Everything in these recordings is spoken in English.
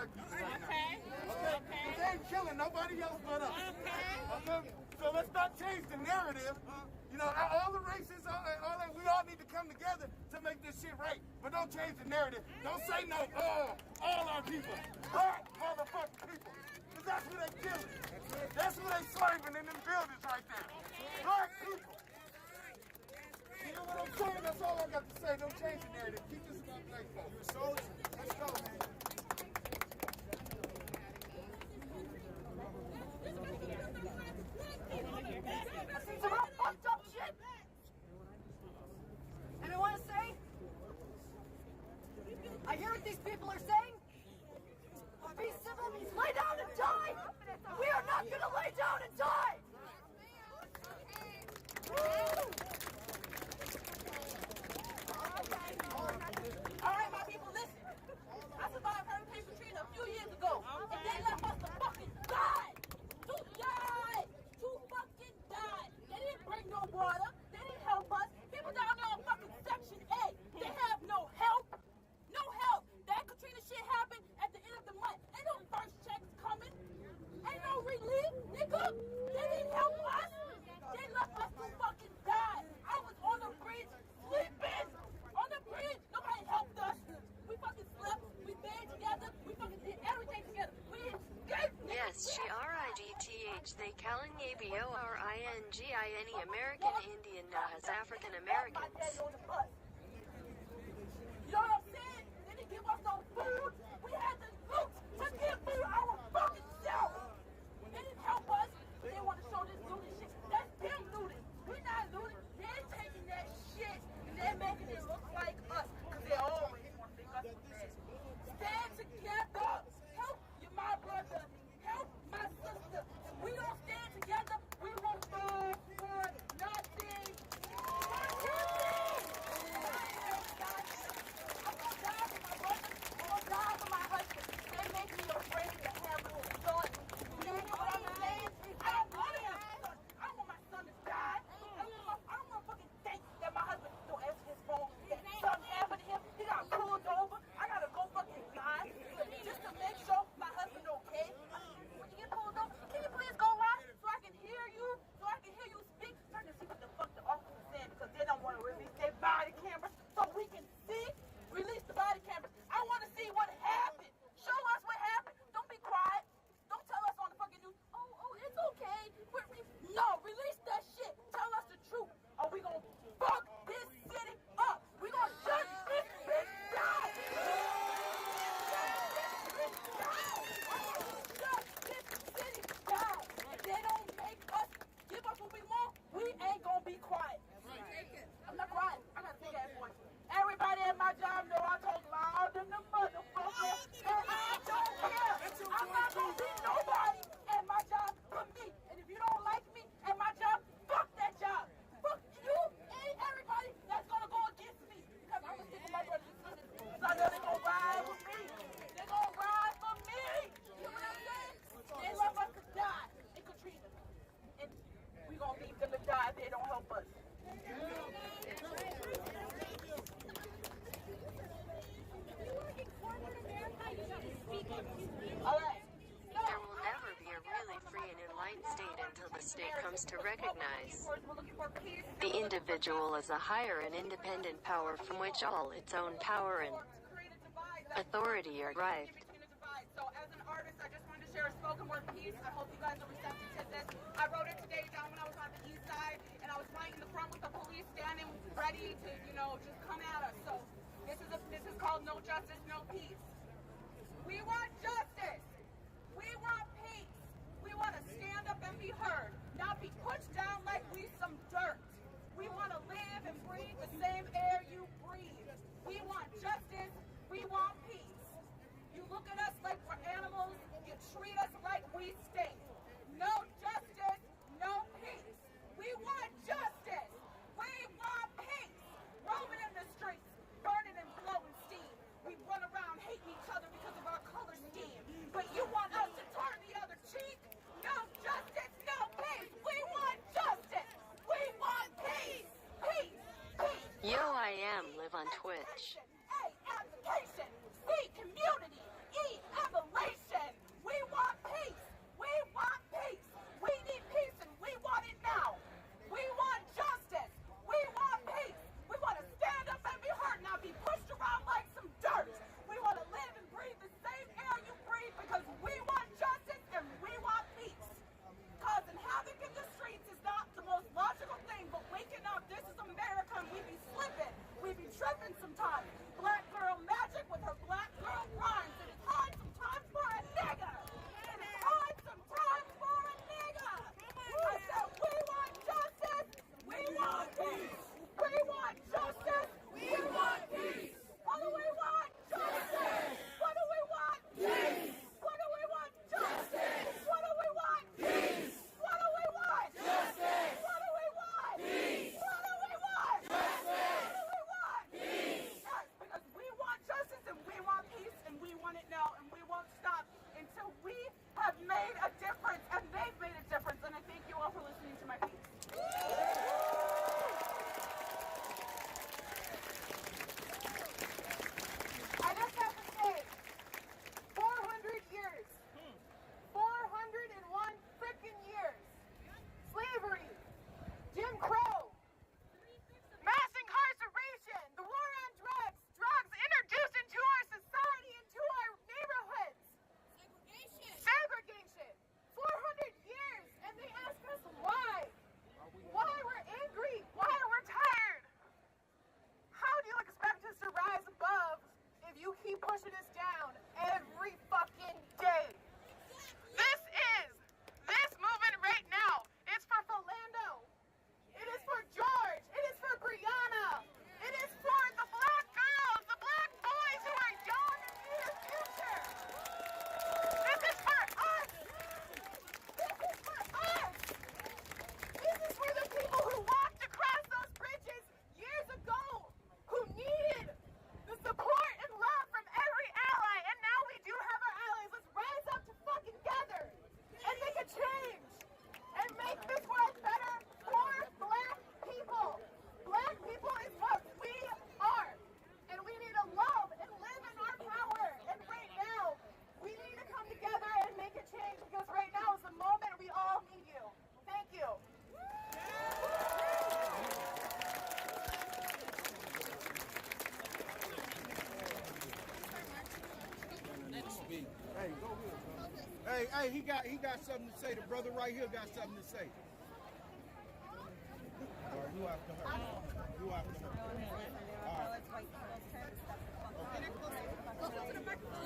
black people right Okay. now. Okay? They ain't killing nobody else but us. Okay? So let's not change the narrative. You know, all the races, all that, we all need to come together to make this shit right. But don't change the narrative. Don't say no, all our people. Black motherfucking people. Because that's who they killing. That's who they slaving in them buildings right there. Black people. You know what I'm saying? That's all I got to say. Don't change the narrative. Keep this about black folks. You're a soldier. Let's go, man. Some real fucked up shit. And I want to say, I hear what these people are saying. Be civil means lay down and die. We are not going to lay down and die. All right, my people, listen. I survived Hurricane Katrina a few years ago, and they left us to fucking die. To fucking die. They didn't bring no water. They didn't help us. People down there on fucking Section 8, they have no help. No help. That Katrina shit happened at the end of the month. Ain't no first checks coming. Ain't no relief, nigga. They didn't help us. They left us to fucking die. I was on the bridge sleeping. On the bridge. Nobody helped us. We fucking slept. We band together. We fucking did everything together. We didn't escape. Yes, she RIGTH, they calling ABORINGINE American Indian as African Americans. You know what I'm saying? They didn't give us no food. We had to loot to give food our fucking self. They didn't help us. They want to show this looting shit. That's them looting. We're not looting. They're taking that shit and they're making it look like us. Because they always want to make us look bad. Stand together. Help my brother. Help my sister. If we don't stand together, we won't fall for nothing. They make me afraid to have a son. You know what I'm saying? I don't want to have a son. I don't want my son to die. I don't want to fucking think that my husband don't answer his phone. That something happened to him. He got pulled over. I got to go fucking die just to make sure my husband's okay. When you get pulled over, can you please go out so I can hear you? So I can hear you speak? So I can see what the fuck the officer is saying because they don't want to release their body cameras so we can see. Release the body cameras. I want to see what happened. Show us what happened. Don't be quiet. Don't tell us on the fucking news, oh, it's okay. No, release that shit. Tell us the truth. Or we gonna fuck this city up. We gonna shut this bitch down. Shut this city down. If they don't make us give us what we want, we ain't gonna be quiet. I'm not quiet. I got a big ass voice. Everybody at my job know I talk loud than the motherfucker. And I don't care. I'm not gonna be nobody at my job but me. And if you don't like me at my job, fuck that job. Fuck you and everybody that's gonna go against me. Because I'm gonna stick with my brothers and sisters. So I know they're gonna ride with me. They're gonna ride for me. You know what I'm saying? They love us to die in Katrina. And we gonna leave them to die if they don't help us. There will never be a really free and enlightened state until the state comes to recognize the individual as a higher and independent power from which all its own power and authority are derived. So as an artist, I just wanted to share a spoken word piece. I hope you guys are receptive to this. I wrote it today down when I was on the east side, and I was right in the front with the police standing ready to, just come at us. So this is called No Justice, No Peace. We want justice. We want peace. We want to stand up and be heard, not be pushed down like we some dirt. We want to live and breathe the same air you breathe. We want justice. We want peace. You look at us like we're animals. You treat us like we stink. No justice, no peace. We want justice. We want peace. Roaming in the streets, burning and blowing steam. We run around hating each other because of our color scheme. But you want us to turn the other cheek? No justice, no peace. We want justice. We want peace. Peace. Peace. Yo, I am live on Twitch. A, application. C, community. E, evolution. pushing us down every fucking day. This movement right now is for Philando. It is for George. It is for Brianna. It is for the black girls, the black boys who are young and need a future. This is for us. This is for us. This is for the people who walked across those bridges years ago, who needed the support and love from every ally. And now we do have our allies. Let's rise up to fucking gather and make a change and make this world better for black people. Black people is what we are. And we need to love and live in our power. And right now, we need to come together and make a change, because right now is the moment we all need you. Thank you. Hey, go ahead. Hey, he got something to say. The brother right here got something to say. All right, you after her. You after her. All right.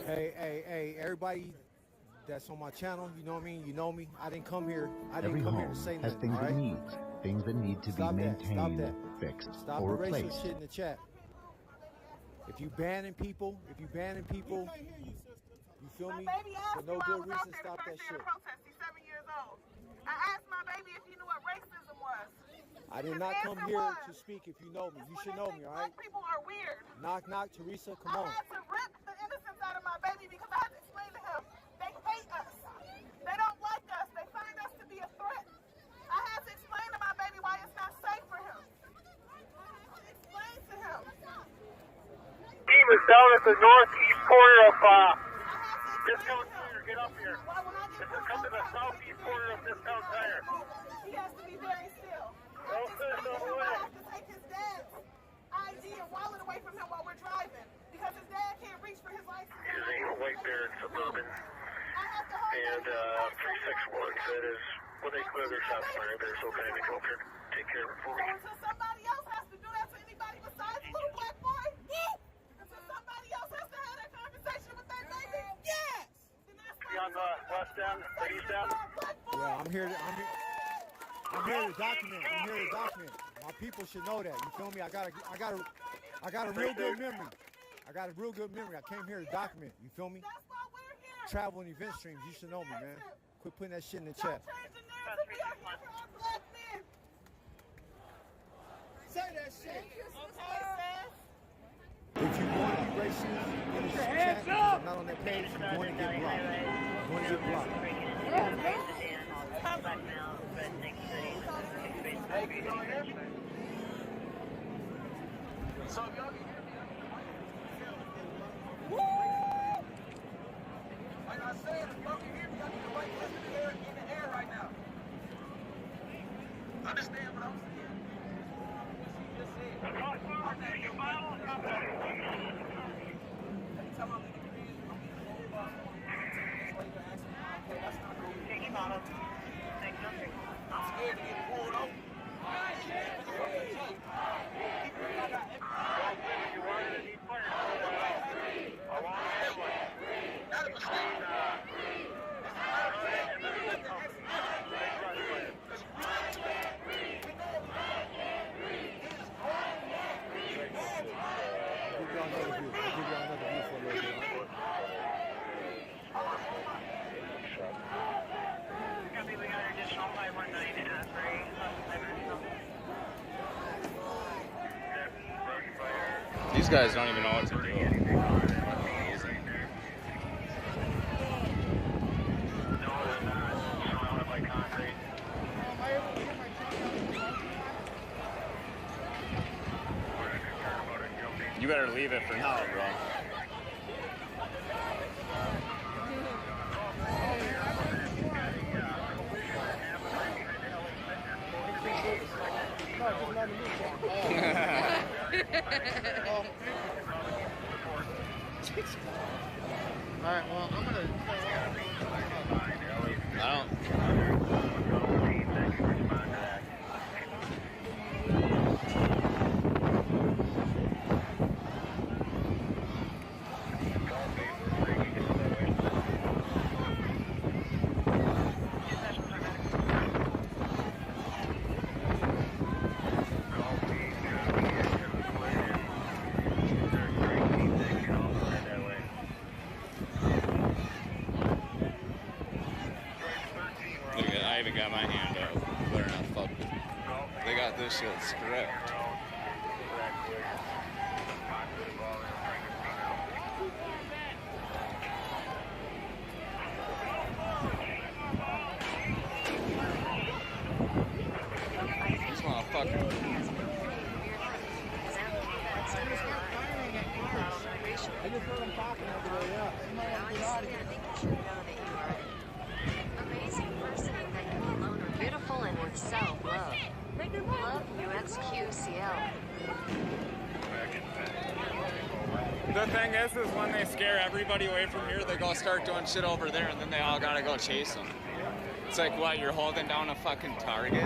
Hey, everybody that's on my channel, you know what I mean? You know me. I didn't come here to say has nothing, things all right? it needs, things that need to Stop be that. Stop maintained, that. fixed, Stop or the racial replaced. shit in the chat. If you banning people, you feel My me? baby For asked no me while I good was out reason, there stop the that first day of shit. the protest. He's 7 years old. I asked my baby if he knew what racism was. I did His not come answer here was, to speak if you know me. it's You when should they know think me, all right? Black people are weird. Knock, knock, Teresa, come I on. had to rip the innocence out of my baby because I had to explain to him they hate us. They don't like us. They find us to be a threat. I had to explain to my baby why it's not safe for him. Explain to him. He was down at the northeast corner of, Discount Tire. Get up here. Come to the southeast corner of Discount Tire. He has to be very still. I have to take his dad's ID and wallet away from him while we're driving because his dad can't reach for his license. He's a white bear in Suburban. I have to hold And him. 361 said is when they clear their shots fired, they're so kind of go up here take care of it for So me. until somebody else has to do that to anybody besides the little black boy? Until somebody else has to have that conversation with that baby? Yes! Be on the west end, the east end. Yeah, I'm here to document. My people should know that. You feel me? I got a real good memory. I came here to document. You feel me? That's why we're here. Travel and event streams. You should know me, man. Quit putting that shit in the chat. Change the narrative. We are here for our black men. Say that shit. Okay, sis. If you want to be racist in the chat, if I'm not on that page, you're going to get blocked. You're going to get blocked. So if y'all can hear me, like I said, if y'all can hear me, I need the right listen in the air right now. Understand what I'm saying? What she just said. Every time I'm in the crib, I'm in the whole bus. This lady asks me, okay, that's not cool. I'm scared to get pulled over. These guys don't even know what to do. You better leave it for now, bro. Alright, well, I'm gonna... I don't... this shit's script. These motherfuckers. I just heard him talking over there, yeah. Amazing person and that you alone are beautiful and with self-love. Love UXQCL. The thing is when they scare everybody away from here, they go start doing shit over there, and then they all gotta go chase them. It's like, what, you're holding down a fucking target?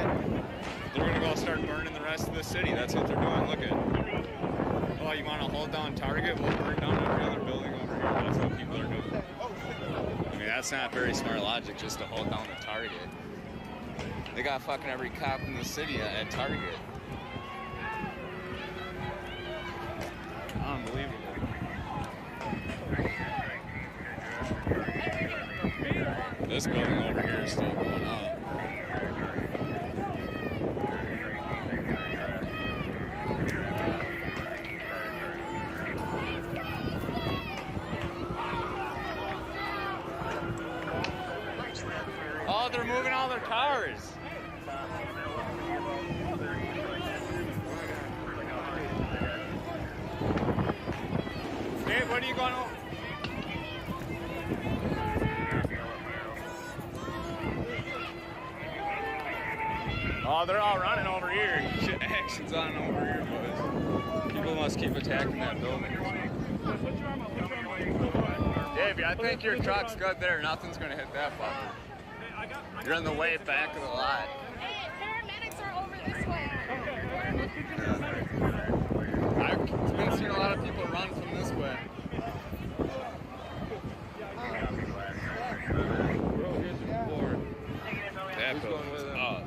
They're gonna go start burning the rest of the city. That's what they're doing. Look at. Oh, you wanna hold down target? We'll burn down every other building over here. That's what people are doing. I mean, that's not very smart logic, just to hold down the target. They got fucking every cop in the city at target. Unbelievable. This building over here is still going up. Oh, they're moving all their cars. Hey, what are you going on? Oh, they're all running over here. Shit, action's on over here, boys. People must keep attacking that building. Davey, I think your truck's good there. Nothing's gonna hit that fucker. You're on the way back of the lot. Hey, paramedics are over this way. I've been seeing a lot of people run from this way. That building's up.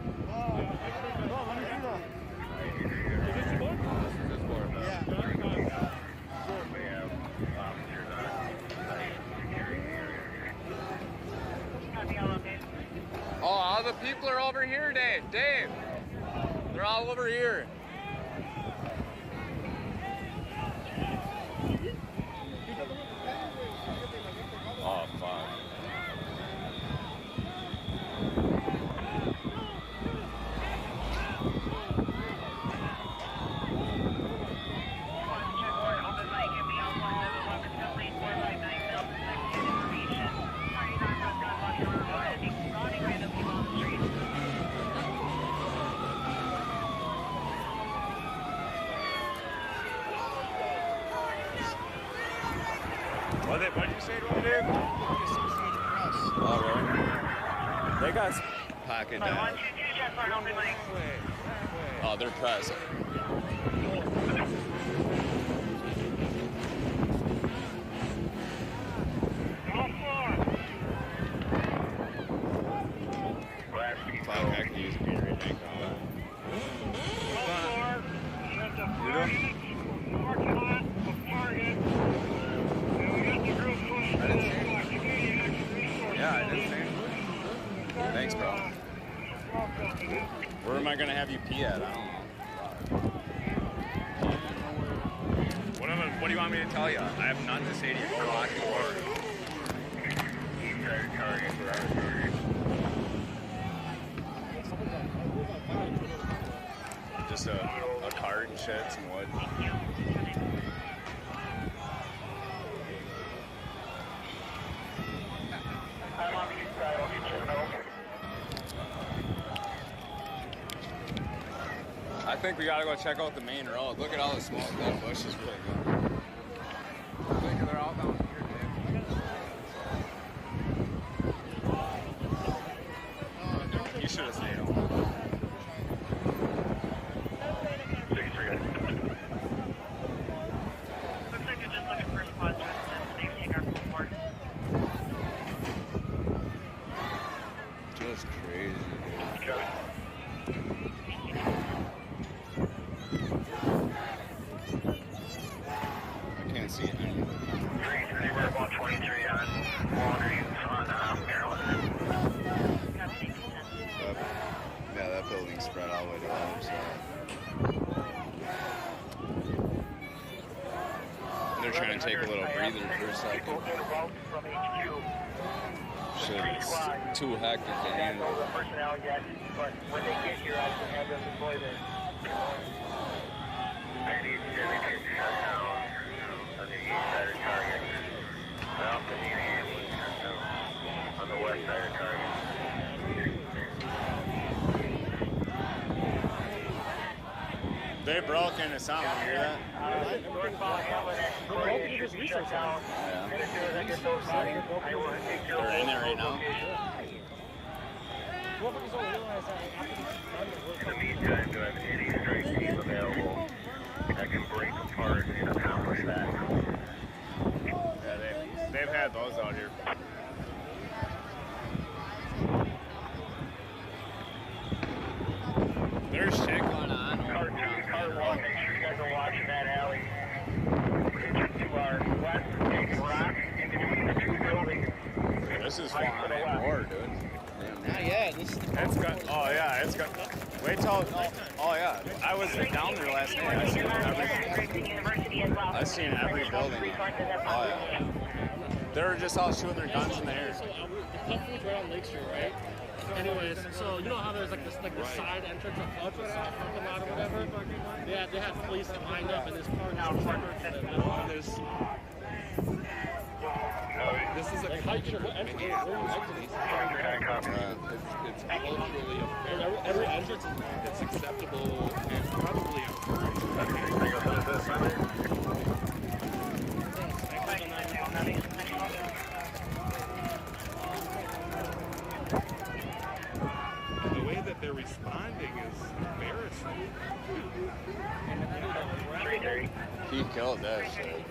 Oh, all the people are over here, Dave. Dave, they're all over here. Oh, fuck. What did you say to him, Dave? Oh, really? They got pocket down. Oh, they're present. Fuck, I can use a Gatorade bank on that. You doing? Yeah, I didn't see him. Thanks, bro. Where am I gonna have you pee at? I don't know. What do you want me to tell you? I have none to say to you. Go lock the door. Just a cart and shit, some wood. I think we gotta go check out the main road. Look at all the smoke. That bush is really good. I think they're all down here, dude. You should have stayed home. Looks like you're just looking for sponsors and safety in our report. Just crazy, dude. I can't see anything. We're about 23 on Walgreens on Maryland. Yeah, that building's spread all the way to the other side. They're trying to take a little breather for a second. Shit's too hectic to handle. But when they get here, I can have them deploy there. I need delicate shutdown on the east side of Target. South of Minneapolis shutdown on the west side of Target. They broke into something, you hear that? Northbound Hamlin and Croydon should be shut down. And as soon as I get those bodies, I will take your They're in there right now. In the meantime, do I have any strike team available that can break apart and accomplish that? Yeah, they've had those out here. There's shit going on. Car 2 to car 1, make sure you guys are watching that alley. To our west, take rock in between the two buildings. This is falling on more, dude. Not yet. This is the It's got. Oh yeah, it's got. Wait till. Oh yeah, I was down there last night. I seen every building. Oh yeah. They were just all shooting their guns in the air. The Club Food's right on Lake Street, right? Anyways, so you know how there's like this the side entrance of Club, the side parking lot or whatever? They had police lined up in this car now in the middle of this. This is a culture. It's culturally apparent. Every entrance is It's acceptable and probably encouraged. And the way that they're responding is embarrassing. He killed that shit.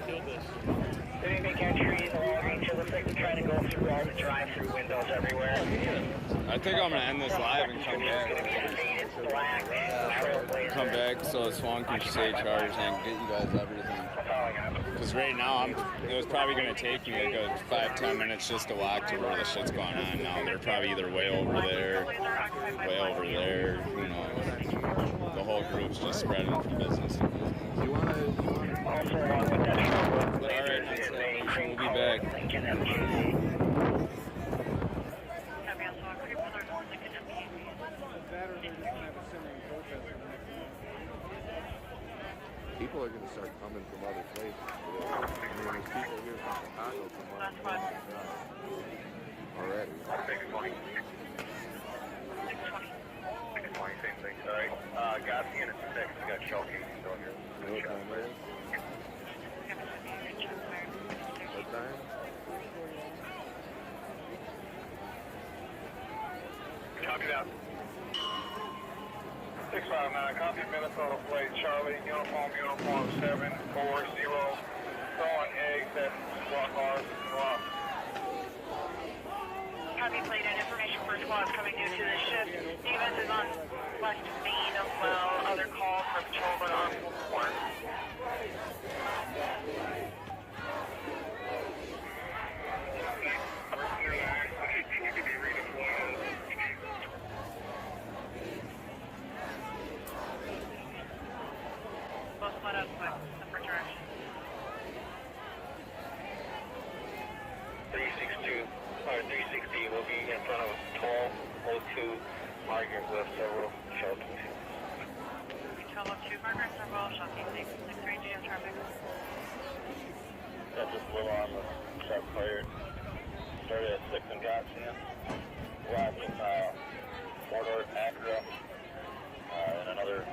They make entries along each of the things, trying to go through all the drive-through windows everywhere. I think I'm gonna end this live and come back. Come back so Swan can stay charged and get you guys everything. Because right now, it was probably gonna take me a good 5-10 minutes just to walk to where the shit's going on. Now they're probably either way over there, who knows. The whole group's just spreading from business to business. Alright, we'll be back. People are going to start coming from other places. I mean, there's people here from Chicago from already. 620. 620, same thing, sorry. Gotsy and it's 6, we got shell casing still here. What time is it? What time? Copy that. 659, copy Minnesota plate, Charlie, uniform 740, throwing eggs at squad cars and rock. Copy plate and information for squads coming due to the shift. Stevens is on West Main as well. Other calls for patrol but on 4. Both split up with separate directions. 360 will be in front of 1202 Margaret with several shell casings. 1202 Margaret, several shell casings. 6-3 GM traffic. Got just a little on the sharp fire. Started at 6 and got in. Watching 4-door Acura and another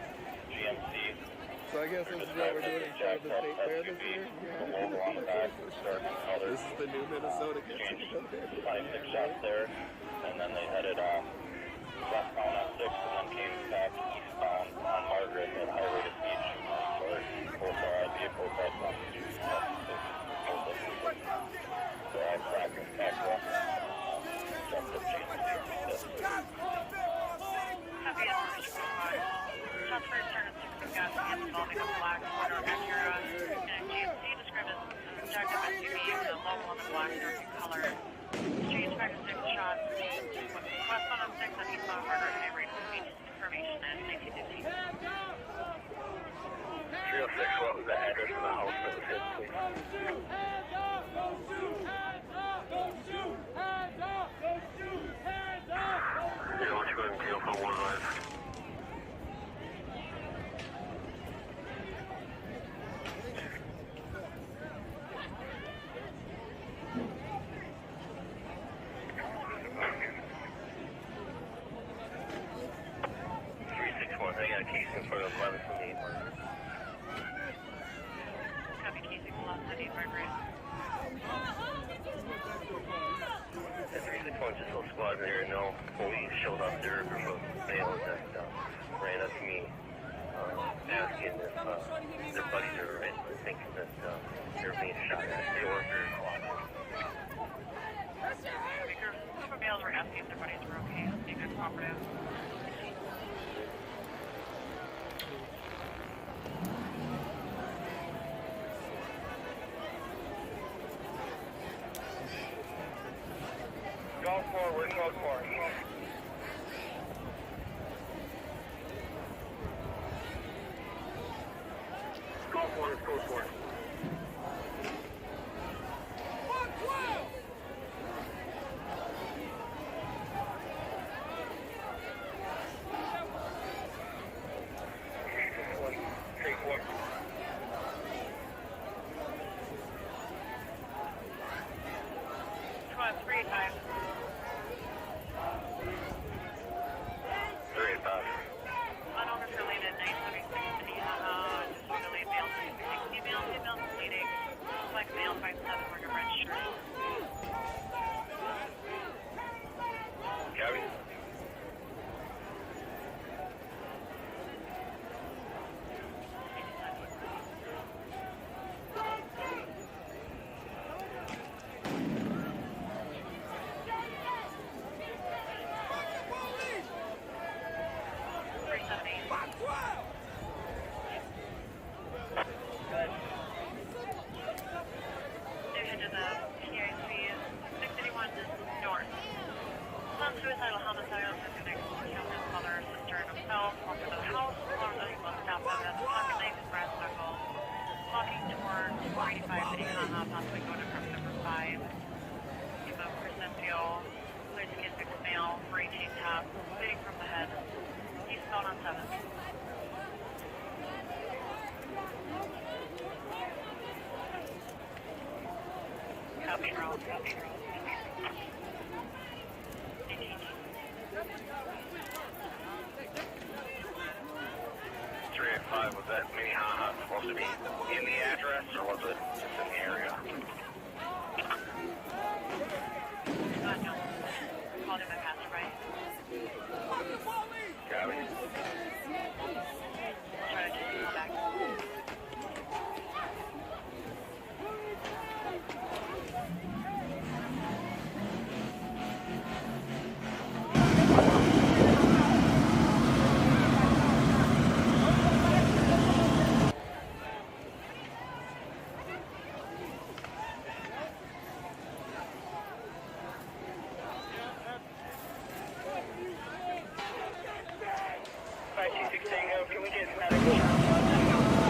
GMC. So I guess this is what we're doing inside the state fair this year? The logo on the back was starting color. This is the new Minnesota Casino. 26 shots there, and then they headed westbound on 6 and then came back eastbound on Margaret at high rate of speed shooting on cars. Both vehicles had some so I cracked and tacked up. Jumped up GMC. Copy information for squad. Shots first started 6 gas involving a black 4-door Acura and a GMC described as objective SUV with a logo on the black dark color. Exchange back to 6 shots. Westbound on 6 and eastbound Margaret high rate of speed information at 1950. 306, what was the address of the house that was hit, please? Squad there, no police showed up there, a group of males that ran up to me asking if their buddies are right, thinking that they're being shot at. They were very cooperative. A group of males were asking if their buddies were okay. Be good cooperative. Go forward, go forward. Go forward, go forward. Suicidal homicidal disconnect his mother, sister, and himself. Walked into the house, alarm that he was stopped by the pocket knife and brass knuckles. Walking towards 485 Minneapolis, possibly going to apartment number 5. Give a percentile, clear skin mixed male, gray tank top, bleeding from the head. Eastbound on 7th. Copy, roll, copy, roll. 385, was that Minneapolis supposed to be in the address, or was it just in the area? No. Called him a passerby. Got it. Try to take him back.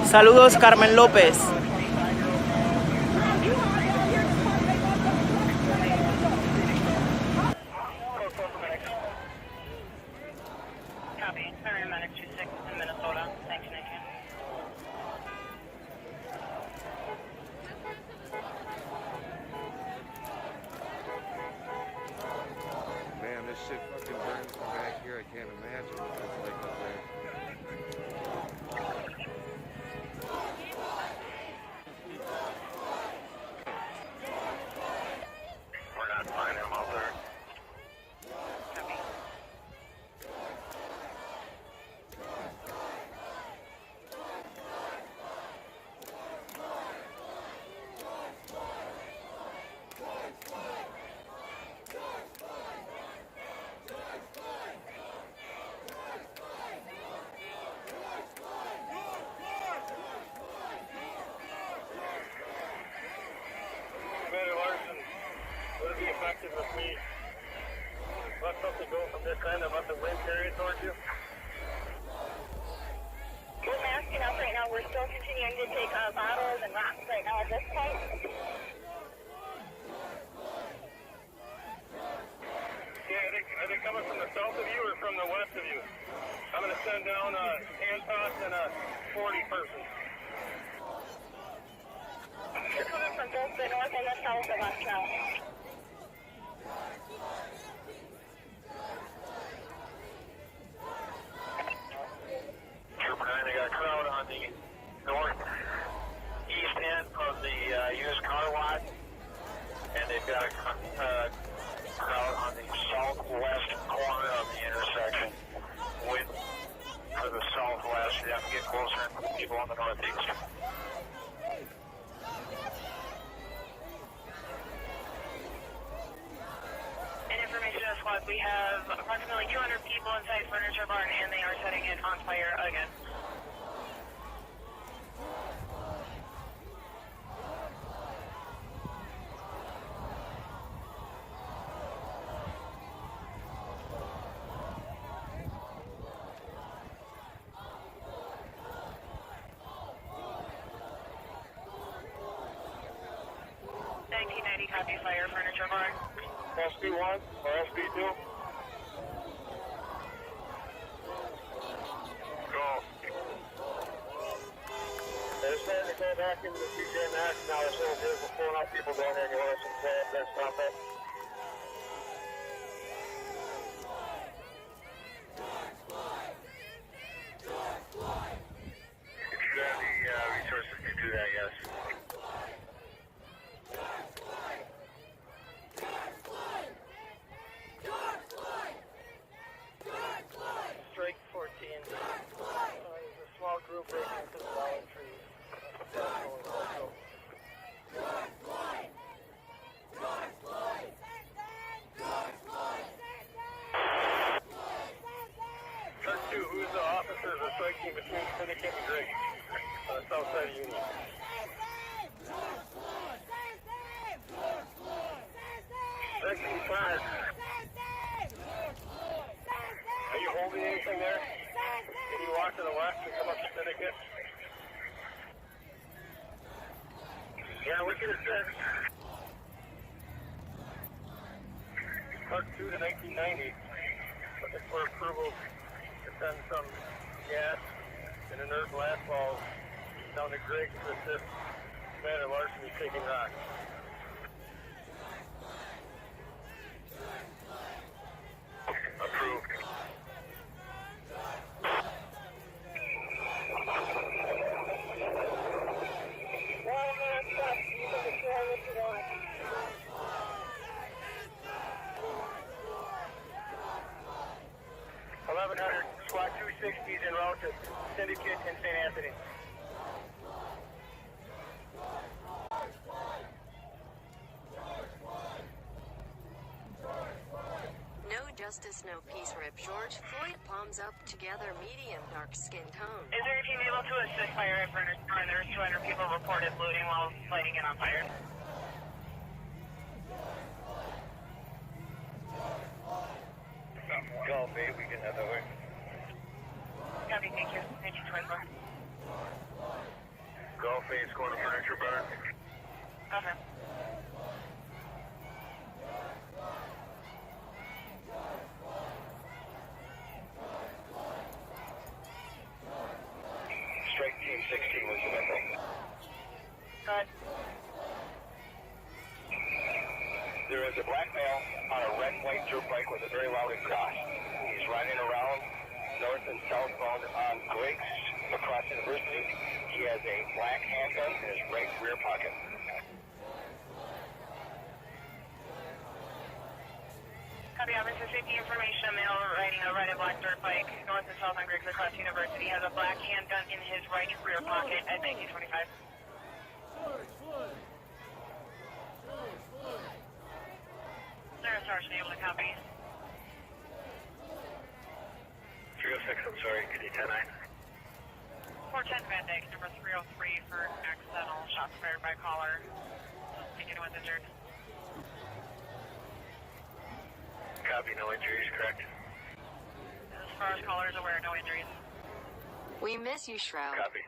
Saludos, Carmen López. Copy. Paramedic 26 in Minnesota. Thank you, Nikki. Man, this shit fucking burns from back here. I can't imagine what that's like up there. We're not finding him out there. Copy. Commander Larson, would it be effective if we let something go from this end and let the wind carry it towards you? We're masking up right now. We're still continuing to take bottles and rocks right now at this point. Yeah, are they coming from the south of you or from the west of you? I'm going to send down a hand toss and a 40 person. They're coming from both the north and the south of us now. Trooper 9, they got a crowd on the northeast end of the used car lot, and they've got a crowd on the southwest corner of the intersection. With to the southwest, you have to get closer and people on the northeast. And information to squad, we have approximately 200 people inside Furniture Barn, and they are setting it on fire again. Copy fire, Furniture Barn. SB1 or SB2? Go. They're starting to go back into the CJ Max now. There's little vehicle pulling out people down there. You want us to say up there, stop it? If you have the resources to do that, yes. Strike 14. There's a small group breaking into the fallen trees. Turn 2, who's the officers are striking between Syndicate and Drake on the south side of Union? Section 5. Are you holding anything there? Can you walk to the west and come up to Syndicate? Yeah, we can assist. Part 2 to 1990. Looking for approval to send some gas and inert blast balls down to Griggs to assist Commander Larson in taking rock. Approved. SWAT 260s en route to Syndicate and St. Anthony. No justice, no peace. Rip George Floyd, palms up together, medium dark skin tone. Is there anything able to assist fire at Furniture Barn? There's 200 people reported looting while lighting it on fire. Golf 8, we can head that way. Copy, thank you. Thank you, Twin Bar. Golf 8's going to Furniture Barn. Okay. Strike Team 16 was the member. Good. There is a black male on a red and white dirt bike with a very loud exhaust. He's riding around north and southbound on Griggs across University. He has a black handgun in his right rear pocket. Copy, officer safety information. A male riding a red and black dirt bike north and south on Griggs across University has a black handgun in his right rear pocket at 1925. Sarah Sergeant, able to copy. 306, I'm sorry, could you 10-9? 410 Van Dyke, number 303 for accidental shots fired by caller. Taken with injured. Copy, no injuries, correct? As far as caller is aware, no injuries. We miss you, Shroud. Copy.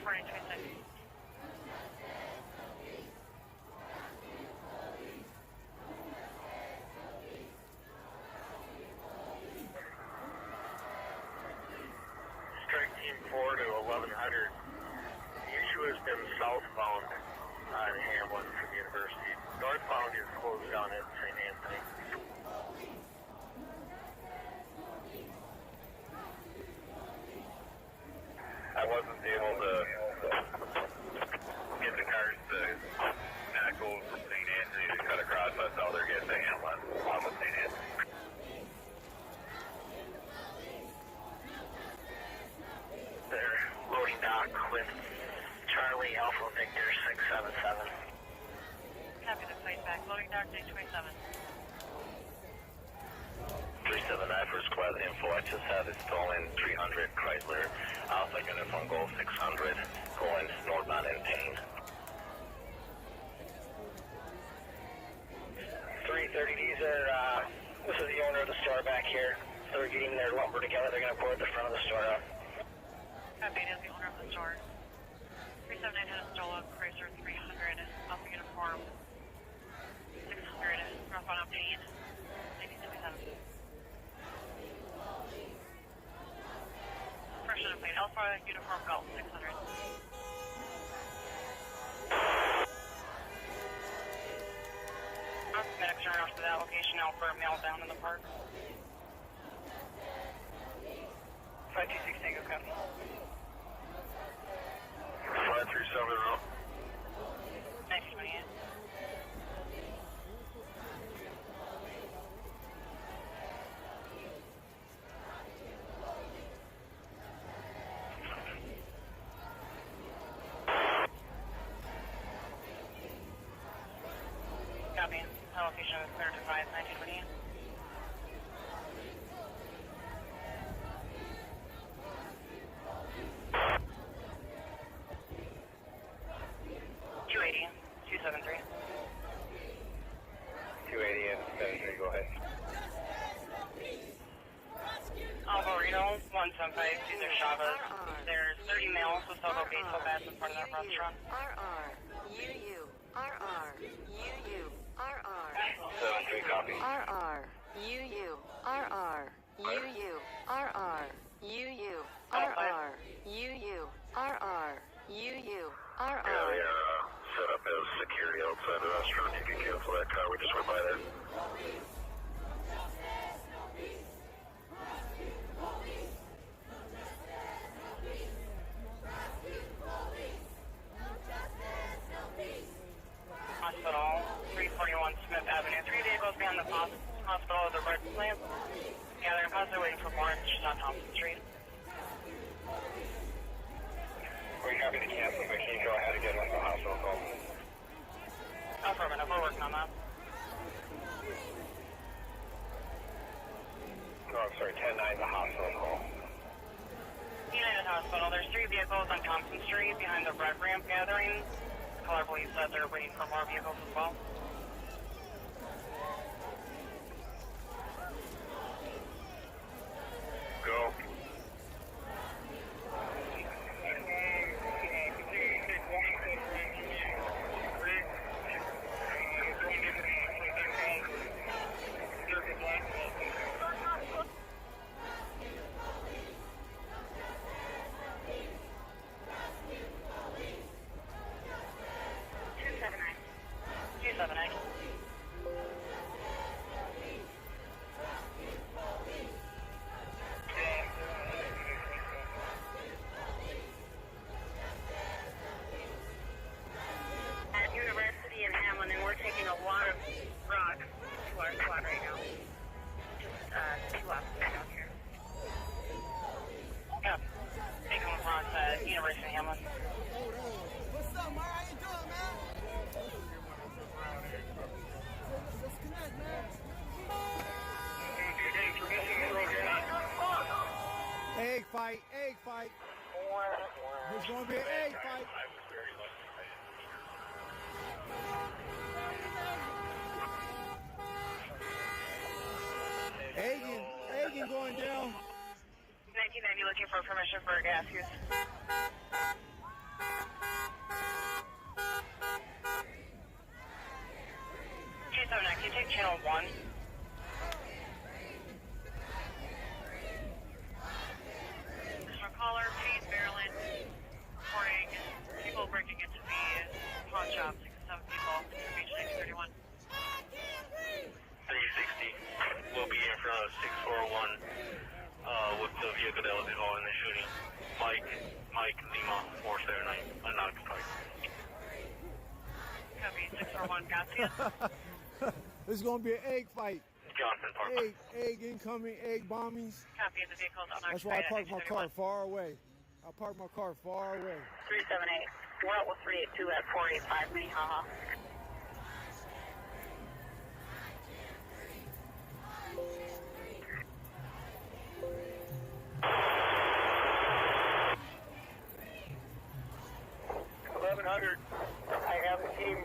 4726. Strike Team 4 to 1100. The issue has been southbound on Hamlin from the University. Northbound is closed down at St. Anthony. I wasn't able to get the cars to not go from St. Anthony to cut across. That's how they're getting to Hamlin off of St. Anthony. They're loading dock with Charlie Alpha Victor 677. Copy the plate back. Loading dock day 27. 379 for squad info. I just had it stolen 300 Chrysler Alpha Uniform Golf 600 going northbound in Payne. 330, these are, this is the owner of the store back here. They're getting their lumber together. They're going to pour at the front of the store up. Copy, it is the owner of the store. 379 had a stolen Chrysler 300 Alpha Uniform 600 northbound up Payne. 1977. Fresh and plate Alpha Uniform Golf 600. I'm FedEx turn off to that location now for a mail down in the park. 526 Tango Copy. 537. 1928. Copy. Location is clear to 5, 1928. Go ahead. Alpha Reno 175 Cesar Chavez. There's 30 males with several baseball bats in front of that restaurant. UU, RR, UU, RR. 7-3 copy. RR, UU, RR, UU, RR, UU, RR, UU, RR, UU, RR. Yeah, they are set up as security outside the restaurant. You can cancel that car. We just went by there. Hospital, 341 Smith Avenue. 3 vehicles behind the hospital of the red plant. Yeah, they're possibly waiting for more. It's just on Thompson Street. We're happy to cancel, but can you go ahead and get into the hospital call? Affirmative, we're working on that. No, I'm sorry, 10-9, the hospital call. United Hospital, there's 3 vehicles on Thompson Street behind the red ramp gathering. The caller believes that they're waiting for more vehicles as well. Go. At University in Hamlin, and we're taking a lot of rocks to our squad right now. Just 2 officers out here. Yeah, taking rocks at University in Hamlin. What's up, Mar? How you doing, man? Let's connect, man. Egg fight, egg fight. There's going to be an egg fight. Egging going down. 1990 looking for permission for gas use. Channel 1. Caller, Page, Maryland, reporting people breaking into the pawn shop, 6 to 7 people, information 631. 360 will be in front of 641 with the vehicle that was involved in the shooting. Mike Lima 479, unoccupied. Copy, 641, Gatsby. This is gonna be an egg fight. Johnson Park. Egg incoming, egg bombings. Copy, the vehicle's unoccupied. That's why I parked my car far away. I parked my car far away. 378, we're out with 382 at 485 Minnehaha. I have a team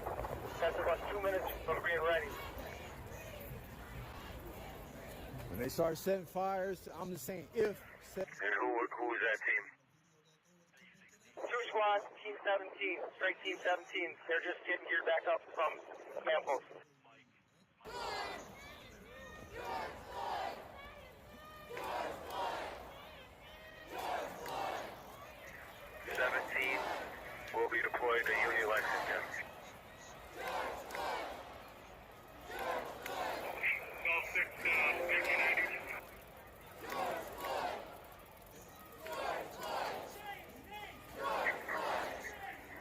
that's about 2 minutes from being ready. When they start setting fires, I'm just saying if. And who is that team? 2 squads, Team 17, straight Team 17. They're just getting geared back up from Minneapolis. 17 will be deployed to Union Lexington.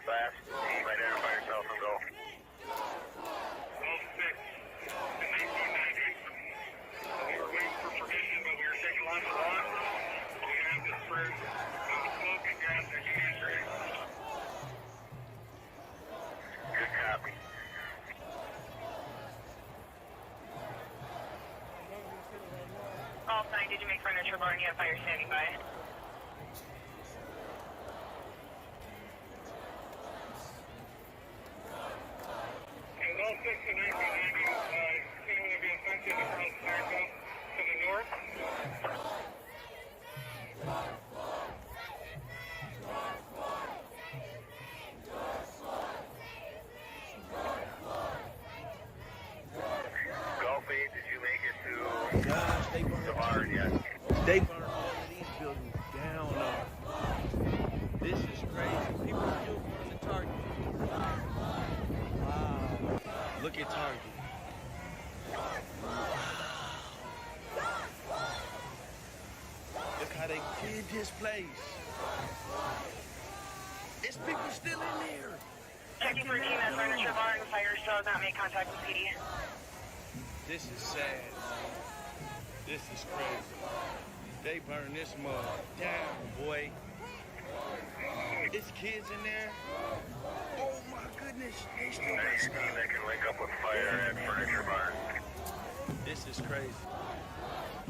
Fast, team, identify yourself and go. 6 in 1990. We were waiting for permission, but we were taking lots of long. We have this first smoke and gas engineers ready. Good copy. All 9, did you make furniture barn? You have fire standing by. And all 6 in 1990, seeming to be offensive across America to the north. Golf 8, did you make it to Gosh, they burned the barn yet? They burned all of these buildings down. This is crazy. People are still going to Target. Wow. Look at Target. Look how they did this place. There's people still in there. Checking for team at furniture barn. Fire still has not made contact with PD. This is sad. This is crazy. They burn this mug down, boy. There's kids in there. Oh my goodness. They still got Nice team that can link up with fire at Furniture Barn. This is crazy.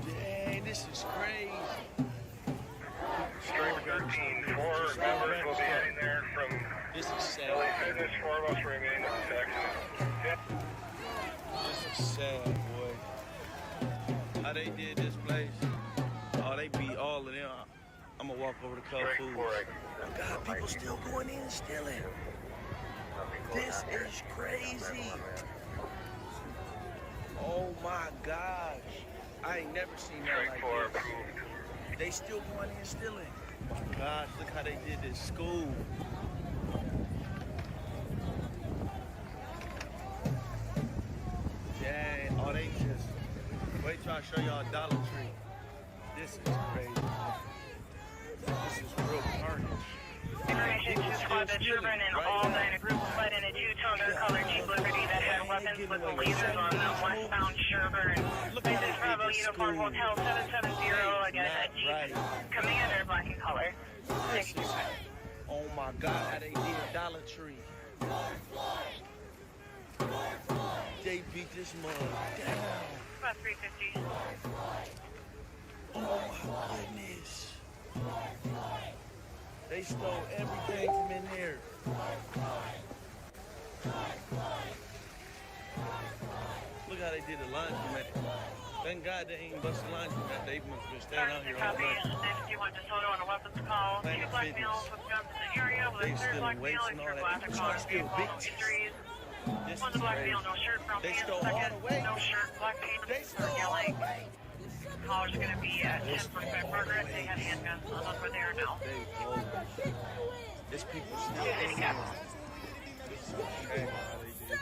Dang, this is crazy. Strike 13, 4 members will be heading there from This is sad. LA Fitness. 4 of us remain at this accident. This is sad, boy. How they did this place. Oh, they beat all of them. I'm gonna walk over to Cub Foods. God, people still going in and stealing. This is crazy. Oh my gosh. I ain't never seen that like this. They still going in and stealing. Gosh, look how they did this school. Dang, oh they just, wait till I show y'all Dollar Tree. This is crazy. This is real carnage. Information to squad that Sherburne and all 9 a group fled in a 2-toner colored Jeep Liberty that had weapons with the lasers on them westbound Sherburne. This is Bravo Uniform Hotel 770 again at Jeep Commander black and color. This is, oh my God, how they did Dollar Tree. They beat this mug down. About 350. Oh my goodness. They stole everything from in there. Look how they did the laundromat. Thank God they ain't bust the laundromat. They must have been staying out here all Copy. night. 951 DeSoto on a weapons call. 2 black males with guns in the area with a third black male is your black call. Vehicle injuries. This On is the black crazy. male, no shirt, brown They pants, stole all second, the way. no shirt, black pants, for yelling. Callers are going to be at 10% progress. They have handguns on them where they are now. This people still in there. This is okay how they did this.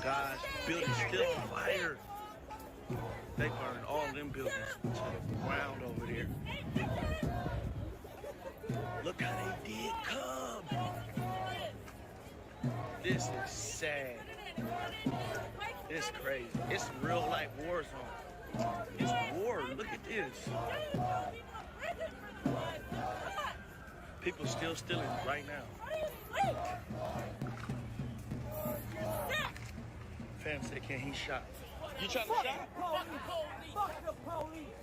Gosh, building's still on fire. They burned all them buildings to the ground over there. Look how they did Cub. This is sad. It's crazy. It's real life war zone. It's war. Look at this. People still stealing right now. Fam said, can he shot? You trying to shot? Fuck the police!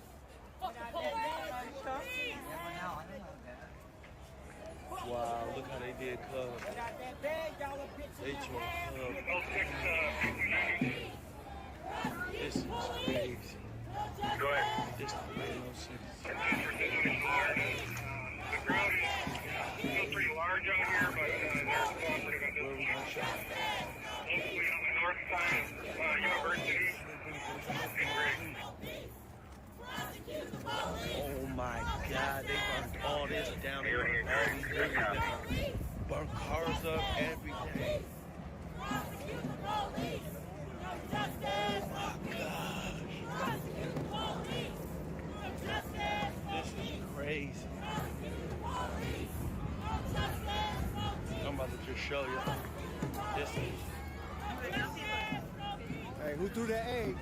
Wow, look how they did Cub. They tore Cub. This is crazy. Go ahead. This don't make no sense. The crowd is still pretty large out here, but Where we gonna shot? mostly on the north side of University. Oh my God, they burned all this down. They burned all these buildings down. Burn cars up, everything. Oh my gosh. This is crazy. I'm about to just show you. This is. Hey, who threw the egg?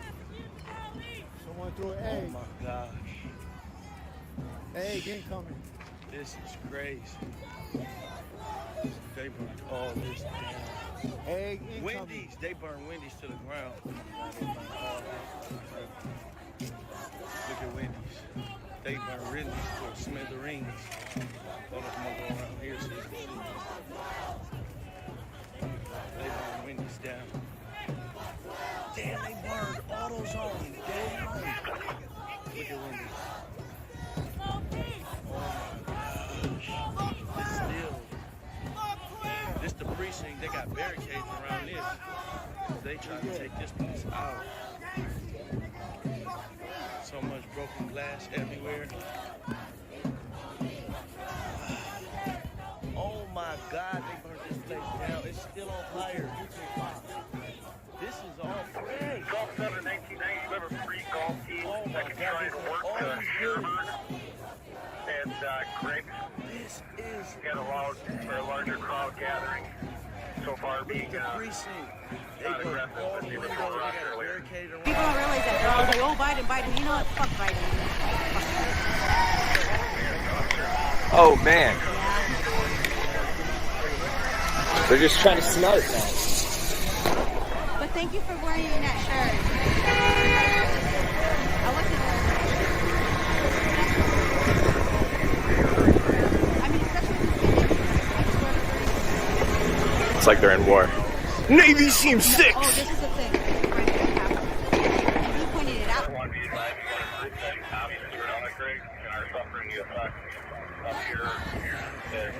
Someone threw an egg. Oh my gosh. Egg incoming. This is crazy. They burned all this down. Egg incoming. Wendy's, they burned Wendy's to the ground. Look at Wendy's. They burned Wendy's to smithereens. Hold up, I'm gonna go around here so you can see. They burned Wendy's down. Damn, they burned autos on me. Damn. Look at Wendy's. Oh my gosh. This the precinct. They got barricades around this. They try to take this place out. So much broken glass everywhere. Oh my God, they burnt this place down. It's still on fire. This is all fresh. Golf 7 1990, we have a free golf team Oh my that can God, try to work all these Sherburne and Greg. This is Got a larger crowd gathering so far being the precinct. They not burnt aggressive, all but the they were windows. They going got around a earlier. barricade around. People don't realize that. They're always like, oh, Biden, Biden. You know what? Fuck Biden. Oh man. They're just trying to smell it now. But thank you for wearing that shirt. I wasn't wearing that. I mean, especially since It's like they're in war. Navy Team 6! Oh, this is the thing. Right there, and you pointed it out. Want to be live, you want to protect options around the Greg and are suffering the effects up here in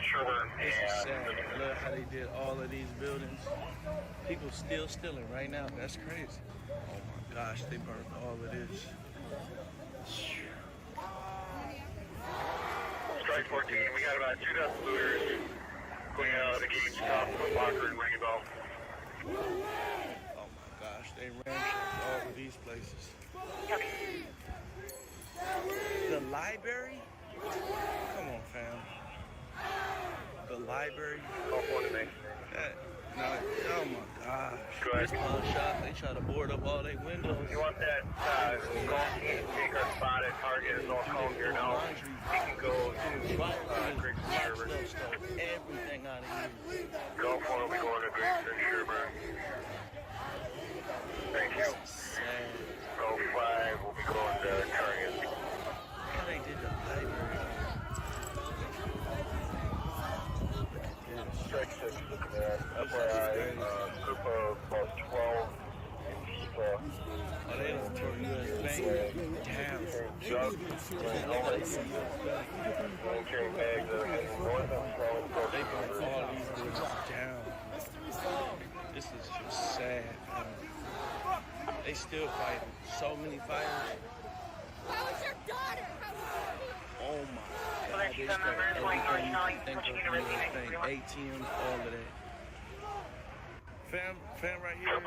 Sherburne This is sad. and Look how they did all of these buildings. People still stealing right now. That's crazy. Oh my gosh, they burned all of this. Strike 14, we got about 2 dozen looters going out of the gate stop with Walker and Rainbow. Oh my gosh, they ransacked all of these places. The library? Come on, fam. The library? No, oh my gosh. This pawn shop, they try to board up all their windows. You want that golf team to take our spot at Target is all home here now. We can go to Griggs and Sherburne. Everything out of here. Go for it, we go to Griggs and Sherburne. Thank you. Go 5, we'll be going to Target. How they did the library. Strike 6, FYI, group of about 12 Antifa. Oh, they don't tore the bank down. carrying bags heading north on Floyd. They put all these dudes down. This is just sad, man. They still fighting. So many fighters. How is your daughter? Oh my God. They start everything you can think of, everything. ATMs, all of that. Fam right here.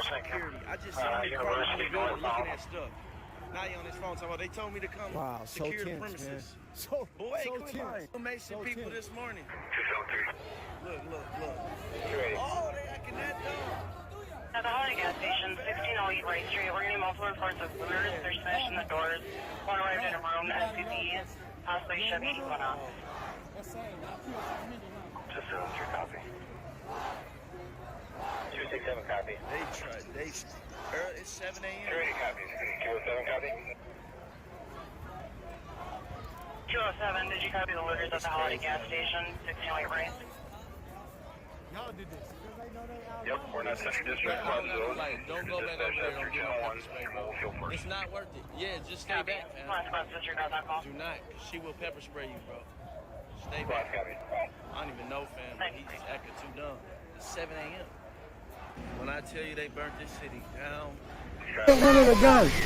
Security. I just saw him across the building looking at stuff. Now he on his phone talking about they told me to come secure the premises. Man. Boy, so quit tense. lying. Information So people tense. this morning. 203. Look. Oh, they acting that dumb. At the Holiday gas station, 1608 Wright Street, we're getting multiple reports of looters. They're smashing the doors. One arrived in a room, SUV, possibly Chevy Equinox. Just 203 copy. 267 copy. It's 7 a.m. 280 copy. 207 copy. 207, did you copy the looters at the Holiday gas station, 1608 Wright? Y'all did this. Yep, we're not Central District. Don't go back over there. Don't get no pepper spray, bro. It's not worth it. Yeah, just stay back, man. Do not, because she will pepper spray you, bro. Stay back. I don't even know, fam, but he just acting too dumb. It's 7 a.m. When I tell you they burnt this city down.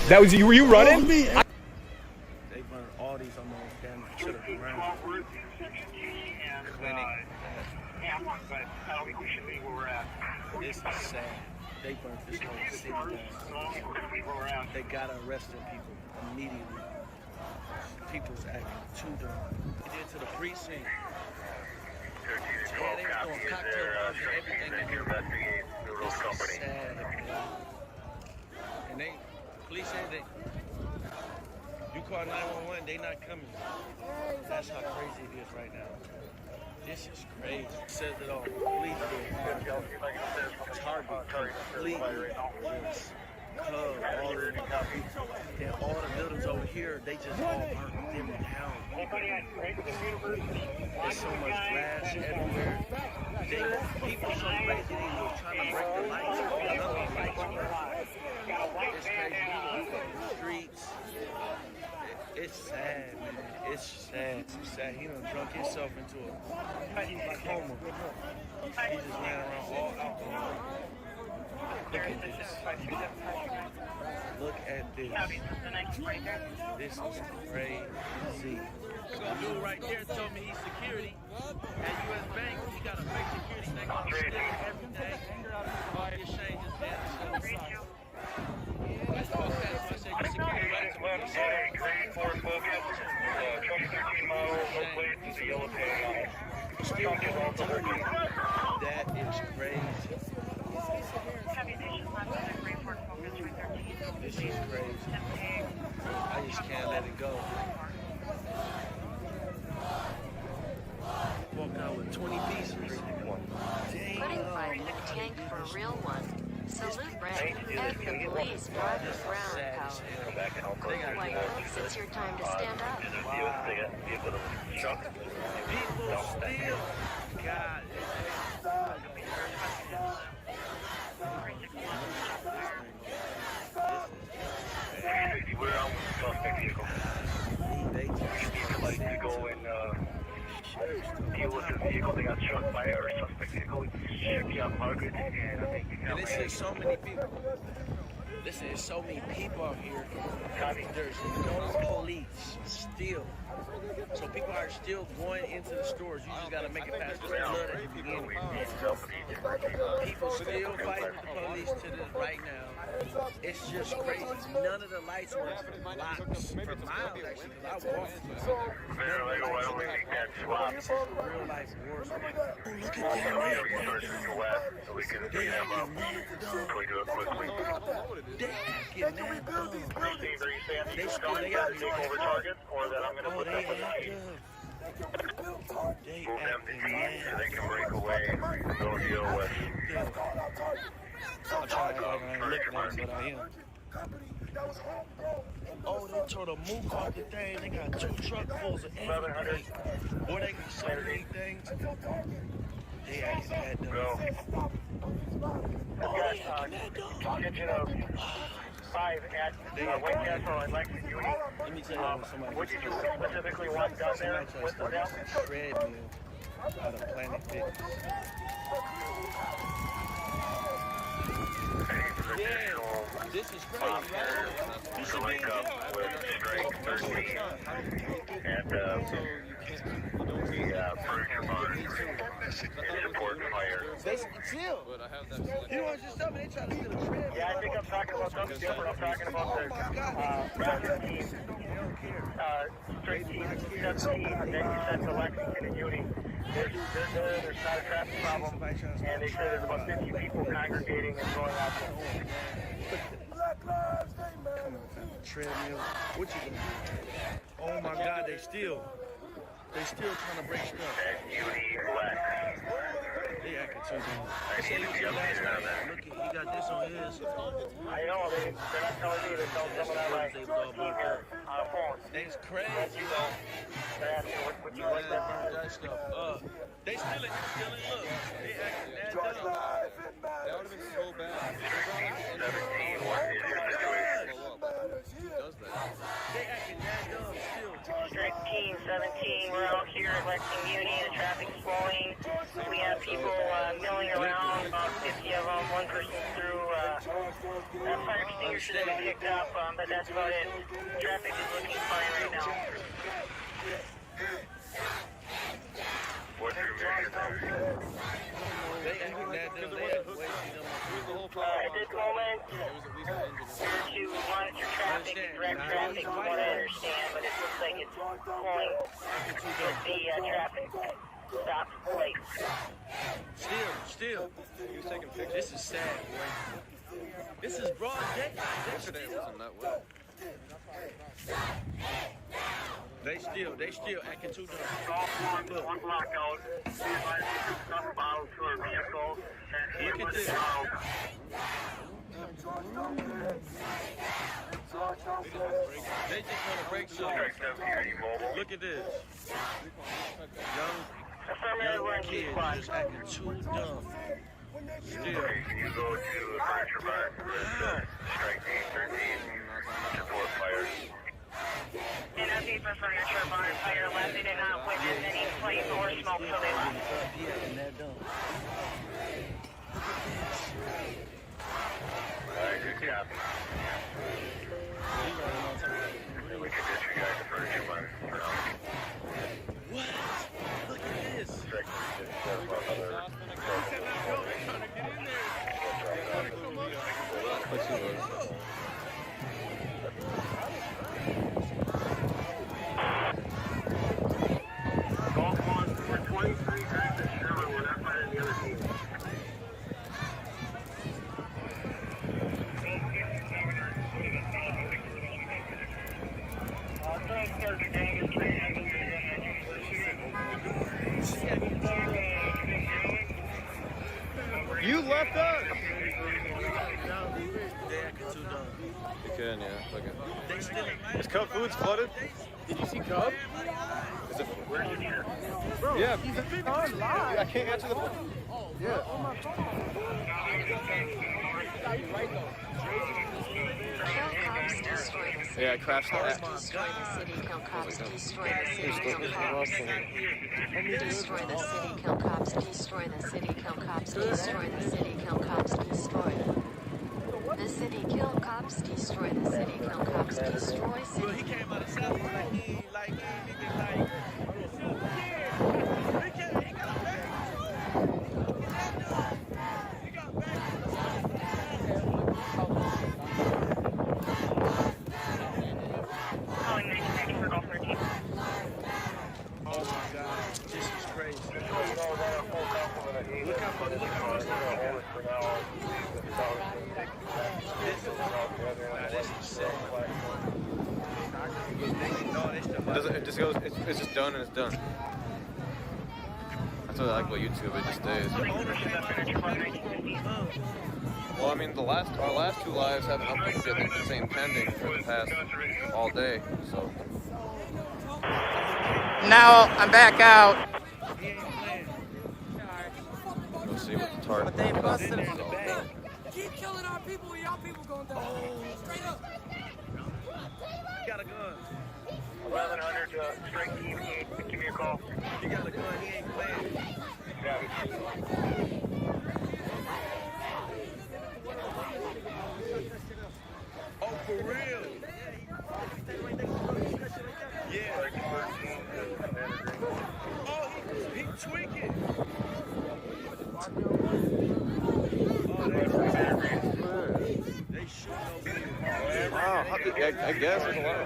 That was you. Were you running? They burnt all these unknown families to the ground. Clinic. Yeah, but I don't think we should leave where we're at. This is sad. They burnt this whole city down. They gotta arrest their people immediately. People's acting too dumb. They did to the precinct. Yeah, they were doing cocktail bombs and everything in here. This is sad. And police said that you call 911, they not coming. That's how crazy it is right now. This is crazy. It says it all. Completely. Target. Completely. Just Cub. All of them. And all the buildings over here, they just all burnt them down. There's so much glass everywhere. People so crazy, they were trying to break the lights. None of the lights work. It's crazy. Streets. It's sad, man. It's sad. It's sad. He done drunk himself into a coma. He just ran around all alcohol. Look at this. Look at this. This is crazy. Dude right there told me he's security at U.S. Bank. He got a fake security thing on his stick every day. His shame is dead. That's what I said. I said, you're security right to me. Grade 4 focus. Truck 13 model, no plates, the yellow tag. That is crazy. This is crazy. I just can't let it go. Walked out with 20 pieces. Putting fire in the tank for a real one. Salute Brent as the police drive the ground power. White, it's your time to stand up. People still, God. We're on suspect vehicle. They like to go and deal with the vehicle. They got struck by our suspect vehicle. We should be on Margaret, and I think we And this is so many people. Listen, there's so many people out here. There's no police still. So people are still going into the stores. You just gotta make it past the flood at the beginning. People still fighting with the police to this right now. It's just crazy. None of the lights were locked for miles, actually, because I walked. This is a real life war. Oh, look at that. They got they can break away and go deal with. I'm trying to act like I ain't looking at them, but I am. Oh, they tore the mook off the thing. They got 2 truckfuls of everything. Boy, they can sell anything. They acting that dumb. Kitchen of 5 at White Castle. I'd like to do Let me tell you what somebody What did you specifically want done there? somebody tried to steal a treadmill out of Planet Fitness. Yeah, this is crazy, right? You should be in jail. Strike 13 and the furniture barn support fire. Chill. But I have that. You know what just tell me? They try to steal a treadmill. Yeah, I think I'm talking about something different. I'm talking about the Raptor team, straight team 17, and then you sent to Lexington and Uni. There's not a traffic problem, and they say there's about 50 people congregating and going out there. Treadmill. What you gonna do? Oh my God, they still trying to break stuff. They acting too dumb. Look, he got this on his. I know, they're not telling me, they're telling someone on my team here on a phone. That's crazy. They're asking what you like that. Stuff. They stealing, look. They acting that dumb. That would have been so bad. 17, what is your situation? Who does that? They acting that dumb still. Strike team 17, we're out here at Lexington Uni, the traffic's flowing. We have people milling around, about 50 of them, one person through fire extinguisher that we picked up, but that's about it. Traffic is looking fine right now. What's your mission? They acting that dumb. They acting way too dumb. At this moment, we're to monitor traffic and direct traffic from what I understand, but it looks like it's flowing with the traffic stop light. Still. He was taking pictures. This is sad, boy. This is broad day. Yesterday wasn't that well. They still acting too dumb. All one block out. We advise you to stuff bottles to our vehicle and Look at this. They just want to break something. Look at this. Young kids just acting too dumb. Still. You go to the furniture barn, strike team 13, support fire. In a paper furniture barn, fire left. They did not witness any flames or smoke, so they left. Alright, good job. We can disregard the furniture barn for now. What? Look at this. Strike team 7, Golf one for 23 times the Sherman. We're not finding the other team. You left us! You can, yeah. Fuck it. They still. Is Cub Foods flooded? Did you see Cub? Is it? Bro, yeah. I can't answer the phone. Yeah. Yeah, I crashed the app. Destroy the city, kill cops, destroy the city, kill cops. Destroy the city, kill cops, destroy the city, kill cops, destroy the city, kill cops, destroy the city, kill cops, destroy the city, kill cops, destroy city. Well, he came out of South like he It just goes. It's just done and it's done. That's what I like about YouTube. It just stays. Well, I mean, our last two lives haven't updated. I think the same pending for the past all day. So. Now I'm back out. We'll see what the target They is. busted him. Keep killing our people, y'all people going down. Straight up. got a gun. 1100 strike team, give me a call. He got a gun, he ain't playing. Oh, for real? Yeah. Oh, he tweaking. They shoot no. Wow, I guess there's a lot.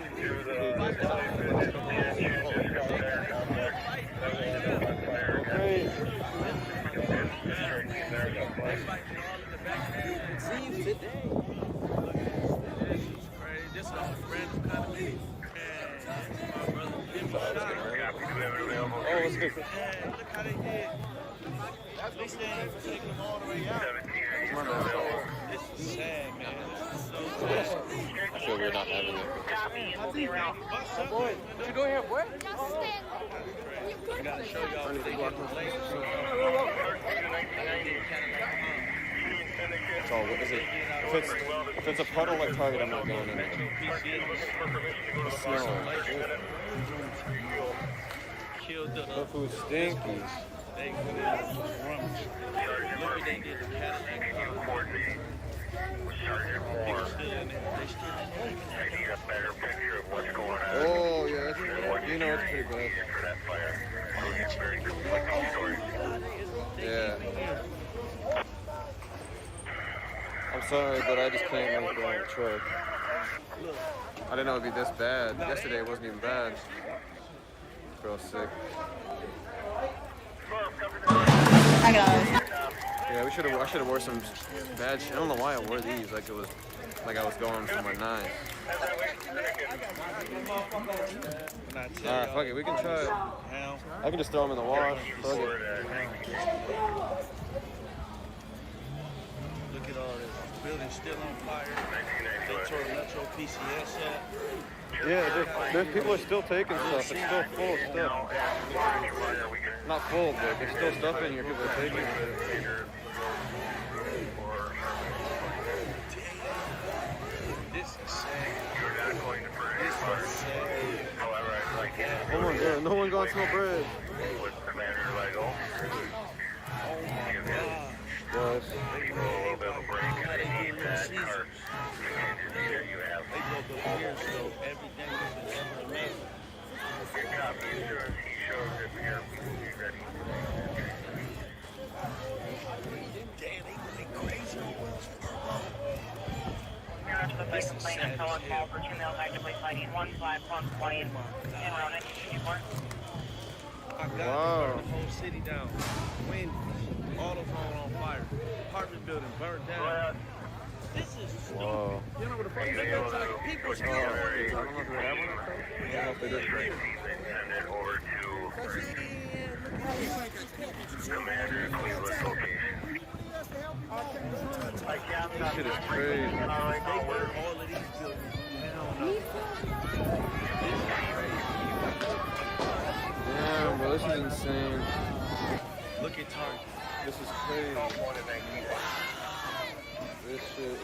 Just a random kind of meeting. Oh, let's go. Look how they did. They stayed for taking them all the way out. This is sad, man. This is so sad. I feel we're not having it. Boy, did you go here? What? I gotta show y'all what they did with lasers. That's all. What is it? If it's a puddle like Target, I'm not going in it. The smell. Killed the That food's stinky. they put in rummage. Look what they did to Cadillac. People still in there. They still in there. I need a better picture of what's going on. Oh, yeah, it's pretty bad. For that fire. It's very conflicting stories. Yeah. I'm sorry, but I just can't make the truck. I didn't know it'd be this bad. Yesterday it wasn't even bad. I feel sick. I got it. Yeah, I should have wore some bad shit. I don't know why I wore these. Like I was going for my knives. Alright, fuck it. We can try it. I can just throw them in the wash. Fuck it. Look at all this. Building still on fire. They tore Metro PCS up. Yeah, there's people are still taking stuff. It's still full of stuff. Not full, but there's still stuff in here people are taking. This is sad. This is sad. Oh my god, no one got no bread. Guys. They broke up here, so everything was ever made. Damn, they went crazy. This is sad. Call for 2 males actively fighting 15120 in around 1984. I got the whole city down. Wind, all of them on fire. Apartment building burned down. This is stupid. Whoa. You know what the fuck is that? People still I don't know if they have one. I don't know if they did. Commander Cleveland location. This shit is crazy. They burn all of these buildings. Damn, bro, this is insane. Look at Target. This is crazy. This shit is...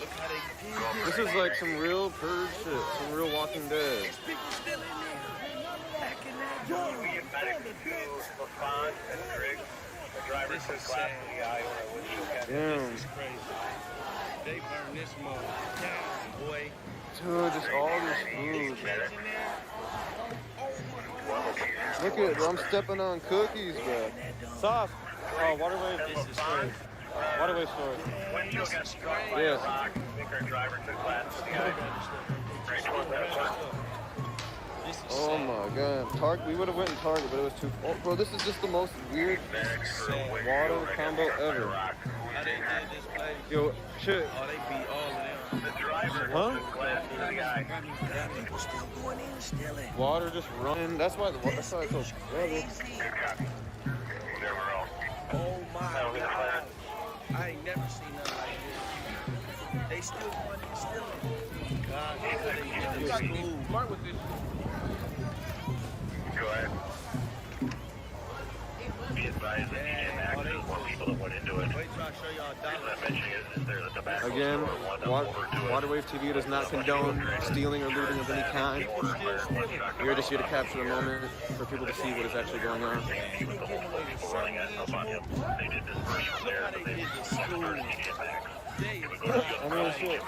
Look how they This is like some real purge shit, some real Walking Dead. people still in there. Back in that room. This is sad. Damn. This is crazy. They burn this mother down, boy. Dude, just all this food. Look at it, bro. I'm stepping on cookies, bro. Sauce. Oh, Waterway. This is crazy. Waterway store. This is crazy. Yes. Oh my god. Target. We would have went in Target, but it was too. Oh, bro, this is just the most weird water combo ever. How they did this place. Yo, shit. Oh, they beat all of them. Huh? People still going in, still in. Water just running. That's why it's so trouble. Oh my god. I ain't never seen nothing like this. They still going in, still in. God, they got school. Smart with this. Go ahead. Be advised that you didn't access more people that went into it. Wait till I show y'all The reason I'm mentioning is there's a tobacco Again, Waterwave TV does not condone stealing or looting of any kind. We are just here to capture the moment for people to see what is actually going on. I mean, shit.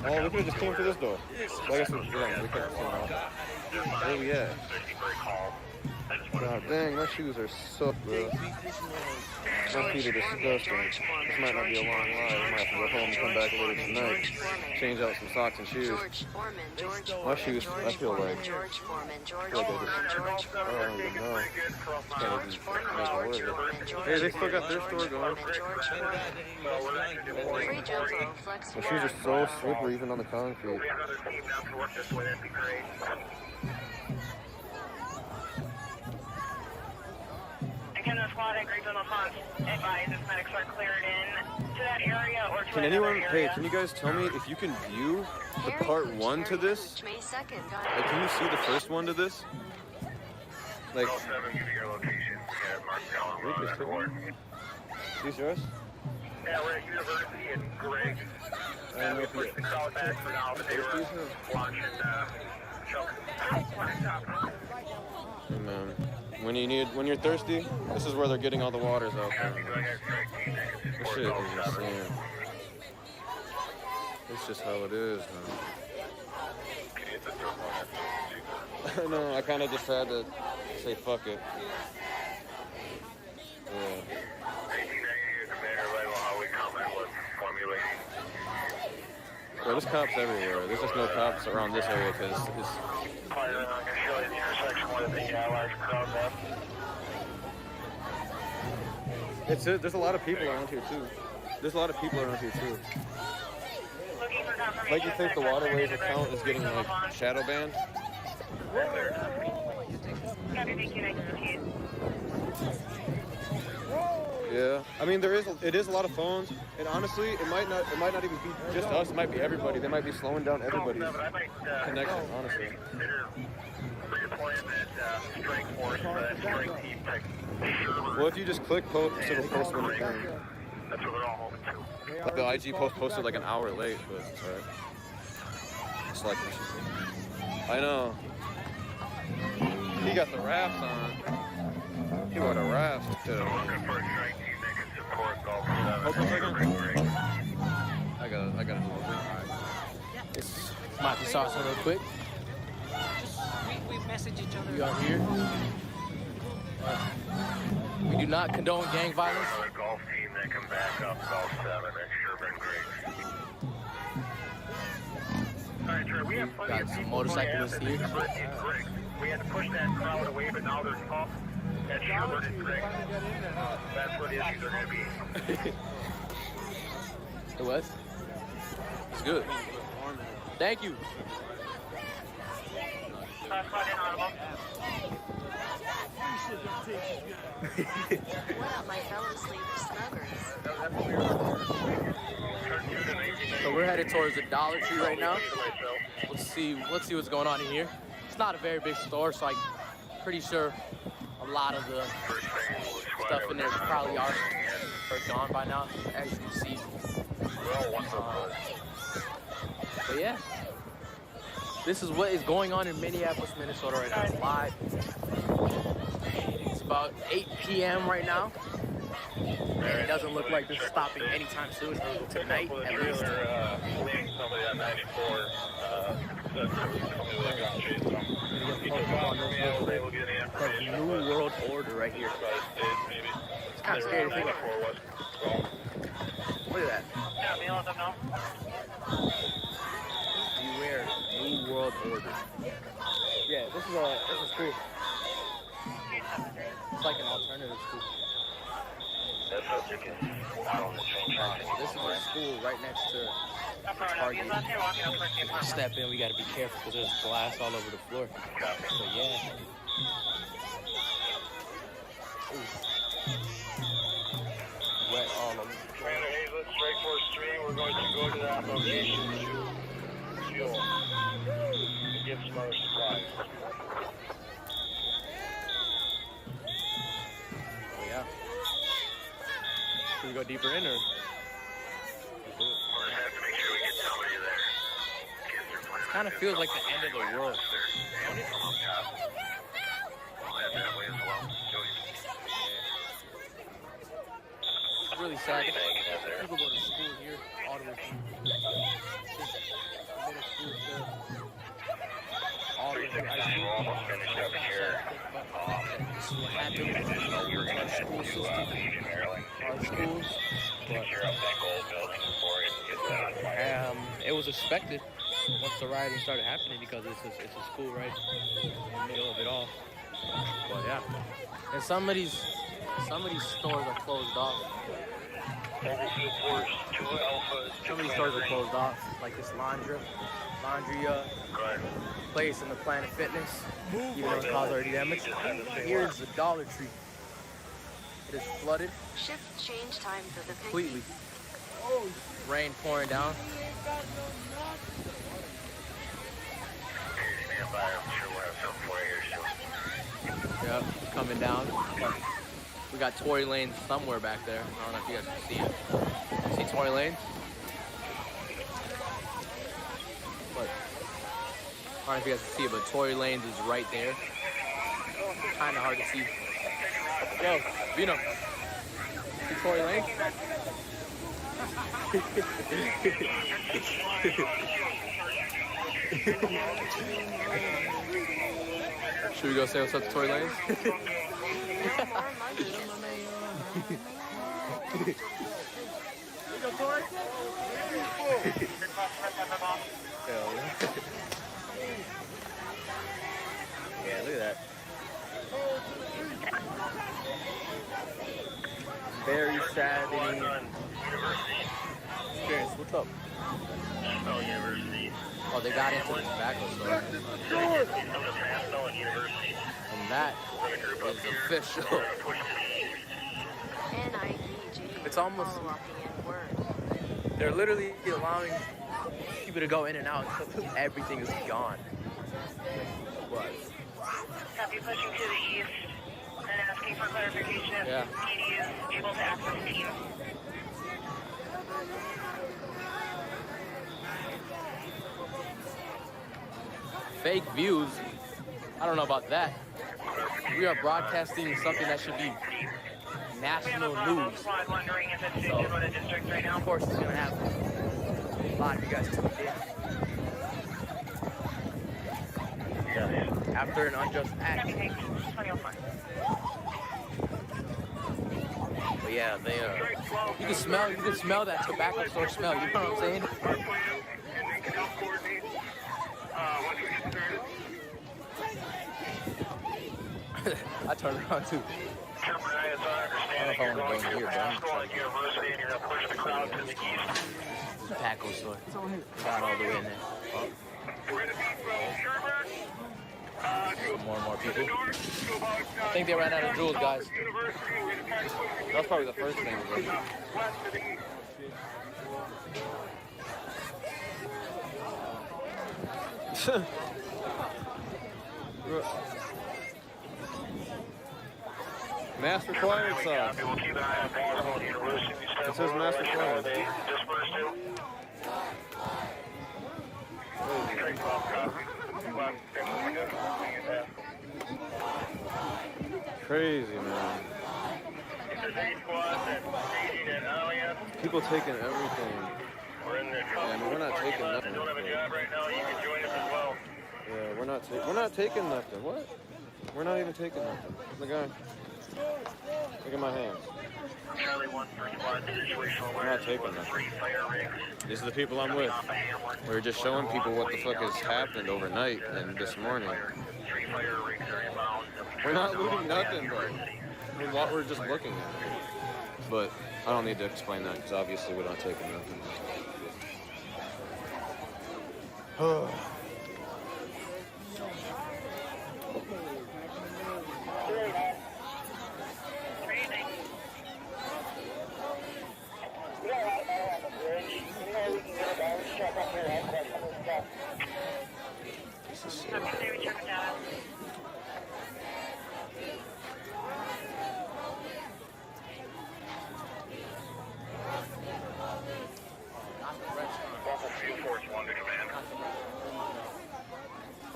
Oh, we could have just came through this door. Well, I guess we could have came out. Where we at? God dang, my shoes are soaked, bro. My feet are disgusting. This might not be a long ride. I might have to go home and come back later tonight. Change out some socks and shoes. My shoes, I feel like I just, I don't even know. Can't even make it work. Hey, they still got their store going. My shoes are so slippery even on the concrete. Again, the squad at Greenville Fonts advise if medics are cleared in to that area or to Can anyone, hey, can you guys tell me if you can view the part 1 to this? Like, can you see the first one to this? Like, these yours? Yeah, we're at University in Greg. And we pushed the crowd back for now, but they were watching Hey man, when you're thirsty, this is where they're getting all the waters out there. This shit is insane. It's just how it is, man. No, I kind of just had to say fuck it. Yeah. Bro, there's cops everywhere. There's just no cops around this area because it's... There's a lot of people around here too. Like, you think the waterways account is getting like shadow banned? Yeah, I mean it is a lot of phones, and honestly, it might not even be just us. It might be everybody. They might be slowing down everybody's connection. Honestly. Well, if you just click post, it'll post when you're done. Like the IG post posted like an hour late, but it's alright. It's like I know. He got the rafts on. He wore the rafts too. Hold on a second. I got a little bit. It's Monty Sauce real quick. We message each other. We are here. We do not condone gang violence. Golf team that come back up, golf 7 at Sherburne Griggs. Alright, Trey, we have plenty of some people motorcyclists here. We had to push that crowd away, but now they're up at Sherburne and Griggs. That's where the issues are going to be. It was? It's good. Thank you. What up, my fellow sleeper snuggers? So we're headed towards the Dollar Tree right now. Let's see what's going on in here. It's not a very big store, so I'm pretty sure a lot of the stuff in there probably are gone by now, as you can see. But yeah, this is what is going on in Minneapolis, Minnesota right now. It's live. It's about 8 p.m. right now. And it doesn't look like this is stopping anytime soon. Tonight, at least. Somebody on 94. New World Order right here. It's kind of scary to think about. Look at that. Beware, New World Order. Yeah, this is cool. It's like an alternative school. This is a school right next to Target. If we step in, we gotta be careful because there's glass all over the floor. But yeah. Ooh. Wet all over. Commander Hazlett, Strike Force 3, we're going to go to that location to fuel. Give some other supplies. Oh yeah. Should we go deeper in or? We're going to have to Kind of feels like the end of the world. It's really sad. People go to school here all the way from middle school to all the way through high school. This is what happened to our school system, our schools. But it was expected once the rioting started happening because it's a school right in the middle of it all. But yeah, and some of these stores are closed off. Some of these stores are closed off, like this laundry place in the Planet Fitness, even though it caused already damage. Here's the Dollar Tree. It is flooded. Shift change time for the completely. Rain pouring down. Yep, coming down. We got Tory Lane somewhere back there. I don't know if you guys can see it. See Tory Lane? But I don't know if you guys can see it, but Tory Lanez is right there. Kind of hard to see. Yo, Vino. See Tory Lane? Should we go say what's up to Tory Lanez? Yeah, look at that. Very saddening experience. What's up? Oh, they got into the tobacco store. And that is official. It's almost... They're literally allowing people to go in and out until everything is gone. But... Copy, pushing to the east and asking for clarification if PD is able to access team. Fake views? I don't know about that. We are broadcasting something that should be national news. So, of course, it's going to have a lot of you guys tuned in. After an unjust act. But yeah, they you can smell that tobacco store smell, you know what I'm saying? I turned around too. I don't know if I want to go in here, but I'm trying to tobacco store. Got all the way in there. More and more people. I think they ran out of jewels, guys. That's probably the first thing. Mask required, sir. It says mask required. Crazy, man. People taking everything. Yeah, we're not taking nothing. Yeah, we're not taking nothing. What? We're not even taking nothing. Look at my hands. We're not taking nothing. These are the people I'm with. We're just showing people what the fuck has happened overnight and this morning. We're not looting nothing, bro. We're just looking at it. But I don't need to explain that because obviously we're not taking nothing.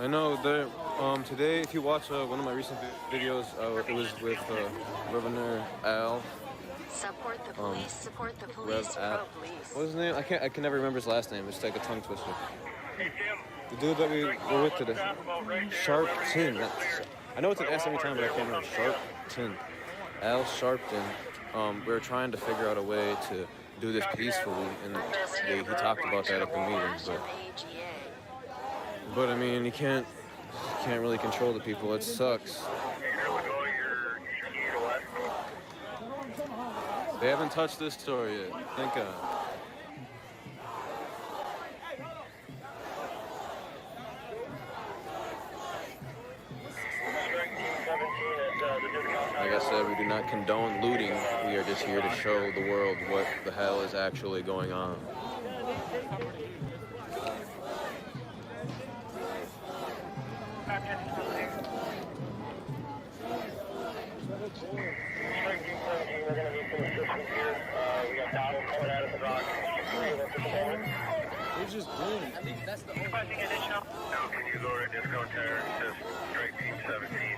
I know that today, if you watch one of my recent videos, it was with Governor Al. Support the police, support the police, Rev Al. police. What was his name? I can never remember his last name. It's like a tongue twister. The dude that we were with today. Sharpton. I know it's an S every time, but I can't remember. Sharpton. Al Sharpton. We were trying to figure out a way to do this peacefully, and he talked about that at the meeting. But I mean, you can't really control the people. It sucks. They haven't touched this story yet. Thank God. Like I said, we do not condone looting. We are just here to show the world what the hell is actually going on. We're going to need some assistance here. We got Donald coming out of the rock. It's just green. I think that's the only additional. Now, can you go to discount tire? It says strike team 17.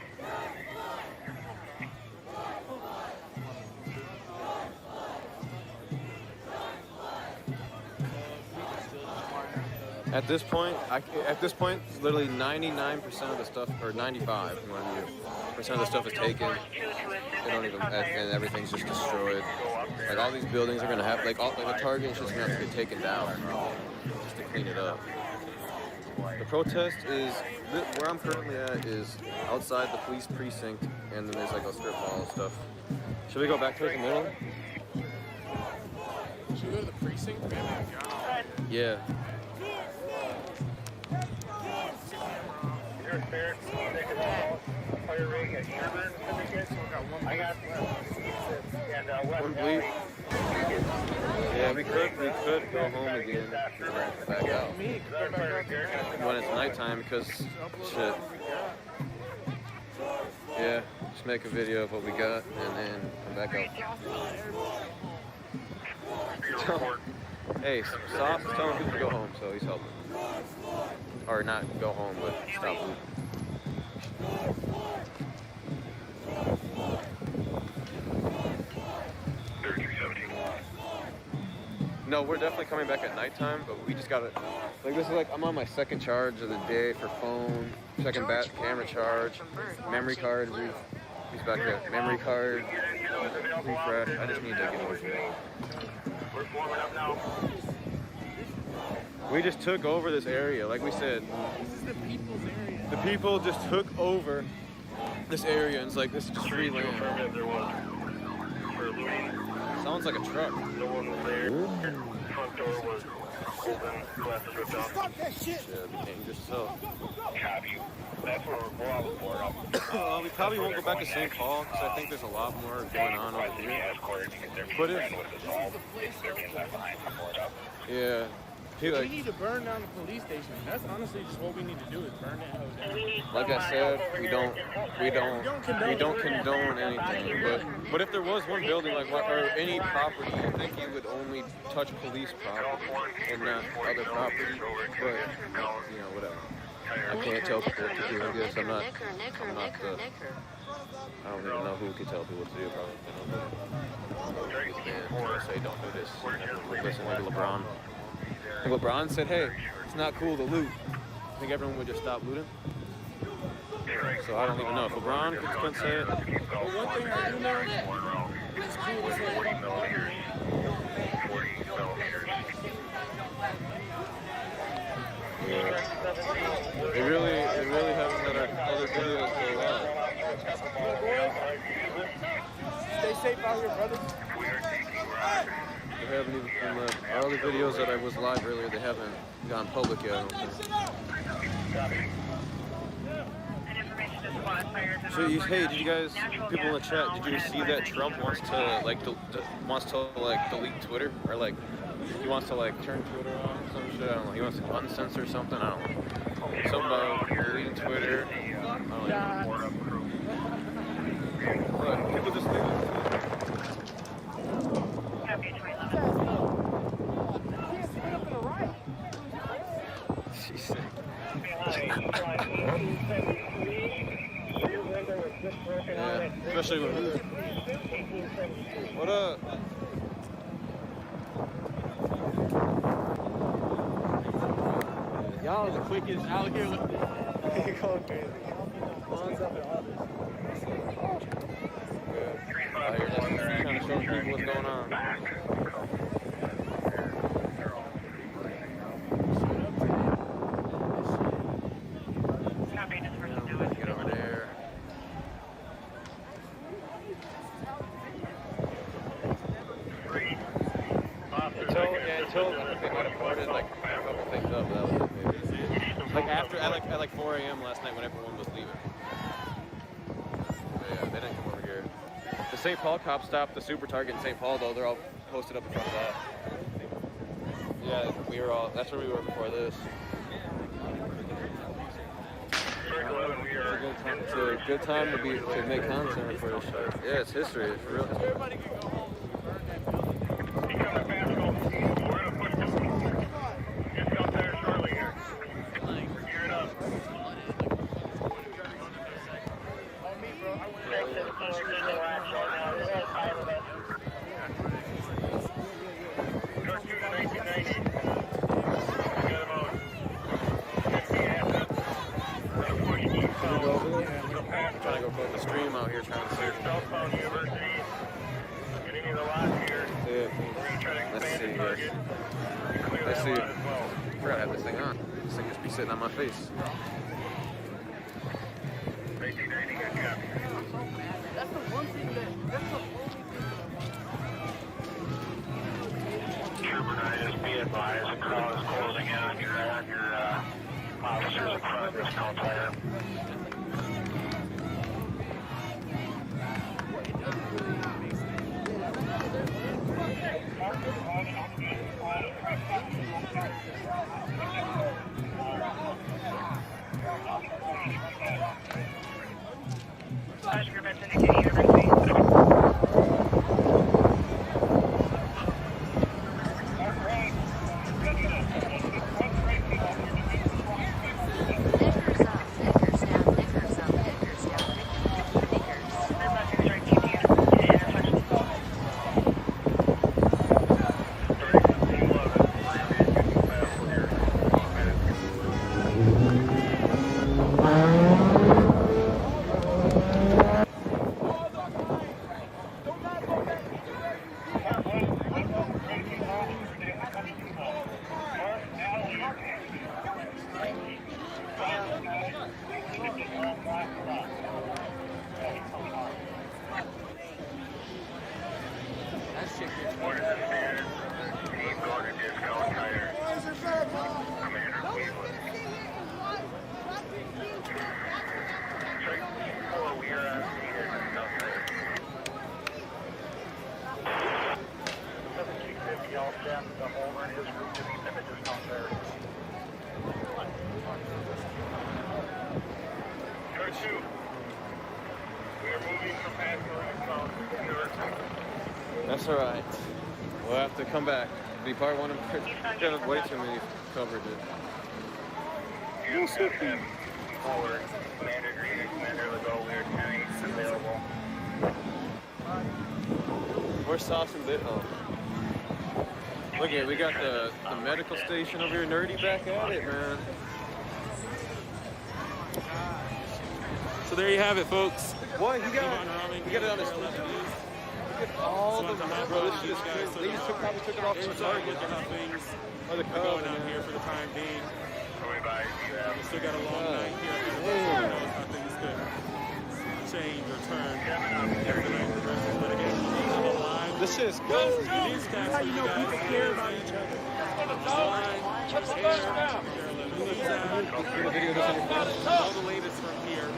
At this point, literally 99% of the stuff, or 95% of the stuff is taken. They don't even, and everything's just destroyed. Like all these buildings are gonna have, like the Target is just gonna have to get taken down, just to clean it up. The protest is where I'm currently at is outside the police precinct, and then there's like a strip mall and stuff. Should we go back towards the middle? Should we go to the precinct? Yeah. One bleep. Yeah, we could go home again and back out when it's nighttime because shit. Yeah, just make a video of what we got and then come back out. Hey, Sauce is telling people to go home, so he's helping. Or not go home, but stop looting. No, we're definitely coming back at nighttime, but we just gotta, like this is like, I'm on my second charge of the day for phone, second camera charge, memory card, he's back there, memory card, refresh, I just need to get over here. We're forming up now. We just took over this area, like we said. This is the people's area. The people just took over this area, and it's like, this is just free land. Sounds like a truck. No one was there. Front door was open, glasses ripped off. Stop that shit! Should be dangerous as hell. Copy. That's what we're going for. We probably won't go back to St. Paul, because I think there's a lot more going on over here. But yeah. We need to burn down the police station. That's honestly just what we need to do is burn that house down. Like I said, we don't condone anything. But if there was one building or any property, I think you would only touch police property and not other property. But whatever. I can't tell people what to do. I guess I'm not the. I don't even know who can tell people what to do. Probably. Say don't do this. Listen to LeBron. LeBron said, hey, it's not cool to loot. I think everyone would just stop looting. So I don't even know. If LeBron could say it. One thing I do know, it's cool to say yeah. They really haven't let our other videos go live. Stay safe out here, brother. They haven't even, from our other videos that I was live earlier, they haven't gone public yet, I don't think. So, hey, did you guys, people in the chat, did you see that Trump wants to delete Twitter? Or he wants to turn Twitter off or some shit? I don't know. He wants to uncensor something? I don't know. Something about deleting Twitter. I don't know. But people just leave it. She's sick. Yeah, especially when. What up? Y'all are the quickest out here with this. You're going crazy. Out here just trying to show people what's going on. Get over there. Until I think they might have boarded like a couple things up, but that was it, maybe. Like after at like 4 a.m. last night when everyone was leaving. But yeah, they didn't come over here. The St. Paul cops stopped the Super Target in St. Paul though. They're all posted up in front of that. Yeah, we were all. That's where we were before this. It's a good time to make content for this show. Yeah, it's history. It's real history. Trying to go put the stream out here, trying to see. Let's see this. Let's see. I forgot to have this thing on. This thing just be sitting on my face. That's the one thing that's the Trooper 9, just be advised, the crowd is closing in on your officers in front of this campfire. That's alright. We'll have to come back. Be part one of it. Way too many coverage it. Forward, Commander Green and Commander Legault, we are 10-8 available. Where's Sauce and Bit? Oh. Look at it, we got the medical station over here, Nerdy back at it, man. So there you have it, folks. What? You got it on this. Look at all the bro, this shit is crazy. They just probably took it off the target. Or the cover. Going out here for the time being. We still got a long night here. How things could change or turn after the progresses. But again, these are the live. This shit is crazy. These guys, how you know people care about each other. All the latest from here.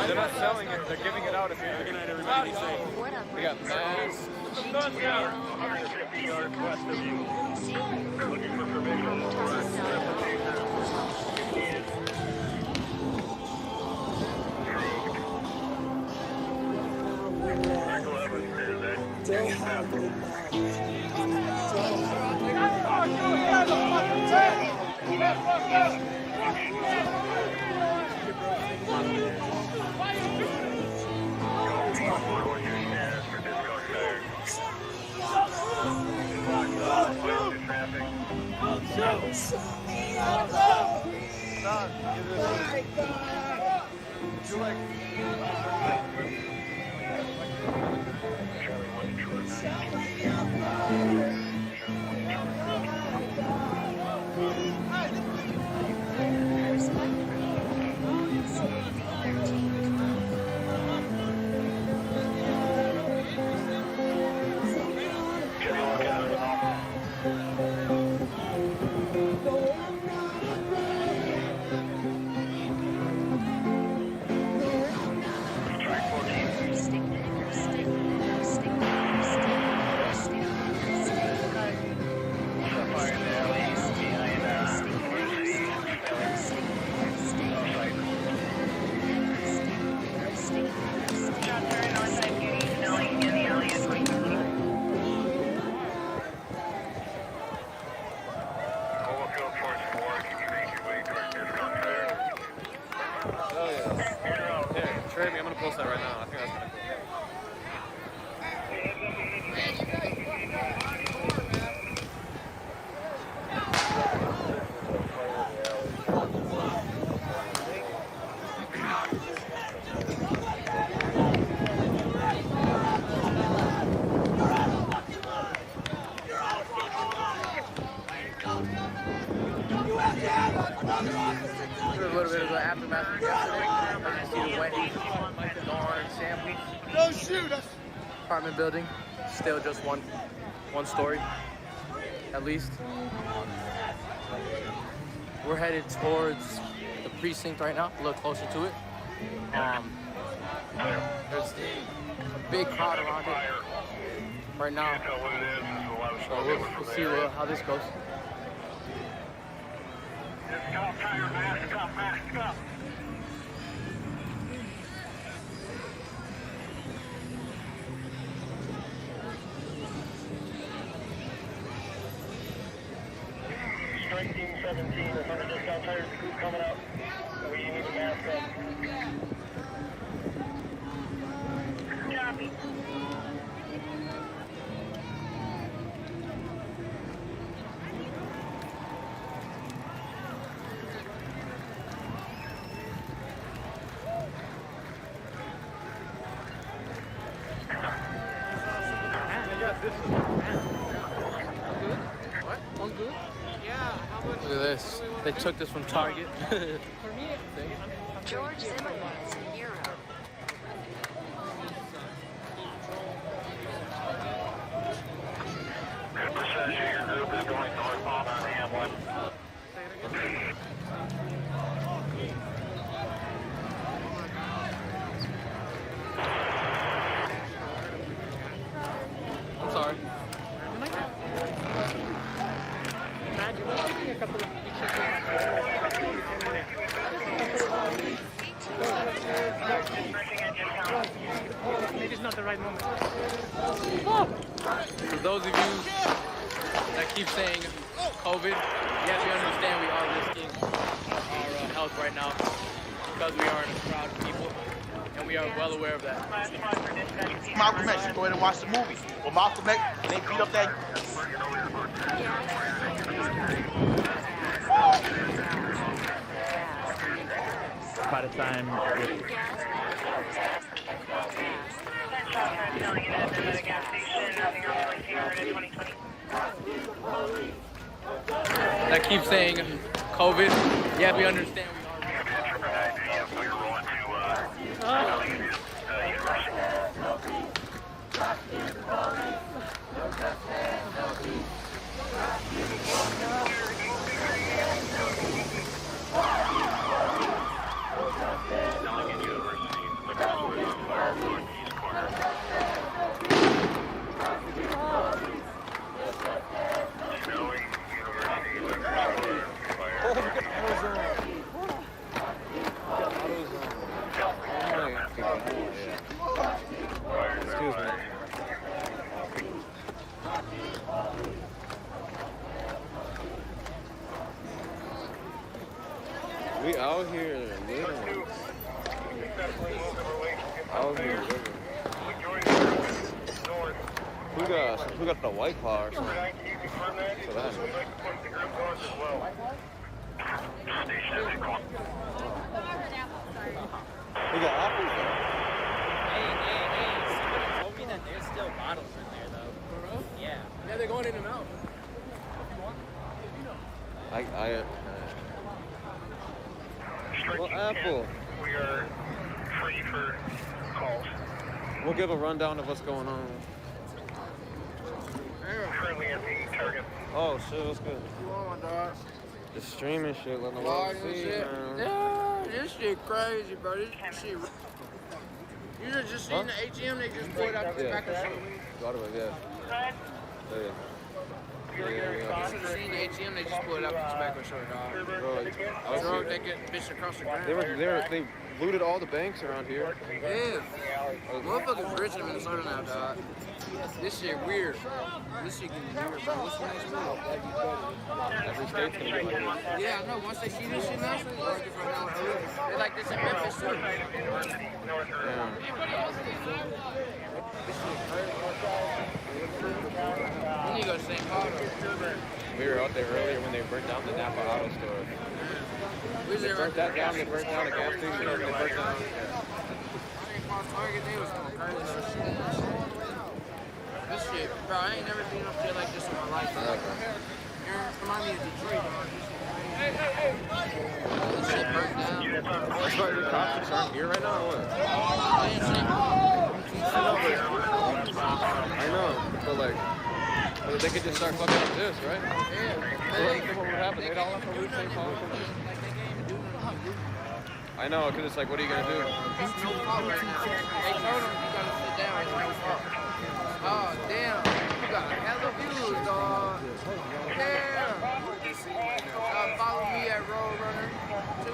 They're not selling it, they're giving it out if you're good night, everybody. We got masks. Don't Trade me, I'm gonna post that right now. I think that's kind of cool. A little bit of the aftermath of yesterday. You see the Wendy's, Norn, samples. Don't shoot us. Apartment building, still just one story, at least. We're headed towards the precinct right now, a little closer to it. There's a big crowd around it right now, so we'll see how this goes. Mask up, mask up. Strike Team 17 is under discount tires. The crew coming up. We need a mask up. Copy. Look at this. They took this from Target. George Zimmerman is a hero. Good percentage of your group is going northbound on Hamlin. I'm sorry. Maybe it's not the right moment. For those of you that keep saying COVID, yes, we understand we are risking our health right now because we are in a crowd of people, and we are well aware of that. Malcolm X, go ahead and watch the movie. Well, Malcolm X, they beat up that. By the time that keep saying COVID, yeah, we understand we are. We out here living. Out here living. Who got the white claw or something? So that. We got apples though. Hey, somebody told me that there's still bottles in there though. For real? Yeah. Yeah, they're going in and out. Well, Apple. We are free for calls. We'll give a rundown of what's going on. Currently at the target. Oh shit, what's good? Come on, dog. Just streaming shit, letting the Live world and see, shit. man. Yeah, this shit crazy, bro. This shit. You just seen the ATM they just pulled out the back of the show. Got it, yeah. Yeah. You should have seen the ATM they just pulled out the tobacco show, dog. Bro, I was Drug, they get bitch across the ground. They looted all the banks around here. Yeah. Motherfuckers rich in Minnesota now, dog. This shit weird. This shit getting weird, bro. What's the next move? Every state's gonna be like this. Yeah, I know. Once they see this shit now, it's like this right now. They like this in Memphis, too. Yeah. This shit crazy. We need to go to St. Paul, though. We were out there earlier when they burnt down the Napa Auto store. They burnt that down, they burnt down the gas station, they burnt down. Target, they was going crazy. This shit, bro, I ain't never been up there like this in my life, bro. Remind me of Detroit, dog. This shit burnt down. That's why the cops aren't here right now, or what? I know, but like, they could just start fucking up this, right? Yeah. So what would happen? They'd all have to leave St. Paul. I know, because it's like, what are you going to do? It's no fault right now. They told them you got to sit down. It's no fault. Oh, damn. You got hella views, dog. Damn. Follow me at Roadrunner. 2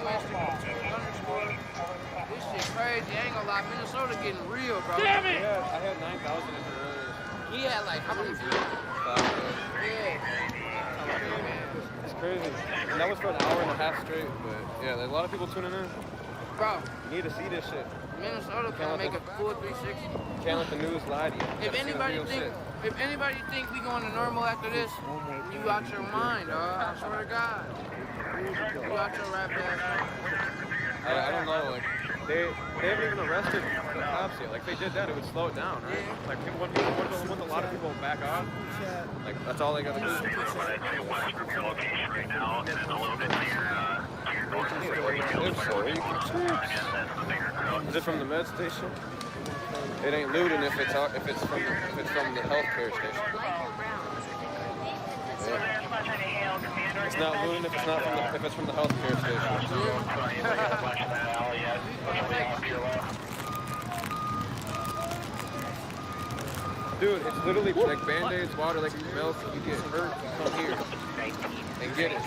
This shit crazy. I ain't gonna lie. Minnesota getting real, bro. Damn it! Yeah, I had 9,000 in the earlier. He had like how many views? 5. Yeah. It's crazy. And that was for an hour and a half straight, but yeah, there's a lot of people tuning in. Bro. You need to see this shit. Minnesota can't make a full 360. Can't let the news lie to you. If anybody think we going to normal after this, you out your mind, dog. I swear to God. You out your rap ass. I don't know, like, they haven't even arrested the cops yet. Like, if they did that, it would slow it down, right? Like, when a lot of people back off, like, that's all they gotta do. Your location right now, and then a little bit to your north freeway. Is it from the med station? It ain't looting if it's from the healthcare station. Yeah. It's not looting if it's from the healthcare station. Dude, it's literally like Band-Aids, water, like milk. You get hurt, come here and get it.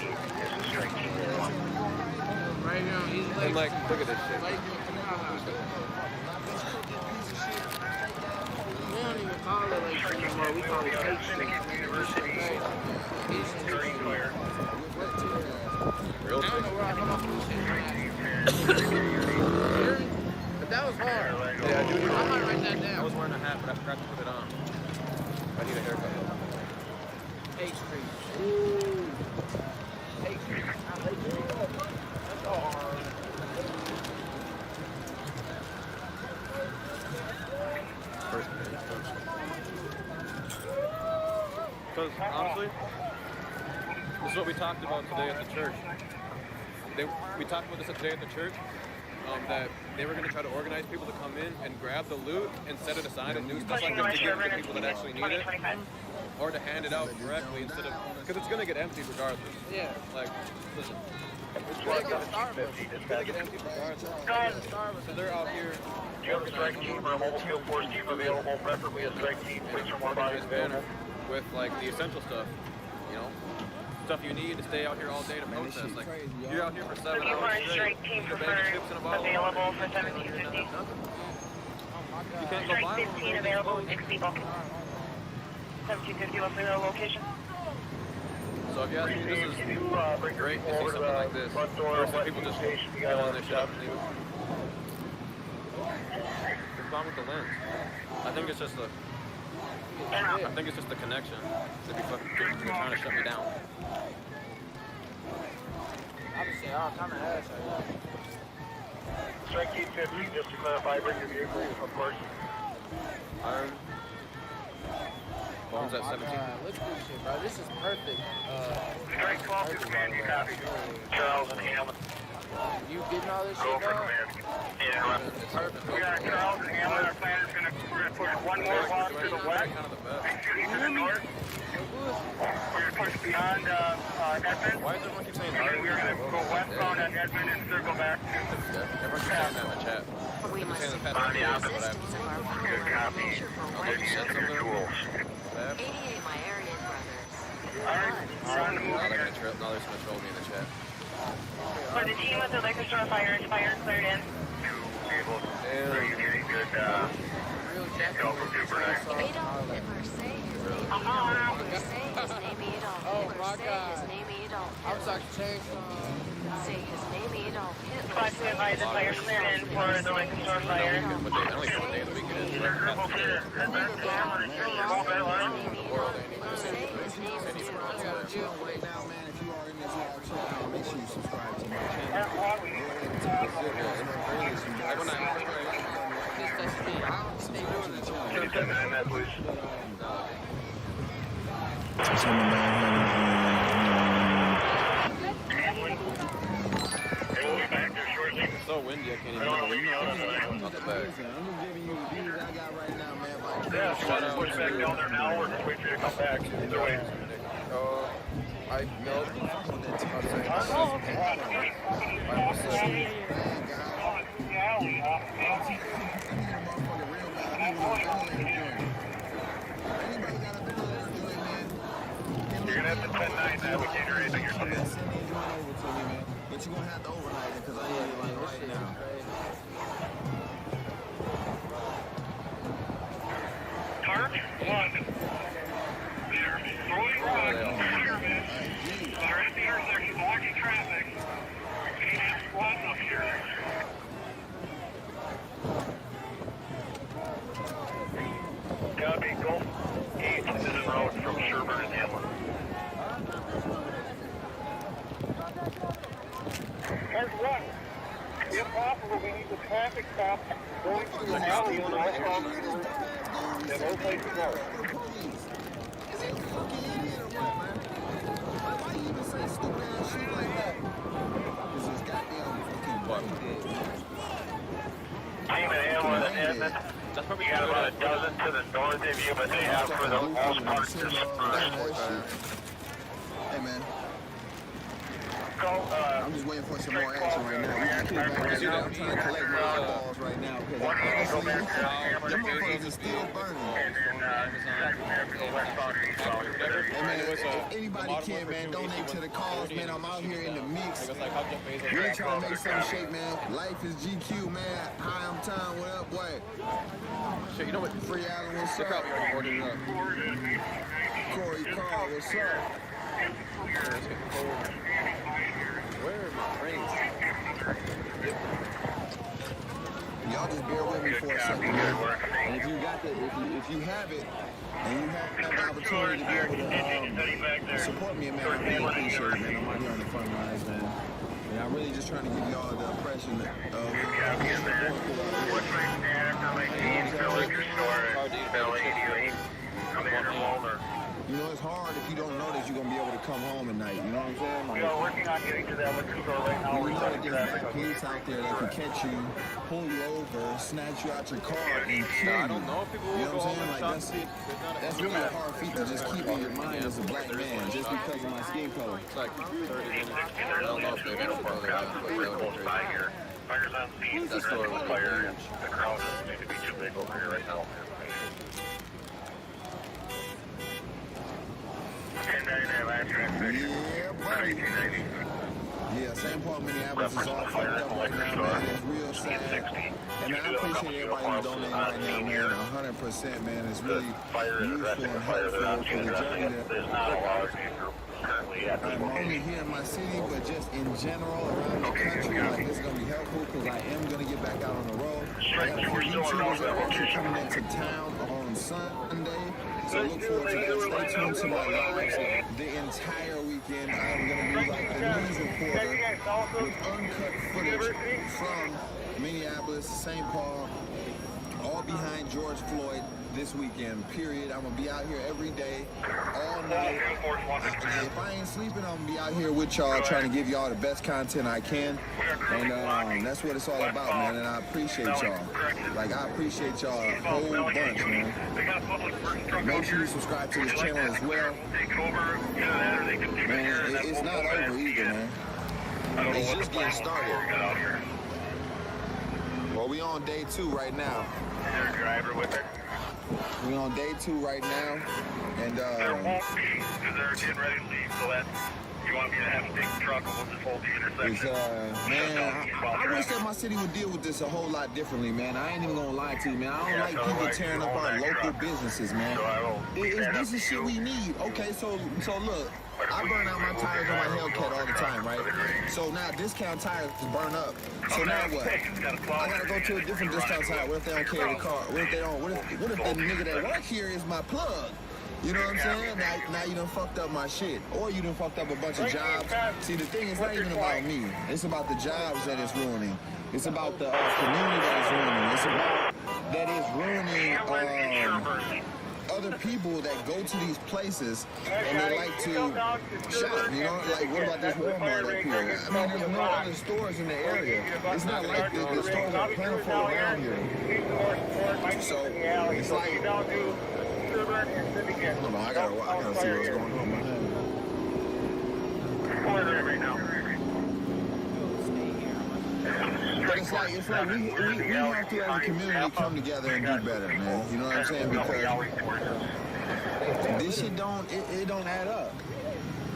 Right now, and like, look at this shit. We don't even call it like shit anymore. We call it fake shit. Real shit. But that was hard. Yeah, dude. I might write that down. I was wearing a hat, but I forgot to put it on. I need a haircut. 8th Street. Ooh. 8th Street. That's all hard. Because honestly, this is what we talked about today at the church. We talked about this today at the church, that they were going to try to organize people to come in and grab the loot and set it aside and do stuff like this to give it to people that actually need it, or to hand it out directly instead of, because it's going to get empty regardless. Yeah. Like, listen. It's going to get empty regardless. So they're out here. Do you have a strike team or a mobile field force team available, preferably a strike team, please from one body banner with like the essential stuff, you know, stuff you need to stay out here all day to protest. Like, you're out here for 7 hours straight, you're bagging chips in a bottle. Available for 1750. You can't go buy Strike 15 available, 6 people. 1750, what's the location? So So if you ask me, this is great to see something like this. Versus people just filling this shit up and leaving. What's wrong with the lens? I think it's just the connection. They're trying to shut me down. Obviously, all kind of ass. Strike 850, just to clarify, bring your vehicle, of course. Iron. Phone's at 17. Look at this shit, bro. This is perfect. Strike 12 to command, you copy. Charles and Hamlin. You getting all this Go shit, for dog? command. Yeah, it's perfect. We got Charles and Hamlin. Our plan is going to push one more block to the west. Shooting to the north. We're going to push beyond Edmond. Why does everyone keep saying And we're going to go westbound on Edmond and circle back. Everyone keeps saying that in the chat. We must saying the support past the resistance of our power Good copy. measure for I'll 1 let you send year. something. 88 my Aryan brothers. Alright, we're on the move Now here. they're going to troll me in the chat. For the team with the liquor store fire cleared in. Vehicles. Are you getting good intel from Super X? Adolf Hitler, say his name Adolf Hitler, say his name Adolf Oh Hitler, my say God. his name Adolf I'm Hitler, talking change. say his name Adolf Hitler, But to advise the fire cleared in for the liquor store fire. I don't even know what day of the week it is. But that's the day. say his name Right now, man, if you are in this live channel, make sure you subscribe to my channel. It's so windy, I can't even not the bag. I'm giving you the views I got right now, man. Yeah, if you want to push back down there now, or just wait for you to come back. Either way. I know. You're going to have to 10-9 navigator anything you're saying. But you're going to have to overnight it because I need it like right now. Park 1. There. Floyd Road. Spearman. They're at the intersection blocking traffic. ADM squad's up here. Copy. Gulf 8 is en route from Sherburne and Hamlin. Park 1. If possible, we need the traffic stop going through the alley on the westbound road. Then no place to go. Why you even say stupid ass shit like that? This is goddamn fucking Team at Hamlin and Edmond. We got about a dozen to the north of you, but they have for the most part just Hey, man. go. I'm just waiting for some more action right now. I'm trying to collect my eyeballs right now because honestly, them motherfuckers are still burning. Hey, man, if anybody can, man, donate to the cause, man. I'm out here in the mix. Really trying to make some shape, man. Life is GQ, man. Hi, I'm Tom. What up, boy? Shit, you know what? Free Island, what's Look up? how we already ordered it up. Corey Carl, what's up? It's getting cold. Where are my brains? Y'all just bear with me for a second, man. And if you got the, if you have it, and you have the opportunity to be able to support me, man, I really appreciate it, man. I'm out here on the front lines, man. And I'm really just trying to give y'all the impression of you know, it's hard if you don't know that you're going to be able to come home at night. You know what I'm saying? Like, We are working on getting to that liquor store right now. you know that there's police out there that can catch you, pull you over, snatch you out your car, and kill you. I don't know if people You know will what go I'm home and saying? shop. Like, that's really a hard feat to just keep in your mind as a black man just because of my skin color. It's like 30 minutes. I don't know if they're going to go there, but they'll go there. Fire's on scene. That store was Fire. The crowd doesn't need to be too big over here right now. 1099 last Yeah, buddy. Yeah, St. Paul, Minneapolis is all fucked up right now, man. It's real sad. And I appreciate everybody who's donating right now, man. 100%, man. It's really useful and helpful for the journey that there's not a large group currently I'm only here in my city, but just in general around the country, like this is gonna be helpful because I am gonna get back out on the road. I got a few YouTubers that are actually coming into town on Sunday, so look forward to that. Stay tuned to my lives the entire weekend. I'm gonna be like the news reporter with uncut footage from Minneapolis, St. Paul, all behind George Floyd this weekend, period. I'm gonna be out here every day, all night. If I ain't sleeping, I'm gonna be out here with y'all trying to give y'all the best content I can. And that's what it's all about, man. And I appreciate y'all. Like, I appreciate y'all a whole bunch, man. Make sure you subscribe to this channel as well. Man, it's not over either, man. It's just getting started. Well, we on day 2 right now. We on day 2 right now, and there won't be, because they're getting ready to leave, so that's, you want me to have a big truck and we'll just hold the intersection. Man, I wish that my city would deal with this a whole lot differently, man. I ain't even gonna lie to you, man. I don't like people tearing up our local businesses, man. This is shit we need. Okay, so look, I burn out my tires on my Hellcat all the time, right? So now discount tires burn up. So now what? I gotta go to a different discount tire. What if they don't carry the car? What if they don't? What if the nigga that work here is my plug? You know what I'm saying? Now you done fucked up my shit. Or you done fucked up a bunch of jobs. See, the thing is not even about me. It's about the jobs that it's ruining. It's about the community that it's ruining. It's about that it's ruining other people that go to these places and they like to shop, you know? Like, what about this Walmart up here? I mean, there's no other stores in the area. It's not like the stores are plentiful around here. So, it's like, hold on, I gotta see what's going on behind me. But it's like we have to, as a community, come together and do better, man. You know what I'm saying? Because this shit don't add up.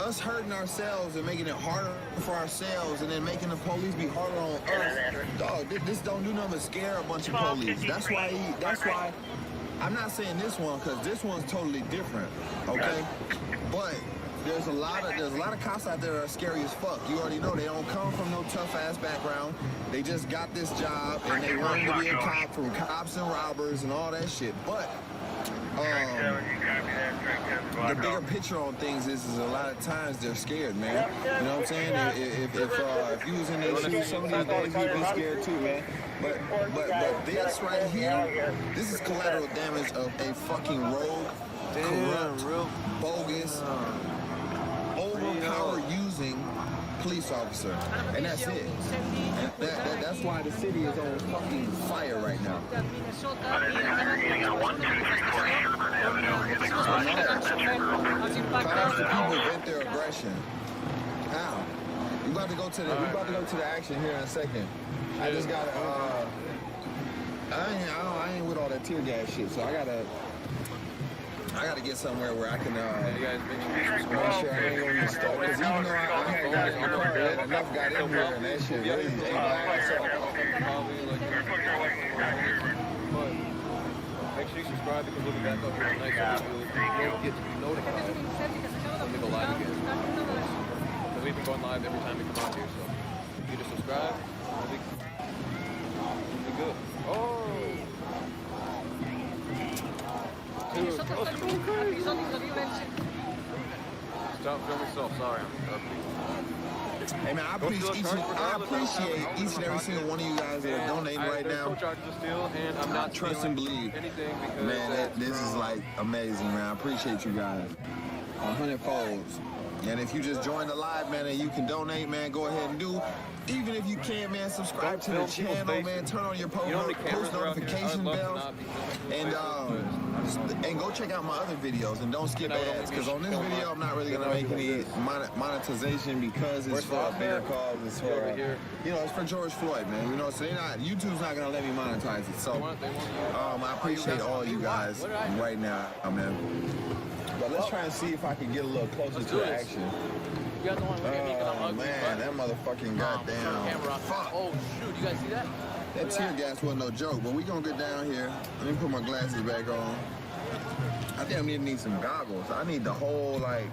Us hurting ourselves and making it harder for ourselves and then making the police be harder on us. Dog, this don't do nothing but scare a bunch of police. That's why I'm not saying this one, because this one's totally different, okay? But there's a lot of cops out there that are scary as fuck. You already know they don't come from no tough ass background. They just got this job and they wanted to be a cop from cops and robbers and all that shit. But the bigger picture on things is a lot of times they're scared, man. You know what I'm saying? If you was in their shoes, some of these days you'd be scared too, man. But this right here, this is collateral damage of a fucking rogue, corrupt, bogus, overpower using police officer, and that's it. That's why the city is on fucking fire right now. Cause the people vent their aggression. How? We about to go to the action here in a second. I just got I ain't with all that tear gas shit, so I gotta get somewhere where I can make sure I ain't gonna get stuck. Because even though I had got in the car, enough got in here and that shit really ain't Make sure you subscribe because we'll be back up here on next week. You'll get to be notified when we go live again. Because we've been going live every time we come out here, so you just subscribe, we'll be good. Oh! Stop filming yourself, sorry. Hey man, I appreciate each and every single one of you guys that are donating right now. And I'm not trust and believe. Man, this is like amazing, man. I appreciate you guys 100 folds. And if you just joined the live, man, and you can donate, man, go ahead and do. Even if you can, man, subscribe to the channel, man. Turn on your post notification bell, and go check out my other videos and don't skip ads. Because on this video, I'm not really gonna make any monetization because it's for a bigger cause. It's for it's for George Floyd, man. You know, so YouTube's not gonna let me monetize it. So I appreciate all you guys right now, man. But let's try and see if I can get a little closer to the action. Oh man, that motherfucking goddamn fuck. Oh shoot, you guys see that? That tear gas wasn't no joke, but we gonna get down here. Let me put my glasses back on. I think I need some goggles. I need the whole like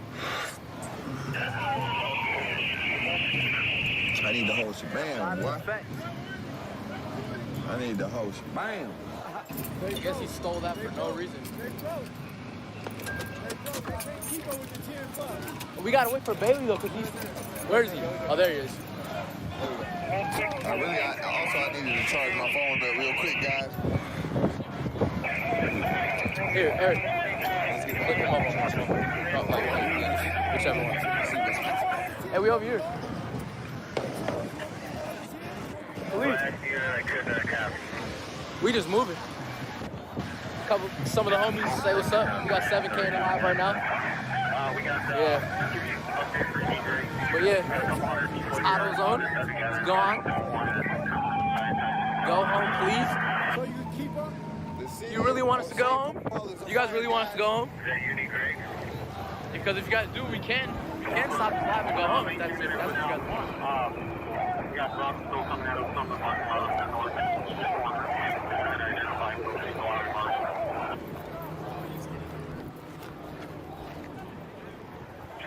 I need the whole shebang, boy. I need the whole shebang. I guess he stole that for no reason. We gotta wait for Bailey though, cause he's. Where is he? Oh, there he is. I needed to charge my phone up real quick, guys. Here, Eric. Click him up on my phone. Whichever one. Hey, we over here. We just moving. Some of the homies say what's up. We got 7K in the live right now. Yeah. But yeah, it's AutoZone. It's gone. Go home, please. You really want us to go home? You guys really want us to go home? Because if you guys do, we can stop the live and go home if that's what you guys want. We got Rob still coming out of some of the parking lot on the north.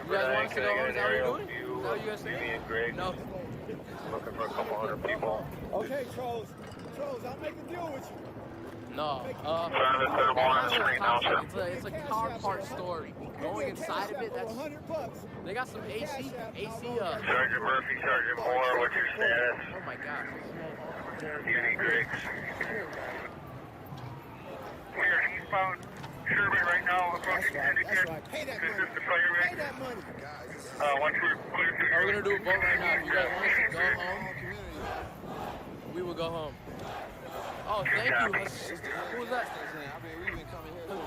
You guys want us to go home? Is that what you're doing? Is that what you guys saying? No. Looking for a couple hundred people. Okay, Trolls, I'll make a deal with you. No. It's a car part store. Going inside of it, that's $100. They got some AC. Sergeant Murphy, Sergeant Moore, what's your status? Oh my gosh. Uni Griggs. We are eastbound Sherman right now, approaching Syndicate. This is the fire rig. Once we're clear through we're gonna do a vote right now. If you guys want us to go home, we will go home. Oh, thank you. Who was that?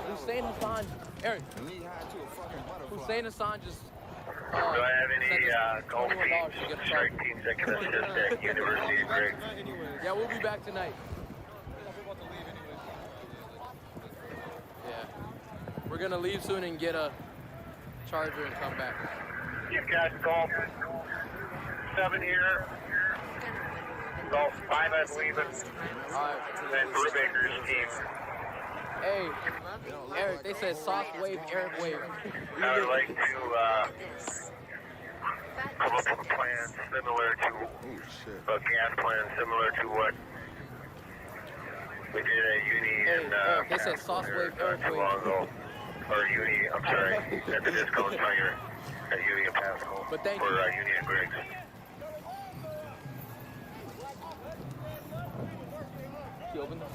Hussein Hassan. Eric. Hussein Hassan just. Do I have any golf teams, strike teams that can assist at University Griggs? Yeah, we'll be back tonight. Yeah. We're gonna leave soon and get a charger and come back. You've got golf 7 here. Golf 5, I believe, and Brubaker's team. Hey, Eric, they said soft wave, Eric wave. I would like to come up with a plan similar to a gas plan similar to what we did at Uni and they said soft wave, Eric too long ago. Or Uni, I'm sorry, at the Disco Tiger at Uni and Pascal. But thank you. For Uni and Griggs. You open this?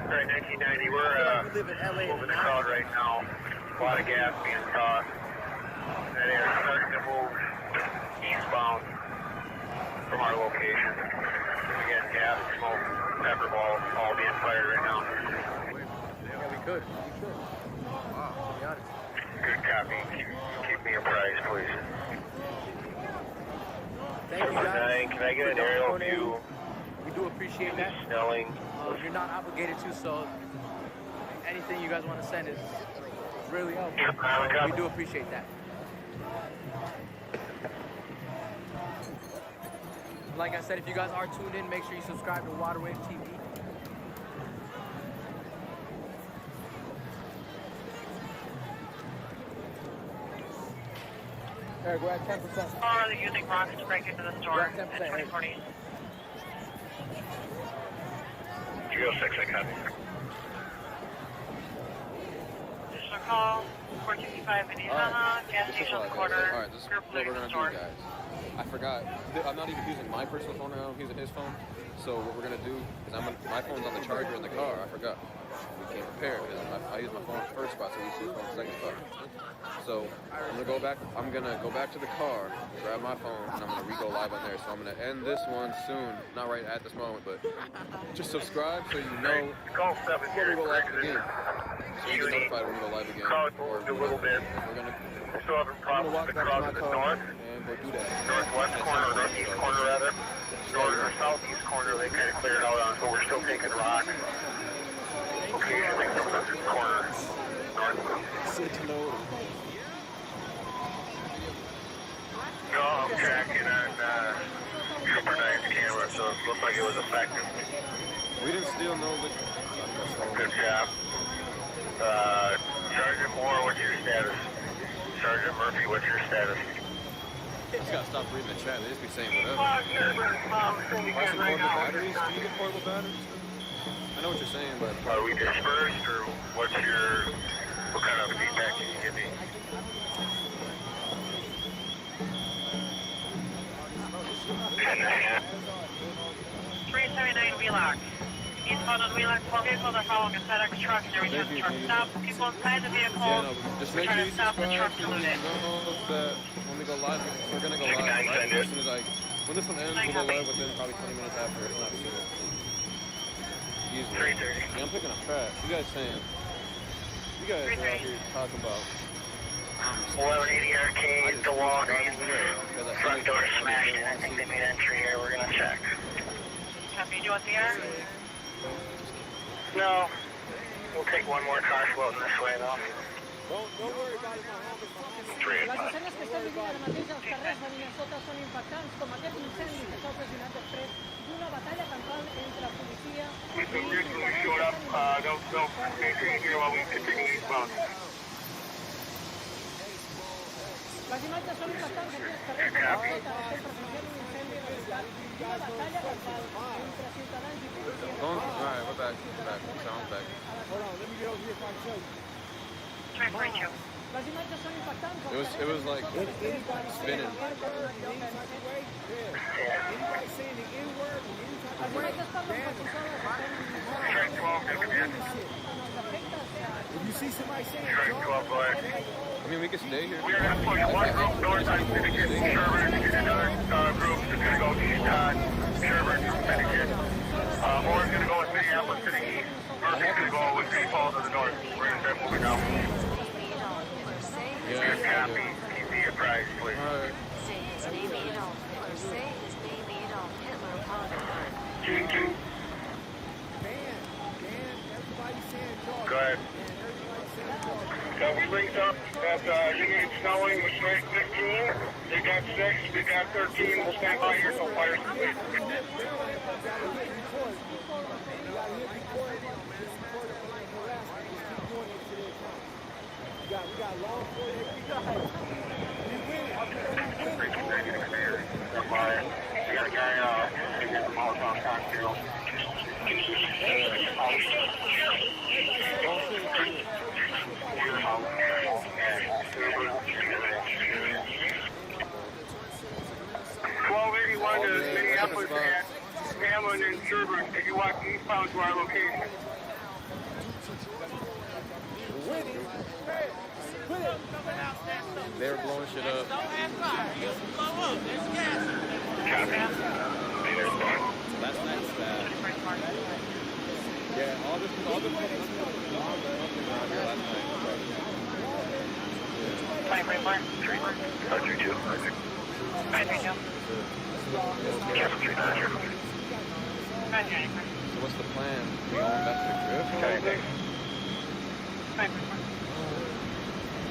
Alright, 1990, we're moving the crowd right now. A lot of gas being tossed. And they are starting to move eastbound from our location. Again, gas, smoke, pepper balls, all being fired right now. Yeah, we could. Wow, to be honest. Good copy. Keep me apprised, please. Thank you guys. Can I get an aerial view? We do appreciate that. Snelling. You're not obligated to, so anything you guys want to send is really helpful. We do appreciate that. Like I said, if you guys are tuned in, make sure you subscribe to Waterwave TV. Eric, we're at 10%. Are using rocks to break into the store at 2040. 306, I copy. Additional call, 465 Minneapolis, gas station on the corner. Alright, this is what we're gonna do, guys. I forgot. I'm not even using my personal phone now. I'm using his phone. So what we're gonna do is my phone's on the charger in the car. I forgot. We can't compare because I use my phone at the first spot, so we use his phone at the second spot. So I'm gonna go back to the car, grab my phone, and I'm gonna re-go live on there. So I'm gonna end this one soon. Not right at this moment, but just subscribe so you know before we go live again. So you get notified when we go live again. Or a little bit. We're gonna still having problems with the crowd to the north. And go do that. Northwest corner, or northeast corner rather. North or southeast corner, they kind of cleared out on, so we're still taking rocks. Occasionally sometimes it's corner. North. No, I'm tracking on Trooper 9's camera, so it looked like it was effective. We didn't steal no liquor. Good job. Sergeant Moore, what's your status? Sergeant Murphy, what's your status? Just gotta stop reading the chat. They just be saying whatever. Buy some portable batteries? Do you get portable batteries? I know what you're saying, but... Are we dispersed, or what kind of feedback can you give me? 379 Wheelock. Eastbound on Wheelock, 4 vehicles are following a FedEx truck. There was just a truck stop. People inside the vehicle. Yeah, no, just make sure trying you to stop the truck subscribe. to loot it. That when we go live, we're gonna go live right as soon as when this one ends, we'll go live within probably 20 minutes after. It's not soon. Usually. Yeah, I'm picking up trash. You guys saying? You guys are out here talking about. 1180 Arcade, the Walgreens. Front door smashed in. I think they made entry here. We're gonna check. Copy, do you want the air? No. We'll take one more car floating this way, though. Don't worry about it, my home is fucking... Las escenas que están viviendo en la matriz de los carrers de Minnesota son impactantes, como aquel incendio que está ocasionando estrés y una batalla campal entre la policía y We showed up. They'll maintain here while we continue eastbound. Las imágenes son impactantes en los carrers de Minnesota están presenciando un incendio radical y una batalla campal entre ciudadanos y policía. Alright, we're back. Sound back. Hold on, let me get over here if I can show you. Las imágenes son impactantes. It was like spinning. Anybody saying the N-word, any type of word, if you see somebody saying I mean, we can stay here. We're going to push one group north on Finnegan, Sherburne, and another group is going to go east on Sherburne from Finnegan. Moore's going to go with Minneapolis to the east. Murphy's going to go with St. Paul to the north. We're going to start moving out. Yeah. Copy. Keep me apprised, please. Say his name Adolf Hitler. Say his name Adolf Hitler. Polygon. Go ahead. We linked up at Union Snowing with Strike 15. They got 6, we got 13. We'll stand by here till fire's complete. we got long for it. We got a guy in the Molotov cocktail. To Minneapolis at Hamlin and Sherburne. Can you walk eastbound to our location? They were blowing shit up. Last night's bad. Yeah, all this around here last night. So what's the plan? We going back to the crib for a little bit?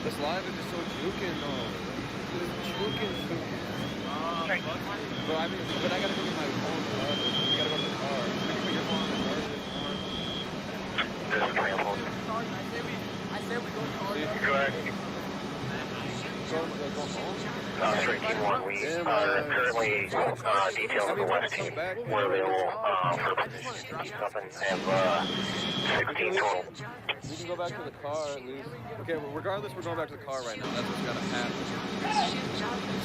This live is just so juking though. Juking. Bro, I mean, but I gotta go get my phone charged. We gotta go to the car. Can you put your phone in the car? I said we go charge. Go ahead. Straight team 1, we are currently details on the west team. We're available for east up and have 16 total. We can go back to the car at least. Okay, well, regardless, we're going back to the car right now. That's what's gonna happen.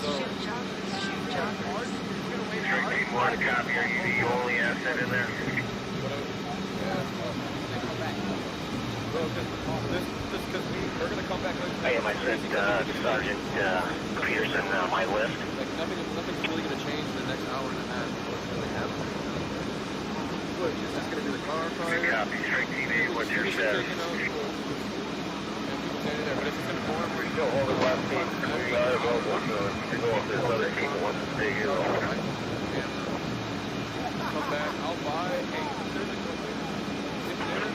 So, Straight team 1, copy. Are you the only asset in there? Just because we're gonna come back. I sent Sergeant Peterson my list. Like nothing's really gonna change in the next hour and a half. What's happening? Look, it's just gonna be the car. Copy. Straight team 8. What's your status? But if it's informed, we're still holding last team. We are available to go if there's other team that wants to stay here. Come back. I'll buy a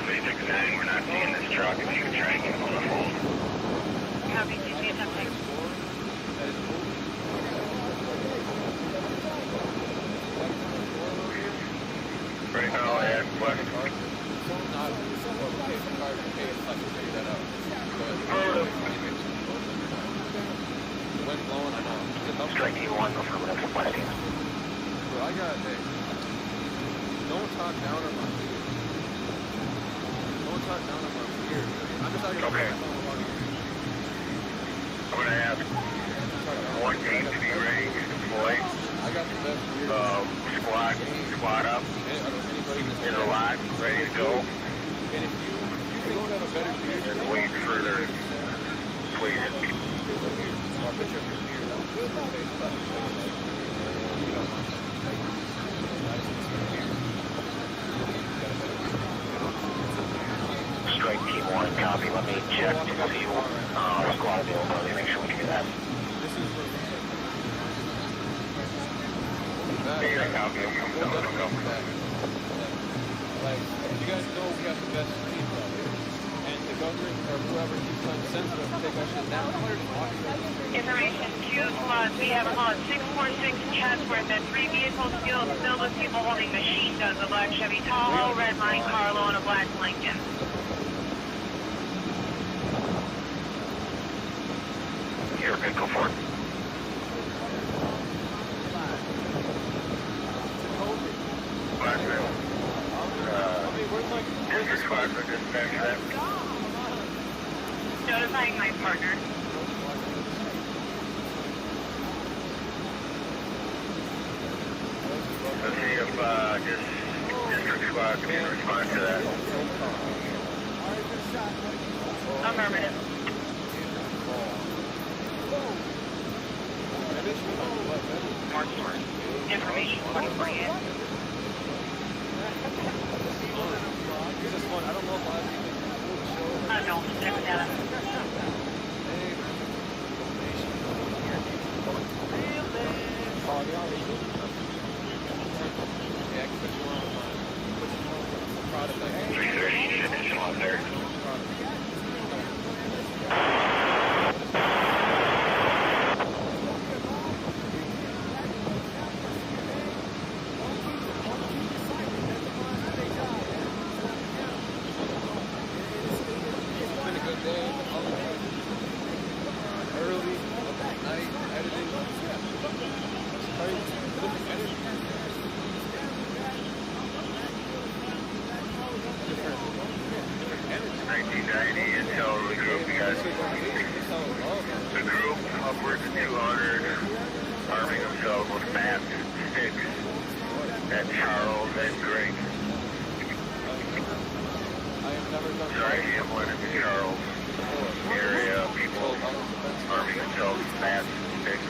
369, we're not seeing this truck. If you can try and get him on the phone. Copy, CC attempting. Right now, I have what? Strike Team 1, affirmative, requesting. Bro, I got it. Don't talk down on my beard. Don't talk down on my beard. I'm just out here. Okay. I'm going to ask one team to be ready to deploy. I got the best beard. Squad up. In the lot, ready to go. And if you don't have a better beard, and wait for their please. I'll put your beard on. Strike Team 1, copy. Let me check to see squad availability. Make sure we can do that. Yeah, copy. Like, you guys know we got the best team out here. And the government or whoever keeps trying to censor us to take our shit down. Information, Q squad, we have on 646 Chatsworth and 3 vehicles filled with people holding machine guns, a black Chevy Tahoe, red Monte Carlo, and a black Lincoln. You're good, go for it. District 5 for dispatch that. Notifying my partner. Let's see if District Squad can respond to that. Affirmative. Mark Smart. Information 148. I don't know if Unknown, check data. The group, upwards of 200, arming themselves with bats and sticks at Charles and Greg. Sorry, Hamlin and Charles area, people arming themselves with bats and sticks.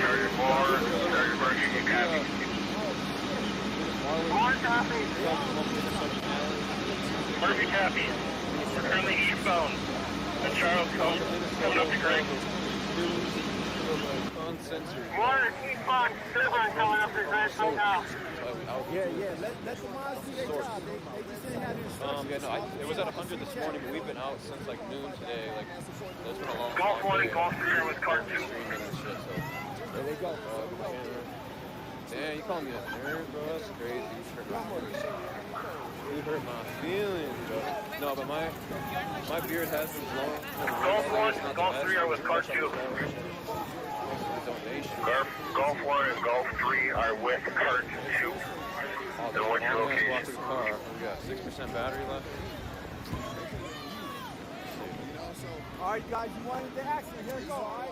Sergeant Moore, Sergeant Murphy, you copy? More copy. Murphy copy. We're currently eastbound. And Charles coming up to Greg. Water, keep on, Silver coming up to Greg now. Yeah, let the mods do their job. They just didn't have your instructions. It was at 100 this morning, but we've been out since like noon today. Like, there's been a long Golf 1 and Golf 3 are with card 2. There they go. Damn, you call me a nerd, bro? That's crazy. You hurt my feelings, bro. No, but my beard has been blowing. Golf 1 and Golf 3 are with card 2. Golf 1 and Golf 3 are with card 2. And what's your location? We got 6% battery left. All right, guys, you wanted the accident. Here we go, all right?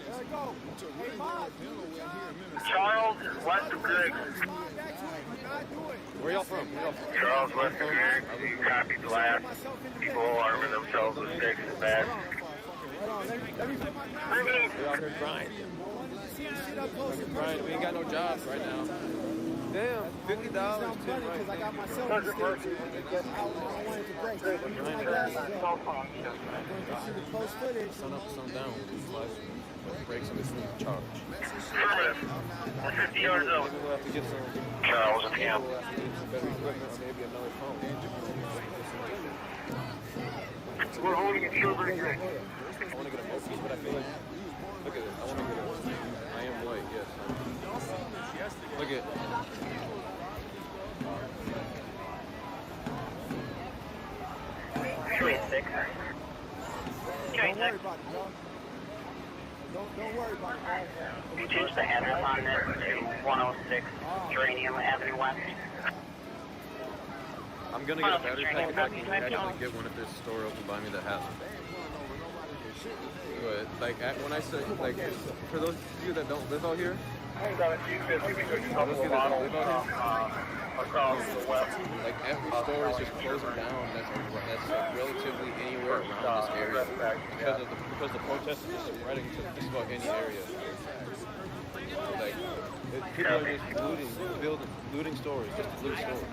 There we go. Hey, Mom. Charles, west of Greg. Where y'all from? Charles, west of Greg. You copy blast. People arming themselves with sticks and bats. We out here grinding. Grinding. We ain't got no jobs right now. Damn, $50 tip right because I got myself in sticks. I wanted to break. I'm going to see the close footage. Sun up, sun down. Breaks in between charge. Affirmative. We're 50 yards out. Maybe we'll have to get some. Charles and Ham. We'll have to get some better equipment or maybe another phone. We're holding it Silver and Greg. I want to get a Moki, but I feel like. Look at it. I want to get a. I am white, yes. Look at. Don't worry about it, bro. Don't worry about it. We changed the address on this to 106 Geranium Avenue West. I'm gonna get a battery pack if I can actually get one if there's a store open by me that has it. But like when I say like for those of you that don't live out here, We've got a few couple of models across the west. like every store is just closing down. That's like relatively anywhere around this area because the protests are just spreading to just about any area. Like people are just looting stores just to loot stores.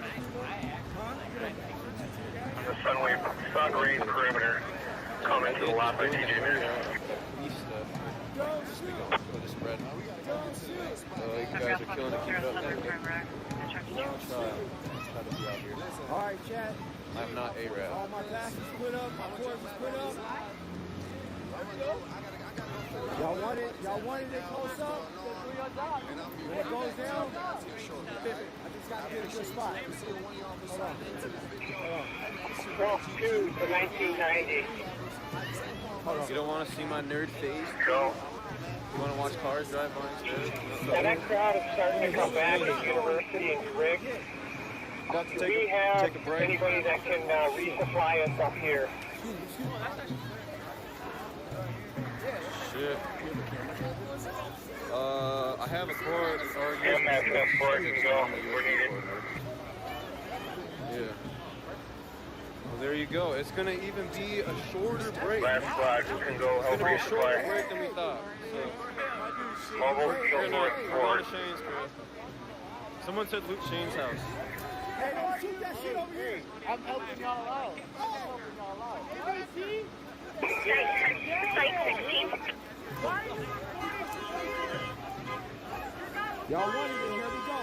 The sun rays perimeter coming to the Las Vegas East for the spread. So you guys are killing to keep it up. I'll try to be out here. All right, chat. I'm not A-Rad. All my backs is put up, my cords is put up. Y'all wanted it close up? When it goes down, I just got to get a good spot. Hold on. 12-2 to 1990. You don't want to see my nerd face? Go. You want to watch cars drive by instead? And that crowd is starting to come back at University and Griggs. Do we have anybody that can resupply us up here? Shit. I have a cord already. Yeah, cord can go. We're needed. Yeah. Well, there you go. It's gonna even be a shorter break. Last squad can go help It's gonna be a shorter resupply. break than we thought. Mobile, We're kill gonna forward. go to Shane's, bro. Someone said loot Shane's house. Hey, don't shoot that shit over here. I'm helping y'all out. Anybody see? Site 16. Y'all wanted it, here we go.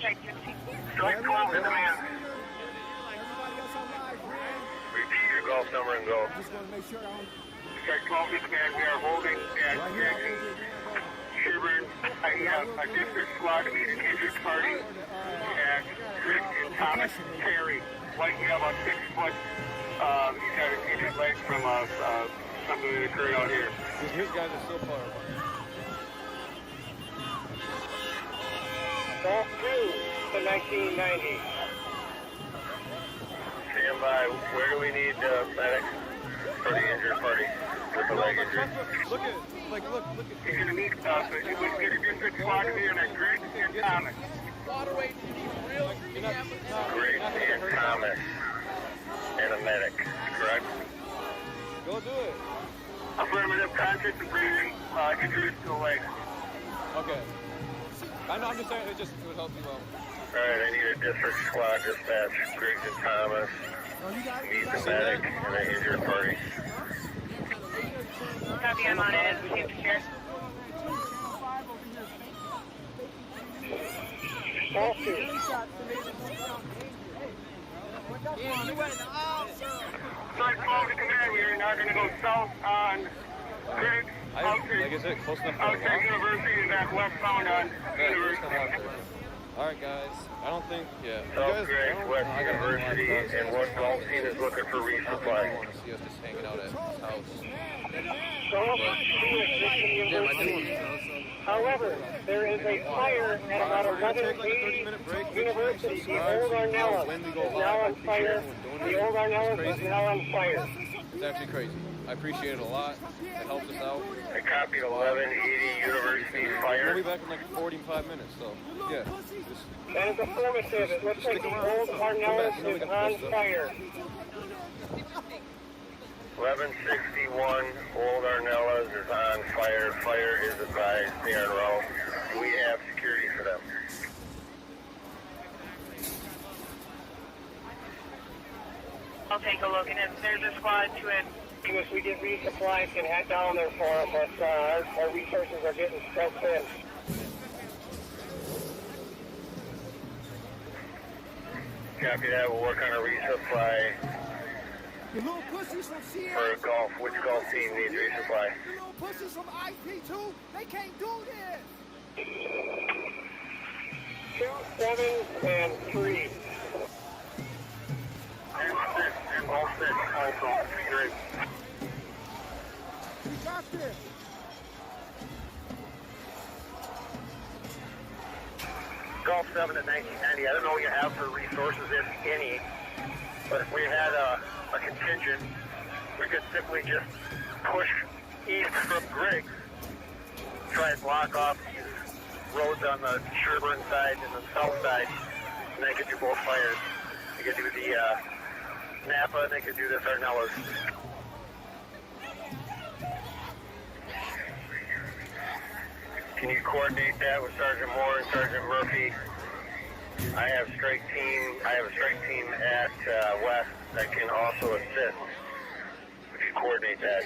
Site 16. Strike 12 in the man. Everybody else on live, Brand. Repeat your golf number and go. Just want to make sure I don't... Strike 12 in the man. We are holding at Sherburne. A district squad to meet an injured party at Chris and Thomas Terry. Like we have a 6-foot, he's got an injured leg from something that occurred out here. These guys are so far apart. Golf 2 to 1990. Stand by. Where do we need medics for the injured party? With the leg injury. Look at, look at. He's going to need us. It was get a district squad to be in a Griggs and Thomas. Griggs and Thomas. And a medic, correct? Go do it. Affirmative, conscious and breathing, injuries to the leg. Okay. I know, I'm just saying it would help you out. Alright, I need a district squad dispatch. Griggs and Thomas. Meet the medic and the injured party. Copy, I'm on it. Received here. Strike 12 to command. We are now going to go south on Griggs. Like I said, close enough for a Outside walk. University and back westbound on University. Alright guys, I don't think, yeah. South Griggs, West University, and what golf team is looking for I don't resupply? want to see us just hanging out at his house. However, there is a fire at about 11:80 University. The old Arnella is now on fire. The old Arnella is now on fire. It's actually crazy. I appreciate it a lot. It helps us out. I copied 1180 University We'll fire. be back in like 45 minutes, so yeah. That is affirmative. It looks like the old Arnella is on fire. 1161 Old Arnellas is on fire. Fire is advised. They are low. Do we have security for them? I'll take a look, and if there's a squad to it. If we get resupplies, can head down there for them, but our resources are getting so thin. Copy that. We'll work on a resupply The little pussies from Sierra. for golf. Which golf team needs resupply? The little pussies from IP2, they can't do this. 2, 7, and 3. And all six also. Great. got this. Gulf 7 in 1990. I don't know what you have for resources, if any, but if we had a contingent, we could simply just push east from Griggs, try and block off these roads on the Sherburne side and the south side, and they could do both fires. They could do the Napa, and they could do this Arnellas. Can you coordinate that with Sergeant Moore and Sergeant Murphy? I have a strike team at West that can also assist. If you coordinate that.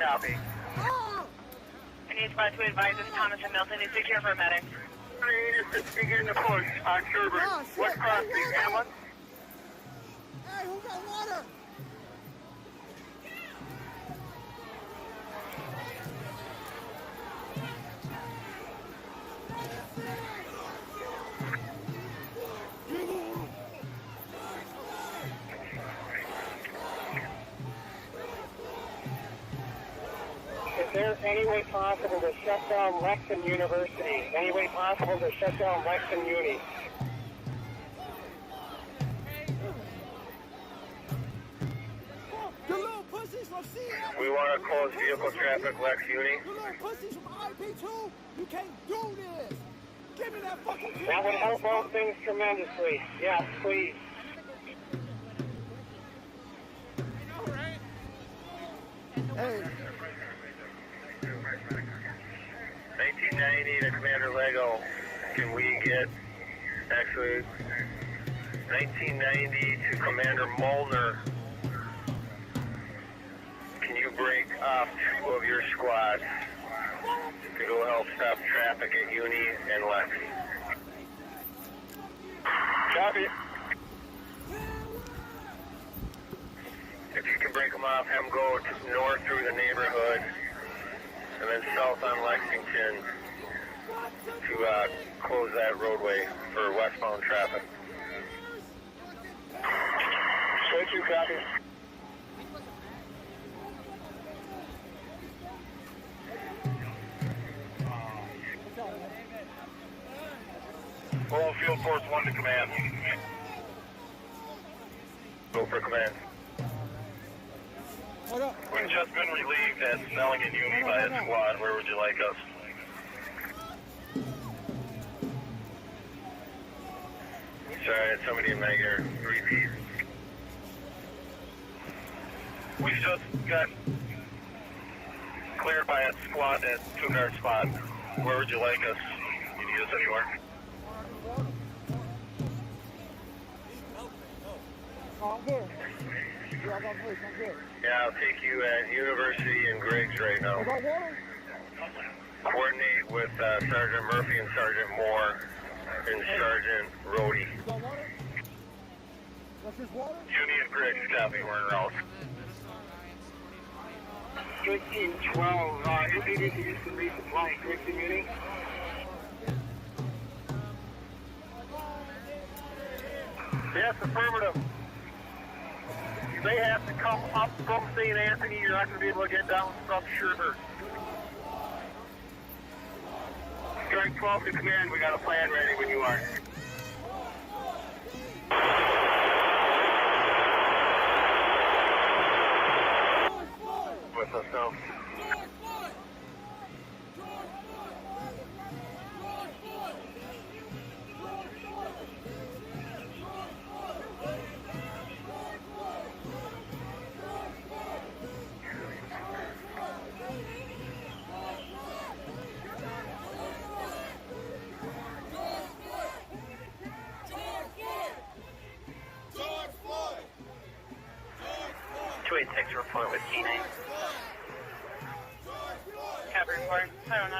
Copy. I need to advise this Thomas and Milton is secure for medic. Is begin to push on Sherburne. What's crossing ambulance? Hey, who got water? Is there any way possible to shut down Lexington University? Any way possible to shut down Lexington Uni? The little pussies from Seattle. We want to close vehicle traffic Lex Uni. The little pussies from IP2. You can't do this. Give me that fucking kid. That would help out things tremendously. Yes, please. Hey. 1990 to Commander Lego. Can we get, actually, 1990 to Commander Molnar. Can you break off 2 of your squads to go help stop traffic at Uni and Lex? Copy. If you can break them off, have them go to north through the neighborhood and then south on Lexington to close that roadway for westbound traffic. Straight 2, copy. Roll Field Force 1 to command. Go for command. We've just been relieved at Snelling and Uni by a squad. Where would you like us? Sorry, I had somebody in my ear. Repeat. We just got cleared by a squad that took our spot. Where would you like us? You need us anywhere? I'm good. Yeah, I got voice. I'm good. Yeah, I'll take you at University and Griggs right now. I got water? Coordinate with Sergeant Murphy and Sergeant Moore and Sergeant Rhodey. You got water? That's just water? Uni and Griggs, copy, we're in route. 1312, MPD to Houston resupply Griggs and Uni. Yes, affirmative. You may have to come up from St. Anthony. You're not going to be able to get down from Sherburne. Strike 12 to command. We got a plan ready when you are. With us now. Report with T9. Copy report. I don't know.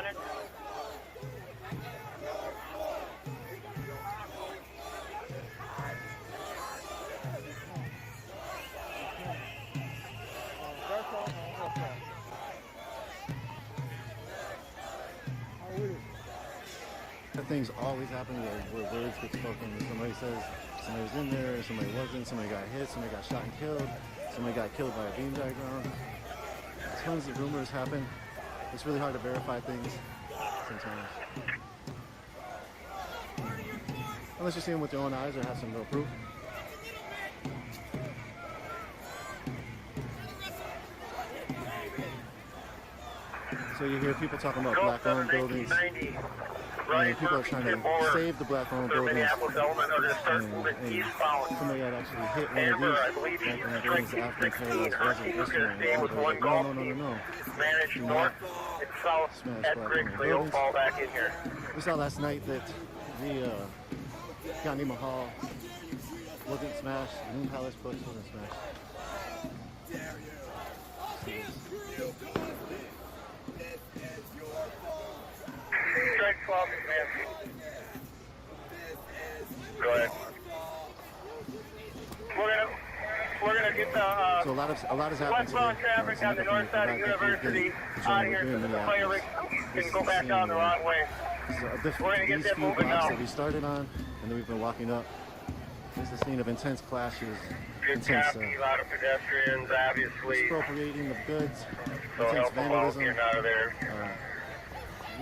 Things always happen where words get spoken. Somebody says somebody was in there, somebody wasn't, somebody got hit, somebody got shot and killed. somebody got killed by a beam diagram. Tons of rumors happen. It's really hard to verify things sometimes. Unless you see them with your own eyes or have some real proof. So you hear people talking about black-owned buildings, and people are trying to save the black-owned buildings. And somebody had actually hit one of these black-owned buildings, the African Paradise Resident Restaurant. And like, no. Do not smash black-owned buildings. We saw last night that the Gandhi Mahal wasn't smashed, the Moon Palace Books wasn't smashed. Strike 12, man. Go ahead. We're gonna get the so a lot has happened today. traffic on the north side of University out here to the fire rig and go back down the wrong way. We're gonna get that moving now. That we started on, and then we've been walking up. This is the scene of intense clashes, intense a lot of pedestrians, obviously. Expropriating of goods, So intense help them out vandalism. getting out of there.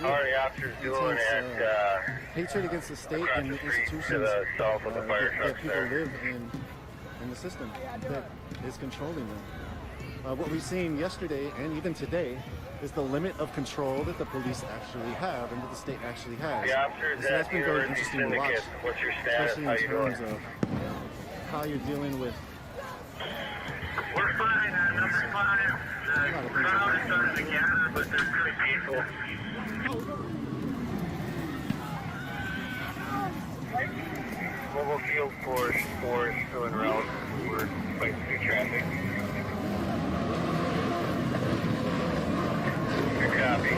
How are the officers doing at hatred against the state and the institutions to the south of the fire that trucks people there? live in the system that is controlling them. What we've seen yesterday and even today is the limit of control that the police actually have and that the state actually has. The officers So that's at been very University interesting to watch, Syndicate, what's your status? especially How in you terms doing? of how you're dealing with We're fine on number 5. The crowd is starting to gather, but they're pretty peaceful. Mobile field force 4 is still en route. We're fighting through traffic. Good copy.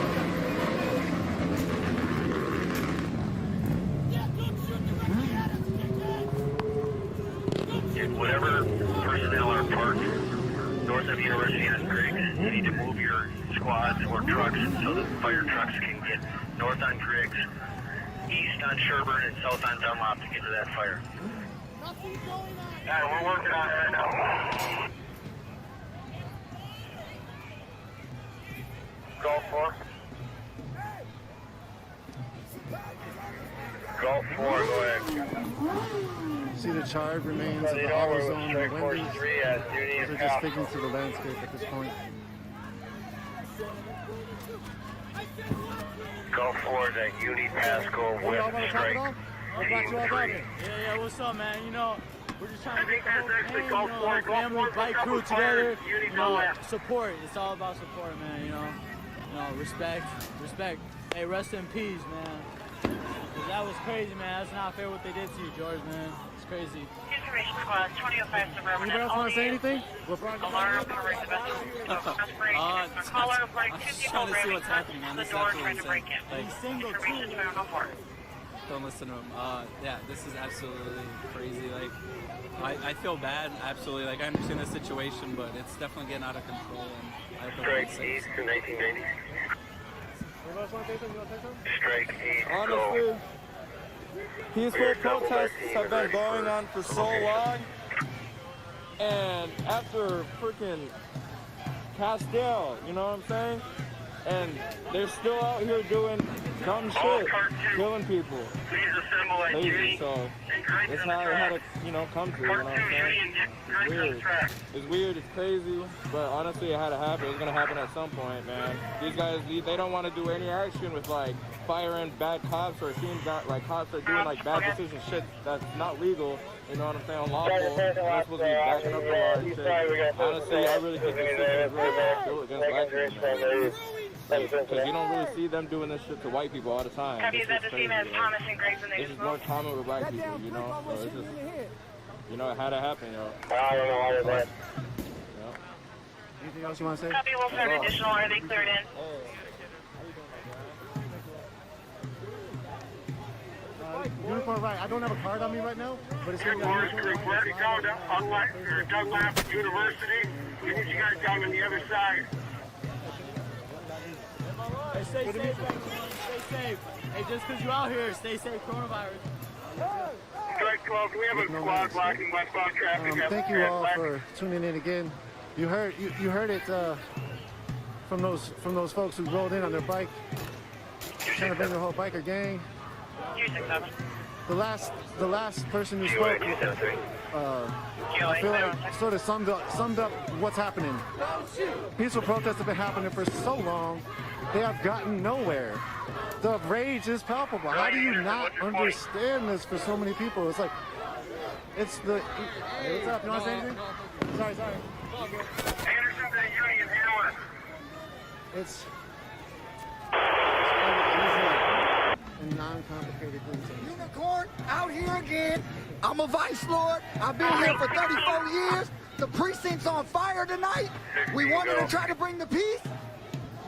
Get whatever personnel are parked north of University on Griggs, you need to move your squads or trucks so the fire trucks can get north on Griggs, east on Sherburne, and south on Dunlop to get to that fire. We're working on it right now. Golf 4. Golf 4, go ahead. see the charred remains of the hollow zone and the Wendy's. They're just speaking to the landscape at this point. Golf 4 is at Uni Pasco West Strike. Yeah, what's up, man? You know, we're just trying to get the whole family bike crew together. You know, support. It's all about support, man. You know, respect. Hey, rest in peace, man. 'Cause that was crazy, man. That's not fair what they did to you, George, man. It's crazy. Information squad 2005 Suburban. Anybody else want to say anything? Alarm covering the vessel. I'm trying to see what's happening, man. This is absolutely insane. Don't listen to him. Yeah, this is absolutely crazy. Like, I feel bad, absolutely. Like, I understand the situation, but it's definitely getting out of control. And I feel Strike east to 1990. Strike east. Honestly, peaceful protests have been going on for so long, and after freaking Castile, you know what I'm saying? And they're still out here doing dumb shit, killing people. Lazy, so that's how it had to, come to, you know what I'm saying? Weird. It's weird, it's crazy, but honestly it had to happen. It was gonna happen at some point, man. These guys, they don't want to do any action with like firing bad cops, or it seems that like cops are doing like bad decisions, shit that's not legal, you know what I'm saying, unlawful. They're supposed to be backing up the law and shit. Honestly, I really think this shit is really still against black people, man. Because you don't really see them doing this shit to white people all the time. This is crazy, this is more common with black people, So it's just, it had to happen, yo. I don't know all of that. Anything else you want to say? Copy, we'll start additional. Are they cleared in? Uniform right. I don't have a card on me right now, but it's going to be Dunlap University. We need you guys down on the other side. Hey, stay safe, everyone. Stay safe. Hey, just because you're out here, stay safe. Coronavirus. Strike 12, we have a squad blocking westbound traffic. Thank you all for tuning in again. You heard it from those folks who rolled in on their bike, trying to bring the whole biker gang. The last person who spoke, I feel like sort of summed up what's happening. Peaceful protests have been happening for so long, they have gotten nowhere. The rage is palpable. How do you not understand this for so many people? It's like, it's the... Hey, what's up? You want to say anything? Sorry. It's and non-complicated things. Unicorn out here again. I'm a vice lord. I've been here for 34 years. The precinct's on fire tonight. We wanted to try to bring the peace.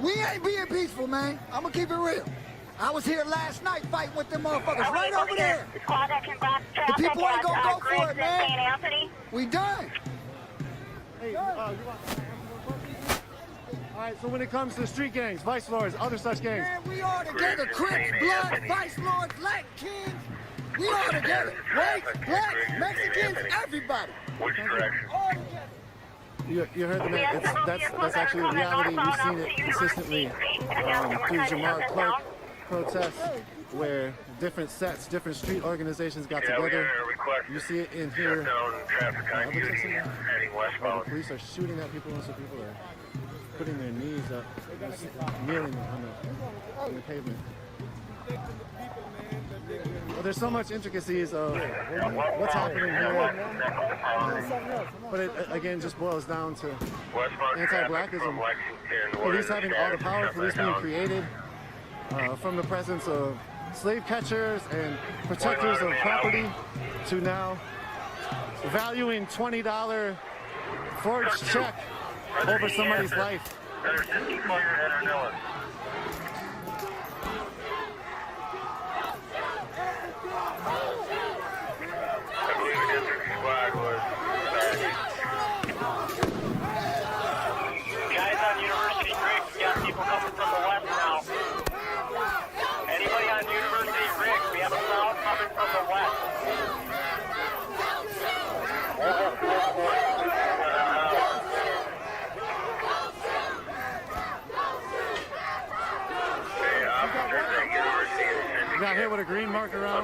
We ain't being peaceful, man. I'm gonna keep it real. I was here last night fighting with them motherfuckers right over there. The people ain't gonna go for it, man. We done. Hey, all right, so when it comes to street gangs, vice lords, other such gangs. Man, we all together. Crips, Bloods, vice lords, Black Kings. We all together. Whites, blacks, Mexicans, everybody. Which direction? You heard the man. That's actually a reality. We've seen it consistently through Jamar Clark protests, where different sets, different street organizations got together. You see it in here. The police are shooting at people, and so people are putting their knees up, just kneeling on the pavement. Well, there's so much intricacies of what's happening here, but it again just boils down to anti-blackism. Police having all the power, police being created from the presence of slave catchers and protectors of property to now valuing $20 forged check over somebody's life. Guys on University Creek, we got people coming from the west now. Anybody on University Creek, we have a crowd coming from the west. You got hit with a green marker around.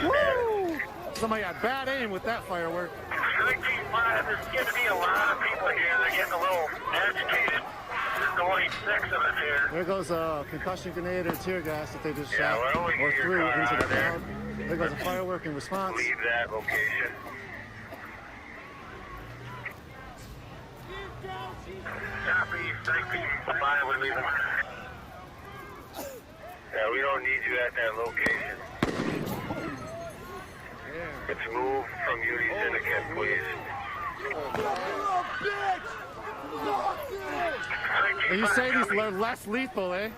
Woo! Somebody got bad aim with that firework. There's going to be a lot of people here. They're getting a little agitated. There's only 6 of us here. There goes a concussion grenade or tear gas that they just shot or threw into the crowd. There goes a firework in response. Leave that location. Copy, 3P, we're leaving. Yeah, we don't need you at that location. Let's move from Unison again, please. And you say these are less lethal, eh?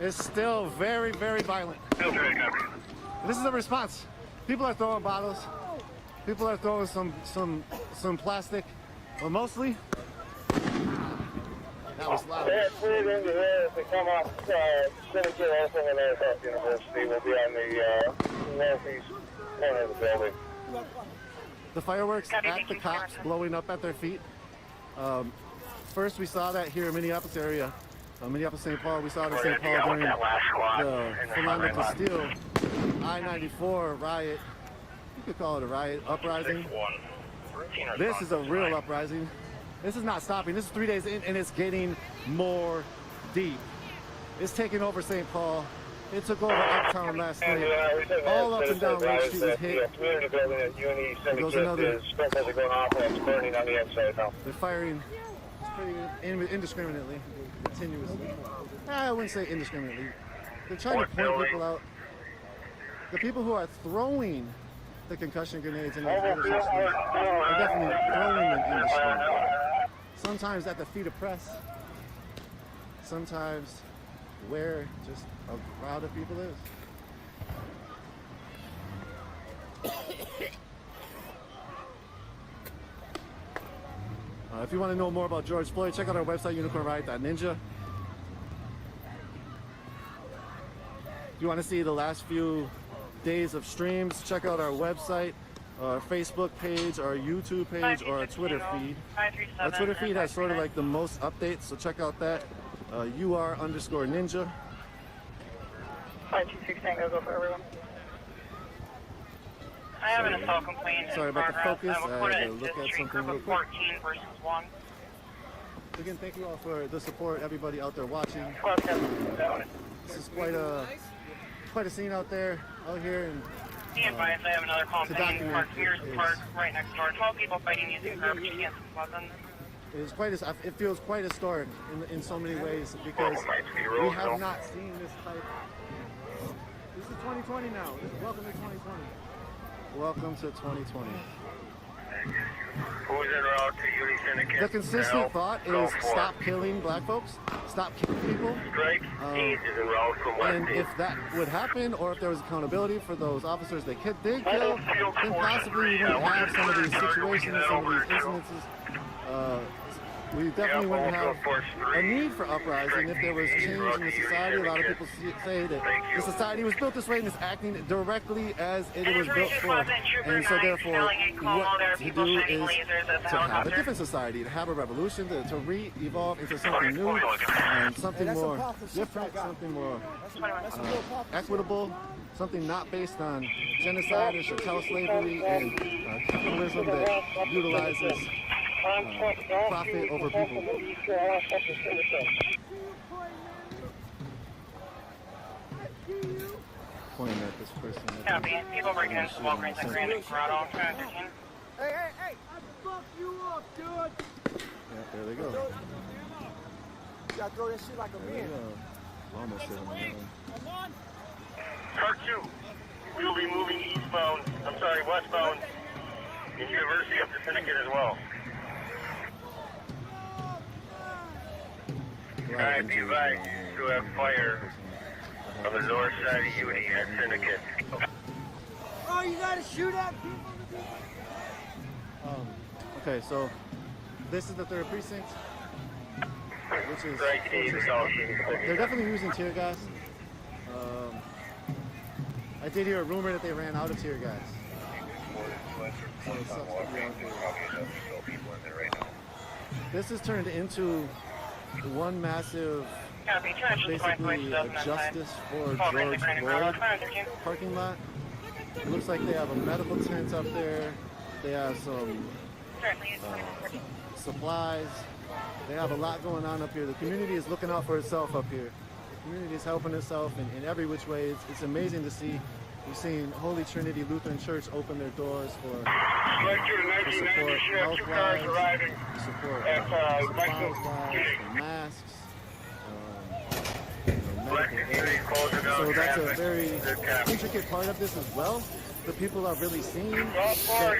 It's still very, very violent. This is a response. People are throwing bottles. People are throwing some plastic, but mostly that was loud. If they come off Syndicate also in Minneapolis University, will be on the northeast corner of the building. The fireworks at the cops blowing up at their feet. First we saw that here in Minneapolis area, Minneapolis, St. Paul. We saw it in St. Paul during the Philando Castile I-94 riot. You could call it a riot, uprising. This is a real uprising. This is not stopping. This is 3 days in, and it's getting more deep. It's taking over St. Paul. It took over Uptown last night. All up and down Lake Street was hit. There goes another. They're firing pretty indiscriminately, continuously. I wouldn't say indiscriminately. They're trying to point people out. The people who are throwing the concussion grenades and those other systems are definitely throwing them indiscriminately. Sometimes at the feet of press. Sometimes where just a crowd of people is. If you want to know more about George Floyd, check out our website, unicornriot.ninja. If you want to see the last few days of streams, check out our website, our Facebook page, our YouTube page, or our Twitter feed. Our Twitter feed has sort of like the most updates, so check out that. UR_ninja. 526 Tango, go for everyone. I have an assault complaint. Sorry about the focus. I had to look at something real quick. 14 versus 1. Again, thank you all for the support, everybody out there watching. This is quite a scene out there, out here. And, be advised, I have another call pending. Park Mears Park, right next door. 12 people fighting using garbage cans and weapons. It feels quite historic in so many ways because we have not seen this type. This is 2020 now. Welcome to 2020. Welcome to 2020. Who's en route to Uni Syndicate? The consistent thought is stop killing black folks, stop killing people. Strike East is en route from West And if that would happen, or if there was accountability for those officers that did kill, then possibly we wouldn't have some of these situations, some of these incidences. We definitely wouldn't have a need for uprising if there was change in the society. A lot of people say that the society was built this way and is acting directly as it was built for. And so therefore, what to do is to have a different society, to have a revolution, to re-evolve into something new, and something more different, something more equitable, something not based on genocide or chattel slavery and capitalism that utilizes profit over people. Pointing at this person. Copy. People breaking into Walgreens and Grand and Corrado. 213. Hey! I fucked you up, dude! Yeah, there they go. You gotta throw that shit like a man. Almost hit him. Car 2, we'll be moving westbound in University up to Syndicate as well. Alright, be advised, you have fire on the north side of Uni at Syndicate. Oh, you gotta shoot at people? Okay, so this is the 3rd precinct, which is they're definitely using tear gas. I did hear a rumor that they ran out of tear gas. So it sucks to be out there. This has turned into one massive, basically justice for George Floyd parking lot. It looks like they have a medical tent up there. They have some supplies. They have a lot going on up here. The community is looking out for itself up here. The community is helping itself in every which way. It's amazing to see. We've seen Holy Trinity Lutheran Church open their doors for support health-wise, support supplies-wise, for masks, medical aid. So that's a very intricate part of this as well. The people are really seeing that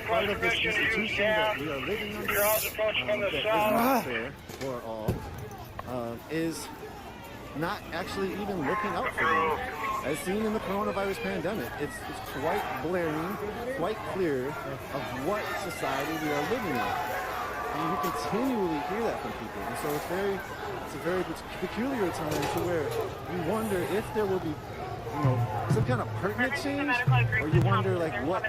part of this institution that we are living under, that is not fair for all, is not actually even looking out for them. As seen in the coronavirus pandemic, it's quite blaring, quite clear of what society we are living in. And you continually hear that from people. And so it's a very peculiar time to where you wonder if there will be, some kind of pertinent change, or you wonder like what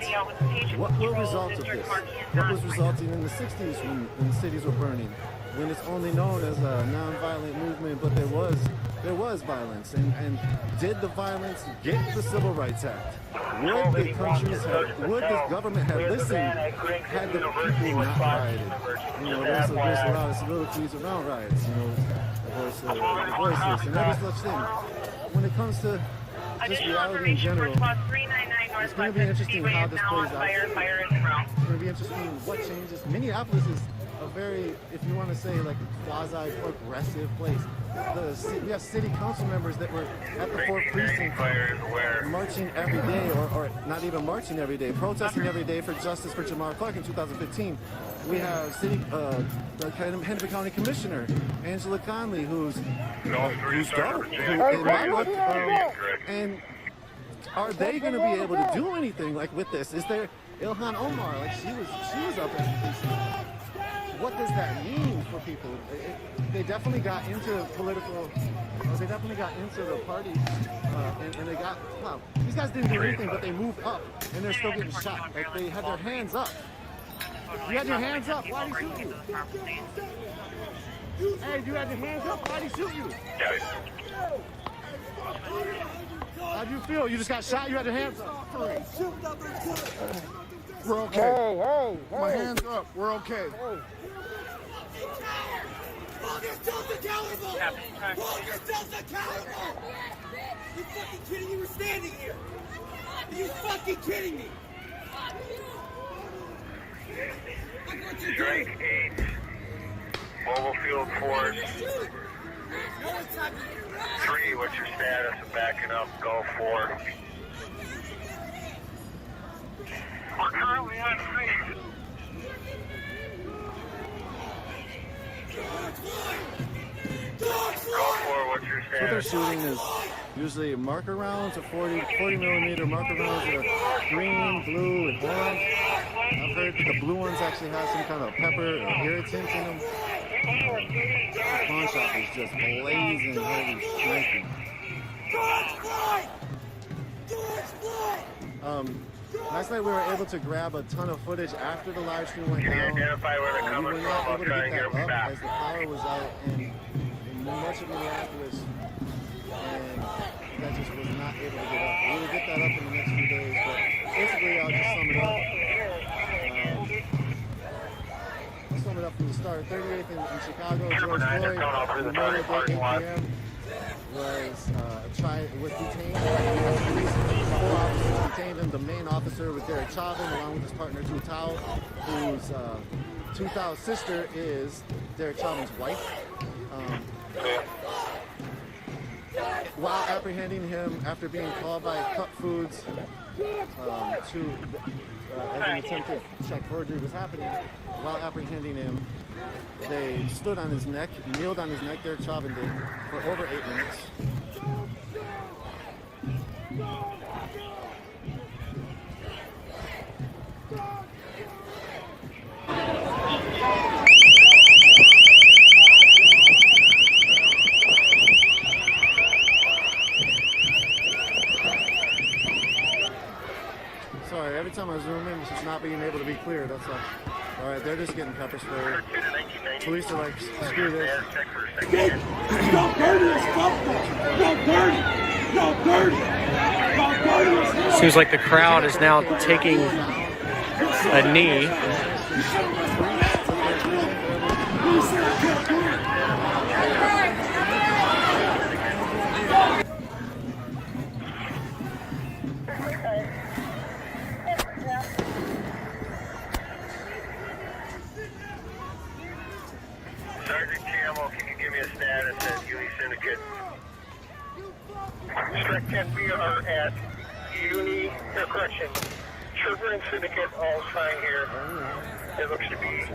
will result of this? What was resulting in the 60s when cities were burning? When it's only known as a non-violent movement, but there was violence, and did the violence get the Civil Rights Act? Would the government have listened had the people not rioted? There's a lot of soliloquies around riots, the voices and every such thing. When it comes to just reality in general, it's going to be interesting how this plays out. It's going to be interesting what changes. Minneapolis is a very, if you want to say, like quasi-progressive place. We have city council members that were at the 4th precinct marching every day, or not even marching every day, protesting every day for justice for Jamar Clark in 2015. We have the Hennepin County Commissioner, Angela Conley, who's dope, in my book, and are they going to be able to do anything like with this? Is there Ilhan Omar? Like she was up at the precinct. what does that mean for people? They definitely got into political, they definitely got into the party, and they got, wow, these guys didn't do anything, but they moved up, and they're still getting shot. Like, they had their hands up. You had your hands up, why did he shoot you? Hey, you had your hands up, why did he shoot you? How'd you feel? You just got shot, you had your hands up. We're okay. Hey. My hands up. We're okay. Hold yourselves accountable! Hold yourselves accountable! You fucking kidding me? We're standing here! Are you fucking kidding me? Look what you're doing! Strike 8. Mobile field force. 3, what's your status of backing up? Go 4. We're currently on scene. Go 4, what's your status? What they're shooting is usually marker rounds of 40 millimeter marker rounds that are green, blue, and orange. I've heard that the blue ones actually have some kind of pepper or irritant in them. The pawn shop is just blazing heavy smoking. Last night we were able to grab a ton of footage after the live stream went down. We were not able to get that up as the power was out in much of Minneapolis, and that just was not able to get up. We will get that up in the next few days, but basically I'll just sum it up. I'll sum it up from the start. 38th in Chicago, George Floyd, Memorial Day, 8 p.m. was detained. Four officers detained him. The main officer was Derek Chauvin, along with his partner Tu Tao, whose Tu Tao's sister is Derek Chauvin's wife. While apprehending him after being called by Cup Foods as an attempt to check forgery was happening, while apprehending him, they stood on his neck, kneeled on his neck, Derek Chauvin did, for over 8 minutes. Sorry, every time I zoom in, it's just not being able to be clear, that's all. Alright, they're just getting pepper sprayed. Police are like, screw this. Stop dirty as fuck! Stop dirty! Stop dirty! Stop dirty! Seems like the crowd is now taking a knee. Sergeant Camel, can you give me a status at Uni Syndicate? Strike 10, we are at Uni, correction, Children Syndicate, all sign here. It looks to be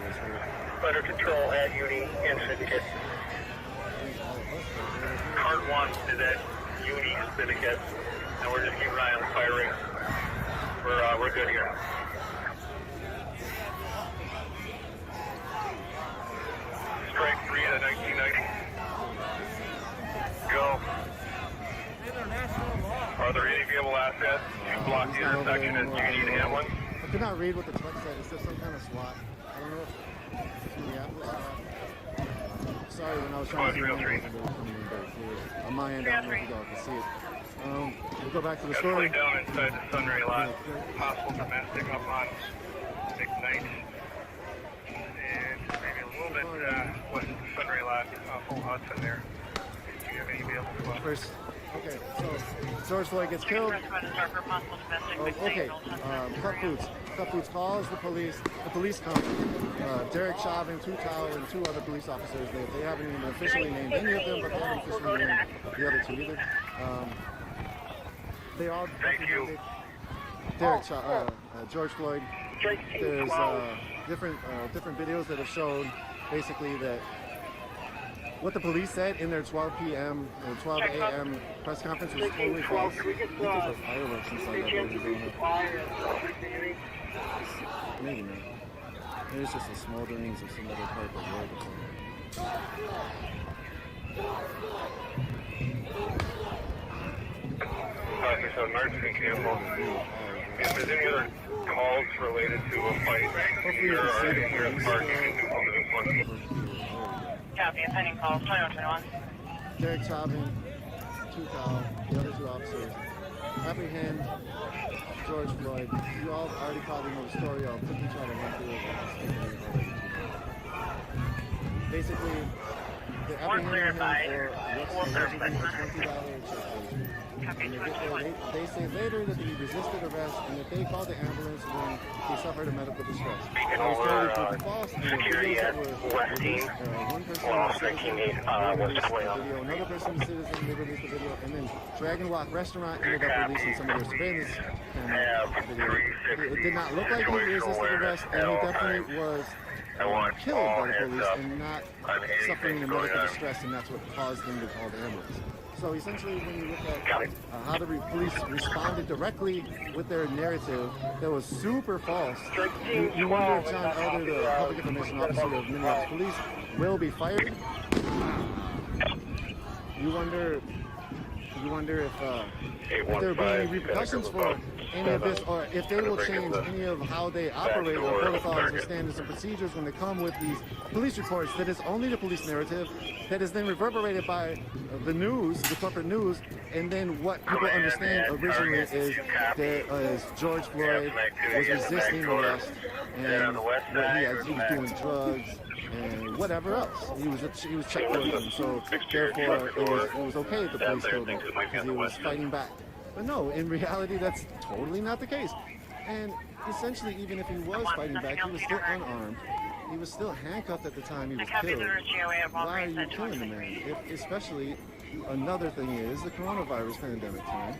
under control at Uni and Syndicate. Card 1 is at Uni Syndicate, and we're just keeping an eye on the firing. We're good here. Strike 3 at 1990. Go. Are there any vehicle assets to block the intersection as you need handling? I could not read what the truck said. It said some kind of SWAT. I don't know if it's Minneapolis. Sorry, when I was trying to zoom in, it wasn't really coming in very clear. On my end, I don't know if you all can see it. We'll go back to the story. Down inside the Sunray lot. Possible domestic up on McKnight. And maybe a little bit west of the Sunray lot, full Hudson there. Do you have any vehicles? First, okay, so George Floyd gets killed. Okay, Cup Foods calls the police come. Derek Chauvin, Tu Tao, and 2 other police officers. They haven't even officially named any of them, but they haven't officially named the other 2 either. They all represented Derek George Floyd. There's different videos that have shown basically that what the police said in their 12 p.m. or 12 a.m. press conference was totally false. I think there's fireworks inside that building going up. Maybe not. There's just the smolderings of some other type of war before. So emergency vehicle. If there's any other calls related to a fight here or anywhere in the park, you can do one of this one. Copy, pending calls, 2121. Derek Chauvin, 2 Cal, the other 2 officers, apprehend George Floyd. You all already probably know the story. I'll quickly try to run through it. Basically, they apprehended him for allegedly a $20 check. And they say later that he resisted arrest and that they called the ambulance when he suffered a medical distress. That was totally proven false. And the videos that were released, one person was a citizen, they released the video. Another person was a citizen, they released the video. And then Dragon Walk Restaurant ended up releasing some of their surveillance camera video. It did not look like he resisted arrest, and he definitely was killed by the police and not suffering a medical distress, and that's what caused them to call the ambulance. So essentially, when you look at how the police responded directly with their narrative that was super false, you wonder if John Elder, the public information officer of Minneapolis Police, will be fired. You wonder if there will be any repercussions for any of this, or if they will change any of how they operate or protocols or standards and procedures when they come with these police reports that is only the police narrative that is then reverberated by the news, the corporate news, and then what people understand originally is that George Floyd was resisting arrest and what he was doing drugs and whatever else. He was check working, so therefore it was okay if the police killed him because he was fighting back. But no, in reality, that's totally not the case. And essentially, even if he was fighting back, he was still unarmed. He was still handcuffed at the time he was killed. Why are you killing the man? Especially, another thing is the coronavirus pandemic time.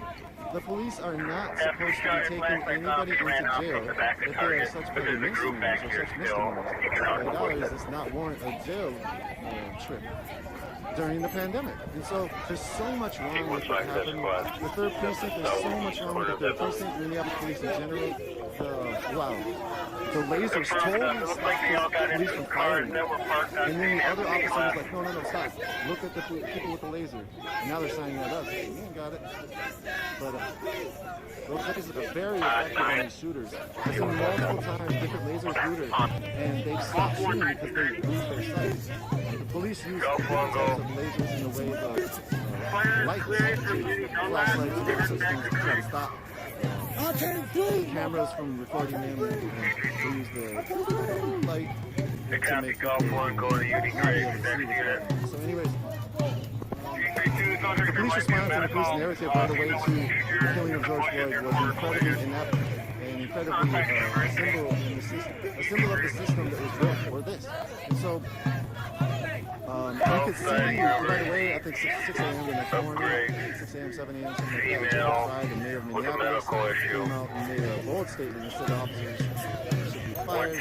The police are not supposed to be taking anybody into jail if there are such petty misdemeanors or such misdemeanors. $5 does not warrant a jail trip during the pandemic. And so there's so much wrong with what happened. The 3rd precinct, there's so much wrong with the 3rd precinct, Minneapolis police in general. The lasers totally stopped the police from firing. And then the other officer was like, no, stop. Look at the people with the laser. And now they're signing at us. We ain't got it. But those guys are very effective on these shooters. I've seen multiple times different lasers shooters, and they've stopped shooting because they lose their sight. The police use different types of lasers in the way of lights, flashlights, and other systems to try to stop cameras from recording them, and they use the light to make people be able to see what's happening. So anyways, the police response and the police narrative right away to the killing of George Floyd was incredibly inept and incredibly a symbol of the system that was built for this. And so you could see right away, I think 6 a.m. the next morning, 6 a.m., 7 a.m., something like that, the mayor of Minneapolis came out and made a bold statement and said officers should be fired. I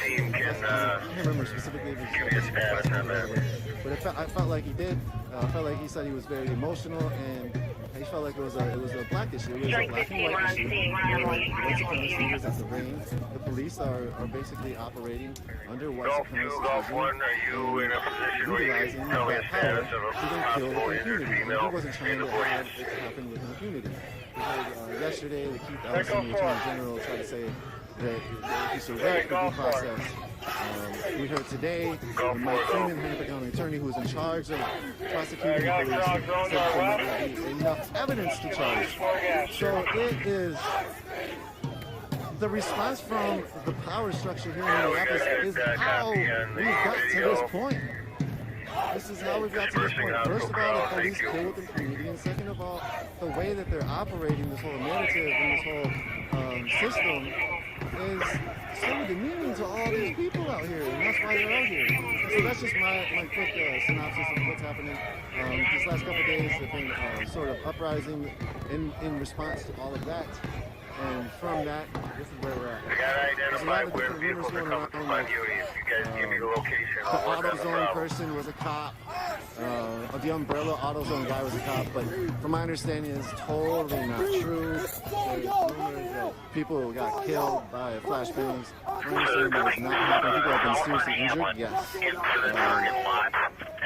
can't remember specifically if he said, but I felt like he did. I felt like he said he was very emotional, and he felt like it was a black issue. It was a black and white issue. White supremacist leaders at the reign. The police are basically operating under white supremacist regime and utilizing that power to then kill with impunity. And he wasn't trying to have it happen with impunity. We heard yesterday that Keith Ellison, the Attorney General, tried to say that he should wreck the due process. We heard today Mike Freeman, Hennepin County attorney who is in charge of prosecuting the police, said there might not be enough evidence to charge. So it is the response from the power structure here in Minneapolis is how we got to this point. This is how we got to this point. First of all, the police kill with impunity, and second of all, the way that they're operating this whole narrative and this whole system is so demeaning to all these people out here, and that's why they're out here. So that's just my quick synopsis of what's happening. These last couple of days have been sort of uprising in response to all of that. And from that, this is where we're at. There's a lot of different rumors going around. The AutoZone person was a cop. the umbrella AutoZone guy was a cop, but from my understanding, it's totally not true. There's rumors that people got killed by flashbangs. My understanding that it's not happening. People have been seriously injured. Yes.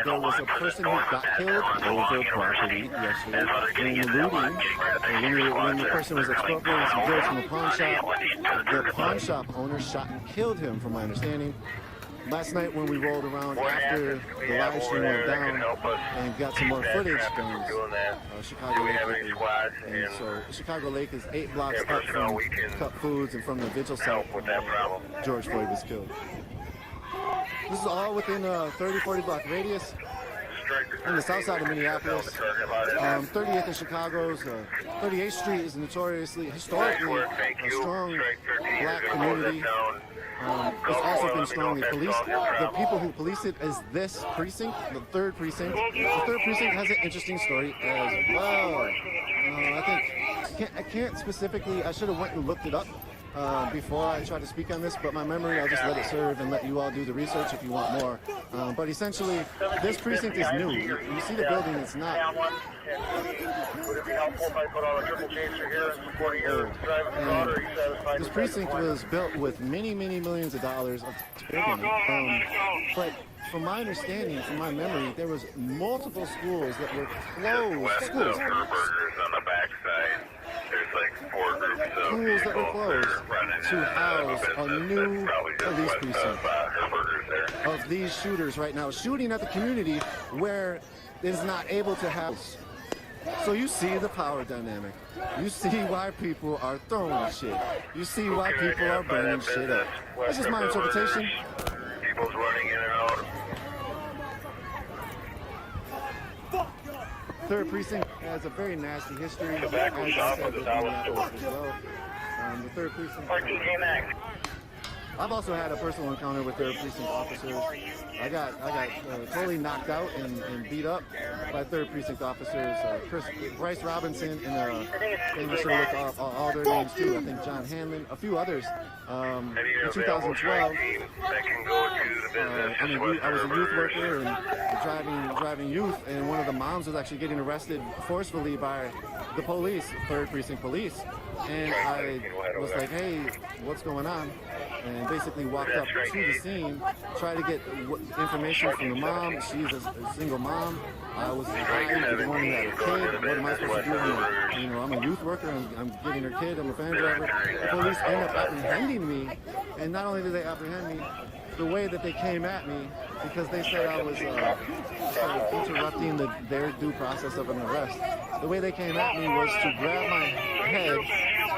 There was a person who got killed over property yesterday in looting. When the person was expropriating some goods from a pawn shop owner shot and killed him, from my understanding. Last night when we rolled around after the live stream went down and got some more footage from Chicago Lake, and so Chicago Lake is 8 blocks up from Cup Foods and from the vigil site George Floyd was killed. This is all within a 30-40 block radius in the south side of Minneapolis. 38th in Chicago's 38th Street is notoriously, historically, a strong black community. It's also been strongly policed. The people who police it is this precinct, the 3rd precinct. The 3rd precinct has an interesting story as well. I can't specifically, I should have went and looked it up before I try to speak on this, but my memory, I'll just let it serve and let you all do the research if you want more. But essentially, this precinct is new. You see the building, it's not. Would it be helpful if I put on a triple chaser here and supporting your driving the road, or are you satisfied? This precinct was built with many, many millions of dollars of building. But from my understanding, from my memory, there was multiple schools that were closed. Schools on the backside. There's like 4 groups of schools that were closed to house a new police precinct of these shooters right now shooting at the community where it is not able to have. So you see the power dynamic. You see why people are throwing shit. You see why people are burning shit up. That's just my interpretation. People's running in and out. 3rd precinct has a very nasty history. Tobacco shop with the dollar store. The 3rd precinct. I've also had a personal encounter with 3rd precinct officers. I got totally knocked out and beat up by 3rd precinct officers. Bryce Robinson and I should look up all their names too. I think John Hanlon, a few others. In 2012, I was a youth worker and driving youth, and one of the moms was actually getting arrested forcefully by the police, 3rd precinct police. And I was like, hey, what's going on? And basically walked up to the scene, tried to get information from the mom. She's a single mom. I was the one who had a kid. What am I supposed to do? I'm a youth worker. I'm getting her kid. I'm a van driver. The police end up apprehending me. And not only did they apprehend me, the way that they came at me, because they said I was sort of interrupting their due process of an arrest. The way they came at me was to grab my head,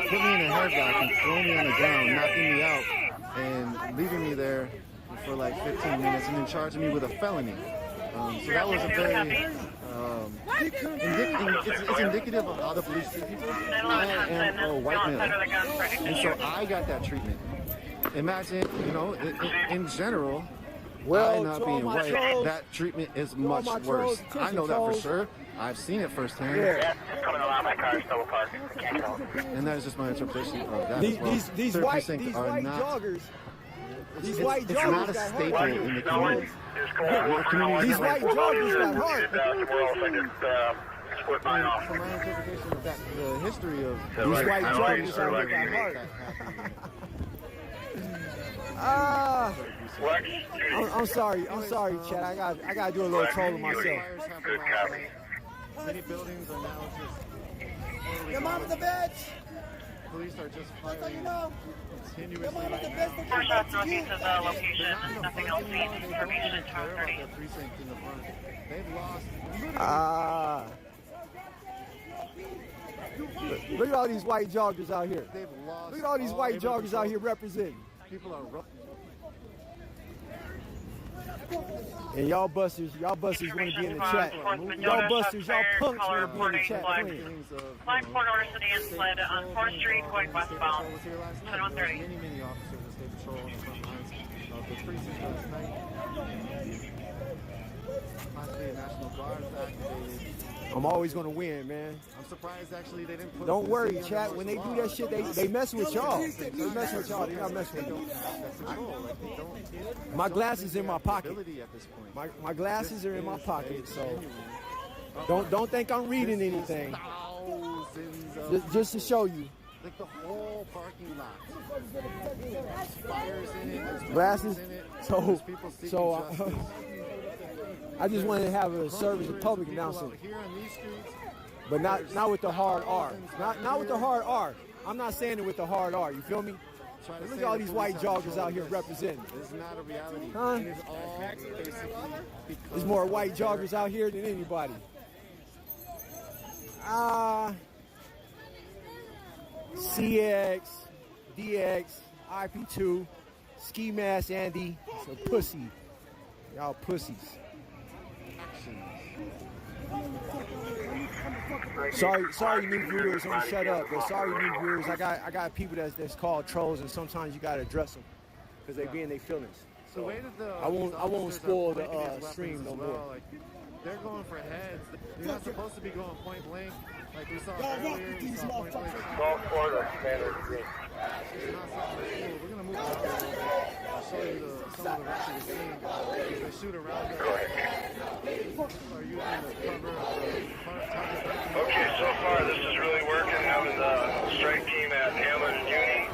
put me in a headlock, and throw me on the ground, knocking me out, and leaving me there for like 15 minutes, and then charging me with a felony. So that was a very it's indicative of how the police treat people. I am a white male, and so I got that treatment. Imagine, in general, I not being white, that treatment is much worse. I know that for sure. I've seen it firsthand. Yeah, coming around my car, still parked. And that is just my interpretation of that. These white joggers. These white joggers. It's not a staple in the community. These white joggers got hurt. From my interpretation of that, the history of these white joggers got hurt. I'm sorry, Chad. I gotta do a little troll of myself. Good copy. Many buildings are now just. Your mom's the bitch. Police are just That's how you firing know. continuously Your mom's right the now. bitch. Four shots northeast of the location. Nothing else seen. Information at 12:30. They've lost. Look at all these white joggers out here. They've lost. Look at all these white joggers out here representing. People are rough. And y'all busters want to be in the chat. Y'all busters, y'all punks want to be in the chat playing. Flight 4 North Sedan slid on 4th Street going westbound. 2130. Many officers that stay patrolling the front lines of the precinct last night. Possibly a National Guard activated. I'm always gonna win, man. I'm surprised actually they didn't put. Don't worry, chat. When they do that shit, they mess with y'all. They mess with y'all. They not messing with you. My glasses in my pocket. My glasses are in my pocket, so don't think I'm reading anything. Just to show you. Like the whole parking lot. Fires in it. Glasses. In it. So I just wanted to have a service of public announcement. Here on these streets, But not with the hard R. Not with the hard R. I'm not saying it with the hard R. You feel me? Look at all these white joggers out here representing. It's not a reality. Huh? It is all basically There's more white joggers out here than anybody. CX, DX, IP2, Ski Mask Andy. It's a pussy. Y'all pussies. Sorry, new viewers. I'm gonna shut up. But sorry, new viewers. I got people that's called trolls, and sometimes you gotta address them because they be in their feelings. So I won't spoil the stream no more. Like, they're going for heads. You're not supposed to be going point blank. Like we saw earlier. We saw point blank. Call for the standard green. It's not something cool. We're gonna move around a little bit. I'll show you some of the rest of the scene. They shoot around there. Are using the cover of the target. Okay, so far this is really working. Having the strike team at Hamlin and Uni.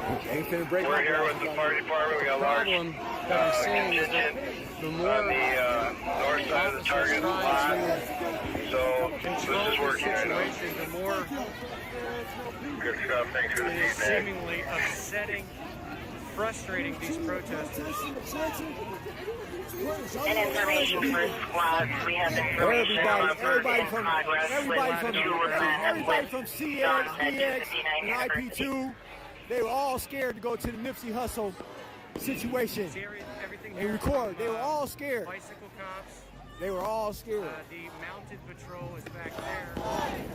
We're here with the fire department. We got large contingent on the north side of the target lot. So this is working right now. Good stuff. Thanks for the feedback. Seemingly upsetting, frustrating these protesters. And information for squads, we have information Everybody from CX, DX, and IP2, they were all scared to go to the Nipsey Hussle situation and record. They were all scared. Bicycle cops. They were all scared. The mounted patrol is back there.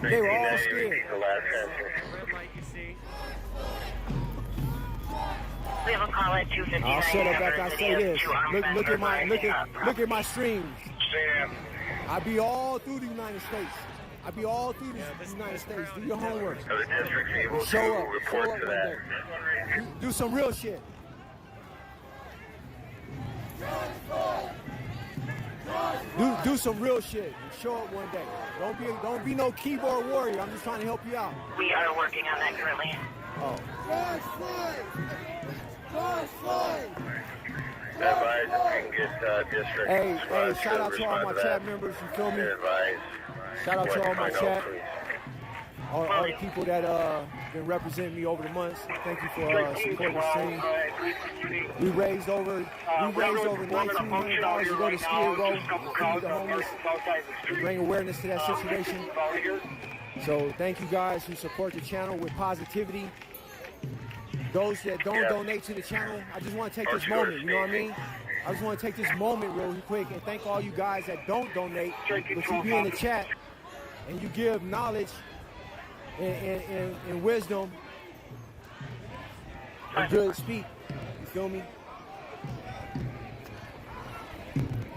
They were all scared. Red light you see. We have a call at 259. I'll shut up after I say this. Look at my streams. I be all through the United States. I be all through the United States. Do your homework. Show up one day. Do some real shit. Do some real shit and show up one day. Don't be no keyboard warrior. I'm just trying to help you out. We are working on that currently. Oh. Hey, shout out to all my chat members. You feel me? Shout out to all my chat. All the people that been representing me over the months. Thank you for supporting the stream. We raised over $19 million to go to Skid Row, feed the homeless, bring awareness to that situation. So thank you guys who support the channel with positivity. Those that don't donate to the channel, I just want to take this moment, you know what I mean? I just want to take this moment real quick and thank all you guys that don't donate, but you be in the chat and you give knowledge and wisdom and good speak. You feel me?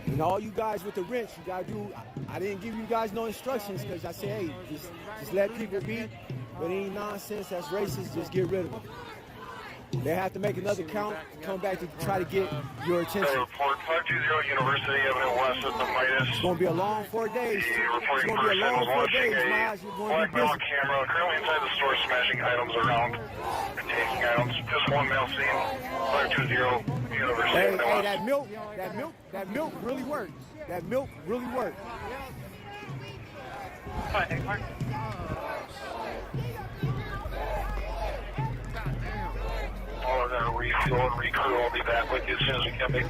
And all you guys with the wrench, you gotta do. I didn't give you guys no instructions because I said, hey, just let people be. But any nonsense that's racist, just get rid of them. They have to make another count, come back to try to get your attention. Report 520 University Avenue West at the Midas. It's going to be a long 4 days. It's going to be a long 4 days, Miles. You're going to be busy. Camera currently inside the store smashing items around and taking items. Just one male scene. 520 University Avenue West. Hey, that milk really worked. That milk really worked. All of that refuel and recrew will be back with you as soon as we can make.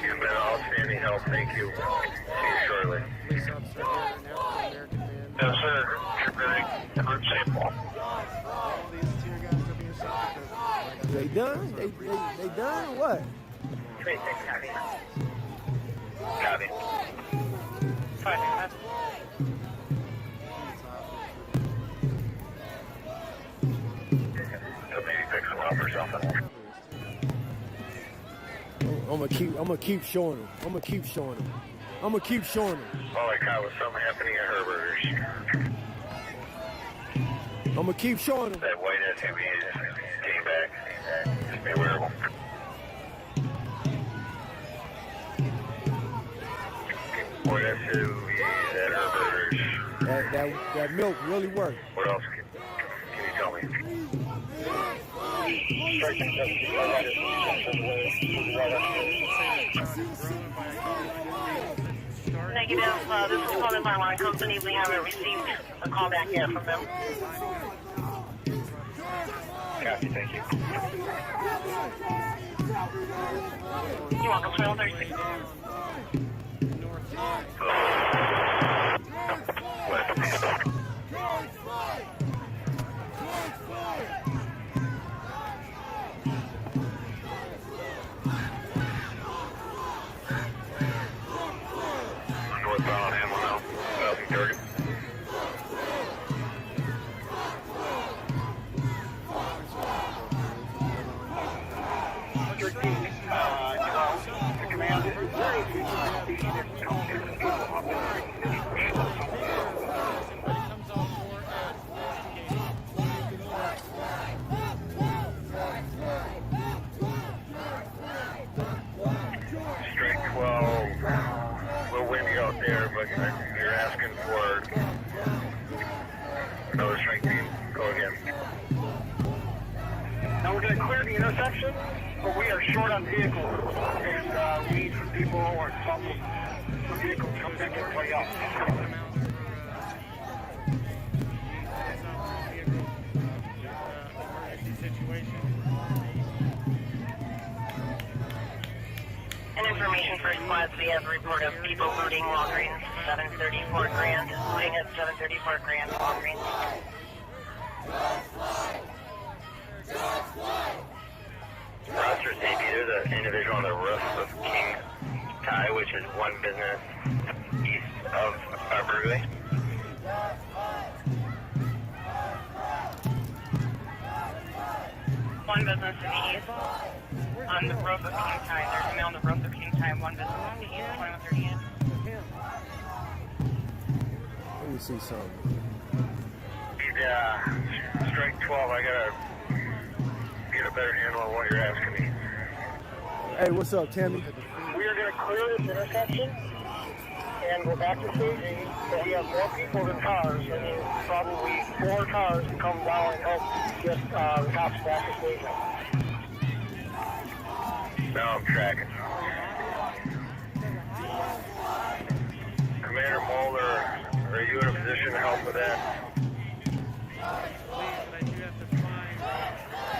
You've been outstanding help. Thank you. See you shortly. Yes, sir. Group sample. They done? They done or what? 36, copy. Copy. 5, I'm gonna keep showing them. I'm gonna keep showing them. Holy cow, was something happening at Herbert's. I'm gonna keep showing them. That white SUV is getting back. Just be aware of them. White SUV at Herbert's. That milk really worked. What else can you tell me? Negative. This is called by line company. We haven't received a call back yet from them. Copy, thank you. You're welcome. 1236. Northbound ammo now. Target. Strike 12. A little windy out there, but you're asking for another strike team. Go again. Now we're going to clear the intersection, but we are short on vehicles. And we need some people or some vehicles come back and play out. And information for squads, we have a report of people looting Walgreens, 734 grand, looting at 734 grand Walgreens. Roster safety, there's an individual on the roof of King Thai, which is one business east of Burgley. One business to the east, on the roof of King Thai. There's a male on the roof of King Thai, one business to the east, 2138. Let me see something. Yeah, strike 12, I gotta get a better handle on what you're asking me. Hey, what's up, Tammy? We are going to clear this intersection and go back to staging, but we have more people than cars. I mean, probably 4 cars to come down and help get the cops back to staging. Now I'm tracking. Commander Mulder, are you in a position to help with that?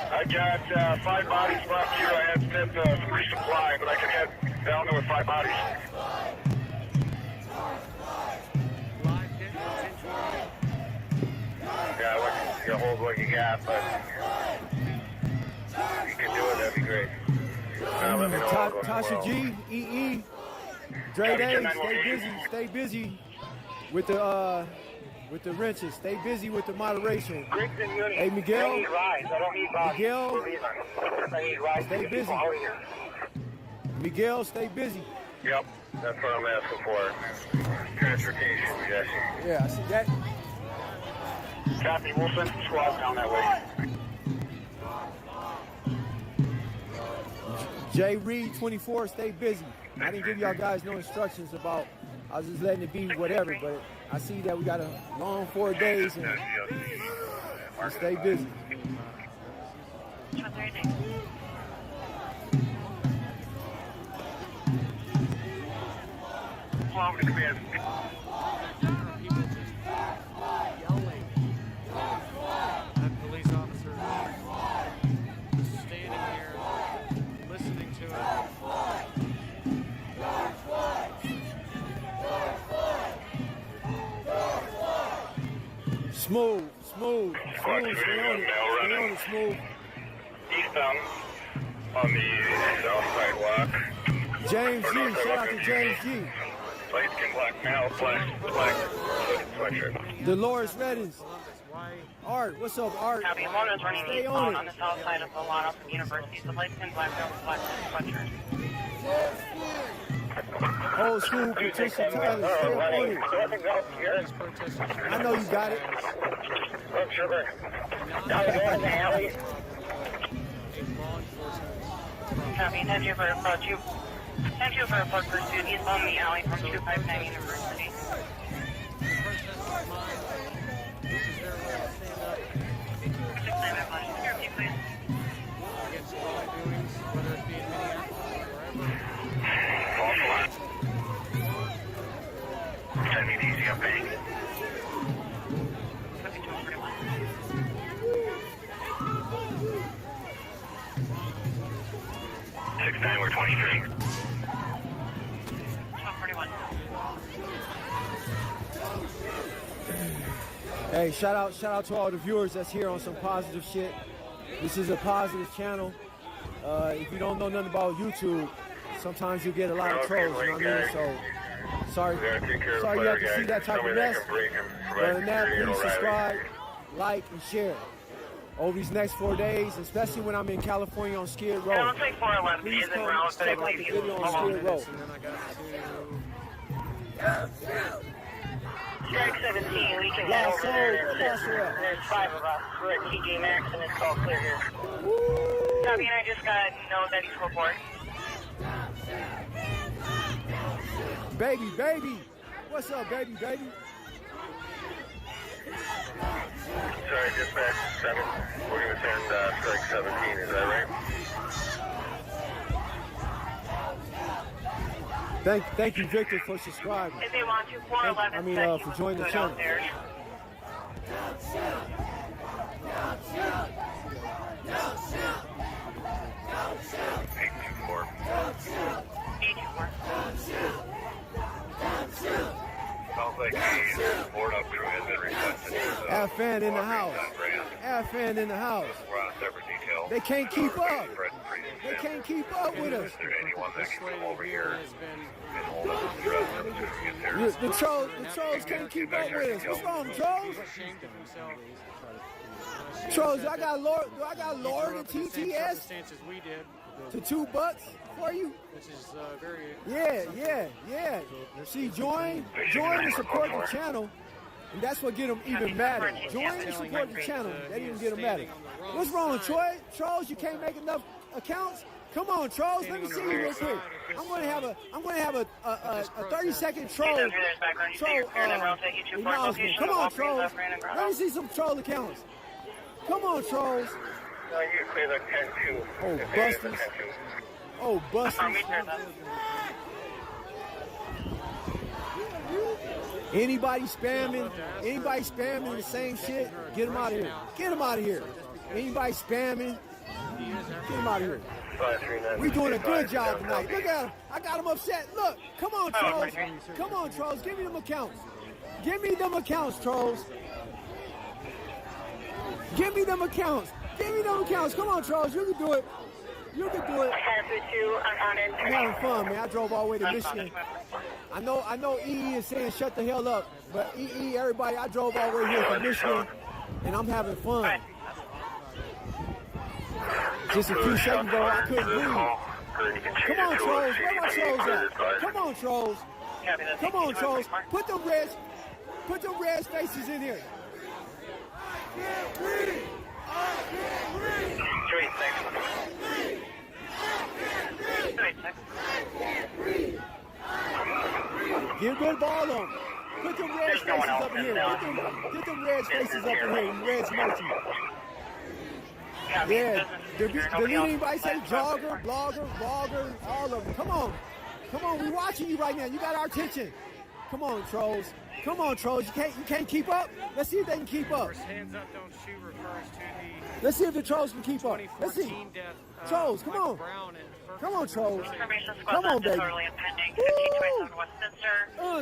I got 5 bodies left here. I had sent some resupply, but I can head down there with 5 bodies. Yeah, I want you to hold what you got, but if you can do it, that'd be great. Let me know how it goes Tasha well. G, EE, Dre Day, stay busy with the wrenches. Stay busy with the moderation. Hey, Miguel. I need rides. I don't need bodies. Miguel. I need rides. Stay busy. Miguel, stay busy. Yep, that's what I'm asking for. Transportation, Jesse. Yeah, I see that. Copy. We'll send some squads down that way. J Reed 24, stay busy. I didn't give y'all guys no instructions about, I was just letting it be whatever, but I see that we got a long 4 days and stay busy. Over to command. That police officer standing here listening to it. Smooth. Stay on it, Smooth. Eastbound on the south sidewalk. James G, shout out to James G. Light skin black male, black sweatshirt. Dolores Reddins. Art, what's up, Art? Copy. One is running Stay eastbound on on the south side of the lot of the university. The light skin black male with black sweatshirt. Old school Patricia Tyler, stay up on it. I know you got it. Copy, 10-2 for approach. 10-2 for approach pursuit eastbound the alley from 259 University. Send me the easy up, bang. We're 23. 1241. Hey, shout out to all the viewers that's here on some positive shit. This is a positive channel. If you don't know nothing about YouTube, sometimes you get a lot of trolls, you know what I mean? So, sorry you have to see that type of mess. Other than that, please subscribe, like, and share. Over these next 4 days, especially when I'm in California on Skid Row. It looks like 411 Please is in come route, but I check out the believe video on Skid Row. Strike 17, we can head over there. There's 5 of us. We're at TJ Maxx and it's all clear here. Copy, and I just got no Betty's report. Baby. What's up, baby? Sorry, dispatch 7. We're going to send strike 17, is that right? Thank you, Victor, for subscribing. If they want to, 411 for joining the channel. Sounds like the board up crew has been requested. FN in the house. FN in the house. We're on separate detail. They can't keep up. They can't keep up with us. Is there anyone that can come over here and hold up the dress as soon as we get there? The trolls can't keep up with us. What's wrong, trolls? Trolls, do I got lower the TTS to $2 for you? Yeah. See, join and support the channel, and that's what get them even madder. Join and support the channel. That even get them madder. What's wrong, Troy? Trolls, you can't make enough accounts? Come on, trolls. Let me see you real quick. I'm gonna have a 30-second troll announcement. Come on, trolls. Let me see some troll accounts. Come on, trolls. No, you can clear the 10-2. Oh, busters. Anybody spamming the same shit, get them out of here. Get them out of here. Anybody spamming, get them out of here. We're doing a good job tonight. Look at them. I got them upset. Look, come on, trolls. Come on, trolls. Give me them accounts. Give me them accounts, trolls. Give me them accounts. Come on, trolls. You can do it. I'm having fun, man. I drove all the way to Michigan. I know EE is saying shut the hell up, but EE, everybody, I drove all the way here from Michigan, and I'm having fun. Just a few seconds ago, I couldn't breathe. Come on, trolls. Where my trolls at? Come on, trolls. Put them red faces in here. Get rid of all of them. Put them red faces up in here. Get them red faces up in here. Red smoking. Yeah. Delete anybody say jogger, blogger, vlogger, all of them. Come on, we're watching you right now. You got our attention. Come on, trolls. You can't keep up. Let's see if they can keep up. Hands up, don't shoot refers to the Let's see if the trolls can keep up. Let's see. Trolls, come on. Come on, trolls. Come on, baby.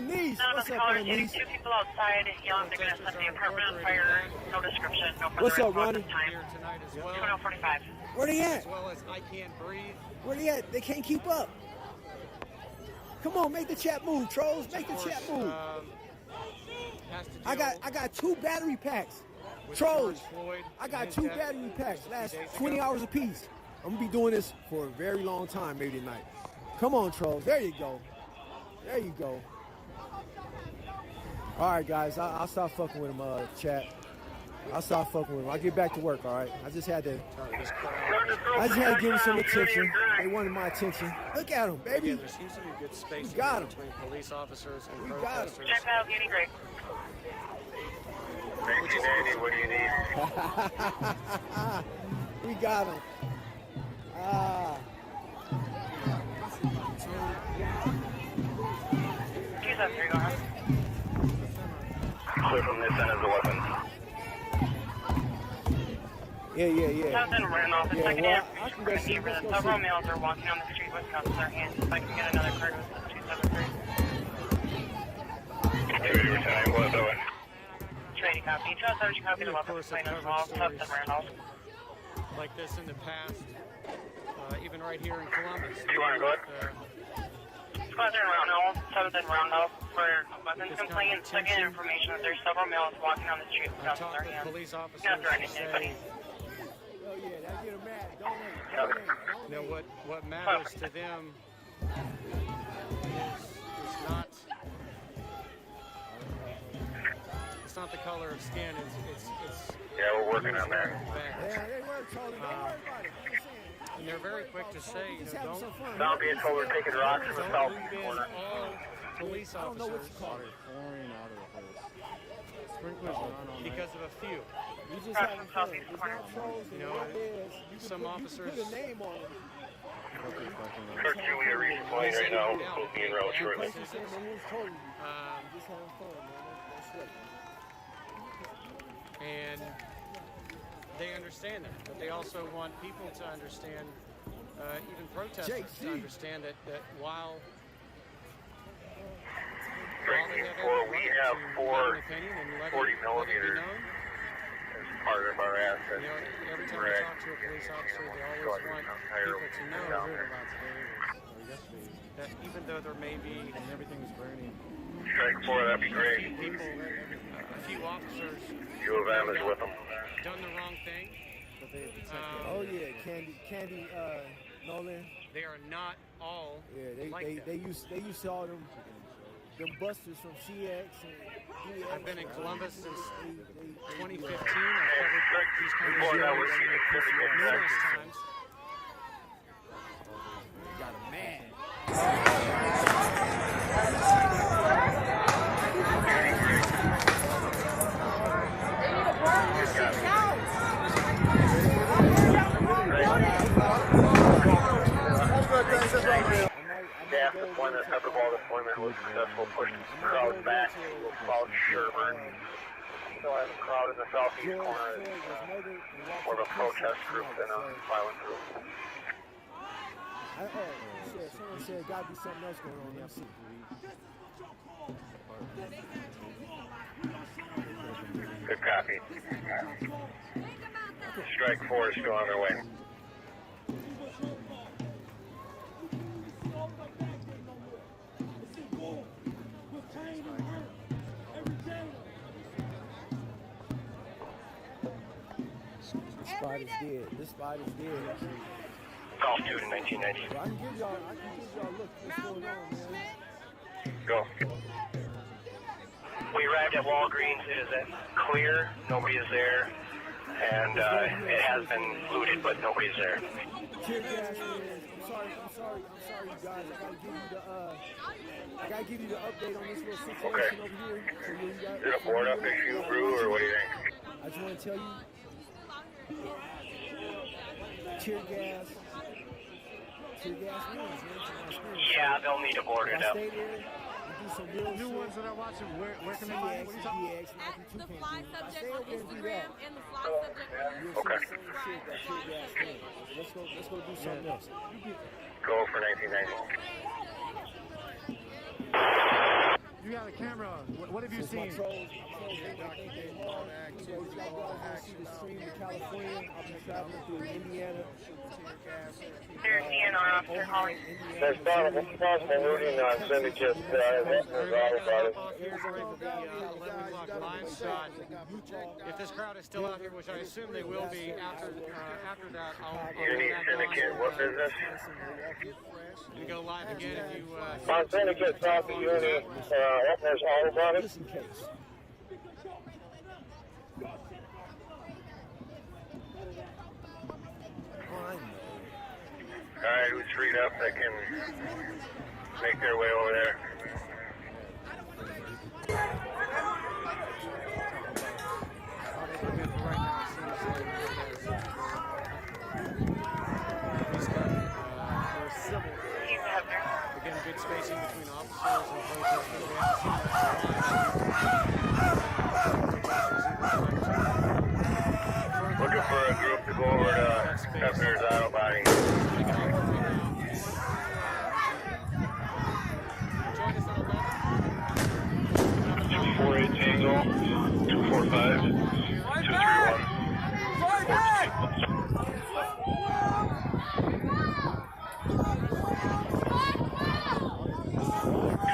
Niece. What's up, niece? 2 people outside yelling they're going to set the apartment on fire. No description. No further What's up, Ronnie? Time. 2045. Where they at? As well as I can't breathe. Where they at? They can't keep up. Come on, make the chat move, trolls. Make the chat move. I got 2 battery packs. Trolls, I got 2 battery packs. Last 20 hours apiece. I'm gonna be doing this for a very long time, maybe tonight. Come on, trolls. There you go. There you go. All right, guys. I'll stop fucking with him, chat. I'll stop fucking with him. I'll get back to work, all right? I just had to give him some attention. They wanted my attention. Look at him, baby. Again, there seems to be good space between police officers and protesters. Check out Beauty Great. 1990, what do you need? We got him. Here, go ahead. Clear from this end of the weapon. Yeah. Jonathan Randolph, the second information for the several males are walking on the street with guns in their hands. If I can get another card with 273. Activity returning, what's over? Trading copy. 207, copy the weapon plane as well. Jonathan Randolph. Like this in the past, even right here in Columbus. Do you want to go ahead? Squadron Roundhouse, 7th and Roundhouse for weapons complaint. Second information that there's several males walking on the street with guns in their hands. Police officers Not threatening anybody. Now, what matters to them is not it's not the color of skin. It's yeah, we're working on that. And they're very quick to say, don't. Now being told we're taking rocks from the south corner. All police officers because of a few. You just having fun. It's not trolls. Some officers. Kurt Julia reaching point right now. We'll be in route shortly. And they understand that, but they also want people to understand, even protesters to understand that while Breaking for we have 4 40 millimeters as part of our assets. Every time I talk to a police officer, they always want people to know that even though there may be and everything is burning, Strike 4, that'd be great. people, a few officers U of M is with them. done the wrong thing. Oh yeah, Candy, Nolan. They are not all like that. They used to all them busters from CX and DX. I've been in Columbus since 2015. I've covered these kind of numerous times. Got a man. Gas deployment, pepper ball deployment was successful, pushing crowds back to about Sherburne. Still have a crowd in the southeast corner. More of a protest group than a violent group. Someone said gotta be something else going on in FC. Good copy. Strike 4 is still on their way. This spot is dead. Golf 2 in 1990. Well, I can give y'all a look what's going on, man. Go. We arrived at Walgreens. It is clear. Nobody is there. And it has been looted, but nobody's there. I'm sorry, you guys. I gotta give you the update on this little situation over here. Is it a board up issue, Brew, or what do you think? I just want to tell you, tear gas wins, man. Yeah, they'll need to board it up. Stay there. Do some real new ones that are watching, where can they find? What are you talking about? The fly subject on Instagram and the fly subject on Okay. Let's go do something else. Go for 1990. You got a camera. What have you seen? California. I've been traveling through Indiana. There's DNR officer calling. There's possible looting on Syndicate. If this crowd is still out here, which I assume they will be after that, I'll Uni Syndicate, what business? You go live again if you... On Syndicate, south of Uni, there's auto body. Alright, who's freed up that can make their way over there? Again, good spacing between officers and protesters. Looking for a group to go over to Governor's Auto Body. 248 Tango, 245, 231.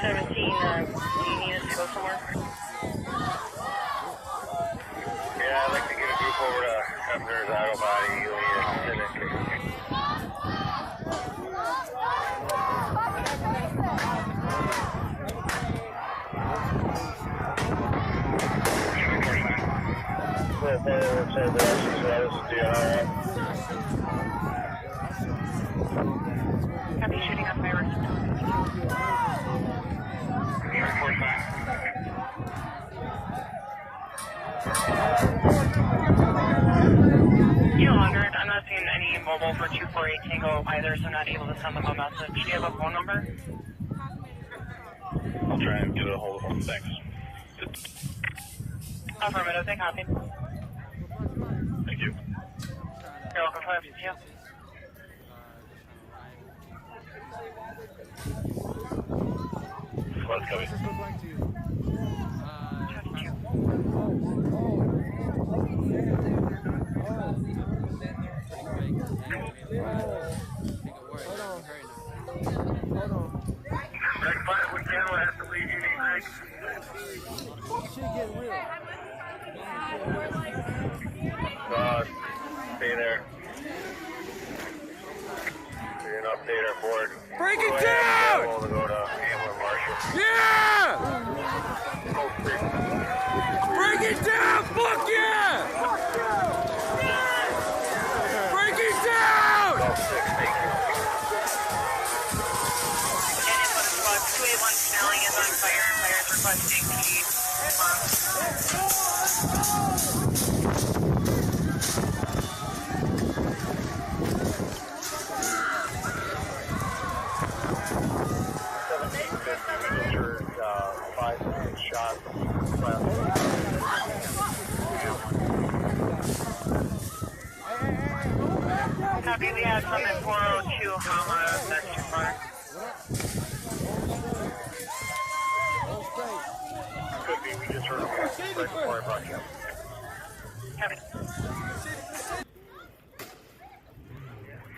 17, do you need us to go somewhere? Yeah, I'd like to get a group over to Governor's Auto Body, Union Syndicate. Copy, shooting on fireworks. I'm not seeing any mobile for 248 Tango either, so I'm not able to send them a message. Do you have a phone number? I'll try and get a hold of them. Thanks. Affirmative, they copy. Thank you. You're welcome. Have you? Let's go. Stay there. You're an update our board. Break it down! We'll go to Hamlin Marshall. Yeah! Break it down! Fuck yeah! Break it down! 281 Snelling is on fire and fire is requesting PD response. 5 shots. Copy, we have some at 402 Hama, that's too far. Could be, we just heard right before I brought you up. Copy.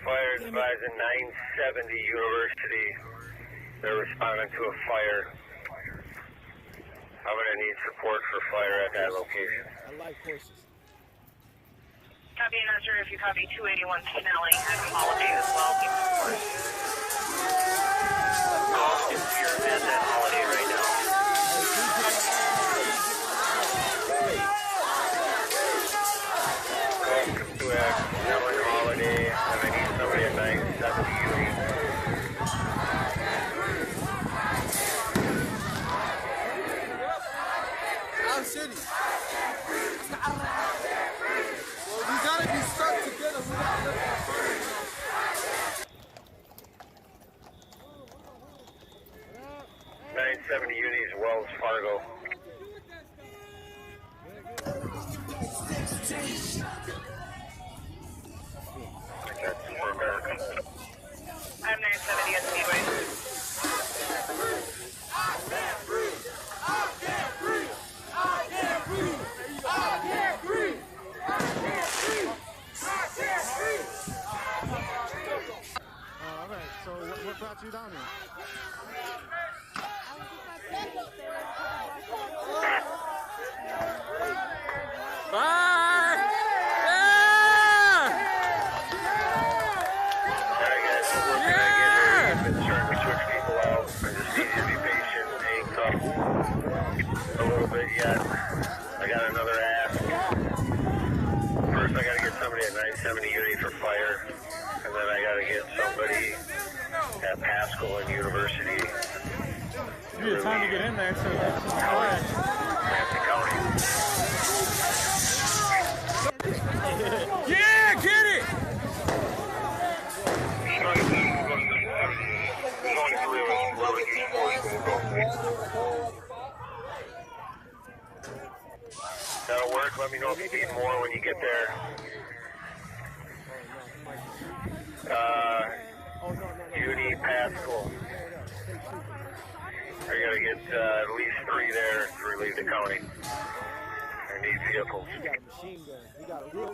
Fire advising 970 University. They're responding to a fire. I'm going to need support for fire at that location. I like horses. Copy, not sure if you copy 281 Snelling and Holiday as well. Keep support. I'll get to your event at Holiday right now. Welcome to Snelling Holiday. I'm going to need somebody at 970 Uni. City. Well, we gotta be stuck together. We gotta live in 970 Unis, Wells Fargo. That's for America. I'm 970 at Speedway. All right. So what brought you down here? Bye! A little bit yet. I got another ask. First, I got to get somebody at 970 Uni for fire, and then I got to get somebody at Pascal and University. You have time to get in there, so that's all right. Yeah, get it! That'll work. Let me know if you need more when you get there. Uni, Pascal. I gotta get at least 3 there to relieve the county. I need vehicles. He got a machine gun. He got a real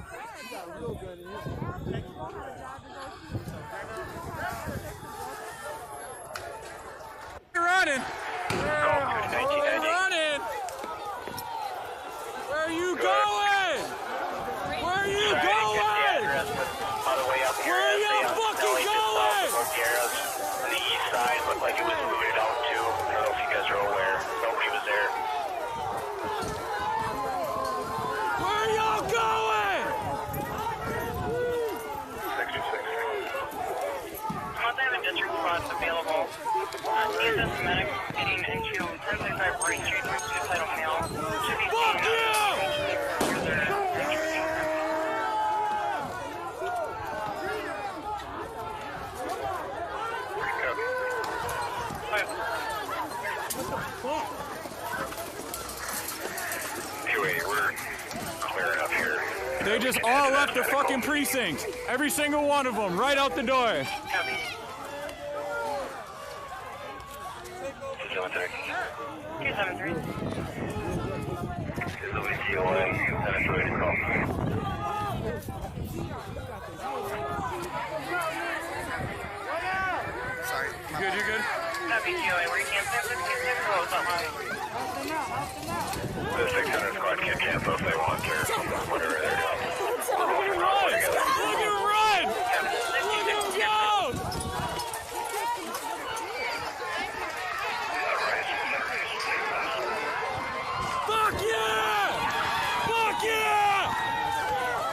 gun in his hand. You're running. Running. Where are you going? Where are you going? Where are you fucking going? On the east side looked like it was looted out too. I don't know if you guys are aware. Nobody was there. Where are y'all going? 626. Multi-event district spots available. CSS medic heading into 1035 Brain Street for suicidal male. Should be Fuck you! They just all left the fucking precinct. Every single one of them, right out the door. Sorry. You good, you good? The 600 squad can cancel if they want to. Whatever they're doing. Look at run! Look at run! Look at go! Fuck yeah! Fuck yeah!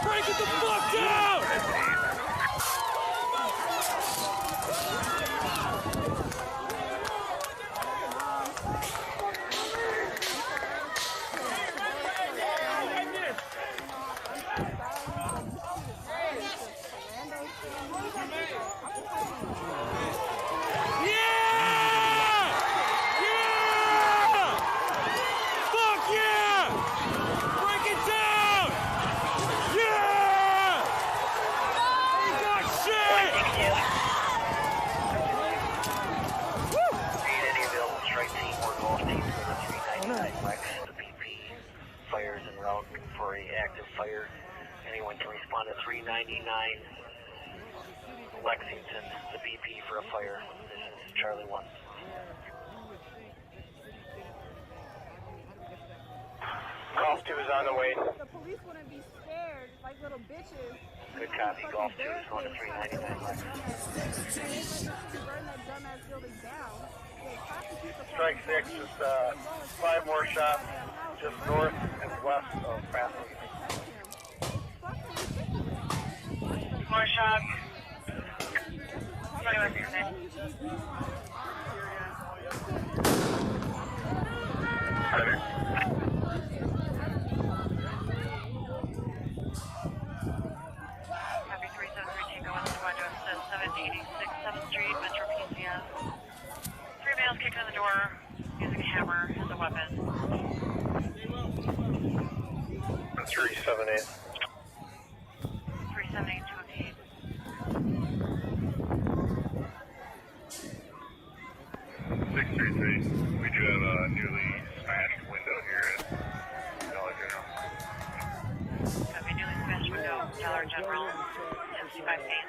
Break it the fuck down! Fires en route for a active fire. Anyone can respond to 399 Lexington, the BP for a fire. This is Charlie 1. Golf 2 is on the way. The police wouldn't be scared like little bitches. Good copy. Golf 2 is going to 399 Lexington. Burn that dumbass building down. Strike 6 is 5 more shots just north and west of Pascal. More shot. 21 for your name. Happy 3732 going to Squad 786 7th Street, Metro PCS. 3 males kicked in the door using a hammer as a weapon. 378. 378 to obtain. 633. We do have a newly smashed window here at Dollar General. Copy, newly smashed window, Dollar General, 75 feet.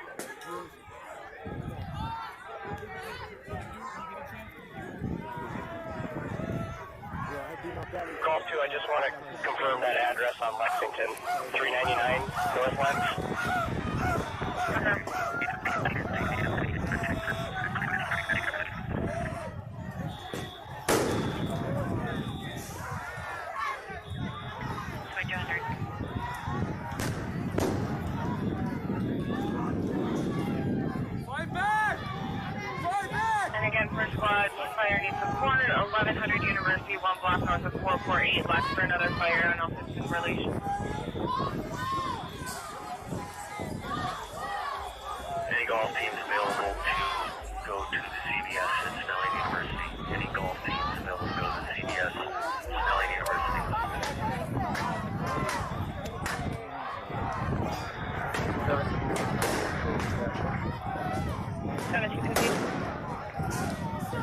2, I just want to confirm that address on Lexington, 399 North Lex. First squad, fire needs support, 1100 University, 1 block north of 448, left for another fire on office in relation. Any golf teams available to go to the CBS at Snelling University? Any golf teams available to go to the CBS at Snelling University?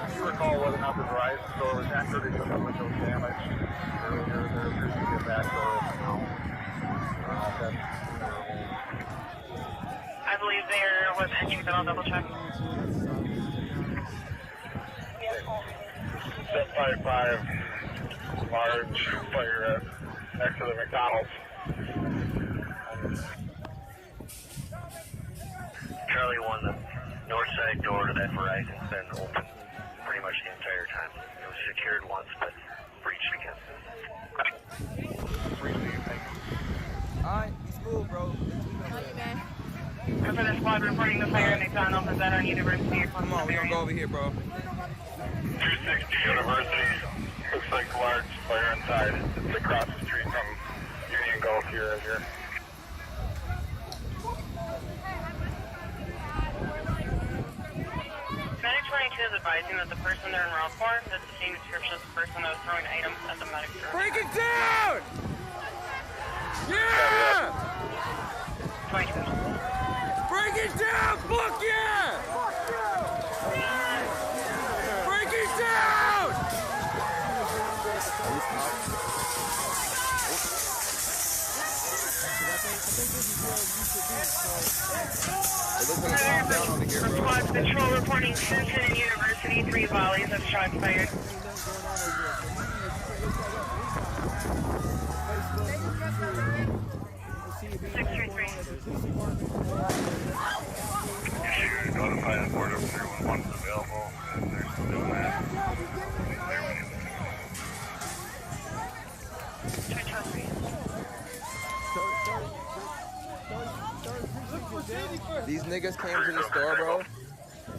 Do you recall whether or not the Verizon store was entered because the window was damaged earlier? There appears to be a back door now. I believe there was entry, but I'll double check. 755, large fire next to the McDonald's. Charlie 1, the north side door to that Verizon's been open pretty much the entire time. It was secured once, but breached again. Alright, he's cool, bro. For the squad reporting the fire at McDonald's, is that on University or Come on, we gonna go over here, bro. 260 University. Looks like a large fire inside. It's across the street from Union Golf here. Medic 22 is advising that the person they're enrolled for is the same description as the person that was throwing items at the medic store. Break it down! Yeah! 22. Break it down! Fuck yeah! Break it down! Squad patrol reporting Cincinnati University, 3 volleys of shots fired. Notify the board of 311 is available, and they're still doing that. These niggas came to the store, bro.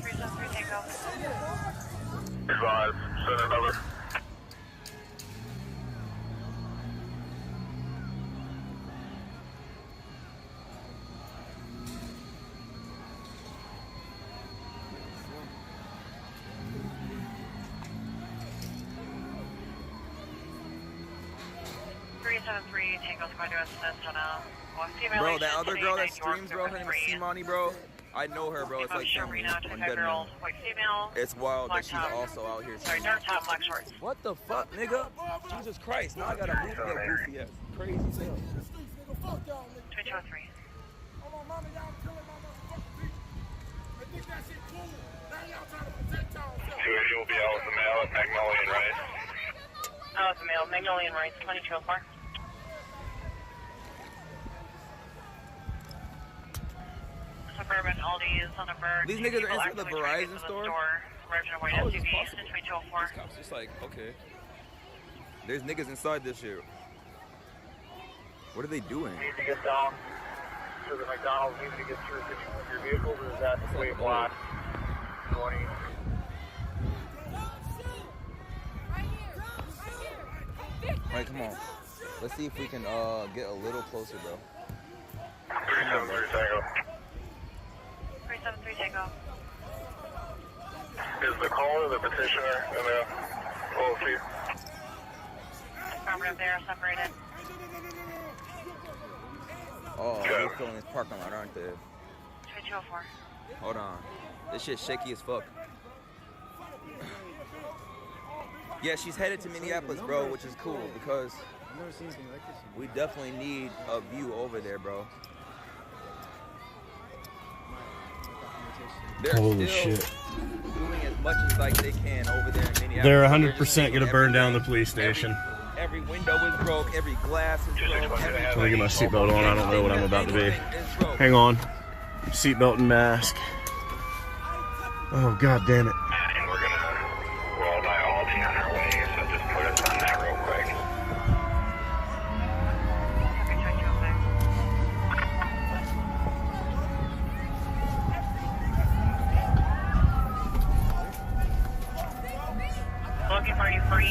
373 Tango. Advise, send another. Tango Squad to assist on a female. Bro, that other girl that streams, bro, her name is Simani, bro. I know her, bro. It's like family. I'm dead now. It's wild that she's also out here. Sorry, dark top, black shorts. What the fuck, nigga? Jesus Christ. Now I gotta move that goofy ass. Crazy as hell. 2203. Two will be out with the mail at Magnolia and Rice. Out with the mail, Magnolia and Rice, 2204. Suburban Aldi's on a bird. These niggas are inside the Verizon store? How is this possible? This cop's just like, okay. There's niggas inside this shit. What are they doing? You need to get down to the McDonald's, you need to get through your vehicles, or is that the way blocked? 20. Alright, come on. Let's see if we can get a little closer, bro. 373 Tango. 373 Tango. Is the caller the petitioner in the OLC? Affirmative, they are separated. Oh, they're filling this parking lot, aren't they? 2204. Hold on. This shit's shaky as fuck. Yeah, she's headed to Minneapolis, bro, which is cool because we definitely need a view over there, bro. They're Holy still shit. doing as much as like they can over there in Minneapolis. They're 100% gonna burn down the police station. Every window is broke. Every glass is broke. Let me get my seatbelt on. I don't know what I'm about to be. Hang on. Seatbelt and mask. Oh, God damn it. And we're gonna roll by Aldi on our way, so just put us on that real quick. Looking for you free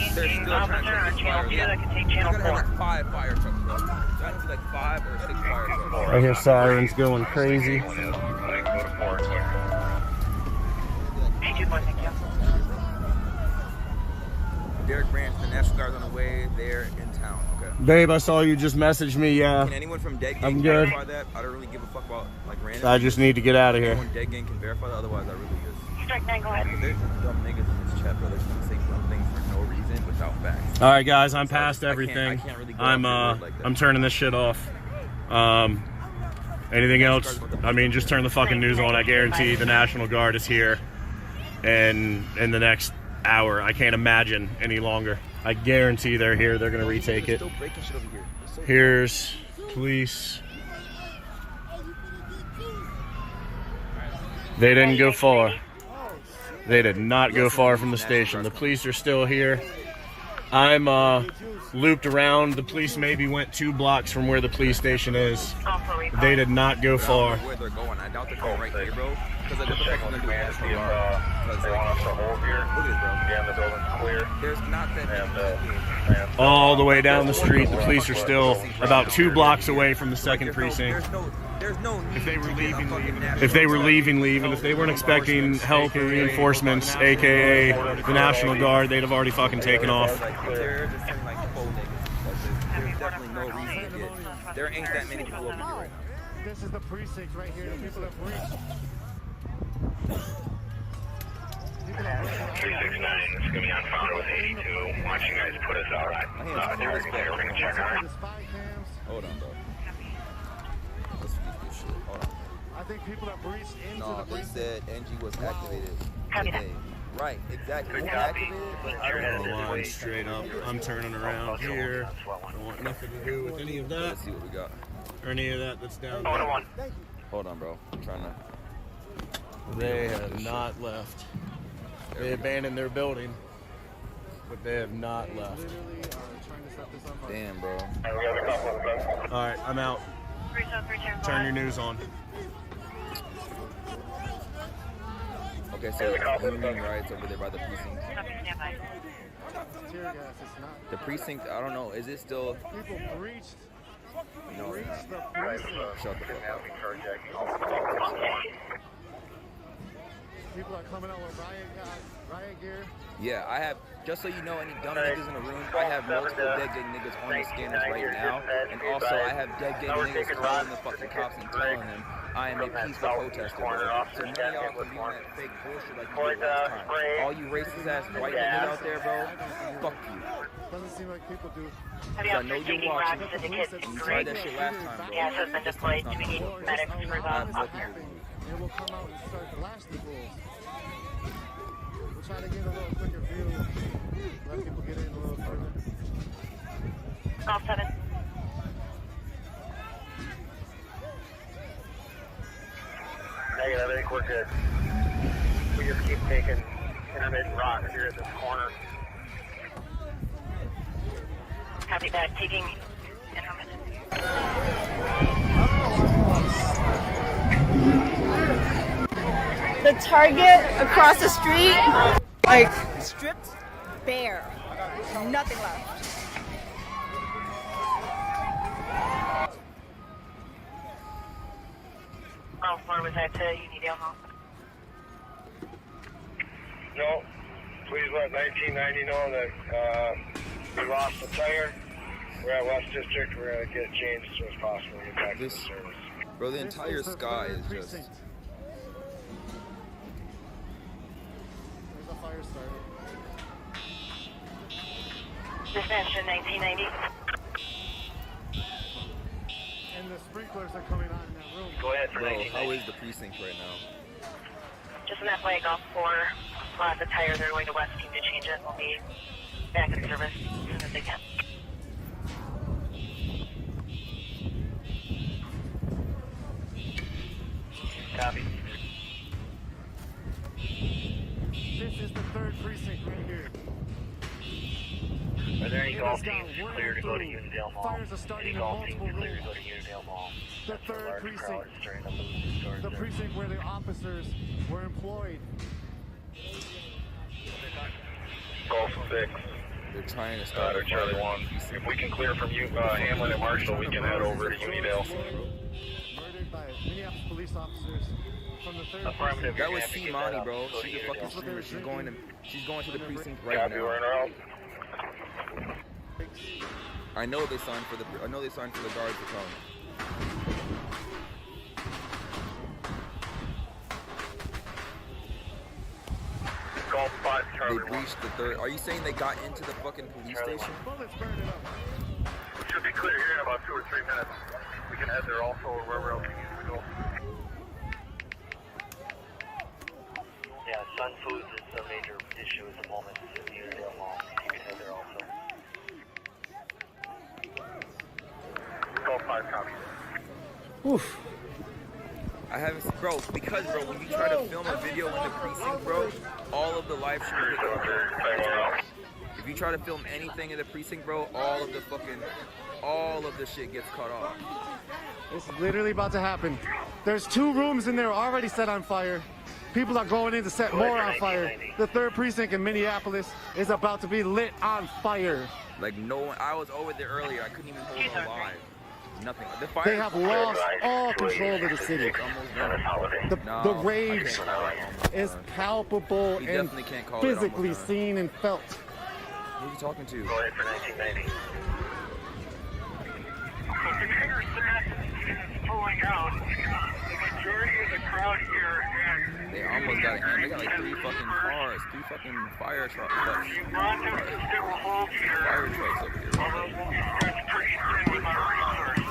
officer on channel 2 that can take channel 4. Like 5 fire trucks, bro. Trying to be like 5 or 6 fire trucks. I hear sirens going crazy. Derek Branch, the National Guard's on the way. They're in town. Okay. Babe, I saw you just message me. Yeah. Can anyone from Dead Gang I'm good. verify that? I don't really give a fuck about like random. I just need to get out of here. Anyone Dead Gang can verify that. Otherwise, I really just. Strike 9, go ahead. There's some dumb niggas in this chat, bro. They're just gonna say dumb things for no reason without facts. All right, guys, I'm past everything. I can't really go I'm turning this shit off. Anything else? I mean, just turn the fucking news on. I guarantee the National Guard is here, and in the next hour, I can't imagine any longer. I guarantee they're here. They're gonna retake it. Here's police. They didn't go far. They did not go far from the station. The police are still here. I'm looped around. The police maybe went 2 blocks from where the police station is. They did not go far. Where they're going, I doubt they're going right here, bro. Because I just gonna do Man, see if they want us to hold here. Look at it, bro. Again, the building's clear. There's not that many. All the way down the street, the police are still about 2 blocks away from the 2nd precinct. There's no if they were leaving, if they were leaving, and if they weren't expecting help or reinforcements, aka the National Guard, they'd have already fucking taken off. They're just saying like faux niggas. There's definitely no reason to get. There ain't that many people over here right now. This is the precinct right here. The people that breached. 369 is gonna be on founder with 82. Watch you guys put us out on target there. We're gonna check on it. Hold on, bro. Let's use this shit. Hold on. I think people that breached into No, the they said NG was activated Copy that. today. Right, exactly. It's activated, but I don't know. Line straight up. I'm turning around here. I want nothing to do with any of that. Let's see what we got. Or any of that that's down Hold there. on. Hold on, bro. I'm trying to. They have not left. They abandoned their building, but they have not left. Damn, bro. All right, I'm out. Turn your news on. Okay, so Union riots over there by the precinct. The precinct, I don't know. Is it still? People breached. No, it's not. Shut the fuck up. People are coming out with riot gear. Yeah, I have, just so you know, any dumb niggas in the room, I have multiple Dead Gang niggas on the scanners right now. And also, I have Dead Gang niggas calling the fucking cops and telling them I am a peaceful protester, bro. So none of y'all can be on that fake bullshit like you did last time. All you racist ass white niggas out there, bro, fuck you. Doesn't seem like people do. I know you're watching, and you tried that shit last time, bro. Gas has been deployed. Do we need medics for the officer? And we'll come out and start blasting fools. We'll try to get a little quicker view. Let people get in a little further. Call 7. Negative, I think we're good. We just keep taking intermittent rocks here at this corner. Copy that. Taking intermittent. The Target across the street, like stripped bare, nothing left. How far was that to you need help? No, please let 1990 know that we lost the tire. We're at West District. We're going to get it changed as soon as possible. Get back to the service. Bro, the entire sky is just... There's a fire started. Dispatch 1990. And the sprinklers are coming on in that room. Go ahead for Bro, 1990. how is the precinct right now? Just in that flag off for the tires. They're going to West Team to change it. We'll be back in service as soon as they can. Copy. This is the 3rd precinct right here. Are there any It golf has teams gone clear to go to through. Unidale Mall? Fires are starting Any in golf teams multiple clear to rooms. go to Unidale Mall? The That's a 3rd large precinct. crowd starting to lose the stores The there. precinct where the officers were employed. Golf 6. They're trying to start a Charlie 1. If we can clear from you, Hamlin and Marshall, we can head over to Unidale. Murdered by Minneapolis police officers from the 3rd Affirmative. precinct. That was C-Monty, bro. She's a fucking streamer. She's going to the precinct right Copy, now. we're in our house. I know they signed for the guards to come. Golf 5, They Charlie 1. breached the 3rd. Are you saying they got into the fucking police station? Bullets burned it up. We should be clear here in about 2 or 3 minutes. We can head there also, or wherever else we need to go. Yeah, Sun Foods is a major issue at the moment in the Unidale Mall. You can head there also. Golf 5, copy. Oof. I haven't, bro, because, bro, when you try to film a video in the precinct, bro, all of the live streams get cut off. If you try to film anything in the precinct, bro, all of the shit gets cut off. It's literally about to happen. There's 2 rooms in there already set on fire. People are going in to set more on fire. The 3rd precinct in Minneapolis is about to be lit on fire. Like, no one, I was over there earlier, I couldn't even hold it alive. Nothing. The fire, They have lost all control of the city. The rage is palpable We and definitely can't call it physically almost seen and felt. Who are you talking to? Go ahead for 1990. Consider that pulling out. The majority of the crowd here and They almost got it. They got like 3 fucking cars, 3 fucking fire trucks. you want them to still hold here. Fire trucks over here. Although we'll be stretched pretty thin with our resources.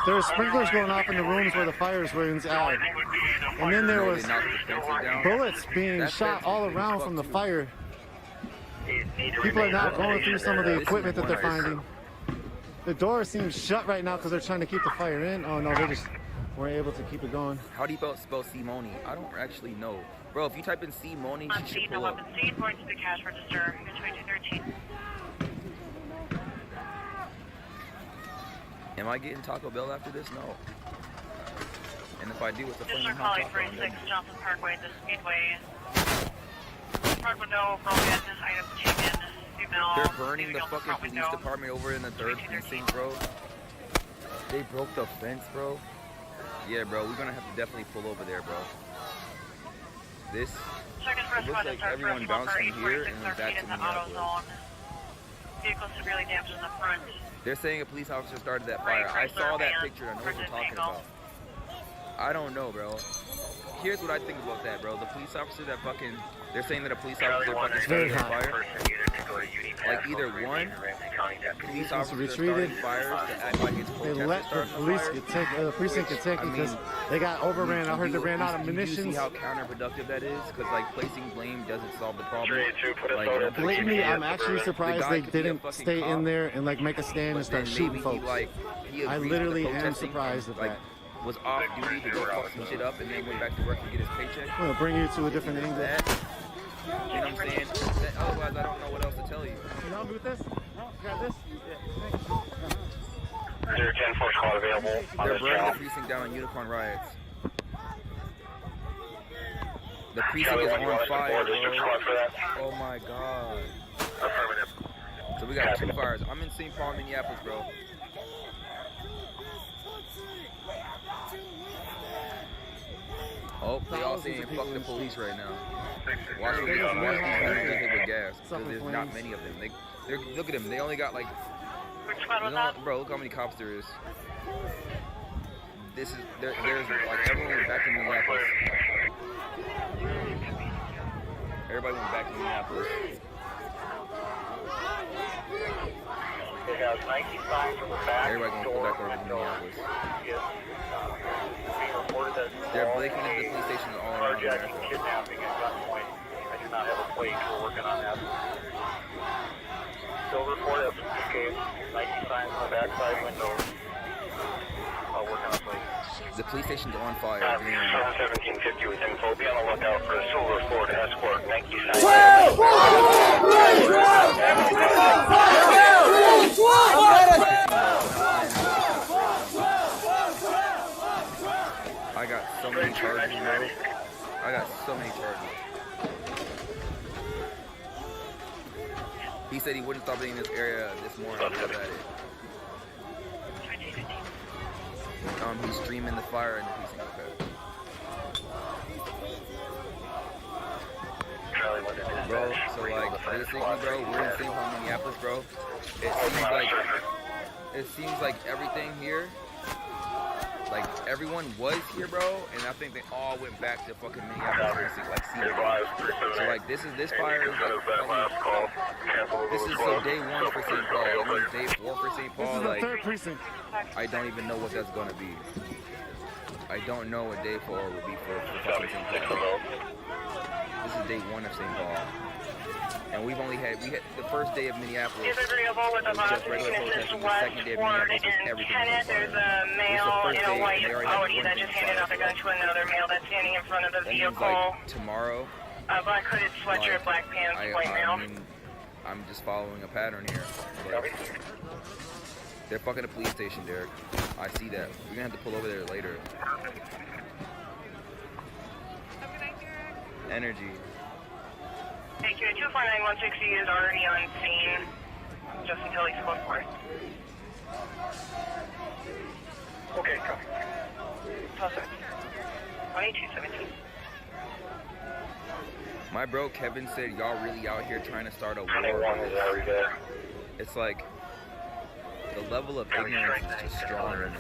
There were sprinklers going off in the rooms where the fires were at. And then there was bullets being shot all around from the fire. People are now going through some of the equipment that they're finding. The door seems shut right now because they're trying to keep the fire in. Oh no, they just weren't able to keep it going. How do you spell C-Money? I don't actually know. Bro, if you type in C-Money, On she should scene, pull no up. weapons seen, going to the cash register, between 213. Am I getting Taco Bell after this? No. And if I do, it's a flaming District hot Collie taco. 46, Johnson Parkway, the Speedway. Front window, broken, items taken, female. They're burning the female fucking front police window. department over in the 3rd precinct, bro. They broke the fence, bro. Yeah, bro, we're gonna have to definitely pull over there, bro. This Second it looks like everyone bounced from here and went back to in the auto Minneapolis. zone. Vehicle severely damaged in the front. They're saying a police officer started that fire. I saw that picture. I know what you're talking about. I don't know, bro. Here's what I think about that, bro. The police officer that fucking... They're saying that a police officer fucking started the fire. Like either one, police officer started fires to act like it's They protesters let the starting the police fire. get taken, the precinct get taken because they got overran. I heard they ran out of You munitions. see how counterproductive that is? Because like placing blame doesn't solve the problem. Like, Blatantly, I'm actually the surprised guy they could be a didn't fucking stay cop, in there and like make a stand and but start then shooting maybe folks. he I agreed literally with the am protesting, surprised of like, that. was off duty to go fuck some shit up and then went back to work to get his paycheck. I'm gonna bring you to a different angle. You know what I'm saying? That, otherwise, I don't know what else to tell you. Can you help me with this? Grab this? Is there a 10-4 squad available on They're this burning channel? the precinct down in Unicorn Riots. The precinct is on fire, bro. Oh my god. Affirmative. So we got 2 fires. I'm in St. Paul, Minneapolis, bro. Oh, they all saying fuck the police right now. Watch these people get hit with gas. Because there's not many of them. Look at them. They only got like... Bro, look how many cops there is. There's like everyone went back to Minneapolis. Everybody went back to Minneapolis. It has 90 signs from the back Everybody gonna go door back over to window. Minneapolis. Being reported that They're breaking into the police stations all around carjacking, America. kidnapping, and gunpoint. I do not have a plate. We're working on that. Still report as escape. 90 signs on the backside window. Working on a plate. The police station's on fire. 1750 with info. Be on the lookout for a silver Ford Escort, Nike size. I got so many charges, bro. I got so many charges. He said he wouldn't stop in this area this morning. He was at it. He's streaming the fire in the precinct. Okay. Bro, so like, basically, bro, we're in St. Paul, Minneapolis, bro. It seems like everything here, like everyone was here, bro, and I think they all went back to fucking Minneapolis precinct, like so like this fire is like this is so day 1 for St. Paul. It means day 4 for St. Paul. This is the like, 3rd precinct. I don't even know what that's gonna be. I don't know what day 4 would be for fucking St. Paul. This is day 1 of St. Paul. And we had the first day of Minneapolis was just regular protesting. The second day of Minneapolis was everything was on fire. There's a male in a white Audi that just handed out a gun to another male that's standing in front of the vehicle. Like tomorrow. Black hooded sweatshirt, black pants, white male. I mean, I'm just following a pattern here. But they're fucking a police station, Derek. I see that. We're gonna have to pull over there later. Energy. Thank you. 249160 is already on scene, just until he's close for it. Okay, copy. Perfect. 2217. My bro Kevin said y'all really out here trying to start a war. It's like the level of ignorance is just strong.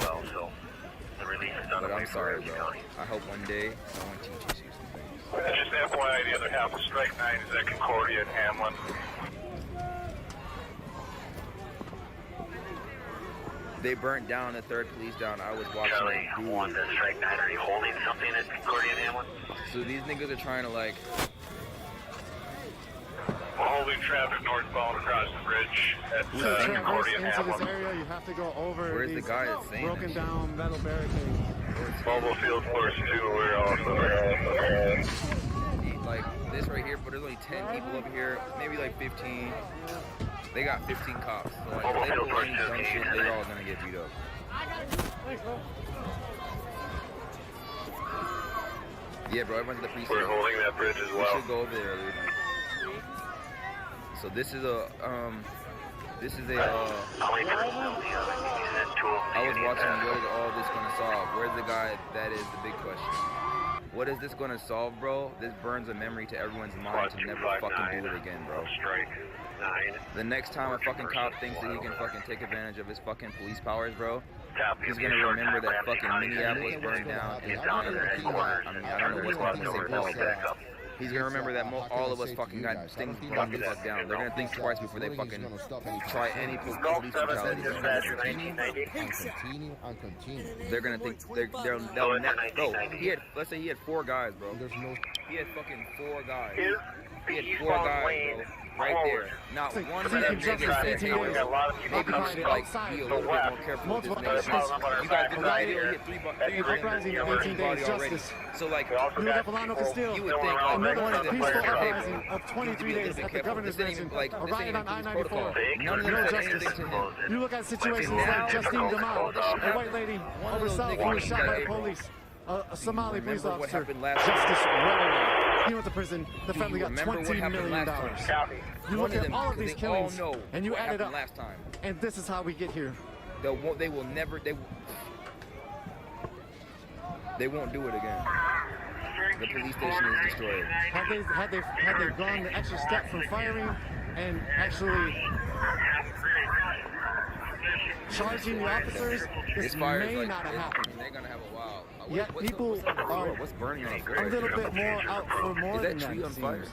But I'm sorry, bro. I hope one day someone teaches you some things. Just FYI, the other half of Strike 9 is at Concordia and Hamlin. They burnt down the 3rd police down. I was watching Charlie, it. 1 to Strike 9. Are you holding something at Concordia and Hamlin? So these niggas are trying to like. We're holding traffic northbound across the bridge at Concordia and into Hamlin. this area, you have to go over Where's these the guy that's saying broken that down metal barricades. Mobile Field Force 2, we're also Like this right here, but there's only 10 people over here, maybe like 15. They got 15 cops. So like, if they pull any dumb shit, they're all gonna get beat up. Yeah, bro, everyone's at the precinct. We're holding that bridge as well. We should go over there, dude. So this is a, I was watching what is all this gonna solve? Where's the guy? That is the big question. What is this gonna solve, bro? This burns a memory to everyone's mind to never fucking do it again, bro. The next time a fucking cop thinks that he can fucking take advantage of his fucking police powers, bro, he's gonna remember that fucking Minneapolis burned down and I don't know what's going on in St. Paul, but he's gonna remember that all of us fucking got things burned the fuck down. They're gonna think twice before they fucking try any police brutality. They're gonna think they'll bro. Let's say he had 4 guys, bro. He had fucking 4 guys. He had 4 guys, bro. Right there. Not one of them niggas said, hey, maybe we should like be a little bit more careful with this nigga. You guys did the video, he hit 3 bodies already. So like, you would think like another one of them peaceful said, hey, uprising of 23 days at the governor's mansion, a riot on I-94, none of them said anything to him. You look at situations like Justine Damao, a white lady over South who was shot by the police, a Somali police officer, Justice Revelry. He went to prison. The family got $20 million. You look at all of these killings, and you add it up, and this is how we get here. They will never. They won't do it again. The police station is destroyed. Had they gone the extra step from firing and actually charging the officers, this may not have happened. They're gonna have a while. Yet people are what's burning on the floor? a little bit more out for more than that. Tree on fire?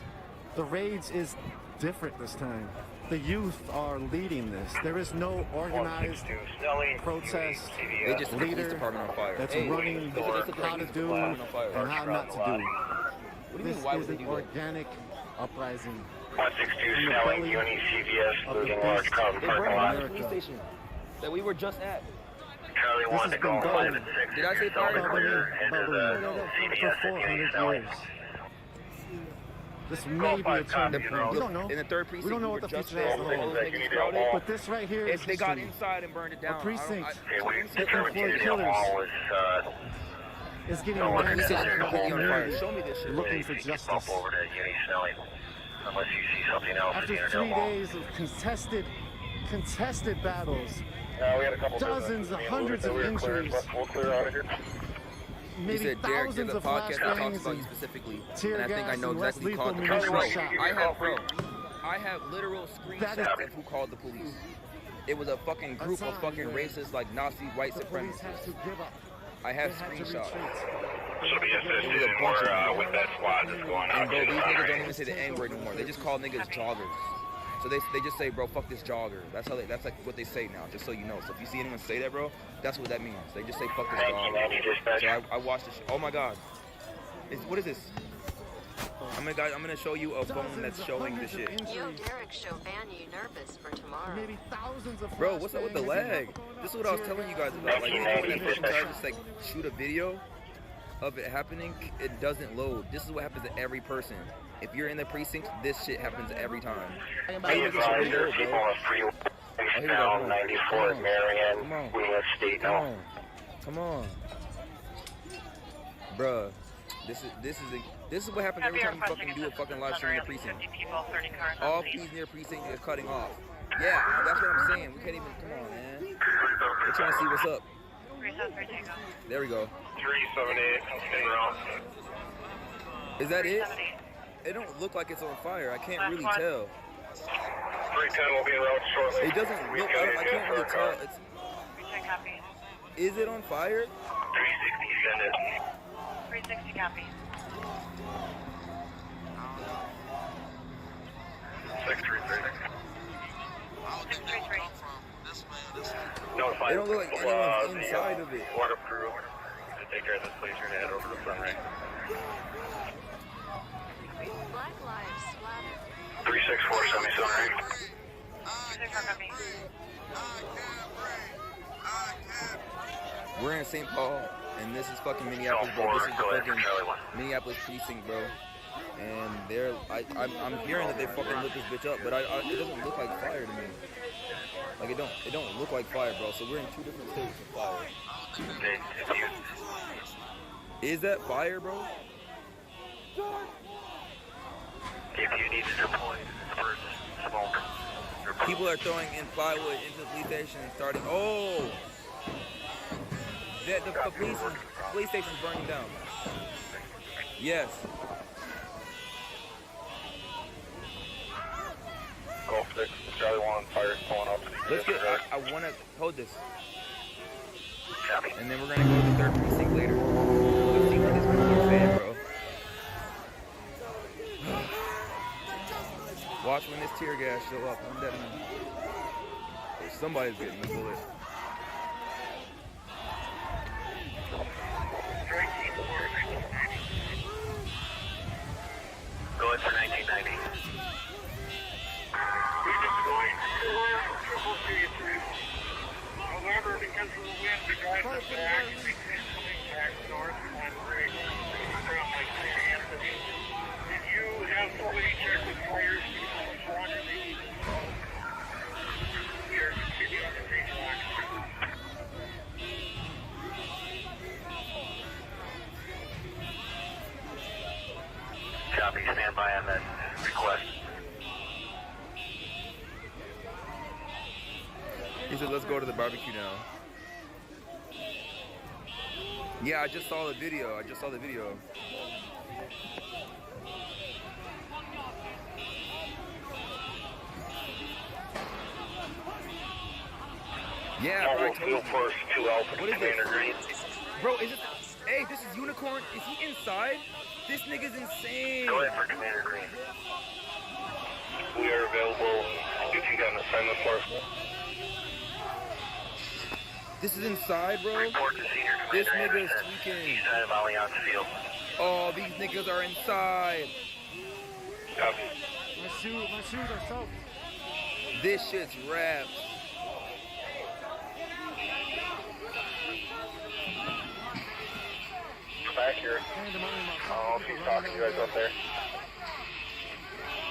The rage is different this time. The youth are leading this. There is no organized protest They just lit the police leader department on fire. that's running how to do and how not to do. This is an organic uprising. 162 Snelling, UNE CVS, losing large crowd in parking lot. Police station that we were just at. Charlie This 1 has to been go bubbling. 5-6. Did I say fire? For 400 years. This may be a turning point. We don't know. In the third precinct, We don't know what the future has to hold. But this right here is if they got history. inside and burned it down. A precinct the that Floyd killers is getting revenge on the community, Show me this shit. looking for justice. Over to Uni Snelling, unless you see something else. After 3 days of contested battles, we had a couple dozens of hundreds of injuries, We'll clear out of here. He maybe said, Derek, thousands there's a of podcast that talks flashbangs about you and specifically. tear And I think I gas know and less exactly who lethal called the munitions police. shot. I have literal That is- screenshots of who called the police. It was a fucking group of fucking racist, like Nazi white The police had supremacists. to give up. I have They had to screenshots. Should be It was a assisted bunch of more them. with that squad that's going And out. bro, these niggas don't even say the N word anymore. They just call niggas joggers. So they just say, bro, fuck this jogger. That's like what they say now, just so you know. So if you see anyone say that, bro, that's what that means. They just say fuck this jogger. So I watched this shit. Oh my god. What is this? I'm gonna show you a phone that's showing this shit. Yo, Derek, show ban you nervous for tomorrow. Maybe thousands of Bro, what's up with the lag? This is what I was telling you guys about. Like, when that person tries to just like shoot a video of it happening, it doesn't load. This is what happens to every person. If you're in the precinct, this shit happens every time. Be advised, there are people on freeway down 94 at Marion. We have state now. Come on. Bruh. This is what happens every time you fucking do a fucking live stream in the precinct. All fees near precinct is cutting off. Yeah, that's what I'm saying. We can't even, come on, man. We're trying to see what's up. There we go. 378, Is that it? It don't look like it's on fire. I can't really tell. 310 will be in route shortly. It doesn't look, I can't really tell. Is it on fire? 360, send it. 360 copy. 633. It don't look like anyone's inside of it. Water crew to take care of this place. You're gonna head over to Front Range. Black lives splatter. 364, send me Sunray. 364 copy. We're in St. Paul, and this is fucking Minneapolis, bro. This is the fucking Minneapolis precinct, bro. And they're, I'm hearing that they fucking lit this bitch up, but it doesn't look like fire to me. Like it don't look like fire, bro. So we're in two different states of fire. Is that fire, bro? If you need to deploy, first smoke. People are throwing in plywood into the police station and starting. Oh, the police station's burning down. Yes. Golf 6, Charlie 1, fire's pulling up. Let's get. I want to hold this. And then we're gonna go to the third precinct later. Let's see what this people are saying, bro. Watch when this tear gas show up. I'm dead man. Somebody's getting the bullet. Go ahead for 1990. However, because of the wind, the guys are actually coming back north on Greg from like St. Anthony. Did you have somebody check with fires before the we are continuing to take action. Copy, stand by on that request. He said, let's go to the barbecue now. Yeah, I just saw the video. Yeah, bro, I told you. What is this? Bro, is it? Hey, this is Unicorn. Is he inside? This nigga's insane. Go ahead for Commander Green. We are available if you got an assignment for us. This is inside, bro. Report to Senior This Commander nigga's tweaking. East side of Allianz Field. Oh, these niggas are inside. Copy. My shoes are soaked. This shit's wrapped. back here. Oh, if he's talking to you guys up there.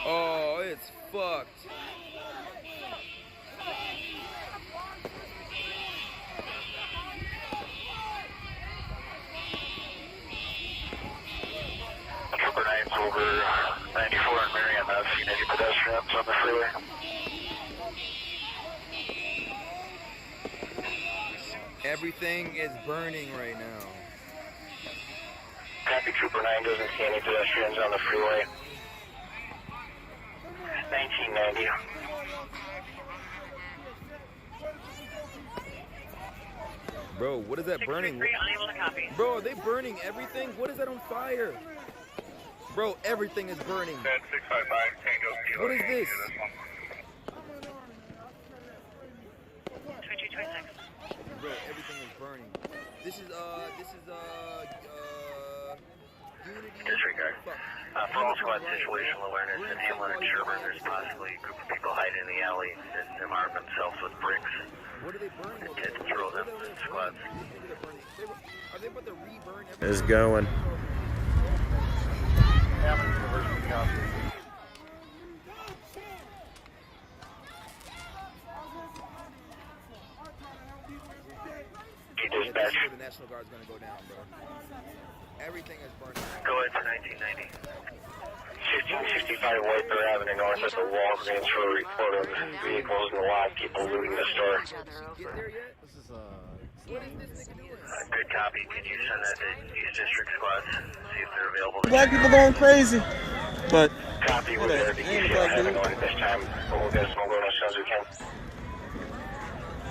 Oh, it's fucked. Trooper 9's over 94 in Marion. I've seen any pedestrians on the freeway. Everything is burning right now. Copy, Trooper 9 doesn't see any pedestrians on the freeway. 1990. Bro, what is that burning? Unable to copy. Bro, are they burning everything? What is that on fire? Bro, everything is burning. 655 Tango. What is this? 2226. Bro, everything is burning. This is Unity. Disregard. For all squad situational awareness in Hamlin and Sherburne, there's possibly a group of people hiding in the alley that arm themselves with bricks. What are they burning? To throw them to the squads. Are they about to re-burn everything? Is going. Hamlin University Council. Dispatch. The National Guard's gonna go down, bro. Everything is burning. Go ahead for 1990. 1565 Whitebear Avenue North at the Walgreens for a report of vehicles in the lot, people looting the store. Get there yet? This is what is this nigga doing? Good copy. Can you send that to East District squads? See if they're available. Black people going crazy, but copy. We're there to East Avenue North this time, but we'll get some going as soon as we can.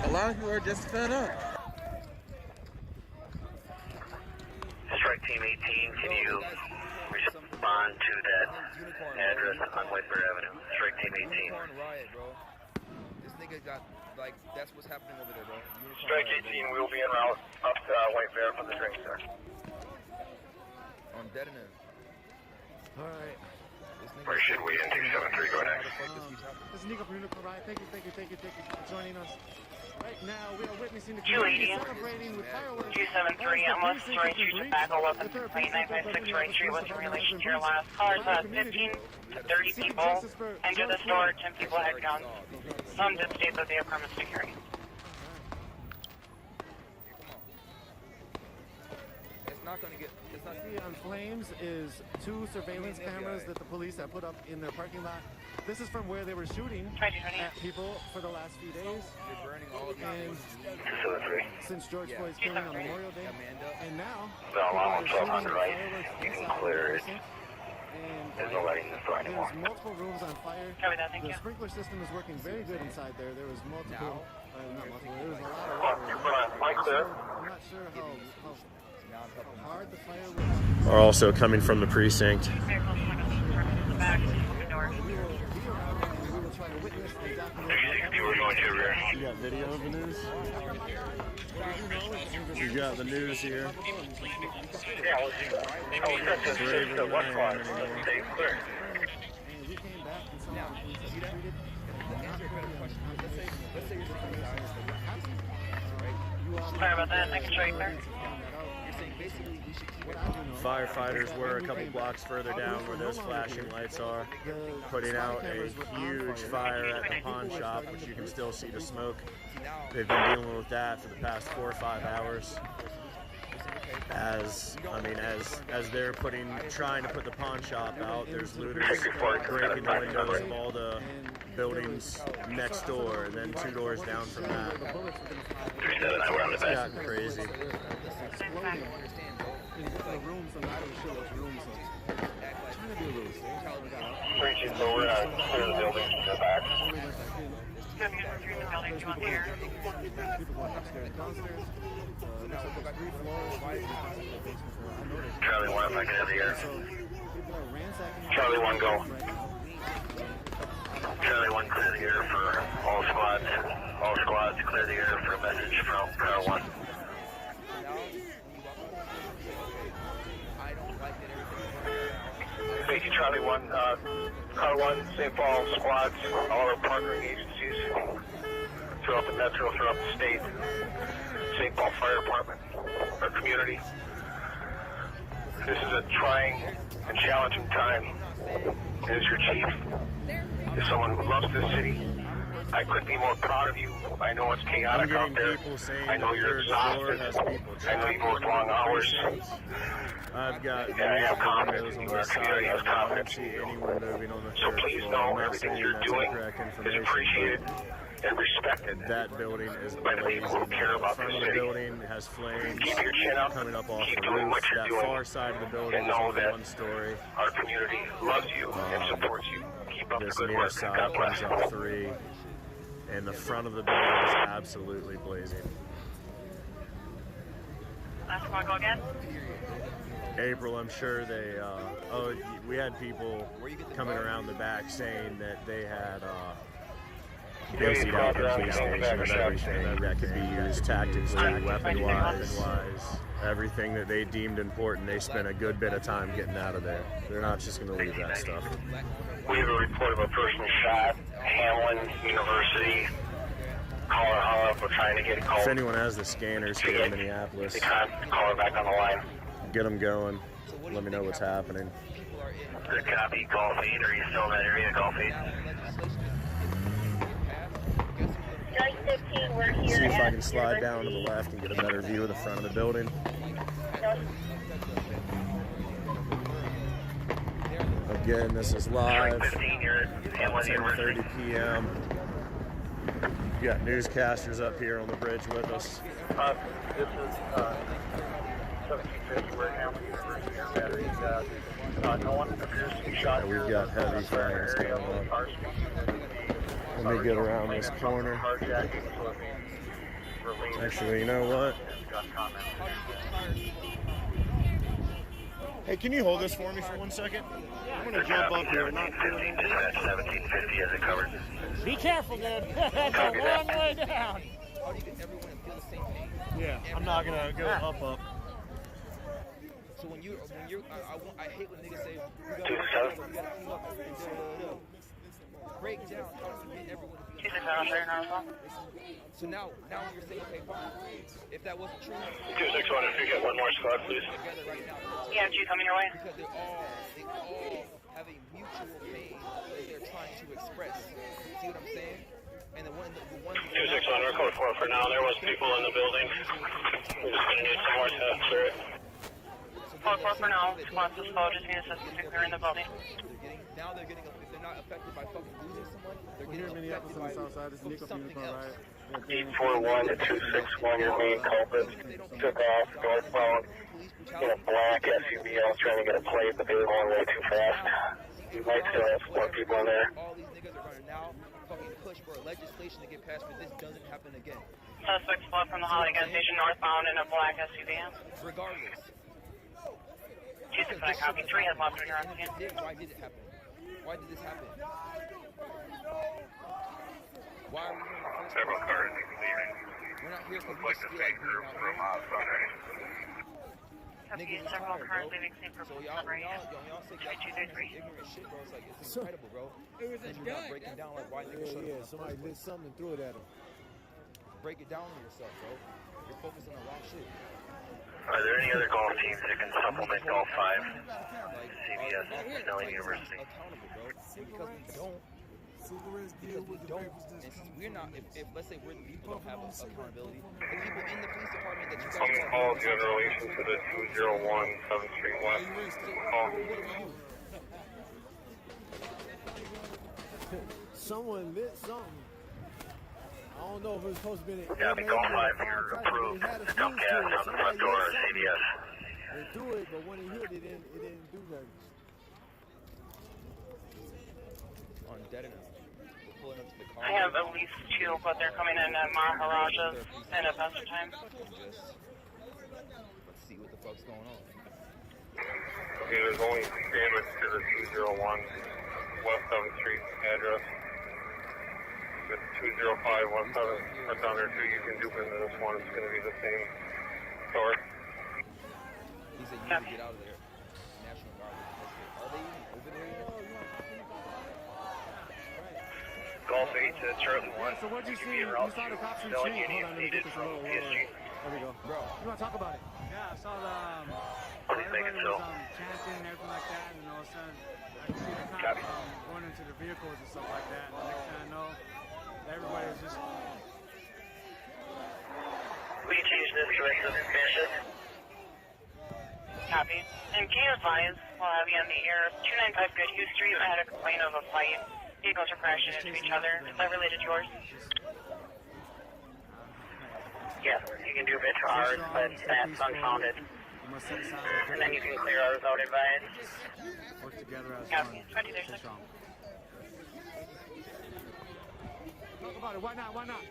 a lot of people are just fed up. Strike Team 18, can you respond to that address on Whitebear Avenue? Strike Team 18. Unicorn riot, bro. This nigga got, like, that's what's happening over there, bro. Unicorn Strike riot, 18, we will be en route up to Whitebear for the drink, sir. On detonate. Alright. Where should we in 273 go next? This is Nico from Unicorn Riot. Thank you for joining us. Right now, we are witnessing the 280, celebrating with fireworks. 273, Elmless, Story Street to back 11, 956 Wright Street. What's in relation to your last cars? 15 to 30 people enter the store, 10 people had guns. Some did state that they have permits to carry. It's not gonna get, it's not on flames is 2 surveillance cameras that the police have put up in their parking lot. This is from where they were shooting at people for the last few days. And since George Floyd's killing on Memorial Day, and now You can clear it. and There's no lighting in the store anymore. there's multiple rooms on fire. The sprinkler system is working very good inside there. There was multiple, not multiple, there was a lot of water. I'm not sure how hard the fire was. Are also coming from the precinct. You got video of the news? You got the news here. Sorry about that, I can show you clear. Firefighters were a couple blocks further down where those flashing lights are, putting out a huge fire at the pawn shop, which you can still see the smoke. They've been dealing with that for the past 4 or 5 hours. As they're trying to put the pawn shop out, there's looters breaking the windows of all the buildings next door, and then 2 doors down from that. It's gotten crazy. Reaching over clear the building in the back. Charlie 1, if I can have the air. Charlie 1, go. Charlie 1, clear the air for all squads. All squads, clear the air for a message from Car 1. Thank you, Charlie 1. Car 1, St. Paul squads, all our partnering agencies throughout the metro, throughout the state, St. Paul Fire Department, our community. This is a trying and challenging time. As your chief, as someone who loves this city, I couldn't be more proud of you. I know it's chaotic out there. I know you're exhausted. I know you work long hours. I've got and I have confidence on in the our side. community. I have I don't confidence see in you. anyone moving on the So third please floor. know I'm not everything saying you're that's doing incorrect is information, appreciated and respected. that building is by the people who blazing. care The about front this of the city. building has flames Keep your chin up. coming up off Keep the doing roof. what you're That doing. far side of the building And is know only that one story. our community loves you and supports you. Keep up the This good near work. side God bless. comes up 3, and the front of the building is absolutely blazing. Last one, go again. April, I'm sure they, we had people coming around the back saying that they had basic out the police station of everything that could be used tactically, weapon-wise, everything that they deemed important. They spent a good bit of time getting out of there. They're not just going to leave that stuff. We have a report of a person shot, Hamlin University. Call her up. We're trying to get a call. If anyone has the scanners here in Minneapolis, Call her back on the line. get them going. Let me know what's happening. Good copy. Golf 8. Are you still in that area? Golf 8. See if I can slide down to the left and get a better view of the front of the building. Again, this is live, 10:30 p.m. We got newscasters up here on the bridge with us. This is 1750 where Hamlin University is at. No one appears to be shot. We've got heavy flames coming up. Let me get around this corner. Actually, you know what? Hey, can you hold this for me for 1 second? I'm gonna jump up here. Not 1750 has it covered. Be careful, dude. That's a long way down. Yeah, I'm not gonna go up. So when you're, I hate when niggas say, we gotta team up. Break down how to get everyone to be So now when you're saying, okay, fine, if that wasn't true, 261, if you get one more squad, please. Yeah, G coming your way. Because they all have a mutual pain that they're trying to express. See what I'm saying? And the one 261, we're code 4 for now. There was people in the building. We're just gonna need some more tests for it. Code 4 for now. Response is slow. Just need assistance to clear in the building. Now they're getting, if they're not affected by fucking losing someone, they're getting affected by something else. 841 to 261, your main culprit took off northbound in a black SUV. I was trying to get a plate, but they were going way too fast. You might still have more people in there. All these niggas are gonna now fucking push for legislation to get passed where this doesn't happen again. Suspect split from the Holly gas station northbound in a black SUV. Regardless. Jesus, I copy 3 has lost your on scene. Why did it happen? Why did this happen? Why are we here in the first Several cars leaving. We're not here because we just feel like being out here. Copy several cars leaving scene for police separation. Y'all say ignorant shit, bro. It's like, it's incredible, bro. It was a and you're not breaking down like why niggas shut up. Somebody lit something and threw it at him. Break it down on yourself, bro. You're focused on the wrong shit. Are there any other golf teams that can supplement Golf 5? CBS, Snelling University. Accountable, bro. And because we don't, and since we're not, if let's say we're the people that don't have accountability, the people in the police department that you guys Some calls in relation to the 201 7th Street West call. Someone lit something. I don't know if it was supposed to be an Copy, Golf 5, you're approved. Dump gas on the front door of CBS. They threw it, but when he hit it, it didn't do nothing. on dead enough. We're pulling up to the car. I have at least 2, but they're coming in at Maharaja's and at Pastor Time. Let's see what the fuck's going on. Okay, there's only damage to the 201 West 7th Street address. The 205 West 7th, that's down there too. You can dupe into this one. It's going to be the same store. He said you need to get out of there. National Guard. Are they even over there yet? Golf 8 to Charlie 1. So what'd you see? You saw the cops in the street. Hold on, let me get this a little. There we go. Bro, you want to talk about it? Yeah, I saw the everybody was chanting and everything like that, and all of a sudden I could see the cops going into the vehicles and stuff like that. And the next thing I know, everybody was just. We change this to a suspicious. Copy. And can you advise, we'll have you on the air, 295 Goodhue Street, I had a complaint of a fight. Vehicles are crashing into each other. Is that related to yours? Yes, you can do a bit to ours, but that's unfounded. And then you can clear ours out, advise. Work together as Copy. one. 2036. Stay strong. Talk about it. Why not? Why not?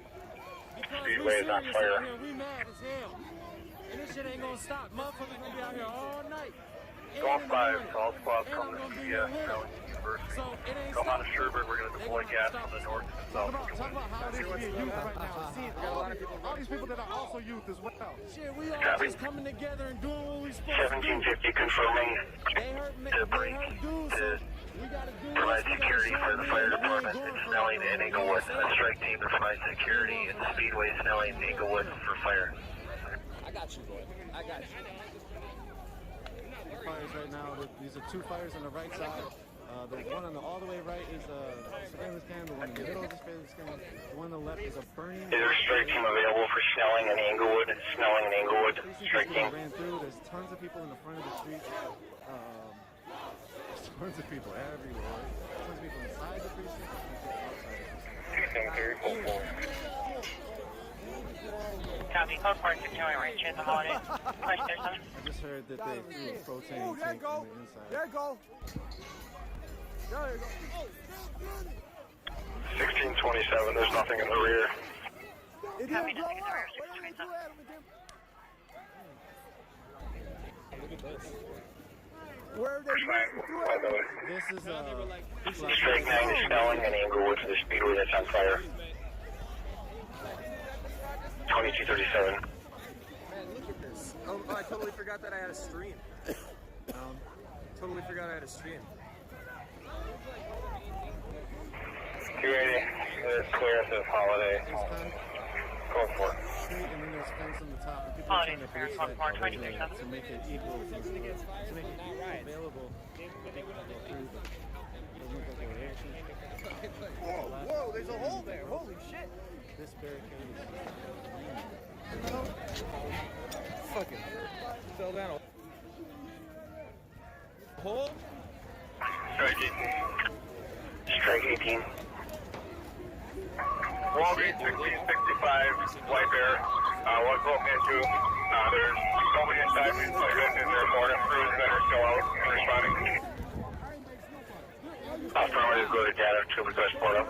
Because Speedway is on fire. out here, we mad as hell. And this shit ain't gonna stop. Motherfuckers gonna be out here all night. Golf 5, all squads come to the University. Come on to Sherburne, we're going to deploy gas on the north and south. Talk about how this be a youth right now. See, all these people that are also youth as well. Shit, we all just coming together and doing what we supposed to do. 1750 confirming to provide security for the fire department in Snelling and Englewood. A strike team to provide security in Speedway, Snelling, Englewood for fire. I got you, boy. I got you. Fires right now. These are two fires on the right side. The one on the all the way right is a surveillance cam. The one in the middle is a surveillance cam. The one on the left is a burning. Is there a strike team available for Snelling and Englewood? Snelling and Englewood, strike team. Ran through. There's tons of people in the front of the street. There's tons of people everywhere. Tons of people inside the precinct. Copy. Code 4 continuing right. Chase the holiday. Question there, son. I just heard that they threw a propane tank on the inside. There you go. There you go. 1627, there's nothing in the rear. It didn't blow up. Look at this. Where are they? This is Strike 9 is Snelling and Englewood to the Speedway that's on fire. 2237. Man, look at this. Oh, I totally forgot that I had a stream. Totally forgot I had a stream. 280, it's clear at this holiday. Go for it. And then there's fence on the top. And people are trying to bridge that to make it equal, to make it available. Whoa, there's a hole there. Holy shit. This barricade is fucking fell down a hole. Strike 18. Walgreens 1665, White Bear. One broke into. There's nobody inside. And there's more crews that are still out and responding. Affirmative, go to data to request port up.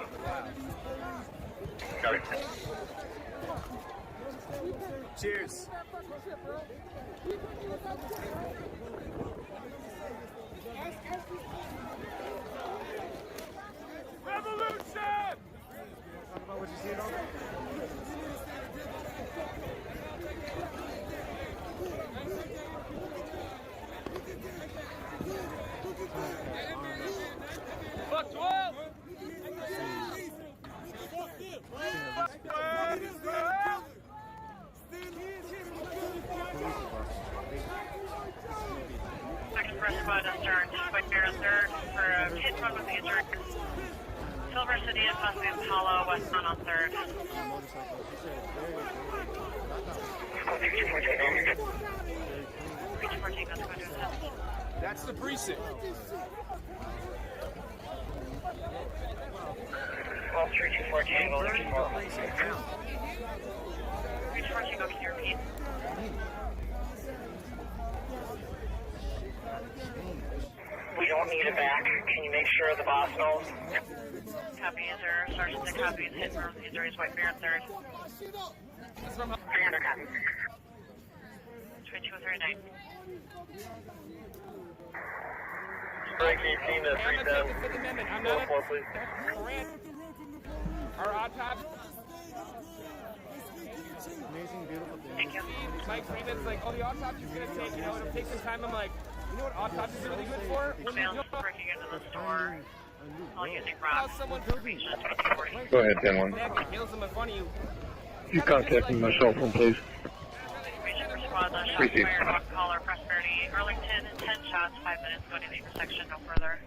Got it. Cheers. Revolution! Talk about what you see over. Fuck 12! Second press squad on stern. White Bear on third for kid one with the injured. Silver City and possibly Apollo, westbound on third. That's the precinct. 12-324 Tango, there's more. 324 Tango, can you repeat? We don't need it back. Can you make sure the boss knows? Copy, is there Sergeant the copy is hit from injuries, White Bear on third. 300 copy. 2239. Strike 18 to 310. I'm not 4, please. Our autopsy. amazing, beautiful thing. Thank you. Mike Freeman's like, oh, the autopsy's gonna take, it'll take some time. I'm like, you know what autopsy's really good for? When you Sales breaking into the store. All using how rock. someone Go ahead, 10-1. kills them in front of you. You contacting my cell phone, please. Squad, shots fired, rock collar, prosperity. 53. Arlington, 10 shots, 5 minutes, going to the intersection, no further.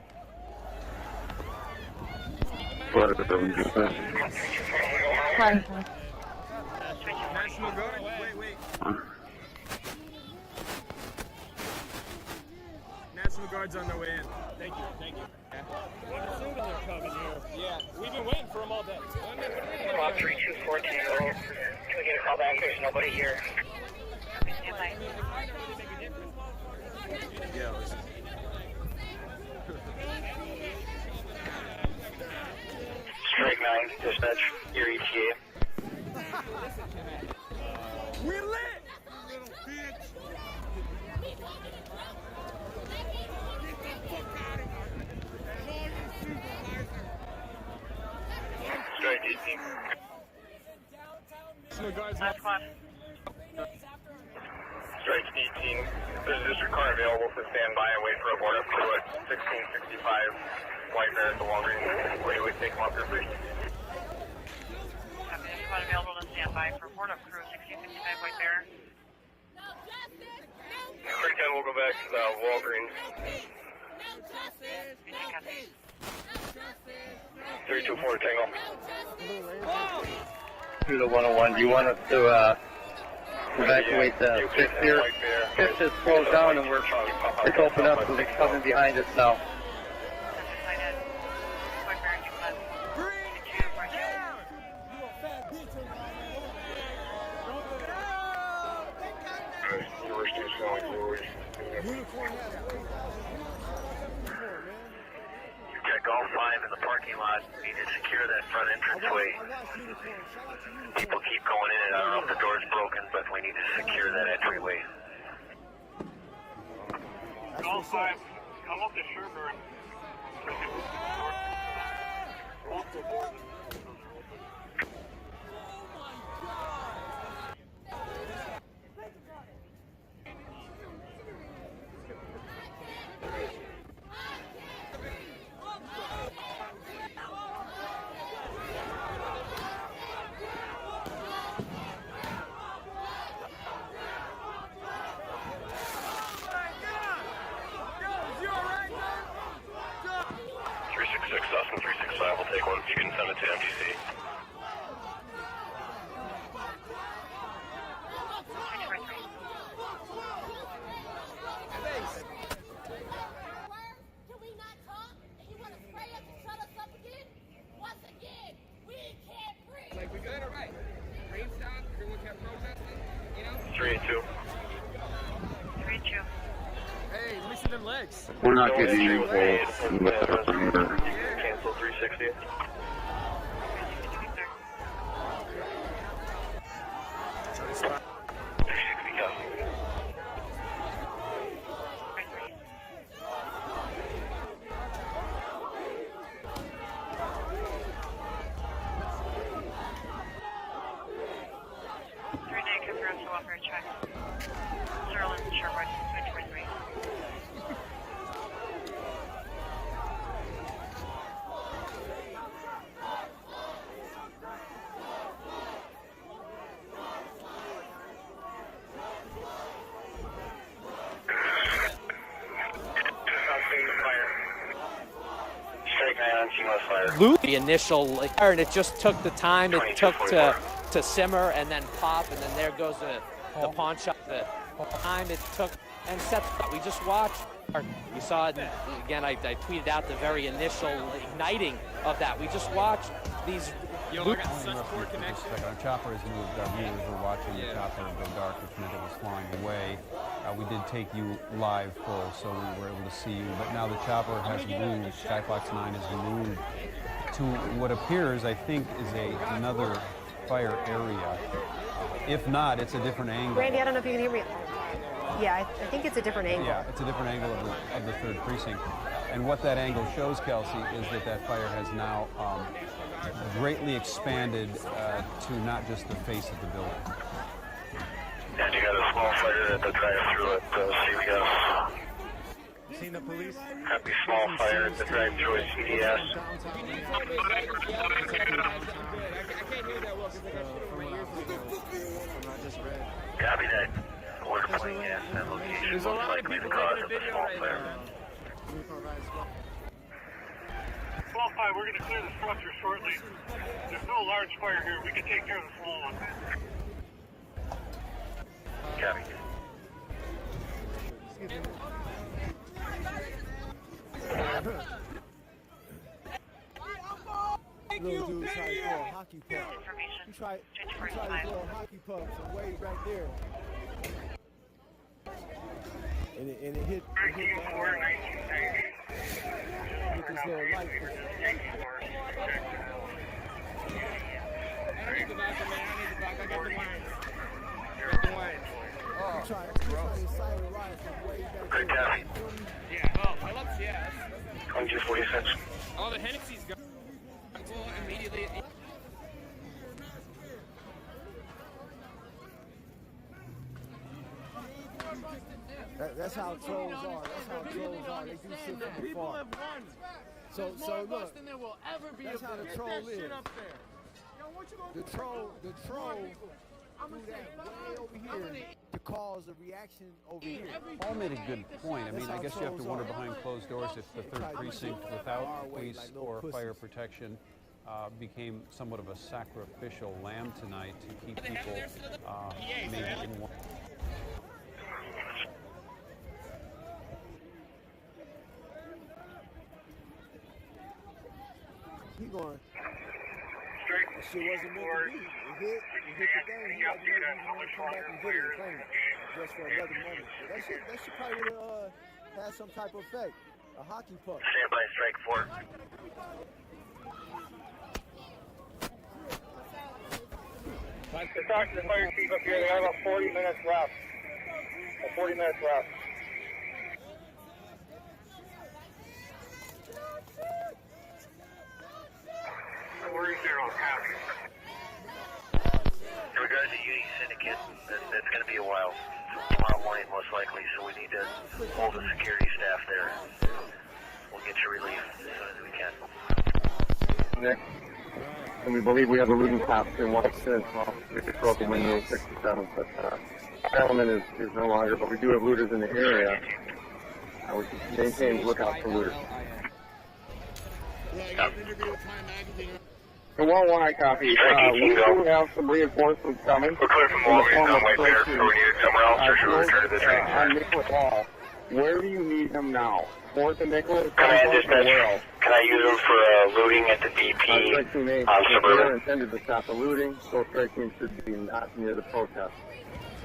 National Guard, wait. National Guard's on their way in. Thank you. I'm assuming they're coming here. Yeah, we've been waiting for them all day. Squad 324 Tango. Can we get a call back? There's nobody here. Yeah, listen. Strike 9, dispatch, your ETA. We lit! You little bitch! Strike 18. Last squad. Strike 18. There's a district car available for standby and wait for a board up crew at 1665 White Bear at the Walgreens. Where do we take them up here, please? District squad available to stand by for board up crew 1665 White Bear. Strike 10 will go back to the Walgreens. 324 Tango. To the 101, do you want us to evacuate the fifth here? Fifth is closed down and it's open up, so they're coming behind us now. Check all 5 in the parking lot. We need to secure that front entranceway. People keep going in and I don't know if the door's broken, but we need to secure that entryway. All 5, come up to Sherburne. We'll take one. You can send it to MTC. Can we not talk? And you want to spray us and shut us up again? Once again, we can't breathe. Like, we good or right? Rain stop, everyone kept protesting, you know? 382. 382. Hey, let me see them legs. We're not getting any Cancel 360. The initial, and it just took the time it took to simmer and then pop, and then there goes the pawn shop. The time it took and set. We just watched. We saw it again. I tweeted out the very initial igniting of that. We just watched these. Our chopper has moved. Our viewers were watching the chopper go dark, which meant it was flying away. We did take you live full, so we were able to see you. But now the chopper has moved. Skyfox 9 has moved to what appears, I think, is another fire area. If not, it's a different angle. Randy, I don't know if you can hear me. Yeah, I think it's a different angle. Yeah, it's a different angle of the 3rd precinct. And what that angle shows, Kelsey, is that fire has now greatly expanded to not just the face of the building. And you got a small fire at the drive-thru at CVS. Seen the police? Happy small fire at the drive-thru at CVS. Copy that. Order There's a lot of people taking a video right now. 12-5, we're going to clear the structure shortly. There's no large fire here. We can take care of the small one. Copy. Little dude tried to throw a hockey puck. He tried to throw a hockey puck from way back there. And it hit this little light. I need the vodka, man. I need the vodka. I got the wine. He tried to incite a riot from way back there. Yeah, oh, Phillips, yeah. 2246. Oh, the Hennessy's gone. Well, immediately. That's how trolls are. That's how trolls are. They do shit from afar. So look, that's how the troll is. The troll do that way over here to cause a reaction over here. Paul made a good point. I mean, I guess you have to wonder behind closed doors if the 3rd precinct without police or fire protection became somewhat of a sacrificial lamb tonight to keep people maybe in one. He going. That shit wasn't meant to be. It hit the thing. He had to come back and hit it and claim it just for another moment. But that shit probably would have had some type of effect. A hockey puck. Stand by, strike 4. To talk to the fire chief up here, they have about 40 minutes left. 40 minutes left. We're 0, copy. In regards to Uni Syndicate, that's going to be a while. Tomorrow morning, most likely, so we need to hold the security staff there. We'll get you relief as soon as we can. Nick, and we believe we have a looting cops in Washington. Well, we just broke the window 67, but element is no longer, but we do have looters in the area. We can maintain lookout for looters. The 1-1 copy. We do have some reinforcements coming. We're clear from Walgreens on way there, so we need it somewhere else, or should we return to this range? On Nicholas Hall, where do you need him now? 4th and Nicholas? Command dispatch, can I use him for looting at the BP on Suburban? They're intended to stop the looting, so strike team should be not near the protest.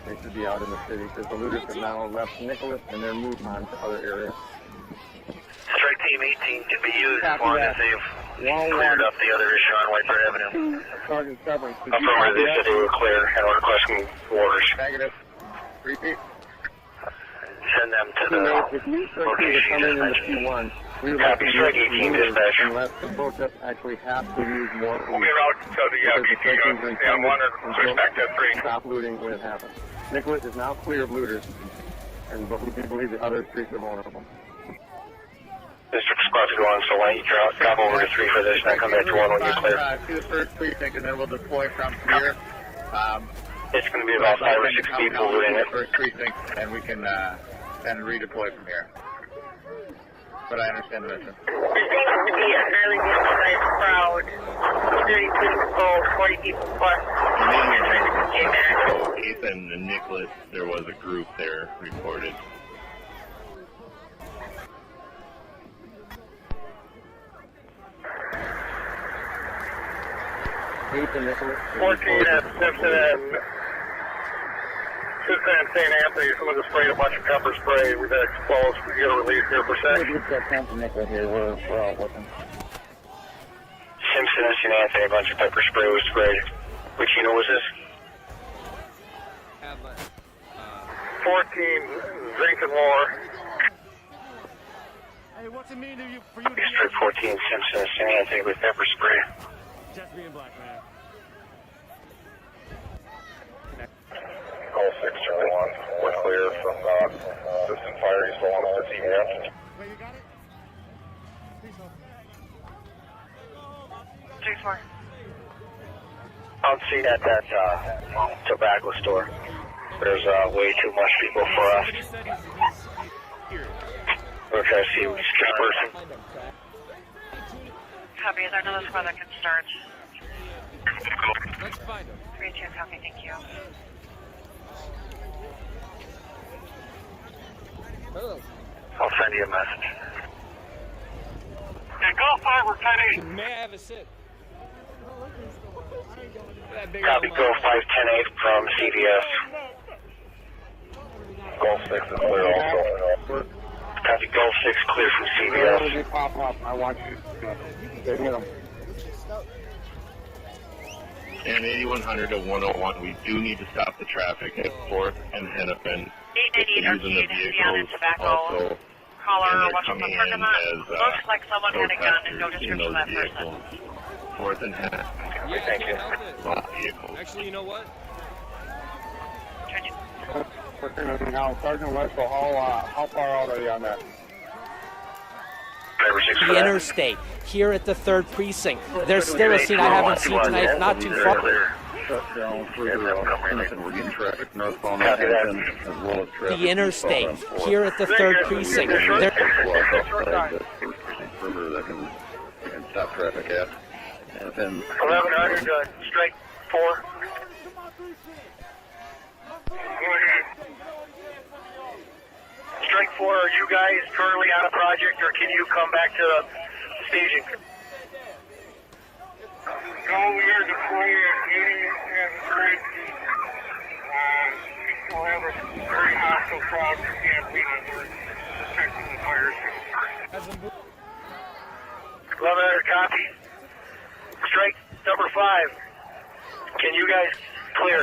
They should be out in the city, because the looters have now left Nicholas and they're moved on to other areas. Strike team 18 can be used as long as they've cleared up the other issue on White Bird Avenue. Sergeant Severance. Affirmative, they said they were clear and we're requesting orders. Negative. Repeat. Send them to the location dispatch. Copy, strike 18 dispatch. Unless the protest actually has to use more police. We'll get out to the BP on 1 and switch back to 3. Stop looting when it happens. Nicholas is now clear of looters, but we do believe the other streets are vulnerable. District spots go on, so why don't you drop over to 3 for this, and then come back to 1 when you're clear. To the 1st precinct, and then we'll deploy from here. It's going to be about 5 or 6 people looting it. 1st precinct, and we can then redeploy from here. But I understand the mission. There seems to be a fairly good-sized crowd. 30 people, 40 people plus. Ethan and Nicholas, there was a group there reported. Ethan, Nicholas. 14 at Simpson and St. Anthony. Someone just sprayed a bunch of pepper spray. We've been exposed. We get a release here per second. We've got time for Nicholas here. We're out looking. Simpson and St. Anthony, a bunch of pepper spray was sprayed. Which unit was this? 14, Zinc and Moore. Hey, what's it mean to you for you to District 14, Simpson and St. Anthony with pepper spray. just being black, man? Call 6 Charlie 1. We're clear from distant fire east along the TVF. Wait, you got it? Please help. 3-4. I'll see at that tobacco store. There's way too much people for us. We're trying to see which person. Copy, is there another squad that can start? Let's find him. 3-2, copy, thank you. I'll send you a message. Yeah, Golf 5, we're 10-8. May I have a sit? Copy, Go 510-8 from CVS. Golf 6 is clear also. Copy, Golf 6 clear from CVS. Pop up, I want you to hit them. And 8100 to 101, we do need to stop the traffic at 4th and Hennepin. 898 Arcade, Beyond Tobacco. Also, Caller, watching the parking lot. Looks like someone had a gun and no description of that person. 4th and Hennepin. Yeah, Thank you. vehicles. Actually, you know what? Now, Sergeant Wetzel, how far out are you on that? The interstate here at the 3rd precinct. There's still a scene I haven't seen tonight, not too far. The interstate here at the 3rd precinct. That can stop traffic at. 1100 strike 4. Strike 4, are you guys currently on a project, or can you come back to staging? No, we are deploying and grid. We'll have a very hostile crowd for camping and we're protecting the fire. 1100 copy. Strike number 5. Can you guys clear?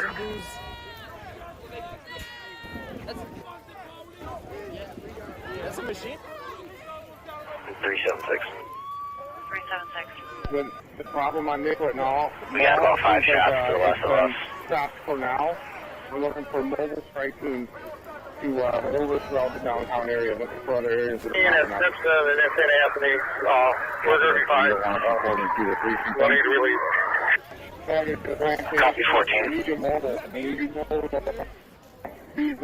That's a machine? 376. 376. The problem on Nicollet now. We got about 5 shots for the rest of us. Stopped for now. We're looking for mobile strike teams to move us throughout the downtown area, looking for other areas that are And if that's Anthony, we're going to be fine. We'll need to release. Copy 14. These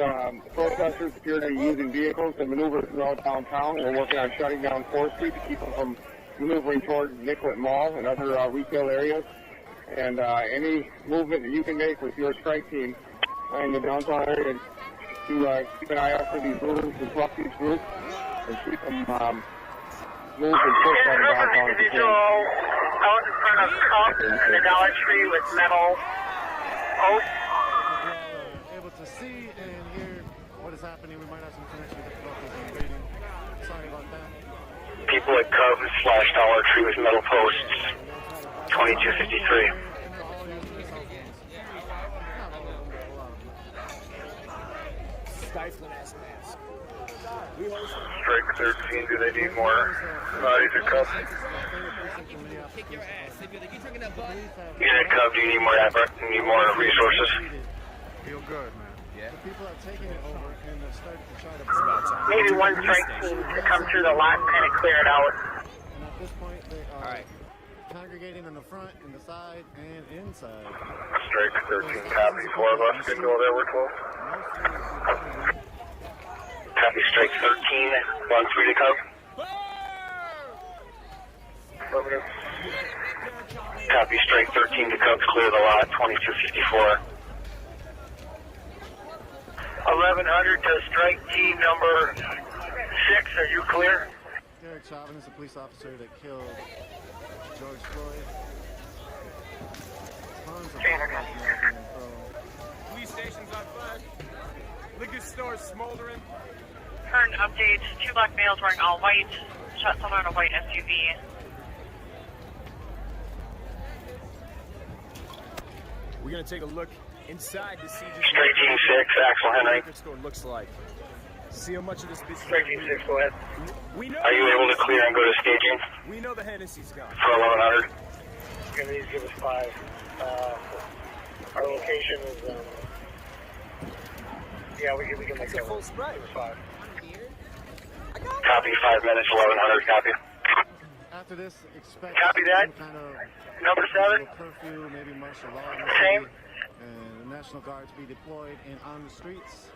protesters appear to be using vehicles to maneuver throughout downtown. We're working on shutting down 4th Street to keep them from maneuvering toward Nicollet Mall and other retail areas. And any movement that you can make with your strike team in the downtown area to keep an eye out for these movements, disrupt these groups, and keep them moved and pushed on the downtown. Out in front of Cup and the Dollar Tree with metal posts. Able to see and hear what is happening. We might have some connection difficulties in waiting. Sorry about that. People at Cubs / Dollar Tree with metal posts. 2253. Stifling ass mask. Strike 13, do they need more bodies at Cubs? Unit Cub, do you need more effort? Need more resources? Feel good, man. Yeah. The people are taking it over and they're starting to try to Maybe one strike team to come through the lot and kind of clear it out. And at this point, they are congregating in the front, in the side, and inside. Strike 13, copy. 4 of us can go there, we're 12. Copy, strike 13, 1-3 to Cub. Copy, strike 13 to Cubs, clear the lot, 2254. 1100 to strike team number 6, are you clear? Derek Chauvin is a police officer that killed George Floyd. Tons of Police station's on fire. Liquor store's smoldering. Current update, 2 black males wearing all white, shot someone in a white SUV. We're gonna take a look inside to see just Straight team 6, Axel Henry. liquor store looks like. See how much of this bitch. Straight team 6, go ahead. We know. Are you able to clear and go to staging? We know the Hennessy's gone. For 1100. Give us 5. Our location is, yeah, we can make that full spread. Give us 5. Copy, 5 minutes, 1100, copy. After this, expect Copy that. some kind of Number 7. curfew, maybe martial law. Same. and the National Guard to be deployed and on the streets.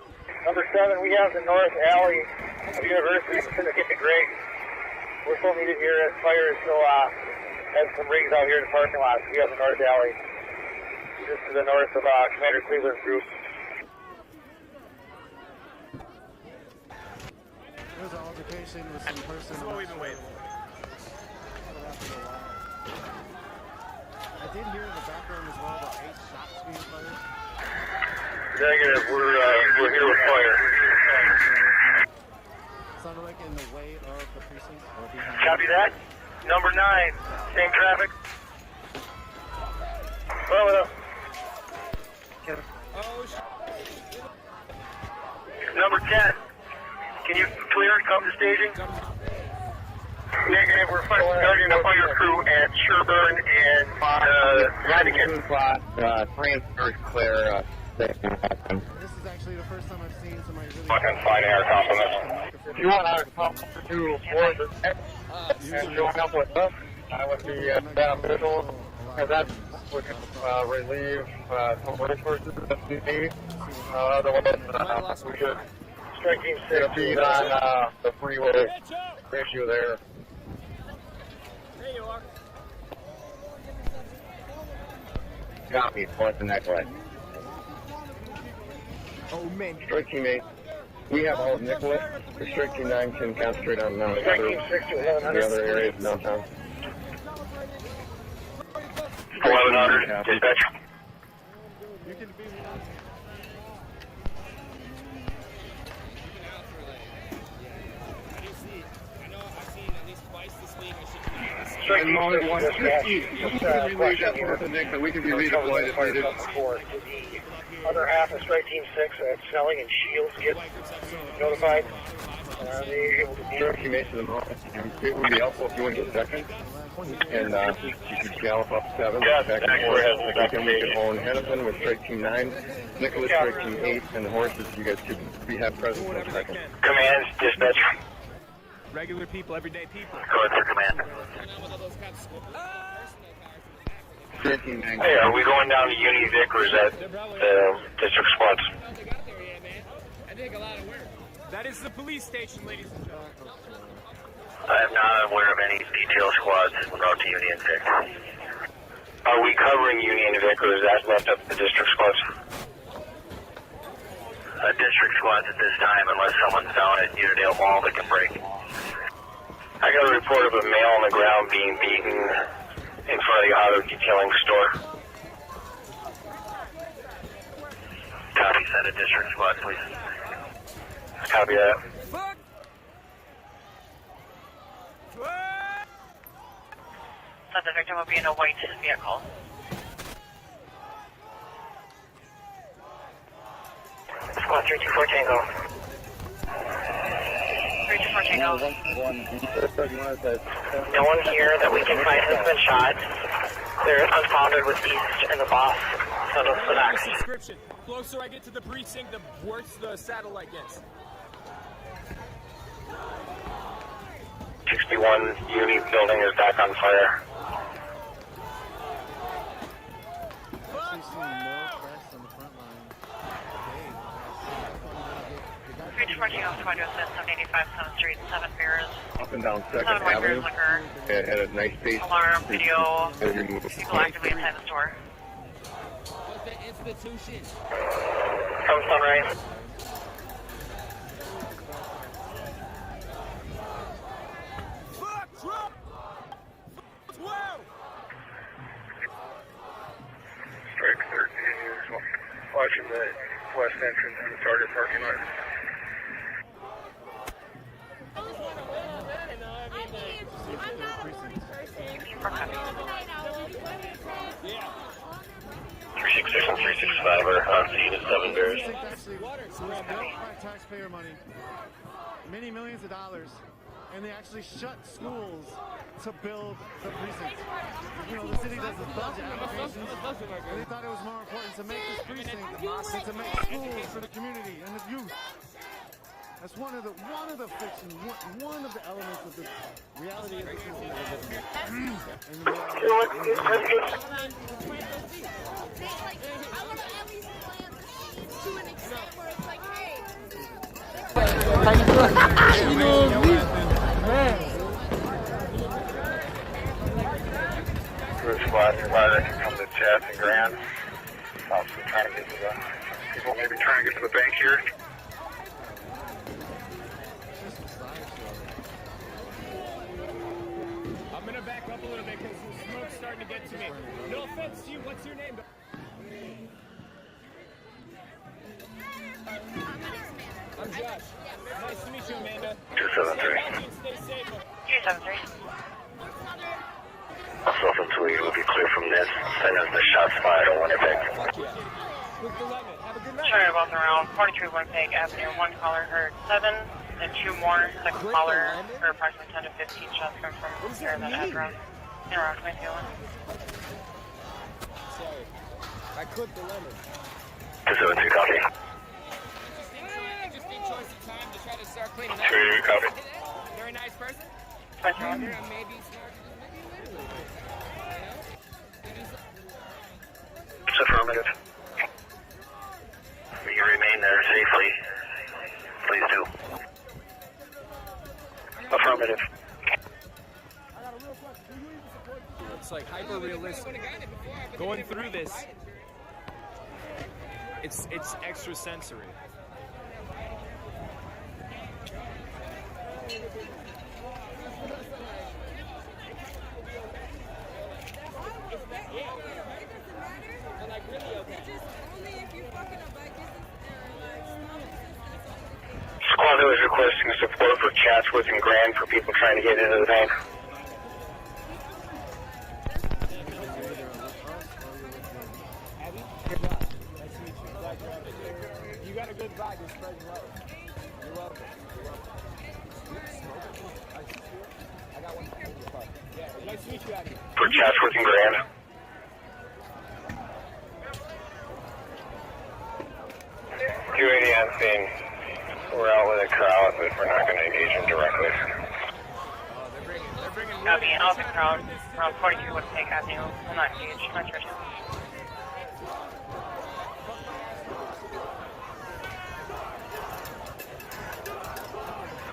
Number 7, we have the north alley of University Syndicate to Greg. We're still needed here as fire is still has some rigs out here in the parking lot. We have the north alley just to the north of Commander Cleveland's group. There's an altercation with some person. This is what we've been waiting for. I did hear in the background as well about 8 shots being fired. Negative, we're here with fire. Sounded like in the way of the precinct or behind. Copy that. Number 9, same traffic. Well, Number 10, can you clear and come to staging? Negative, we're starting the fire crew at Sherburne and Vatican. Transfer clear. This is actually the first time I've seen somebody really. Fucking fine air compliments. If you want to come to Floyd and join up with us, that would be beneficial, because that would relieve some resources that we need. Otherwise, we should get a beat on the freeway issue there. There you are. Copy, what's the next way? Oh man. Strike Team 8. We have all of Nicholas. Strike Team 9 can concentrate on the other areas of downtown. 1100, dispatch. You can be And moment 150. We can be redeployed if needed. The other half of Strike Team 6 at Snelling and Shields get notified. They're able to Strike Team 8 to the moment. It would be helpful if you went to second. And you could gallop up 7 back and forth. Like we could own Hennepin with Strike Team 9, Nicholas Strike Team 8, and the horses. You guys could have presence in second. Commands, dispatch. Regular people, everyday people. Go ahead, command. Hey, are we going down to Uni Vic or is that the district squads? That is the police station, ladies and gentlemen. I am not aware of any detail squads en route to Union Vic. Are we covering Union Vic or is that left up to the district squads? District squads at this time unless someone's down at Unidale Mall that can break. I got a report of a male on the ground being beaten in front of the auto detailing store. Copy, send a district squad, please. Copy that. So the victim will be in a white vehicle. Squad 324 Tango. 324 Tango. No one here that we can find has been shot. They're unfounded with East and the boss. Send us the next. Description. Closer I get to the precinct, the worse the satellite gets. 61 Uni building is back on fire. Up and down 2nd Avenue. It had a nice pace. Alarm, video, people actively inside the store. From Sunrise. Strike 13 is watching the west entrance of the Target parking lot. Yeah. 366 and 365 are on scene at 7 Bears. Actually, was built by taxpayer money, many millions of dollars, and they actually shut schools to build the precinct. You know, the city does the budget applications, and they thought it was more important to make this precinct than to make schools for the community and the youth. That's one of the fiction, one of the elements of the reality of the city that we're living in. You know me? Man. First squad nearby that can come to Chas and Grand. Also trying to get to the people maybe trying to get to the bank here. I'm gonna back up a little bit because the smoke's starting to get to me. No offense to you, what's your name? I'm Josh. Nice to meet you, Amanda. 273. Stay safe. 273. Also from Tweed, we'll be clear from this. Send us the shots fired on Winnipeg. Sorry about the round. 43 Winnipeg Avenue. One caller heard 7, and 2 more. Second caller heard approximately 10 to 15 shots coming from there that had round. In around 20 feeling. Sorry. I clipped the lemon. 273, copy. Interesting choice of time to try to start cleaning up. 283, copy. Very nice person. Maybe It's affirmative. You remain there safely. Please do. Affirmative. it's like hyper realistic. Going through this, it's extra sensory. Squad is requesting support for Chatsworth and Grand for people trying to get into the bank. You got a good vibe, you're spreading love. You're welcome. I got one. Yeah, nice to meet you out here. For Chatsworth and Grand. $280 on scene. We're out with a crowd, but we're not going to engage them directly. Copy, and all the crowd around 42 Winnipeg Avenue will not engage. Much better.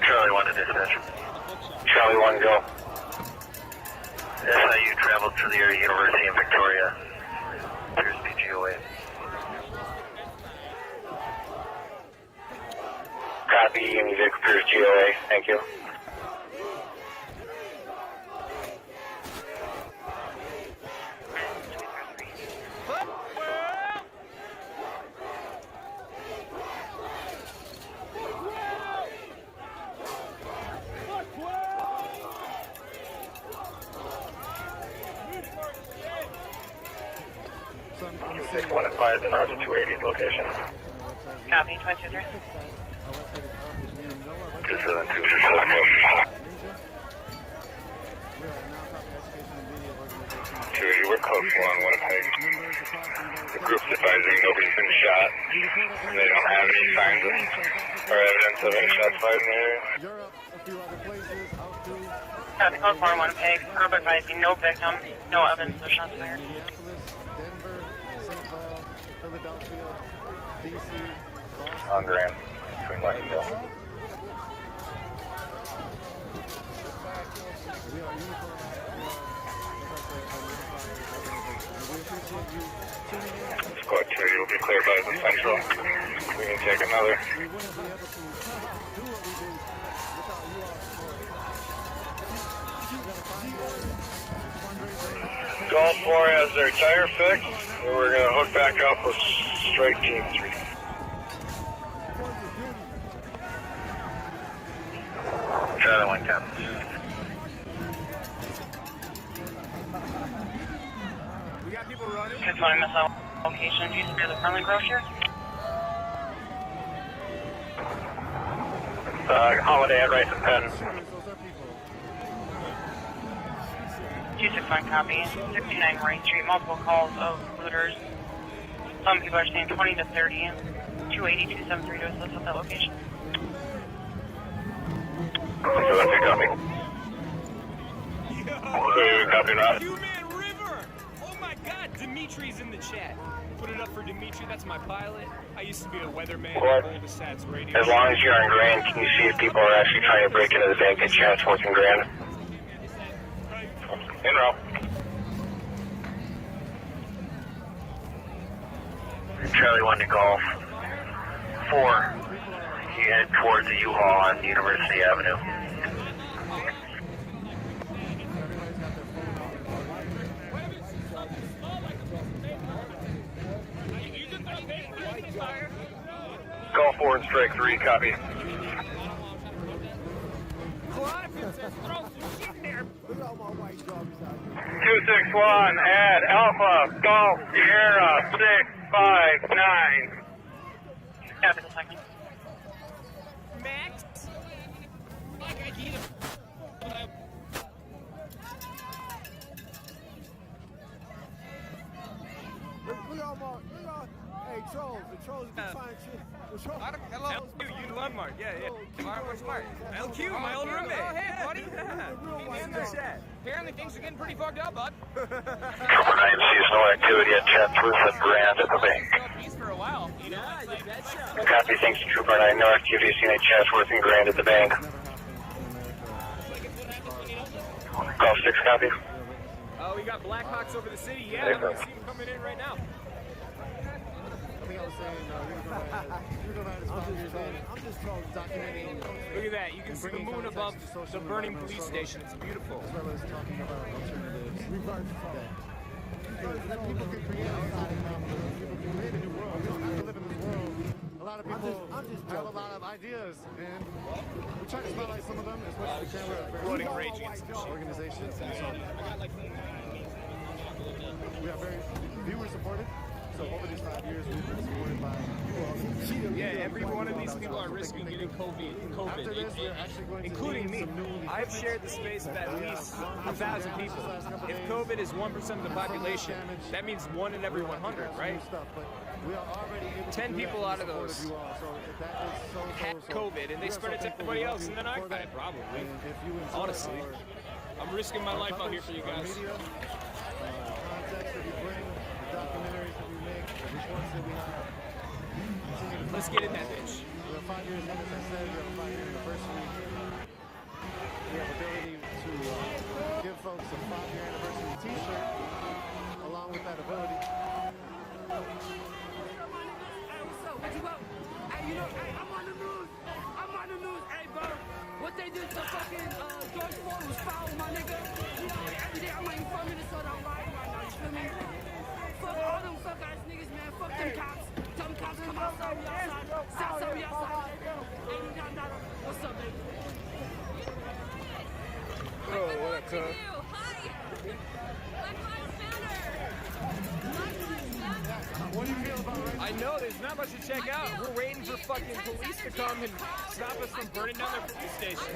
Charlie 1 to dispatch. Charlie 1, go. SIU traveled through the area of University in Victoria. Appears to be GOA. Copy, Univic appears GOA. Thank you. One at 5 and 280 location. Copy, 23. 280, we're close one, Winnipeg. The group's advising nobody's been shot. They don't have any signs of or evidence of any shots fired in the area. Copy, code 4 Winnipeg. Group advising no victim, no evidence of shots fired. On Grand, between Luck and Bill. Squad 2 will be cleared by the Central. We can take another. Golf 4 has their tire fixed, and we're going to hook back up with strike team 3. Charlie 1, cap. We got people running. 6-1 missile location. Do you secure the friendly grocer? Holiday at Rice and Penn. 261 copy. 69 Rice Street. Multiple calls of looters. Some people are saying 20 to 30. 280, 273 to assist with that location. Copy. Copy, Rob. Human River! Oh my god, Dimitri's in the chat. Put it up for Dimitri. That's my pilot. I used to be a weatherman What? on the Sats radio. As long as you're on Grand, can you see if people are actually trying to break into the bank at Chance working Grand? In row. Charlie 1 to Golf 4. You head towards the U-Haul on University Avenue. Golf 4 and strike 3, copy. 261 at Alpha Golf Sierra 659. Captain, second. Max. Hey, trolls, the trolls are fine shit. Hello. LQ, you love Mark. Yeah. What's Mark? LQ, my old roommate. Oh, hey, buddy. He's in the chat. Apparently things are getting pretty fucked up, bud. Number 9 sees no activity at Chatsworth and Grand at the bank. For a while. Yeah, you betcha. Copy, thanks to Trooper 9. No activity seen at Chatsworth and Grand at the bank. Golf 6, copy. Oh, we got Blackhawks over the city. Yeah, we can see them coming in right now. I'm just documenting. Look at that. You can see the moon above the burning police station. It's beautiful. As well as talking about alternatives. That people can create outside of them. People can create a new world. We don't have to live in this world. A lot of people have a lot of ideas, and we try to spotlight some of them as much as we can. We're a very organization, and so we are very viewer supported. So over these 5 years, we've been supported by you all. Yeah, every one of these people are risking getting COVID, including me. I've shared the space with at least 1,000 people. If COVID is 1% of the population, that means 1 in every 100, right? 10 people out of those had COVID, and they spread it to everybody else, and then I got it, probably. Honestly, I'm risking my life out here for you guys. Let's get in that bitch. We have 5 years in, as I said, we have a 5-year anniversary. We have the ability to give folks a 5-year anniversary t-shirt along with that ability. Hey, you know, I'm on the news. Hey, bro. What they did to fucking George Floyd was foul, my nigga. You know, every day I'm like, from Minnesota, I'm riding right now, you feel me? Fuck all them suck-ass niggas, man. Fuck them cops. Them cops come outside, we outside. Southside, we outside. Hey, what's up, baby? Bro, what up, cuz? What do you feel about right now? I know, there's not much to check out. We're waiting for fucking police to come and stop us from burning down their police station.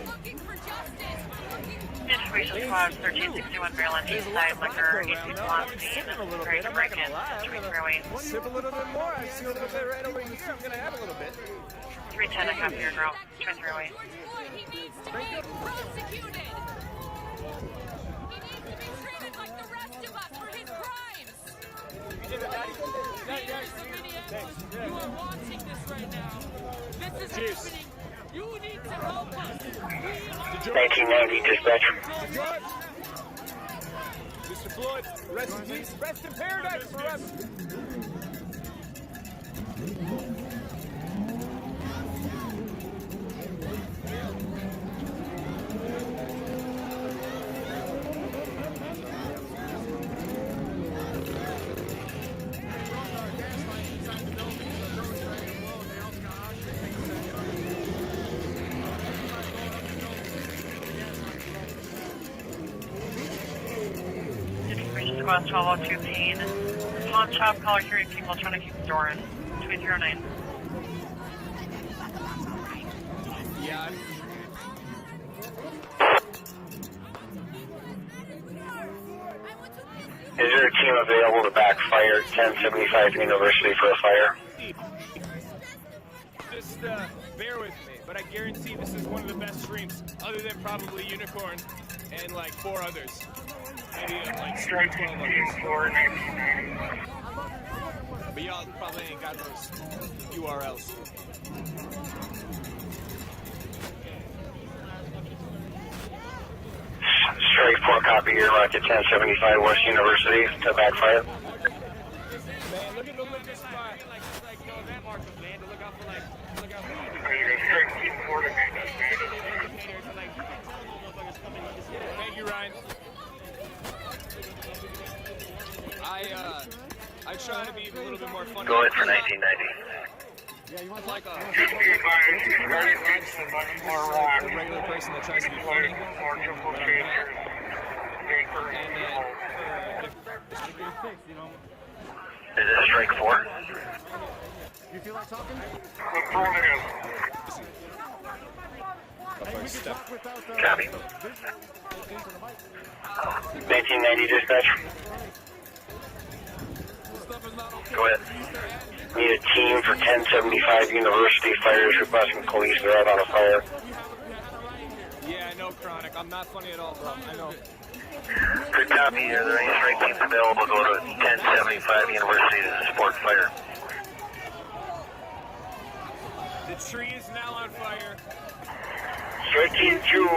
Information squad 1361 Maryland East Side Liquor. 8 people on scene. Ready to break in. 3-3 Sip a little bit more. I see a little bit right over here. I'm gonna have a little bit. 310, I copy your girl. 3-3 He needs to be prosecuted. He needs to be treated like the rest of us for his crimes. You are watching this right now. This is happening. You need to help us. 1990 dispatch. Mr. Floyd, rest in peace. Rest in paradise for us. Squad 1202 Payne. Pawn shop, caller hearing people trying to keep the door in. 2309. Yeah. Is there a team available to backfire 1075 University for a fire? Just bear with me, but I guarantee this is one of the best streams, other than probably Unicorn. and like 4 others. Maybe like Strike 12 team others. 4, 1990. But y'all probably ain't got those URLs. Strike 4, copy your rocket 1075 West University to backfire. Man, look at this spot. Like that mark was land to look out for look out for Strike team 4 to Thank you, Ryan. I try to be a little bit more funny. Go in for 1990. Yeah, you want like a regular person that tries to be funny. Is it strike 4? You feel like talking? Copy. 1990 dispatch. Go ahead. Need a team for 1075 University. Fires requesting police. They're out on a fire. Yeah, I know, Chronic. I'm not funny at all, bro. I know. Good copy. Are there any strike teams available? Go to 1075 University to support fire. The tree is now on fire. Strike team 2,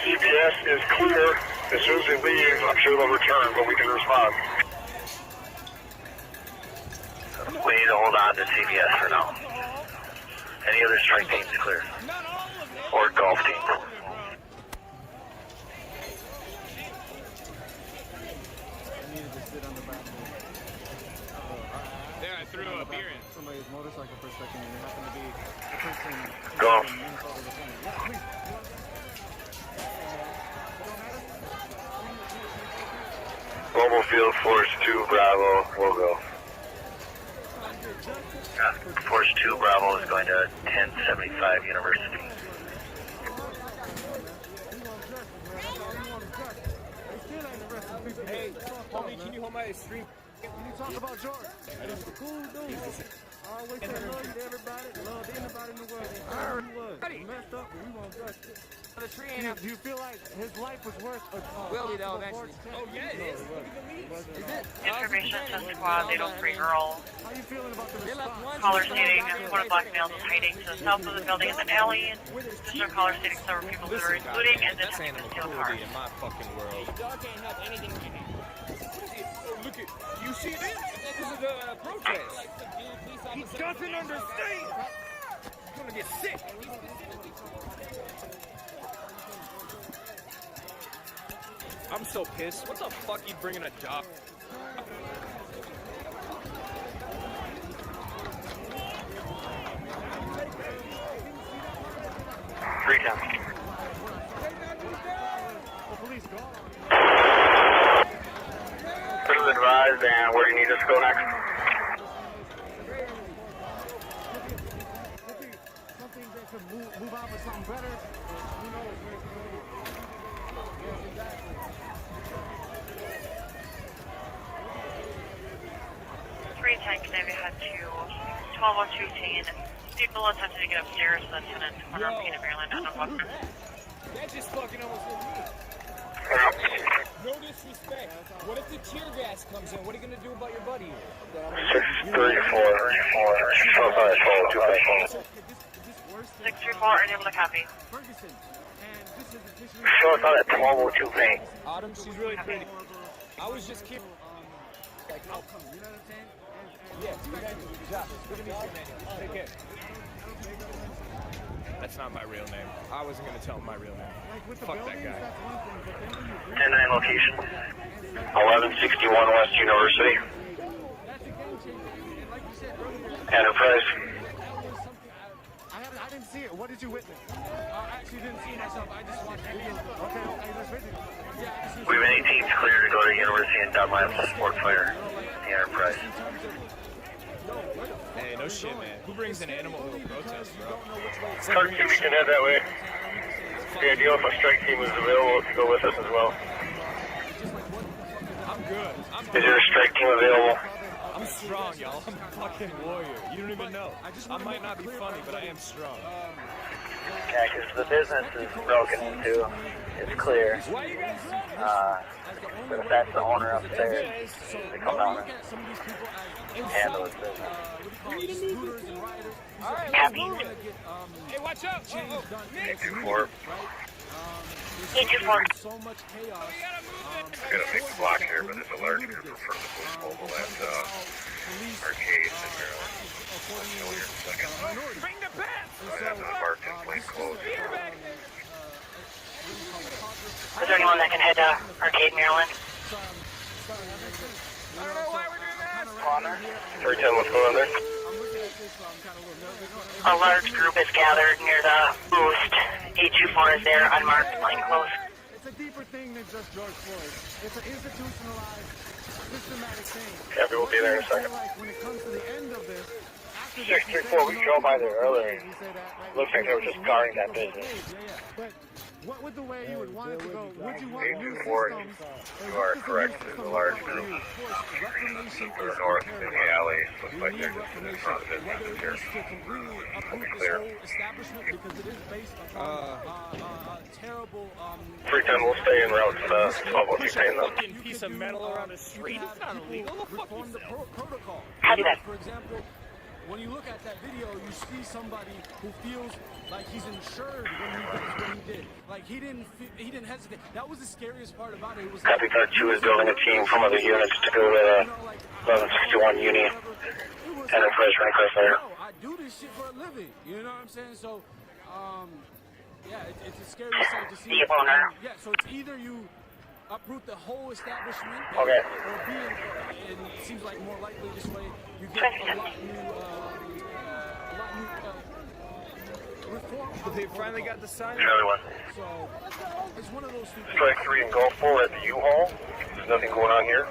CBS is clear. As soon as they leave, I'm sure they'll return, but we can respond. We need to hold on to CBS for now. Any other strike teams clear? Or golf teams? There, I threw a beer in. Somebody's motorcycle for a second, and it happened to be a person. Go. Mobile Field Force 2 Bravo, we'll go. Force 2 Bravo is going to 1075 University. Hey, homie, can you hold my stream? When you talk about George, he's a cool dude. I always say love to everybody, love anybody in the world. He messed up, but we won't touch it. Do you feel like his life was worth Will be though eventually. Oh yeah, it is. Information 10 squad, 803 Earl. How you feeling about the response? Caller stating one of black males is hiding to the south of the building in the alley. Additional caller stating several people that are including and then having concealed cars. In my fucking world. Dog can't have anything. Look at you see this? This is a protest. He doesn't understand. He's gonna get sick. I'm so pissed. What the fuck you bringing a dog? Free time. Please advise, and where do you need us to go next? Something that could move out for something better. Who knows where it's going to be. Yes, exactly. Navy had to 1202 teen. People attempted to get upstairs to the tenant corner of Peanut Maryland and Western. That just fucking almost hit me. No disrespect. What if the tear gas comes in? What are you gonna do about your buddy? 634. 634, unable to copy. Show us on that 1202 paint. Autumn, she's really pretty. I was just kidding. Like outcome, you know what I'm saying? Yeah, Josh, good to meet you, man. Take care. That's not my real name. I wasn't gonna tell him my real name. Fuck that guy. 10-9 location. 1161 West University. Enterprise. I didn't see it. What did you witness? I actually didn't see it myself. I just watched the video. Okay, let's visit. We have any teams clear to go to University and Dot Miles to support fire. The Enterprise. Hey, no shit, man. Who brings an animal to a protest, bro? Start team, we can head that way. The ideal if a strike team is available to go with us as well. I'm good. Is there a strike team available? I'm strong, y'all. I'm a fucking warrior. You don't even know. I might not be funny, but I am strong. Yeah, because the business is broken into. It's clear. But if that's the owner upstairs, they come down and handle his business. Copy. Hey, watch out! Nick! 824. 824. I've got a big block here, but there's a large group in front of the police mobile at Arcade in Maryland. I'll show you in a second. Bring the bats! I have them marked in plain clothes. Is there anyone that can head to Arcade, Maryland? I don't know why we're doing that! Connor? 310, what's going on there? A large group is gathered near the boost. 824 is there, unmarked plainclothes. It's a deeper thing than just George Floyd. It's an institutionalized, systematic thing. Copy, we'll be there in a second. When it comes to the end of this, 634, we drove by there earlier. Looks like they were just guarding that business. But what would the way you would want it to go? Would you want new 824, systems? you are correct. There's a large group further north in the alley. Looks like they're just in front of businesses here. I'll be clear. 310, we'll stay en route to the 1202 though. Fucking piece of metal around the street. It's not illegal. The fuck is that? Copy that. For example, when you look at that video, you see somebody who feels like he's insured when he does what he did. Like he didn't hesitate. That was the scariest part about it. It was Copy, Car 2 is building a team from other units to go to 1161 Uni and then for his rank there. I do this shit for a living. You know what I'm saying? So, yeah, it's a scary sight to see. The owner. Yeah, so it's either you uproot the whole establishment, Okay. or and it seems like more likely this way you get a lot new reform. They finally got the sign. Charlie 1. So it's one of those things. Strike 3 and Gulfport at the U-Haul. There's nothing going on here.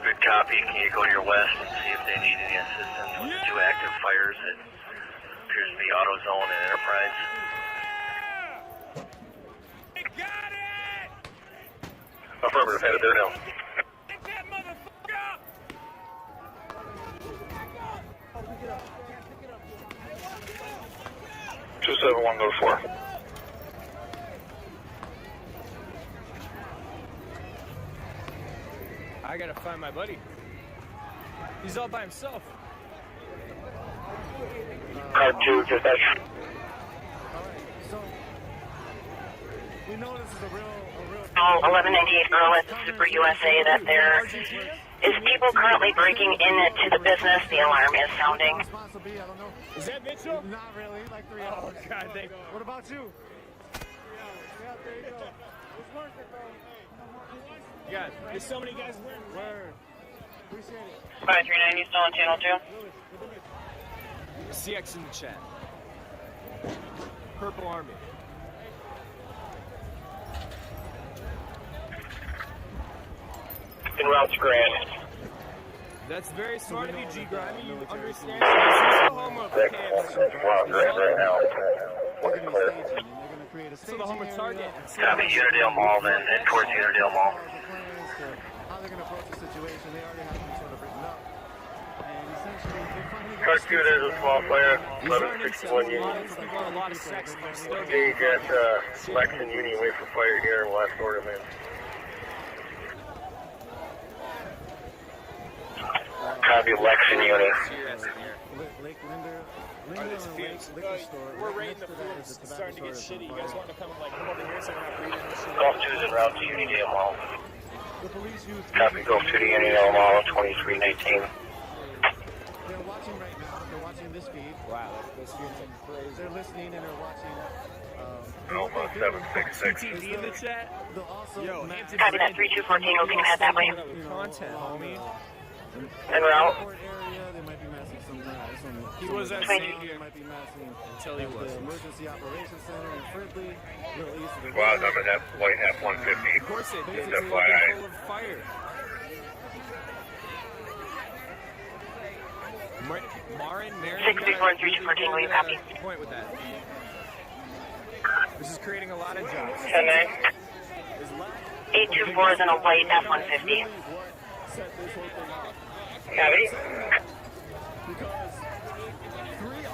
Good copy. Can you go to your west and see if they need any assistance with the two active fires that appears to be AutoZone and Enterprise? Got it! Affirmative, headed there now. Get that motherfucker! 271, go to 4. I gotta find my buddy. He's all by himself. Car 2, just that. We know this is a real 1198 Earl at the Super USA that there is people currently breaking into the business. The alarm is sounding. Is that Mitchell? Not really, like 3 Oh, hours. God, thank you. What about you? 3 hours. Yeah, there you go. It's worth it, though. God, there's so many guys wearing Word. Appreciate it. 539, you still on channel 2? CX in the chat. Purple Army. En route to Grand. That's very smart of you, G Grimy. You understand. This is the home of KFC. Right now. Looking clear. So the home of Target. Copy, Unitedale Mall, then head towards Unitedale Mall. How they're going to approach the situation, they already have them sort of written up. And essentially, they finally Car 2, there's a small player. These aren't 1161 incels. Union. They've got a lot of sex. And they're still Engage at Lex and Union. Wait for fire here. Last order, man. Copy, Lex and Uni. Lake Linder. We're raiding the food. It's starting to get shitty. You guys want to come over here so we're not breathing this shit? Golf 2 is en route to Unidale Mall. The police use Copy, Golf 2 to Unidale Mall, 2319. They're watching right now. They're watching this feed. Wow, that's doing something crazy. They're listening and they're watching. Alpha 766. TTV in the chat? They'll also Yo, Copy that 3214, we'll head that way. Content, homie. En route. They might be massing some He was at Thank Savior might be massing until he the wasn't. emergency operations center in Fridley, a little east of the Squad number, that white F-150. Of course it did. Just It's FYI. full of fire. Marin, Marin. 664 and 3214, will you copy? Point with that. This is creating a lot of jobs. 10-9. 824 is in a white F-150. Cavity.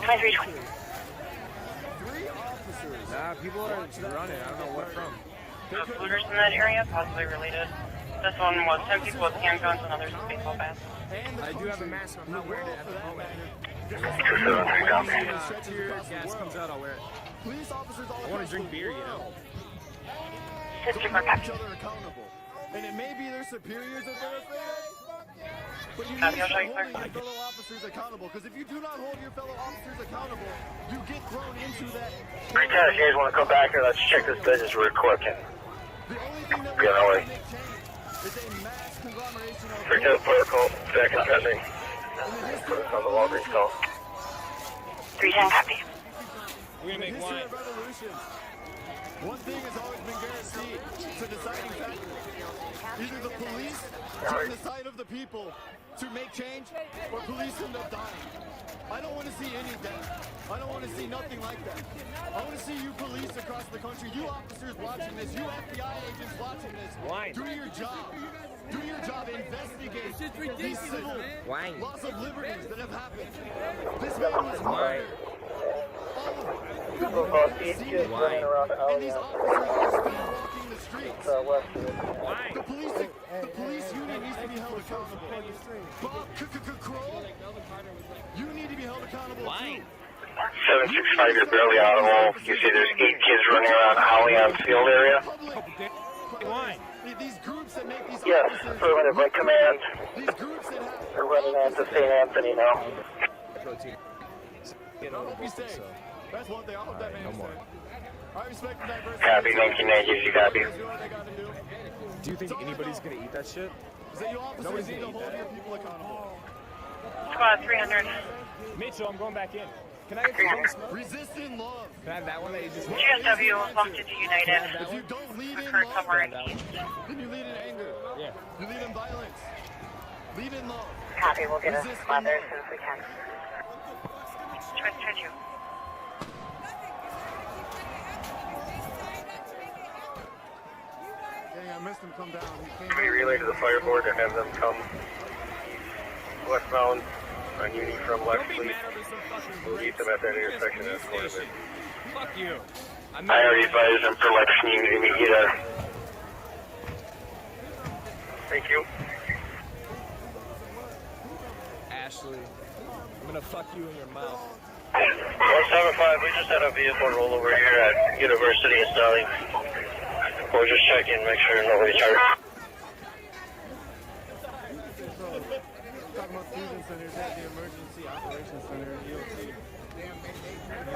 2320. Nah, people are running. I don't know what from. Looters in that area, possibly related. This one was 10 people with handguns and others with baseball bats. I do have a mask. I'm not wearing it at the moment. Tear gas comes out, I'll wear it. Police officers all I want to drink beer, you know. Don't hold each other accountable. And it may be their superiors that they're afraid of, but you need to start holding your fellow officers accountable. Because if you do not hold your fellow officers accountable, you get thrown into that. Pretty if you guys want to come back here, let's check this business real quick. The only thing that Get away. make change is a mass conglomeration of. Freak out protocol, second pending. Put us on the Walgreens call. 310 copy. We're gonna make History wine. of revolutions. One thing has always been guaranteed. It's a deciding factor. Either the police take the side of the people to make change, or police end up dying. I don't want to see any death. I don't want to see nothing like that. I want to see you police across the country, you officers watching this, you FBI agents watching this. Do your job. Do your job. Investigate these civil loss of liberties that have happened. This man was murdered. And these officers are still walking the streets. The police union needs to be held accountable. Bob Crow, you need to be held accountable. 765, you're barely out of all. You see there's 8 kids running around Allianz Field area. These groups that make these Yes, officers affirmative by command. these groups that have They're running on to St. Anthony now. I hope he's safe. That's one thing. I hope that man is safe. I respect the diversity. Copy, 1990, you copy. Do you think anybody's gonna eat that shit? Is that you officers need to hold your people accountable. Squad 300. Mitchell, I'm going back in. Can I get some smoke? Resist in love. Can I have that one that you just GSW walked into United. If you don't lead in Occurred love, somewhere in East. then you lead in anger. Yeah. You lead in violence. Lead in love. Copy, we'll get a Resist squad in there as love. soon as we can. Try you. Dang, I missed him come down. He came Can we relay to the fire board to have them come westbound on Uni from left, please? We'll meet them at that intersection at the corner. Fuck you. I already advised them for left community to meet you there. Thank you. Ashley, I'm gonna fuck you in your mouth. 175, we just had a vehicle roll over here at University of Sterling. We'll just check in, make sure nobody's hurt. talking about fusion centers at the Emergency Operations Center, EOC.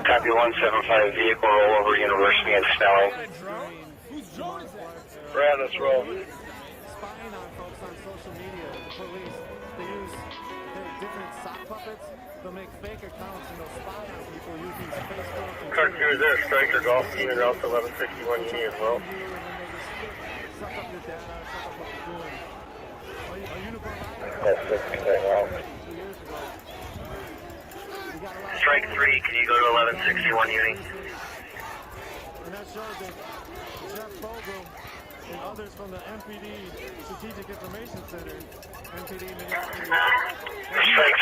Copy 175, vehicle roll over University of Sterling. Whose drone is that? Brad, let's roll. Spying on folks on social media, the police, they use different sock puppets. They'll make fake accounts and they'll spy on people using Facebook. Car 2 is there, Striker Golf Team and Route 1161 Uni as well. Suck up your data, suck up what you're doing. A unicorn That's the thing, well. Strike 3, can you go to 1161 Uni? And that shows that Jeff Fogle and others from the MPD Strategic Information Center, MPD Minneapolis. Strike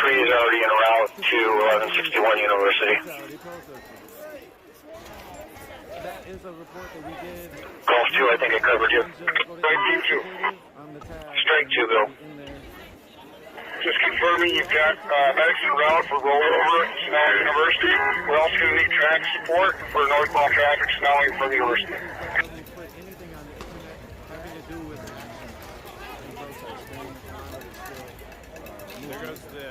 3 is already en route to 1161 University. That is a report that we did. Golf 2, I think I covered you. Strike 2. Strike 2, Bill. Just confirming you've got medics en route for rollover at Snelling University. We're also going to need track support for northbound traffic Snelling from the University. There goes the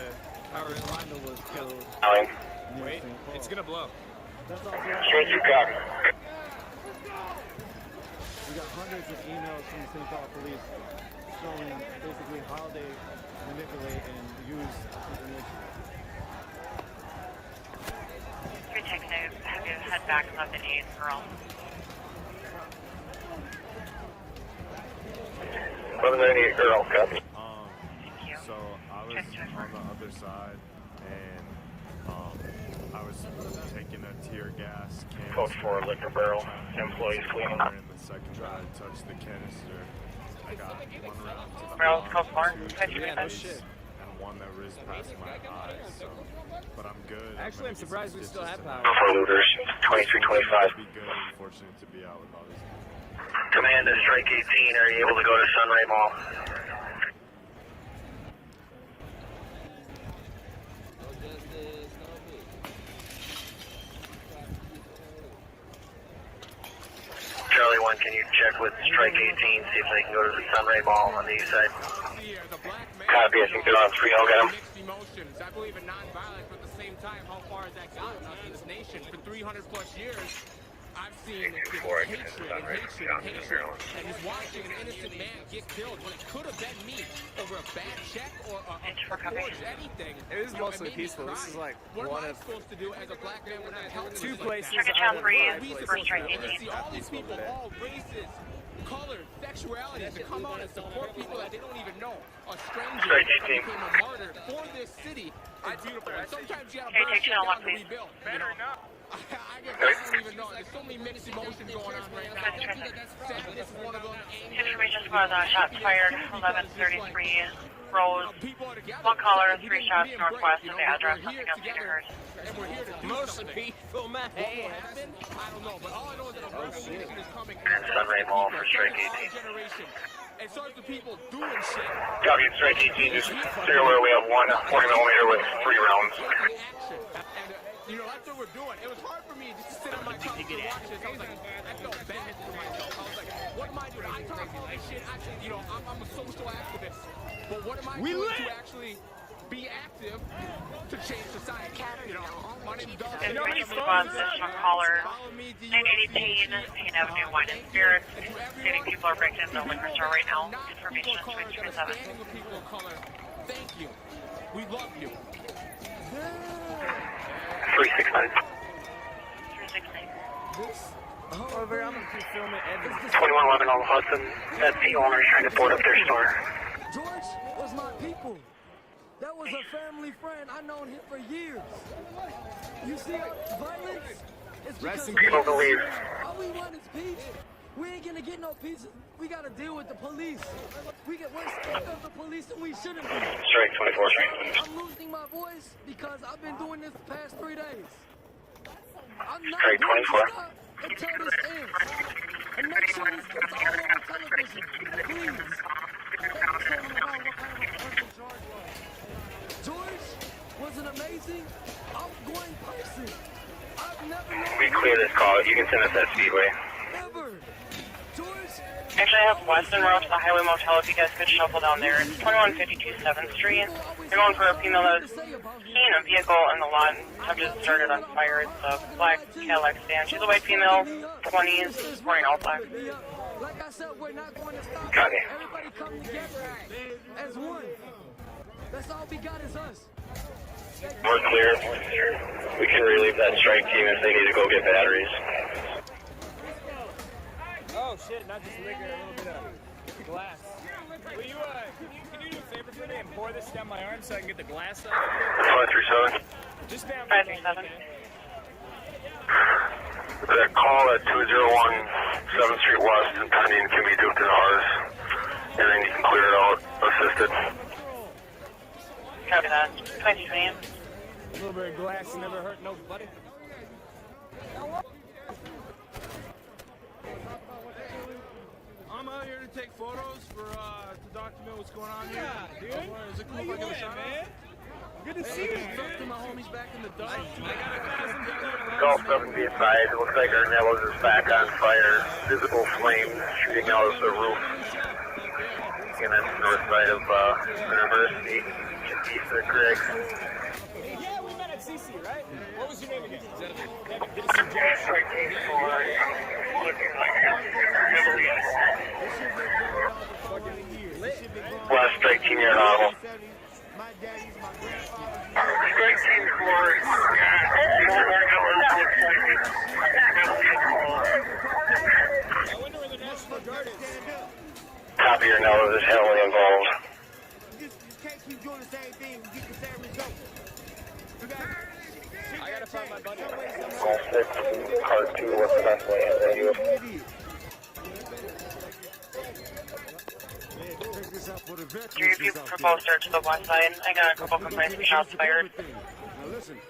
power line that was killed. Wait, it's gonna blow. Straight 2, copy. We got hundreds of emails from the St. Paul police showing basically how they manipulate and use information. Three take note. Have you head back above the 8th girl? 1198 girl, copy. So I was on the other side, and I I was taking a tear gas can. Code 4 liquor barrel. Employees cleaning. And the second I touched the canister, I got one round to the Barrels, arm, code 4. two to the face, and one that whizzed past my eyes. So, but I'm good. Actually, I'm surprised we still have power. For looters, 2325. Be good. Unfortunate to be out with all this. Command to Strike 18. Are you able to go to Sunray Mall? Charlie 1, can you check with Strike 18, see if they can go to the Sunray Mall on the east side? Copy, I think they're on 3. I'll get them. Emotions. I believe in nonviolence, but at the same time, how far has that gotten us in this nation? For 300 plus years, I've seen hatred and hatred and hatred, and just watching an innocent man get killed when it could have been me over a bad check or anything. It was mostly peaceful. This is like what one am I of supposed to do as a black man when I'm helping 2 places. Second Channel 3 is for Strike 18. see all these people, all races, colors, sexualities, to come out and support people that they don't even know. A stranger that became a martyr for this city. It's beautiful. And sometimes you gotta burn shit down to rebuild. Better enough. I guess I don't even know. There's so many mixed emotions going on right now. Sadness is one of them. Information was shots fired 1133 Rose. One caller, 3 shots northwest of the address. Nothing else you heard. Most people, man. What happened? I don't know, but all I know is that a revolution is coming. And Sunray Mall for Strike 18. And starts the people doing shit. Copy, Strike 18, just stay aware. We have one 40mm with 3 rounds. You know, that's what we're doing. It was hard for me just to sit on my couch and watch this. I was like, I felt bad for myself. I was like, what am I doing? I talk all this shit. I said, you know, I'm a social activist. But what am I doing to actually be active to change society? You know, my name is Doug. Information response is from caller 918 Main Avenue Wine and Spirits. Stating people are breaking into the liquor store right now. Information is 237. People of color, thank you. We love you. 369. 369. Over, I'm gonna keep filming everything. 2111 on Hudson. That the owner trying to board up their store. George was my people. That was a family friend. I've known him for years. You see, violence is because People believe. all we want is peace. We ain't gonna get no peace. We gotta deal with the police. We're scared of the police and we shouldn't be. Strike 24. I'm losing my voice because I've been doing this the past 3 days. I'm not Strike going to 24. stop until this ends. And make sure this gets all over television. Please. George was an amazing, outgoing person. I've never known We clear this call. You can send us that Speedway. ever. George. Actually, I have Weston Road to the Highway Motel if you guys could shuffle down there. It's 2152 7th Street. They're going for a female that was in a vehicle in the lot and attempted to start it on fire. It's a black Cadillac sedan. She's a white female, 20s, wearing all black. Like I said, we're not going to stop. Got it. Everybody come together as one. That's all we got is us. We're clear. We can relieve that strike team if they need to go get batteries. Oh shit, not just liquor, a little bit of glass. Will you, can you do a favor for me and pour this down my arm so I can get the glass off? 537. Just down 537. That call at 201 7th Street West and pending can be duped in ours. And then you can clear it out, assisted. Copy that. 22 A little bit of glass never hurt nobody. I'm out here to take photos for to document what's going on here. Yeah, dude. Is it cool if I get a shout out? Good to see you, Talk to my homies back in the dark. Golf 7 be advised. It looks like our Nellos is back on fire. Visible flames shooting out of the roof. And that's north side of University, east of Greg. Yeah, we met at CC, right? What was your name again? Devin. Good to see you, Jack. Last strike team here in Ottawa. Strike team for Copy your Nellos is heavily involved. You can't keep doing the same thing and get the same result. I gotta Call 6, car 2, what's the best way to you? If you propose search to the west side, I got a couple complaints of shots fired.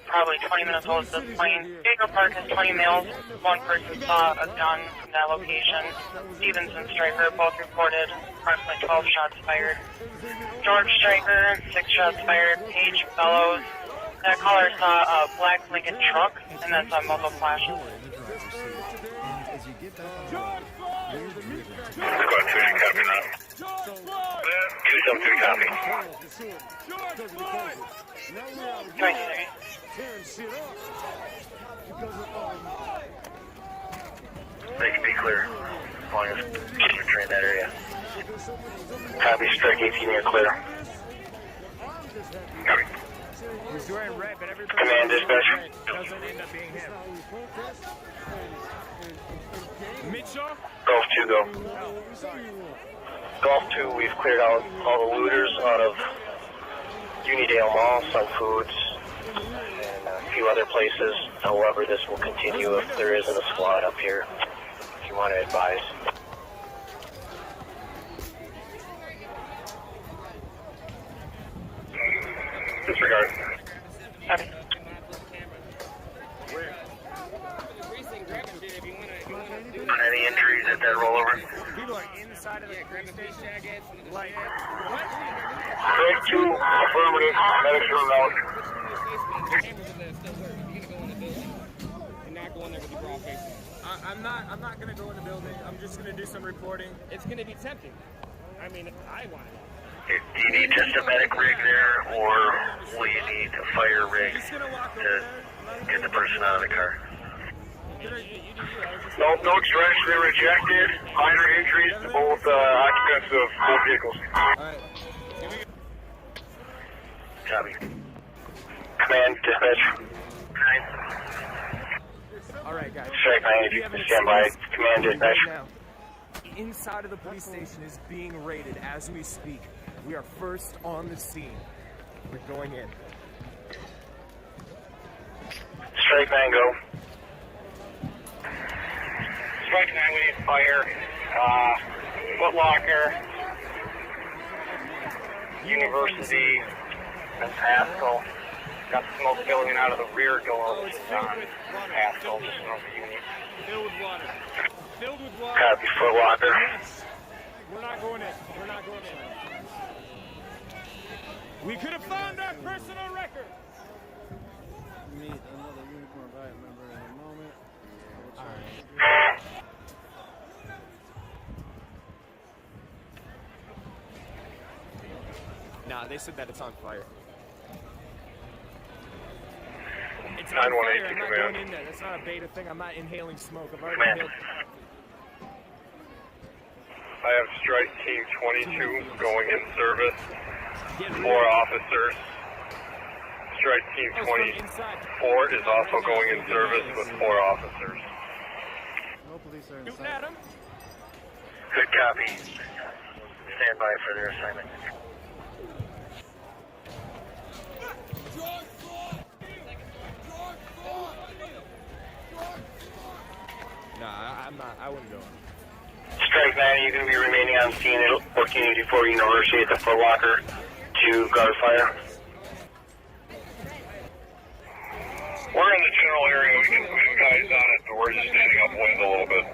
Probably 20 minutes old at this point. Baker Park has 20 males. One person saw a gun from that location. Stevens and Stryker both reported approximately 12 shots fired. George Stryker, 6 shots fired. Paige Bellows. That caller saw a black Lincoln truck and then saw multiple flashes. Squad 2, you copy that? 273 copy. They can be clear as long as you're in that area. Copy, Strike 18, you're clear. Copy. He's wearing red, but everybody Command dispatch. doesn't end up being him. Mitchell? Golf 2, go. Oh, sorry. Golf 2, we've cleared out all the looters out of Unidale Mall, some foods, and a few other places. However, this will continue if there isn't a squad up here, if you want to advise. Disregard. Any injuries at that rollover? People are inside of the police station. Like, Strike 2, affirmative, medics are out. I'm not gonna go in the building. I'm just gonna do some reporting. It's gonna be tempting. I mean, I want it. Do you need just a medic rig there, or will you need a fire rig to get the person out of the car? No extraction, they rejected. Minor injuries to both occupants of both vehicles. Copy. Command, dispatch. All right, guys. Strike 9, if you can stand by. Command, dispatch. The inside of the police station is being raided as we speak. We are first on the scene. We're going in. Strike 9, go. Strike 9, we need fire. Foot Locker. University. And Pascal. Got smoke billowing out of the rear door, which is on Pascal, just north of Union. Filled with water. Filled with water. Copy, Foot Locker. Yes. We're not going in. We're not going in. We could have found our personal record. Meet another Unicorn Riot member in a moment. Nah, they said that it's on fire. It's 918 on fire. I'm not command. going in there. That's not a beta thing. I'm not inhaling smoke. I've already Command. inhaled. I have Strike Team 22 going in service. 4 officers. Strike Team 24 is also going in service with 4 officers. No police are Shooting inside. at him. Good copy. Stand by for their assignment. Nah, I'm not. I wouldn't go. Strike 9, you're going to be remaining on scene at 1484 University at the Foot Locker to guard fire. We're in the general area. We can push guys on it, but we're just standing upwind a little bit.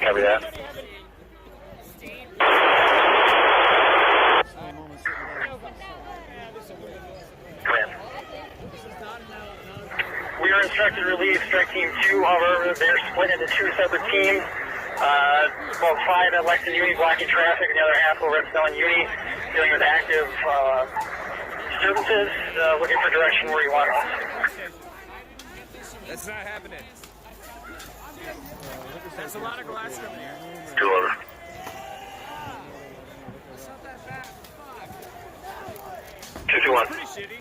Copy that. Command. We are instructed to relieve Strike Team 2, however, they're split into 2 separate teams. About 5 at Lexington Uni blocking traffic, and the other half will Redstone Uni dealing with active disturbances, looking for direction where you want us. That's not happening. There's a lot of glass in there. 2 over. Two, two, one. Pretty shitty.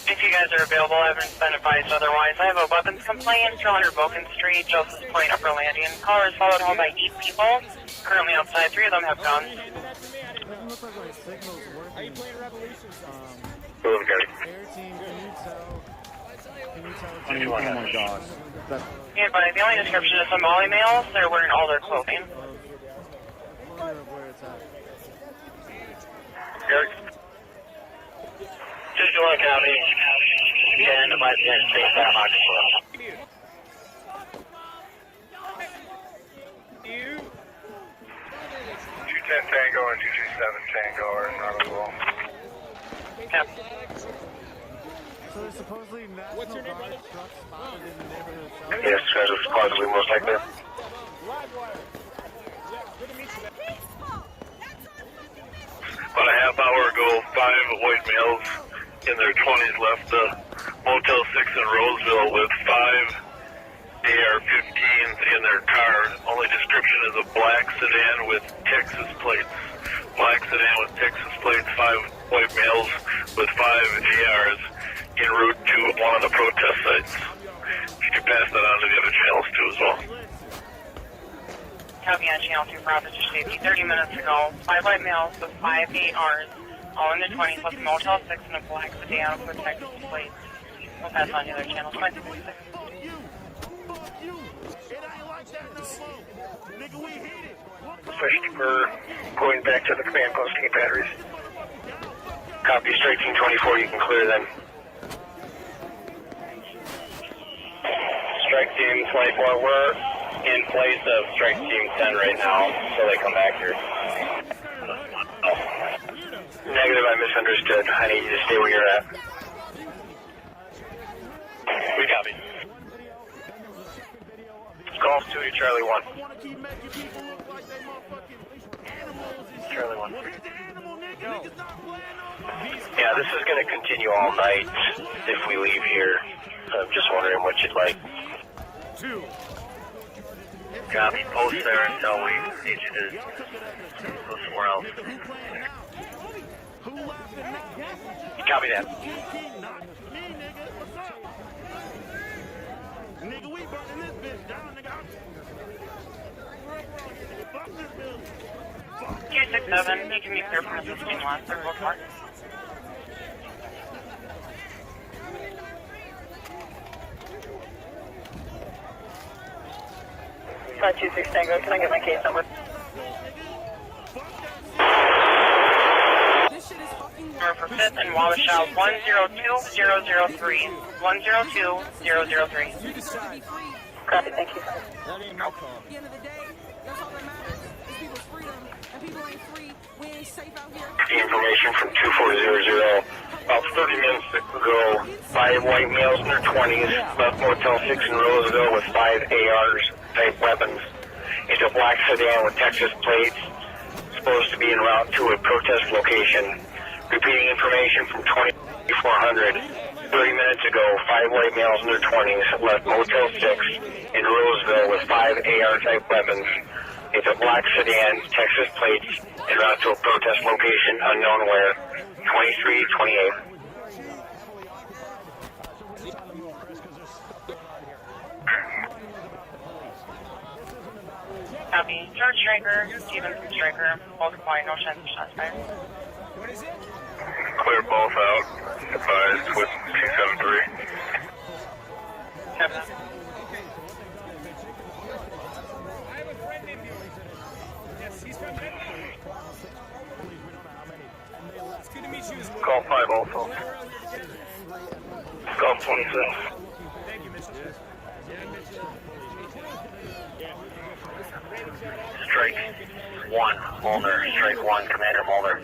If you guys are available, I haven't been advised otherwise. I have a weapons complaint, 200 Vulcan Street, Joseph Point, Upper Landing. Caller is followed home by 8 people. Currently outside, 3 of them have guns. Doesn't look like my signal's working. Are you playing Revolution? Air team, can you tell? Oh my gosh. Yeah, but the only description is Somali males. They're wearing all their clothing. Where it's at. Eric. 61 County. 10 to my 10 state time occupied. 210 Tango and 227 Tango are not as well. So there's supposedly National Guard trucks spotted in the neighborhood itself? Yes, that is possibly most likely. About a half hour ago, 5 white males in their 20s left the Motel 6 in Roseville with 5 AR-15s in their car. Only description is a black sedan with Texas plates. Black sedan with Texas plates, 5 white males with 5 ARs en route to one of the protest sites. You can pass that on to the other channels too as well. Copy on Channel 2 for Officer Safety. 30 minutes ago, 5 white males with 5 ARs, all in their 20s, left Motel 6 in a black sedan with Texas plates. We'll pass on to the other channels. 2066. We're going back to the command post to get batteries. Copy, strike team 24, you can clear them. Strike team 24, we're in place of strike team 10 right now, so they come back here. Negative, I misunderstood. I need you to stay where you're at. We copy. Golf 2 to Charlie 1. Charlie 1. Yeah, this is going to continue all night if we leave here. I'm just wondering what you'd like. 2. Copy. Post there until we need you to go somewhere else. Copy that. Nigga, we burning this bitch down, nigga. 267, you can be clear from the 16 last circle park. 526 Tango, can I get my case number? Number for 5th and Wabasha 102003. 102003. Copy, thank you. That ain't my call. At the end of the day, that's all that matters is people's freedom. And people ain't free. We ain't safe out here. The information from 2400. About 30 minutes ago, 5 white males in their 20s left Motel 6 in Roseville with 5 ARs type weapons. It's a black sedan with Texas plates, supposed to be en route to a protest location. Repeating information from 2400. 30 minutes ago, 5 white males in their 20s left Motel 6 in Roseville with 5 AR type weapons. It's a black sedan, Texas plates, en route to a protest location unknown where. 2328. Copy. George Striker, Stevenson Striker, both quiet, no sense of shots fired. Clear both out. Advised with 273. Copy. Call 5 also. Call 26. Strike 1, Mulder. Strike 1, Commander Mulder.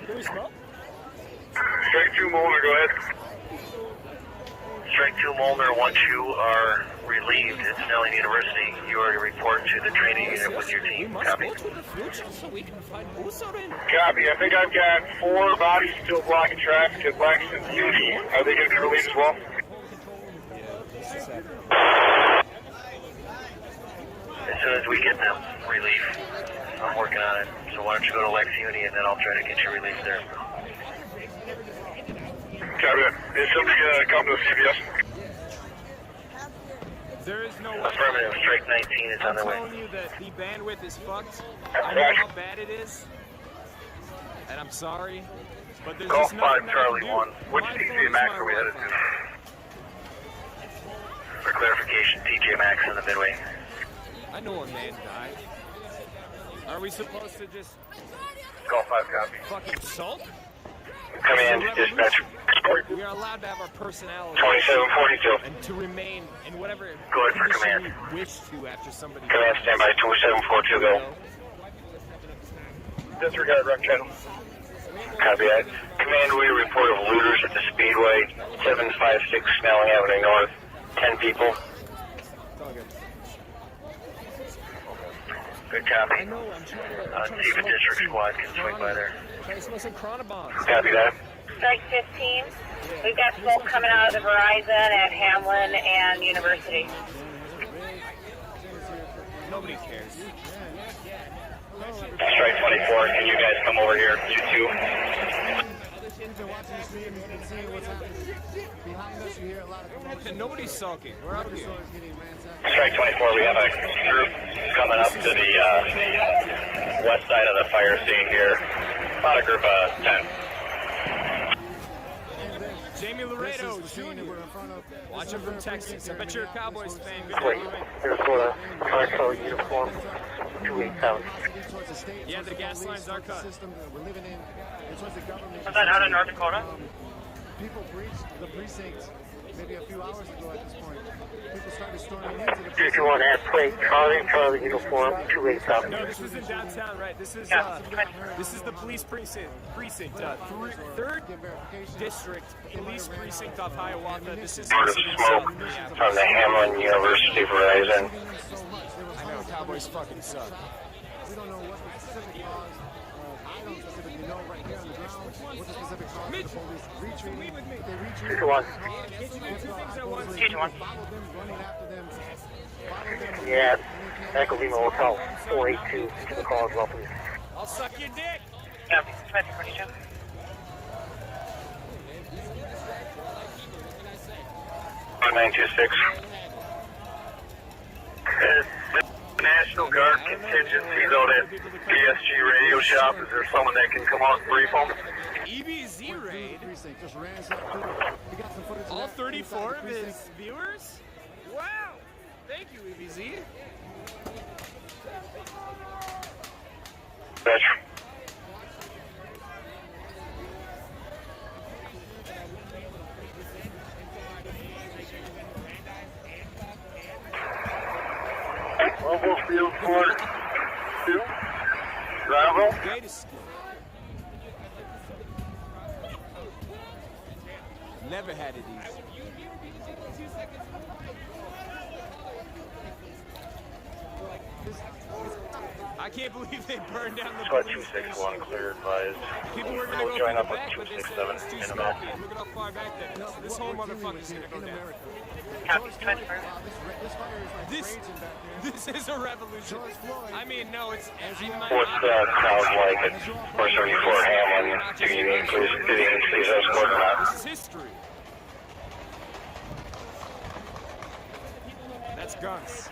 Strike 2 Mulder, go ahead. Strike 2 Mulder, once you are relieved at Snelling University, you are to report to the training unit with your team. Copy. To the future so we can find Usorin. Copy. I think I've got 4 bodies still blocking traffic at Blackstone City. Are they going to be relieved as well? As soon as we get them relief, I'm working on it. So why don't you go to Lex Uni and then I'll try to get you released there. Copy that. Is somebody come to the CVS? There is no way. Affirmative. Strike 19 is on the way. I'm telling you that the bandwidth is fucked. I know how bad it is. And I'm sorry. But there's Golf just 5 nothing Charlie I can 1. do. Which My TJ phone is Maxx my are we headed Wi-Fi. to? For clarification, TJ Maxx in the Midway. I know a man died. Are we supposed to just Golf 5 copy. fucking sulk? Command, dispatch. We are allowed to have our personality 2742. and to remain in whatever Go ahead for condition command. we wish to after somebody Command, dies. stand by 2742, go. Disregard rec channel. Copy that. Command, we report of looters at the Speedway, 756 Snelling Avenue North. 10 people. Good copy. See if a district squad can swing by there. Try to smoke some Chronobons. Copy that. Strike 15. We've got smoke coming out of the Verizon at Hamlin and University. Nobody cares. Strike 24, can you guys come over here? You two. Nobody's sulking. We're up here. Strike 24, we have a group coming up to the west side of the fire scene here. About a group of 10. Jamie Laredo, Jr. Watch him from Texas. I bet you're a Cowboys fan. Wait, here's a Cardinal uniform, 28000. Yeah, the gas lines are cut. Was that out of North Dakota? People breached the precinct maybe a few hours ago at this point. People started storming into the precinct. 221 at plate, Charlie uniform, 28000. No, this was in downtown, right? This is the police precinct, third district police precinct off Hiawatha. This is Part of smoke from the Hamlin University Verizon. I know, Cowboys fucking suck. We don't know what the specific cause. I don't specifically know right here on the ground what the specific cause of the police retreating. They retreated. 221. Yeah, Echo Lima Hotel 482 to the call as well, please. I'll suck your dick. Yeah, 2022. On 926. The National Guard contingencies out at PSG Radio Shop. Is there someone that can come out and brief them? EBZ raid? All 34 of his viewers? Wow! Thank you, EBZ. Mobile Field 4 2. Bravo. Never had it easy. I can't believe they burned down the Squad police 261 clear advised. People were going to We'll go join through up the with back, but they said 267 it's too in a smoky. minute. Look at how far back that is. This whole motherfucker's going to go down. This is a revolution. I mean, no, it's... What's the crowd like at 474 Hamlin? Do you need please escort or not? This is history. That's guns.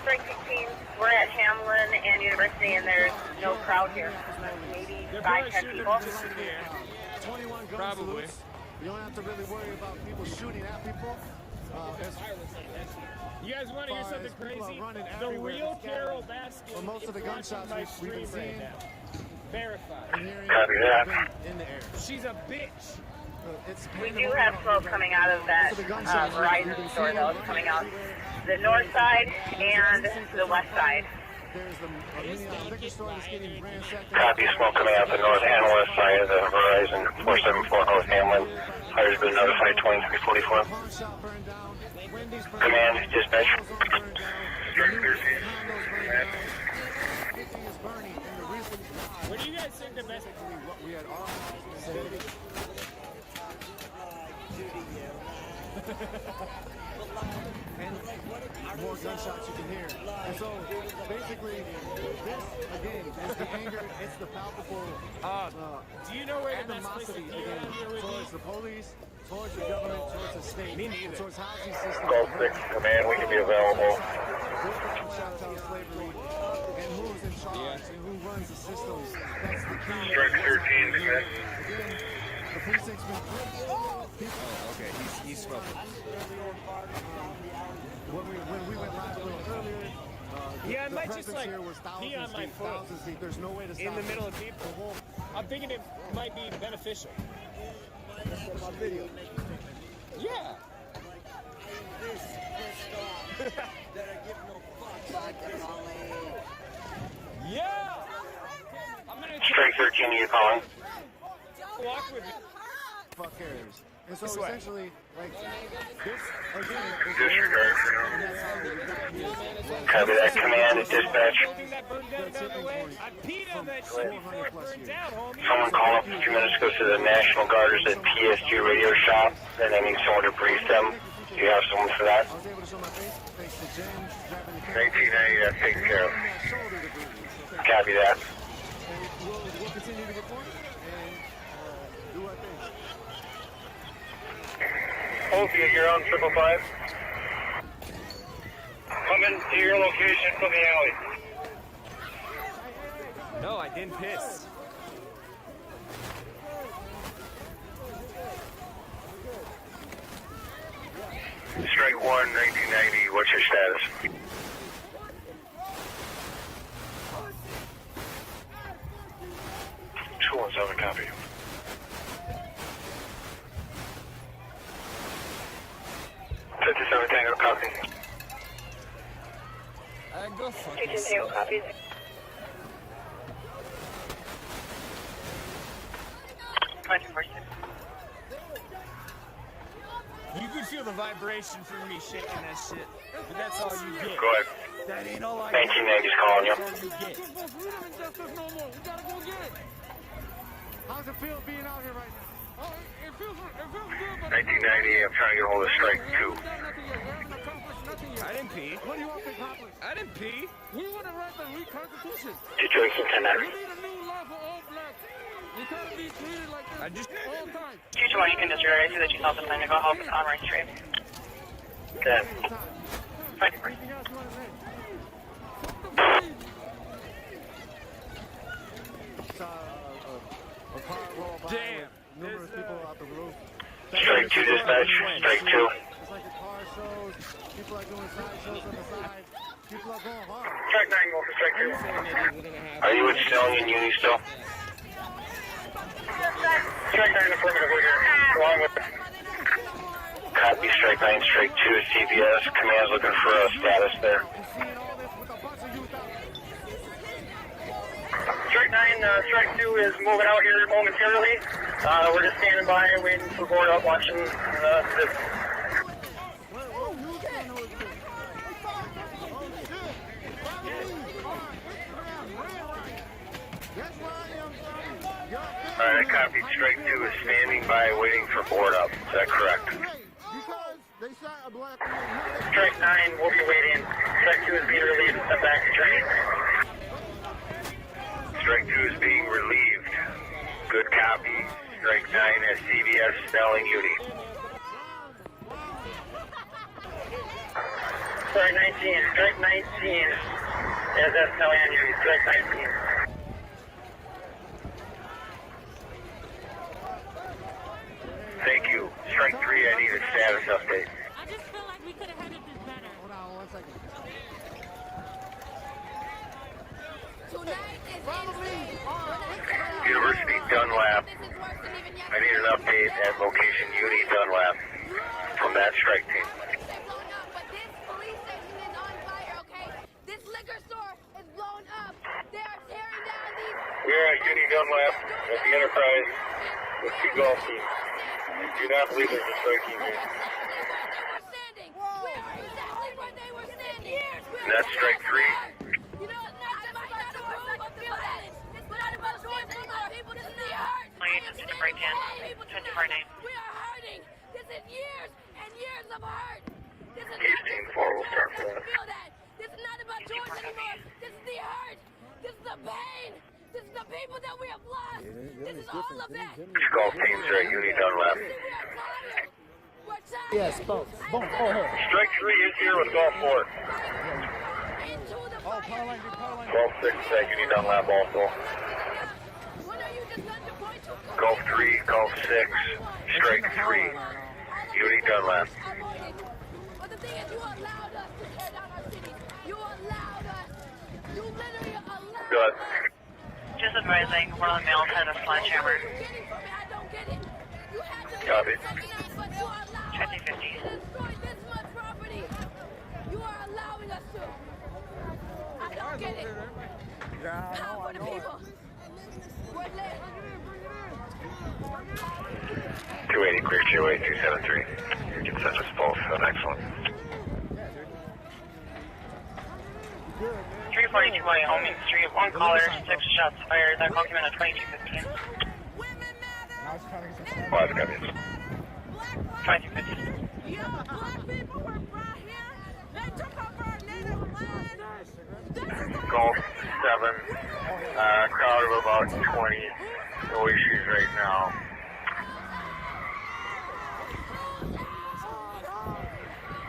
Strike 16. We're at Hamlin and University, and there's no crowd here. Maybe 5, 10 people. 21 gun salutes. You don't have to really worry about people shooting at people. You guys want to hear something crazy? The real Carol Baskin well, most of the gunshots we've been seeing verified. Copy that. In the air. She's a bitch. We do have smoke coming out of that Verizon store, though. It's coming out the north side and the west side. There's the liquor store that's getting ransacked. Copy, smoke coming out the north and west side of the Verizon 474 North Hamlin. Fire's been notified 2344. Command, dispatch. What do you guys think the best? We had and more gunshots you can hear. And so basically, this again is the anger, it's the palpable do you know where the best place to animosity be around here would towards be? the police, towards the government, towards the state, towards housing systems. Call 6, command, we can be available. Shots out slavery and who's in charge and who runs the systems. That's the key. Strike 13, again, the precinct's been Okay, he's smoking. When we went live a little earlier, Yeah, I might just like pee on my foot There's no way to stop in the middle of people. I'm thinking it might be beneficial. My video. Yeah. Yeah. I'm gonna Strike 13, you calling? walk with you. Fuck cares. And so This way. essentially, like, this, again, Disregard. Copy that command at dispatch. Someone called up a few minutes ago to the National Guard at PSG radio shop, and they need someone to brief them. Do you have someone for that? 1990, that's taken care of. Copy that. we'll continue to report and do our thing. Opie, you're on 555. Coming to your location from the alley. No, I didn't piss. Strike 1, 1990, what's your status? Copy. Tango, copy. Go fuck Tango, copy. You can feel the vibration from me shaking that shit, but that's all you get. Go ahead. That ain't all I 1990's calling you. That's all you get. How's it feel being out here right now? Oh, it feels good, but 1990, I'm trying to get hold of strike 2. I didn't pee. What do you want to accomplish? I didn't pee. we want to write the reconstitution. Detroit, Cincinnati. We need a new law for all blacks. We can't be treated like this I just all the time. 221, you can disregard. I see that you saw the plan to go help on right street. Okay. Anything else you want to say? A car roll by Damn. with numerous people out the roof. Strike 2 dispatch, strike 2. It's like the car shows. People are doing side shows on the side. People are going hard. Strike 9, go for strike 2. Are you with Stallion Uni still? Strike 9, affirmative, we're here. Along with copy, strike 9, strike 2, CBS. Command's looking for a status there. Strike 9, strike 2 is moving out here momentarily. We're just standing by, waiting for board up, watching this. Alright, copy. Strike 2 is standing by, waiting for board up. Is that correct? Strike 9 will be waiting. Strike 2 is being relieved. Step back to train. Strike 2 is being relieved. Good copy. Strike 9 as CBS Snelling Uni. Strike 19. Strike 19 as that Snelling Uni. Strike 19. Thank you. Strike 3, I need a status update. I just feel like we could have handled this better. Hold on 1 second. University Dunlap. I need an update at location Uni Dunlap from that strike team. This liquor store is blown up. They are tearing down these. We're at Uni Dunlap at the Enterprise with 2 golf teams. I do not believe there's a strike team here. And that's strike 3. You know, it's not just about the room, but feel that. It's not about standing up. People to see hurt. To the break in. 24 name. We are hurting. This is years and years of hurt. This is not East 4 will start for that. feel that. This is not about George anymore. This is the hurt. This is the pain. This is the people that we have lost. This is all of that. 2 golf teams are at Uni Dunlap. Yes, both. Both. Oh, hey. Strike 3 is here with golf 4. Into the fire. 12-6, you need Dunlap also. Gulf 3, Gulf 6, strike 3, Uni Dunlap. But the thing is, you allowed us to tear down our cities. You allowed us. You literally allowed Good. us. Just advising, one of the males had a sledgehammer. I don't get it. You had to Copy. do something else, but you allowed us to destroy this much property. You are allowing us to. I don't get it. Power for the people. We're lit. 280, clear QA 273. Consensus pulse, excellent. 342 Wyoming Street, one caller, 6 shots fired. That call came in at 2215. 5 copies. 2215. Yeah, black people were brought here. They took over our native land. Gulf 7, crowd of about 20. No issues right now.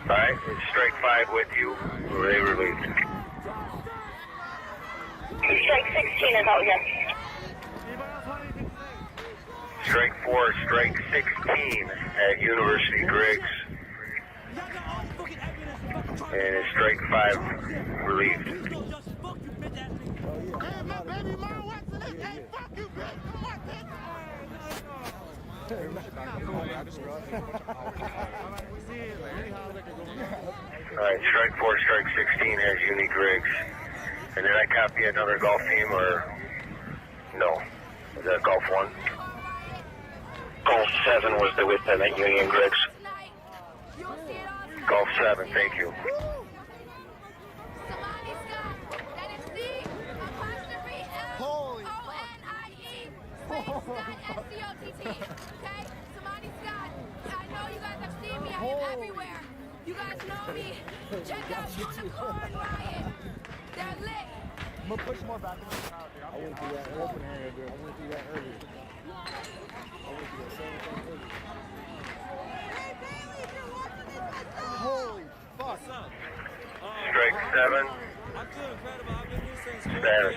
Alright, strike 5 with you. They relieved. Strike 16 is out here. Strike 4, strike 16 at University Griggs. And strike 5 relieved. Alright, strike 4, strike 16 has Uni Griggs. And then I copy another golf team or no? Is that golf 1? Golf 7 was the with them at Uni and Griggs. Golf 7, thank you. Holy okay? Somebody Scott. I know you guys have seen me. I am everywhere. You guys know me. Check out Unicorn Riot. They're lit. I'm gonna push more back in the crowd, dude. I went through that open area, dude. I went through that earlier. I went through that same thing earlier. Holy fuck. Strike 7. Status.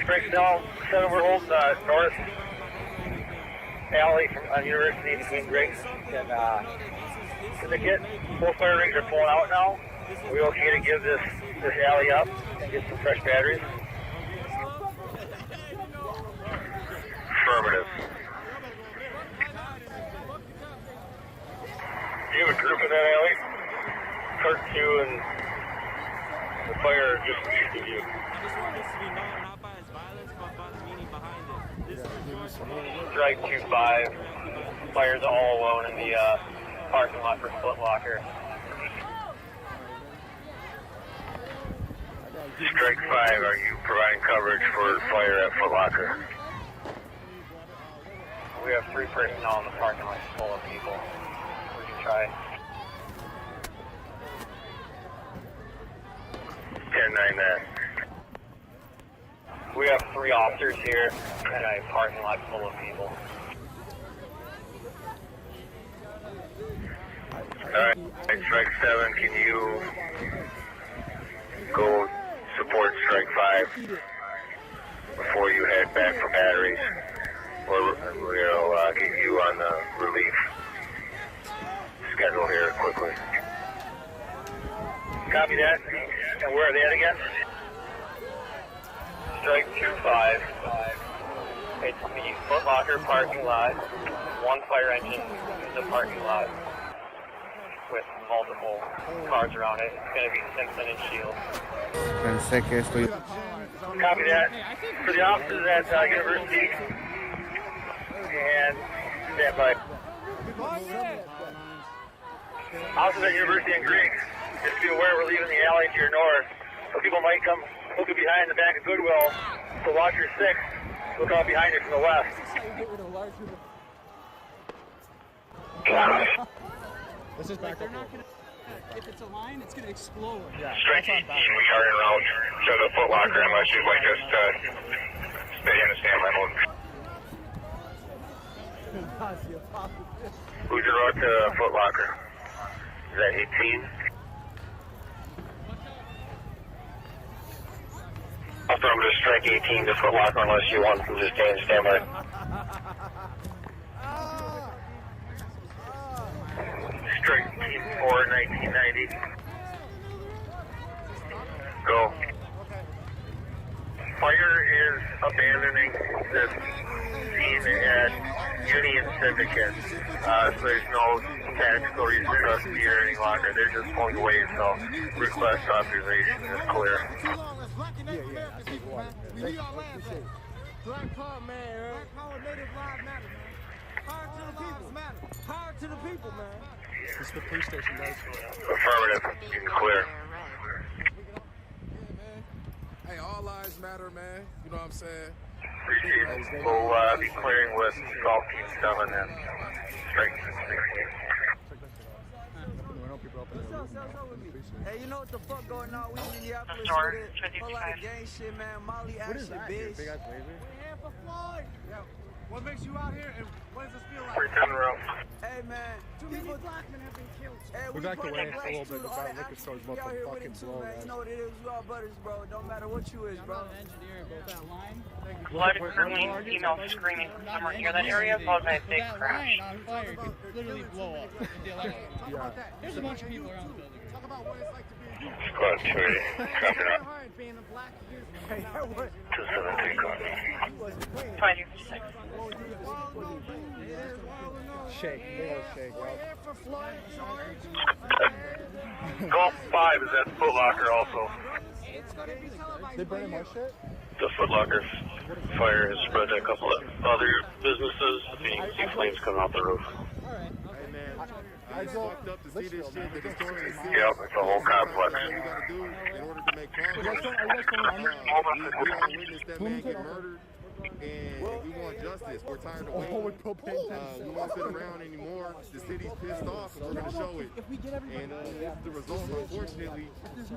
Strike down 7, we're holding north alley from University between Griggs and Syndicate. Both fire rings are pulling out now. Are we okay to give this alley up and get some fresh batteries? Affirmative. Do you have a group in that alley? Kurt 2 and the fire just east of you. Strike 2-5. Fire's all alone in the parking lot for Foot Locker. Strike 5, are you providing coverage for fire at Foot Locker? We have 3 personnel in the parking lot full of people. We can try. 10-9 that. We have 3 officers here and a parking lot full of people. Alright, strike 7, can you go support strike 5 before you head back for batteries? We'll get you on the relief schedule here quickly. Copy that. And where are they at again? Strike 2-5. It's the Foot Locker parking lot. 1 fire engine in the parking lot with multiple cars around it. It's going to be Simpson and Shield. Pensé que estoy... Copy that. For the officers at University and stand by. Officers at University and Griggs, just be aware we're leaving the alley to your north. So people might come looking behind the back of Goodwill. So watch your 6. Look out behind you from the west. This is back. They're not gonna. If it's a line, it's gonna explode. Yeah. Strike 18, we are en route to the Foot Locker unless you'd like us to stay in a standby mode. Who's your route to Foot Locker? Is that 18? Affirmative, strike 18 to Foot Locker unless you want them to stay in standby. Strike Team 4, 1990. Go. Fire is abandoning this scene at Union Syndicate. So there's no tactical reason for us to be here any longer. They're just pulling away, so request authorization is clear. Black Power, man. Black Power, Native Lives Matter, man. Power to the people, man. Power to the people, man. This is the police station, guys. Affirmative. You can clear. Hey, all lives matter, man. You know what I'm saying? Appreciate it. We'll be clearing with Golf Team 7 and Strike 16. Hey, you know what the fuck going on? We in Minneapolis with it. Whole lot of gang shit, man. Molly action, bitch. Big ass laser. We're here for Floyd. Yeah. What makes you out here, and what does this feel like? Return room. Hey, man. Too many black men have been killed. Hey, we back away a little bit. The bad liquor store's about to fucking blow, man. You know what it is. We all brothers, bro. Don't matter what you is, bro. Flood is currently email screaming from somewhere near that area, followed by a big crash. On fire could literally blow up. There's a bunch of people around the building. Talk about what it's like to be Squad 2, copy that. 217, copy. 2256. Shake. They all shake, Golf 5 is at Foot Locker also. They burning my shit? The Foot Locker fire has spread to a couple of other businesses. You can see flames coming off the roof. Hey, man. I fucked up to see this shit that is going on. Yep, it's a whole complex. What we gotta do in order to make progress. We all witnessed that man get murdered. And we want justice. We're tired of waiting. We won't sit around anymore. The city's pissed off, and we're going to show it. And it's the result, unfortunately.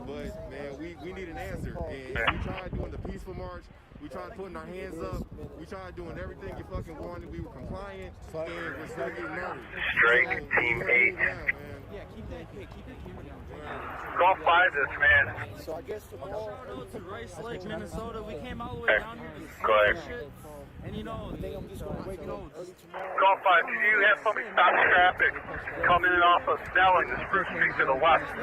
But, man, we need an answer. And we tried doing the peaceful march. We tried putting our hands up. We tried doing everything you fucking wanted. We were compliant. And we're still getting murdered. Strike Team 8. Yeah, keep that camera down. Golf 5 this, man. So I guess tomorrow to Rice Lake, Minnesota, we came all the way down here. Go ahead. And you know, I'm just going to wake up early tomorrow. Golf 5, did you have somebody stop traffic coming in off of Snelling, the Spruce Street to the west?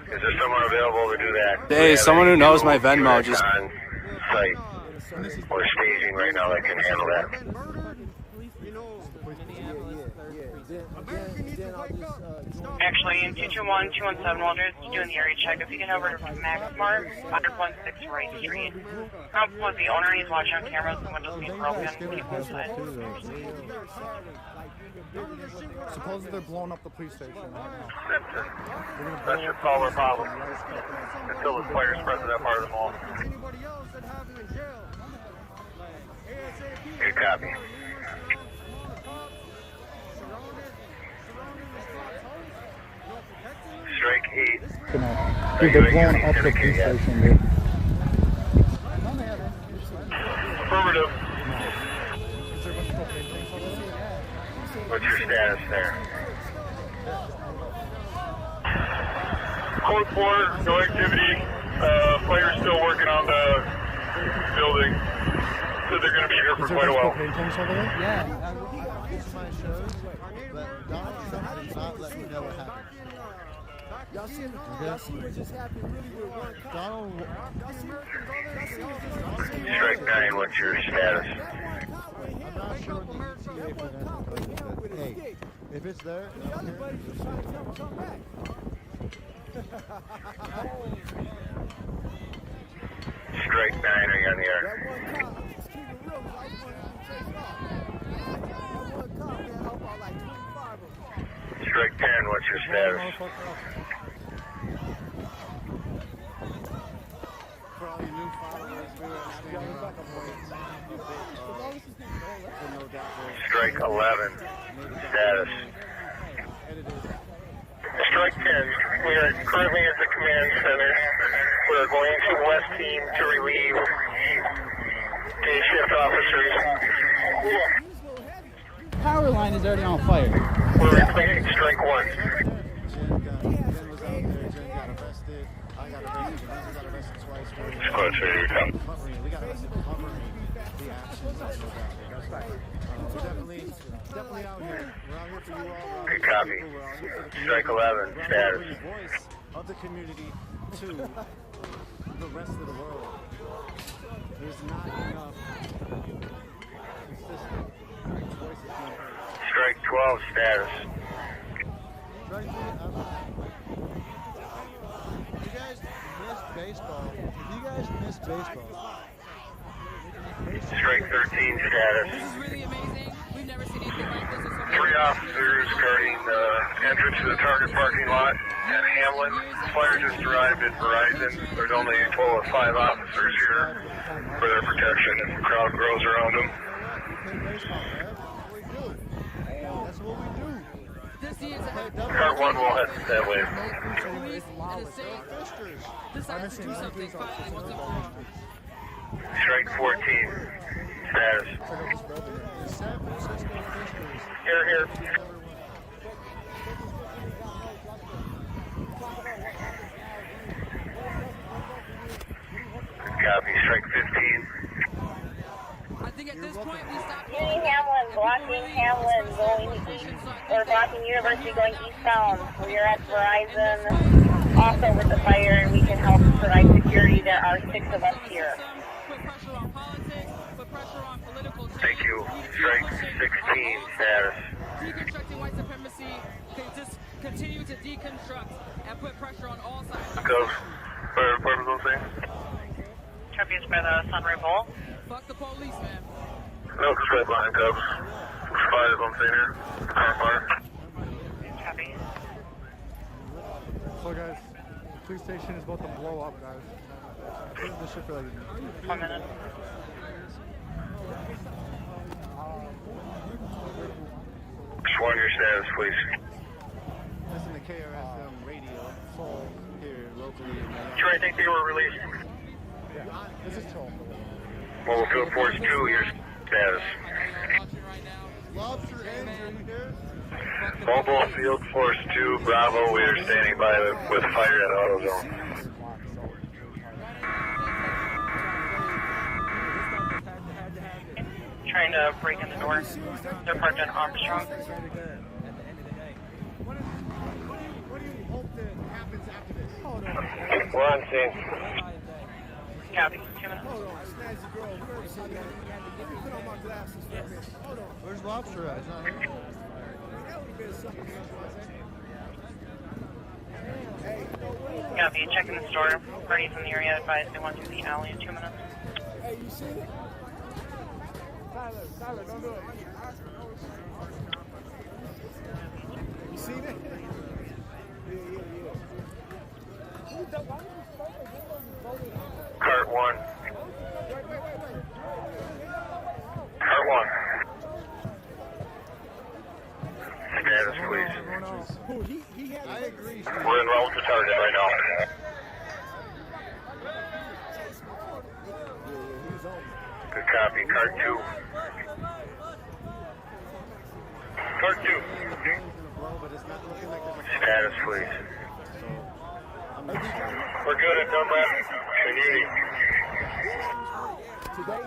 Is there someone available to do that? Hey, someone who knows my Venmo just... On site. We're staging right now that can handle that. Actually, in 221, 217, while they're doing the area check, if you can over to Max Mart, 516 Wright Street. Help with the owner, he's watching on cameras, the windows being broken, people inside. Supposedly they're blowing up the police station right now. That should solve our problem until the fire spreads to that part of the mall. Good copy. Strike 8. Dude, they're blowing up the police station, dude. Affirmative. What's your status there? Code 4, no activity. Fire's still working on the building. So they're going to be here for quite a while. Yeah. Not let me know what happened. Y'all see what just happened really with one cop? Strike 9, what's your status? I'm not sure hey, if it's there, Strike 9, are you on the air? Strike 10, what's your status? Strike 11, status. Strike 10, we are currently at the command center. We are going to West Team to relieve day shift officers. power line is already on fire. We're replacing strike 1. Jen was out there. Jen got arrested. I got arrested. Lorenzo got arrested twice. Squad 2, you're coming. We got arrested covering the actions. That's no doubt. We're definitely out here. We're out here for you all. Good copy. Strike 11, status. Bring the voice of the community to the rest of the world. There's not enough consistent voices being heard. Strike 12, status. Strike 3, if you guys missed baseball, Strike 13, status. This is really amazing. We've never seen anything like this. 3 officers guarding the entrance to the target parking lot at Hamlin. Fire just arrived at Verizon. There's only a total of 5 officers here for their protection as the crowd grows around them. That's what we do. This is Cart 1 will head that way. Decide to do something. Fine. What's up? Strike 14, status. Here. Copy, strike 15. I think at this point we stop. Hamlin, blocking Hamlin going east, or blocking University going eastbound. We are at Verizon, also with the fire, and we can help provide security. There are 6 of us here. Thank you. Strike 16, status. Deconstructing white supremacy can just continue to deconstruct and put pressure on all sides. Go. Where was those things? Tributes by the Sunray Bowl. Fuck the police, man. No, just right behind Cubs. 5 of them here. Fire. Copy. So guys, the police station is about to blow up, guys. This shit for like 1 minute. Sworn your status, please. Listen to KRSM radio here locally in Minneapolis. Sure, I think they were released. This is Tom. Mobile Field Force 2, your status. Lobster ends, are you here? Mobile Field Force 2, Bravo, we are standing by with fire at AutoZone. Trying to break in the door. They're parked on Armstrong. What do you hope that happens after this? Hold on. We're on scene. Copy. 2 minutes. Hold on. Snazzy girl. Let me put on my glasses for a minute. Hold on. Where's Lobster at? He's not here. Copy. Checking the store. Parties in the area advised they went through the alley in 2 minutes. Hey, you see it? Tyler, don't do it. You seen it? Cart 1. Cart 1. Status, please. I agree. We're in route to target right now. Good copy. Cart 2. Cart 2. Status, please. We're good at Dunlap Community. Today?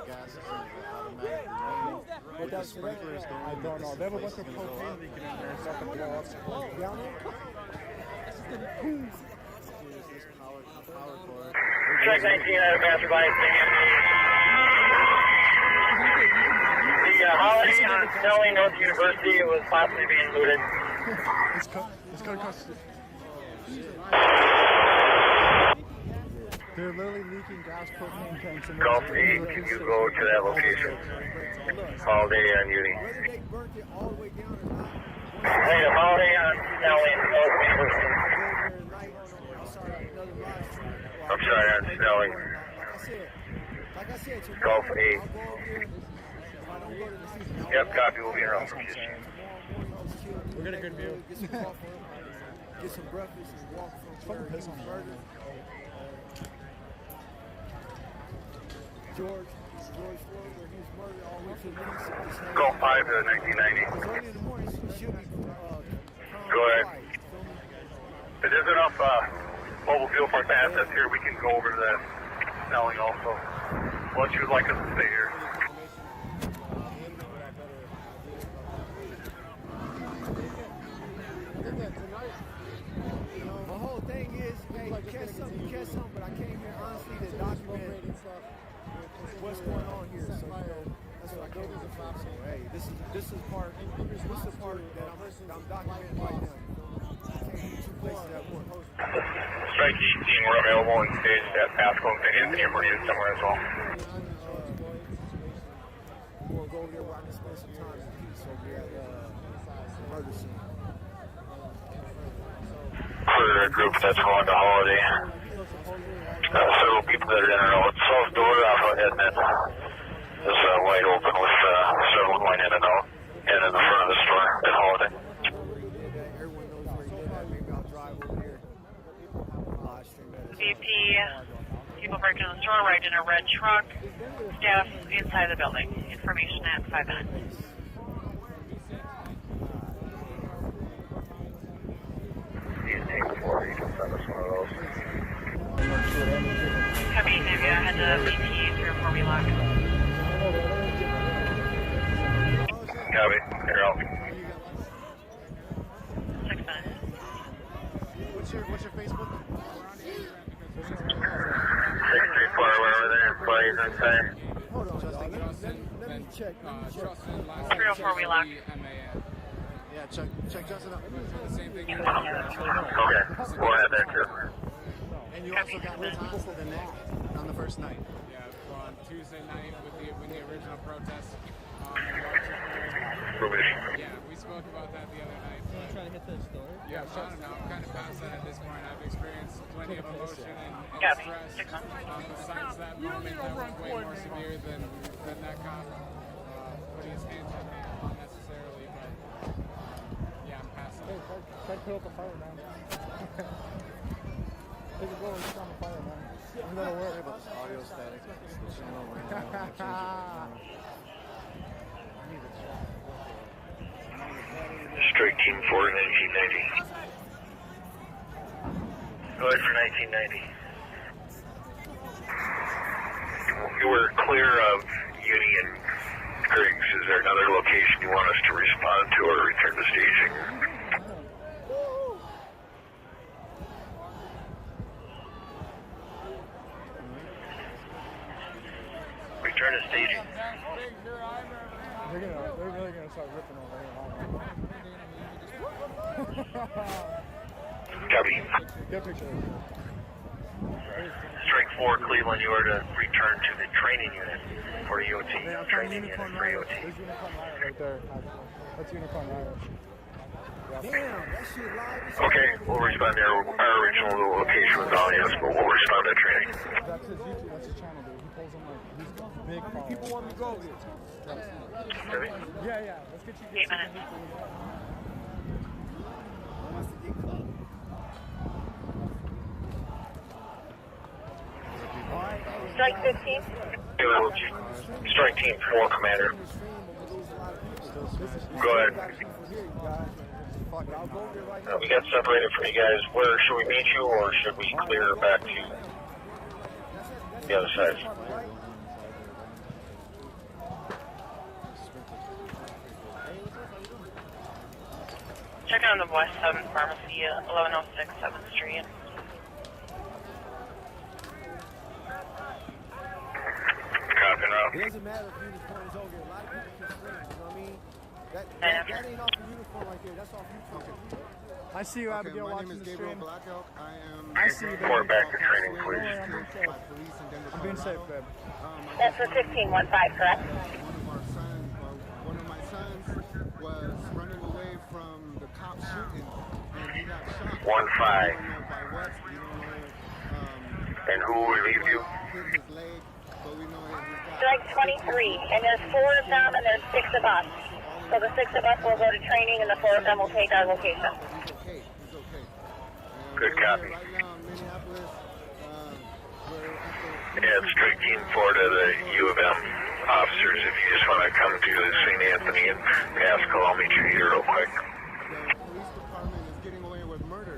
What does sprinklers going? I don't know. They have a bunch of propane leaking in there and stuff to blow up. Down there? Check 19 out of passerby. The holiday on Snelling North University was possibly being looted. It's cut across the... They're literally leaking gas propane tanks in there. Golf 8, can you go to that location? Holiday on Uni. Hey, the holiday on Snelling North University. I'm sorry, on Snelling. Golf 8. Yep, copy, we'll be around for you. We'll get a good view. Get some breakfast and walk from piss on burger. George. Golf 5 to 1990. Go ahead. If there's enough mobile fuel force assets here, we can go over to that Snelling also. What you would like us to stay here? My whole thing is, hey, you catch something, but I came here honestly to document what's going on here. So, that's what I came here for. So, hey, this is part that I'm documenting right now. I can't be two places at once. Strike 18, we're available and staged at Pasco and Anthony Maria somewhere as well. We'll go over there where I can spend some time in peace over here at the murder scene. For a group that's going to Holiday. Several people that are in and out. South door off ahead, and is wide open with several going in and out. And in the front of the store at Holiday. VP, people breaking in the store, right in a red truck. Staff inside the building. Information at 5 minutes. Copy, Navia, head to VP 304 relock. Copy, you're out. 6 minutes. What's your Facebook? 634, wherever there, employees inside. Hold on, let me check. 304 relock. Yeah, check Justin out. Okay, go ahead there, too. And you also got the time for the next on the first night. Yeah, on Tuesday night with the original protest. Yeah, we spoke about that the other night. You trying to hit the store? Yeah, I don't know. I'm kind of past that at this point. I've experienced plenty of emotion and stress. Besides that moment, that was way more severe than that cop putting his hands on me unnecessarily. But yeah, I'm past that. Try to put up a fire, man. Take a go and start a fire, man. I'm gonna worry about this audio static. Strike Team 4, 1990. Go ahead for 1990. You were clear of Uni and Griggs. Is there another location you want us to respond to or return to staging? Return to staging. They're really gonna start ripping over here. Copy. Get a picture. Strike 4, Cleveland, you are to return to the training unit for EOT. Training unit for EOT. There's Unicorn Riot right there. That's Unicorn Riot. Damn, that shit live. Okay, we'll respond there. Our original location was on, yes, but we'll respond to training. That's his YouTube, that's his channel, dude. He pulls them like, he's big. How many people want me to go? Yeah, let's get you 8 minutes. Strike 15. Strike Team 4, Commander. Go ahead. We got separated from you guys. Where should we meet you, or should we clear back to the other side? Check on the West 7th Pharmacy, 1106 7th Street. Copy now. It doesn't matter if unicorn is over here. A lot of people can swim, you know what I mean? That ain't off the uniform right there. That's off YouTube. I see you, Abigail, watching the stream. I see you. Report back to training, please. I'm being safe, babe. That's for 1515, correct? One of my sons was running away from the cop shooting, and he got shot. 1-5. And who relieved you? Strike 23, and there's 4 of them, and there's 6 of us. So the 6 of us will go to training, and the 4 of them will take our location. Good copy. Right now in Minneapolis, we're at Yeah, it's Strike Team 4 to the U of M officers. If you just want to come to St. Anthony and Pascal, I'll meet you here real quick. The police department is getting away with murder.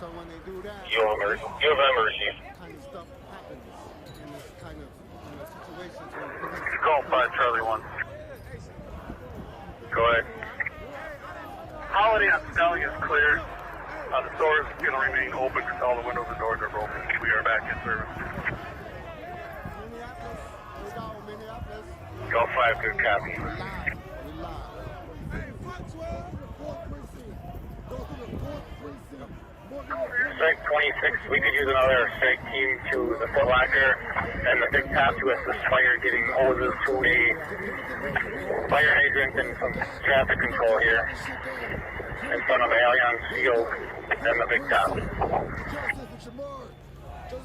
So when they do that, U of M emergency. kind of stuff happens in this kind of situations where It's call 5 Charlie 1. Go ahead. Holiday on Snelling is clear. The store is going to remain open because all the windows and doors are broken. We are back in service. Minneapolis. Go 5, good copy. Strike 26, we could use another strike team to the Foot Locker and the Big Top to assist fire getting hoses to a fire hydrant and some traffic control here in front of Allianz Field and the Big Top. Do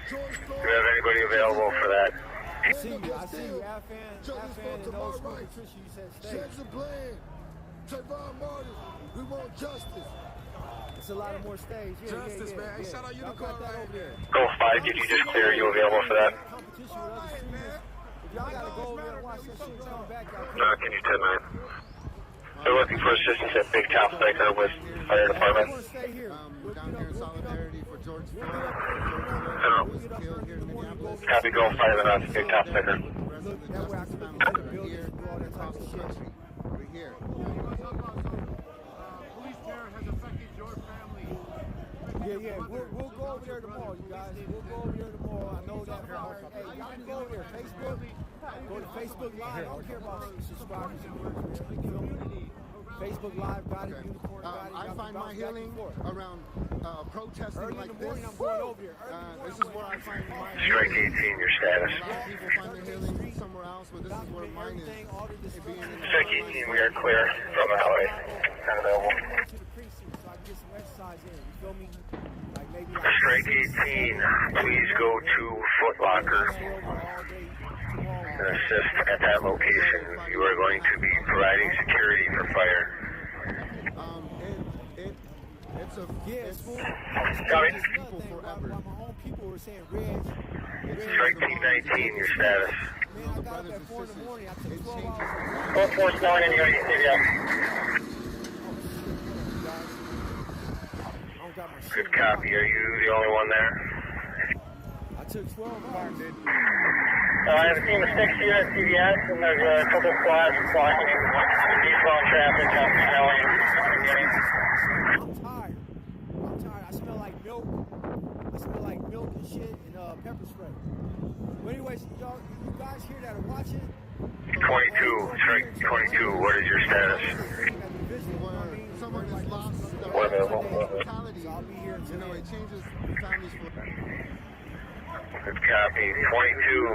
you have anybody available for that? I see you, Afan, and those school Patricia, you said stay. We want justice. It's a lot of more stays. Justice, man. Hey, shout out Unicorn that over there. Go 5, did you just clear? Are you available for that? Competition with other students. If y'all gotta go over there and watch that shit, come back out. Can you 10-9? They're looking for assistance at Big Top Baker with Fire Department. Down here in solidarity for George Floyd. Copy, go 5 and on Big Top Baker. We're here. Police terror has affected your family. Yeah, we'll go over there tomorrow, you guys. We'll go over there tomorrow. I know that. Hey, y'all can go over there. Facebook. Go to Facebook Live. I don't care about subscribers and words, man. Facebook Live, got it, Unicorn, got it. I find my healing around protesting early like in the morning, this. I'm going over here. This is where I find my Strike 18, your status. A lot of people find their healing somewhere else, but this is where mine is. Strike 18, we are clear from the highway. Not available. Strike 18, please go to Foot Locker and assist at that location. You are going to be providing security for fire. Coming. Strike T19, your status. Code 4 Snelling and Unity CVS. Good copy. Are you the only one there? I took 12 cars. I have a team of 6 here at CVS, and there's a couple squads blocking eastbound traffic on Snelling and Unity. I'm tired. I smell like milk. And shit and pepper spray. But anyways, y'all, you guys here that are watching. 22, strike 22, what is your status? Someone has lost We're available. mentality. You know, it changes families for. Good copy. 22.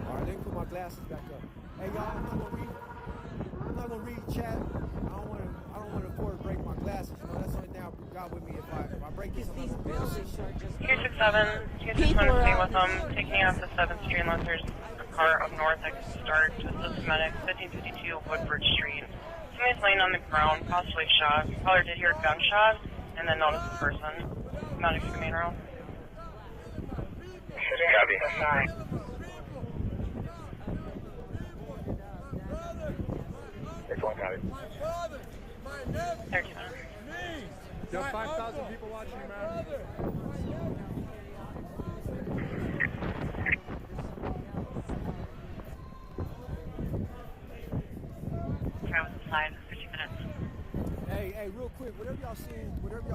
Alright, let me put my glasses back up. Hey y'all, I'm not gonna read chat. I don't wanna afford to break my glasses. You know, that's the only thing I got with me. If I break this, I'm not gonna be Here's 6-7. You just want to stay with them, taking off the 7th Street unless there's a car up north that can start to systematic 1552 Woodbridge Street. Somebody's laying on the ground, possibly shot. Caller did hear a gunshot and then noticed the person. Not to the main road. Copy. It's one copy. 13. You have 5,000 people watching you, man. Travis inside, 15 minutes. Hey, real quick, whatever y'all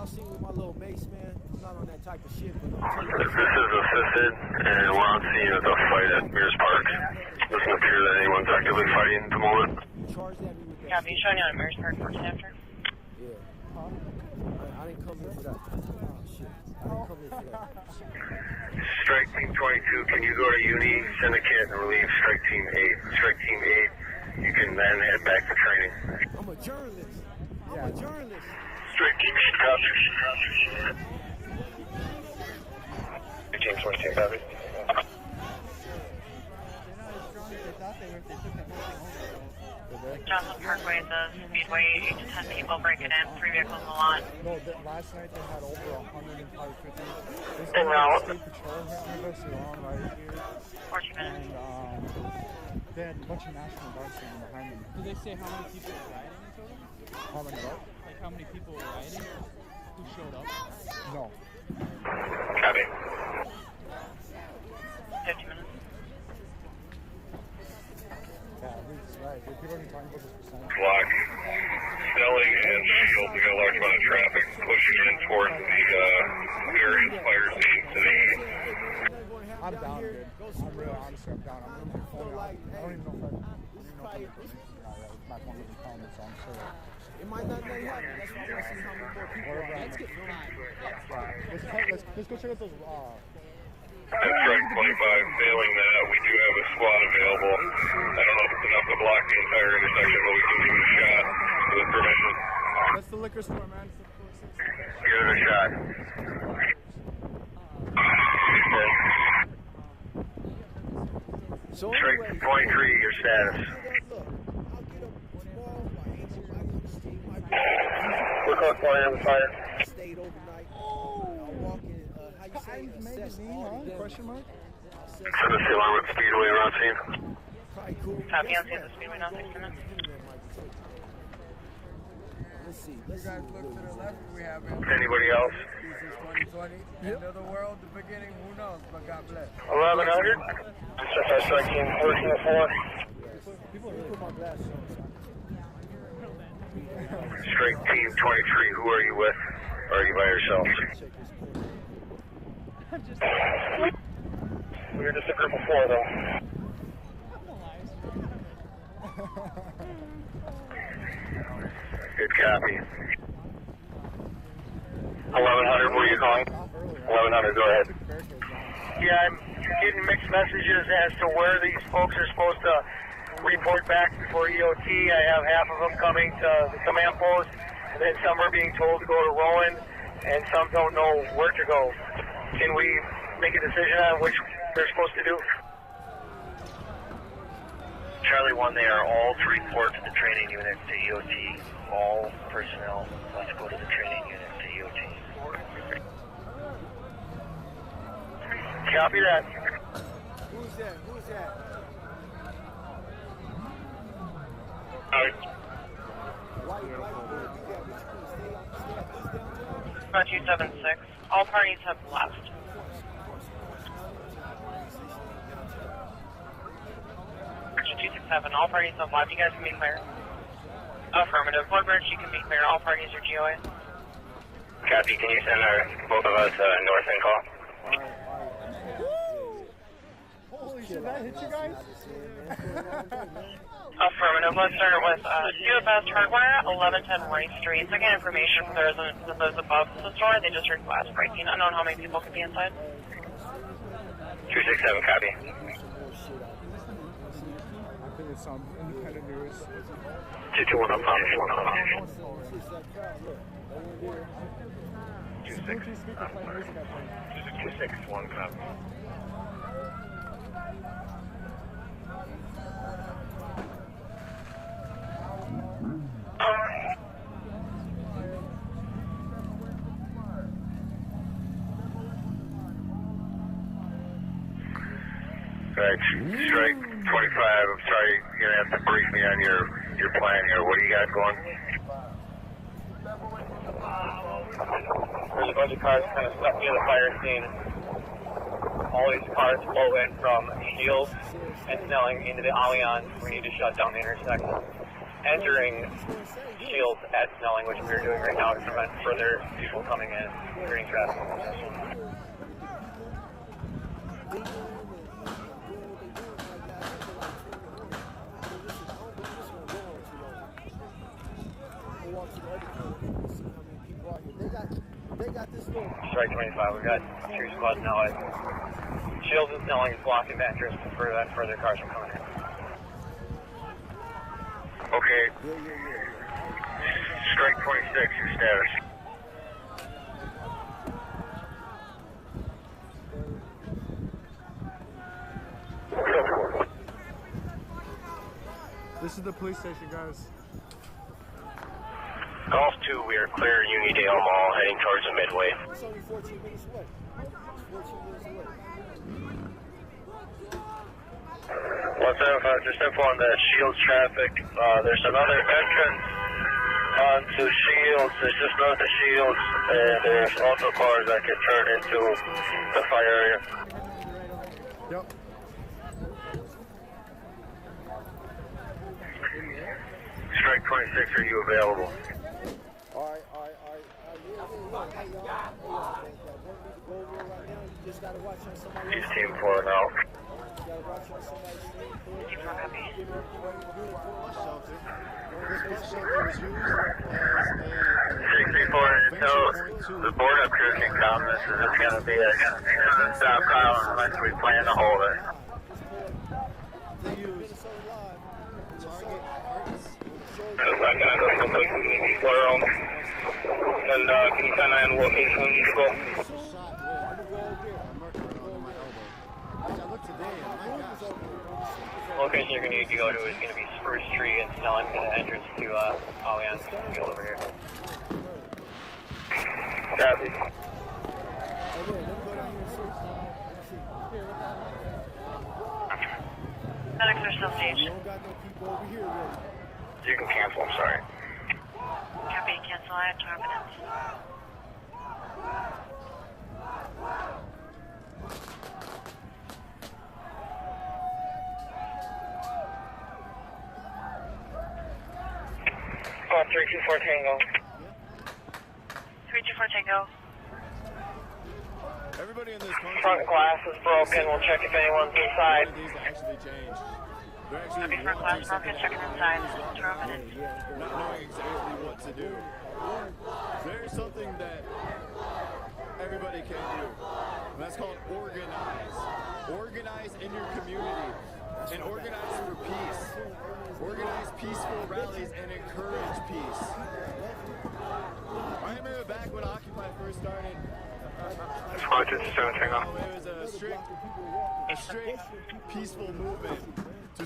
seen with my little mace, man, I'm not on that type of shit, but This is assisted, and we're on scene at the fight at Mears Park. Doesn't appear that anyone's actively fighting at the moment. Yeah, be showing you on Mary's Park 14 after. Yeah. I didn't come here for that. Oh, shit. I didn't come here for that. Strike Team 22, can you go to Uni, Syndicate, and relieve Strike Team 8? Strike Team 8, you can then head back to training. I'm a journalist. Strike Team 8, copy. Team 22, copy. Johnson Parkway, the Speedway, 8 to 10 people breaking in, 3 vehicles in the lot. No, last night they had over 100 and probably 50. There's En route. state patrol here on us, they're on right here. 14 minutes. And they had a bunch of National Guard standing behind them. Did they say how many people were rioting in total? How many what? Like how many people were rioting? Who showed up? No. Copy. 50 minutes. Yeah, he's right. People are talking about this percentage. Block. Snelling and Shield, we got a large amount of traffic pushing in towards the various fire scenes to the east. I'm down, dude. I'm really, honestly, I'm down. I'm looking for I don't even know if I'm my phone doesn't count it, so I'm sure. It might not happen. That's why I want to see how many more people are. Let's get Let's go check out those. That's strike 25. Failing that, we do have a squad available. I don't know if it's enough to block the entire intersection, but we can give it a shot with permission. That's the liquor store, man. Give it a shot. Strike 23, your status. We're close to fire. Stayed overnight. Walking, how you say, magazine, question mark? Send us the alarm at Speedway around scene. Copy on scene, the Speedway, now 6 minutes. Let's see. You guys look to the left, we have it. Anybody else? This is 2020. End of the world, the beginning, who knows, but God bless. 1100. Strike team 1304. People put my glasses on. Strike team 23, who are you with? Or are you by yourself? We're just a group of 4, though. Good copy. 1100, where are you calling? 1100, go ahead. Yeah, I'm getting mixed messages as to where these folks are supposed to report back before EOT. I have half of them coming to the command post, and then some are being told to go to Rowan, and some don't know where to go. Can we make a decision on which they're supposed to do? Charlie 1, they are all to report to the training unit to EOT. All personnel must go to the training unit to EOT. Copy that. Who's that? Who's that? 276. All parties have left. Section 267. All parties have left. You guys can be clear. Affirmative. Woodbridge, you can be clear. All parties are GOA. Copy. Can you send both of us north and call? Holy shit, that hit you guys? Affirmative. Let's start with UFS Hardware, 1110 Rice Street. Second information from the residents of those above the store. They just heard glass breaking. Unknown how many people could be inside. 267, copy. I think it's some independent news. 221 on Palm, 1 on. 261, copy. Right, strike 25. I'm sorry, you're gonna have to brief me on your plan here. What do you got going? There's a bunch of cars kind of stuck near the fire scene. All these cars flow in from Shields and Snelling into the Allianz. We need to shut down the intersection. Entering Shields at Snelling, which we're doing right now to prevent further people coming in, creating traffic congestion. They got this little. Strike 25. We've got 2 squads now at Shields and Snelling blocking the entrance to prevent further cars from coming in. Okay. Strike 26, your status. This is the police station, guys. Golf 2, we are clear Unidale Mall, heading towards the Midway. It's only 14 minutes away. It's 14 minutes away. What's up? Just info on the Shields traffic. There's another entrance onto Shields. It's just north of Shields, and there's also cars that can turn into the fire area. Yep. Strike 26, are you available? All right. He's team 4 now. 634, until the board up here can come, this is just going to be a non-stop call unless we plan to hold it. And can you find out location when you go? Location you're going to need to go to is going to be Spruce Tree and Snelling, the entrance to Allianz Field over here. Copy. Medics are still staged. You can cancel, I'm sorry. Copy, cancel, I have confidence. Oh, 324 Tango. 324 Tango. Everybody in this country. Front glass is broken. We'll check if anyone's inside. These actually change. They're Copy, actually front glass broken, checking inside. Affirmative. not knowing exactly what to do. There's something that everybody can do, and that's called organize. Organize in your community, and organize for peace. Organize peaceful rallies and encourage peace. I remember back when Occupy first started. Squad 7 Tango. It was a strict, peaceful movement.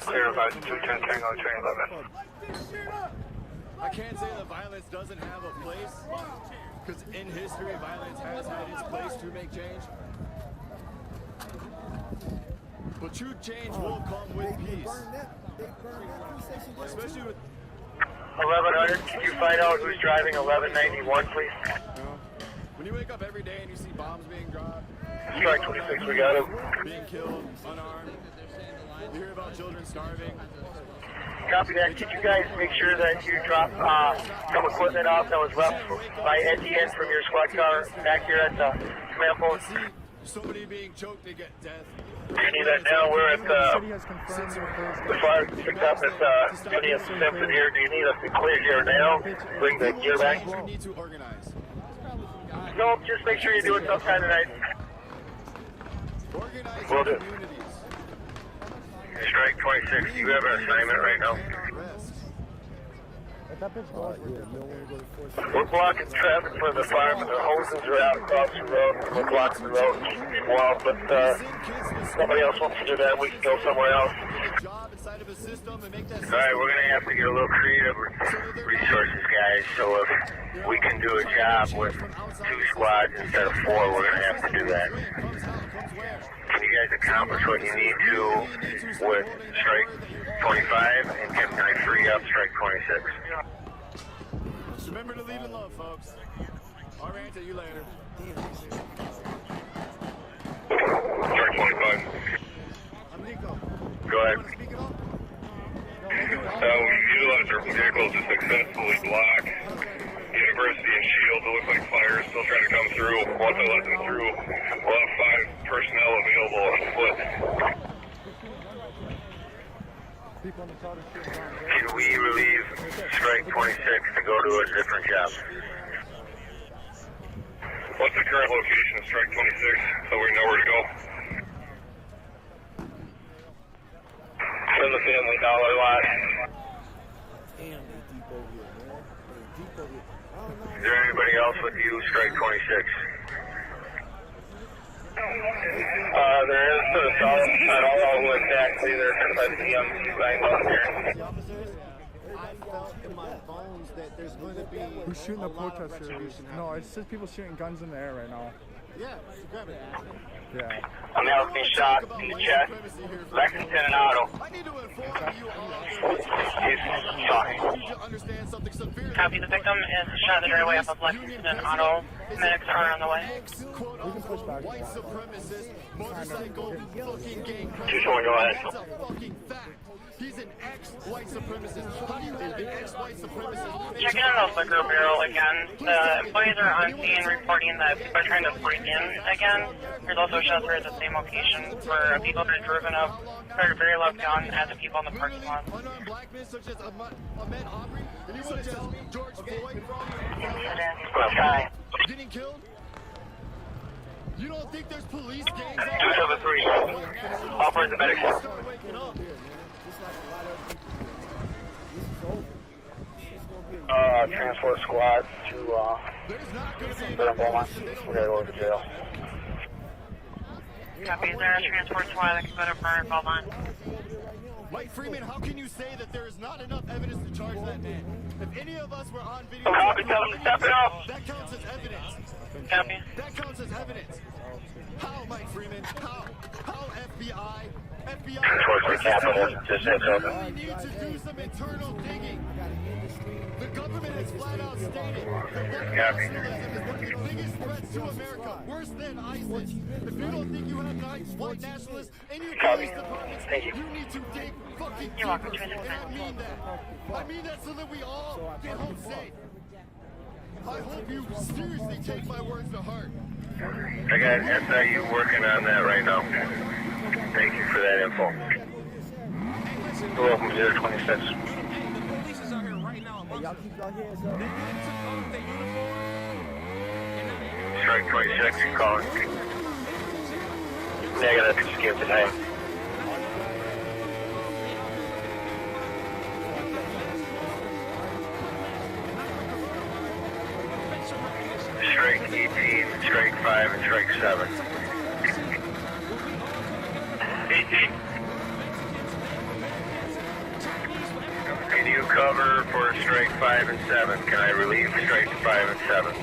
Clear about 210 Tango, 211. I can't say that violence doesn't have a place, because in history, violence has had its place to make change. But true change will come with peace. Especially with 1100, can you find out who's driving 1191, please? when you wake up every day and you see bombs being dropped, Strike 26, we got him. being killed, unarmed, you hear about children starving. Copy that. Could you guys make sure that you drop some equipment off that was left by Etienne from your squad car back here at the command post? Somebody being choked to get death. You need that now. We're at the fire picked up at City of Simpson here. Do you need us to clear here now? Bring the gear back? We need to organize. No, just make sure you do it sometime tonight. Organize Will do. communities. Strike 26, do you have an assignment right now? We're blocking traffic for the firemen. The hoses are out across the road. We're blocking the road. Well, but somebody else wants to do that, we can go somewhere else. Alright, we're going to have to get a little creative resources, guys. So if we can do a job with 2 squads instead of 4, we're going to have to do that. Can you guys accomplish what you need to with Strike 25? And can I free up Strike 26? Remember to lead in love, folks. I'll rant at you later. Strike 25. Go ahead. We utilized our vehicles to successfully block University and Shield. It looks like fire is still trying to come through. Once I let them through, we'll have 5 personnel available on foot. Can we relieve Strike 26 to go to a different job? What's the current location of Strike 26 so we know where to go? In the Family Dollar lot. Is there anybody else with you, Strike 26? There is to the south. I don't know who exactly they're supposed to be on the line up here. I felt in my bones that there's going to be Who's shooting the a lot of protesters? retribution No, happening. it says people shooting guns in the air right now. Yeah, grab it. Yeah. A male being shot in the chest. Lexington and Otto. He's shocking. Copy. The victim is shot in the doorway off of Lexington and Otto. Medics are on the way. We can push back. Two showing, go ahead. He's an ex-white supremacist. How do you have an ex-white supremacist? Checking on the liquor bureau again. The employees are on scene reporting that people are trying to break in again. There's also shots at the same location where people that are driven up started very loud gun at the people in the parking lot. Unarmed black men such as Ahmed Aubrey, and you want to tell me George Floyd getting killed? You don't think there's police gangs out 273. Operate the medics. Start waking up. Transport squad to Beaumont. We're gonna go to jail. Copy. Is there a transport squad that can go to Burn Beaumont? Mike Freeman, how can you say that there is not enough evidence to charge that man? If any of us were on video, Copy, tell them to step it up. that counts as evidence. Copy. That counts as evidence. How, Mike Freeman? How? How FBI? Towards the Capitol, just heads up. We need to do some internal digging. The government has flat out stated that white nationalism is one of the biggest threats to America, worse than ISIS. If you don't think you have white nationalists in your police departments, you need to dig fucking deeper. And I mean that. I mean that so that we all get home safe. I hope you seriously take my words to heart. I got SIU working on that right now. Thank you for that info. You're welcome, 026. Y'all keep your hands up. Strike 26, you're calling. Negative, just give the name. Strike 18, strike 5, and strike 7. 18. Can you cover for strike 5 and 7? Can I relieve strikes 5 and 7?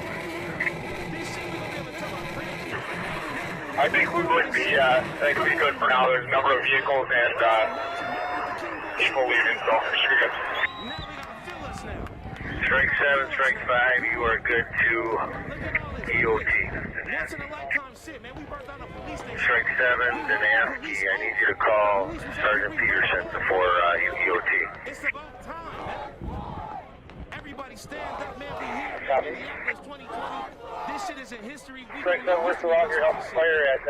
I think we would be, good for now. There's a number of vehicles and people leaving, so you're good. Strike 7, strike 5, you are good to EOT. Strike 7, Danansky, I need you to call Sergeant Peterson before EOT. It's about time. Everybody stand up, man. We here in Minneapolis 2020. This shit is in history. Strike 7, we're still out here helping fire at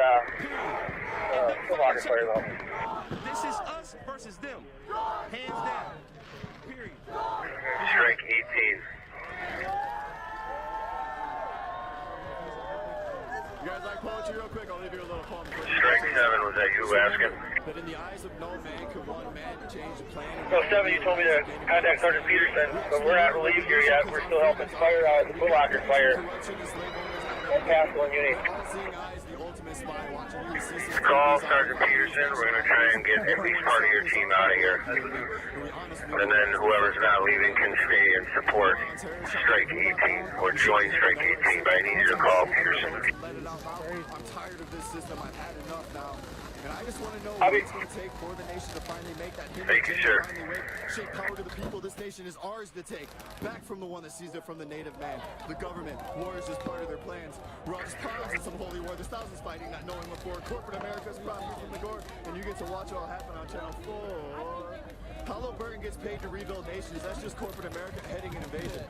Schumacher fire though. This is us versus them. Hands down. Period. Strike 18. You guys like poetry real quick? I'll leave you a little poem. Strike 7, was that you asking? That in the eyes of no man could one man change the plan. So 7, you told me to contact Sergeant Peterson, but we're not relieved here yet. We're still helping fire the Foot Locker fire. Castle and Uni. Call Sergeant Peterson. We're going to try and get at least part of your team out of here. And then whoever's not leaving can stay and support Strike 18 or join Strike 18. But I need you to call Peterson. I'm tired of this system. I've had enough now. And I just want to know what it's going to take for the nation to finally make that Thank you, sir. Shape power to the people. This nation is ours to take. Back from the one that seized it from the native man. The government. War is just part of their plans. We're all just pawns in some holy war. There's thousands fighting, not knowing what for. Corporate America's property from the gore. And you get to watch it all happen on Channel 4. Halliburton gets paid to rebuild nations. That's just corporate America heading an invasion.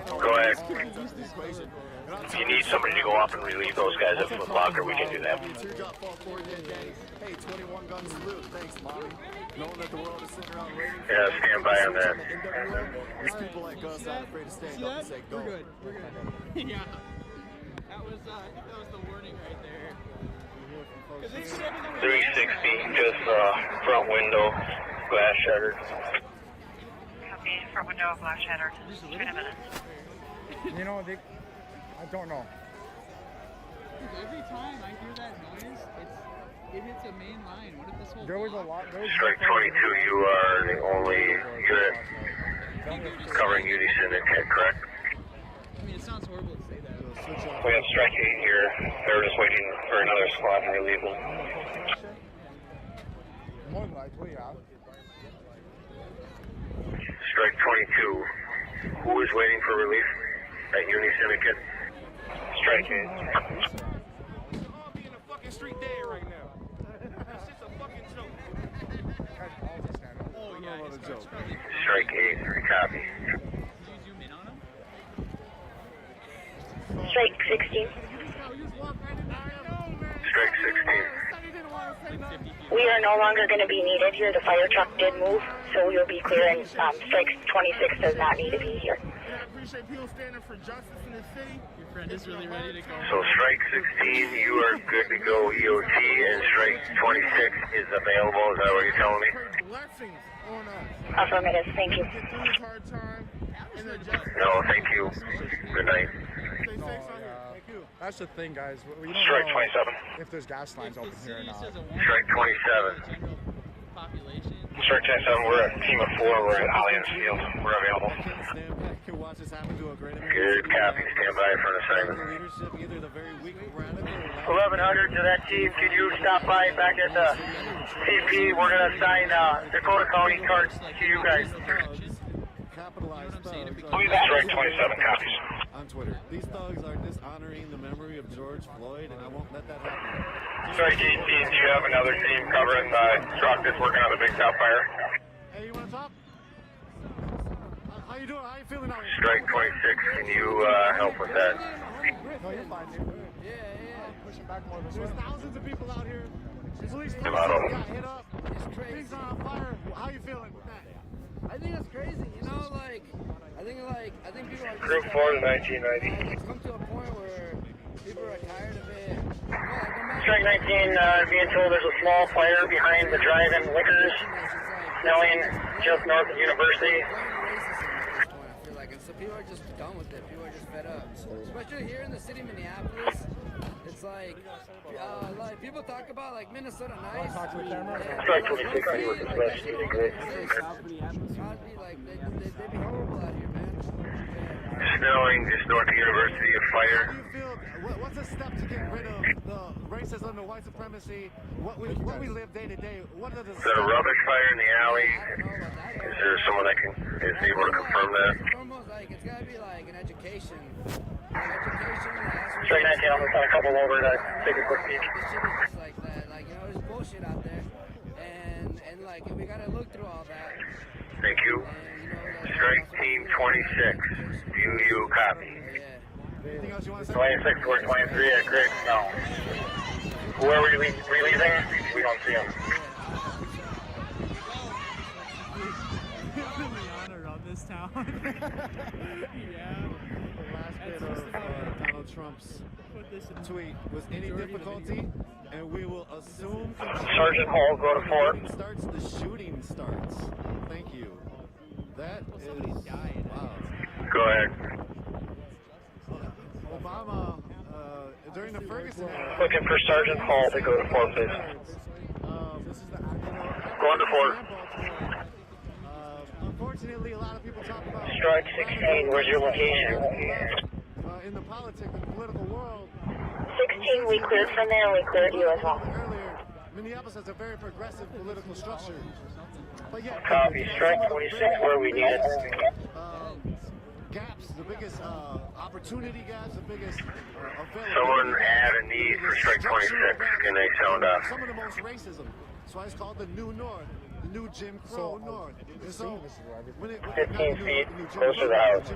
Go ahead. If you need somebody to go up and relieve those guys at Foot Locker, we can do that. Hey, 21 gun salute. Thanks, Mommy. Knowing that the world is sitting around waiting. Yeah, stand by on that. There's people like us not afraid to stand up and say go. We're good. We're good. Yeah. That was the warning right there. 316, just front window, glass shattered. Copy. Front window, glass shattered. 3 minutes. You know, I don't know. Every time I hear that noise, it hits a main line. What if this whole There was a lot. Strike 22, you are the only unit covering Uni Syndicate, correct? I mean, it sounds horrible to say that. We have Strike 8 here. They're just waiting for another squad to relieve them. More than likely, yeah. Strike 22, who is waiting for relief at Uni Syndicate? Strike 8. All be in a fucking street dead right now. That's just a fucking joke. Oh, yeah, what a joke. Strike 8, copy. Did you zoom in on him? Strike 16. Strike 16. We are no longer going to be needed here. The fire truck did move, so we will be clearing. Strike 26 does not need to be here. I appreciate people standing for justice in the city. Your friend is really ready to go. So Strike 16, you are good to go EOT, and Strike 26 is available. Is that what you're telling me? Blessings on us. Affirmative, thank you. Get through this hard time. And the justice. No, thank you. Good night. Stay safe out here. Thank you. That's the thing, guys. We don't Strike know 27. if there's gas lines open here or not. Strike 27. Population. Strike 27, we're a team of 4. We're at Allianz Field. We're available. Can watch this happen to a great Good copy. Stand by for an assignment. leadership, either the very weak radical 1100 to that team. Could you stop by back at the CP? We're going to assign Dakota County cards to you guys. capitalized thugs Strike 27 copies. on Twitter. These thugs are dishonoring the memory of George Floyd, and I won't let that happen. Strike 18, do you have another team covering the truck that's working on the big top fire? Hey, you want to talk? How you doing? How you feeling out here? Strike 26, can you help with that? No, you're fine, dude. Yeah. Pushing back more. There's thousands of people out here. Police forces got hit up. Things are on fire. How you feeling with that? I think that's crazy, you know, like, I think people are Group 4 to 1990. it's come to a point where people are tired of it. Strike 19, being told there's a small fire behind the drive-in liquors, smelling just north of University. I feel like, and so people are just done with it. People are just fed up. Especially here in the city of Minneapolis, it's like people talk about like Minnesota nice. Strike 26, you were dispatched to the grid. They be horrible out here, man. Snowing just north of University of Fire. How do you feel? What's a step to get rid of the racism, the white supremacy, what we live day to day? What are the Is that a rubbish fire in the alley? Is there someone that is able to confirm that? Almost like it's gotta be like an education. Strike 19, I'm going to send a couple over to take a quick peek. This shit is just like that. Like, you know, there's bullshit out there. And like, we gotta look through all that. Thank you. Strike Team 26, do you copy? Anything else you want to say? 26, we're 23 at Griggs. No. Who are we releasing? We don't see him. Around this town. Yeah. The last bit of Donald Trump's tweet was any difficulty, and we will assume Sergeant Hall, go to 4. starts, the shooting starts. Thank you. That is wow. Go ahead. Obama, during the Ferguson era, Looking for Sergeant Hall to go to 4, please. Going to 4. Unfortunately, a lot of people talk about Strike 16, where's your location? in the politics and political world. 16, we cleared from there, we cleared you as well. Earlier, Minneapolis has a very progressive political structure. But yet, Copy. Strike 26, where we need it. Gaps, the biggest opportunity gaps, the biggest availability. Someone add a need for Strike 26. Can they sound up? Some of the most racism. That's why it's called the New North, the New Jim Crow North. And so, when it 15 feet closer to the house.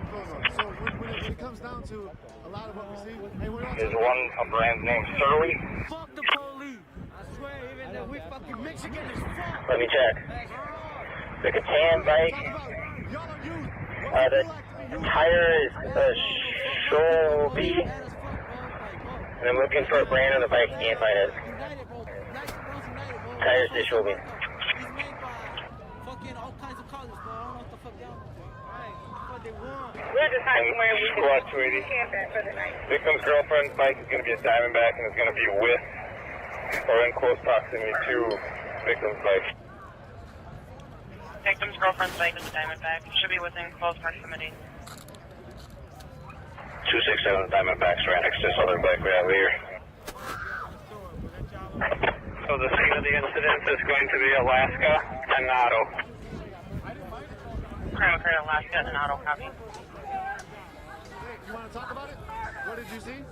So when it comes down to a lot of what we see, hey, we're not There's one, a brand named Surly. Fuck the police. I swear, even though we fucking Michigan is fucked. Let me check. The Catan bike. The tire is a Shelby. And I'm looking for a brand on the bike. Can't find it. Tires to Shelby. Fucking all kinds of colors, but I don't know what the fuck y'all. Right, what they want. We're deciding where we Squad can 280. camp at for the night. Victim's girlfriend's bike is going to be a Diamondback and it's going to be with or in close proximity to victim's bike. Victim's girlfriend's bike is a Diamondback. Should be within close proximity. 267 Diamondbacks right next to this other bike we have here. So the scene of the incident is going to be Alaska and Otto. Crime occurred in Alaska and Otto, copy. You want to talk about it? What did you see?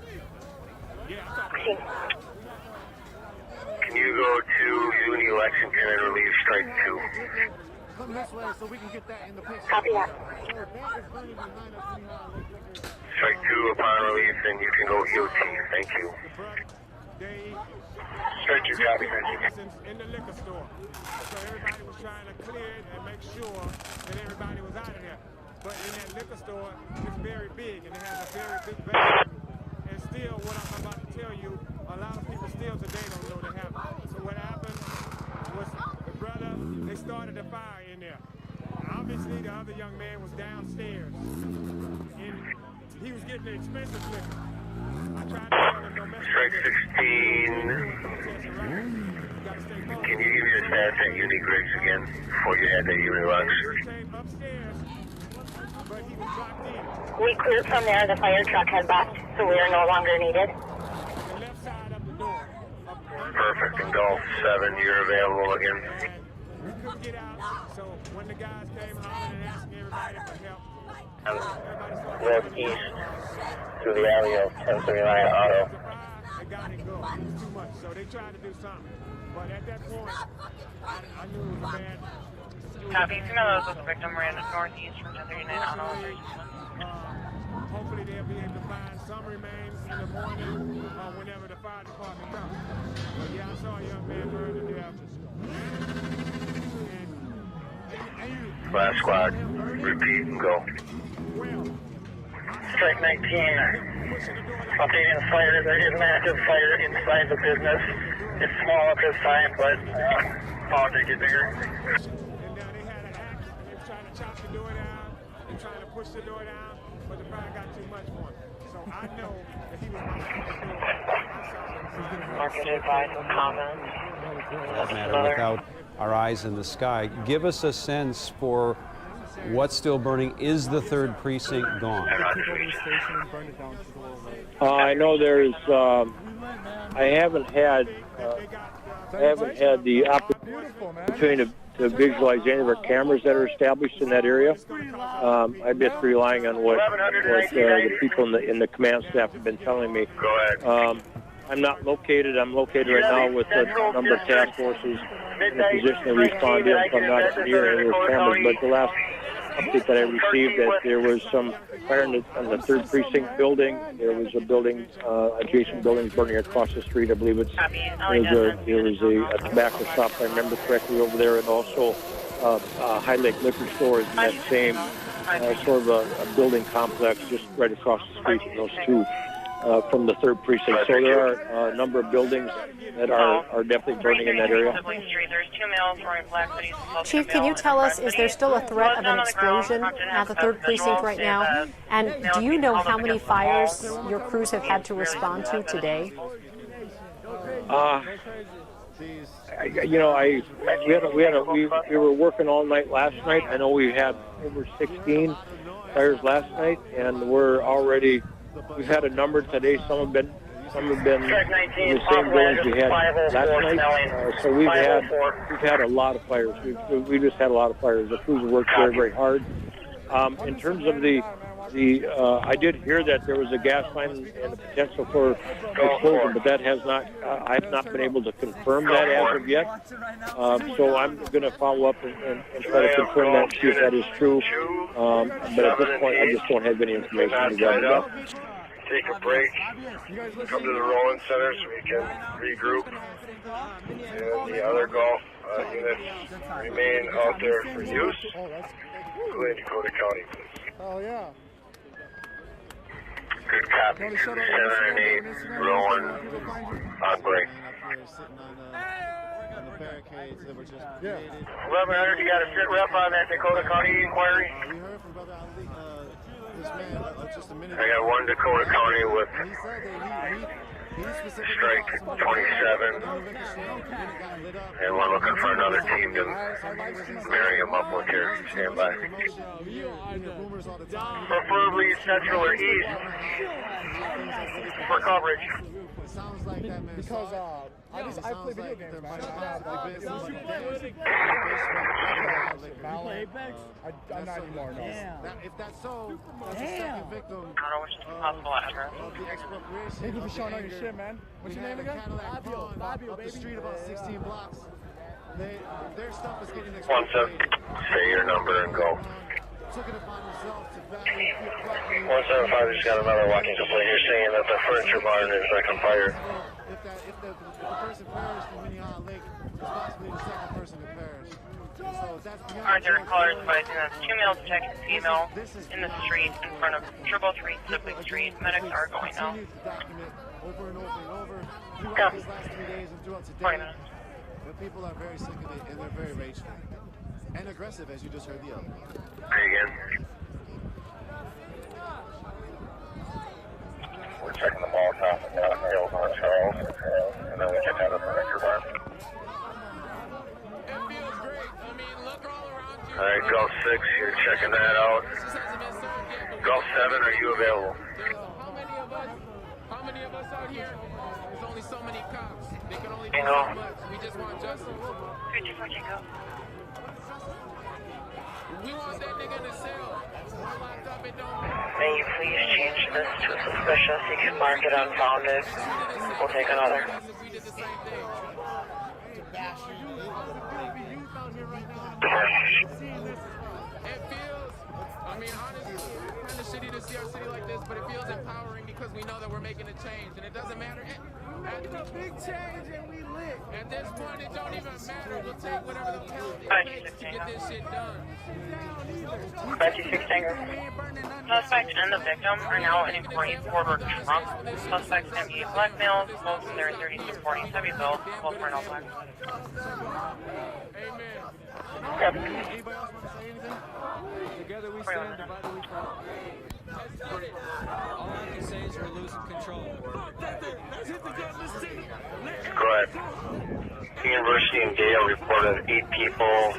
Can you go to Uni Lexington and relieve strike 2? Come this way so we can get that in the picture. Copy that. Strike 2 upon release, and you can go EOT. Thank you. Strike 2 copy. In the liquor store. So everybody was trying to clear it and make sure that everybody was out of there. But in that liquor store, it's very big and it has a very big value. And still, what I'm about to tell you, a lot of people still today don't know that happened. So what happened was the brother, they started a fire in there. Obviously, the other young man was downstairs. And he was getting the expensive liquor. I tried to tell him no mess. Strike 16. Can you give me the stats at Uni Griggs again before you had that Uni Lux? We cleared from there. The fire truck had left, so we are no longer needed. Perfect. And Golf 7, you're available again. We couldn't get out, so when the guys came hollering and asking everybody for help, Northeast to the alley of 1039 Auto. they got it going. It was too much, so they tried to do something. But at that point, I knew it was a bad situation. Copy. Female those with the victim ran northeast from 1039 Auto. Hopefully they'll be able to find some remains in the morning whenever the fire department comes. But yeah, I saw a young man burn to death. Last squad, repeat and go. Strike 19, updating fire. There is an active fire inside the business. It's small at this time, but I'll make it bigger. And now they had an axe, and they were trying to chop the door down, and trying to push the door down, but the fire got too much for him. So I know that he was behind the door. Market advice and comments. For that matter, without our eyes in the sky. Give us a sense for what's still burning. Is the 3rd precinct gone? I know there's. I haven't had the opportunity to visualize any of our cameras that are established in that area. I've been relying on what the people in the command staff have been telling me. Go ahead. I'm not located. I'm located right now with a number of task forces in a position to respond in, so I'm not near any of those cameras. But the last update that I received, that there was some fire on the 3rd precinct building. There was a building, adjacent buildings burning across the street. I believe there was a tobacco shop, if I remember correctly, over there, and also High Lake Liquor Store is in that same sort of a building complex just right across the street from those two. From the 3rd precinct. So there are a number of buildings that are definitely burning in that area. Chief, can you tell us, is there still a threat of an explosion at the 3rd precinct right now? And do you know how many fires your crews have had to respond to today? We were working all night last night. I know we had over 16 fires last night, and we've had a number today. Some have been in the same buildings we had last night. So we've had a lot of fires. We just had a lot of fires. The crews have worked very, very hard. In terms of I did hear that there was a gas line and the potential for explosion, but that has not. I have not been able to confirm that as of yet. So I'm going to follow up and try to confirm that, see if that is true. But at this point, I just don't have any information regarding that. Take a break, come to the rolling center so we can regroup, and the other golf units remain out there for use, including Dakota County Police. Oh, yeah. Good copy. 7 and 8, rolling on break. barricades that were just created. 1100, you got a sit rep on that Dakota County inquiry? We heard from Brother Ali, this man just a minute I got one Dakota County with and he said that he specifically strike 27, and we're looking for another team to marry him up with here. Stand by. Preferably central or east for coverage. Sounds like that, man. Because I play video games, man. I'm not anymore, no. If that's so, that's the second victim I don't know which is the possible address. of the expropriation. Thank you for showing all your shit, man. What's your name again? Fabio, up the street about 16 blocks. Their stuff is getting One sec. Say your number and go. took it upon himself to value 175 just got another walking complaint here saying that the furniture barn is like on fire. If the person perished in Minneapolis Lake, it's possibly the second person to perish. So that's beyond. Arthur callers advising that 2 males attacking a female in the street in front of 333 Sibling Street. Medics are going now. Over and over and over throughout these last 3 days and throughout today. But people are very sick of it and they're very rageful and aggressive, as you just heard the other. Say again. We're checking the mall top and hills on Charles, and then we check out the furniture barn. Alright, Gulf 6, you're checking that out. Gulf 7, are you available? How many of us out here? There's only so many cops. They can only do Bingo. so much. We just want justice. We want that nigga in the cell. We're locked up and don't. May you please change this to suspicious? You can mark it unfounded. We'll take another. We did the same thing. It feels, I mean, honestly, it's kind of shitty to see our city like this, but it feels empowering because we know that we're making a change, and it doesn't matter. It's a big change, and we lit. At this point, it don't even matter. We'll take whatever the penalty it takes to get this shit done. 26 Tango. Suspect and the victim are now in inquiry forward trunk. Suspects can be black males, both in their 30s to 40s heavy build, both for no black. Yep. Anybody else want to say anything? Together we stand, divided we fall. All I can say is we're losing control. Go ahead. The University and Gale reported 8 people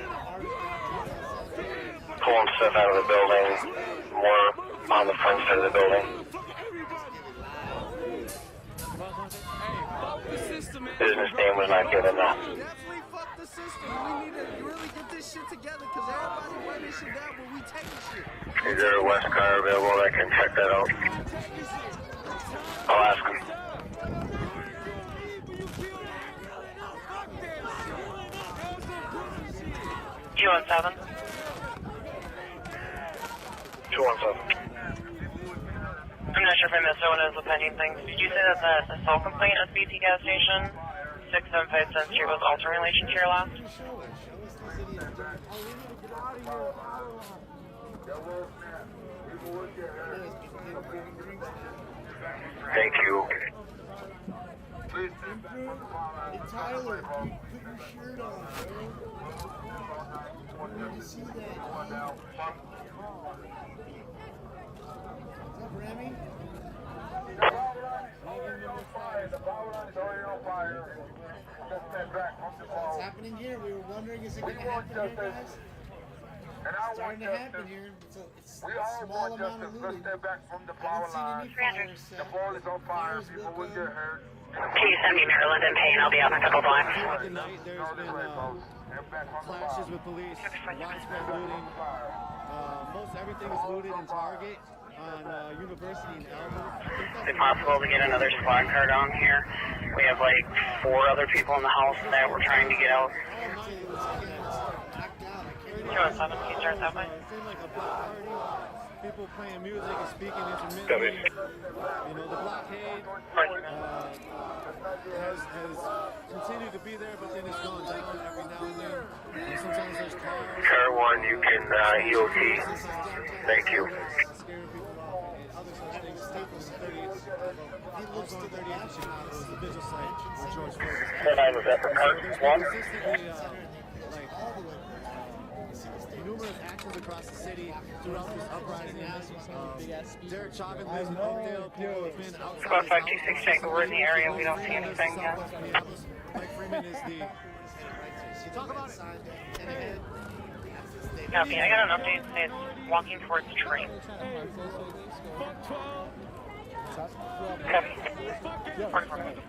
pulling stuff out of the building, more on the front side of the building. Business name was not given though. Definitely fuck the system. We need to really get this shit together because everybody running shit down when we take shit. Is there a West car available that can check that out? I'll ask him. Q17. 217. I'm not sure if I missed one of the pending things. Did you say that the assault complaint at the BT gas station, 675 Cent Street, was also in relation to your last? Thank you. Hey, Tyler, put your shirt on, bro. I need to see that. What's up, Remy? What's happening here? We were wondering, is it going to happen here, guys? It's starting to happen here. It's a small amount of looting. I haven't seen any fires set. Fires will come. Can you send me Maryland and Payne? I'll be out in a couple blocks. Tonight there's been clashes with police, widespread looting. Most everything is looted in Target on University and Elmwood. Is it possible to get another squad car down here? We have like 4 other people in the house that we're trying to get out. 207, can you start that way? People playing music and speaking intermittently. You know, the blockade has continued to be there, but then it's gone down every now and then. And sometimes there's cars. Car 1, you can EOT. Thank you. Scaring people off. there's such thing as Staples and 38th Chicago. Also on 38th Chicago is the vigil site where George Floyd was killed. Was that for Park There's One? been consistently, numerous actions across the city throughout this uprising. Derek Chauvin lives in Oakdale. People have been outside. Squad 526 Tango, we're in the area. We don't see anything yet. Mike Freeman is the. Talk about it. Copy. I got an update. It's walking towards the train. Copy. 44.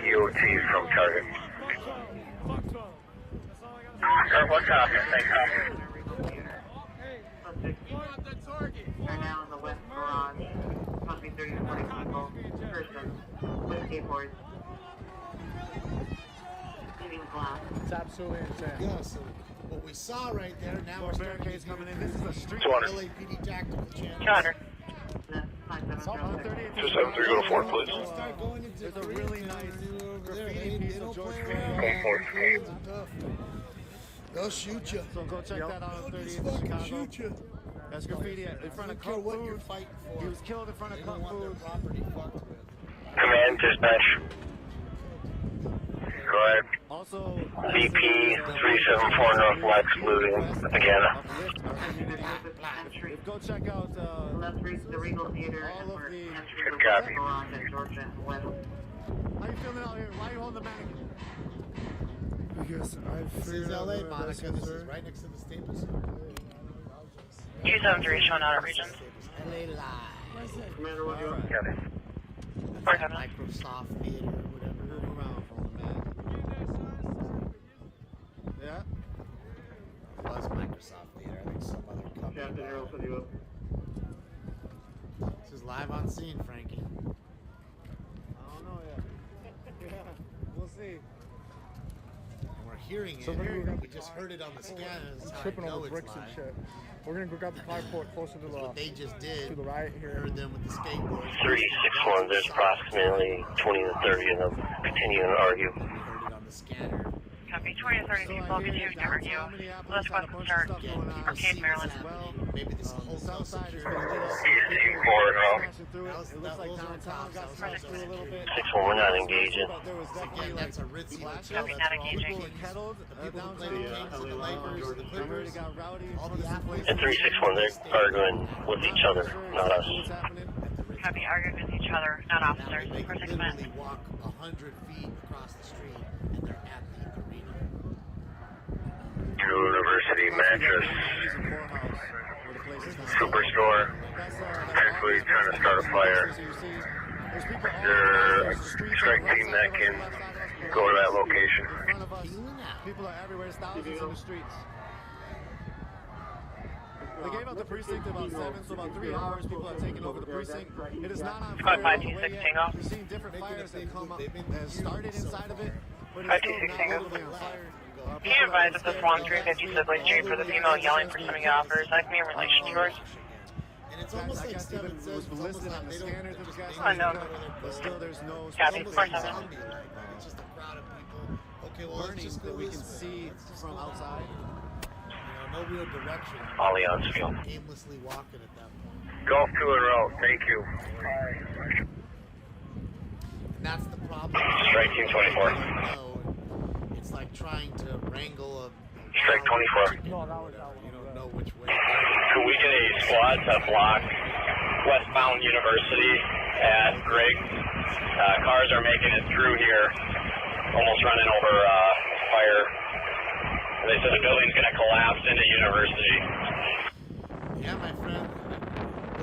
EOT from Target. What's happening? Thanks, We're now in the west garage. Roughly 30 to 40 people. Person with skateboards. Leaving glass. It's absolutely insane. Yeah, so what we saw right there, now we're starting barricades coming in. This is a street. 200. LAPD tactical channel. 200. 27304, please. There's a really nice graffiti piece of George Floyd. They'll shoot you. So go check that out on 30th in Chicago. Shoot you. That's graffiti in front of Cup what you're Food. fighting for. He was killed in front of They Cup don't want their Food. property fucked with. Command dispatch. Go ahead. Also, BP 374 Northwest looting again. Go check out Let's reach the Regal Theater and all of we're the. entering the copy. garage at Georgia and West. How you feeling out here? Why are you holding the mannequin? Because I've This is figured out LA, where Monica. that's This is concerned. right next to the Staples. 273 showing out of region. LA Live. Commander, what do you Got it. Microsoft Theater, whatever. Move around for me, man. Yeah? It was Microsoft Theater. I think some other company. Captain Harold, put you up. This is live on scene, Frankie. I don't know yet. Yeah, we'll see. And we're hearing it. So then We just heard it on the scan. I'm tripping over bricks and shit. We're gonna go grab the carport closer to That's the what they just did. to the right here. Heard them with the skateboards. 361, there's approximately 20 to 30 of them continuing to argue. We heard it on the scanner. Copy. 20 to 30 people continue to argue. Let's go start Arcade, Maryland. Maybe this whole South side is security. going to get us. Four, It looks like downtown got smashed through a little bit. 6-1, we're not engaging. But there was definitely Again, like that's a ritzy flashes. Copy, not engaging. People were kettled people who play downtown. the Kings and the Lakers, the Clippers, It got rowdy. all the athletes. And 361, they're arguing with each other, not us. Copy. Arguing with each other, not officers. They For can 6 minutes. literally walk 100 feet across the street and they're at the arena. University mattress, superstore, actually trying to start a fire. They're a strike team that can go to that location. People are everywhere. There's thousands in the streets. They gave out the precinct at about 7, so about 3 hours people are taking over the precinct. It is not on fire all the way yet. We've seen different fires that come up and started inside of it, but it's still not totally on fire. Can you advise if this 1350 Sibley Street for the female yelling for something offers? That can be in relation to yours? And it's almost like Steven it says, was it's almost listed like on the they scanner don't, that the guys Unknown. but still there's no Copy. it's 47. almost like zombie-like. It's just a crowd of people. Okay, well, let's burning just go that we this can way. see from outside. No real direction. Allianz Field. Aimlessly walking at that point. Golf 2 en route, thank you. And that's the problem. Strike Team 24. It's like trying to wrangle a... Strike 24. You don't know which way. Could we get a squad to block westbound University at Griggs? Cars are making it through here, almost running over fire. They said the building's going to collapse into University. Yeah, my friend.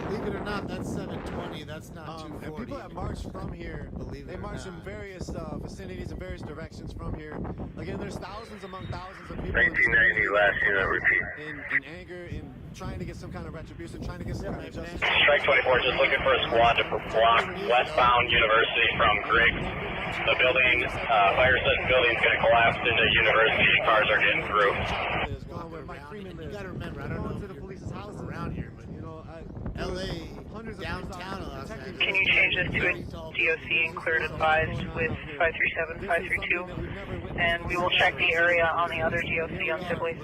Believe it or not, that's 720. That's not 240. And people that march from here, Believe it they or march in not. various vicinities and various directions from here. Again, there's thousands among thousands of people 1990, last unit, repeat. in anger, in trying to get some kind of retribution, trying to get some kind of justice. Strike 24, just looking for a squad to block westbound University from Griggs. The building, fire says the building's going to collapse into University. Cars are getting through. Going where Mike Freeman lives. You gotta remember, I don't know Going to if the you're police's houses around here, but you know, LA hundreds of downtown last night. Can you change this to a DOC and cleared advised with 537, 532? And we will check the area on the other DOC on Sibley.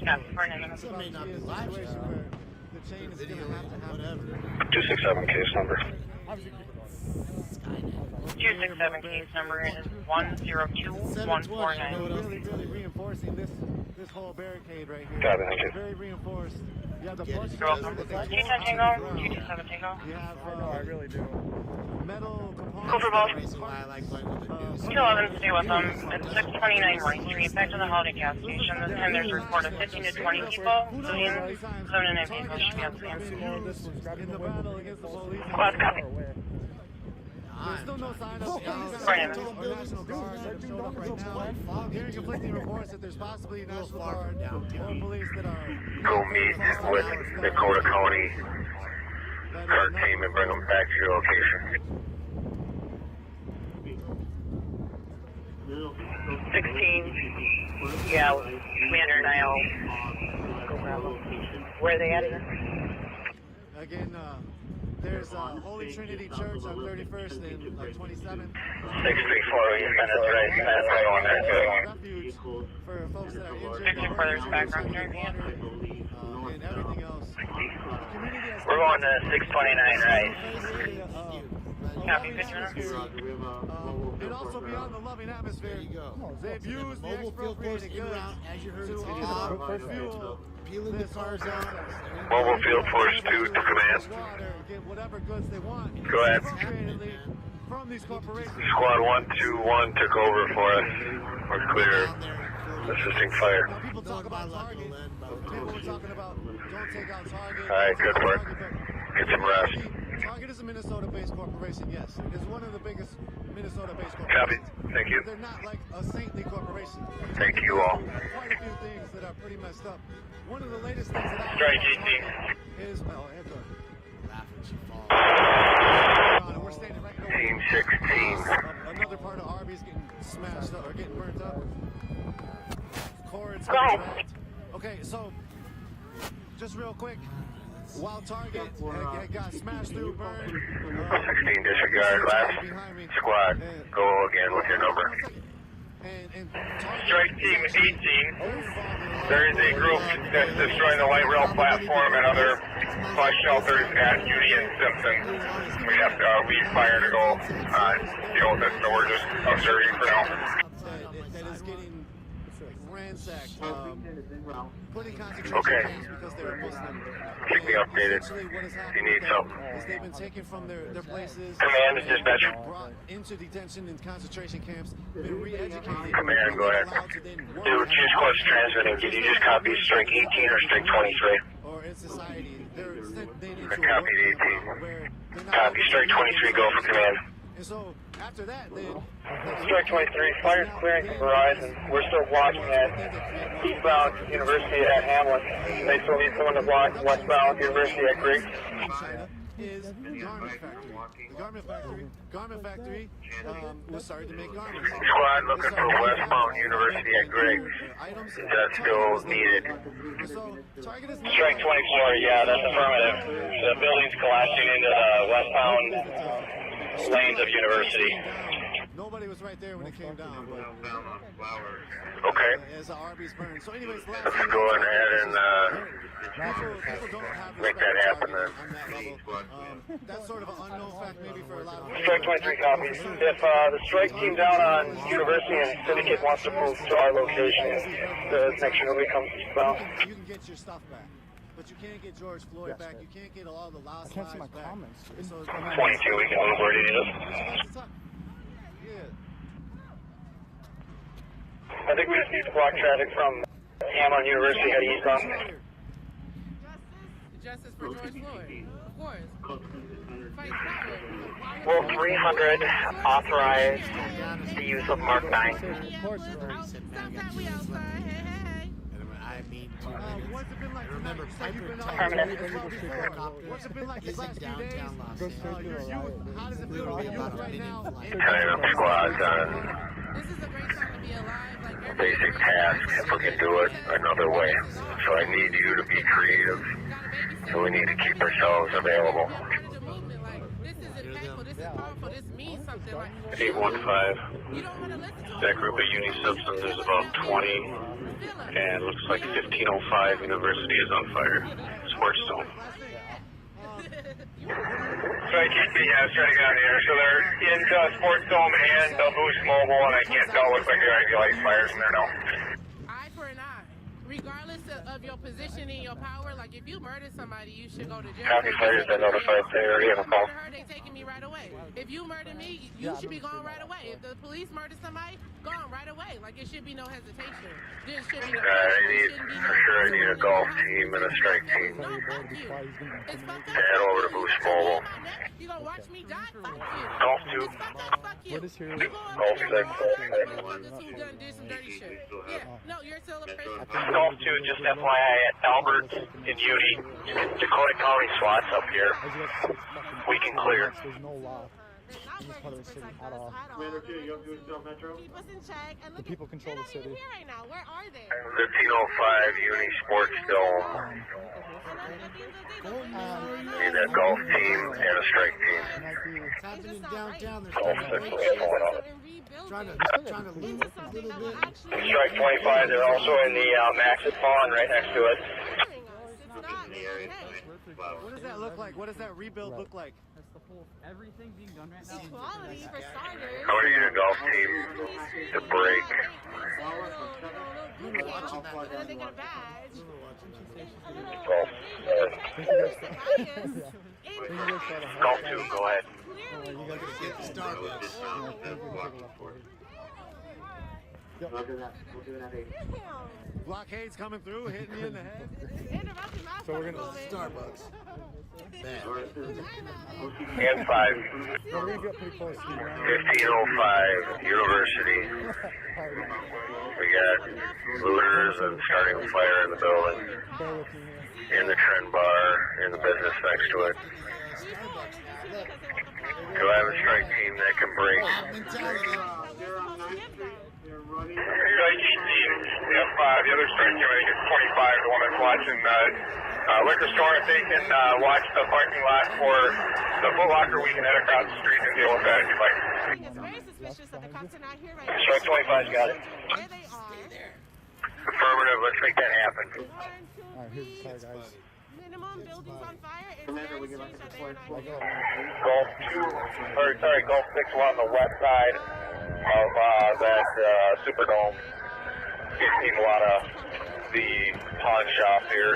Yeah, for an imminent. 267 case number. 267 case number is 102149. Really reinforcing this whole barricade right here. Got it, thank you. Very reinforced. You have the bus. You're welcome. 210 Tango, 227 Tango. You have I really do. Metal components. Go for both. Why I like playing with the news. 211, stay with them. It's 629 Wright Street, back to the Holiday gas station. This time there's a report of 15 to 20 people, including 79 vehicles should be on scene. Squad copy. There's still no sign of Brandon. National Guard that showed up right now. Hearing conflicting reports that there's possibly National Guard or police that are... Go meet with Dakota County CART team and bring them back to your location. 16. Yeah, Commander and I'll go grab them. Where are they at again? Again, there's Holy Trinity Church on 31st and 27th. 634, you send us right on there. Refuge for folks that are injured. 634, there's background here. And everything else. We're going to 629, right? Copy, picture. And also beyond the loving atmosphere, they've used the expropriated goods as you heard to fuel peeling the cars out. Mobile Field Force 2 to command. Get whatever goods they want. Go ahead. From these corporations. Squad 121 took over for us. We're clear. Assisting fire. Now people talk about Target. People were talking about don't take out Target. Alright, good work. Get some rest. Target is a Minnesota-based corporation, yes. It is one of the biggest Minnesota-based corporations. Copy. Thank you. They're not like a saintly corporation. Thank you all. Quite a few things that are pretty messed up. One of the latest things that I Strike GT. is we're standing right over Team 16. another part of Arby's getting smashed up or getting burnt up. Cords. Okay, so just real quick. While Target got smashed through, burned. 16 disregard. Last squad. Go again with your number. Strike Team 18. There is a group that's destroying the light rail platform and other bus shelters at Judy and Simpson. We have to leave fire to go deal with it, so we're just observing for now. That is getting ransacked. Putting concentration Okay. camps because they're Muslim. Keep me updated. You need help. Is they've been taken from their places. Command is dispatcher. Brought into detention and concentration camps. Been re-educated. Command, go ahead. Dude, choose course transmitting. Did you just copy strike 18 or strike 23? Or in society, they're sent into I copied 18. Copy strike 23, go for command. And so after that, then Strike 23, fire's clearing from Verizon. We're still blocking at eastbound University at Hamlin. They still need someone to block westbound University at Griggs. is Garment Factory was started to make garments. Squad looking for westbound University at Griggs. That's still needed. Strike 24, yeah, that's affirmative. The building's collapsing into the westbound lanes of University. Nobody was right there when it came down. Okay. As the Arby's burned. So anyways, Let's go ahead and make that happen then. That's sort of an unknown fact maybe for a lot of people. Strike 23 copies. If the strike team down on University and Syndicate wants to move to our location, the next unit comes eastbound. You can get your stuff back. But you can't get George Floyd back. You can't get all the lost lives back. 22, we can move where you need us. I think we just need to block traffic from Hamlin University heading eastbound. Justice for George Floyd, of course. Fight power. Will 300 authorize the use of Mark 9? I mean, what's it been like tonight? You said you've been out Permanent. What's it been like the last few days? How does it feel to be youth right now? Tying up squads on This is a great time to be alive. Like every basic tasks. If we can do it another way. So I need you to be creative. gotta babysit So we need to keep ourselves available. This is impactful, this is powerful, this means something. Like 815. That group of uni-substance is about 20, and looks like 1505 University is on fire. Sports Zone. Strike 18, yeah, I was trying to get out here. So they're in Sports Dome and the Boost Mobile, and I can't tell. Looks like there might be like fires in there now. Eye for an eye. Regardless of your position and your power, like if you murdered somebody, you should go to jail. Copy fires, I notified they already have a call. They taking me right away. If you murder me, you should be going right away. If the police murder somebody, gone right away. Like it should be no hesitation. There should be no I need a golf team and a strike team. Head over to Boost Mobile. You gonna watch me die? Fuck you. Golf 2. Fuck you. Golf 6. Did some dirty shit. Yeah. No, you're still a person. Golf 2, just FYI, at Albert and Uni, Dakota County SWAT's up here. We can clear. There's no law. In this part of the city at all. Keep us in check. And The people control the city. here right now. Where are they? 1505 Uni Sports Dome. Need a golf team and a strike team. It's happening downtown. There's Golf 6 is going on. trying to loot a little bit. Strike 25, they're also in the Maxit Pond right next to it. What does that look like? What does that rebuild look like? That's the whole everything being done right now. Quality for starters. How do you need a golf team to break? Golf 2, go ahead. You guys get the Starbucks. Blockade's coming through, hitting you in the head. So we're gonna Starbucks. And 5. We're gonna get pretty close to 1505 University. We got looters and starting a fire in the building. In the trend bar, in the business next to it. Do I have a strike team that can break? Strike 18, F5. The other strike team, I think it's 25, the one that's watching liquor store. If they can watch the parking lot for the Foot Locker, we can head across the street and deal with that if you'd like. It's very suspicious that the cops are not here right now. Strike 25's got it. There they are. Affirmative, let's make that happen. Alright, here's the car, guys. Minimum buildings on fire. It's very strange that they are not here. Golf 6 on the west side of that Superdome. We've seen a lot of the pawn shop here.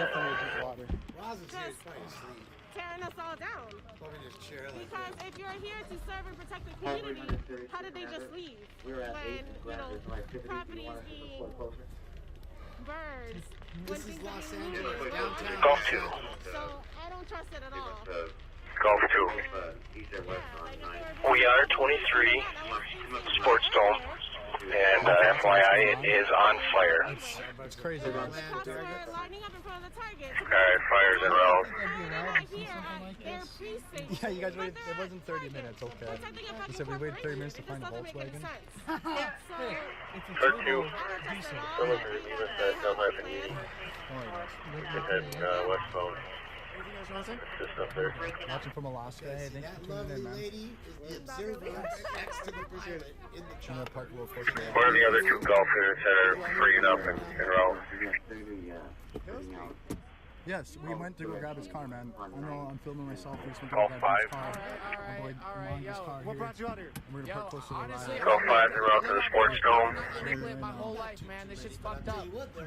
Tearing us all down. Because if you're here to serve and protect the community, how did they just leave? When, property is being burned. This is Los Angeles, downtown. Golf 2. So I don't trust it at all. Golf 2. We are 23 Sports Dome. And FYI, it is on fire. It's crazy. Cops are lining up in front of the target. Alright, fire's en route. Yeah, you guys waited. It wasn't 30 minutes, okay. You said we waited 30 minutes to find a Volkswagen? Third 2. Westbound. Just up there. Watching from Alaska. Hey, thanks for tuning in, man. Lady is the observer next to the pilot in the chopper. What are the other 2 golf units that are freed up and en route? Yes, we went to go grab his car, man. I know I'm filming myself. We just went to go grab his car. What brought you out here? We're gonna park close to the line. Golf 5 en route to the Sports Dome. My whole life, man. This shit's fucked up.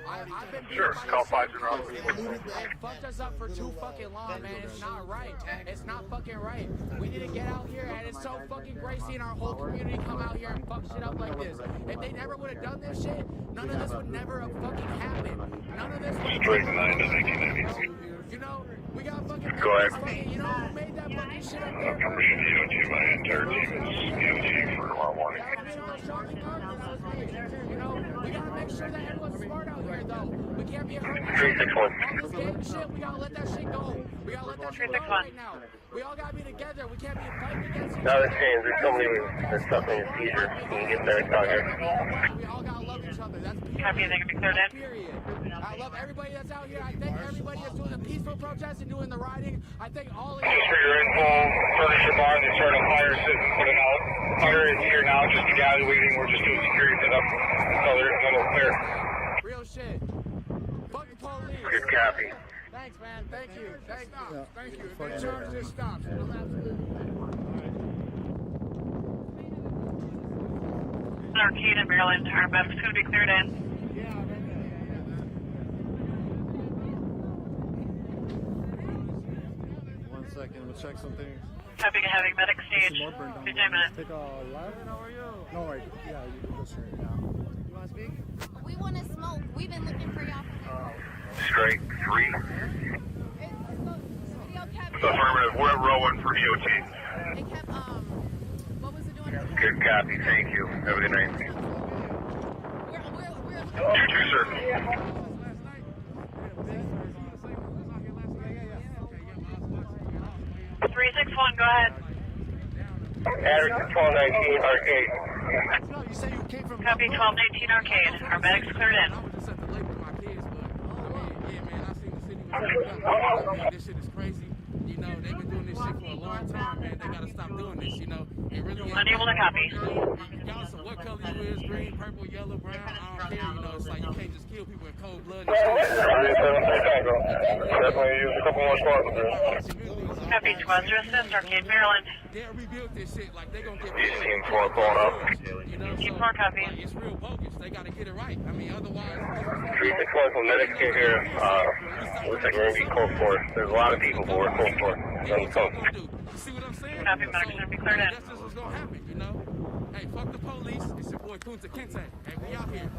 I've been Sure, golf 5 en route to the Sports Dome. It fucked us up for too fucking long, man. It's not right. It's not fucking right. We need to get out here, and it's so fucking great seeing our whole community come out here and fuck shit up like this. If they never would have done this shit, none of this would never have fucking happened. None of this would have Straight 9 to 1992. You know, we got fucking. Go ahead. You know who made that fucking shit up there? Permission EOG, my entire team is EOG for tomorrow morning. You know, we gotta make sure that everyone's smart out here, though. We can't be hurt. 361. All this gang shit, we gotta let that shit go. We gotta let that shit go right now. We all gotta be together. We can't be fighting against each No, other. that's James. There's somebody that's stuck in his seizure. Can you get that down here? We all gotta love each each other. That's period. Copy, they can be cleared in. Period. I love everybody that's out here. I thank everybody that's doing the peaceful protest and doing the rioting. I thank all of you. Just for your info, furniture barn, the start of fire system putting out. Fire is here now, just evaluating. We're just doing security setup until they're clear. Real shit. Fuck the police. Good copy. Thanks, man. Thank you. Thank you. Yeah. Thank you. If they charge this stops. Arcade in Maryland, our medics going to be cleared in. One second, I'm gonna check something. Copy, having medic stage. 15 minutes. Take a left. No, right. Yeah, you can go straight now. You want to speak? We want to smoke. We've been looking for y'all. Strike 3. Affirmative, we're at row 1 for VOT. It kept, what was it doing? Good copy, thank you. Have a good night. You too, sir. 361, go ahead. Address 1219 Arcade. Copy, 1219 Arcade. Our medics cleared in. This shit is crazy. You know, they've been doing this shit for a long time, man. They gotta stop doing this, you know. It really Unable to copy. Regardless of what color you is, green, purple, yellow, brown, I don't care, you know. It's like you can't just kill people in cold blood. Definitely use a couple more spots. Copy, 12 to assist, Arcade, Maryland. They'll rebuild this shit like they gonna get Team 4 pulling up. You know, Team 4 copy. Like, it's real bogus. They gotta get it right. I mean, otherwise... 361 from medics get here. Looks like we're gonna be cold for. There's a lot of people, but we're cold for. Let's go. See what I'm saying? Copy, medics going to be cleared in. That's just what's gonna happen, you know? Hey, fuck the police. It's your boy Kunta Kinte. Hey, we out here.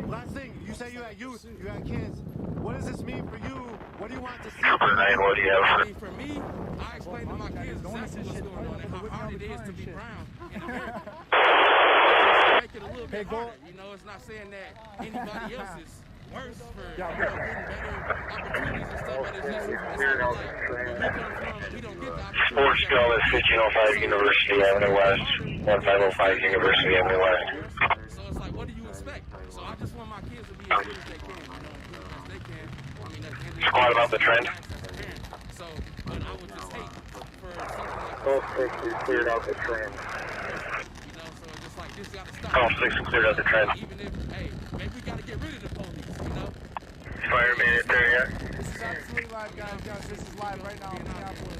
Last thing, you say you had youth, you had kids. What does this mean for you? What do you want to see? Cooper 9, what do you have? I mean, for me, I explain to my kids exactly what's going on and how hard it is to be brown in America. Make it a little bit harder, you know? It's not saying that anybody else is worse for getting better opportunities and stuff, but it's just like where we come from, we don't get the opportunities. Sports Girl is 1505 University Avenue West, 1505 University Avenue West. So it's like, what do you expect? So I just want my kids to be as good as they can, you know, as good as they can. I mean, at the end of the day, Squad about the trend. So, but I would just hate for something like Golf 6, we cleared out the trend. you know, so it's just like, this gotta stop. Golf 6, we cleared out the trend. Even if, hey, maybe we gotta get rid of the police, you know? Fireman in there yet? This is absolutely live, guys. This is live right now in Minneapolis.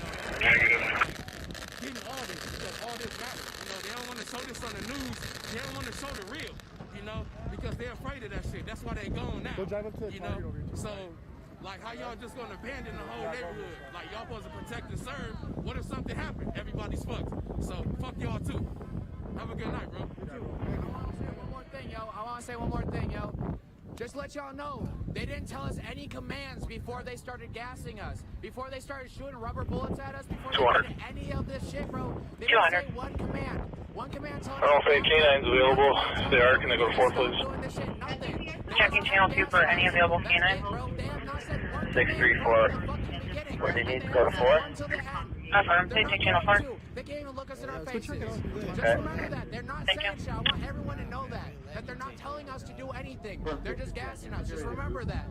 Getting all this stuff, all this matters. You know, they don't want to show this on the news. They don't want to show the real, you know, because they're afraid of that shit. That's why they gone now. Go drive up to the you know? So, like, how y'all just gonna abandon the whole neighborhood? Like, y'all supposed to protect and serve. What if something happened? Everybody's fucked. So, fuck y'all too. Have a good night, bro. I want to say one more thing, yo. Just let y'all know, they didn't tell us any commands before they started gassing us, before they started shooting rubber bullets at us, before they did any of this shit, bro. They didn't say one command. One command telling us. I don't think canines available. If they are, can they go to 4, please? Checking channel 2 for any available canines. 634. Where do you need to go to 4? Affirm, please take channel 4. They can't even look us in our faces. Just remember that. They're not saying shit. I want everyone to know that. That they're not telling us to do anything. They're just gassing us. Just remember that.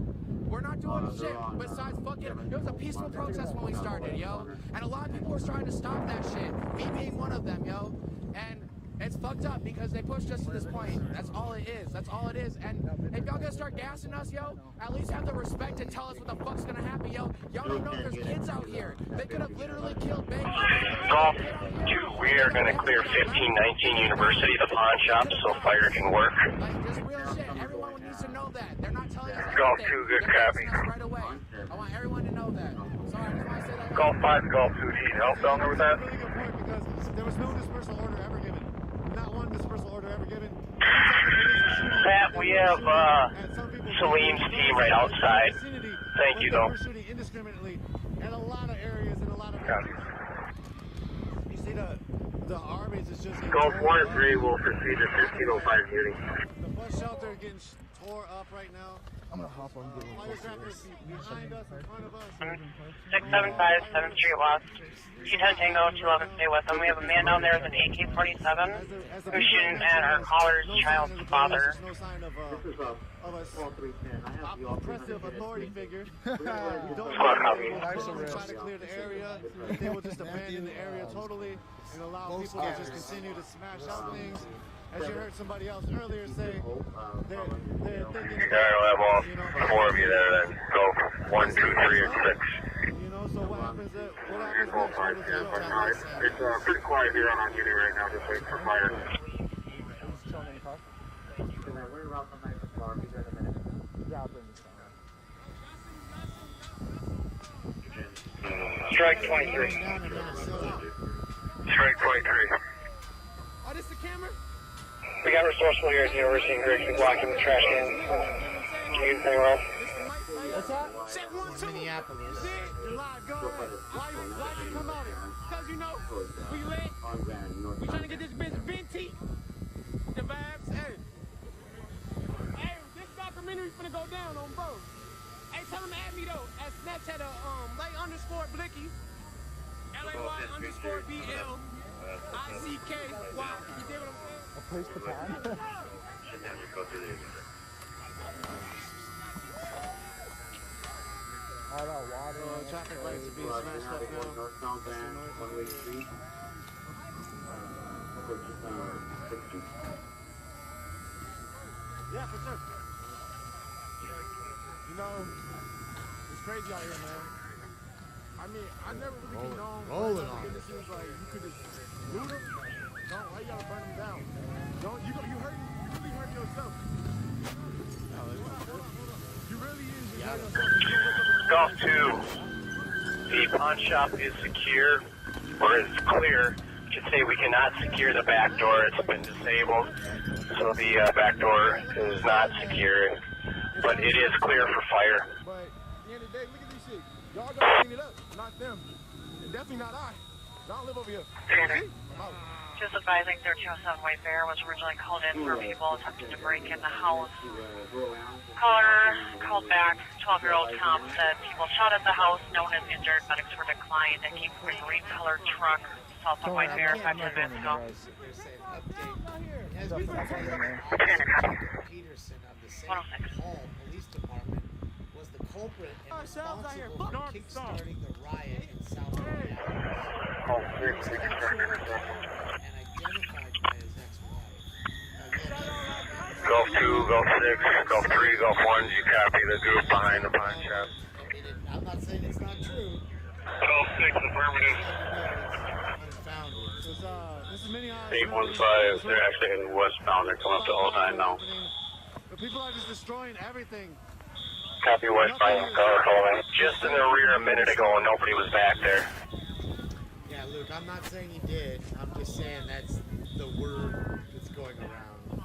We're not doing shit besides fucking... It was a peaceful protest when we started, yo. And a lot of people were trying to stop that shit. Me being one of them, yo. And it's fucked up because they pushed us to this point. That's all it is. That's all it is. And if y'all gonna start gassing us, yo, at least have the respect to tell us what the fuck's gonna happen, yo. Y'all don't know there's kids out here. They could have literally killed babies. Golf 2, we are going to clear 1519 University, the pawn shop, so fire can work. Like, just real shit. Everyone needs to know that. They're not telling us anything. Golf 2, good copy. Right away. I want everyone to know that. Sorry, I just want to say that. Golf 5, Golf 2, need help down there with that? Really good point because there was no dispersal order ever given. Not one dispersal order ever given. Pat, we have Salim's team right outside. Thank you, though. We're shooting indiscriminately in a lot of areas and a lot of You see the armies is just... Golf 1 and 3 will proceed to 1505 Beauty. The bus shelter getting 4 up right now. I'm gonna hop on. Firecrackers behind us, in front of us. 675 7th Street West. 210 Tango, 211, stay with them. We have a man down there with an AK-47 who's shooting at our caller's child's father. No sign of a oppressive authority figure. We don't try to clear the area. They will just abandon the area totally and allow people to just continue to smash out things. As you heard somebody else earlier say, they're thinking Yeah, I'll have all 4 of you there then. Go 1, 2, 3, and 6. You know, so what happens next? It's pretty quiet here on unit right now, just waiting for fire. Strike 23. Strike 23. Oh, this the camera? We got resourceful here at University and Griggs blocking the trash cans. Can you anything else? What's that? Minneapolis. You're live, go ahead. Why you come out here? Because you know, we lit. We trying to get this bitch venti. The vibes, hey. Hey, this documentary finna go down on bro. Hey, tell him to add me though, at Snapchat, Lay_Blicky. LAY_BL. ICKY. You dig what I'm saying? A place to pad? All that water. Traffic lights are being smashed up now. Northbound van, one-way street. Yeah, for sure. You know, it's crazy out here, man. I mean, I never really condone. Rolling on it. It seems like you could just loot them. Don't, why you gotta burn them down? Don't, you really hurt yourself. You really hurt yourself. Golf 2. The pawn shop is secure, or is clear. I should say we cannot secure the back door. It's been disabled, so the back door is not secure, but it is clear for fire. But at the end of the day, look at this shit. Y'all gotta clean it up, not them. And definitely not I. Y'all live over here. Just advising 1307 White Bear was originally called in for people attempting to break in the house. Caller called back. 12-year-old Tom said people shot at the house. No one is injured. Medics were declined. They came from a green-colored truck south of White Bear 5 minutes ago. Peterson of the St. Paul Police Department was the culprit and responsible for kickstarting the riot in South Minneapolis. And identified by his ex-wife. Golf 2, Golf 6, Golf 3, Golf 1, you copy the group behind the pawn shop. I'm not saying it's not true. Golf 6, affirmative. This is Minneapolis. 815, they're actually heading westbound. They're coming up to 09 now. The people are just destroying everything. Copy westbound, car calling. Just in the rear a minute ago and nobody was back there. Yeah, Luke, I'm not saying he did. I'm just saying that's the word that's going around.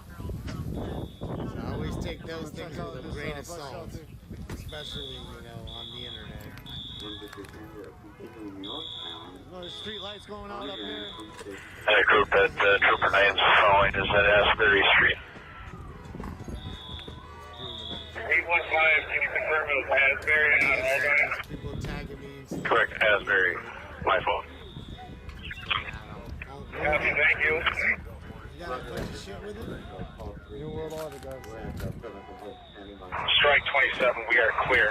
So I always take those things with a grain of salt, especially, you know, on the internet. No, there's street lights going out up here. And a group that Trooper 9 is following is at Asbury Street. 815, can you confirm it was Asbury and not Aldine? People tagging me. Correct, Asbury. My phone. Copy, thank you. You got a bunch of shit with it? New World Order, guys. Strike 27, we are clear.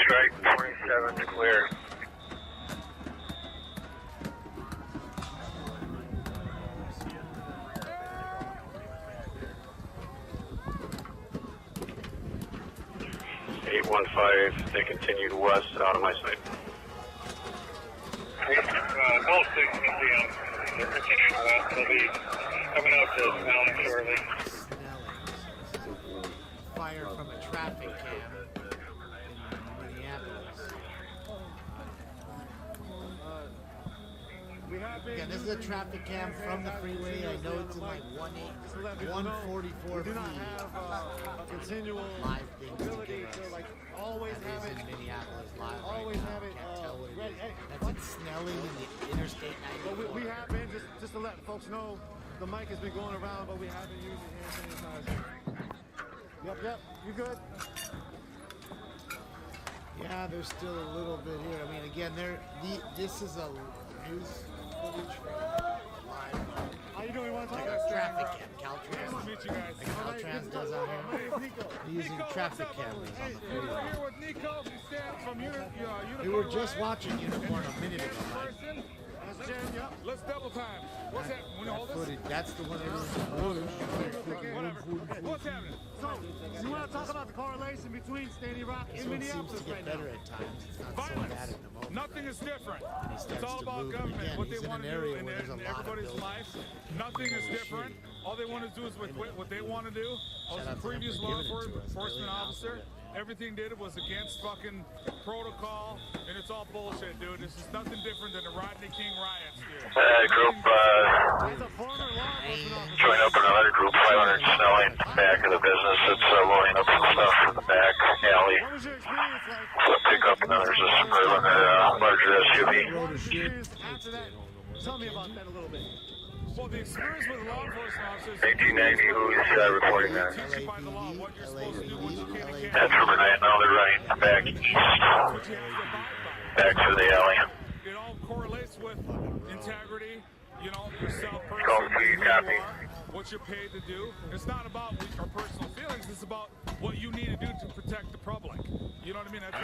Strike 27, clear. They continued west out of my sight. Golf 6 Museum, they're continuing west. They'll be coming up to Snelling shortly. Fire from a traffic cam in Minneapolis. Yeah, this is a traffic cam from the freeway. I know it's in like 144 feet. We do not have a continual live things ability to like always have it. In Minneapolis live. Always have it ready. Hey, that's in Snelling in the Interstate 90. But we have been just to let folks know the mic has been going around, but we haven't used it hand sanitizer. Yep, you good? Yeah, there's still a little bit here. I mean, again, this is a news footage live. How you doing? Want to like talk? a traffic cam, Caltrans. Nice to meet you guys. Like Caltrans does out here. They're using traffic cameras on the freeway. We're here with Nico. You stand from Unicorn. We were just watching Unicorn a minute ago. That's Jen, yep. Let's double time. What's that? When you hold this? That's the one Whatever. What's happening? So, you want to talk about the correlation between Standing Rock and Minneapolis right now? Better at times. It's not so bad at the moment. Nothing is different. It's all about government, again, what they want to do in everybody's life. Nothing is different. All they want to do is what they want to do. I was a previous law enforcement officer. Everything did was against fucking protocol, and it's all bullshit, dude. This is nothing different than the Rodney King riots, dude. Group, join up another group, 500 Snelling, back of the business. It's loading up some stuff in the back alley. Flip pickup, and then there's a Suburban, larger SUV. Tell me about that a little bit. Well, the experience with law enforcement officers... 1890, who's reporting that? Teach you by the law what you're supposed to do, what you can and can't. That's from right now, they're running back east. Back to the alley. It all correlates with integrity, you know, yourself Call for you, copy. what you're paid to do. It's not about our personal feelings, it's about what you need to do to protect the public. You know what I mean? That's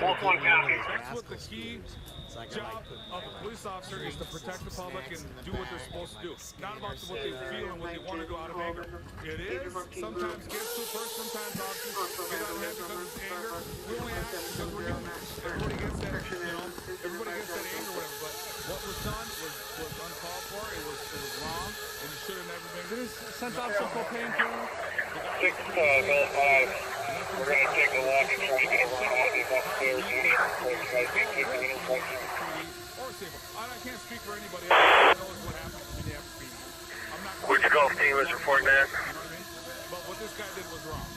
what the key job of a police officer is, to protect the public and do what they're supposed to do. Not about what they feel and what they want to do out of anger. It is. Sometimes gets to a person, sometimes officers get out of hand because it's anger. We only act because we're human. Everybody gets that, you know, everybody gets that anger, whatever. But what was done was uncalled for. It was wrong, and it should have never been. Did it send off some cocaine to him? 6 Gold 5. We're going to take a walk and try to get around all these upstairs units. I can't speak for anybody else who knows what happened in Minneapolis. Which golf team is reporting that? But what this guy did was wrong.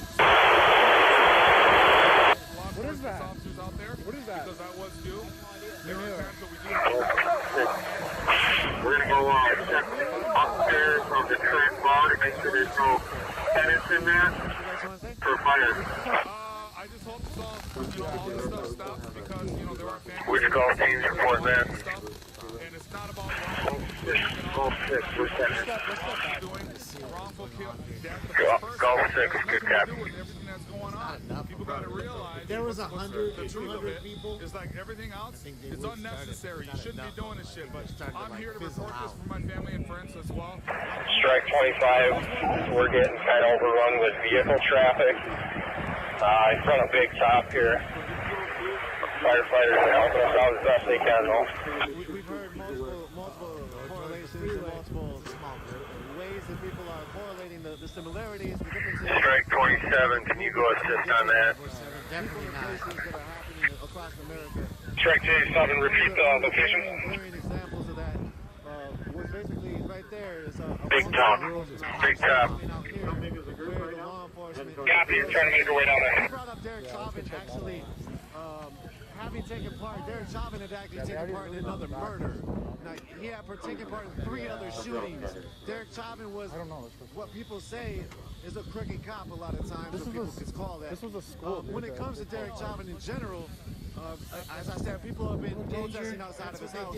What is that? Officers out there, what is that? Because that was due. There are times that we do. We're going to go upstairs from the current bar to make sure there's no tenants in there for fire. I just hope so. All this stuff stops because, you know, there are families. Which golf teams reporting that? And it's not about Golf 6, we're tenants. wrongful kill. Golf 6, good copy. Everything that's going on. People got to realize there was 100, the truth of 200 it people. It's like everything else, it's unnecessary. You shouldn't be doing this shit. But I'm here to report this for my family and friends as well. Strike 25, we're getting kind of overrun with vehicle traffic. In front of Big Top here. Firefighters are helping us out as best they can, though. We've heard multiple correlations and multiple ways that people are correlating the similarities, the differences. Strike 27, can you go assist on that? Definitely not. That are happening across America. Strike 27, repeat the location. Glaring examples of that was basically right there is a Big Top. Big Top. Copy, you're trying to make your way down there. You brought up Derek Chauvin actually having taken part. Derek Chauvin had actually taken part in another murder. Now, he had taken part in 3 other shootings. Derek Chauvin was what people say is a crooked cop a lot of times. People could call that. This was a school. When it comes to Derek Chauvin in general, as I said, people have been protesting outside of his house.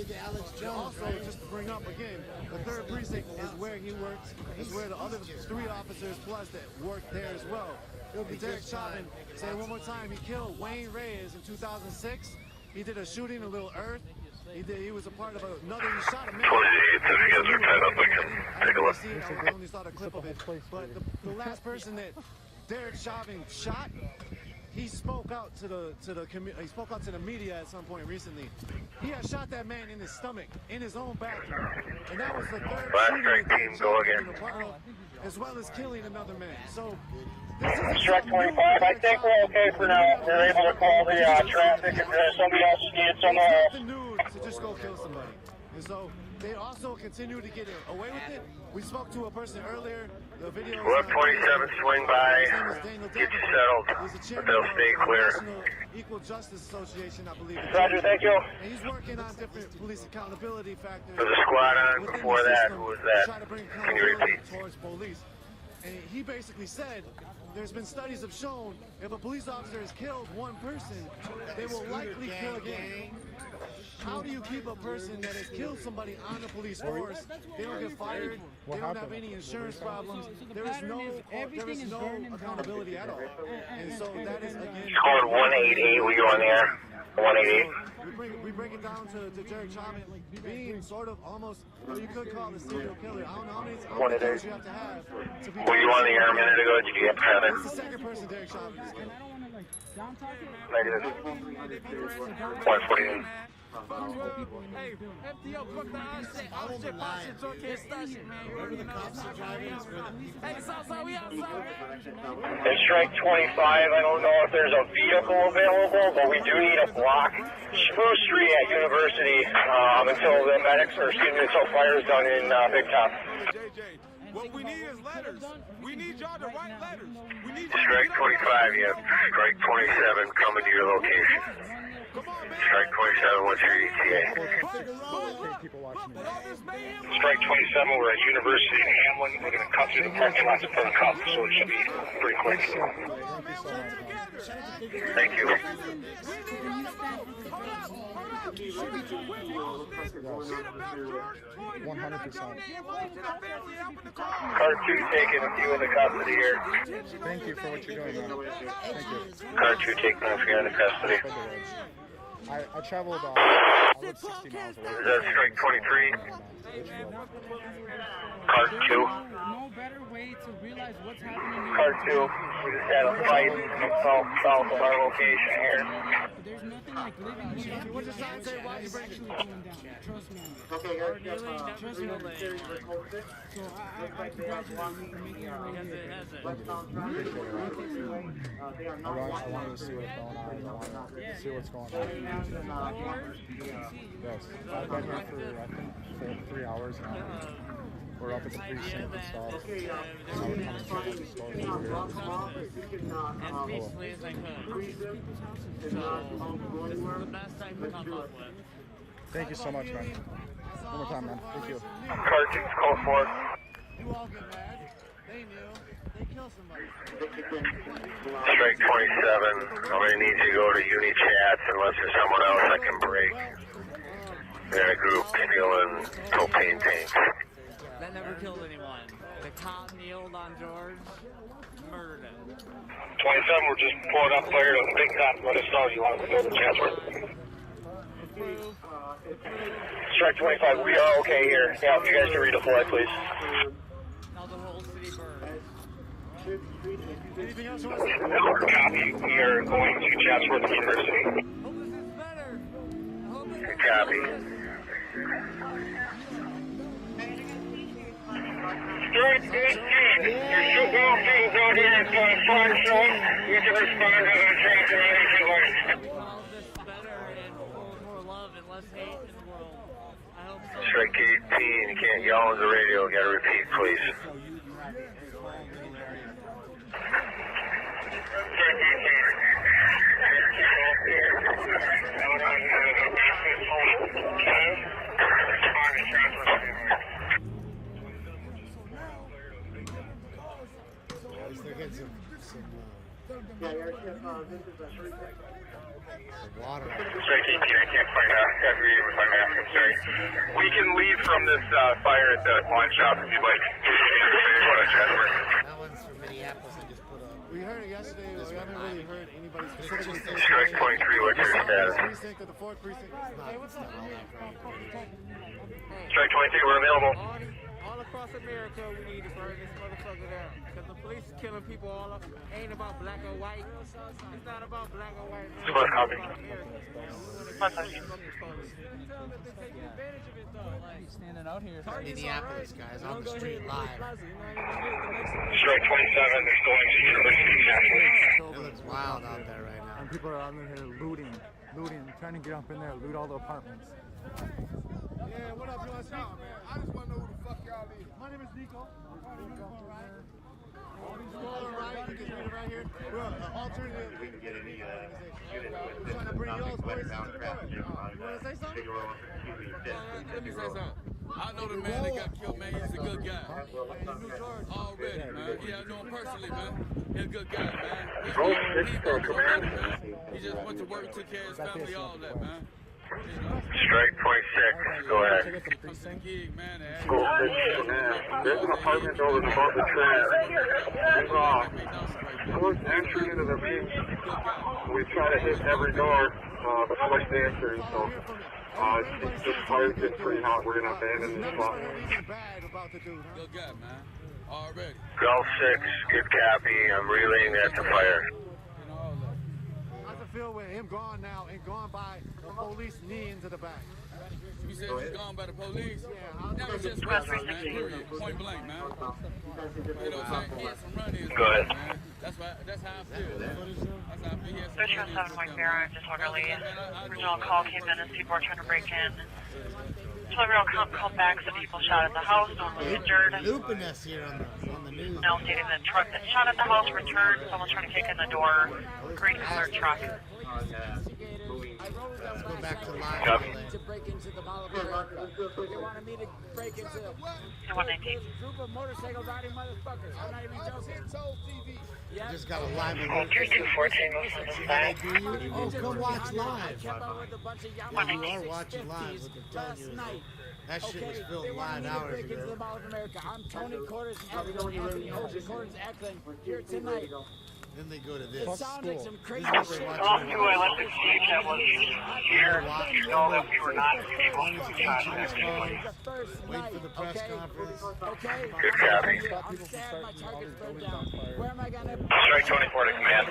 Also, just to bring up again, the 3rd precinct is where he works. Is where the other 3 officers plus that work there as well. Derek Chauvin, say it one more time, he killed Wayne Reyes in 2006. He did a shooting in Little Earth. He was a part of another, he shot a man. 28, if you guys are tied up, I can take a look. I only saw the clip of it. But the last person that Derek Chauvin shot, he spoke out to the media at some point recently. He had shot that man in his stomach, in his own bathroom. And that was the 3rd shooting that Derek Chauvin was a part of, as well as killing another man. So Strike 25, I think we're okay for now. We're able to call the traffic if somebody else needs some. It's nothing new to just go kill somebody. And so they also continue to get away with it. We spoke to a person earlier. The video. We'll have 27 swing by, get you settled, but they'll stay clear. National Equal Justice Association, I believe. Roger, thank you. And he's working on different police accountability factors. There's a squad on before that. Who was that? Can you repeat? Towards police. And he basically said there's been studies have shown if a police officer has killed one person, they will likely kill again. How do you keep a person that has killed somebody on the police force? They don't get fired. They don't have any insurance problems. There is no accountability at all. And so that is again. Code 188. We go on there. 188. We bring it down to Derek Chauvin being sort of almost, well, you could call it a serial killer. I don't know how many killers you have to have to be. Were you on the air a minute ago? Did you get credit? It's the second person Derek Chauvin has killed. Negative. 148. Hey, FTO, fuck the hot shit. All shit, hot shit, so can't start shit, man. You already know. Hey, Southside, we outside, man. It's Strike 25. I don't know if there's a vehicle available, but we do need a block. Spruce Street at University until the medics, or excuse me, until fire is done in Big Top. What we need is letters. We need y'all to write letters. We need Strike 25, you have Strike 27 coming to your location. Strike 27, what's your ETA? Strike 27, we're at University in Hamlin. We're going to cut through the parking lots for a cup, so it should be pretty quick. Thank you. Car 2 taking a few in the custody here. Thank you for what you're doing, man. Thank you. Car 2 taking a few in the custody. I traveled 60 miles away. Is that Strike 23? Car 2. No better way to realize what's happening here. Car 2, we just had a fight south of our location here. There's nothing like living here. What's the sign say? Why you bring it? Trust me. Okay, guys, Trust me. So I congratulate you for making it right here. I wanted to see what's going on. I wanted to see what's going on. Yes. I've been here for, I think, 3 hours now. We're up at the precinct and stuff. Now we're coming to the store here. As peacefully as I could. So, this is the best I can come up with. Thank you so much, man. One more time, man. Thank you. Car 2's call for it. You all get mad. They knew. They killed somebody. Strike 27, I'm going to need you to go to uni chats unless there's someone else I can break. They're a group stealing propane tanks. That never killed anyone. The cop kneeled on George, murdered him. 27, we're just pulling up fire on the big top. Let us know you want to go to transfer. Strike 25, we are okay here. Yeah, if you guys can redeploy, please. Now the whole city burned. Anything else you want Copy, we are going to Chatsworth University. Copy. Strike 18, your football team's out here at Farm Show. You can respond to the transfer anything you want. Strike 18, you can't yell on the radio. You gotta repeat, please. Water. Strike 18, I can't find got reading with my mask, I'm sorry. We can leave from this fire at the pawn shop if you'd like. That one's from Minneapolis. I just put up. We heard it yesterday. We haven't really heard anybody specifically say. Strike 23, what's your status? Precinct of the 4th precinct. Hey, what's up? Strike 23, we're available. All across America, we need to burn this motherfucker down. Because the police is killing people all up. Ain't about black or white. It's not about black or white. Man. Squad copy. Standing out here. Minneapolis guys on the street live. Strike 27, they're going to University National. It looks wild out there right now. And people are out there looting, trying to get up in there, loot all the apartments. Yeah, what up? You want to speak? I just want to know who the fuck y'all is. My name is Nico. Right? You can read it right here. We're alternative. We can get any we're trying to bring y'all's voices to the front. You want to say something? Let me say something. I know the man that got killed, man. He's a good guy. Already, man. Yeah, I know him personally, man. He's a good guy, man. He just went to work, took care of his family, all that, man. Strike 26, go ahead. School 6, there's an apartment building above the track. Towards entry into the beach, we try to hit every door, but nobody's answering, so this fire's been pretty hot. We're going to abandon this spot. Good guy, man. Already. Golf 6, good copy. I'm relaying that to fire. How's it feel with him gone now and gone by the police knee into the back? You said he's gone by the police? Yeah. That was just racist, man. Period. Point blank, man. You know what I'm saying? He had some run-ins, Go ahead. man. That's how I feel. That's how I feel. He had some Search on 7.0, disorderly. Original call came in as people were trying to break in. Delivery will come back, so people shot at the house, no one was injured. Looping us here on the news. Now stating the truck that shot at the house returned, someone's trying to kick in the door, green colored truck. Let's go back to live. To break into the Mall of America. They wanted me to break into a 119. group of motorcycle riding motherfuckers. I'm not even joking. Yeah. Just got a live Call 3214, listen to that. Oh, come watch live. I kept up with a bunch of young You are watching live. What they're telling you is that shit was filmed live hours break into the ago. Mall of America. I'm Tony Cordes, Anthony Ocean Cordes, Eklund, here tonight. Then they go to It this. sounds like some crazy Off shit. to I let the see that was here. You know that we were not able to Wait for the press conference. Okay. Good copy. I'm sad my target's burned down. Where am I gonna Strike 24 to command.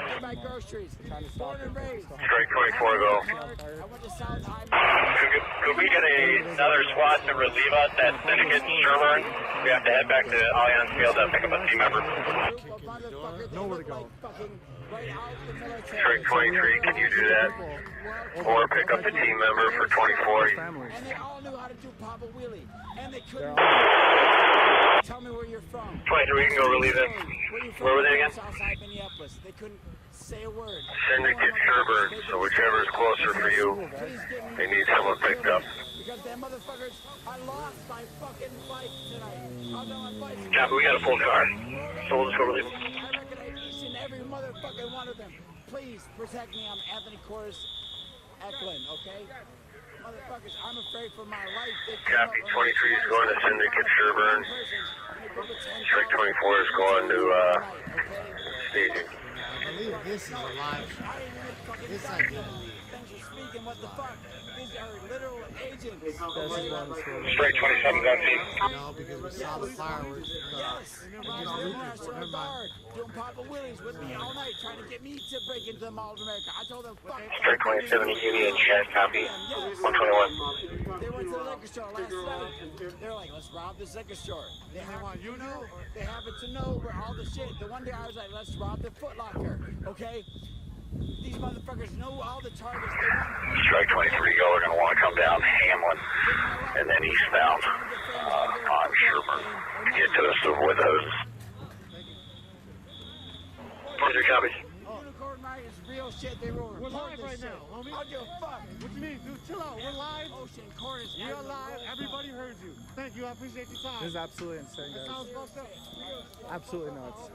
get my groceries? Born and raised. Strike 24, go. I went to South High. Could we get another SWAT to relieve us at Syndicate Sherburne? We have to head back to Allianz Field to pick up a team member. Nowhere to go. Strike 23, can you do that? Or pick up the team member for 24. And they all knew how to do Papa Wheelie. And they couldn't tell me where you're from. 23, we can go relieve them. Where were they again? Southside Minneapolis. They couldn't say a word. Syndicate Sherburne, so whichever is closer for you, they need someone picked up. Because them motherfuckers, I lost my fucking life tonight. I was on my bike. Copy, we got a full car. So we'll just go relieve them. I recognize each and every motherfucking one of them. Please protect me. I'm Anthony Cordes Eklund, okay? Motherfuckers, I'm afraid for my life. Copy, 23 is going to Syndicate Sherburne. Strike 24 is going to staging. I believe this is a live shot. This I do believe. Thanks for speaking. What the fuck? These are literal agents. Strike 27 gun team. No, because we saw the fireworks. Yes. Never mind. Doing Papa Willies with me all night, trying to get me to break into the Mall of America. I told them, fuck. Strike 27 Union chat, copy. 121. They went to the liquor store last night. They're like, let's rob this liquor store. They want you know. They happen to know where all the shit. The one day I was like, let's rob the Foot Locker. Okay. These motherfuckers know all the targets. Strike 23, y'all are going to want to come down Hamlin and then eastbound on Sherburne. Get to us with hoses. 23 copies. Unicorn Riot is real shit. They will We're live right now, homie. I don't give a fuck. What you mean, dude? Chill out. We're live. Ocean Cordes. We are live. Everybody heard you. Thank you. I appreciate your time. This is absolutely insane, That guys. sounds fucked up. Absolutely nuts.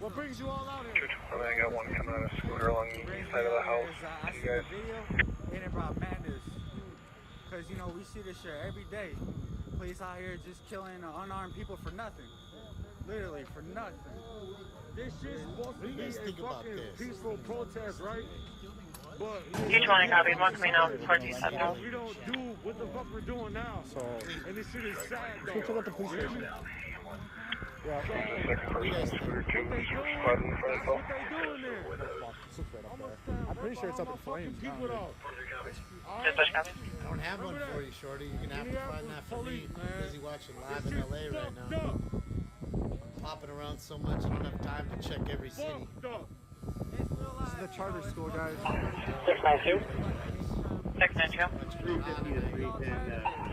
What brings you all out here? I got one coming on a scooter along the east side of the house. I see the video, and it brought madness. Because, you know, we see this shit every day. Police out here just killing unarmed people for nothing. Literally, for nothing. This shit's supposed to be a fucking peaceful protest, right? But Each one copy, one coming out towards East Side. we don't do what the fuck we're doing now. So, And this shit is sad, though. let's check out the police station. Yeah. What they doing there? I'm pretty sure it's up in flames now. People though. I don't have one for you, Shorty. You're gonna have to find that for me. I'm busy watching live in LA right now. hopping around so much, I don't have time to check every city. This is the charter school, guys. 692. 692.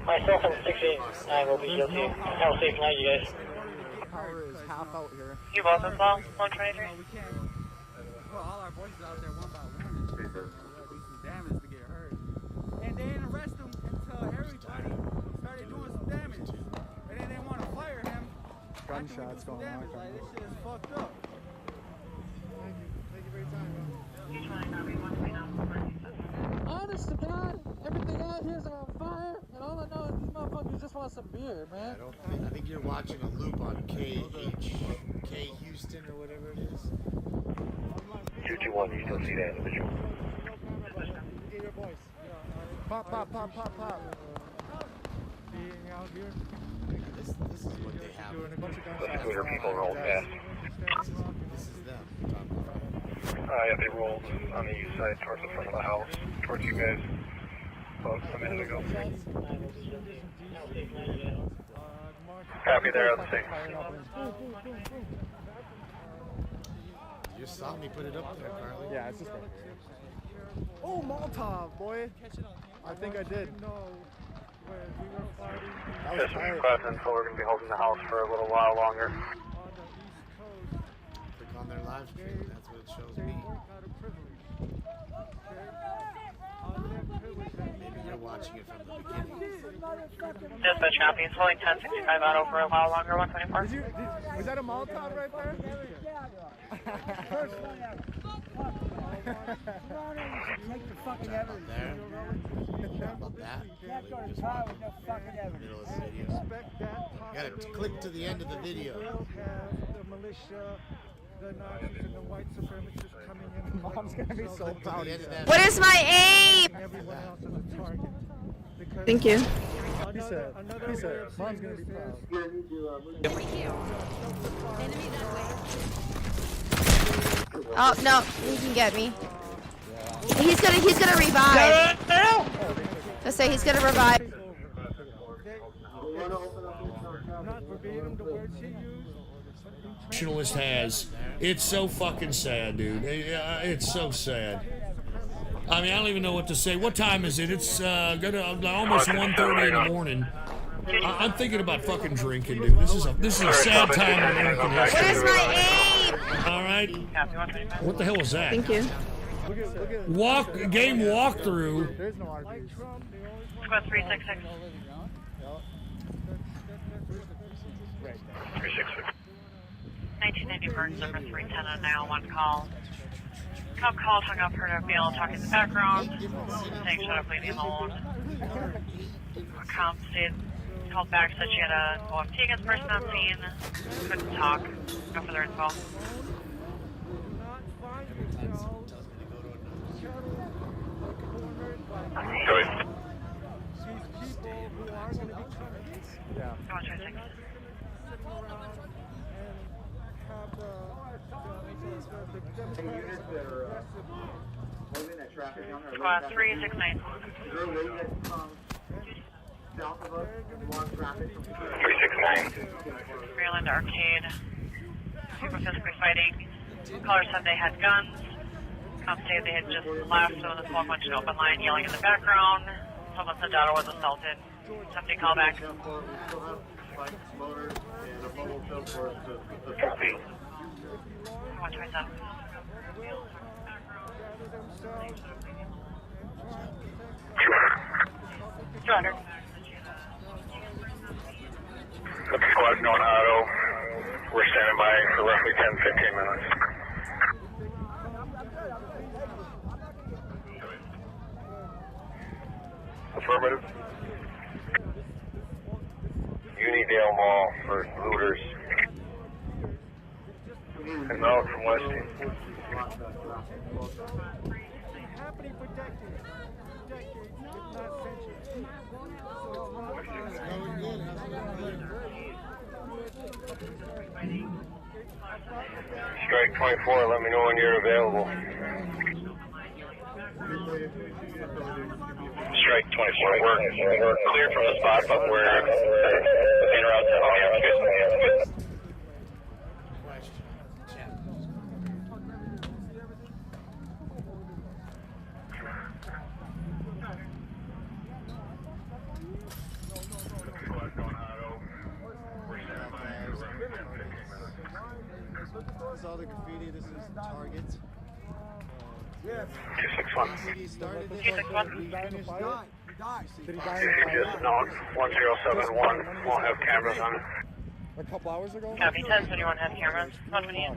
Myself and 689 will be guilty. Have a safe night, you guys. Power is half out here. You both as well? 123. We can't put all our voices out there one by one. And do some damage to get hurt. And they didn't arrest him until everybody started doing some damage. And then they want to fire him. Gunshots going on. Like, this shit is fucked up. Thank you. Thank you for your time, bro. Honest to God, everything out here is on fire, and all I know is these motherfuckers just want some beer, man. I think you're watching a loop on K Houston or whatever it is. 221, you still see that individual? Get your voice. Pop, pop, pop, pop, pop. Being out here. This is what they have. Doing a bunch of The gunshots. scooter people rolled past. This is them. Yeah, they rolled on the east side towards the front of the house, towards you guys, about a minute ago. Copy there on the same. You just saw me put it up there, Carly. Yeah, it's just right here. Oh, Molotov, boy. I think I did. Just present, so we're going to be holding the house for a little while longer. Click on their live stream, that's what it shows me. Maybe you're watching it from the beginning. Dispatch copy. It's holding 1065 auto for a while longer. 124. Was that a Molotov right there? Take the fucking evidence. How about that? Can't go to trial with no fucking evidence. Middle of the video. You gotta click to the end of the video. The militia, the Nazis, and the white supremacists coming in. Mom's gonna be so proud of you. What is my aim? Everyone else is a target. Thank you. He said, Mom's gonna be proud. Oh no, he can get me. He's gonna revive. Let's say he's gonna revive. Nationalist has. It's so fucking sad, dude. It's so sad. I mean, I don't even know what to say. What time is it? It's almost 1:30 in the morning. I'm thinking about fucking drinking, dude. This is a sad time in American history. Where's my aim? All right. What the hell was that? Thank you. Game walkthrough. There's no RP. Squad 366. 366. 1990 Burns, number 310 on 901 call. Cop called, hung up, heard a male talking in the background, saying shut up, leave me alone. Cop stayed, called back, said she had a OMT against person on scene, couldn't talk, no further info. Good. Yeah. Go on, 26. Squad 369. 369. Maryland Arcade. People physically fighting. Callers said they had guns. Cops stated they had just left, so the smoke went to an open line, yelling in the background. Someone said daughter was assaulted. Somebody call back. Copy. 127. Looking squad going auto. We're standing by for roughly 10-15 minutes. Affirmative. Unidale Mall for looters. And out from Westy. Happily protected. Decades, if not centuries. Strike 24, let me know when you're available. Strike 24, we're clear from the spot, but we're in route to all the graffiti. This is Target. Yes. 261. Graffiti started this. 261. We finished it. Did he die? Just known 1071. Won't have cameras on it. A couple hours ago? Copy, 1071 has cameras. How much we need?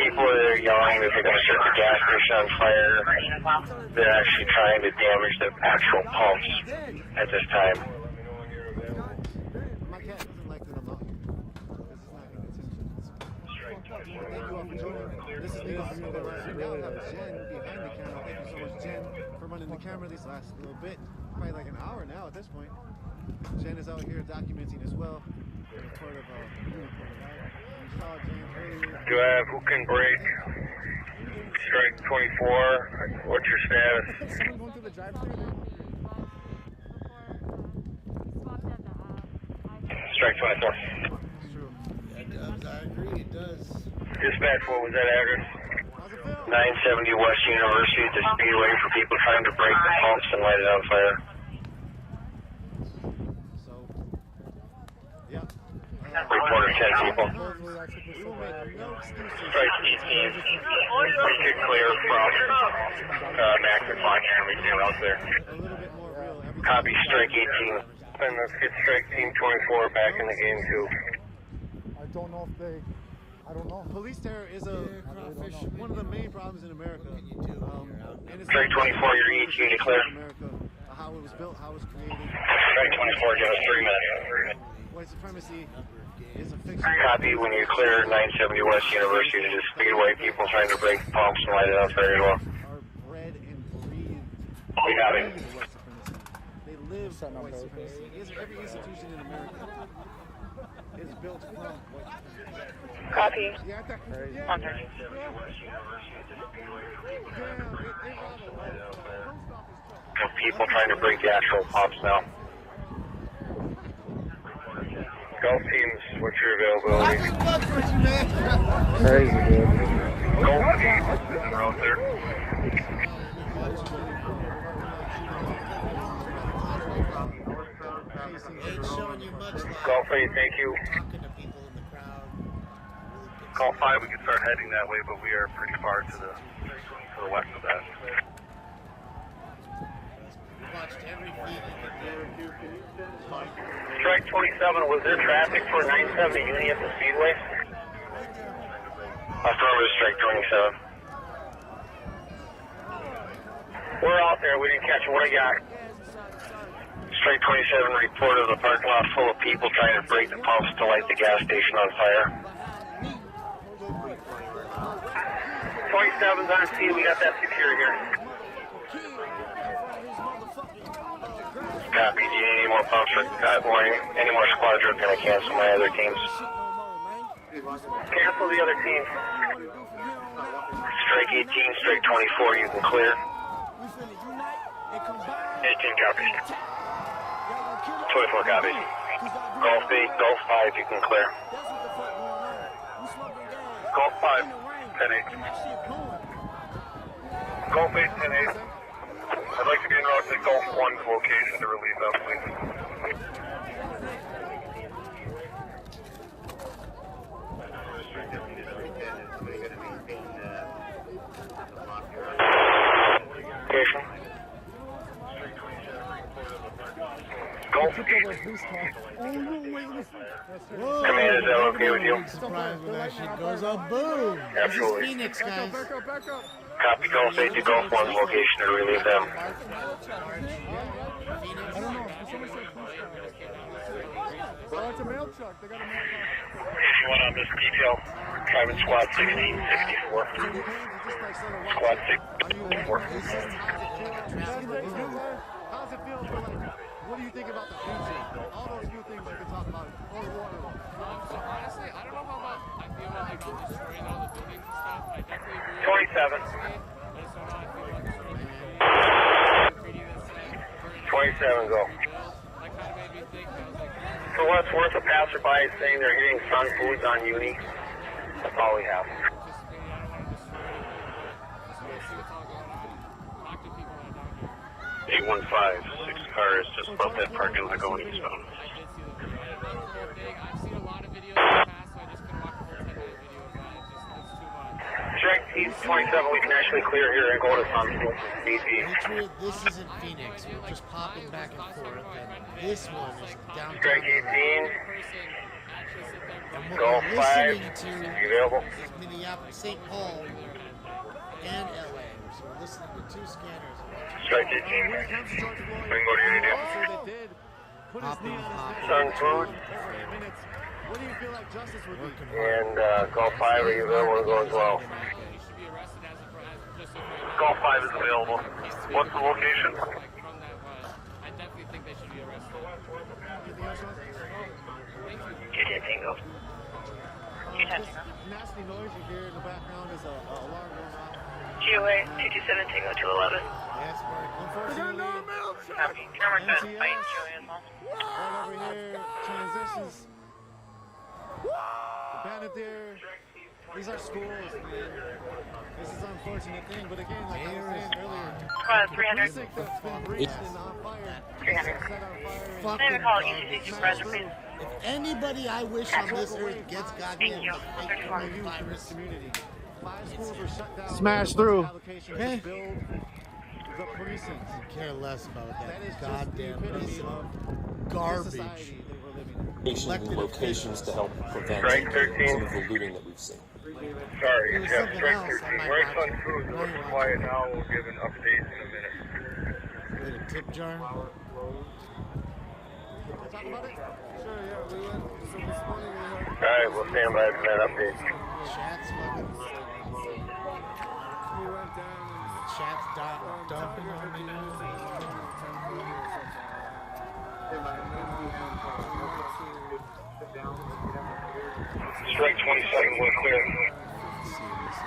People that are yelling that they're going to set the gas station on fire, they're actually trying to damage the actual pumps at this time. My cat doesn't like that I'm not here. Because it's not getting attention. Thank you all for joining. This is the officer that runs. We now have Jen behind the camera. Thank you so much, Jen, for running the camera this last little bit. Probably like an hour now at this point. Jen is out here documenting as well. As part of we saw Jen earlier. Do I have who can break? Strike 24. What's your status? Someone going through the drive-thru? Strike 24. It does. I agree. It does. Dispatch, what was that address? 970 West University, the speedway for people trying to break the pumps and light it on fire. Reporter 10 people. Strike 18. We get clear from Mac and Foxtrot and everything else there. Copy, Strike 18. And let's get Strike Team 24 back in the game too. I don't know if they... I don't know. Police terror is one of the main problems in America. And it's Strike 24, you're each unit clear. America, how it was built, how it was created. Strike 24, give us 3 minutes. White supremacy is a fiction. Copy, when you're clear, 970 West University, to the speedway, people trying to break pumps and light it on fire as well. Are bred and breathed. We got it. They live white supremacy. Every institution in America is built from white supremacy. Copy. Yeah, 130. People trying to break the actual pumps now. Golf teams, what's your availability? Crazy, dude. Golf teams, they're out there. Golf 8, thank you. Call 5, we can start heading that way, but we are pretty far to the west of that. Strike 27, was there traffic for 970 Uni at the Speedway? Affirmative, Strike 27. We're out there, we didn't catch it. What do you got? Strike 27 reported the parking lot full of people trying to break the pumps to light the gas station on fire. 27's on scene, we got that secure here. Copy, do you need any more pumps for warning? Any more squads are going to cancel my other teams. Cancel the other teams. Strike 18, Strike 24, you can clear. 18 copies. 24 copies. Golf 8, Golf 5, you can clear. Golf 5, 10-8. Golf 8, 10-8. I'd like to get out to Golf 1's location to relieve them, please. Location. Golf 8. Command, is that okay with you? Surprised when that shit goes up. Boom. Absolutely. This is Phoenix, guys. Copy, Golf 8 to Golf 1's location to relieve them. Oh, it's a mail truck. They got a mail truck. If you want on this detail, driving squad 1664. Squad 664. How's it feel for, like, what do you think about the future? All those new things you can talk about. Or water. So honestly, I don't know how about I feel about like destroying all the buildings and stuff. I definitely agree. 27. I just don't know how I feel about destroying the buildings. 27, go. That kind of made me think. I was like, For what it's worth, a passerby is saying they're getting Sun Foods on Uni. That's all we have. 815, 6 cars just above that parking lot going eastbound. 27, we can actually clear here and go to Sun. Patriot, this isn't Phoenix. We're just popping back and forth. And this one is downtown. Strike 18. And what Golf we're 5. listening to Available. is Minneapolis, St. Paul, and LA. So we're listening to two scanners. Strike 18. We can go to Unity. Sun Food. What do you feel like justice would be? And Golf 5, are you available to go as well? Golf 5 is available. What's the location? I definitely think they should be arrested. Tango. Nasty noise you hear in the background is an alarm going off. GOA 227 Tango 211. Yes, unfortunately, MTS, right over here, transitions. The bandit there, these are schools, man. This is an unfortunate thing, but again, like I was saying earlier, the precinct that's been breached and on fire, 300. set on fire. Fucking call ECC supervisor, please. If anybody I wish on this earth gets goddamn the fake coronavirus community, 5 schools were shut down. Smash through. Okay. Build the precincts. Care less about that goddamn piece of garbage. Locations to help prevent Strike 13. some of the looting that we've seen. Sorry, it's got Strike 13. We're at Sun Food. We're looking quiet now. We'll give an update in a minute. With a tip jar. Talk about it? Sure, yeah. We went, so this morning we had... Alright, we'll stand by for that update. Chat's fucking... We went down and... Chat's dumping on me now. Strike 27, we're clear.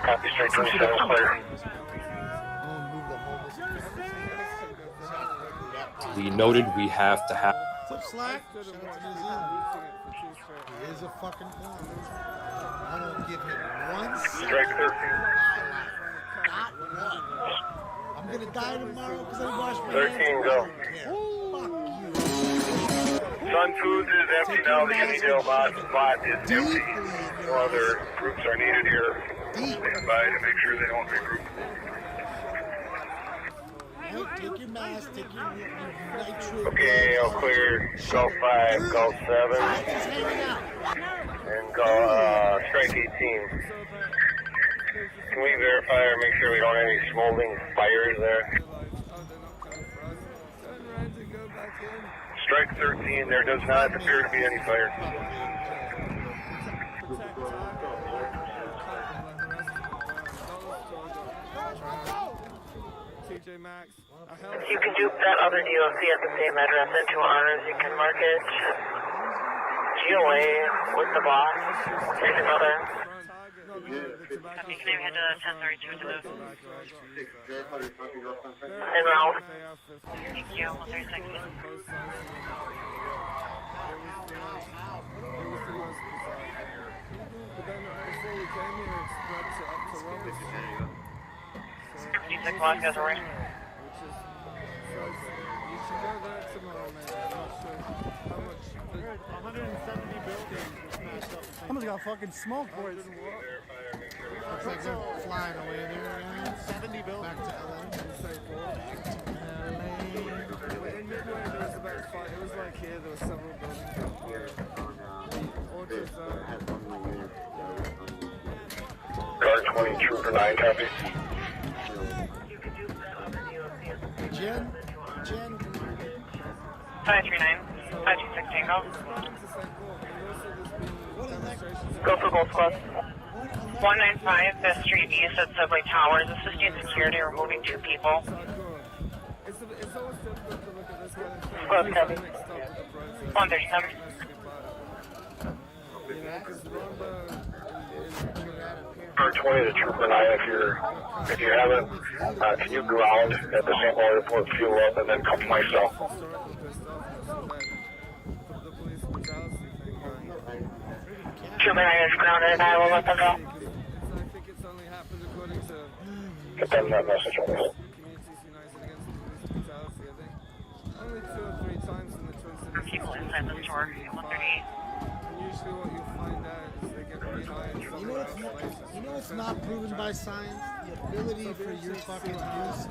Copy, Strike 27 is clear. We noted we have to have. Tip slack. Shout out to New Zealand. He is a fucking clown. I don't give him 1 second. Strike 13. Not one. I'm gonna die tomorrow because I washed my 13, hands. go. Fuck you. Sun Foods is empty now. The Unidale spot is empty. No other groups are needed here. Stand by to make sure they don't regroup. Take your mask, take your nitro. Okay, I'll clear Golf 5, Golf 7, and Strike 18. Can we verify or make sure we don't have any smoldering fires there? Strike 13, there does not appear to be any fire. You can dupe that other DOC at the same address into ours. You can mark it GOA with the box. Here's your mother. You can even head to 1032 to the en route. Thank you. 136. O'clock as a ring. You should go there tomorrow, man. I'm not sure how much. 170 buildings smashed up. Someone's got fucking smoke, boys. Looks like they're flying away there, man. 70 buildings. Back to LA. In Midway, there was about 5. It was like here, there was several buildings up here. Orchard Zone. Guard 20, Trooper 9, copy. Jen? 539, 526 Tango. Go for both squads. 195 Fifth Street East at Subway Towers. Assisting security, removing 2 people. Squad copy. 137. Guard 20 to Trooper 9, if you haven't, can you ground at the St. Paul Airport, fuel up, and then come to my cell? Trooper 9 is grounded and I will let them know. Get them that message on this. Only 2 or 3 times in the Twin Cities. People inside the store, 138. Usually what you find out is they get really high in some of those places. You know what's not proven by science? The ability for your fucking news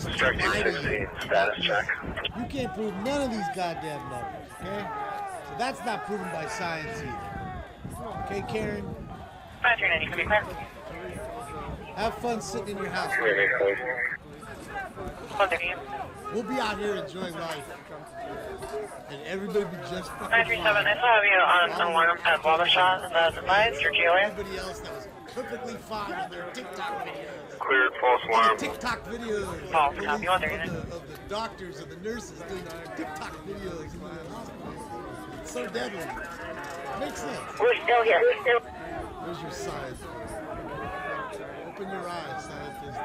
to Strike lie to 216, you. status check. You can't prove none of these goddamn numbers, okay? So that's not proven by science either. Okay, Karen? 5390, can be clear. Have fun sitting in your house. We'll be out here enjoying life. And everybody be just fucking 937, I still have you on alarm at Wabasha. Is that advised? Your GOA? Everybody else that was perfectly fine with their TikTok videos. Cleared, false alarm. TikTok videos False copy, of the doctors and the nurses doing TikTok videos in the hospital. It's so deadly. Makes sense. We're still here. Where's your science? Open your eyes, scientist.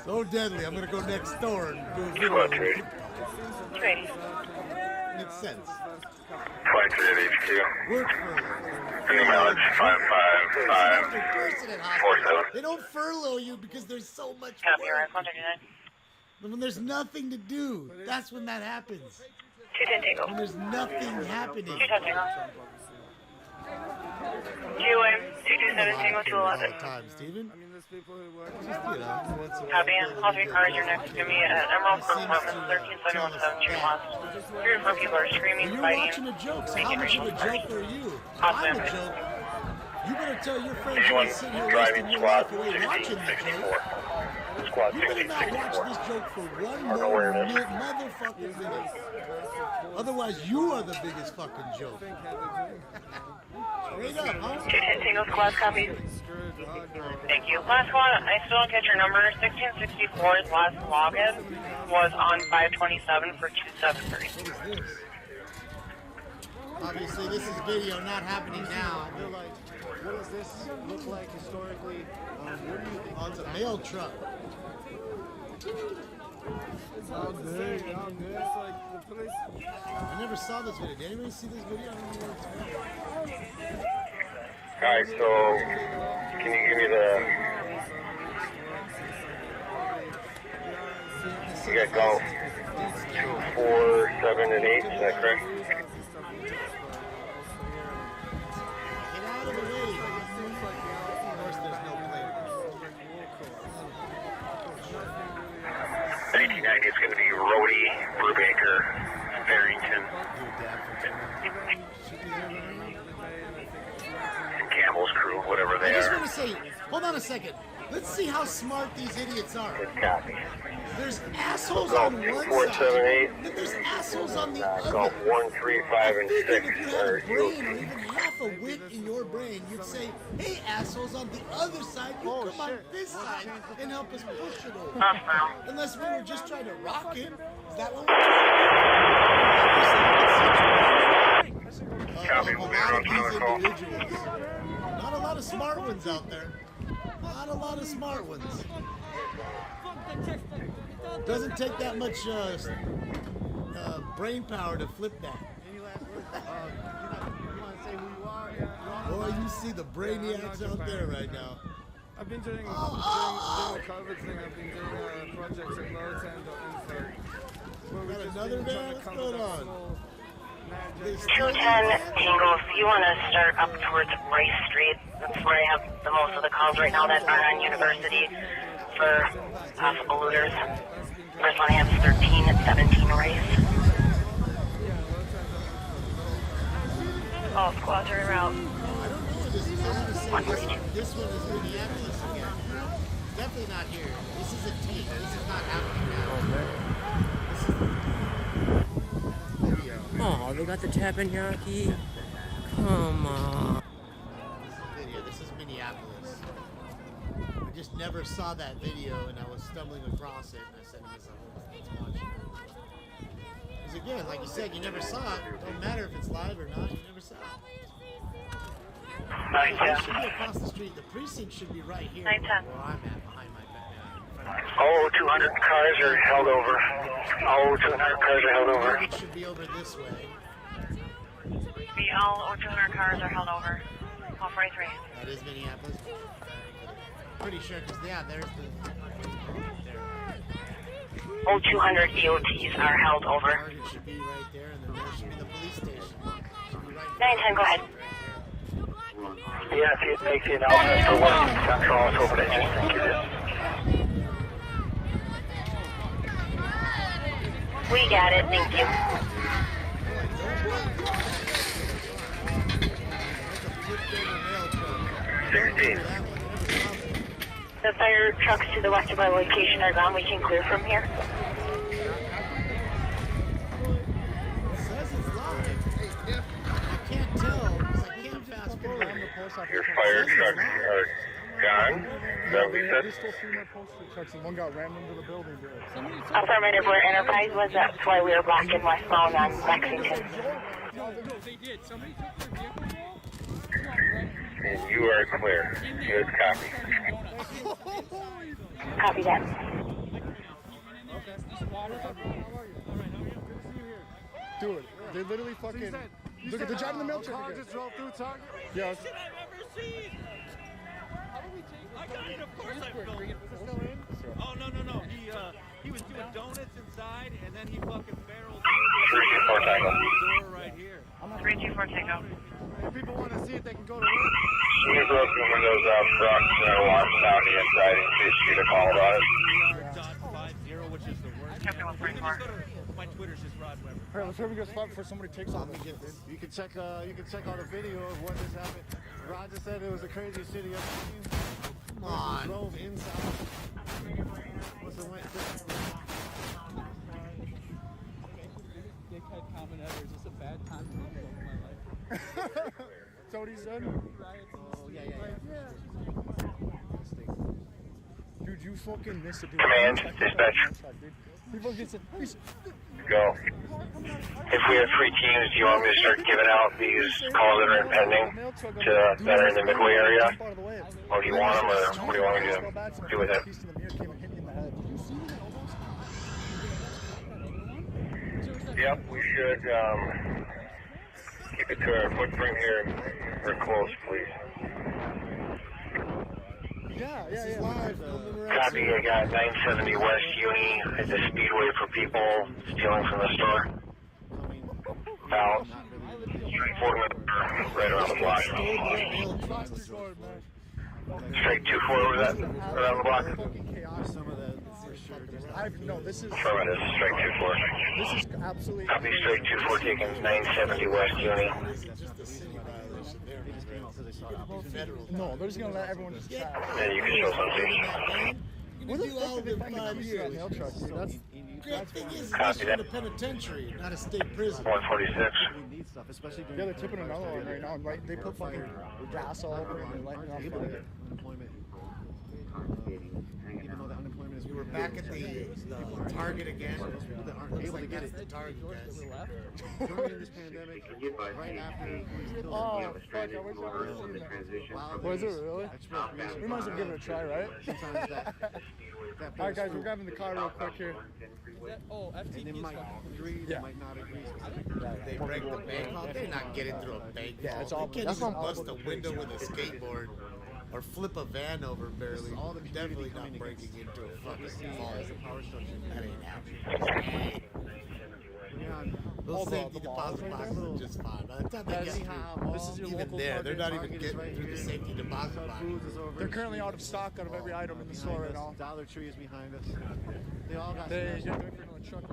So deadly, I'm gonna go next door and do a video. Ready. Makes sense. 23 at HQ. Work for Any mileage 55547. They don't furlough you because there's so much Copy, work. right, 139. When there's nothing to do, that's when that happens. 210 Tango. When there's nothing happening. 210 Tango. GOA, 227 Tango, 211. All the time, Steven. Copy, all three cars are next to me at Emerald Grove Apartments, 13717 Street West. 3 or 4 people are screaming, You're fighting. watching a joke, so how much of a joke are you? I'm Awesome. a joke. You better tell your friends you're sitting here wasting your life away watching this joke. Squad You better not watch this joke for one more motherfucking minute. Otherwise, you are the biggest fucking joke. Straight up, huh? 210 Tango Squad, copy. Thank you. Last squad, I still don't get your number. 1664's last login was on 527 for 273. What is this? Obviously, this is video not happening now. They're like, what does this look like historically? What do you think? Oh, it's a mail truck. It's all good. It's like the police. I never saw this video. Did anybody see this video? I don't know what it's about. Alright, so can you give me you got golf 2, 4, 7, and 8, is that correct? Get out of the way. Of course, there's no plate. 1990 is going to be Rhodey, Brubaker, Barrington, and Campbell's crew, whatever I they just are. want to say, hold on a second. Let's see how smart these idiots are. Good copy. There's assholes Golf on 2, one 4, 7, 8. side, then there's assholes on the other. Golf 1, 3, 5, and 6 If you had are a brain or even half a wit in your brain, you'd say, hey, assholes on the other side, you come on this side and help us push it over. Unless we were just trying to rock him. Is that what we're trying? Copy, we'll be around for another call. Not a lot of smart ones out there. Not a lot of smart ones. Doesn't take that much brain power to flip that. Any last words? You want to say who you are? Boy, you see the brainiacs out there right now. I've been doing the COVID thing. I've been doing projects at Lowe's and Got another man? What's going on? 210 Tango, if you want to start up towards Rice Street, that's where I have the most of the calls right now that are on University for possible looters. First one I have is 13 at 17 Rice. All squads are en route. This one is Minneapolis again. Definitely not here. This is a team. This is not happening now. Oh, they got the teppanyaki. Come on. This is Minneapolis. I just never saw that video, and I was stumbling across it, and I said to myself, let's watch it. Because again, like you said, you never saw it. Don't matter if it's live or not, you never saw it. It should be across the street. The precinct should be right here. Where I'm at, behind my back. All 200 cars are held over. All 200 cars are held over. It should be over this way. All 200 cars are held over. All 43. That is Minneapolis. Pretty sure, because there's the. All 200 EOTs are held over. Target should be right there, and then there should be the police station. Should be right 910, go ahead. Yeah, if you'd make the announcement for West Central, I was hoping to just think you did. We got it, thank you. The fire trucks to the west of our location are gone. We can clear from here. Your fire trucks are gone? Is that what you said? There's still 3 more postal trucks and one got rammed into the building, dude. Affirmative, where Enterprise was, that's why we were blocking westbound on Lexington. No, they did. Somebody took their vehicle, And you are clear. Good copy. Copy that. Dude, they literally fucking... Look at the drive in the mail truck again. Just drove through Target? Yes. I got it, of course I filmed it. Oh, no. He was doing donuts inside, and then he fucking barreled through the door right here. 324 Tango. If people want to see it, they can go to work. You broke the windows out front and alarm sound the inside in case you get a call about it. .50, which is the worst. Captain 144. My Twitter's just Rod Weber. Alright, let's hurry and go spot before somebody takes off. You can check out a video of what just happened. Roger said it was the craziest city I've seen. Come on. Drove inside. What's the way? Dickhead comment ever. Is this a bad time to be in my life? That's what he said? Oh, yeah. Dude, you fucking missed it, dude. Command, dispatch. People get some... Go. If we have 3 teams, do you want me to start giving out these calls that are impending to that are in the Midway area? Or do you want them, or what do you want me to do with it? Yep, we should keep it to our footprint here. We're close, please. Yeah. Copy, I got 970 West Uni at the Speedway for people stealing from the store. About 4 minutes right around the block. Straight 2-4 over that, around the block. This is... Affirmative, straight 2-4. This is absolutely... Copy, straight 2-4 taking 970 West Uni. No, they're just gonna let everyone just chat. Yeah, you can show something. Where the fuck did they find the keys to that mail truck, dude? That's thing is, Copy that. a penitentiary, not a state prison. 146. Yeah, they're tipping another one right now. Right, they put fucking gas all over it and they're lighting it Even though the unemployment is... We were back at the Target again. People that aren't able to get it. The Target, guys. During this pandemic, right after... Oh, fuck, I wish I would have seen that. Was it really? We might as well give it a try, right? Sometimes that Alright guys, we're grabbing the car real quick here. And they might agree, they might not agree. They break the bank vault. They're not getting through a bank vault. Yeah, it's all... They can't even bust a window with a skateboard. Or flip a van over barely. All the definitely not breaking into a fucking vault. That ain't happening. Those safety deposit boxes are just fine. By the time they get this is your even local there, they're not Target. even getting through the safety deposit box. They're currently out of stock out of every item in the store right now. Dollar Tree is behind us. They all got They get waiting for another truck.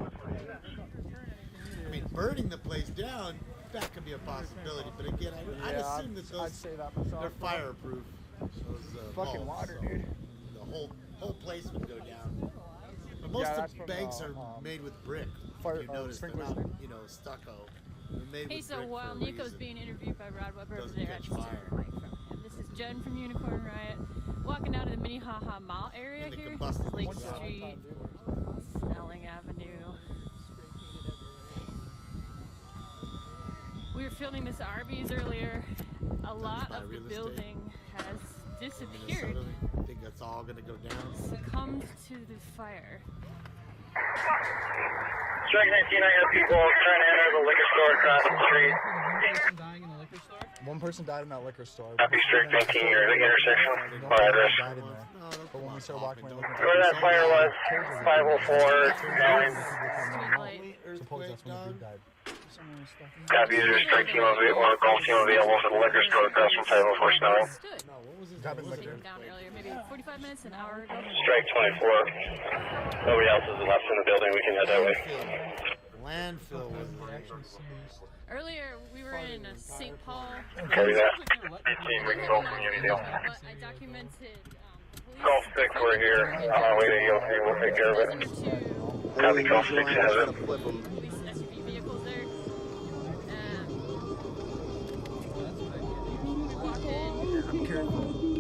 I mean, burning the place down, that could be a possibility. But again, I'd assume that those they're fireproof. Those, fucking water, dude. The whole place would go down. But most of the banks are made with brick. Fire, you notice they're not, stucco. They're made Hey, with so brick while for a Nico's reason. being interviewed by Rod Weber over Doesn't there, I catch just took fire. a break from him. This is Jen from Unicorn Riot, walking out of the Minnehaha Mall area And the here. combusted This is Lake stuff. Street, Snelling Avenue. We were filming this Arby's earlier. A lot of the building has disappeared, I think that's all going to go down. succumbed to the fire. Strike 19, I have people trying to enter the liquor store across the street. One person died in that liquor store. Copy, straight 19, you're at the intersection. Or address. Died in there. But when we started walking, we were looking Where that fire was, 504, 9. Suppose that's when the dude died. Copy, is there a strike team available or a golf team available for the liquor store across from 549? Down earlier, maybe 45 minutes, an hour ago. Strike 24. Nobody else is left in the building. We can head that way. Landfill was Earlier, we were in St. Paul. Carry that. 18, we can go from Unidale. But I documented. Golf 6, we're here. On our way to EOC, we'll take care of it. Copy, Golf 6 has it. Police SUV vehicles there. We walk in.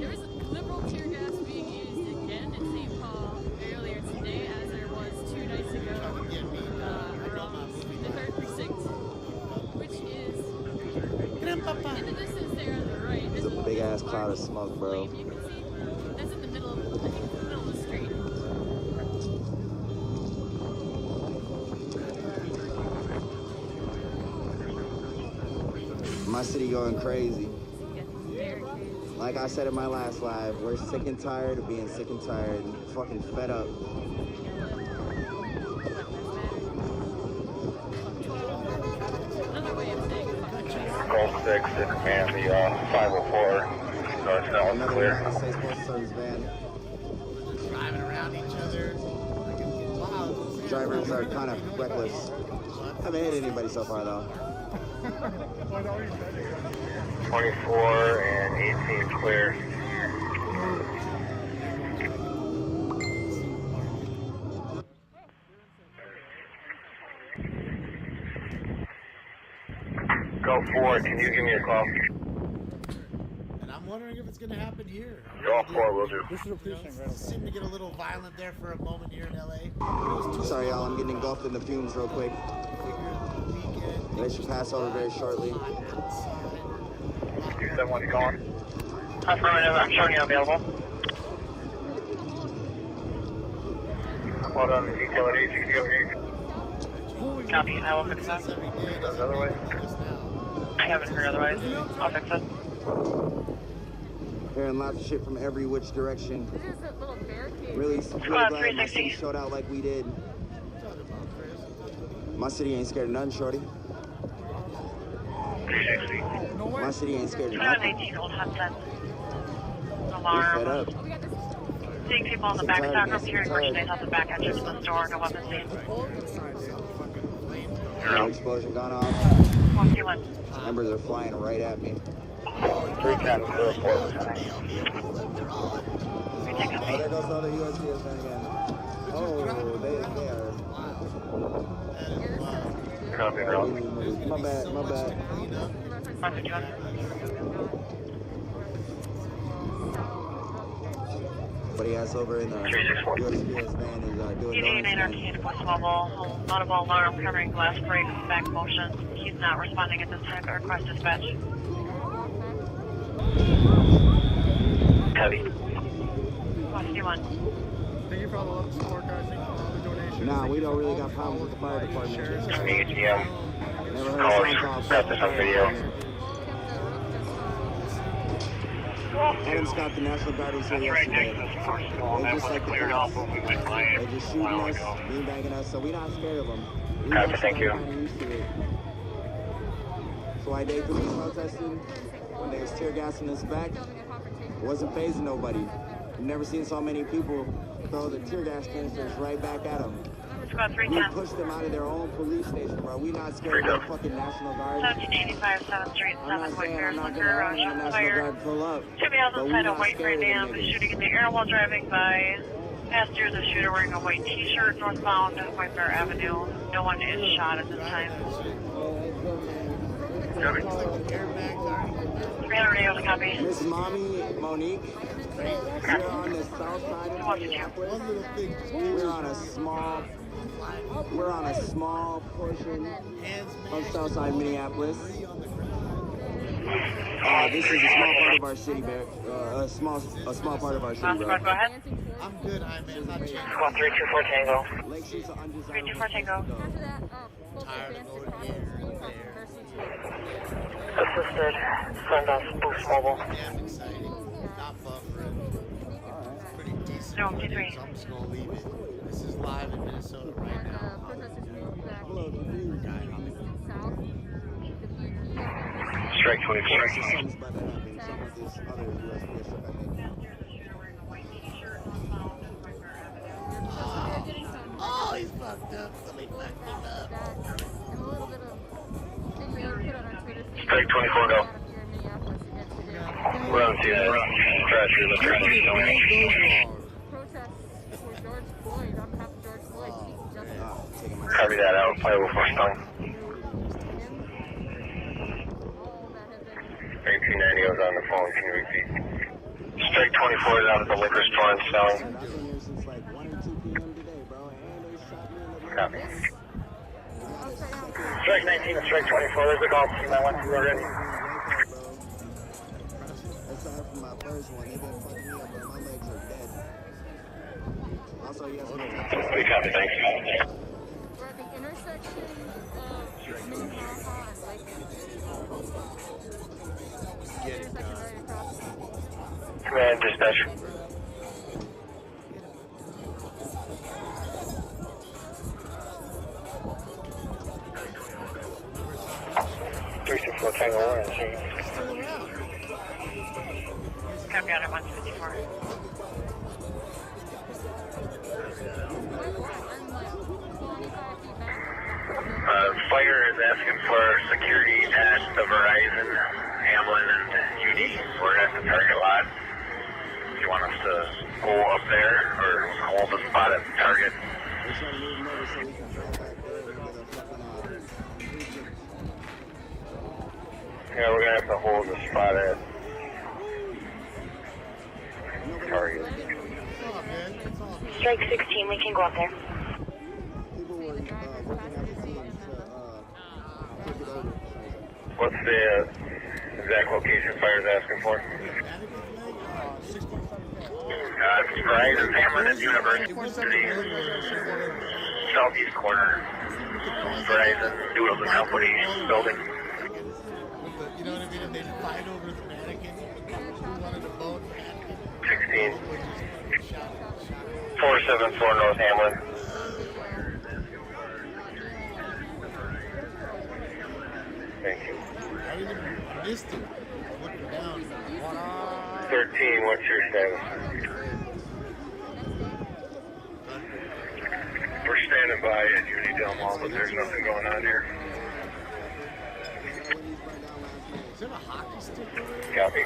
There was liberal tear gas being used again in St. Paul earlier today, as there was 2 nights ago around the 3rd precinct, which is in the distance there on the right. It's a big ass cloud of smoke, bro. You can see that's in the middle of, I think it's in the middle of the street. My city going crazy. Like I said in my last live, we're sick and tired of being sick and tired and fucking fed up. Golf 6, and the 504. North now is clear. driving around each other. Wow. Drivers are kind of reckless. Haven't hit anybody so far though. 24 and 18 clear. Go 4, can you give me a call? And I'm wondering if it's going to happen here. Go 4, will do. This is a precinct, right? Seemed to get a little violent there for a moment here in LA. Sorry y'all, I'm getting engulfed in the fumes real quick. They should pass over very shortly. 271, you calling? Affirmative, I'm showing you available. Hold on, the detail at 868. Copy, I will fix that. Another way? I haven't heard otherwise. I'll fix it. Hearing lots of shit from every which direction. Really Squad glad my 360. city showed out like we did. My city ain't scared of nothing, shorty. 360. My city ain't scared of 218 nothing. Old Hudson. We're fed Alarm. up. Seeing people in the back stockroom, hearing merchandise out the back entrance of the store, no weapons seen. No explosion gone off. 121. Embers are flying right at me. 310, clear 4. Oh, there goes the other USPS van again. Oh, they are. Copy, Rob. My bad, my bad. 151. Buddy ass over in the USPS van is doing DD donuts. 9 Arcade Voice Mobile. Audible alarm covering glass break, back motion. He's not responding at this time, but request dispatch. Heavy. 151. Thank you for all the love support, guys. Thank you for all the donations. Nah, we don't really got problems with the fire department. ATM. Never heard Call a phone call. got this on video. Adam Scott, the National Guard was here yesterday. They just like the cops. They just shooting us, beanbagging us, so we're not scared of them. We Copy, just thank you. kinda used to it. So I day for these protesting, when they was tear gassing us back, it wasn't phasing nobody. I've never seen so many people throw the tear gas canisters right back at them. Squad We 310. pushed them out of their own police station, bro. We not scared of the fucking National Guard. 1785 7th Street, I'm 7 not White saying I'm Bears, not Liquor, gonna allow the shots National fired. Guard pull up. Should be held but we inside a not white scared of Grand them Am. niggas. Shooting in the air while driving by passengers. A shooter wearing a white t-shirt northbound White Bear Avenue. No one is shot at this time. 300 copy. Miss Mommy Monique, we're on the south side of Minneapolis. We're on a small portion of south side Minneapolis. This is a small part of our city, a small part of our city, bro. Go ahead. I'm good, I'm in. Not changing. Squad 324 Tango. Lake Street's an undesirable 324 Tango. Tired of going here, there. Assisted. Send us Boost Mobile. Damn exciting. Not buffering. Pretty decent. No, T3. So I'm just gonna leave it. This is live in Minnesota right now. Guy. Strike 24. Something's about to happen. Some of this other USPS truck, I think. Oh, he's fucked up. Somebody fucked him up. Strike 24, go. We're on to crash here. Let's crash here. Copy that out. Play with first time. 1890 was on the phone. Can you repeat? Strike 24 is out at the liquor store in Selling. Copy. Strike 19 and strike 24. There's a golf team I went through already. Aside from my first one, they've been fucking me up, but my legs are dead. Also, yes, We copy, thanks. We're at the intersection of Minneapolis and Lake. Command, dispatch. Tango 1. Copy out at 154. Fire is asking for security at the Verizon, Hamlin, and UD. We're at the target lot. Do you want us to go up there or hold the spot at the target? Yeah, we're going to have to hold the spot at target. Strike 16, we can go up there. What's the exact location fire's asking for? It's Verizon, Hamlin, and University. Southeast corner. Verizon, Doodles and Company building. You know what I mean? And they'd fight over the mannequin. Who wanted to vote? 16. 474 North Hamlin. Thank you. I didn't even miss it. Looking down. 13, what's your status? We're standing by at Unidale Mall, but there's nothing going on here. Is there a hockey stick? Copy.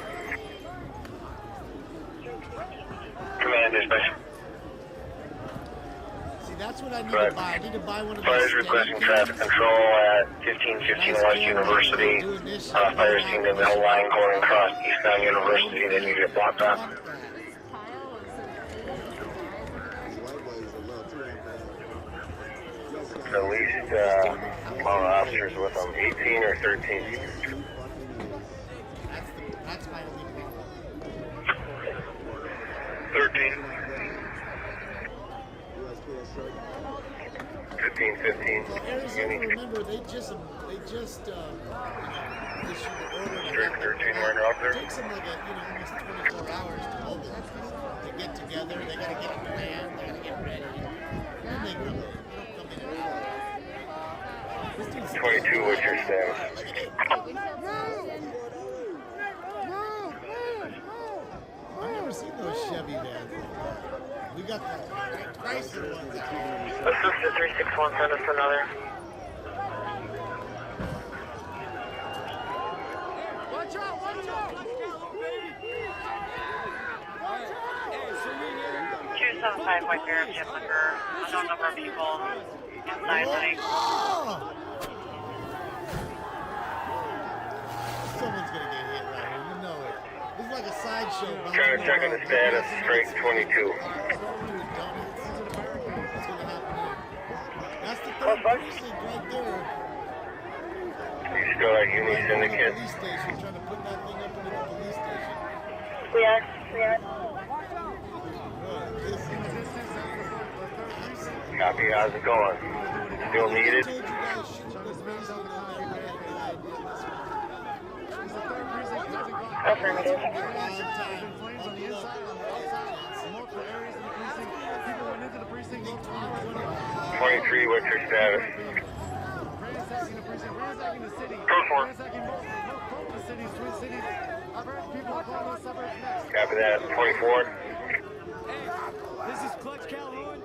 Command, dispatch. See, that's what I need to buy. I need to buy one of those. Fire's requesting traffic control at 1515 West University. Fire seen in the middle line going across eastbound University. Then you get blocked off. At least amount of officers with them, 18 or 13. That's my only problem. 13. 15, 15. Well, Arizona, remember, they just issued the order. Strict 13 when you're out there. It takes them like almost 24 hours to mobilize. They get together, they gotta get a plan, they gotta get ready. Then they don't come in and out. 22, what's your status? I've never seen those Chevy vans like that. We got the Chrysler ones out here. Assistant 361, send us another. Watch out, watch out! 275 White Bear, Jim Liquor, unknown number of people inside running. Someone's gonna get hit right here, you know it. This is like a sideshow. Trying to check on the status, straight 22. That's the third precinct right there. You still at Uni Syndicate? Police station, trying to put that thing up into the police station. We are. Copy, how's it going? Still needed? Affirmative. 23, what's your status? ransacking the city. Code 4. Ransacking both the cities, Twin Cities. I've heard people calling those suburbs next. Copy that. 24. This is Clutch Calhoun.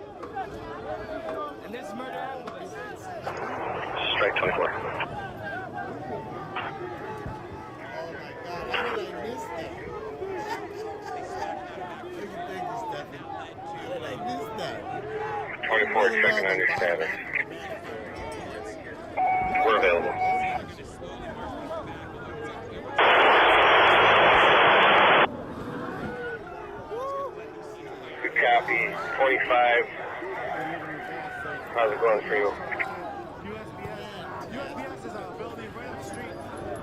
And this is Minneapolis. Strike 24. How did I miss that? Thank you, Stephanie. How did I miss that? 24, checking on your status. We're available. Good copy. 25. How's it going for you? USPS is a building right up the street.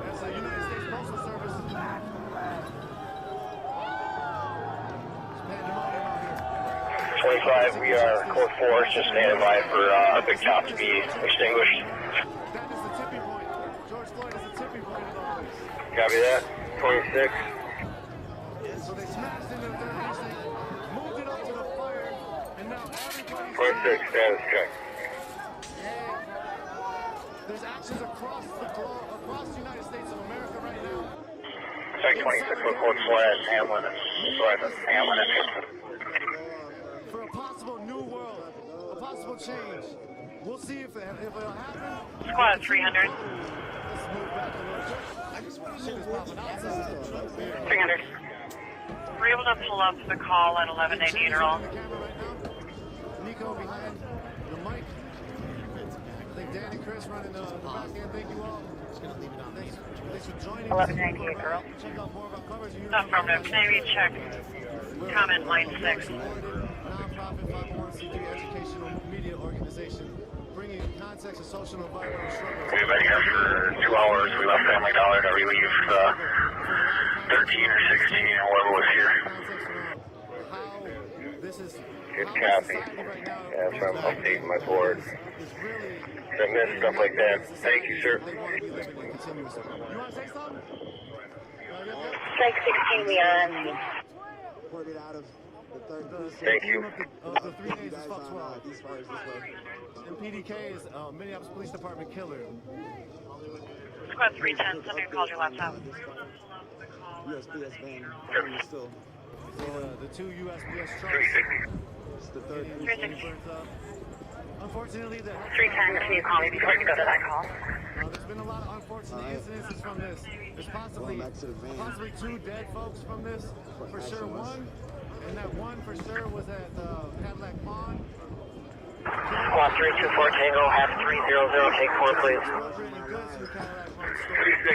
That's the United States Postal Service. It's pandemonium out here. 25, we are code 4, just standing by for a big top to be extinguished. That is the tipping point. George Floyd is the tipping point of all this. Copy that. 26. So they smashed into the third precinct, moved it up to the fire, and now everybody's... 26, status check. There's actions across the globe, across the United States of America right now. Check 26 with code 4 as Hamlin and Hamilton. For a possible new world, a possible change. We'll see if it'll happen. Squad 300. Let's move back a little bit. I just want to see this popping outside. 300. We're able to pull up the call at 1180 Neural. Nico behind the mic. I think Dan and Chris running the back end. Thank you all. Thanks for joining. 1198 girl. Check out more of our coverage. Affirmative. Can you check comment line 6? Nonprofit 501c3 educational media organization, bringing context of social and environmental struggles. We've been here for 2 hours. We left Family Dollar to relieve 13 or 16 or whoever was here. Good copy. Yeah, so I'm updating my board. I missed stuff like that. Thank you, sir. You want to say something? Strike 16, we are on. Reported out of the third precinct. Thank you. The 3 days is fuck 12. These fires this way. And PDK is Minneapolis Police Department killer. Squad 310, somebody called your laptop. USPS van. Still. The 2 USPS trucks. It's the third precinct burns up. Unfortunately, the 310, can you call me before you go to that call? there's been a lot of unfortunate incidences from this. There's possibly 2 dead folks from this. For sure, one. And that one for sure was at Cadillac Pond. Squad 324 Tango, half 300, take 4, please.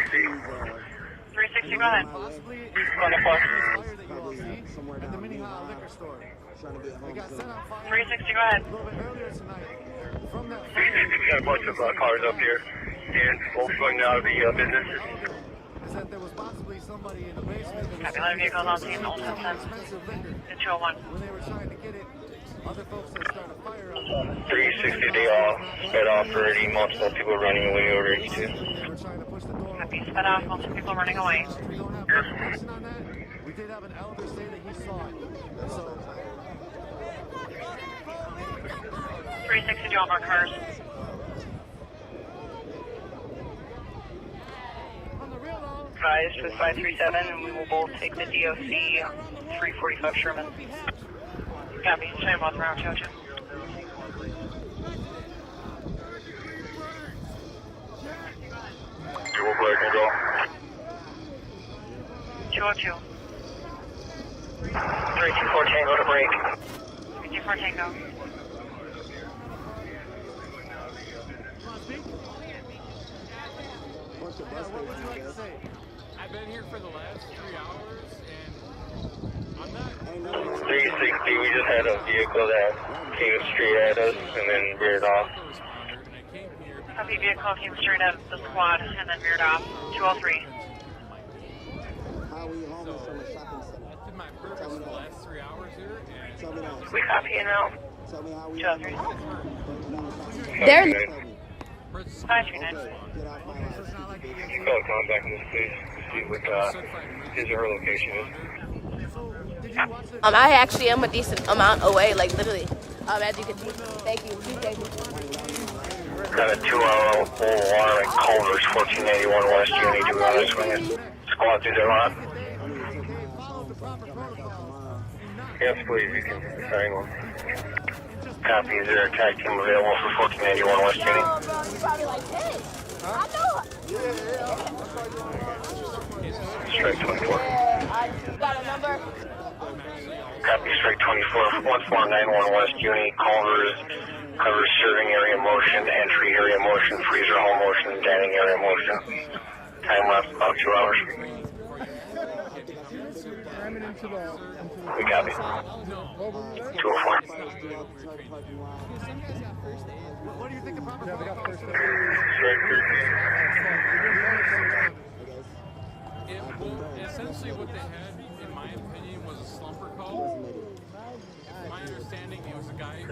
360. 360, go ahead. Possibly is on the floor. fire that you all see at the Minneapolis liquor store. They got set on fire 360, go ahead. a little bit earlier tonight. From that 360, got a bunch of cars up here. And both going out of the business. is that there was possibly somebody in the basement that was Copy, live vehicles on scene, Old selling 10. expensive liquor. It's 201. When they were trying to get it, other folks had started a fire on them. 360, they all sped off already. Multiple people running away over 82. They were trying to push the door Copy, sped off, multiple people running away. We don't have information on that. We did have an elder say that he saw it. So 360, do you want more cars? Advised with 537, and we will both take the DOC 345 Sherman. Copy, same on the round, Chocha. Dual player control. 202. 324 Tango to break. 324 Tango. what would you like to say? I've been here for the last 3 hours, and I'm not... 360, we just had a vehicle that came straight at us and then veered off. Copy, vehicle came straight at the squad and then veered off. 203. How we homeless from a shopping center? I did my purpose for the last 3 hours here, and... Tell me that. We copy you now. Tell me how we 203. They're... 539. You call contact in this place to see what his or her location is. I actually am a decent amount away, like literally. As you can see. Thank you. Thank you. Got a 2-hour alarm at Culver's, 1481 West Uni. Do we want to swing it? Squad 2 line. Yes, please, you can sign one. Copy, is there a tag team available for 1481 West Uni? No, bro, you probably like, hey, I know. Strike 24. I got a number. Copy, strike 24, 1491 West Uni, Culver's, covers serving area motion, entry area motion, freezer hall motion, dining area motion. Time left about 2 hours. We copy. 204. What do you think the proper Essentially what they had, in my opinion, was a slumper call. My understanding, it was a guy,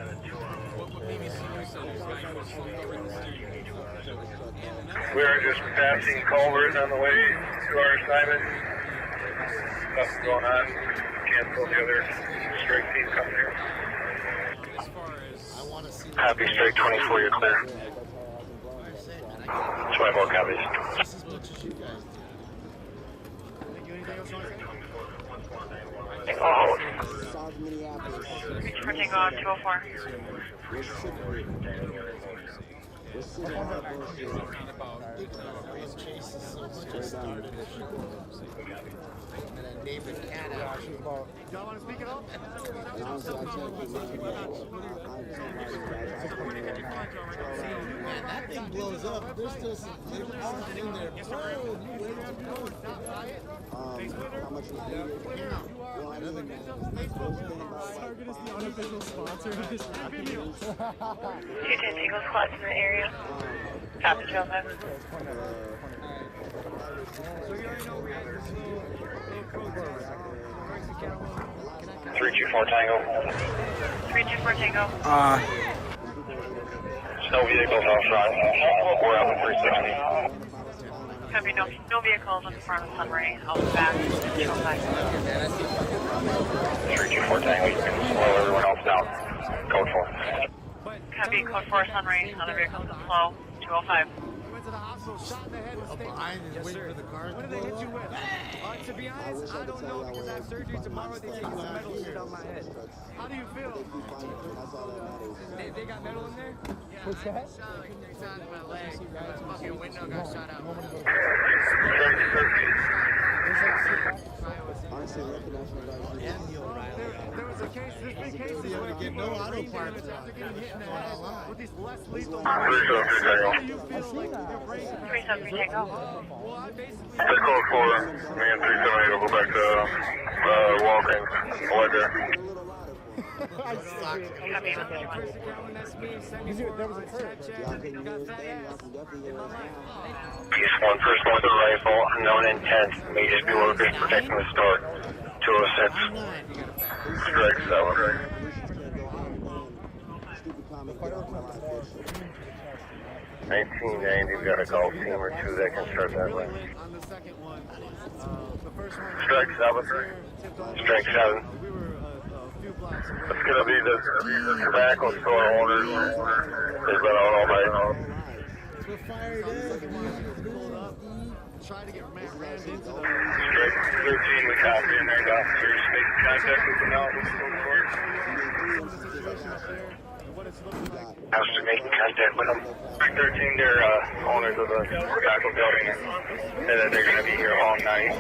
what BBC News said, it was a guy who was slumped over in the steering. We are just passing Culver's on the way to our assignment. Nothing going on. Cancel the other strike team coming here. Copy, strike 24, you're clear. 24 copies. Just as much as you guys do. Anything else you want to say? Oh. South Minneapolis. For Tango 204. Name the cat out. Y'all want to speak it up? Man, that thing blows up. There's still some little stuff in there. How much is Target is the unofficial sponsor of this video. 210 Tango squads in the area. Copy, 205. So you already know we have this little protest. 324 Tango. 324 Tango. No vehicles outside. We're out at 360. Copy, no vehicles in front of Sunray. I'll be back. 205. 324 Tango, you can slow everyone else down. Code 4. Copy, code 4 Sunray. Other vehicles slow. 205. Went to the hospital, shot in the head with steak. Behind and waiting for the car. What did they hit you with? To be honest, I don't know because I have surgery tomorrow. They take some metal shit out my head. How do you feel? They got metal in there? Yeah, what's that? Shot like 3 times in my leg. The fucking window got shot out. There was a case, there's been cases where people are brain damage after getting hit in the head with these less lethal How do you feel like your brain 373 Tango. Well, I basically... Take code 4, me and 378 will go back to Walgreens. Right there. Copy, 131. Piece 1, first one with a rifle, unknown intent, may just be workers protecting the store. 206. Strike 7. 1990, we've got a golf team or two that can start that way. On the second one, Strike 7. Strike 7. It's gonna be the tobacco store owners. They've been out all night. Try to get rammed into the... Strike 13, we copy, and there's officers making contact with them now. Officers making contact with them. 13, they're owners of the tobacco building, and then they're gonna be here all night,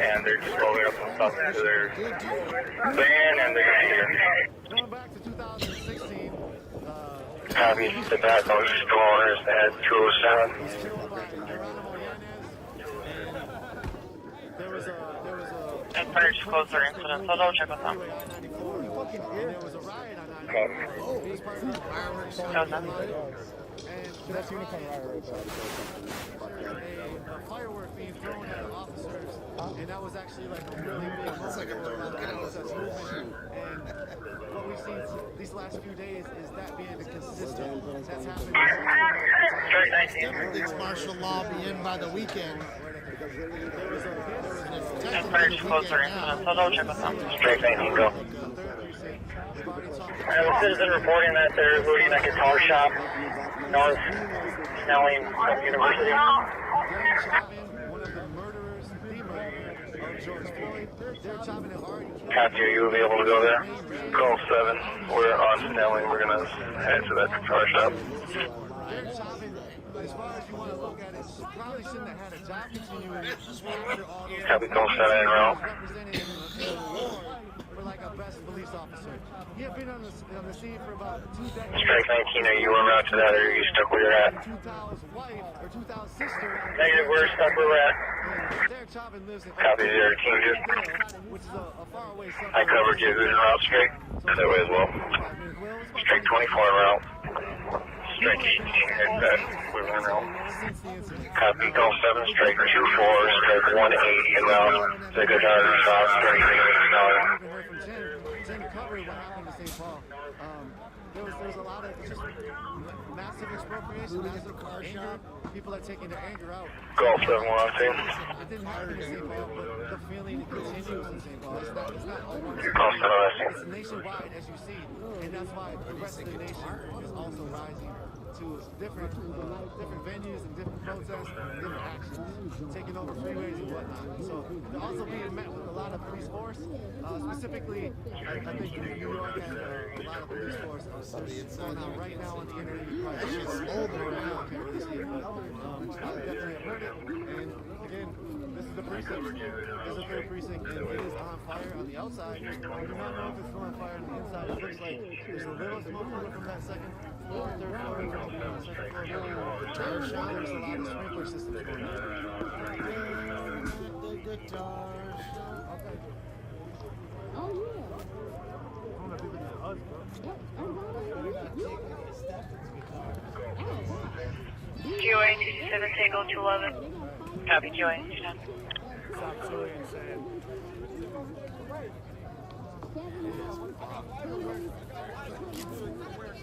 and they're just loading up some stuff into their van, and they're gonna be here. Going back to 2016, Copy, tobacco store owners at 207. And fire disclosed their incident, so don't check with them. that's Unicorn Riot. A firework being thrown at officers, and that was actually like a really big moment for movement. And what we've seen these last few days is that being consistent. That's happening. Everything's martial law being by the weekend. And fire disclosed their incident, so don't check with them. Straight 19, go. I have a citizen reporting that they're looting a guitar shop North Snelling University. They're chopping one of the murderers, the murderer of George Floyd. They're chopping it hard. Copy, are you available to go there? Call 7. We're on Snelling. We're going to head to that guitar shop. They're chopping, as far as you want to look at it, probably shouldn't have had a job continuing after all those. Copy, call 7 en route. Representing an award for like a best police officer. He had been on the scene for about 2 decades. Strike 19, are you en route to that, or are you stuck where you're at? 2000's wife, or 2000's sister. Negative, we're stuck where we're at. Their chopping lives in Copy, 0 team, which is a far away suburb. I covered you. Who's en route, Strike? That way as well. Strike 24 en route. Strike 18, head back. We're en route. Copy, call 7, Strike 24, Strike 180 en route. Take a guard and shot, Strike 18. Jen covered what happened to St. Paul. There was a lot of just massive expropriation, massive anger. People are taking their anger out. Golf 7 1 team. It didn't happen in St. Paul, but the feeling continues in St. Paul. It's not over. Golf 7 It's nationwide, as you see, and that's why the rest of the nation is also rising to different venues and different protests, different actions, taking over freeways and whatnot. So they're also being met with a lot of police force. Specifically, I think New York had a lot of police force. It's going on right now on the internet. You probably see it older right now. I can't really see it, but definitely have heard it. And again, this is the precinct. This is the third precinct, and it is on fire on the outside. We do not know if it's still on fire on the inside. It looks like there's a little smoke coming from that second floor, third floor, second floor building. There's a lot of sprinkler systems going on. The guitars. Okay. GOA 227 Tango 211. Copy, GOA 210.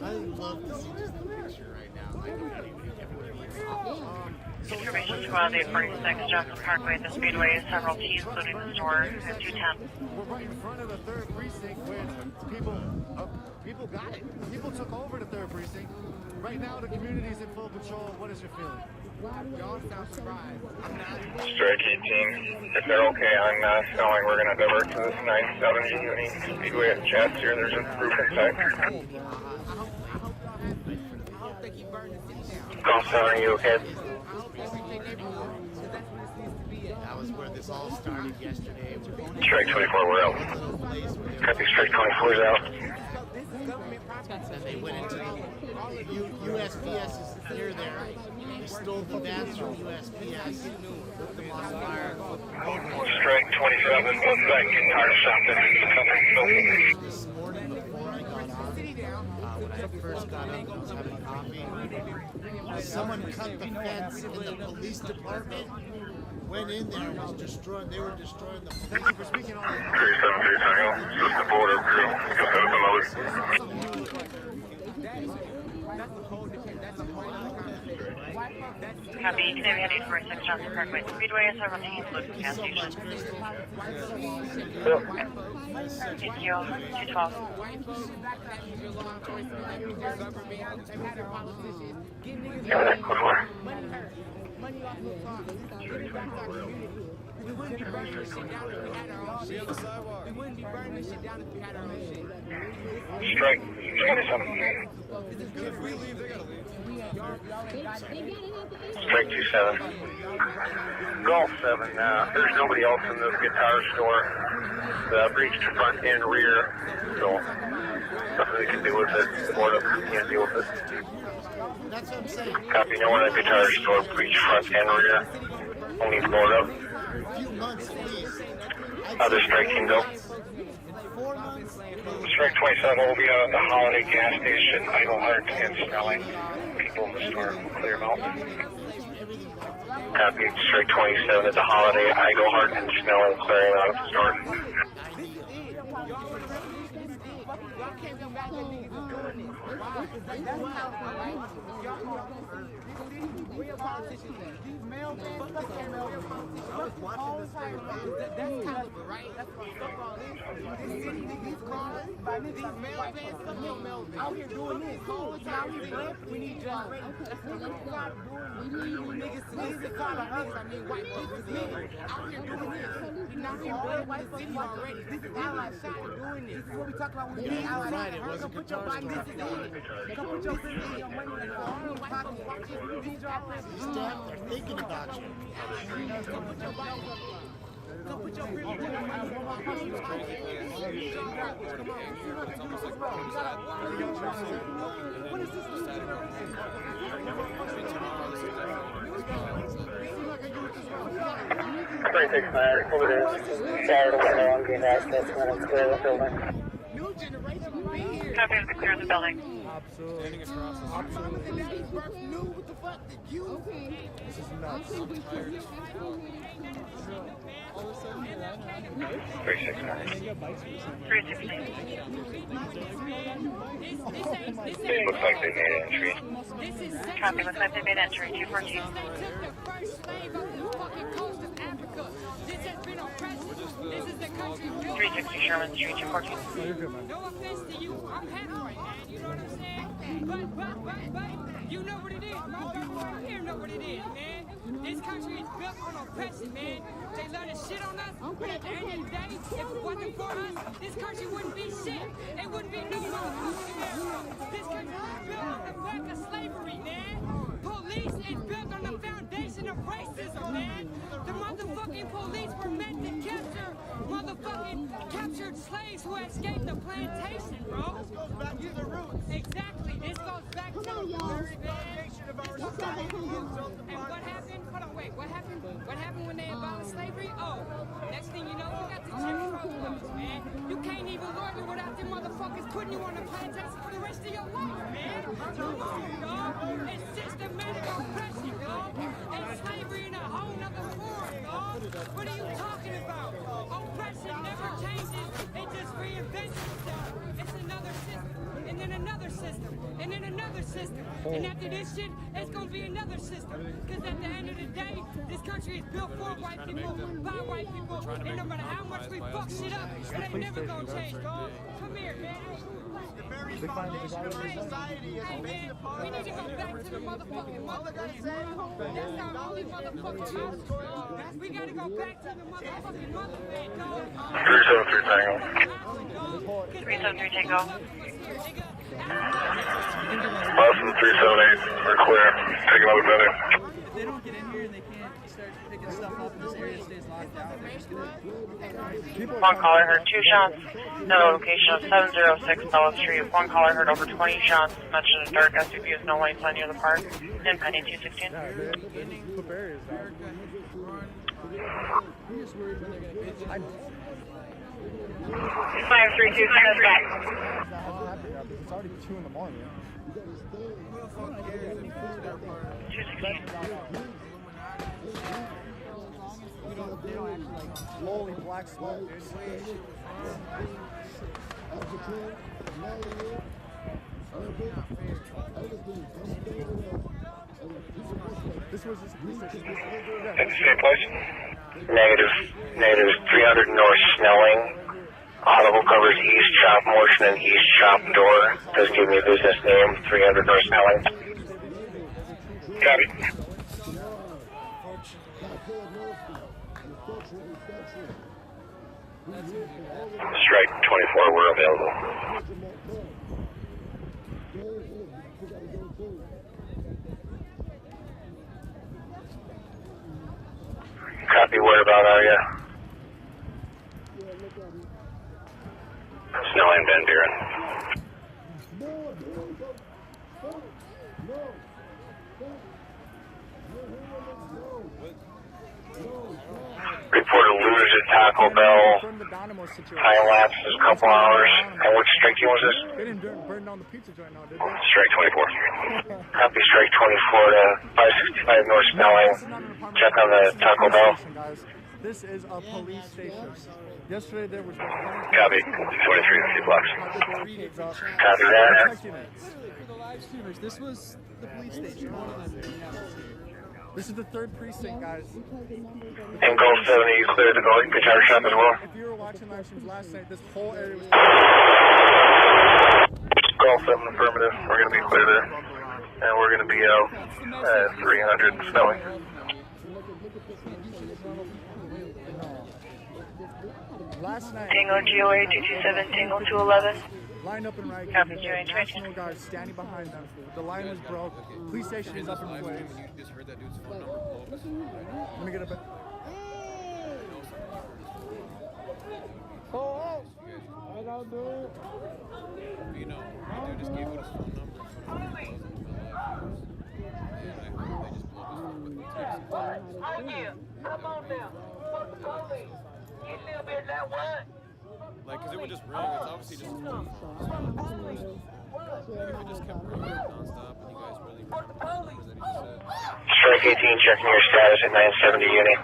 I love to see just the picture right now. Like, Information squad, 846 Johnson Parkway, the Speedway, several teams, including the store, and 210. We're right in front of the third precinct where people got it. People took over the third precinct. Right now, the community's in full control. What is your feeling? Y'all sound surprised. Strike 18. If they're okay on Snelling, we're going to divert to this 970 Uni Speedway at Chats here. There's a roof inside. Call 7, are you okay? that was where this all started yesterday. Strike 24, we're out. Copy, Strike 24 is out. Then they went into the USPS is near there. They stole the vans from USPS, put them on fire. Strike 27, what's that guitar shop that is coming? This morning before I got on, when I first got on, I was having coffee. Someone cut the fence in the police department, went in there and was destroying, they were destroying the police. Thank you for speaking on it. 373 Tango, this is the border crew. Go ahead with the mother. Copy, today we had 846 Johnson Parkway, Speedway, several teams, including gas station. Thank you, 212. We wouldn't be burning this shit down if we had our own shit. We wouldn't be burning this shit down if we had our own shit. Strike 27. If we leave, they gotta leave. Strike 27. Golf 7, there's nobody else in this guitar store. Breached front and rear, so nothing they can do with it. Board up can't deal with it. That's what I'm saying. Copy, no one at the guitar store, breached front and rear. Only board up. A few months at least. Other strike team go. 4 months. Strike 27 will be out at the Holiday gas station, Idleheart and Snelling. People in the store will clear them out. Copy, Strike 27 at the Holiday, Idleheart and Snelling clearing out of the store. Y'all can't be mad that niggas is doing this. Why? That's how, right? Where your politicians at? These male fans, fuck that male politicians. I was watching this thing. That's caliber, right? That's what football is. This city, these cars, these male fans, fuck your male fans. Out here doing this. Now we need just that's what we got doing. We need niggas to listen to call our niggas. I mean, white people niggas out here doing this. We not here playing with the city already. This is allied shot doing this. This is what we talk about when we get outside. Come put your body this is in it. Come put your business in your money in all the pockets. Watch this. These are our friends. They're thinking about you. Come put your body. Come put your real money in my pocket. These are our friends. Come on. What is this new generation? 26-9, over there. Shower to window on green access, when I'm clear the building. New generation will be here. Copy of the clear of the building. Absolutely. Absolutely. New, what the fuck? You? This is nuts. 369. Looks like they made entry. Copy, looks like they made entry. 214. They took the first slave off the fucking coast of Africa. This has been oppression. This is the country built. 360 Sherman Street, 214. No offense to you. I'm happy right now. You know what I'm saying? But, you know what it is. My brother right here know what it is, man. This country is built on oppression, man. They love to shit on us, but at the end of the day, if it wasn't for us, this country wouldn't be shit. It wouldn't be no motherfucking America. This country is built on the back of slavery, man. Police is built on the foundation of racism, man. The motherfucking police were meant to captured slaves who escaped the plantation, bro. This goes back to the roots. Exactly. This goes back to the very foundation of our society. And what happened? Hold on, wait. What happened? What happened when they abolished slavery? Oh, next thing you know, you got the Jim Crow laws, man. You can't even lawyer without them motherfuckers putting you on the plantation for the rest of your life, man. Come on, dog. It's systematic oppression, dog. And slavery in a whole nother form, dog. What are you talking about? Oppression never changes. It just reinvents itself. It's another system, and then another system, and then another system. And after this shit, it's gonna be another system. Because at the end of the day, this country is built for white people, by white people. And no matter how much we fuck shit up, it ain't never gonna change, dog. Come here, man. The very foundation of our society is based upon. We need to go back to the motherfucking motherland. That's our only motherfucking house, dog. We gotta go back to the motherfucking motherland, dog. 373 Tango. 373 Tango. Boston 378, we're clear. Take another minute. If they don't get in here and they can't start picking stuff up and this area stays locked down, they're just gonna... One caller heard 2 shots. No location of 706 Bella Street. One caller heard over 20 shots. Mentioned a dark SUV with no lights on near the park. And pending 216. Put barriers down. I'm just worried when they're gonna get you. 532 send us back. It's already 2 in the morning. They don't actually like holy black smoke, dude. This was just At the same place? Negative 300 North Snelling. Audible covers East Chop Motion and East Chop Door. Does give me a business name, 300 North Snelling. Copy. Strike 24, we're available. Copy, where about are you? Snelling, Van Buren. Reported looters at Taco Bell. Time lapse is a couple hours. And which strike team was this? They didn't burn down the pizza joint now, did they? Strike 24. Copy, strike 24 to 565 North Snelling. Check on the Taco Bell. This is a police station. Yesterday there was Copy. 23 C blocks. Copy that. For the live streamers, this was the police station. This is the 3rd precinct, guys. And Goal 70, you cleared the guitar shop as well? If you were watching live streams last night, this whole area was... Goal 7 affirmative. We're going to be clear there. And we're going to be out at 300 snowing. Last night... Tango GOA 227, Tango 211. Lined up in right. Copy, We had National Guard standing behind them. The line was broke. Police station is up in flames. Let me get a bit. Oh, I don't know. You know, they just gave us phone number. Come on now. Fuck the police. You little bit that what? Like, because it would just ring. It's obviously just a phone call. Like, if it just kept ringing nonstop and you guys really remember the numbers that he just said. Strike 18, checking your status at 970 unit.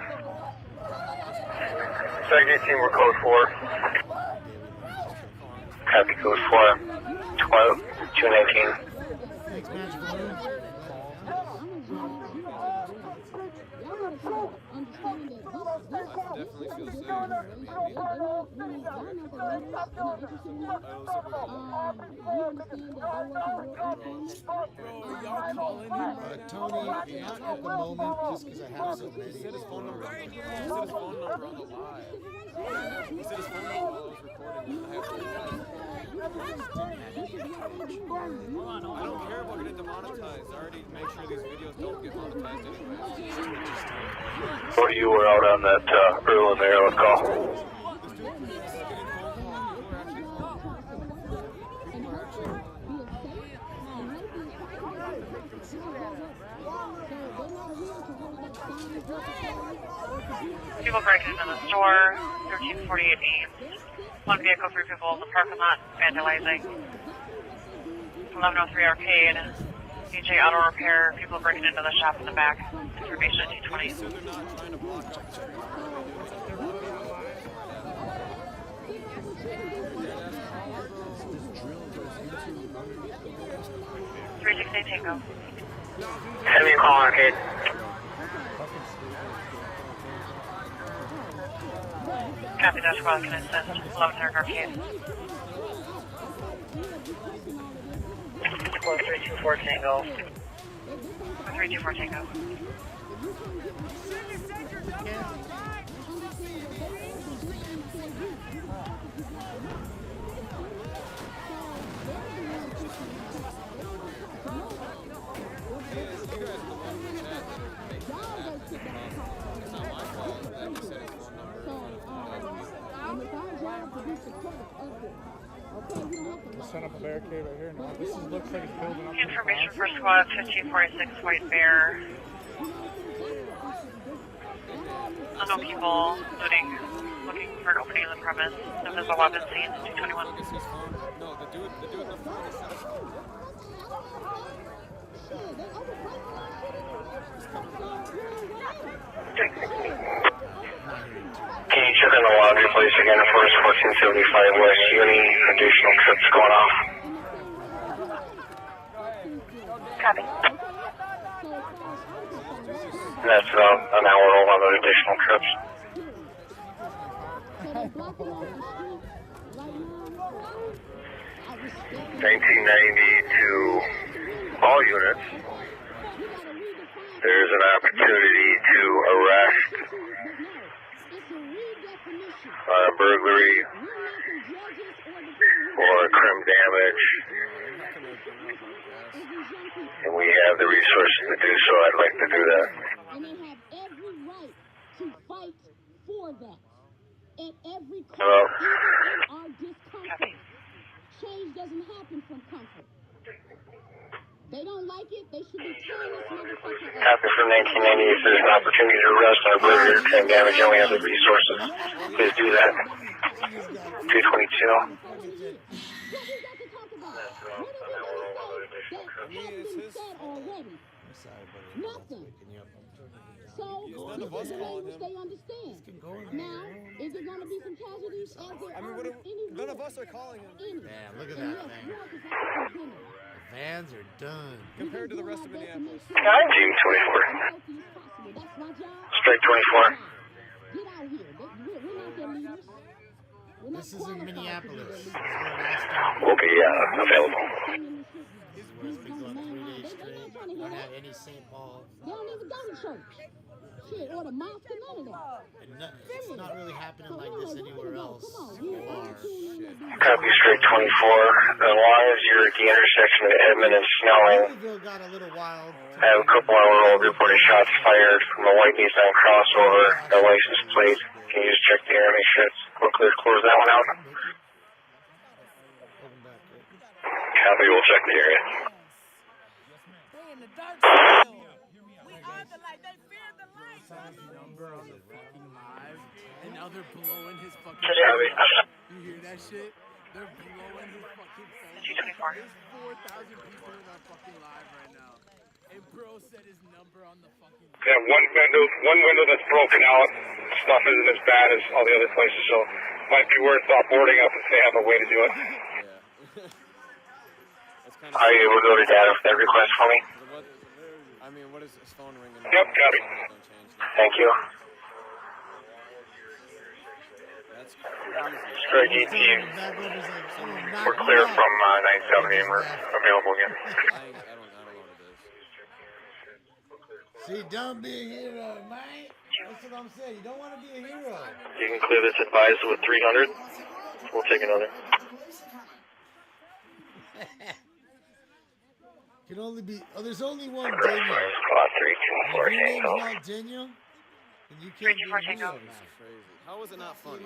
Strike 18, we're code 4. Copy code 4. 219. Thanks, Magic Balloon. Definitely feel safe. Tony, not at the moment, just because I have so many. He said his phone number. He said his phone number on the live. He said his phone number while I was recording. I don't care about getting demonetized. I already make sure these videos don't get monetized anyways. Or you were out on that Earl and Maryland call. People breaking into the store, 1348 Ames. One vehicle, 3 people in the parking lot, vandalizing. 1103 Arcade, DJ Auto Repair, people breaking into the shop in the back. Information at 220. $368 Tango. Send me a call, Arcade. Copy, Dash Squad, can assist. 1100 Arcade. 324 Tango. 324 Tango. Set up a barricade right here now. This looks like it's building up. Information for squad 1546 White Bear. Unknown people looking for an opening in the premise. No visible weapons seen. 221. No, the dude in the front is set up. Can you check on the laundry place again for us, 1475 West? Any additional trips going off? Copy. That's about an hour old on the additional trips. 1990 to all units. There's an opportunity to arrest burglary or crim damage, and we have the resources to do so. I'd like to do that. And they have every right to fight for that. At every cost, Hello? even in our discomfort. Change doesn't happen from comfort. They don't like it, they should be tearing this motherfucker up. After from 1990, if there's an opportunity to arrest our burglary or crim damage and we have the resources, please do that. 222. Nothing. So the language they understand. Now, is it going to be some casualties? None of us are calling him. Man, look at that thing. The vans are done. Compared to the rest of Minneapolis. Team 24. Strike 24. Get out here. We're not their leaders. This is in Minneapolis. Will be available. We're going 3 days straight. Don't have any St. Paul. They don't even go to church. Shit, or the mosque, or none of that. It's not really happening like this anywhere else. Copy straight 24. As long as you're at the intersection of Edmond and Snelling, got a little wild. I have a couple hour-old reported shots fired from a white Nissan crossover. No license plate. Can you just check the area, make sure it's clear to close that one out? Copy, we'll check the area. Number on the fucking live, and now they're blowing his fucking phone. You hear that shit? They're blowing his fucking phone. There's 4,000 people in our fucking live right now. And bro said his number on the fucking. Yeah, one window that's broken out. Stuff isn't as bad as all the other places, so might be worth boarding up if they have a way to do it. Are you able to go to data for that request for me? I mean, what is his phone ringing? Yep, copy. Thank you. That's crazy. Strike 18. We're clear from 970 and we're available again. I don't know what it is. See, don't be a hero, man. That's what I'm saying. You don't want to be a hero. You can clear this advised with 300. We'll take another. Can only be. Oh, there's only one Daniel. Squad 324 If your name's Tango. not Daniel, then you can't be a hero. How is it not funny?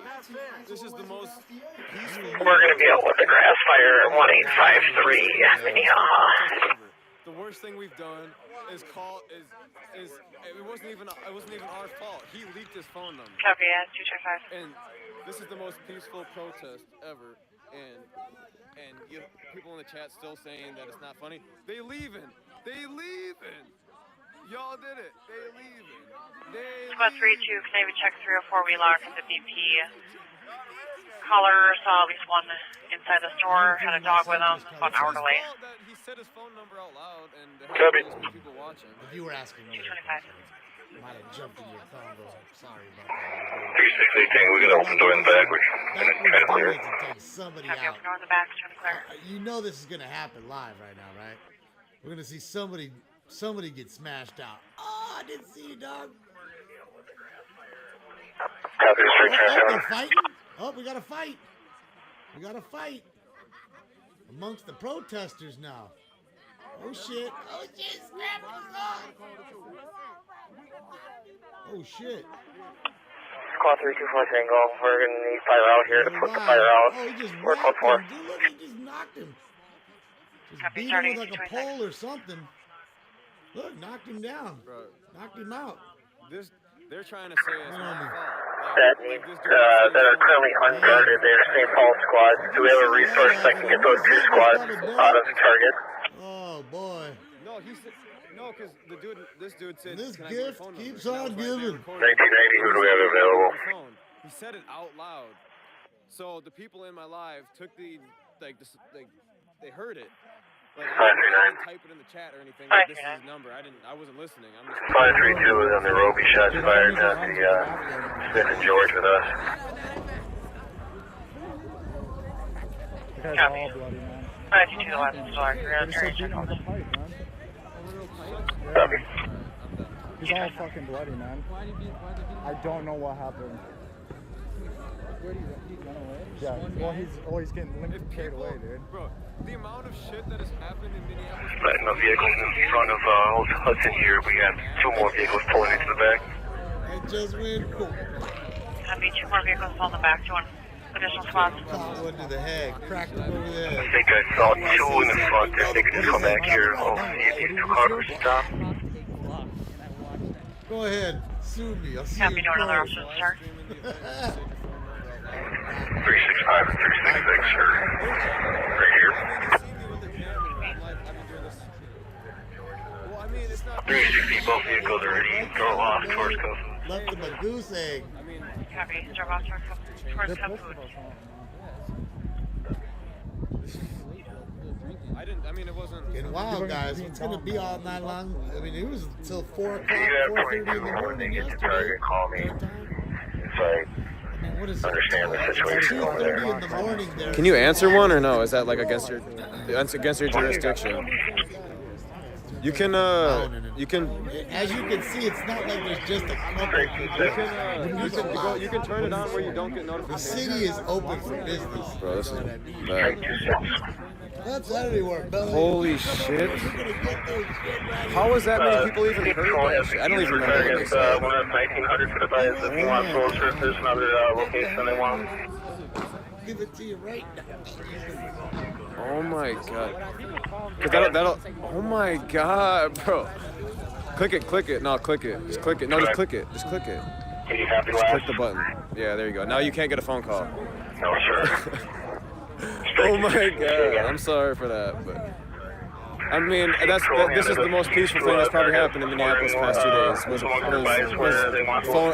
This is the most peaceful. We're going to be out with the grass fire 1853 Minneapolis. The worst thing we've done is it wasn't even our fault. He leaked his phone number. Copy, 225. And this is the most peaceful protest ever. And people in the chat still saying that it's not funny. They leaving. Y'all did it. They leaving. Squad 32, can I even check 304 Wheelock at the BP? Caller saw at least one inside the store, had a dog with him, about an hour delay. He said his phone number out loud, and there Copy. were people watching. If you were asking me, 225. might have jumped in your convo. Sorry about that. 368 Tango, we got to open the door in the back. We're going to try to clear it. To take somebody Copy, out. open door in the back, turn to clear. You know this is gonna happen live right now, right? We're gonna see somebody get smashed out. Oh, I didn't see you, dog. Copy, straight They're 27. fighting. Oh, we got a fight. We got a fight amongst the protesters now. Oh shit! Oh shit! Snap us up! Oh shit! Squad 324 Tango, we're going to need fire out here to put the fire out. Oh, he just We're whacked code 4. him. Dude, look, he just knocked him. Just beat him with like a pole or something. Look, knocked him down. Bro. Knocked him out. They're trying to say it's not fault. That are currently unguarded. They're St. Paul squad. Do we have a resource that can get those two squads out of the target? Oh boy. No, because this dude said. This "Can I get your gift phone number?" keeps on giving. 1990, who do we have available? He said it out loud. So the people in my live took they heard it. Like, I didn't type it in the chat or anything. Like, this is his number. I wasn't listening. I'm just. 532 is on the Roby shots fired at the Smith and George with us. Copy. 522 to left, still are area check on this. Copy. He's all fucking bloody, man. I don't know what happened. Where did he run away? Yeah, well, he's always getting limped straight away, dude. Bro, the amount of shit that has happened in Minneapolis. Right, no vehicles in front of Old Hudson here. We have 2 more vehicles pulling into the back. It just went cool. Copy, 2 more vehicles pulling the back, doing additional spots. Caught one to the head, cracked him over the head. I think I saw 2 in the front. I think it's come back here. Oh, see these 2 cars stop. Go ahead, sue me. I'll see Copy, you doing another in option court. start. 365 and 366 are right here. 360, both vehicles are ready. Go off. towards Cove. Left him a goose egg. Copy. Drop off towards Cove Food. I mean, it wasn't. And wow, guys, it's gonna be all night long. I mean, it was until 4 o'clock, You have 4:30 in the 24 when morning they get to yesterday. target, call me. So I understand the situation over there. In the morning there. Can you answer one or no? Is that like against your jurisdiction? You can As you can see, it's not like there's just a couple. You can turn it on where you don't get notified. The city is open for business. Bro, this is bad. That's everywhere, Billy. Holy shit. How was that many people even heard that shit? I don't even remember what they said. 1900 for the bias. If you want closer, if there's another location they want. Give it to you right now. Oh my god. Cause that'll. Oh my god, bro. Click it. No, click it. Just click it. No, just click it. Just click it. Can you copy Just last? click the button. Yeah, there you go. Now you can't get a phone call. No, sir. Oh my god. I'm sorry for that, but. I mean, this is the most peaceful thing that's probably happened in Minneapolis the past 2 days. Was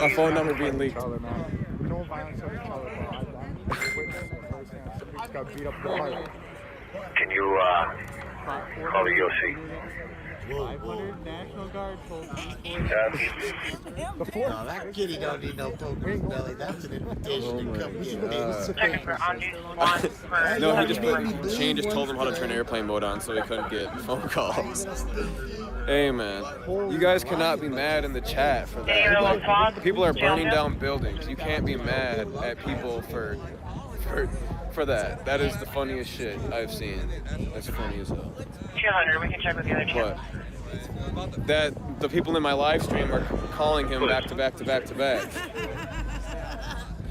a phone number being leaked. No violence on each other, but I'm witnessing firsthand. Somebody just got beat up in the heart. Can you call the EOC? 500 National Guard told me. No, that kitty don't need no poker in his belly. That's an invitation to come get No, Shane just told him how to turn airplane mode on so he couldn't get phone calls. Hey man, you guys cannot be mad in the chat for that. Like, people are burning down buildings. You can't be mad at people for that. That is the funniest shit I've seen. That's funny as hell. 200, we can check with the other two. But that the people in my live stream are calling him back to back to back to back.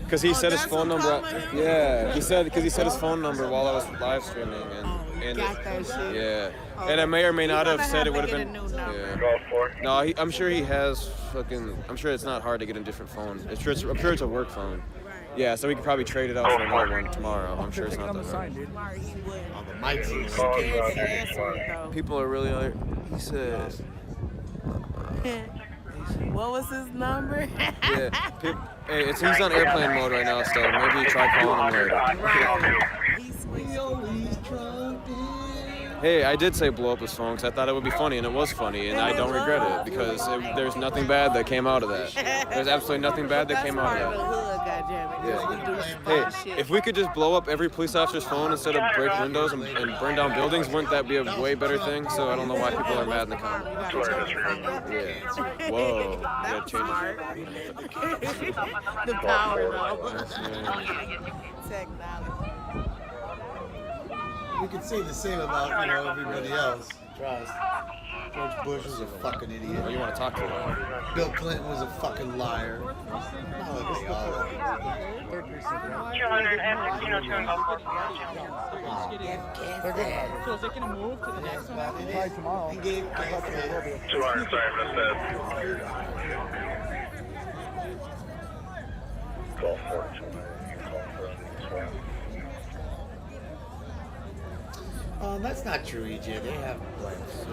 Because he said his phone number. Yeah, he said his phone number while I was live streaming, and yeah, and I may or may not have said it would have been. Yeah. No, I'm sure he has fucking. I'm sure it's not hard to get a different phone. I'm sure it's a work phone. Yeah, so we could probably trade it out for another one tomorrow. I'm sure it's not that hard. People are really like. He said. What was his number? Yeah. Hey, he's on airplane mode right now, so maybe you try calling him later. Hey, I did say blow up his phone because I thought it would be funny, and it was funny, and I don't regret it because there's nothing bad that came out of that. There's absolutely nothing bad that came out of that. Yeah. Hey, if we could just blow up every police officer's phone instead of break windows and burn down buildings, wouldn't that be a way better thing? So I don't know why people are mad in the comments. Yeah. Whoa. You gotta change it. The power, though. We could say the same about, everybody else. Trust. George Bush was a fucking idiot. Oh, you want to talk to him? Bill Clinton was a fucking liar. 200 and 1602 and Gulf Coast. So is it going to move to the next one? Probably tomorrow. 200, sorry, I missed that. Call 4. That's not true, EJ. They have plans.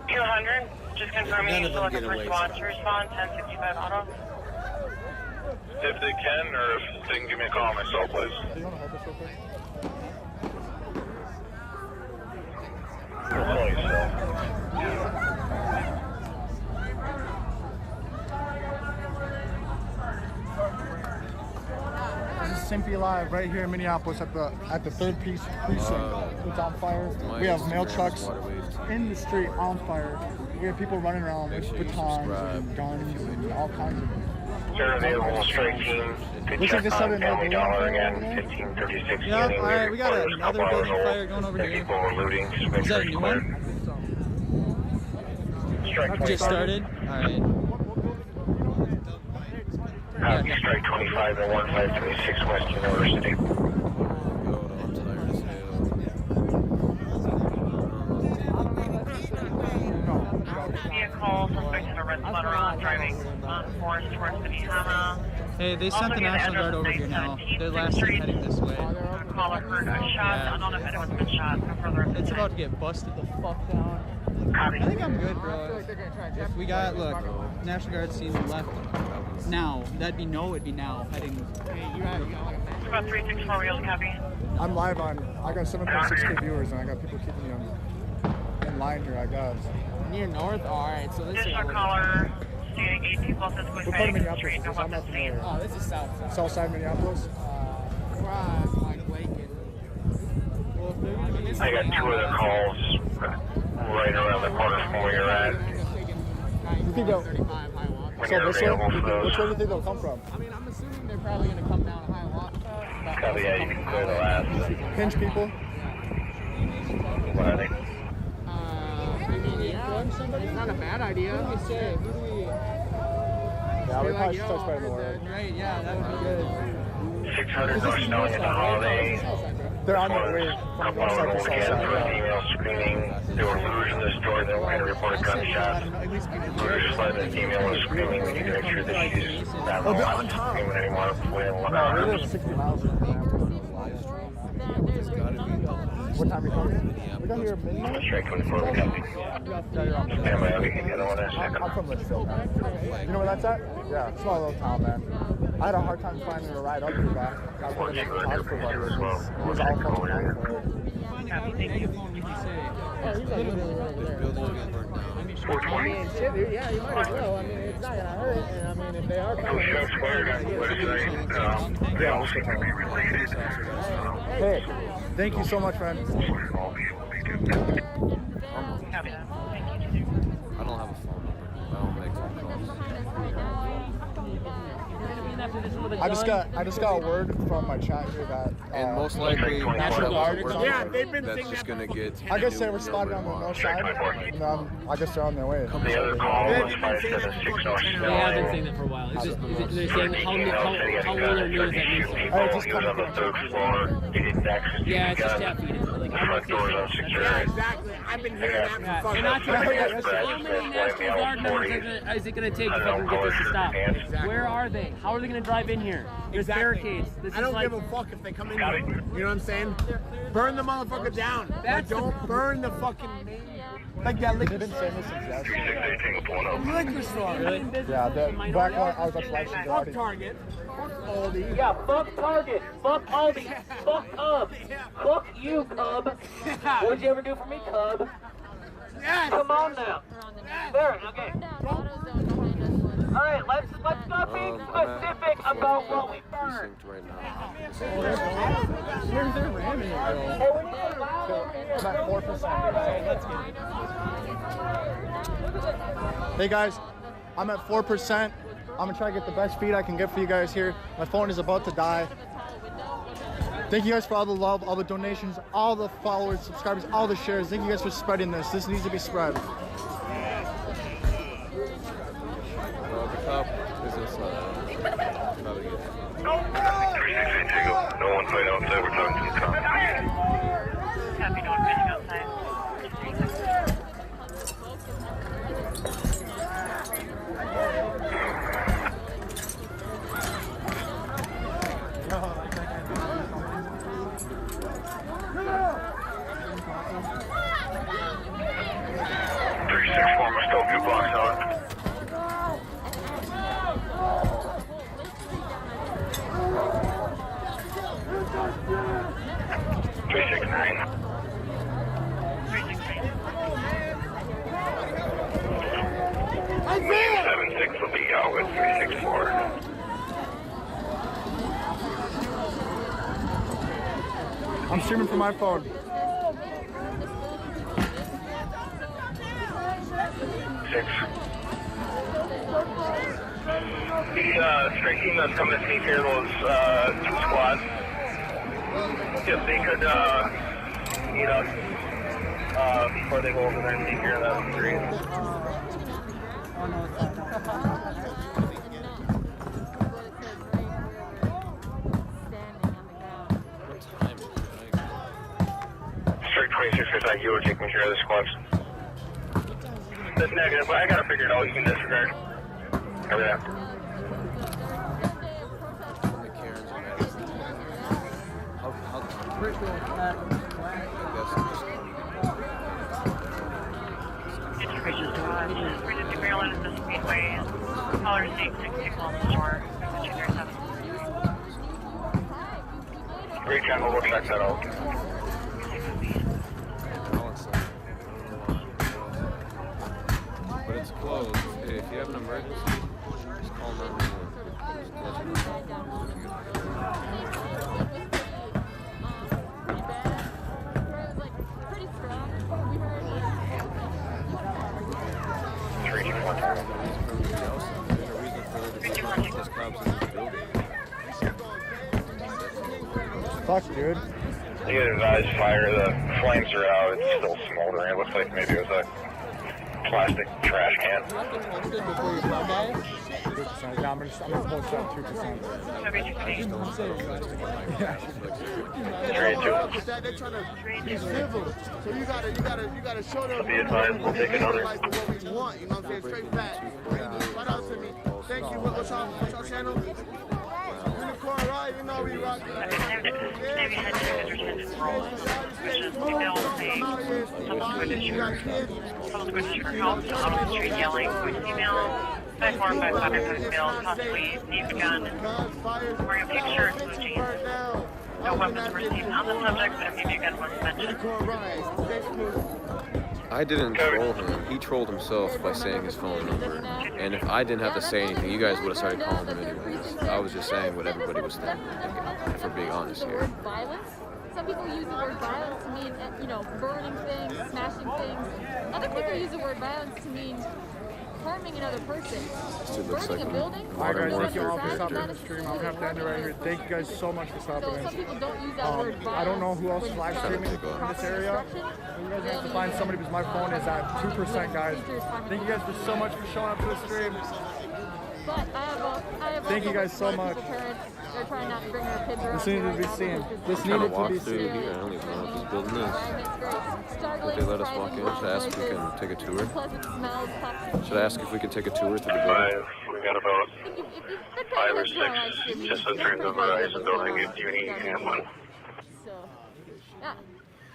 200, just confirming None you're of still them looking get for away response to respond, 1065 auto. If they can, or if they can give me a call on my cell, please. Do you want to help us real quick? This is Simpy Live right here in Minneapolis at the 3rd precinct. It's on fire. We have mail trucks in the street on fire. We have people running around with batons and guns and all kinds of. They're available straight team. Looks like they started another $50 again, 1536. Yeah, alright, we got another building fire going over here. People were looting. Is that a new one? Just started? Alright. Strike 25 and 1536 West University. Vehicle, suspect in a red sweater on, driving on Forest towards City Hama. Hey, they sent the National Guard over here now. They're last heading this way. Caller heard a shot. I don't know if anyone's been shot. No further. It's about to get busted the fuck down. Copy. I think I'm good, bro. If we got, look, National Guard seen left now, that'd be no, it'd be now. Heading. It's about 364 wheels, copy. I'm live on. I got 7.6K viewers, and I got people keeping me in line here. I guess. Near north. All right. So this is. Additional caller. Stating 18 plus this What part of Minneapolis is this? I'm weapons not familiar. Oh, this is south. South side Minneapolis. Like Lake and. I got 2 other calls right around the corner from where you're at. You think they'll? When So you're this way? available for those. Which way do you think they'll come from? I mean, I'm assuming they're probably going to come down Hiawatha. Copy, yeah, you can clear the last. Hinge people. What are they? I mean, yeah, it's not a bad idea. Who do we say? Who do we? Yeah, we probably should touch better than the Great, yeah, that would be good. 600 North Snelling at the holiday. They're on their way from north side to south side. Email screaming. There were looters in this store. They were going to report a gunshot. Looters just letting this email was screaming. We need to make sure that she's not screaming anymore. Within 1 No, hour. we live 60 miles from Minneapolis. What time are you coming? We got here at midnight. Strike 24, we copy. Stand by, I'll get the other one in a second. I'm from Litchfield, man. You know where that's at? Yeah, small little town, man. I had a hard time finding a ride up here, back. Got put in the hospital, but it was all fucking down for it. Yeah, you might as well. I mean, it's not gonna hurt. And I mean, if they are coming, Shots fired on the website. They all seem to be related. Hey, thank you so much, friend. I don't have a phone number. I don't make phone calls. I just got a word from my chat here that And most likely, National Guard. Yeah, they've been that's saying just that. gonna get. I guess they were spotted on the north side, and I guess they're on their way. The other call was 576 North They have been Snelling. saying that for a while. It's just, they're saying how little news that news. He was on the 3rd floor. He didn't access the Yeah, it's just gun. tap feeding. Like, The front door's unsecured. Exactly. I've been hearing that Yeah, for and not to forget, how many National Guard members is it going to take to fucking get this to stop? Where are they? How are they going to drive in here? There's barricades. This I don't is like, give a fuck if they come in here. You know what I'm saying? Burn the motherfucker down. But don't burn the fucking main. Like that liquor store. Liquor store. really? Yeah, back when I was at Flagship Fuck Target. Fuck Aldi. Yeah, fuck Target, fuck Aldi, fuck Cub, fuck you, Cub. What'd you ever do for me, Cub? Yes. Come on now. There, okay. All right, let's go be specific about what we burn. Right now. Here's their ramming it, Hey, we need a loud over here. I'm at 4%. Hey guys, I'm at 4%. I'm gonna try to get the best feed I can get for you guys here. My phone is about to die. Thank you guys for all the love, all the donations, all the followers, subscribers, all the shares. Thank you guys for spreading this. This needs to be spread. The cop is this probably good. 3682. No one fight outside. We're talking to the cop. Copy, no one fighting outside. Former Stokey blocks on. 369. 76 will be out with 364. I'm streaming from my phone. The strike team that's coming to take care of those 2 squads, if they could meet us before they go over there and take care of that, would be great. Strike 26 is like you were taking care of the squads. That's negative, but I gotta figure it out. You can disregard. Over there. Maryland at the Speedway. Caller state 60 call the store. 237. Great channel, we'll check that out. But it's closed. Hey, if you have an emergency, just call 911. Fuck, dude. You get advised fire, the flames are out, it's still smoldering. It looks like maybe it was a plastic trash can. Yeah, I'm supposed to have 2%. Straight to. They're trying to be civil, so you gotta show them. Be advised, we'll take another. What we want, you know what I'm saying? Straight facts. Shout out to me. Thank you. What's our channel? Unicorn Ride, you know we rock. Maybe head to Richmond Roll, which is email saying subsequent insurance. Subsequent insurance help, so out on the street yelling, voice email, 5455 bill, possibly need a gun, or a picture to the jeans. No weapons were seen on the subject, but maybe a gun was mentioned. I didn't troll him. He trolled himself by saying his phone number. And if I didn't have to say anything, you guys would have started calling him anyways. I was just saying what everybody was thinking, if we're being honest here. Violence. Some people use the word violence to mean, burning things, smashing things. Other people use the word violence to mean harming another person. Burning a building. Alright guys, thank you all for stopping the stream. I'm gonna have to end it right here. Thank you guys so much for stopping in. Some people don't use that word violence. I don't know who else is live streaming in this area. You guys have to find somebody because my phone is at 2%, guys. Thank you guys for so much for showing up to the stream. But I have Thank you guys so much. They're trying not to bring their kids around. This needed to be seen. This needed to be seen. Here. I don't even know if this building is. Would they let us walk in? Should I ask if we can take a tour? Should I ask if we can take a tour to the building? We got about 5 or 6 just entering the Verizon building at Uni Hamlin. So, yeah.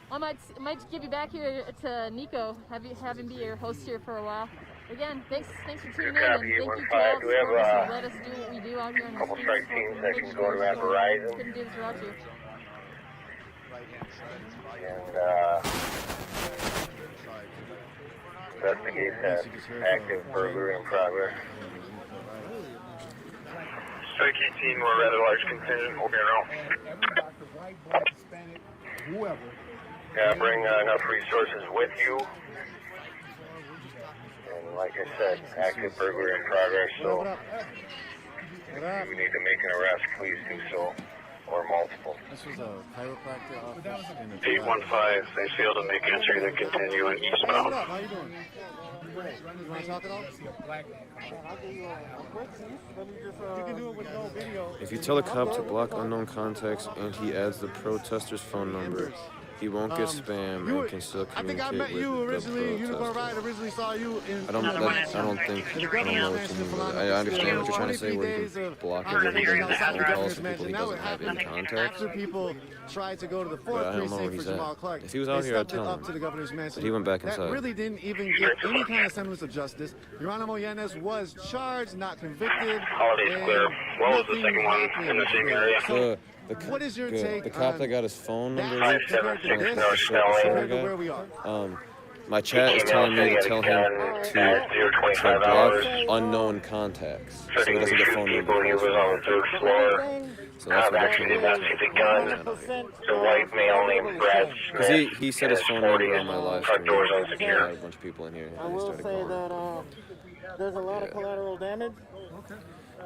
I might give you back here to Nico, have him be your host here for a while. Again, thanks for tuning in, and thank you to all the supporters who let us do what we do out here in the couple streets. strike teams that can go around Verizon. Couldn't do this without you. And investigate that active burglary in progress. Strike 18, we're a rather large contingent, we'll be around. Yeah, bring enough resources with you. And like I said, active burglary in progress, so if you need to make an arrest, please do so, or multiple. This was a chiropractor office. 815, they failed to make entry, they continue in eastbound. How you doing? You want to talk at all? You can do it with no video. If you tell a cop to block unknown contacts and he adds the protester's phone number, he won't get spam and can still communicate I think I met you originally. with the Unicorn Ride originally saw you in. I don't know what you mean by that. I understand what you're trying to say, where you can block everybody and phone calls from people he doesn't have any contacts. After people tried to go to the But 4th I don't know where precinct for he's Jamal at. Clark, If he was out here, I'd they stepped it tell up him. to the governor's mansion. But he went back That inside. really didn't even get any kind of semblance of justice. Geronimo Yanez was charged, not convicted. Holiday's clear. What was the second one in the same area? What is your take the cop on that got his phone number that leaked, compared to this, the short where we guy, are? my chat is telling me to tell him to block unknown contacts, so he doesn't get phone numbers. He was on the third floor. So that's what Actually did not see the gun. The white male named Brad Smith. Because he said his phone number on my live stream. Doors I unsecured. had a bunch of people in here. I will say that there's a lot of collateral damage.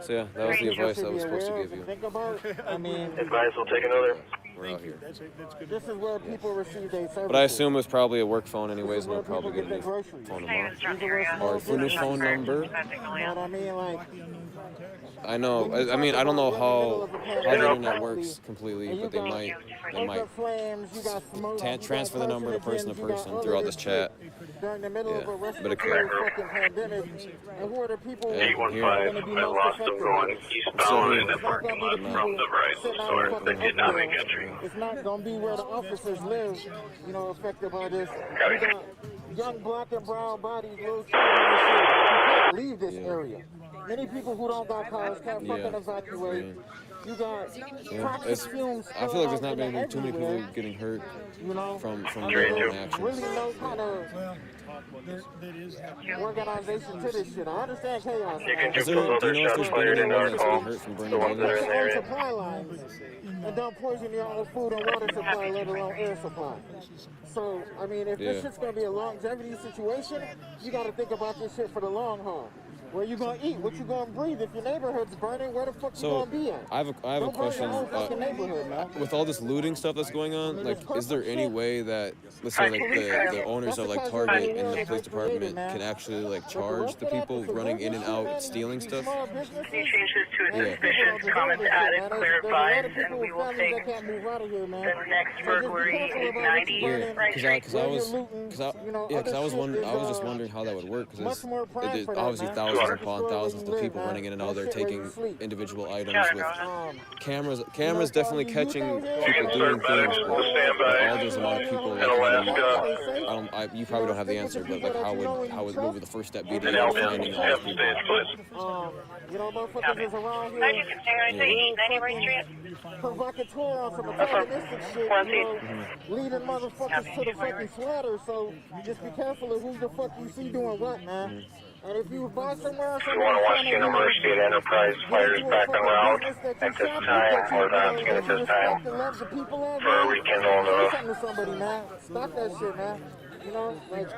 So yeah, that was the advice I was supposed to give you. Think about. I mean, Advice, we'll take another. We're out here. This is where people receive their services. But I assume it was probably a work phone anyways, and they'll probably get a new phone tomorrow. Or a new phone number. You know what I mean? Like, I know. I mean, I don't know how the internet works completely, but they might transfer the number to person throughout this chat. During the middle of a But it could. fucking pandemic, and who are the people who are 815, going to be I most lost them going eastbound in the parking lot from the Verizon store that did not make entry. It's not going to be where the officers live, you know, affected by this. You got young black and brown bodies, little children and shit. You can't leave this area. Many people who don't got cars can't fucking evacuate. You got toxic fumes. I feel like there's not been too many people getting hurt from their own actions. Really no kind of organization to this shit. I understand chaos. You can do other shots fired in our home. The ones that are in there. Supply lines and don't poison your own food and water supply, let alone air supply. So, I mean, if this shit's gonna be a longevity situation, you gotta think about this shit for the long haul. Where you gonna eat? What you gonna breathe? If your neighborhood's burning, where the fuck you gonna be at? I have a question. With all this looting stuff that's going on, like, is there any way that, let's say, like the owners of like Target and the police department can actually like charge the people running in and out stealing stuff? Can you change this to a suspicious comments added, clarify, and we will take the next burglary 890 right Because I was just wondering how that would work, because it's obviously thousands upon thousands of people running in and out there taking individual items with cameras definitely catching people doing things, but all those amount of people, like, you probably don't have the answer, but like what would the first step be to finding all those people? You know, motherfuckers is around here. Provocateur on some antagonistic shit, you know, leading motherfuckers to the fucking slaughter. So just be careful of who the fuck you see doing what, man. And if you buy somewhere, if you want to watch the University at Enterprise fires back around at this time, or announcing at this time, for a rekindle somebody, man. Stop that shit, man. You know, like,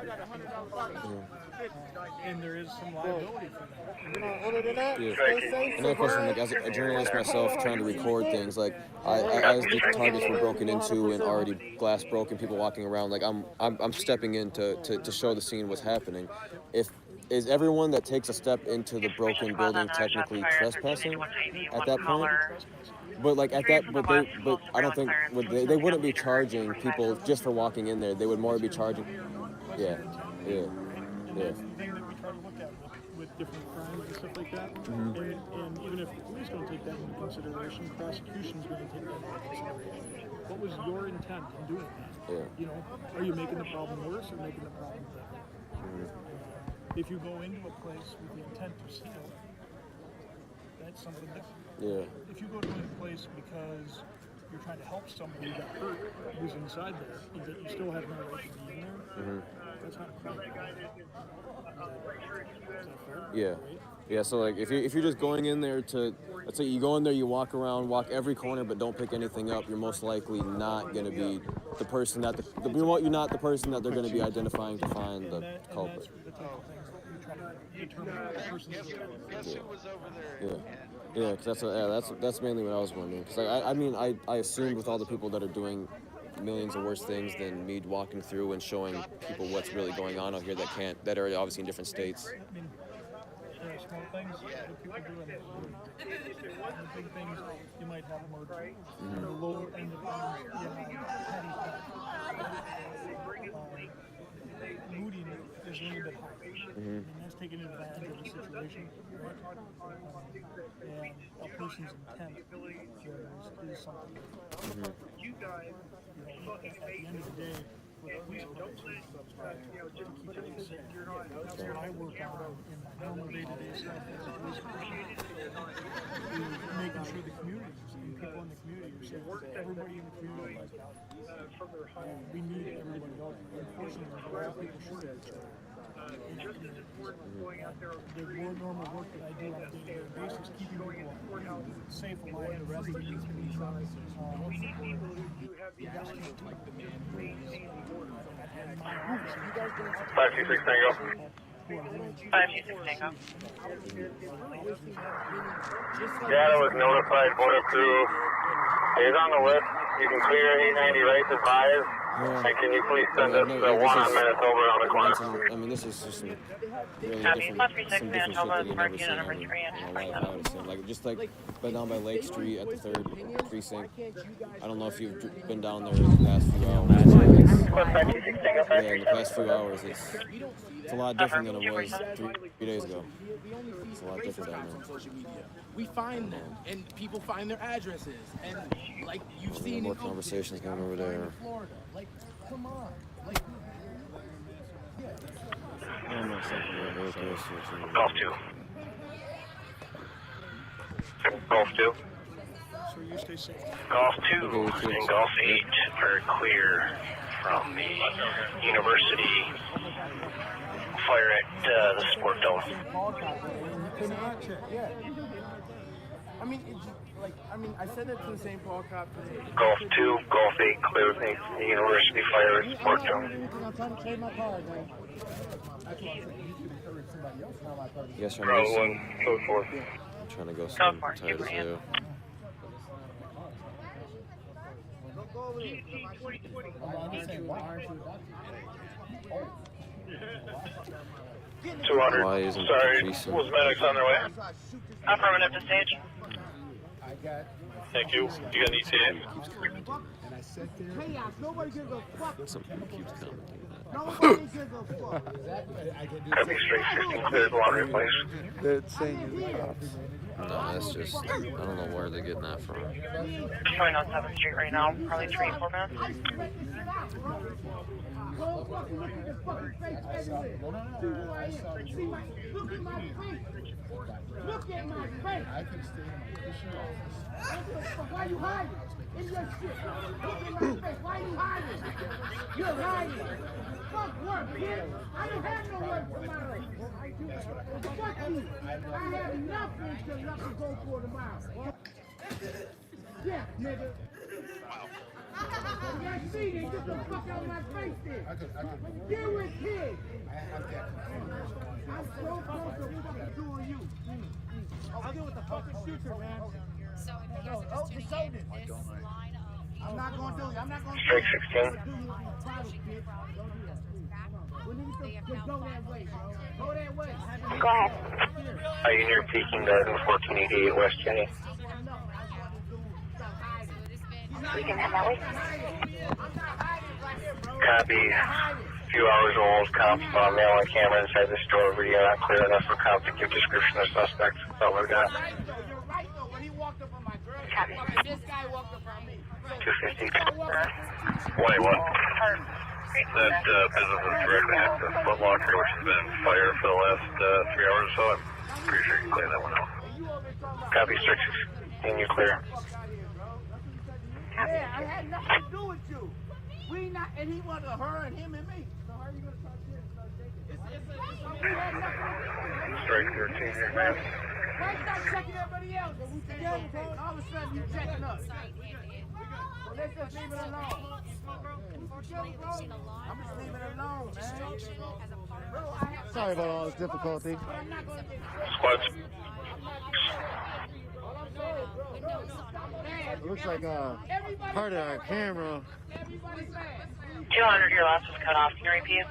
and there is some liability for that. You know, other than that, stay safe. Another question, like, as a journalist myself, trying to record things, like, as the targets were broken into and already glass broken, people walking around, like, I'm stepping in to show the scene what's happening. Is everyone that takes a step into the broken building technically trespassing at that point? But like at that, but I don't think they wouldn't be charging people just for walking in there. They would more be charging. Yeah. The thing that we try to look at with different crimes and stuff like that, and even if the police don't take that into consideration, prosecution's going to take that into consideration. What was your intent in doing that? Yeah. You know, are you making the problem worse or making the problem better? If you go into a place with the intent to steal, that's something different. Yeah. If you go to a place because you're trying to help somebody who got hurt who's inside there, and that you still have no right to be in there, that's not a crime. Is that fair? Yeah. Right? Yeah, so like if you're just going in there to, let's say you go in there, you walk around, walk every corner, but don't pick anything up, you're most likely not going to be the person that you're not the person that they're going to be identifying to find the culprit. Yeah, because that's mainly what I was wondering. Because I mean, I assumed with all the people that are doing millions of worse things than me walking through and showing people what's really going on out here that are obviously in different states. Small things that people do, and the big things you might have them on the lower end of mooding is a little bit high. And that's taking advantage of the situation, right? And a person's intent is something. You guys, at the end of the day, with the police department, to keep things safe. That's what I work on in my normal day-to-day stuff as a police department, is making sure the community and people in the community are safe. Everybody in the community is out. We need everybody out. Unfortunately, there's a lot of people shooting each other. The more normal work that I do on a day-to-day basis, keeping people safe, alive, and rested, is going to be something. 526 Tango. 526 Tango. Yeah, that was notified. Border crew is on the list. You can clear 890 right to 5. And can you please send us the 1 minutes over on the corner? I mean, this is just some really Copy. different, Plus 36 some different shit Manitoba that you is never marked see unit on number 3 and a live out. Like, just like, but down by Lake Street at the 3rd precinct. I don't know if you've been down there in the past few hours. Yeah, in the past few hours, it's a lot different than it was 3 days ago. It's a lot different down there. Social media. We find them, and people find their addresses, and like you've seen more conversations going over there. Florida. Like, come on. Like, Golf 2. Golf 2. Golf 2 and Golf 8 are clear from the university fire at the Sport Dome. yeah. I sent it to the same Paul cop today. Golf 2, Golf 8 clear from the university fire at Sport Dome. You guys trying to Bravo go 1, code 4. I'm trying to go some tired as hell. Why isn't Sorry, Jason? was medics on their way? Affirmative to stage. Thank you. You got an ETA? Something keeps coming. Copy straight 16 cleared laundry place. They're saying you're the cops. No, that's just, I don't know where they're getting that from. Showing on 7th Street right now, probably 3 or 4 minutes. Look at my face. I can stay in my Why you hiding? In your shit. Look at my face. Why you hiding? You're hiding. Fuck work, kid. I don't have no work tomorrow. Fuck you. I have nothing to go for tomorrow. Yeah, nigga. Yeah, see, they get the fuck out of my face then. Deal with kids. I'm so close to fucking doing you. I'll deal with the fucking shooter, man. So if you guys are just tuning in, this line of I'm not going to do it. I'm not going to Strike 16. Go that way, bro. Go that way. Go ahead. Are you near Peking Garden, 1488 West Jenny? We can have that way. Copy. A few hours old. Cops saw male on camera inside the store. Video not clear enough for cops to give description of suspect. That's all we've got. This guy walked up on me. 250. 21. That business is directly next to Foot Locker, which has been fired for the last 3 hours or so. I'm pretty sure you can clear that one out. Copy 16. You clear. Yeah, I had nothing to do with you. We not, and he wanted her and him and me. So how are you gonna talk shit and start shaking? Strike 13 here, man. Why you not checking everybody else? All of a sudden you checking us. So let's just leave it alone. I'm just leaving it alone, man. Sorry about all this difficulty. Squads. It looks like part of our camera. 200, your last was cut off. Can you repeat?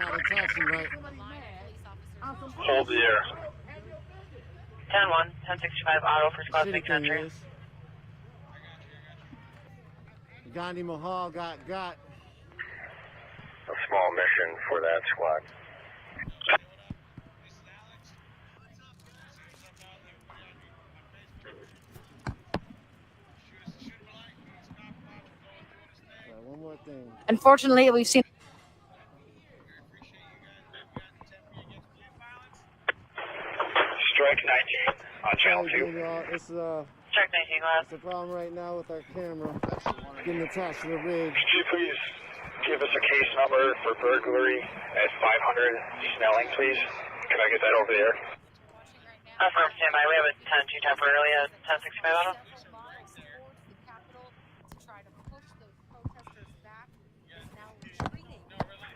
Not attaching right. Hold the air. 10-1, 1065 auto for squad 6 entry. Gandhi Mahal got. A small mission for that squad. One more thing. Unfortunately, we've seen. Strike 19 on channel 2. It's Check 19 glass. It's a problem right now with our camera getting attached to the rig. Could you please give us a case number for burglary at 500 East Snelling, please? Can I get that over there? Affirm standby. We have a 10-2 temporarily at 1065 auto.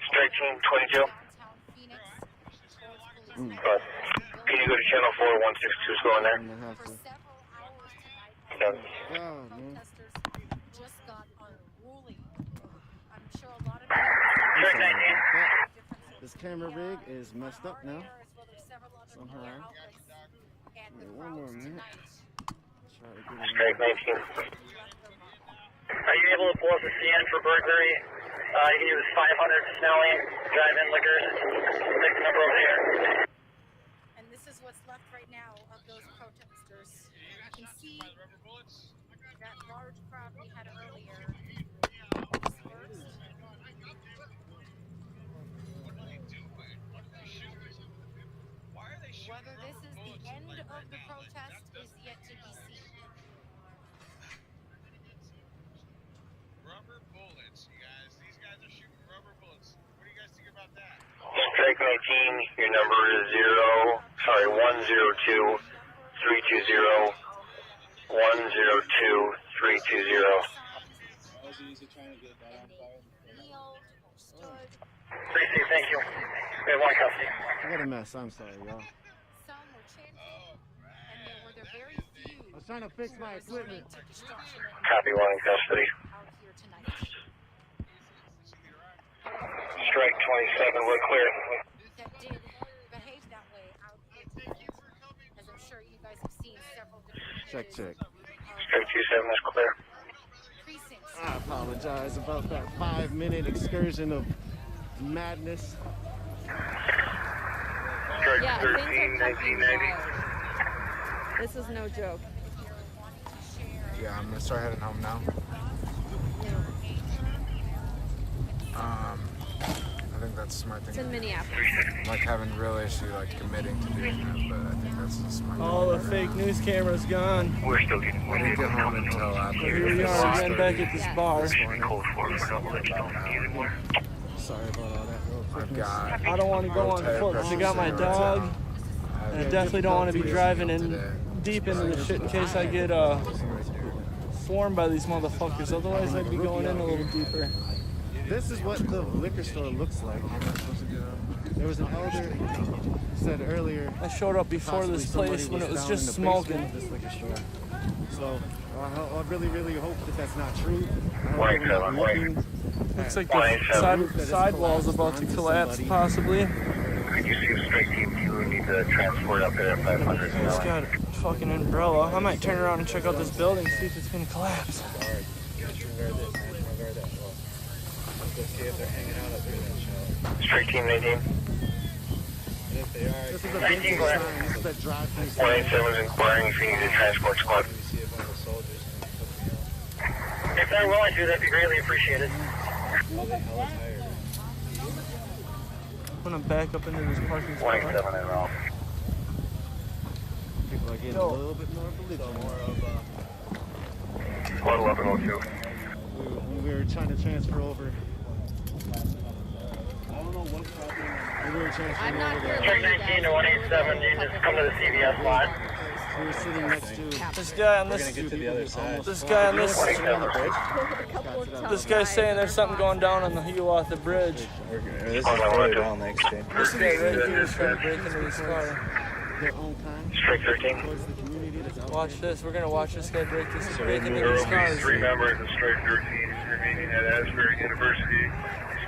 Strike team 22. Good. Can you go to channel 4, 162 is going there? camera rig is messed up now. Somehow. One more minute. Try to get it. Strike 19. Are you able to pull up the CN for burglary? You can use 500 Snelling, drive-in liquors, take the number over here. And this is what's left right now of those protesters. You can see that large crowd we had earlier dispersed. Whether this is the end of the protest is yet to be seen. Rubber bullets, you guys. These guys are shooting rubber bullets. What do you guys think about that? Strike 19, your number is 102 320 102 320. Precinct, thank you. We have one custody. What a mess. I'm sorry, y'all. Some were chanting, and there were very few. I was trying to fix my equipment. Copy, one in custody. Strike 27, we're clear. That did behave that way out here, as I'm sure you guys have seen several different Check. Strike 27 is clear. precincts. I apologize about that 5-minute excursion of madness. Strike Yeah, 13, 1990. This is no joke. Yeah, I'm gonna start heading home now. I think that's a smart thing. It's in Minneapolis. Like having real issue, like committing to doing that, but I think that's a smart thing. All the fake news cameras gone. We're still getting I didn't get home until after. Here we are again back at this bar. Sorry about all that real quick. I've got. I don't want to go on foot because I got my dog. And I definitely don't want to be driving in deep into the shit in case I get swarmed by these motherfuckers. Otherwise, I'd be going in a little deeper. This is what the liquor store looks like. There was an elder said earlier. I showed up before this place when it was just smoking. This liquor store. So I really, really hope that that's not true. Looks like the sidewall's about to collapse, possibly. Could you see a straight team 2 and need to transport up there at 500? It's got a fucking umbrella. I might turn around and check out this building, see if it's gonna collapse. Straight team 19. This is a big sign. This is that drive-through. 187 is inquiring if you need a transport squad. If they're willing to, that'd be greatly appreciated. I'm gonna back up into this parking spot. 187 and off. People are getting a little bit more belligerent. 1102. We were trying to transfer over. We were transferring I'm not over here. Check 19 to 187, you just come to the CVS lot. We were sitting next to. This guy on this. This guy on this. This guy's saying there's something going down on the Hiawatha Bridge. This is Floyd on the exchange. This guy right here is trying to break into this car. Strike 13. Watch this. We're gonna watch this guy break into There these will cars. be 3 members of Strike 13 remaining at Asbury University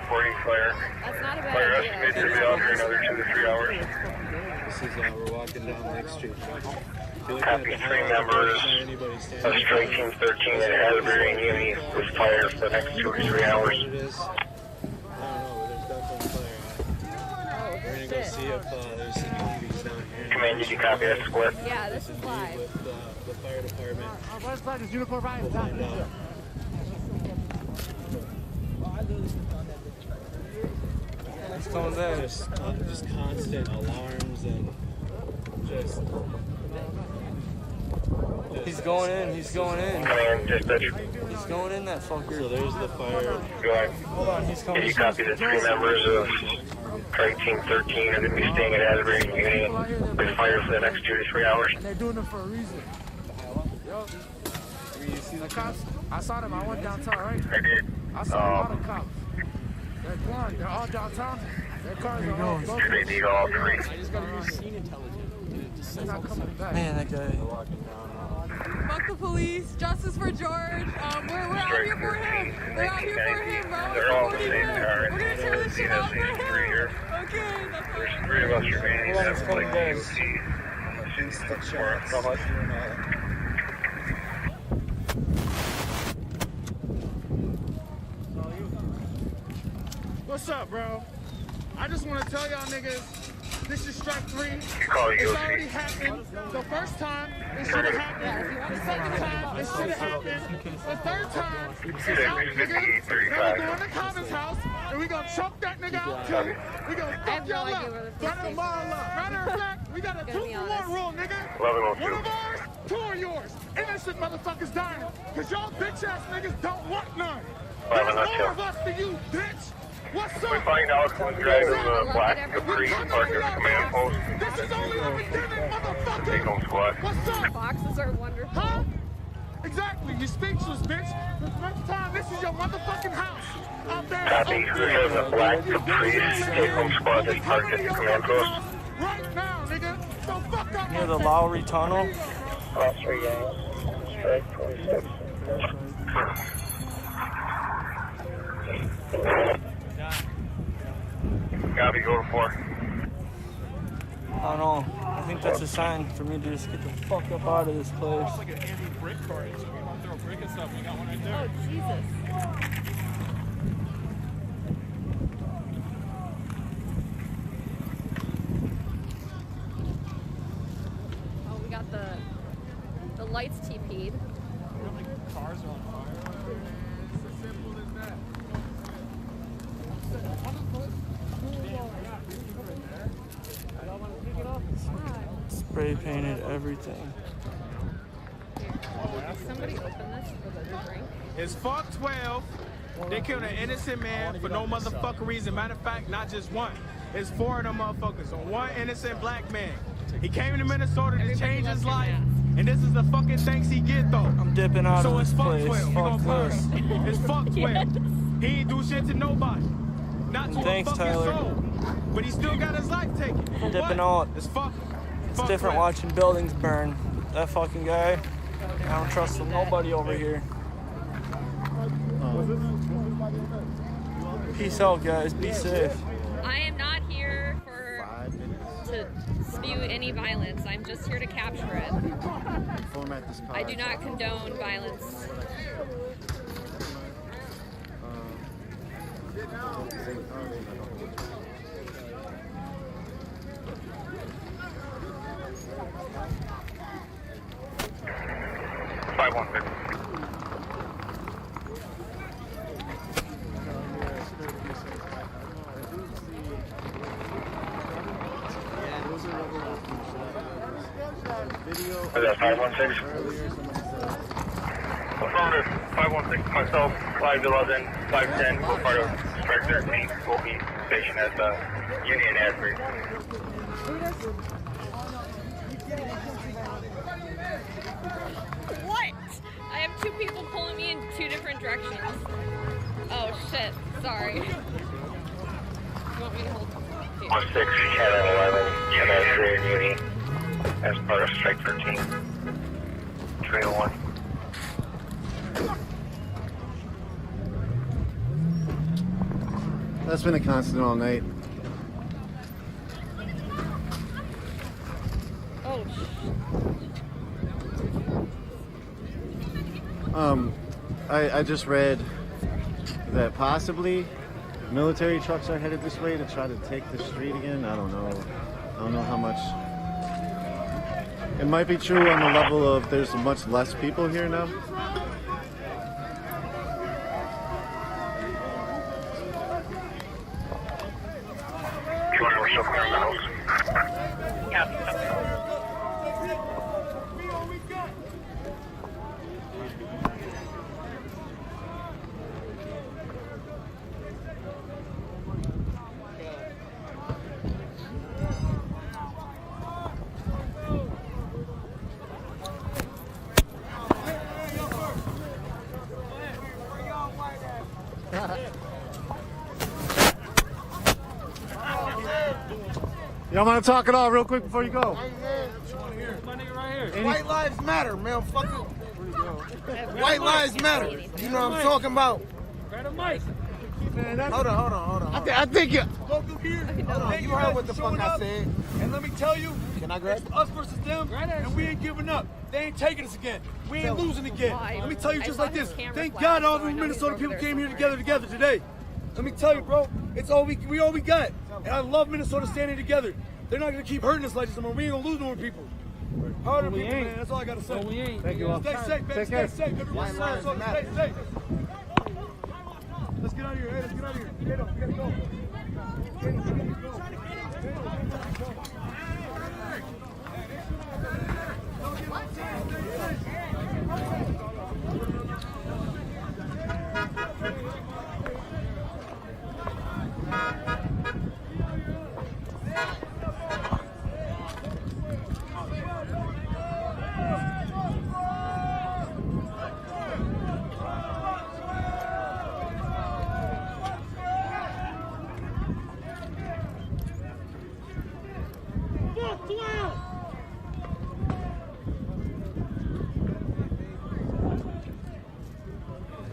supporting fire. That's not a bad Fire idea. estimated to be out for another 2 to 3 hours. This is, we're walking down Lake Street. Copy, 3 members of Strike Team 13 at Asbury and Uni with fire for the next 2 to 3 hours. I don't know, but there's definitely fire. We're gonna go see if there's any EVs down here. Command, did you copy that split? Yeah, this is live. With the fire department. Our website is Unicorn Riots. He's coming back. Just constant alarms and just. He's going in. He's going in. Command, dispatch. He's going in, that fucker. So there's the fire. Go ahead. Hold on, he's coming. Did you copy the 3 members of Strike Team 13 are going to be staying at Asbury and Uni with fire for the next 2 to 3 hours? And they're doing it for a reason. Yo. The cops, I saw them. I went downtown, right? I did. I saw a lot of cops. They're gone. They're all downtown. Their cars are all broken. They need all 3. I just gotta use scene intelligence. They're not coming back. Man, that guy. Fuck the police. Justice for George. We're out here for him. We're out here for him, bro. They're all the same car. We're gonna tear this shit up for him. Three here. Okay, that's There's 3 of us remaining. That's like DOT. What's up, bro? I just want to tell y'all niggas, this is strike 3. call It's DOT. already happened. The first time, it should have happened. The second time, it should have happened. The third time, it's out, nigga. Then we go in the Common's house, and we gonna choke that nigga out, too. We gonna fuck y'all up. Run them all up. Matter of fact, we got a 2-for-1 rule, nigga. 1102. One of ours, 2 of yours. Innocent motherfuckers dying. Because y'all bitch-ass niggas don't want none. There's more of us than you, bitch. What's up? We find out who's driving the black Capri parked at the command post. This is only the beginning, motherfucker. Take home squad. What's up? Boxes are wonderful. Huh? Exactly. You're speechless, bitch. The next time, this is your motherfucking house. Out there. Copy. Who has a black Capri take home squad that's parked at the command post? Right now, nigga. So fuck up. Near the Lowry Tunnel. Class 3 gang. Strike 26. Copy. Go to 4. I don't know. I think that's a sign for me to just get the fuck up out of this place. It's like an anti-brick card. So we want to throw a brick and stuff. We got one right there. Oh, Jesus. Oh, we got the lights TP'd. How many cars are on fire? It's as simple as that. Spray painted everything. Somebody open this for the drink. It's fuck 12. They killed an innocent man for no motherfucking reason. Matter of fact, not just one. It's 4 of them motherfuckers on one innocent black man. He came to Minnesota to change his life, and this is the fucking thanks he get though. I'm dipping out So of it's this fuck place. 12. You Fuck gonna burn this. him. It's fuck 12. He ain't do shit to nobody. Not to Thanks, a fucking Tyler. soul. But he still got his life taken. For I'm dipping what? out. It's fuck. It's fuck different 12. watching buildings burn. That fucking guy. I don't trust nobody over here. Peace out, guys. Be safe. I am not here to spew any violence. I'm just here to capture it. Format this I do not condone violence. Is that 516? Affirmative. 516 myself, 511, 510, we're part of Strike 13. We'll be stationed at the Union Asbury. What? I have 2 people pulling me in 2 different directions. Oh shit, sorry. You want me to hold? 16, Channel 11, Union Asbury and Uni, as part of Strike 13. 301. That's been a constant all night. Oh I just read that possibly military trucks are headed this way to try to take the street again. I don't know. I don't know how much. It might be true on the level of there's much less people here now. We're still clearing the house. Y'all want to talk it all real quick before you go? My nigga right here. White lives matter, man. Fuck it. White lives matter. You know what I'm talking about. Grab a mic. Hold on. I think you. Local here. Hold on. You heard what the fuck I said. And let me tell you, can I grab it's us versus them, and we ain't giving up. They ain't taking us again. We ain't losing again. Let me tell you just like this. Thank God all the Minnesota people came here together today. Let me tell you, bro, it's all we got. And I love Minnesota standing together. They're not gonna keep hurting us like this anymore. We ain't gonna lose no more people. Harder people, man. That's all I gotta say. No, we ain't. Thank you all. Stay safe, baby. Stay safe. Everyone stay safe. Let's get out of here. Hey, let's get out of here. Get up. We gotta go.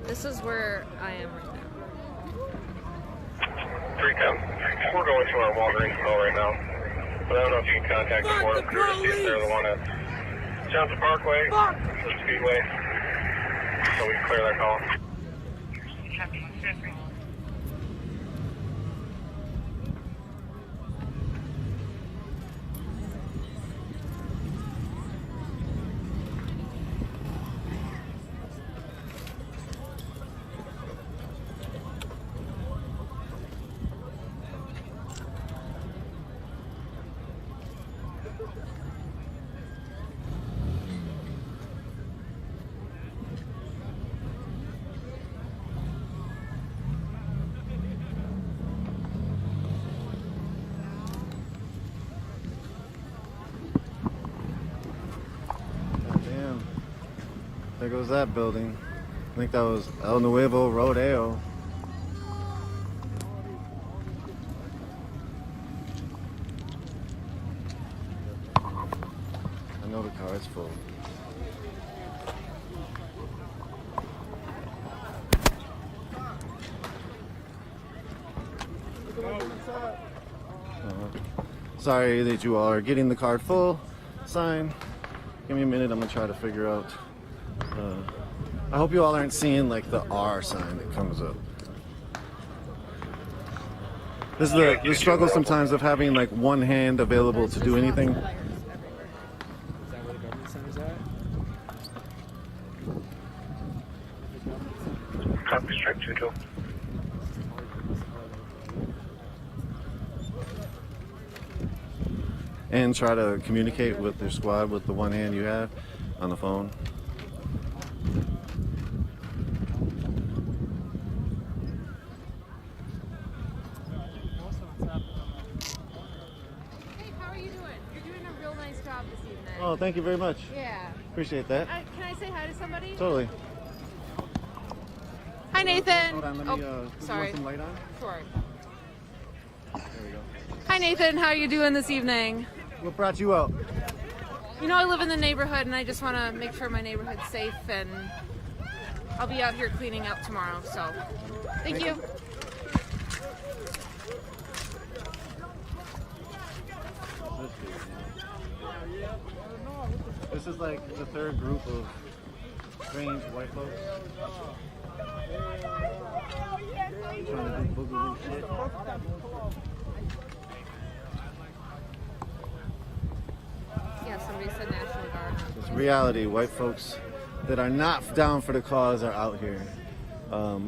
This is where I am right now. 310. We're going to our Walgreens call right now. But I don't know if you can contact the border crew to see if they're the one at Johnson Parkway, the Speedway, so we can clear that call. There goes that building. I think that was El Nuevo Rodeo. I know the car is full. Sorry that you all are getting the card full sign. Give me a minute, I'm gonna try to figure out. I hope you all aren't seeing like the R sign that comes up. This is the struggle sometimes of having like one hand available to do anything. Is that where the government center's at? Copy, strike 22. And try to communicate with your squad with the one hand you have on the phone. Hey, how are you doing? You're doing a real nice job this evening. Oh, thank you very much. Yeah. Appreciate that. Can I say hi to somebody? Totally. Hi, Nathan. Hold on, let me, sorry. want some light on? Sure. There we go. Hi, Nathan. How are you doing this evening? What brought you out? You know, I live in the neighborhood, and I just want to make sure my neighborhood's safe, and I'll be out here cleaning up tomorrow, so thank you. This is like the third group of strange white folks. Trying to do boogaloo shit. Yeah, somebody said National Guard. It's reality. White folks that are not down for the cause are out here.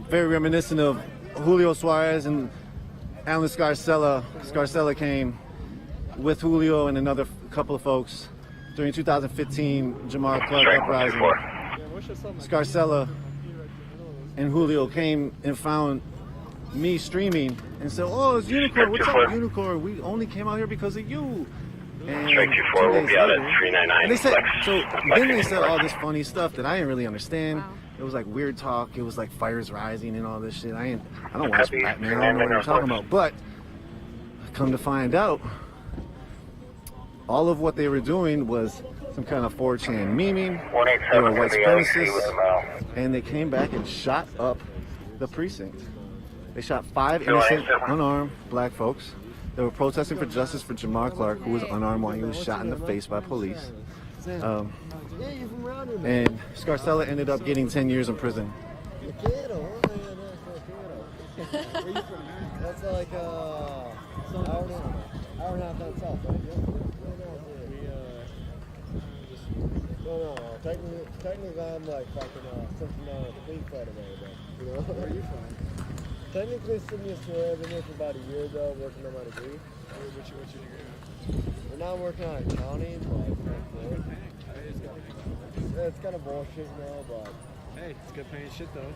Very reminiscent of Julio Suarez and Alan Scarcella. Scarcella came with Julio and another couple of folks during 2015 Jamar Clark uprising. Scarcella and Julio came and found me streaming and said, "Oh, it's Unicorn. What's up, Unicorn? We only came out here because of you." And Strike 24 will be out at 399. and they said, so then they said all this funny stuff that I didn't really understand. Wow. It was like weird talk. It was like fires rising and all this shit. I don't watch Batman. I don't know what you're talking about. But come to find out, all of what they were doing was some kind of 4chan memeing. They were white supremacists, and they came back and shot up the precinct. They shot 5 innocent, unarmed black folks. They were protesting for justice for Jamar Clark, who was unarmed while he was shot in the face by police. And Scarcella ended up getting 10 years in prison. That's like hour and a half down south, right? No. Technically, I'm like fucking something clean cut away, but you know. Where are you from? Technically, Sydney, Australia. I've been here for about a year though, working on my degree. What's your degree? Right now I'm working on accounting, but it's kind of bullshit, you know. But hey, it's good paying shit though.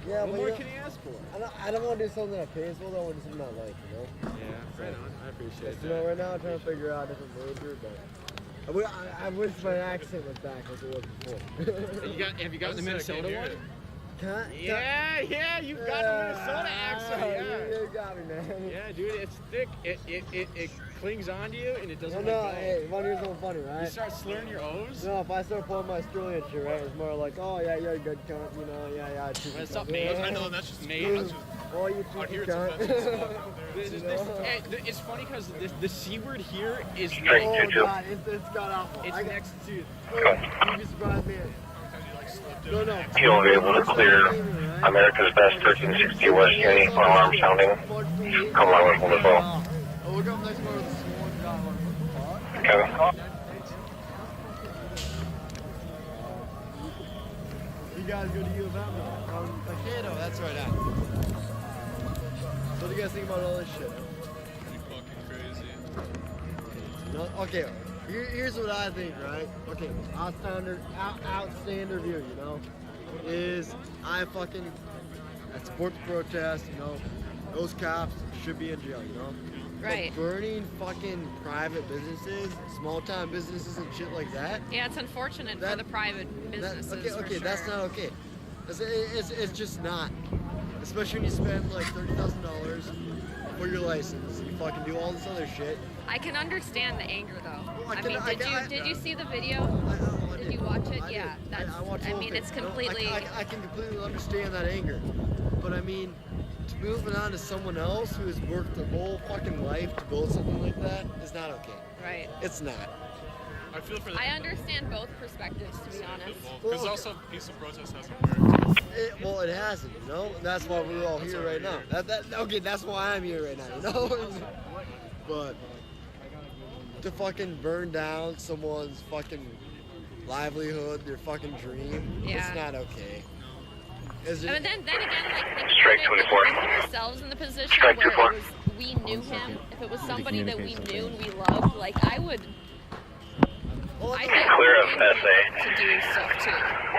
Yeah, what but more can you ask for? I don't want to do something that pays well. I want to do something I like, you know. Yeah, right on. I appreciate that. You know, right now I'm trying to figure out a different major, but I wish my accent was back like it was before. Have you gotten the Minnesota one? Yeah, you've got the Minnesota accent. Yeah, you got me, man. Yeah, dude, it's thick. It clings onto you and it doesn't. No, hey, one year's so funny, right? You start slurring your O's. No, if I start pulling my Australian shit, right, it's more like, oh yeah, you're a good cunt, you know, yeah. What's up, mate? I know that's just mate. Oh, you cheeky cunt. It's funny because the C word here is. Oh God, it's got awful. It's next to. You'd be surprised, man. No. You'll be able to clear America's Best 1360 West Uni, alarm sounding. Come along with the phone. We'll go next door to the sworn guy. Kevin. You guys go to U of M now. Mankato, that's right now. So what do you guys think about all this shit? Pretty fucking crazy. No, okay, here's what I think, right? Okay, outstander view, you know, is I support the protest, you know, those cops should be in jail, you know? Right. But burning fucking private businesses, small time businesses and shit like that. Yeah, it's unfortunate for the private businesses. Okay, for that's sure. not okay. It's just not. Especially when you spend like $30,000 for your license, you fucking do all this other shit. I can understand the anger though. Well, Did you see the video? Did you watch it? Yeah, it's completely. I can completely understand that anger, but I mean, moving on to someone else who has worked their whole fucking life to build something like that is not okay. Right. It's not. I feel for I understand both perspectives, to be honest. Because also peaceful protest hasn't worked. Well, it hasn't, you know. That's why we're all here right now. Okay, that's why I'm here right now, you know. But to fucking burn down someone's fucking livelihood, their fucking dream, it's not okay. But then again, like think Strike about it, 24. like, put ourselves in the position Strike where 24. we knew him. If it was somebody that we knew and we loved, like I'd be Clear of SA. to do stuff too.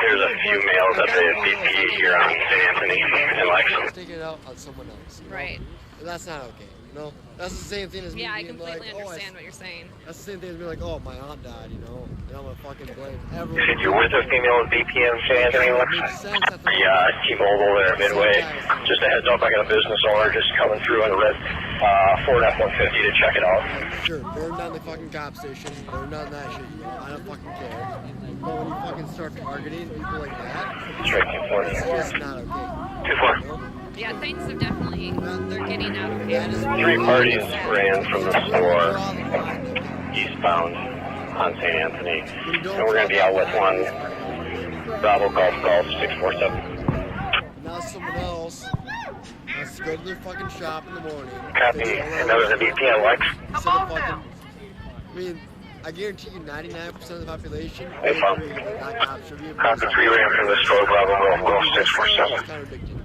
There's a few males at the BP here on St. Anthony and Lexington. Take it out on someone else. You know? Right. That's not okay. You know, that's the same thing as me Yeah, I being completely like, understand what you're saying. That's the same thing as being like, oh, my aunt died, you know, and I'm gonna fucking blame You everyone. said you're with a female BP in St. Anthony, Lex? T-Mobile there midway. Just a heads up, I got a business owner just coming through in a red Ford F-150 to check it out. Sure, burn down the fucking cop station, burn down that shit, you know, I don't fucking care. But when you fucking start targeting people like that, it's just not okay. 2-4. Yeah, things are definitely they're getting out of hand. 3 parties ran from the store eastbound on St. Anthony. And we're going to be out with one Bravo Golf 647. Now someone else has to go to their fucking shop in the morning. Copy. And that was a BP on Lex. Instead of fucking, I mean, I guarantee you 99% of the population Hey, would Pop. agree that that cop should be a Copy 3 ran from the store Bravo Golf 647.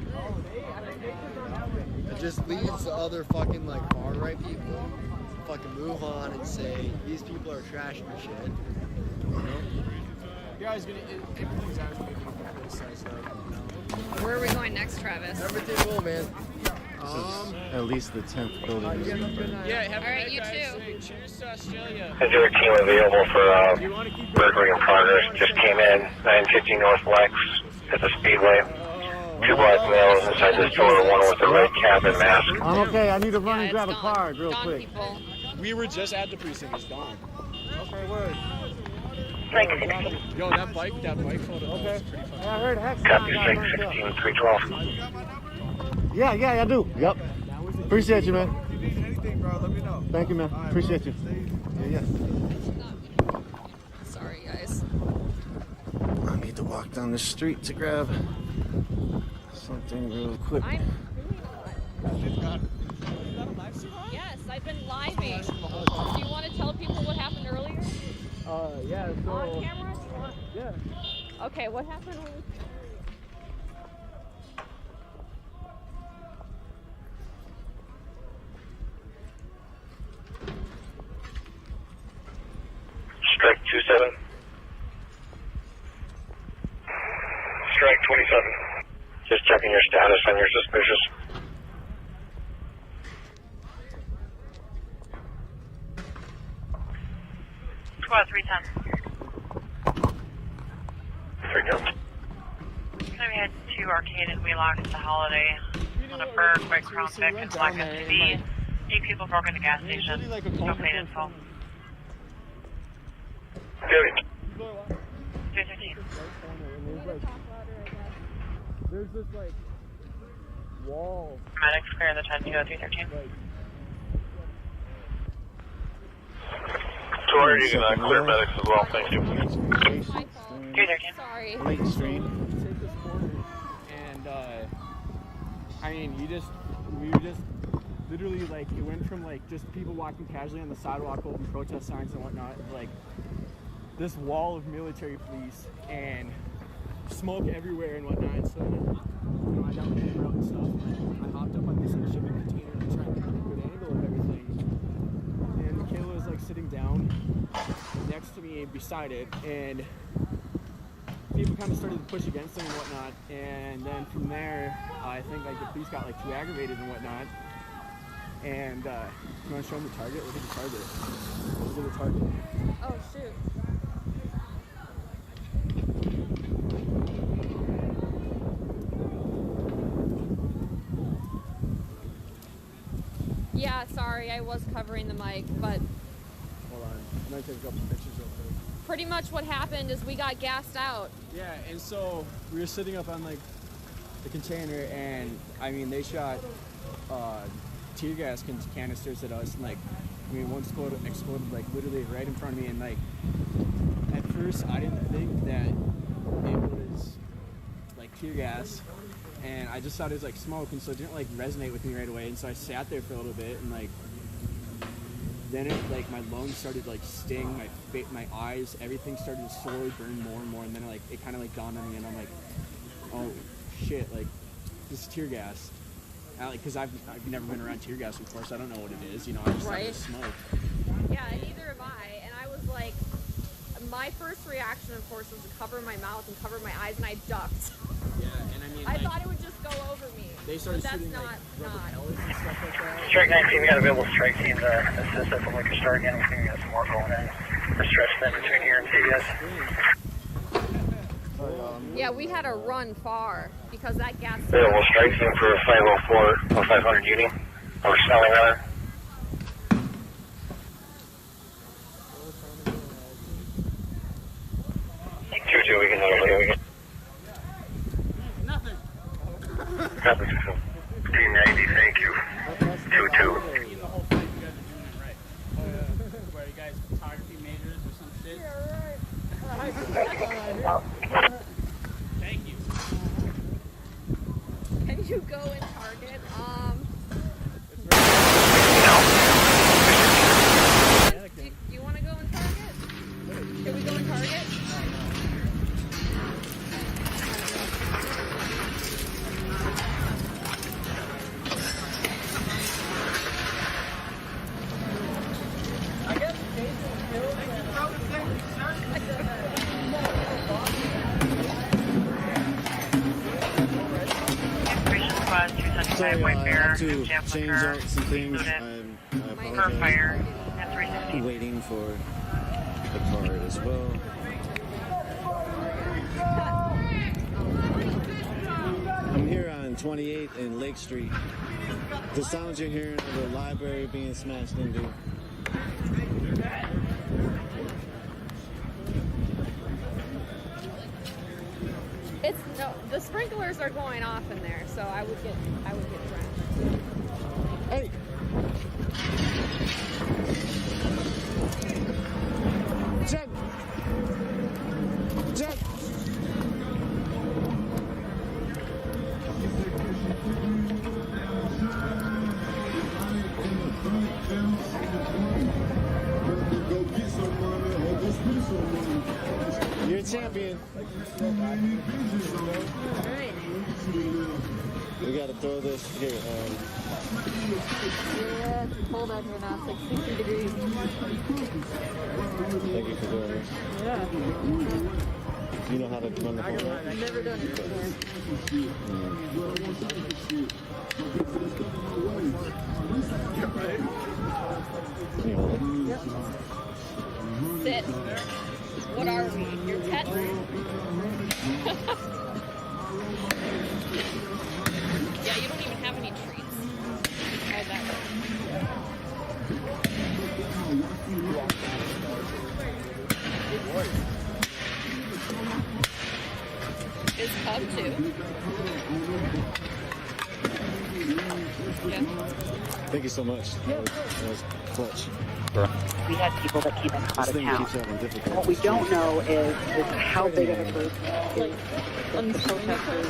It just leads to other fucking like far right people to fucking move on and say these people are trashing the shit. You know? Guys, everything's actually going to be criticized though. Where are we going next, Travis? Everything will, man. At least the 10th building. Yeah, have All right, you guys. too. Hey, cheers to Australia. Is there a team available for burglary in progress? Just came in, 950 North Lex at the Speedway. 2 black males inside the store, one with a red cap and mask. I'm okay. I need to run and grab a card real quick. We were just at the precinct. It's gone. Okay, word. Strike 16. Yo, that bike photo was pretty funny. I heard Hex. Copy, Strike 16, 312. Yeah, I do. Yep. Appreciate you, man. Anything, bro, let me know. Thank you, man. Appreciate you. Yeah. Sorry, guys. I need to walk down the street to grab something real quick. Yes, I've been living. Do you want to tell people what happened earlier? Yeah, so... On camera? Yeah. Okay, what happened? Strike 27. Strike 27. Just checking your status on your suspicious. Squad 310. So we had 2 Arcade and Wheelock at the Holiday. On a Berg, quick Crown Vic, and Black SUV. 8 people broke in the gas station. No paid info. 215. There's this like wall. Medics clear the 10 to 313. Tori, you can clear medics as well, thank you. 313. Sorry. Lake Street. Take this corner, and I mean, we were just literally like it went from like just people walking casually on the sidewalk, holding protest signs and whatnot, like this wall of military police and smoke everywhere and whatnot. So I got my camera out and stuff. I hopped up on this like shipping container to try and get a good angle of everything. And Michaela was like sitting down next to me beside it, and people kind of started to push against him and whatnot. And then from there, I think like the police got like too aggravated and whatnot. And you want to show them the target? Look at the target. Look at the target. Oh shoot. Yeah, sorry, I was covering the mic, but Hold on. I'm going to take a couple pictures real quick. pretty much what happened is we got gassed out. Yeah, and so we were sitting up on like the container, and I mean they shot tear gas canisters at us, and like I mean one exploded like literally right in front of me, and like at first I didn't think that it was like tear gas, and I just thought it was like smoke, and so it didn't like resonate with me right away, and so I sat there for a little bit, and like then it like my lungs started like sting, my eyes, everything started to slowly burn more and more, and then like it kind of like dawned on me, and I'm like, oh shit, like this is tear gas. Because I've never been around tear gas before, so I don't know what it is. You know, I just thought it was smoke. Yeah, neither have I. And I was like, my first reaction, of course, was to cover my mouth and cover my eyes, and I ducked. Yeah, and I mean, I thought it would just go over me. They started but that's shooting not, like rubber pellets and stuff like that. Strike 19, we got available strike team to assist us from Liquor Store again. We got some more going in. We're stretched in between here and CVS. Yeah, we had to run far because that gas. Available strike team for 504 or 500 Uni, or Snelling rather. Two, we can handle it. We can. Nothing. Copy, 390, thank you. 2-2. Where you guys photography majors or some shit? Thank you. Can you go in Target? Do you want to go in Target? Can we go in Target? Sorry, I have to change out some things. I apologize. I'm waiting for the card as well. I'm here on 28th and Lake Street. The sounds you're hearing are the library being smashed into. sprinklers are going off in there, so I would get drenched. Hey. Jen. Jen. You're a champion. Alright. We gotta throw this here. Yeah, it's cold out here now. It's like 60 degrees. Thank you for doing this. Yeah. You know how to run the phone, right? I've never done it before. Can you hold it? Yep. Sit. What are we? Your pets? Yeah, you don't even have any treats. How's that work? Is Cub too? Yeah. Thank you so much. That was clutch. We had people that came in out This of thing town. keeps having difficulties. What we don't know is how big of a group is the protesters,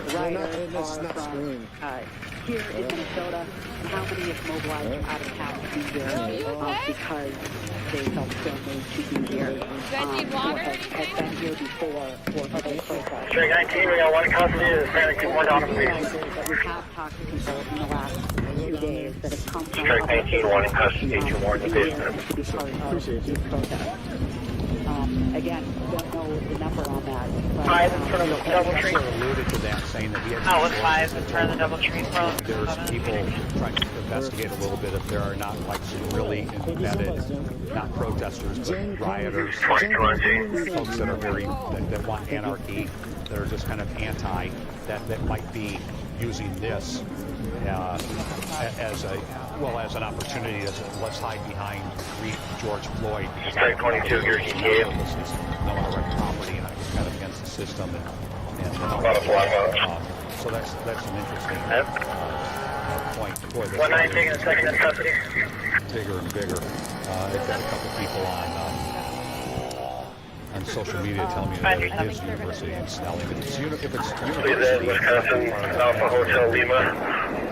the rioters are from here in Minnesota, and how many have mobilized out of town to be here because they felt strongly to be here. Had been here before for other protests. Straight 19, we got one custody, there's apparently 2 more down in the basement. But we have talked to people in the last few days that have come from Strike 19, 1 in custody, 2 more in the basement. to be part of these protests. Again, don't know the number on that. But, 5 in front of the double tree. alluded to that, saying that we had Oh, it's 5 in front of the double tree. there's people trying to investigate a little bit if there are not like some really embedded, not protesters, but rioters, folks that are that want anarchy, that are just kind of anti, that might be using this as an opportunity as let's hide behind George Floyd. Strike 22, your ETA. No direct property, and I was kind of against the system, and so that's an interesting point for this. 1-9 taking a second in custody. Bigger and bigger. They've got a couple people on social media telling me that it is University in Snelling. If it's University, Wisconsin, Alpha Hotel Lima,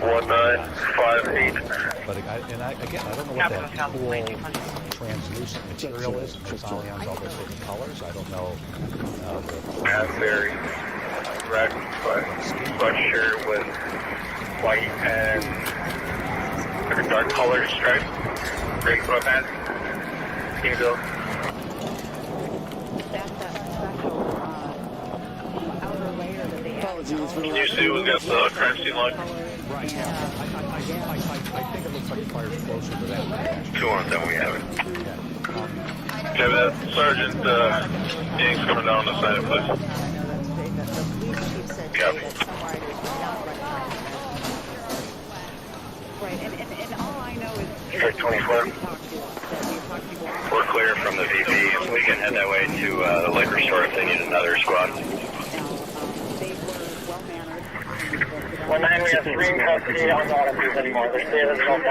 1958. But again, I don't know what that cool translucent material is. It's polyons, all those different colors. I don't know. Raspberry, red sweatshirt with white and dark colored stripe. Great sweatpants. Here you go. Apologies for Can you see we got the crime scene look? Right. I think it looks like the fire's closer to that. 2 on them, we have it. Okay, that Sergeant Ding's coming down the side of the place. Copy. and all I know is Strike 24. We're clear from the VP. We can head that way to the liquor store if they need another squad. 1-9, we have 3 in custody. I don't know what I'm doing anymore. They're staying in South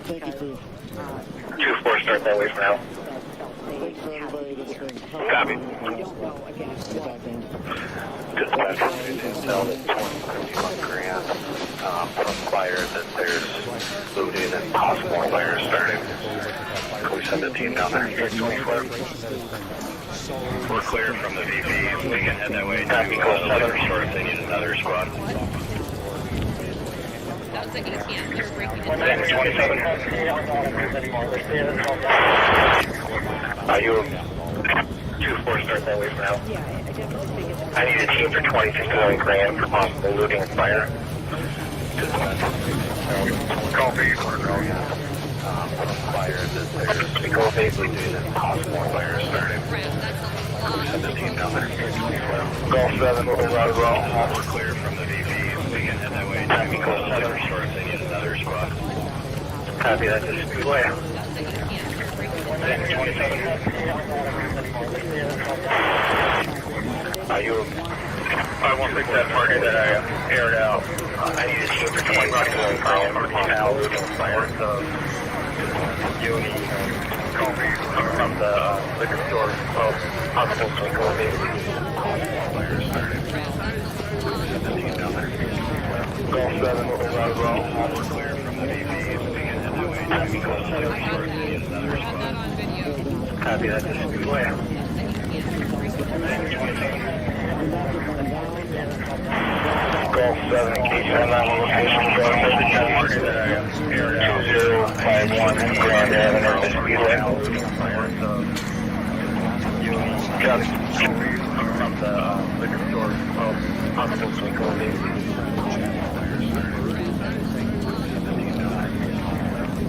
Thank you for 2-4, start that way for now. thanks for everybody that's been Copy. Dispatch intel that 21 grand from fire that there's looting and possible fire starting. Can we send a team down there? Strike 24. We're clear from the VP. We can head that way to the liquor store if they need another squad. That was like ATM. They were breaking it. 1-9, 27 custody. I don't know what I'm doing anymore. They're staying in South Are you 2-4, start that way for now? I need a team for 21 grand for possible looting and fire. Call for you, fire that there's go basically doing this possible fire starting. Send the team down there. Golf 7, moving right as well. We're clear from the VP. We can head that way to the liquor store if they need another squad. Copy that. Just be away. 27 custody. I don't know what I'm doing anymore. They're staying in South Are you 516, that target that I aired out. I need to see if the team running on from the canal moving fire. Uni, Kobe, from the liquor store. Well, hospital swing Kobe. Golf 7, what was as well? Copy that, this is Floyd. Golf 7, can you send that location? Golf 2051 Grand Avenue, Speedway. Copy. From the liquor store. Hospital swing Kobe.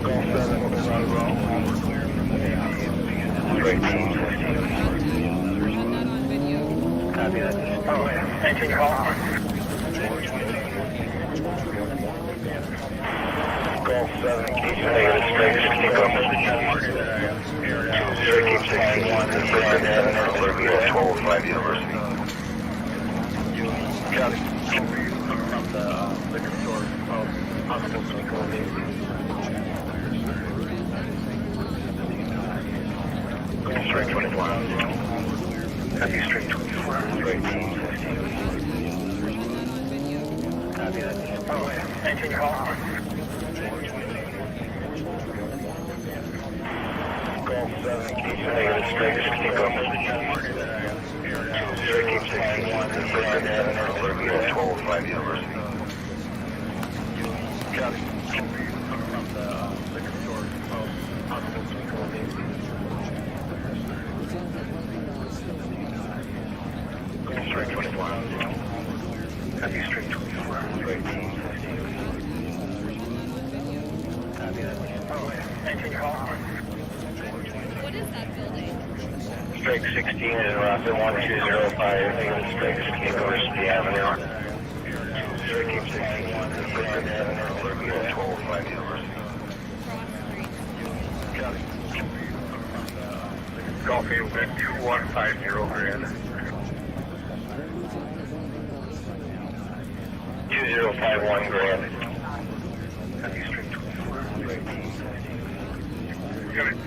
Golf 7, what was as well? Straight team 15. Copy that. Oh, yeah. Thank you, call. Golf 7, keep negative straight 16, go. Straight keep 61, and Grand Avenue, Olympia, 1205 University. Copy. From the liquor store, hospital swing Kobe. Straight 24. Copy, straight 24. Straight team 15. Copy that. Oh, yeah. Thank you, call. Golf 7, keep negative straight 16, go. Straight keep 61, and Grand Avenue, Olympia, 1205 University. Copy. From the liquor store, hospital swing Kobe. Straight 24. Copy, straight 24. Straight team 15. Copy that. Oh, yeah. Thank you, call. What is that building? Straight 16 in Rocket 1205. I think it's straight 16 University Avenue. Straight keep 61. Grand Avenue, Olympia, 1205 University. Copy. Coffee with 2150 Grand. 2051 Grand. Copy, straight 24. Straight team 15. Got it.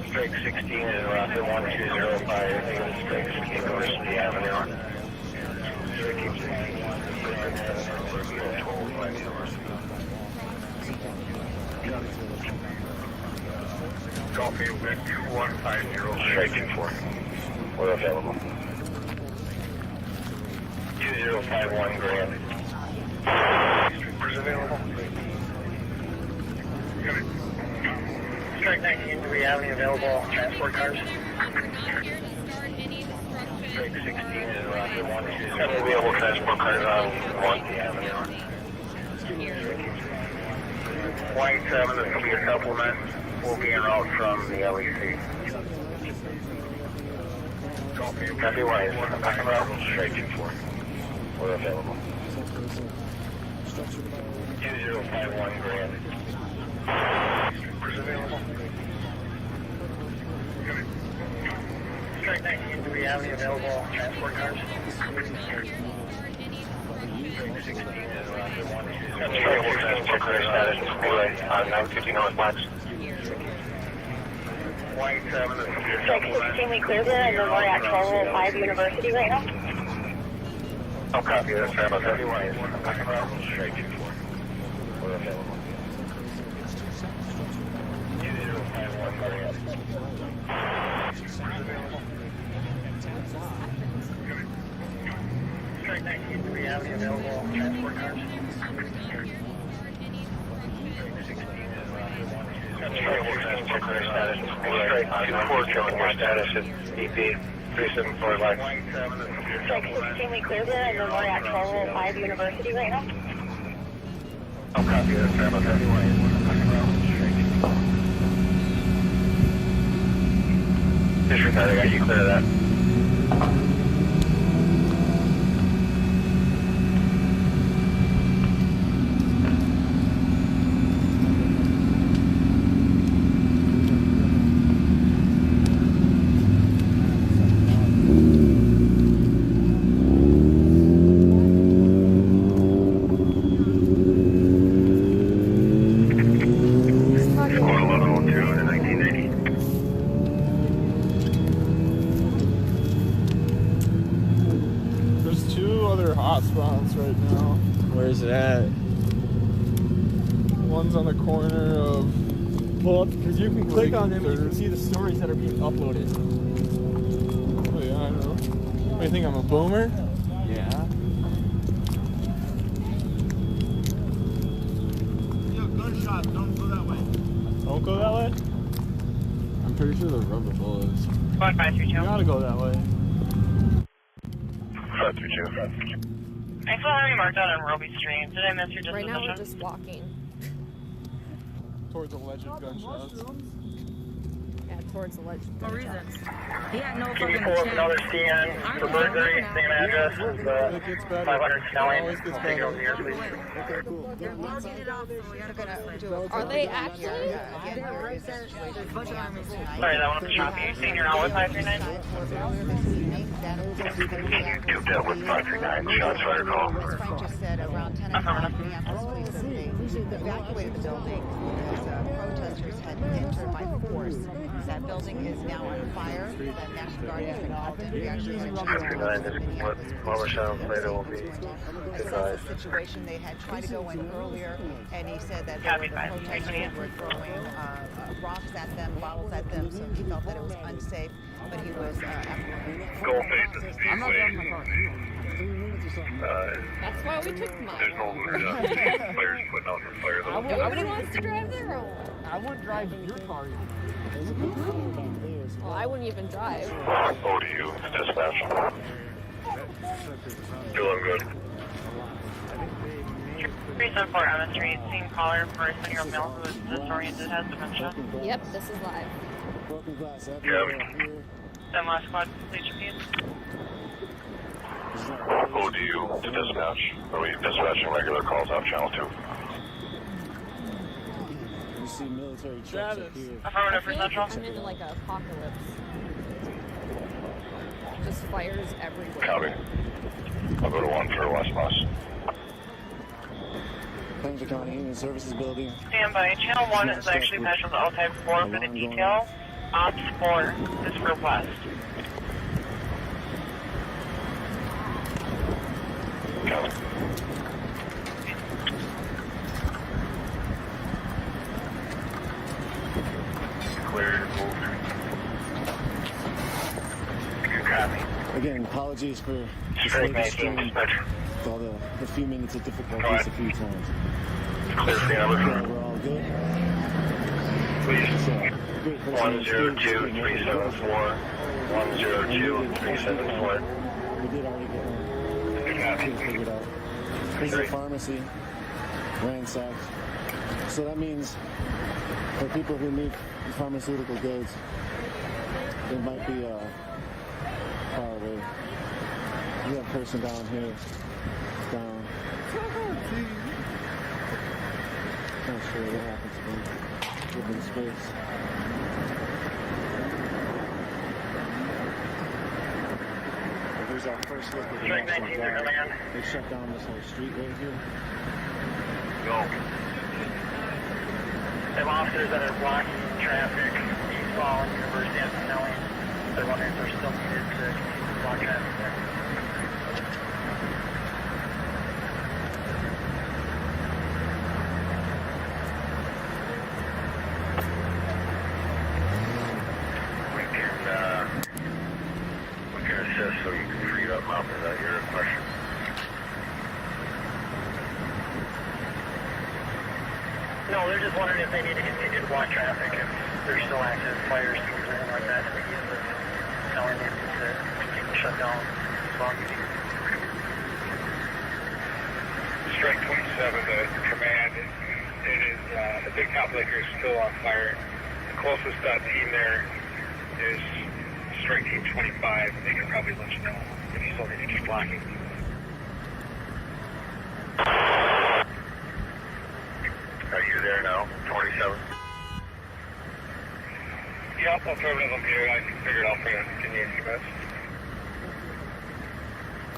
Straight 16 in Rocket 1205. I think it's straight 16 University Avenue. Straight keep 61. Grand Avenue, Olympia, 1205 University. Coffee with 2150. Straight 24. We're available. 2051 Grand. Where's available? Strike 19, do we have any available transport cars? Strike 16 is Rocket 12. Have available transport cars on 1 Avenue. White 7, this will be a supplement. We'll be en route from the LEC. Copy, White. Back en route, straight 24. We're available. 2051 Grand. Where's available? Strike 19, do we have any available transport cars? Available transport car status is Floyd on 950 Northwest. White 7, this will be a Strike 16, we cleared it, and then we're at 1205 University right now. I'll copy that. Sorry about that. Back en route, straight 24. We're available. 2051 Grand. Strike 19, do we have any available transport cars? Available transport car status is Straight 24, checking your status is EP 374 Light. Strike 16, we cleared it, and then we're at 1205 University right now. I'll copy that. Sorry about that. Disregard, I got you clear of that. for hotspots right now. Where's it at? One's on the corner of... Well, because you can click on them and you can see the stories that are being uploaded. Oh yeah, I know. What do you think, I'm a boomer? Yeah. Yo, gunshot, don't go that way. Don't go that way? I'm pretty sure they're rubber bullets. 532. You gotta go that way. 532. Thanks for having me marked out on Roby Street. Did I miss your disposition? Right now we're just walking. Towards alleged gunshots. Yeah, towards alleged gunshots. What reason? He had no fucking chance. Can you pull up another scan for burglary? Same address as 500 Snelling. Take it over here, please. Okay, cool. They're logging it off, so we gotta go this way. Are they actually? They're right there. There's a bunch of armies. Sorry, that one up the shop. Are you seeing your outlet 539? You that with 539 shots fired call. Frank just said around 10 o'clock, Minneapolis police said they evacuated the building because protesters had entered by force. That building is now on fire. The National Guard has been called in. We actually had 539 is what sounds later will be. assess the situation. They had tried to go in earlier, and he said that the protesters were throwing rocks at them, bottles at them, so he felt that it was unsafe. But he was Go face the speedway. That's why we took mine. There's no players putting out the fire though. Nobody wants to drive their own. I wouldn't drive your car. Well, I wouldn't even drive. ODU, dispatch. Doing good. 374 Emmett Street, seeing caller for a 7-year-old male who is disoriented, has dementia. Yep, this is live. Then last squad, please repeat. ODU to dispatch. Are we dispatching regular calls off channel 2? You see military trucks up here. Affirmative for Central. I'm into like an apocalypse. Just fires everywhere. Copy. I'll go to 1 for West Bus. Thames County Human Services Building. Stand by. Channel 1 is actually patched with all type 4 for the detail. Ops 4 is for West. Copy. Clear, move. Copy. Again, apologies for the Straight slow stream, 19 dispatch. all the few minutes of difficulties a few times. Clear for number. Yeah, we're all good. Please. So, great. 102-374. 102-374. We did already get one. Figured out. This is a pharmacy, ransacked. So that means for people who need pharmaceutical goods, it might be far away. We have a person down here, down. Not sure what happens to them. Given space. Here's our first look at the Strike National 19 Guard. command. They shut down this whole street right here. Go. They have officers that are blocking traffic eastbound University and Snelling. They're wondering if they're still needed to continue to block traffic there. We can assist so you can free up up. Is that your question? No, they're just wondering if they need to continue to block traffic, if there's still active fires or anything like that, and they need to telling them to continue to shut down as long as you. Strike 27, the command. It is the big top liquor is still on fire. The closest team there is Strike Team 25. They can probably let you know if you still need to keep blocking. Are you there now? 27? Yeah, I'll throw it up here. I can figure it out for you. Can you see best?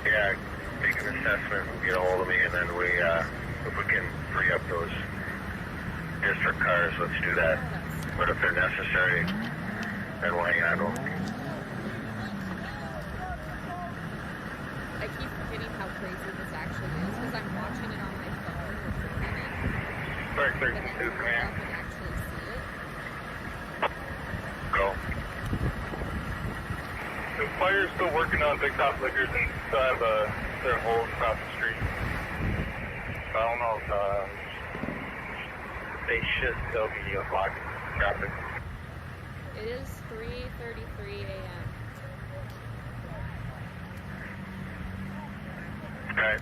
Yeah, make an assessment, get a hold of me, and then we, if we can free up those district cars, let's do that. But if they're necessary, then we'll hang on to them. I keep forgetting how crazy Strike 13-2, command. Go. The fire's still working on Big Top Liquors and still have their holes across the street. I don't know if they should still be blocking traffic. It is 3:33 a.m. Okay.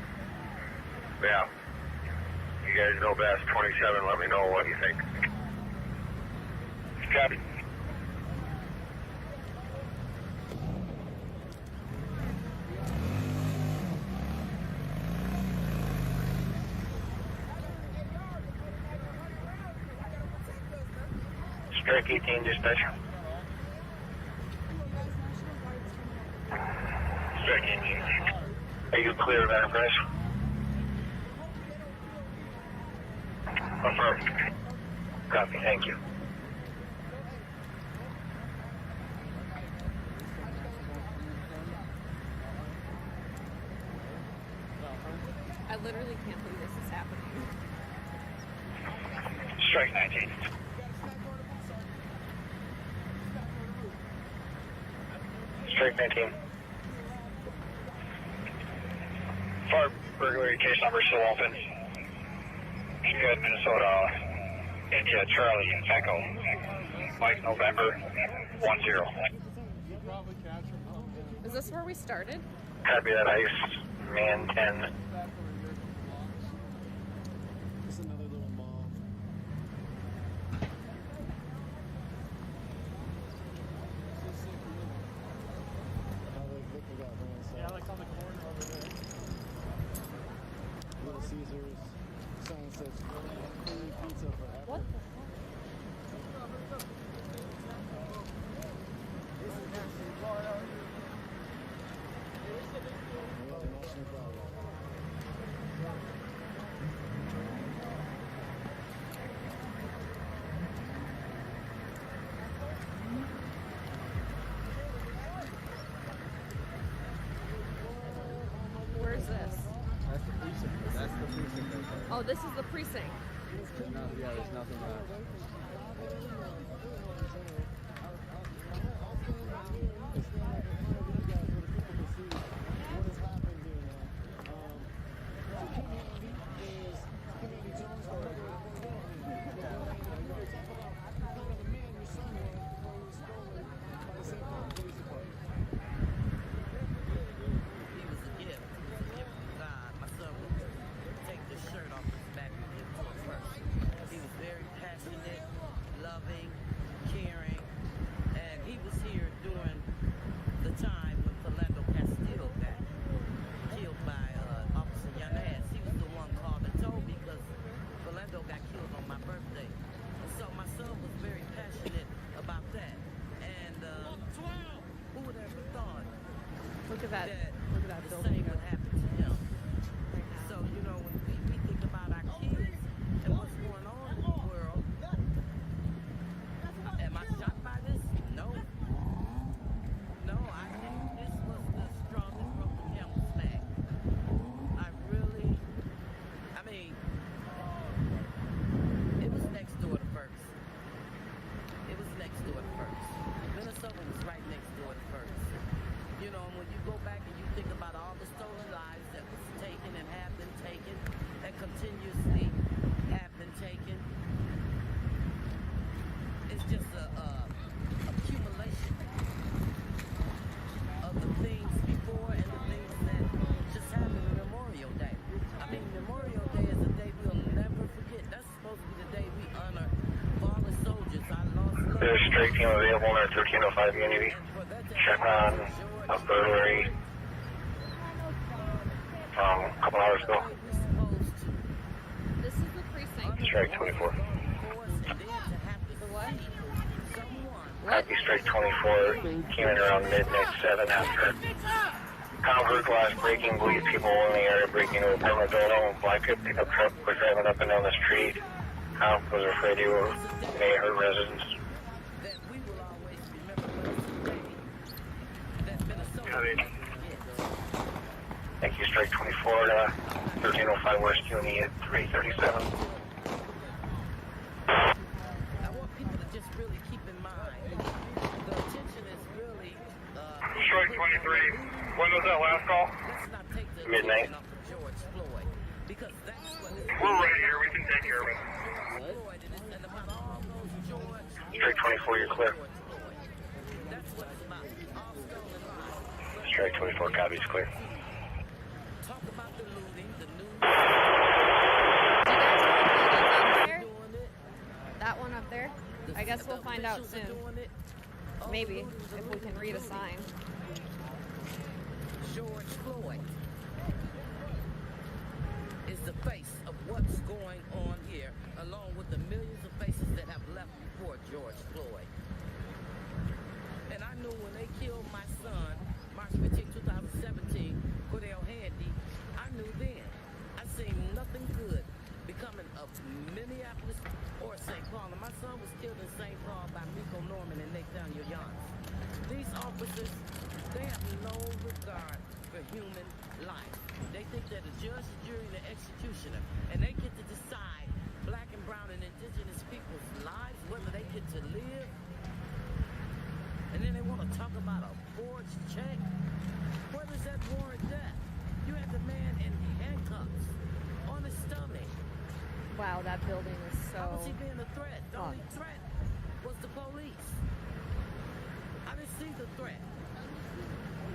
Yeah. You guys know best. 27, let me know what you think. Copy. Strike 18, dispatch. Strike 18. Are you clear of enterprise? Affirmed. Copy, thank you. I literally can't believe this is happening. Strike 19. Strike 19. Fire burglary case number still open. Good, Minnesota. India, Charlie, Echo. Mike, November, 10. Is this where we started? Copy that, ice. Man 10. Yeah, like on the corner over there. Little Caesars. Sign says free pizza forever. What? Where's this? That's the precinct. That's the precinct right there. Oh, this is the precinct. Yeah, there's nothing left. Look at that. Look at that building. So, you know, when we think about our kids and what's going on in the world, am I shocked by this? No. No, I think this was the strongest broken camel's back. I mean, it was next door to First. It was next door to First. Minnesota was right next door to First. You know, when you go back and you think about all the stolen lives that was taken and have been taken and continuously have been taken, it's just a accumulation of the things before and the things that just happened on Memorial Day. I mean, Memorial Day is a day we'll never forget. That's supposed to be the day we honor fallen soldiers. I lost love. There's a straight team available in our 1305 unity. Check on a burglary from a couple hours ago. This is the precinct. Strike 24. What? Copy, strike 24. Came in around midnight 7 after convert glass breaking, believe people in the area breaking into an apartment building. Black pickup truck was driving up and down the street. Comp was afraid he may hurt residents. Thank you, strike 24 to 1305 West Uni at 337. 23. When was that last call? Midnight. We're right here. We can take care of it. Strike 24, you're clear. Strike 24, copies clear. That one up there? I guess we'll find out soon. Maybe, if we can read a sign. George Floyd is the face of what's going on here, along with the millions of faces that have left before George Floyd. And I knew when they killed my son, March 15, 2017, Cordell Handy, I knew then. I seen nothing good becoming of Minneapolis or St. Paul. And my son was killed in St. Paul by Miko Norman and Nathaniel Younts. These officers, they have no regard for human life. They think they're the judge, the jury, and the executioner. And they get to decide black and brown and indigenous people's lives, whether they get to live. And then they want to talk about a forged check. Where does that warrant that? You had the man in handcuffs on his stomach. Wow, that building is so... How was he being a threat? The only threat was the police. I didn't see the threat.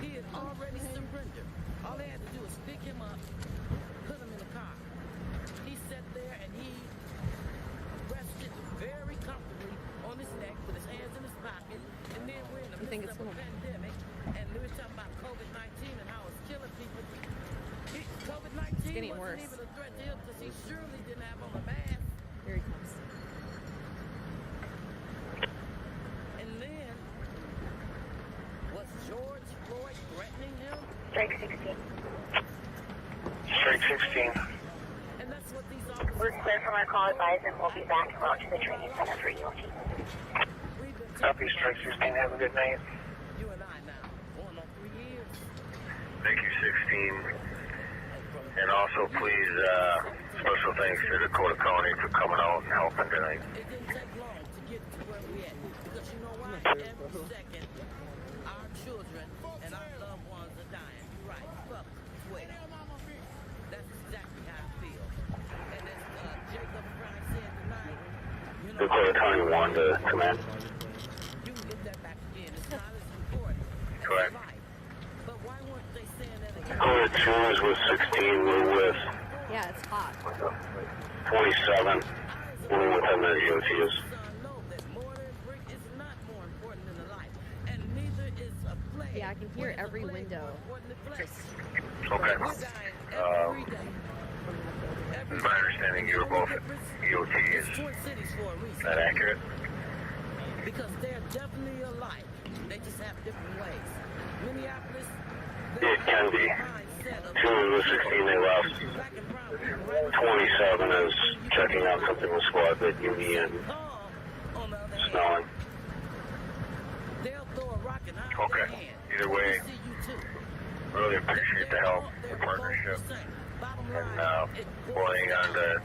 He had already surrendered. All they had to do was pick him up, put him in the car. He sat there and he rested very comfortably on his neck with his hands in his pocket. And then we're in the midst of a pandemic, and we were talking about COVID-19 and how it's killing people. COVID-19 wasn't even a threat to him because he surely didn't have on a mask. Here he comes. And then, was George Floyd threatening him? Strike 16. Strike 16. And that's what these officers... We're clear from our call advised and we'll be back out to the training center for EOT. Copy, Strike 16. Have a good night. You and I now, going on 3 years. Thank you, 16. And also, please, special thanks to Dakota County for coming out and helping tonight. It didn't take long to get to where we at. Because you know why? Every second, our children and our loved ones are dying. You're right. Fuck Twitter. That's exactly how I feel. And as Jacob Brown said tonight, you know, Dakota County 1 to command. you can get that back again. It's not as important. Correct. But why weren't they saying that again? Dakota 2 is with 16. We're with Yeah, it's hot. 27. We're with them at EOTs. Yeah, I can hear every window. Just... Okay. My understanding, you were both at EOTs. Is that accurate? Because they're definitely alike. They just have different ways. Minneapolis, It can be. 2 is with 16. They left. 27 is checking out something with squad that you need and smelling. Okay. Either way, really appreciate the help, the partnership, and holding on to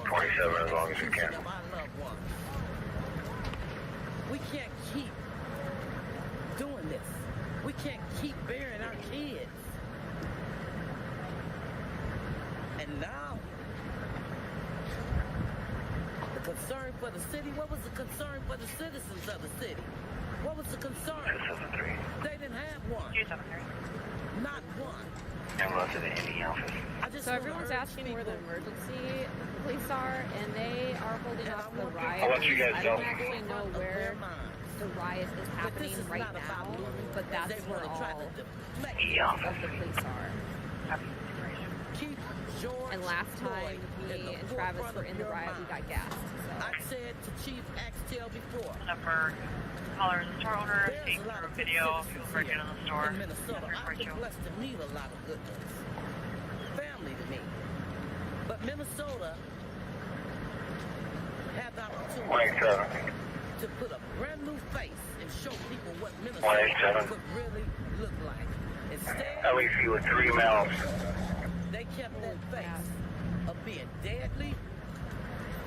27 as long as you can. We can't keep doing this. We can't keep burying our kids. And now, the concern for the city, what was the concern for the citizens of the city? What was the concern? They didn't have one. Not one. So everyone's asking where the emergency police are, and they are holding off the riot. I'll let you guys I know. don't actually know where the riot is happening right now, but that's where all of the police are. And last time me and Travis were in the riot, we got gassed. So. I said to Chief Axtell before. Number callers and store owner, seeing through video, people breaking into the store. In Minnesota, I've been blessed to meet a lot of good ones. Family to me. But Minnesota had the opportunity to put a brand new face and show people what Minnesota could really look like. Instead, At least you were 3 miles. they kept that face of being deadly.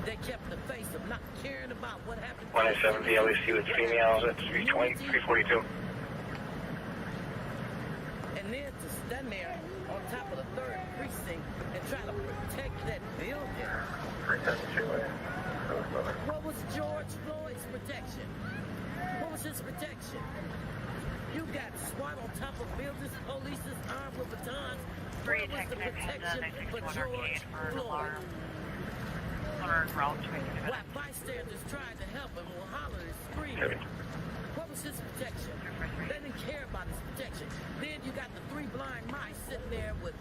They kept the face of not caring about what happened. 170 LEC with 3 miles at 320, 342. And then to stand there on top of the 3rd precinct and try to protect that building. What was George Floyd's protection? What was his protection? You got SWAT on top of buildings, police is armed with batons. What was the protection for George Floyd? While bystanders tried to help him were hollering and screaming. What was his protection? They didn't care about his protection. Then you got the 3 blind mice sitting there with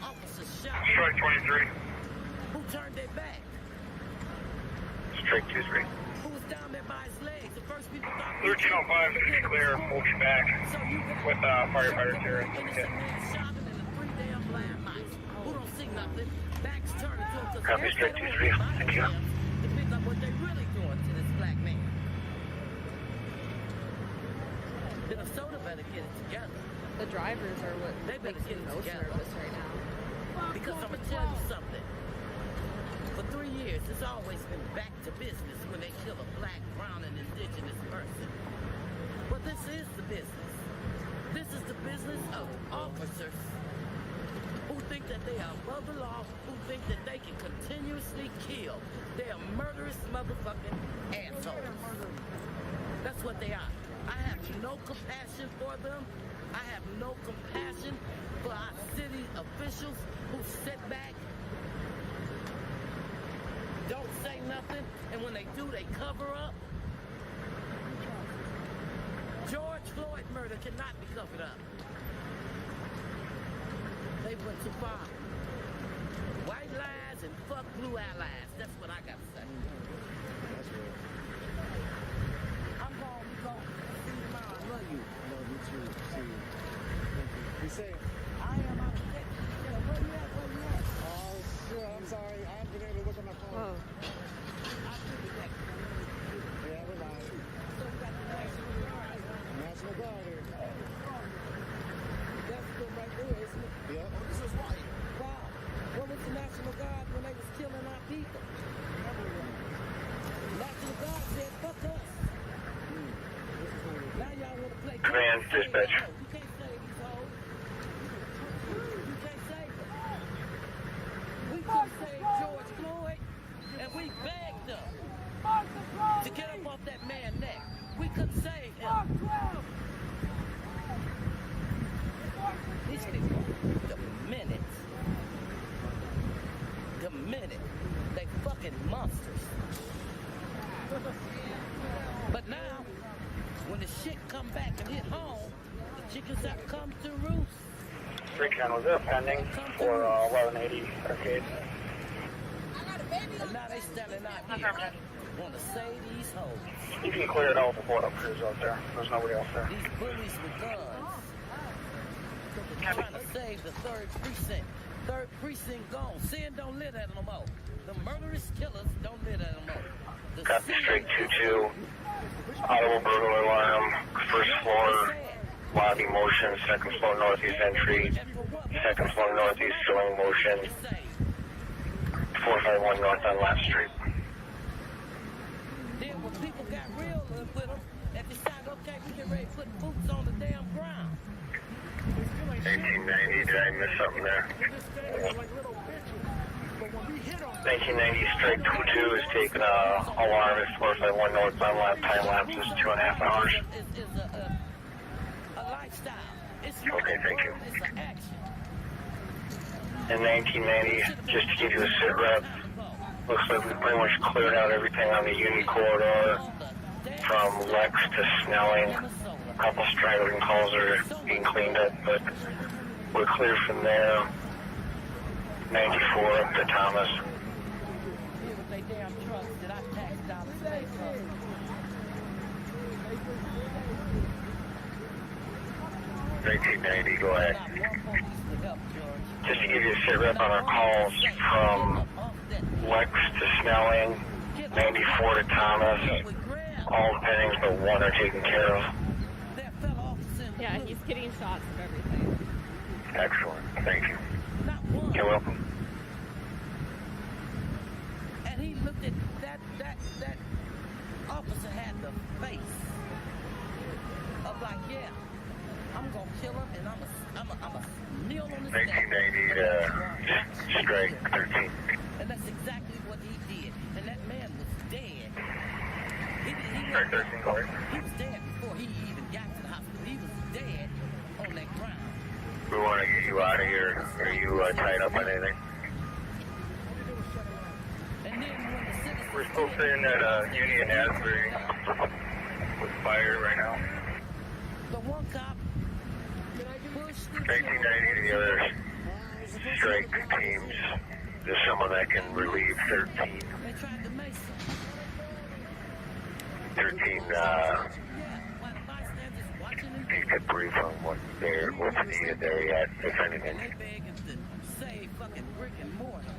officers shouting. Strike 23. Who turned their back? Strike 23. Who was down there by his legs? The first people thought... 1305 should be clear. We'll be back with firefighters here. Okay. Copy, straight 23. Thank you. To pick up what they're really doing to this black man. Minnesota better get it together. The drivers are what makes me most nervous right now. Because I'm going to tell you something. For 3 years, it's always been back to business when they kill a black, brown, and indigenous person. But this is the business. This is the business of officers who think that they are above the law, who think that they can continuously kill. They are murderous motherfucking assholes. That's what they are. I have no compassion for them. I have no compassion for our city officials who sit back, don't say nothing, and when they do, they cover up. George Floyd murder cannot be covered up. They went too far. White lies and fuck blue allies. That's what I got to say. That's real. I'm gone. See you tomorrow. I love you. Love you too. See you. You say, I am out of Texas. Where you at? Oh, shit. I'm sorry. I haven't been able to look at my phone. Whoa. Yeah, we're live. National Guard here. That's good right there, isn't it? Yeah. This is right. Wow. What was the National Guard when they was killing our people? National Guard said, fuck us. Now y'all want to play... Command, dispatch. You can't save these hoes. You can't save them. We couldn't save George Floyd, and we begged them to get up off that man's neck. We couldn't save him. These people, the minute, they fucking monsters. But now, when the shit come back and hit home, the chickens have come to roost. 3 Channel, is there a pending for 1180 Arcade? And now they standing out here, want to save these hoes. You can clear it out before the crews out there. There's nobody else there. These bullies with guns. Trying to save the 3rd precinct. 3rd precinct gone. Sin don't live there no more. The murderous killers don't live there no more. The Copy, straight 2-2. Audible burglar alarm. 1st floor. Lobby motion. 2nd floor northeast entry. 2nd floor northeast ceiling motion. 451 north on Last Street. Then when people got real with them, they decided, okay, we get ready to put boots on the damn ground. 1990, did I miss something there? 1990 strike 2-2 is taking alarm at 451 northbound lap. Time lapse is 2.5 hours. It's a lifestyle. It's Okay, thank you. It's an action. In 1990, just to give you a sit rep, looks like we pretty much cleared out everything on the Union corridor from Lex to Snelling. A couple straggling calls are being cleaned up, but we're clear from there. 94 up to Thomas. Here with they damn trucks that I taxed out of state funds. 1990, go ahead. Just to give you a sit rep on our calls from Lex to Snelling, 94 to Thomas, all pendings but one are taken care of. Yeah, he's getting shots of everything. Excellent, thank you. You're welcome. And he looked at that officer had the face of like, yeah, I'm gonna kill him, and I'm a kneel on his 1990 to strike 13. And that's exactly what he did. And that man was dead. Strike 13, Corey. He was dead before he even got to the hospital. He was dead on that ground. We want to get you out of here. Are you tied up on anything? We're still saying that Union Asbury was fired right now. The one cop pushed 1990 to the other strike teams. There's someone that can relieve 13. They tried to make him. 13, you could brief on what's needed there yet, if anything. They begging to save fucking brick and mortar.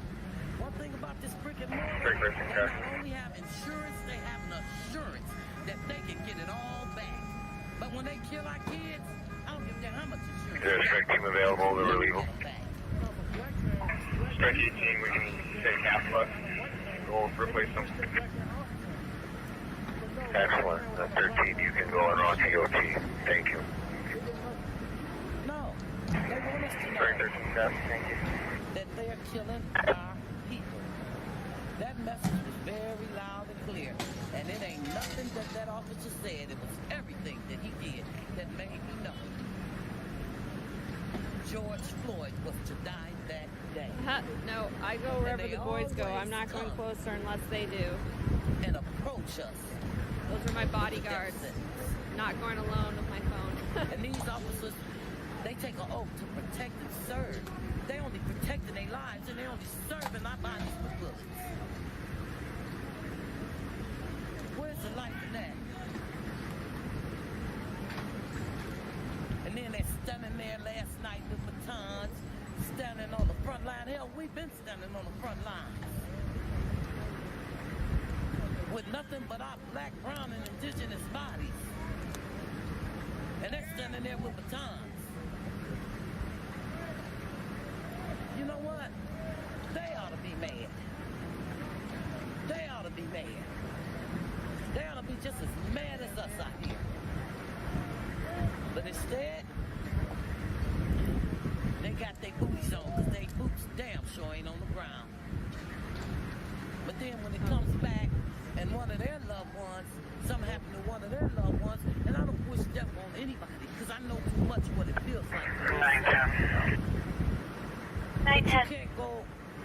One thing about this brick and mortar, Strike they 13, not only have insurance, they have an assurance that they can get it all back. But when they kill our kids, I don't give a damn how much insurance. Is there a strike team available to relieve them? Strike 18, we can take half left. We'll replace them. Excellent. 13, you can go on raw TOT. Thank you. No, they want us to know Strike 13, thank you. that they are killing our people. That message was very loud and clear, and it ain't nothing that officer said. It was everything that he did that made me know George Floyd was to die that day. No, I go wherever the boys go. I'm not going closer unless they do. And approach us. Those are my bodyguards. Not going alone with my phone. And these officers, they take an oath to protect and serve. They only protecting their lives and they only serving our bodies with bullets. Where's the life in that? And then they're standing there last night with batons, standing on the front line. Hell, we've been standing on the front line. With nothing but our black, brown, and indigenous bodies. And they're standing there with batons. You know what? They ought to be mad. They ought to be mad. They ought to be just as mad as us out here. But instead, they got their booties on, because their boots damn sure ain't on the ground. But then when it comes back, and one of their loved ones, something happened to one of their loved ones, and I don't wish death on anybody, because I know too much what it feels like. 910. You can't go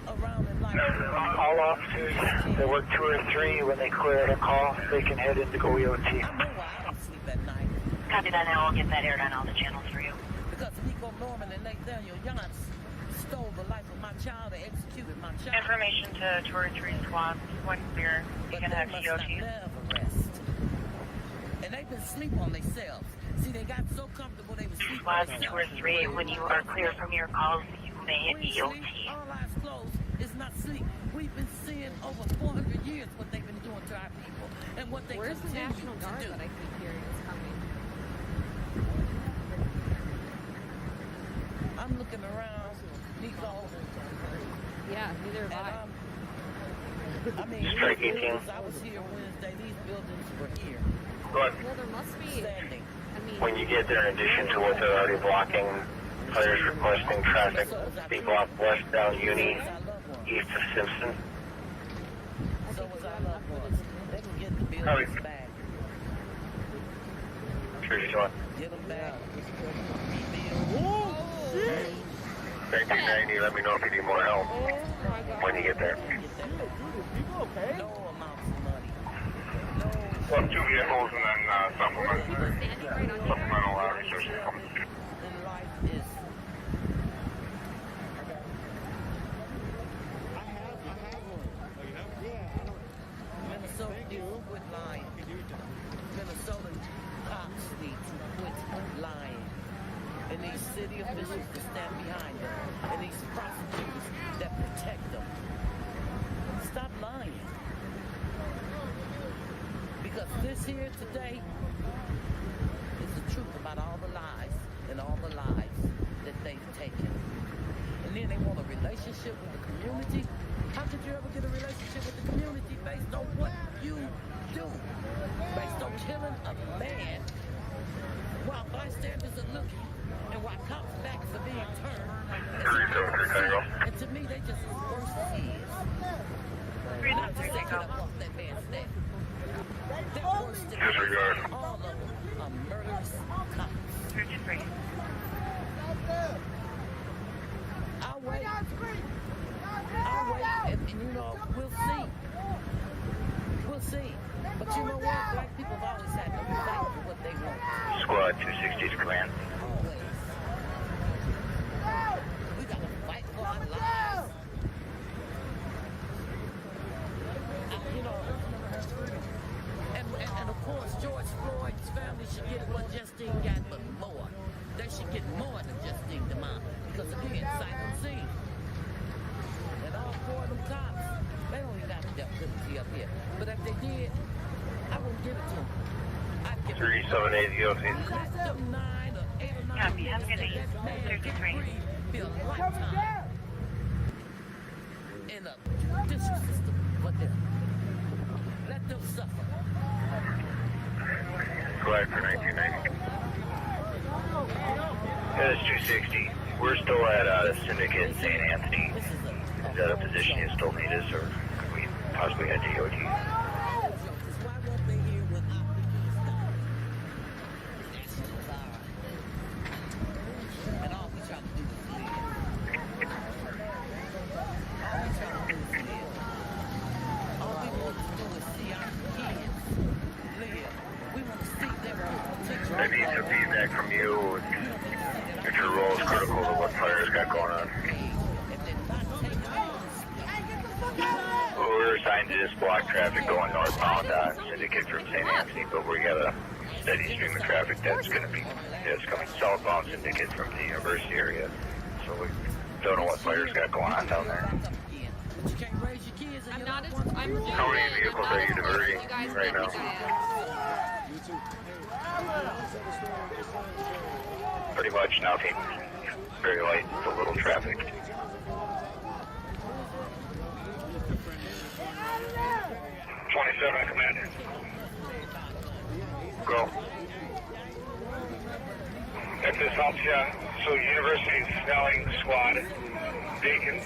around and like... All officers that work 2 or 3, when they clear out a call, they can head in to go EOT. I know why I don't sleep at night. Copy that now. I'll get that aired on all the channels for you. Because Nico Norman and Nathaniel Yance stole the life of my child and executed my child. Information to 2 or 3 squads. When clear, you can have EOT. Never rest. And they've been asleep on themselves. See, they got so comfortable they were sleeping on Squads themselves. 2 or 3, when you are clear from your calls, you may hit EOT. All eyes closed is not sleep. We've been seeing over 400 years what they've been doing to our people and what they Where's the continue National to Guard do. that I keep hearing is coming? I'm looking around, Nico. Yeah, neither have I. I mean, Strike these 18. buildings, I was here Wednesday. These buildings were here. Go ahead. Well, there must be. Standing. I mean, When you get there, in addition to what they're already blocking, players requesting traffic be blocked west down Uni, east of Simpson. So was our loved ones. They can get the buildings back. Sure you want. Get them back. oh, shit. 1990, let me know if you need more help when you get there. No amounts of money. Well, 2 vehicles and then supplemental resources coming. And life is. Minnesota needs to quit lying. Minnesota cops need to quit lying. And these city officials to stand behind them. And these prosecutors that protect them. Stop lying. Because this here today is the truth about all the lies and all the lives that they've taken. And then they want a relationship with the community. How could you ever get a relationship with the community based on what you do? Based on killing a man while bystanders are looking and they just as worse as he is. Not to say get up off that man's neck. They're worse than all of them are murderous cops. I'll wait. And you know, we'll see. We'll see. But you know what? Black people have always had to fight for what they want. Squad 260 to command. Always. We gotta fight for our lives. You know, and of course, George Floyd's family should get what Justine got, but more. They should get more than Justine DeMont, because again, sight unseen. And all four of them cops, they don't even have the death penalty up here. But if they did, I wouldn't give it to them. I'd give 378 EOC. let them 9 or 8 or 9 Copy, years have a good that day. that man get 33. free, be a lifetime in a district system for them. Let them suffer. Go ahead for 1990. Yeah, it's 260. We're still at Syndicate St. Anthony. Is that a position you still need us, or could we possibly head to EOD? Why won't they hear what our people is done? Nationals are. And all we try to do is live. All we try to do is live. All we want to do is see our kids live. We want to see their potential. I need some feedback from you. If your role is critical to what fire's got going on. Well, we're assigned to just block traffic going northbound Syndicate from St. Anthony, but we got a steady stream of traffic that's going to be coming southbound Syndicate from the university area. So we don't know what fire's got going on down there. I'm not as How many vehicles are you diverting right now? Pretty much nothing. Very light, a little traffic. 27 command. Go. If this helps you, so University Snelling Squad, they can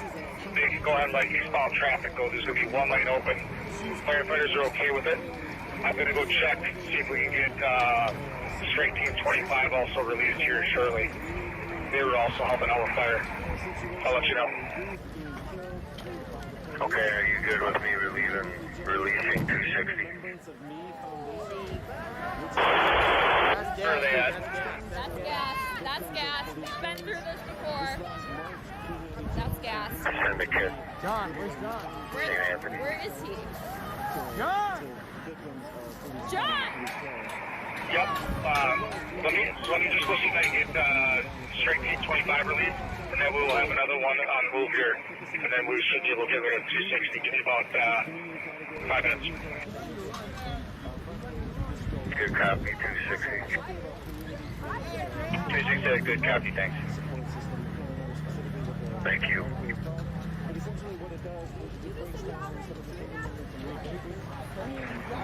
go ahead and let eastbound traffic go. There's going to be one lane open. Firefighters are okay with it. I'm going to go check, see if we can get straight team 25 also released here shortly. They were also helping out with fire. I'll let you know. Okay, are you good with me releasing 260? Where are they at? That's gas. That's gas. We've been through this before. That's gas. Syndicate. John, where's John? Where is he? John! John! Yep. Let me just go see if I can get straight team 25 released, and then we'll have another one on move here, and then we should be able to get rid of 260. Give me about 5 minutes. Good copy, 260. 260, good copy, thanks. Thank you.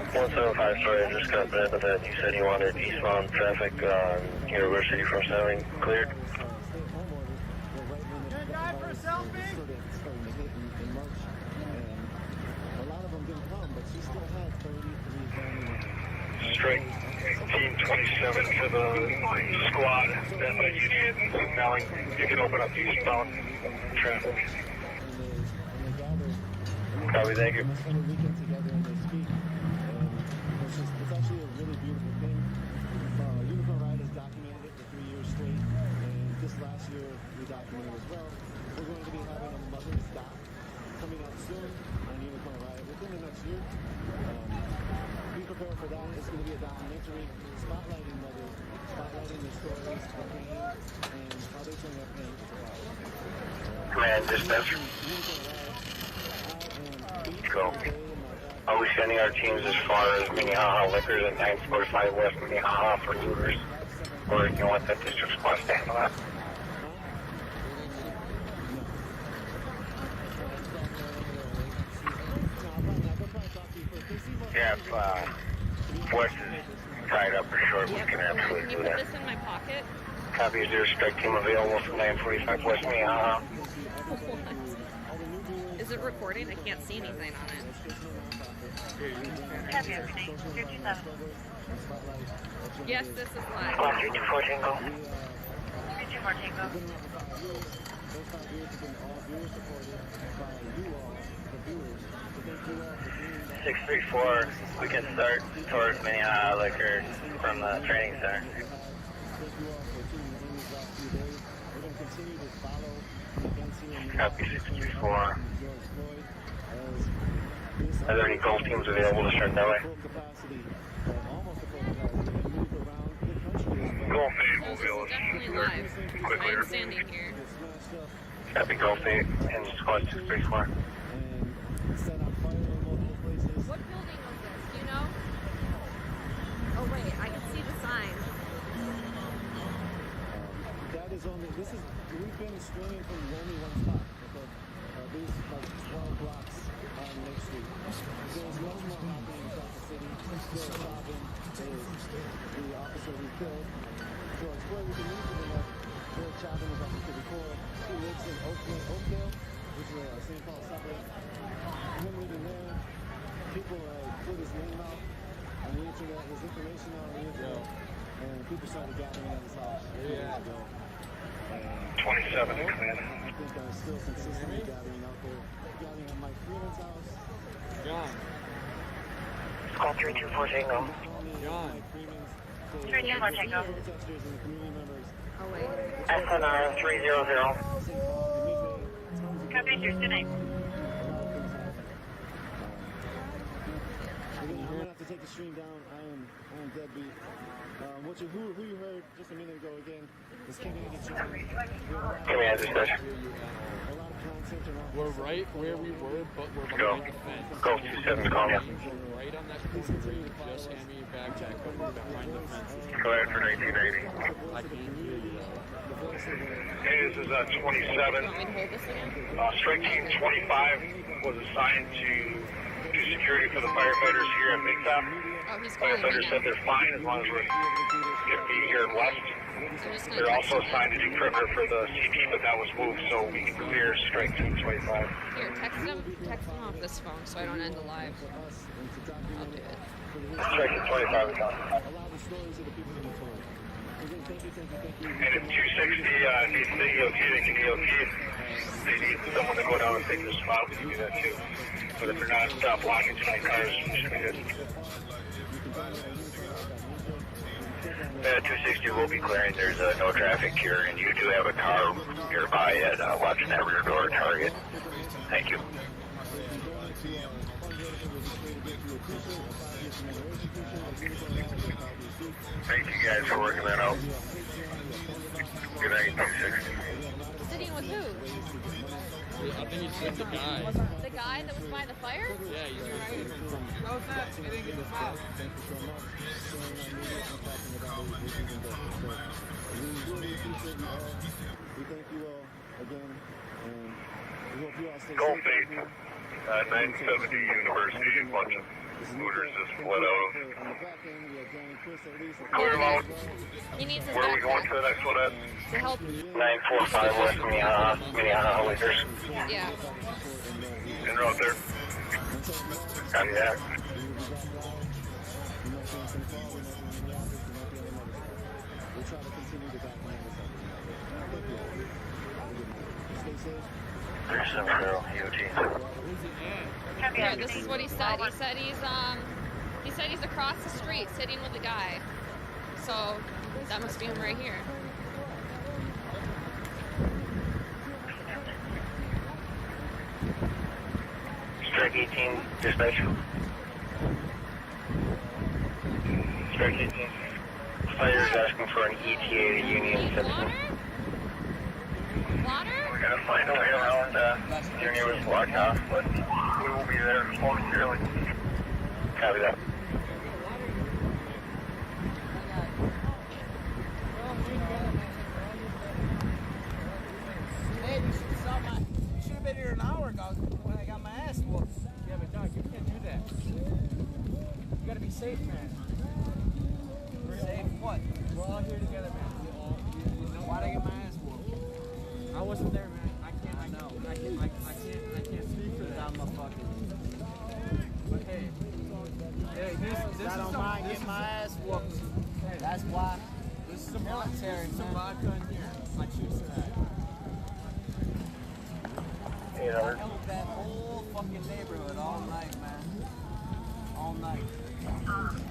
175, sorry, I just got back with that. You said you wanted eastbound traffic on University from Snelling cleared? Straight team 27 to the squad. That might be it. Snelling, you can open up eastbound traffic. Copy, thank you. It's actually a really beautiful thing. Unicorn Riot has documented it for 3 years straight, and this last year we documented as well. We're going to be having a Mother's Doc coming out soon on Unicorn Riot within the next year. Be prepared for that. It's going to be a documentary spotlighting mothers, spotlighting their stories, their pain, and how they turn their pain into power. Command, dispatch. Go. Are we sending our teams as far as Minneapolis Liquors and 945 West Minneapolis for looters? Or do you want that district squad to handle that? Yeah, if West is tied up or short, we can absolutely Can you do put that. this in my pocket? Copy, is there a strike team available from 945 West Minneapolis? Is it recording? I can't see anything on it. Copy, everything. 57. Yes, this is live. 324 Tango. 324 Tango. 634, we can start towards Minneapolis Liquor from the training center. Copy 634. Are there any golf teams available to start that way? Golf 8 will be able to Definitely live. I am standing here. Copy Golf 8 and squad 634. What building was this? Do you know? Oh wait, I can see the sign. That is only, this is, we've been swinging from only one spot. These like 12 blocks on Lake Street. There's much more happening across the city. Still stopping the officer we killed. George Floyd, we can use him enough. Bill Chapman was officer before. He lives in Oakdale, which is a St. Paul suburb. Him living there, people put his name out on the internet, his information out on the internet, and people started gathering at his house years ago. 27 in command. I think I'm still consistently gathering out there. Gathering at Mike Freeman's house. John. Call 324 Tango. John. 324 Tango. Oh wait. SNR 300. Copy, Houston 8. I'm gonna have to take the stream down. I am deadbeat. Who you heard just a minute ago again is Kennedy Jones. We're right where we were, but we're Go. behind the fence. Go 27 call ya. We're right on that corner where you just hand me your backpack, but we're behind the fence. Go ahead for 1980. I can't hear you though. Hey, this is 27. Strike Team 25 was assigned to do security for the firefighters here at Big Top. Oh, he's calling me Firefighters now. said they're fine as long as we're going to be here in West. I'm just gonna They're text also him. assigned to do perimeter for the CP, but that was moved so we can clear Strike Team 25. Here, text him off this phone so I don't end the live. I'll do it. Strike Team 25 is on. And if 260 needs the EOT, they can EOT. If they need someone to go down and take this spot, we can do that too. But if they're not blocking too many cars, we should be good. 260 will be clearing. There's no traffic here, and you do have a car nearby at watching that rear door target. Thank you. Thank you guys for working that out. Good night, 260. Sitting with who? I think he's with the guy. The guy that was by the fire? Yeah, he's right from. How's that? I didn't get the file. We thank you all again, and we hope you all stay Golf safe. 8, 970 University, a bunch of looters just fled out. Clear them out. He needs his Where are we going backpack to the next one at? to help. 945 West Minneapolis Lakers. Yeah. In route there. Copy that. We'll try to continue to back Stay safe. 370 EOT. Yeah, this is what he said. He said he's across the street sitting with a guy. So that must be him right here. Strike 18, dispatch. Strike 18. Fire's asking for an ETA to Union 17. Water? We're gonna find a way around Union was blocked off, but we will be there momentarily. Copy that. Hey, you should have been here an hour ago when I got my ass whooped. Yeah, but Doc, you can't do that. You gotta be safe, man. Safe what? We're all here together, man. Why'd I get my ass whooped? I wasn't there, man. I can't speak for 800. held that whole fucking neighborhood all night, man. All night.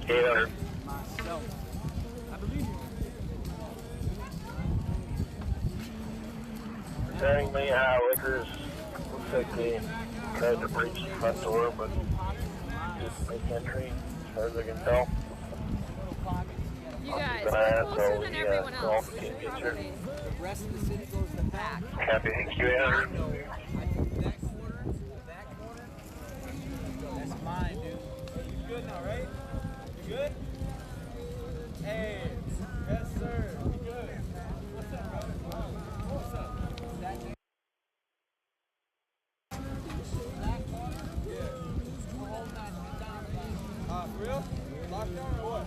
800. Myself. I believe you. Presenting Lehigh Liquors. Looks like they tried to breach the front door, but didn't make entry, as far as I can tell. You guys, we're closer than everyone else. The rest of the city goes to the back. Copy, thank you, 800. I think that corner, that's mine, dude. You good now, right? You good? Hey, yes, sir. You good? What's up, brother? What's up? That corner? Yeah. We're holding that down. For real? Lockdown or what?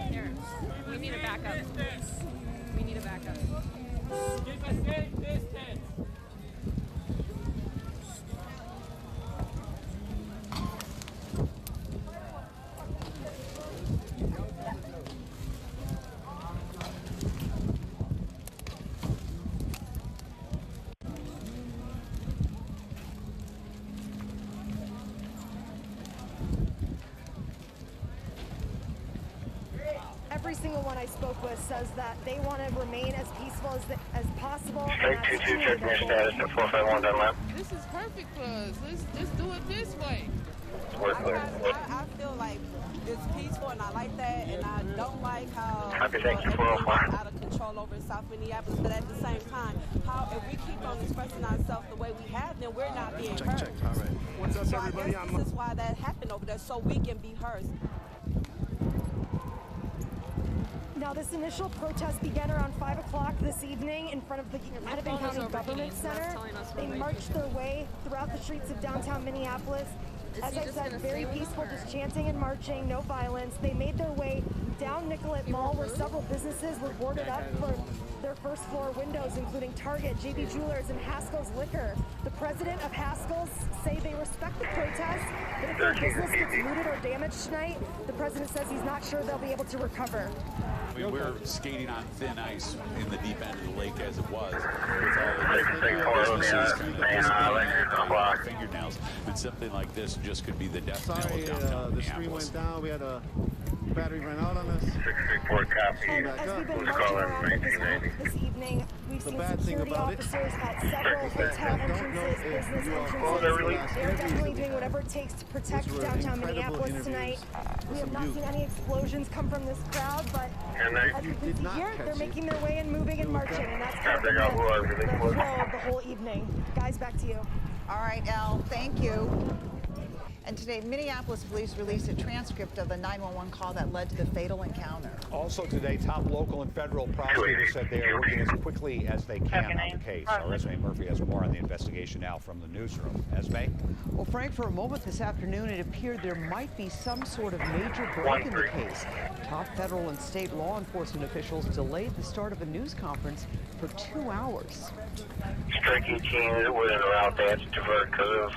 Here, we need a backup. We need a backup. Keep a safe distance. Every single one I spoke with says that they want to remain as peaceful as possible. Strike 2-2, check your status at 451 Dunlap. This is perfect for us. Let's do it this way. We're clear. I feel like it's peaceful and I like that, and I don't like how Copy, thank you, everything's 405. out of control over in South Minneapolis, but at the same time, if we keep on expressing ourselves the way we have, then we're not being heard. All right. What's up, So everybody? I guess this is why that happened over there, so we can be heard. Now, this initial protest began around 5 o'clock this evening in front of the Hennepin County Government Center. They marched their way throughout the streets of downtown Minneapolis. As I said, very peaceful, just chanting and marching, no violence. They made their way down Nicollet Mall, where several businesses were boarded up for their first floor windows, including Target, JB Jewelers, and Haskell's Liquor. The president of Haskell's say they respect the protest, but if their business gets looted or damaged tonight, the president says he's not sure they'll be able to recover. I mean, we're skating on thin ice in the deep end of the lake as it was, with all the businesses kind of fingernails. And something like this just could be the death knell of downtown the stream went down. We had a battery run out on us. 634 copy. Who's calling 1990? This evening, we've seen security officers at several hotel entrances, business entrances. They're definitely doing whatever it takes to protect downtown Minneapolis tonight. We have not seen any explosions come from this crowd, but as you can see here, they're making their way and moving and marching, and that's kind of the flow of the whole evening. Guys, back to you. All right, Al, thank you. And today, Minneapolis police released a transcript of the 911 call that led to the fatal encounter. Also today, top local and federal prosecutors said they are working as quickly as they can on the case. Our Esme Murphy has more on the investigation now from the newsroom. Esme? Well, Frank, for a moment this afternoon, it appeared there might be some sort of major break in the case. Top federal and state law enforcement officials delayed the start of a news conference for 2 hours. Strike 18 were in a route they had to divert because of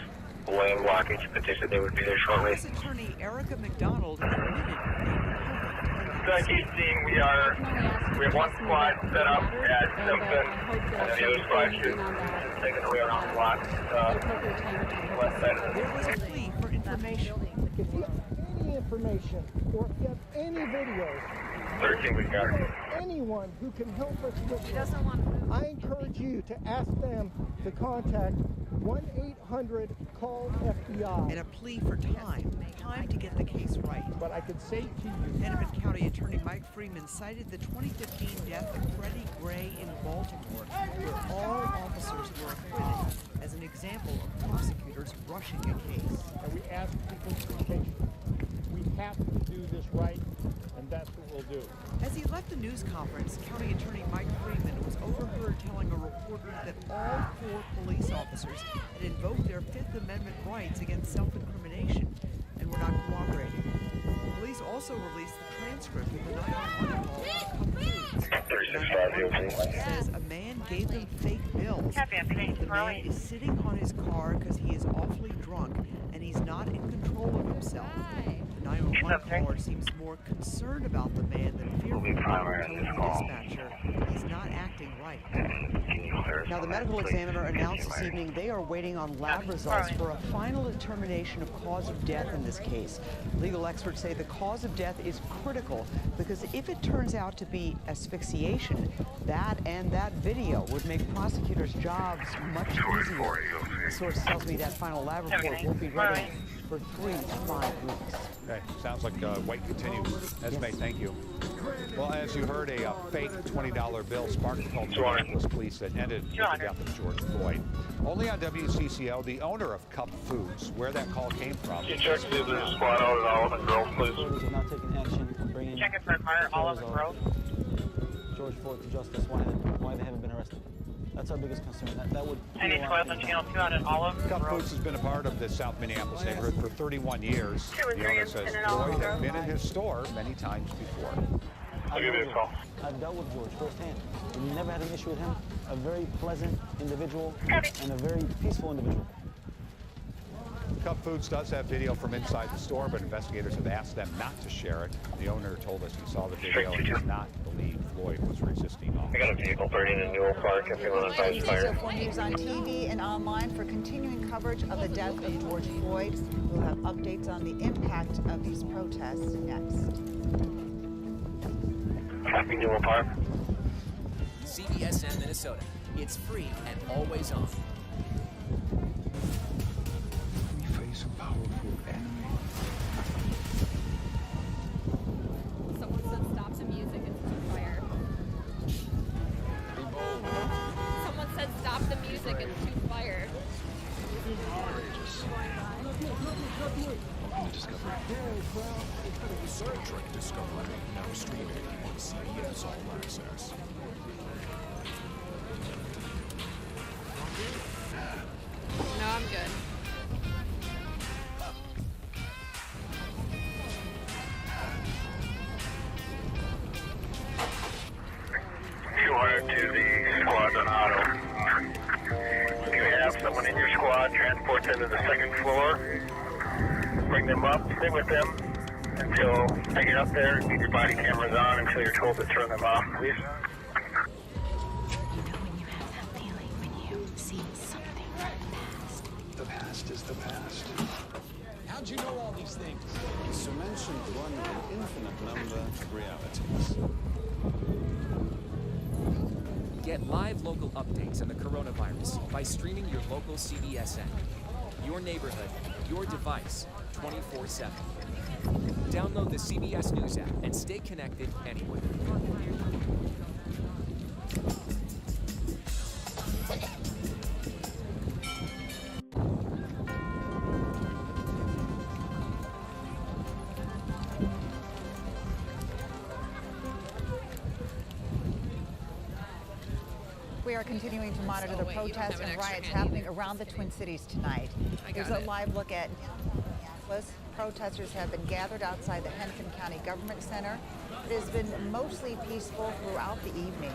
lane blockage, but they said they would be there shortly. U.S. Attorney Erica McDonald admitted Strike 18, we have one squad set up at Simpson, and then the other squad should take it away around the block, west side of the there was a plea for information. If you have any information or if you have any videos, 13 we got it. Anyone who can help us with this, I encourage you to ask them to contact 1-800-CALL-FBI. And a plea for time to get the case right. But I could say to you, Hennepin County Attorney Mike Freeman cited the 2015 death of Freddie Gray in Baltimore, where all officers were acquitted, as an example of prosecutors rushing a case. and we ask people to be patient. We have to do this right, and that's what we'll do. As he left the news conference, County Attorney Mike Freeman was overheard telling a reporter that all 4 police officers had invoked their Fifth Amendment rights against self-incrimination and were not cooperating. Police also released the transcript of the 911 call from Cup Foods. Says a man gave them fake bills. The man is sitting on his car because he is awfully drunk and he's not in control of himself. The 911 caller seems more concerned about the man than fearful, telling the dispatcher he's not acting right. Now, the medical examiner announced this evening they are waiting on lab results for a final determination of cause of death in this case. Legal experts say the cause of death is critical because if it turns out to be asphyxiation, that video would make prosecutors' jobs much easier. The source tells me that final lab report will be ready for 3 to 5 weeks. Okay, sounds like wait continues. Esme, thank you. Well, as you heard, a fake $20 bill sparked the culture of Minneapolis police that ended with the death of George Floyd. Only on WCCO, the owner of Cup Foods, where that call came from. Can you check the squad out at Olive Grove, please? Authorities have not taken action bringing Check it for a car, Olive Grove. George Floyd to justice. Why they haven't been arrested? That's our biggest concern. That would. I need 12 on channel 2 out at Olive Cup Foods has been a part of the South Minneapolis neighborhood for 31 years. The owner says Floyd had been in his store many times before. I've dealt with George firsthand. We never had an issue with him. A very pleasant individual and a very peaceful individual. Cup Foods does have video from inside the store, but investigators have asked them not to share it. The owner told us he saw the video and does not believe Floyd was resisting officers. I got a vehicle burning in Newell Park if you want to find fire. WCCO4 News on TV and online for continuing coverage of the death of George Floyd. We'll have updates on the impact of these protests next. Happy Newell Park. CBSN Minnesota. It's free and always on. We face a powerful enemy. Someone said stop the music, it's too fire. Someone said stop the music, it's too fire. Star Trek Discovery, now streaming on CBS All Access. No, I'm good. To the squad on auto. You have someone in your squad, transport them to the second floor, bring them up, stay with them until I get up there, keep your body cameras on until you're told to turn them off, please. You know when you have that feeling when you see something from the past. The past is the past. How'd you know all these things? Dimension one of an infinite number of realities. Get live local updates on the coronavirus by streaming your local CBSN. Your neighborhood, your device, 24/7. Download the CBS News app and stay connected anywhere. We are continuing to monitor the protests and riots happening around the Twin Cities tonight. There's a live look at Minneapolis. Protesters have been gathered outside the Hennepin County Government Center. It has been mostly peaceful throughout the evening.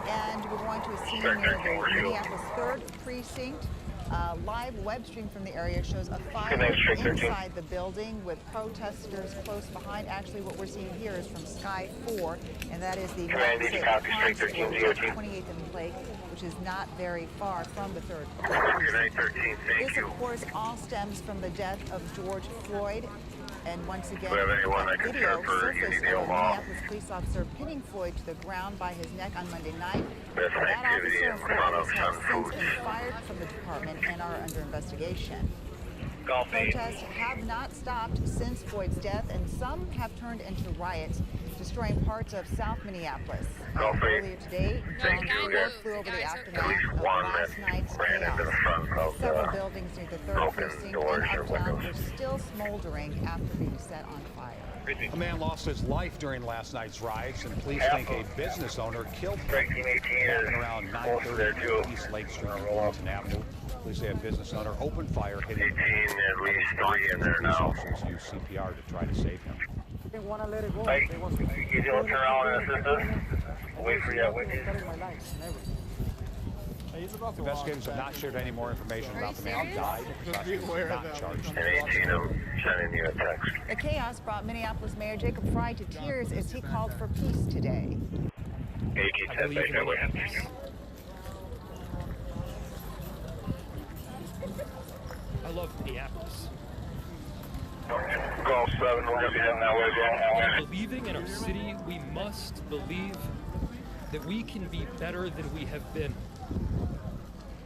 And we're going to a scene near the Minneapolis 3rd Precinct. Live web stream from the area shows a fire inside the building with protesters close behind. Actually, what we're seeing here is from Sky 4, and that is the 28th and Lake, which is not very far from the 3rd Precinct. This, of course, all stems from the death of George Floyd. And once again, that video surfaced of a Minneapolis police officer pinning Floyd to the ground by his neck on Monday night. That officer and 4 others have since been fired from the department and are under investigation. Protests have not stopped since Floyd's death, and some have turned into riots, destroying parts of South Minneapolis. Earlier today, John Floyd flew over the aftermath of last night's chaos. Several buildings near the 3rd Precinct in Uptown were still smoldering after being set on fire. A man lost his life during last night's riots, and police think a business owner killed him. Happened around 9:30 East Lake Street in Bloomington Avenue. Police say a business owner opened fire, hitting him. At least 3 in there now. Officers used CPR to try to save him. They want to let it go. Hey, you don't turn around and assist us? Wait for you, witness. Investigators have not shared any more information about the man who died. Suspect is not charged. And 18, I'm sending you a text. The chaos brought Minneapolis Mayor Jacob Fry to tears as he called for peace today. I love Minneapolis. Golf 7, we're going to be heading that way as well. Believing in our city, we must believe that we can be better than we have been.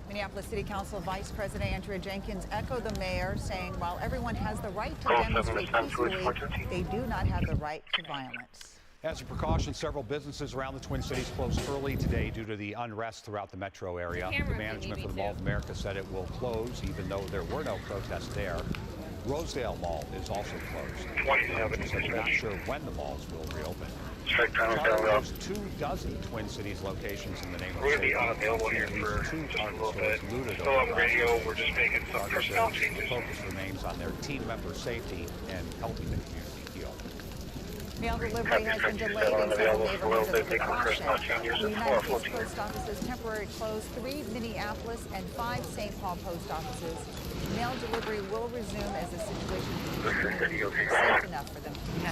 Minneapolis City Council Vice President Andrea Jenkins echoed the mayor, saying while everyone has the right to demonstrate peacefully, they do not have the right to violence. As a precaution, several businesses around the Twin Cities closed early today due to the unrest throughout the metro area. The management for the Mall of America said it will close, even though there were no protests there. Rosedale Mall is also closed. So we're not sure when the malls will reopen. There's 24 Twin Cities locations in the neighborhood. We're going to be unavailable here for just a little bit. Still on radio, we're just making some personnel changes. The focus remains on their team member safety and helping the community heal. Mail delivery has been delayed in several neighborhoods as a precaution. The United States Post Office's temporarily closed 3 Minneapolis and 5 St. Paul post offices. Mail delivery will resume as the situation is safe enough for them to do so.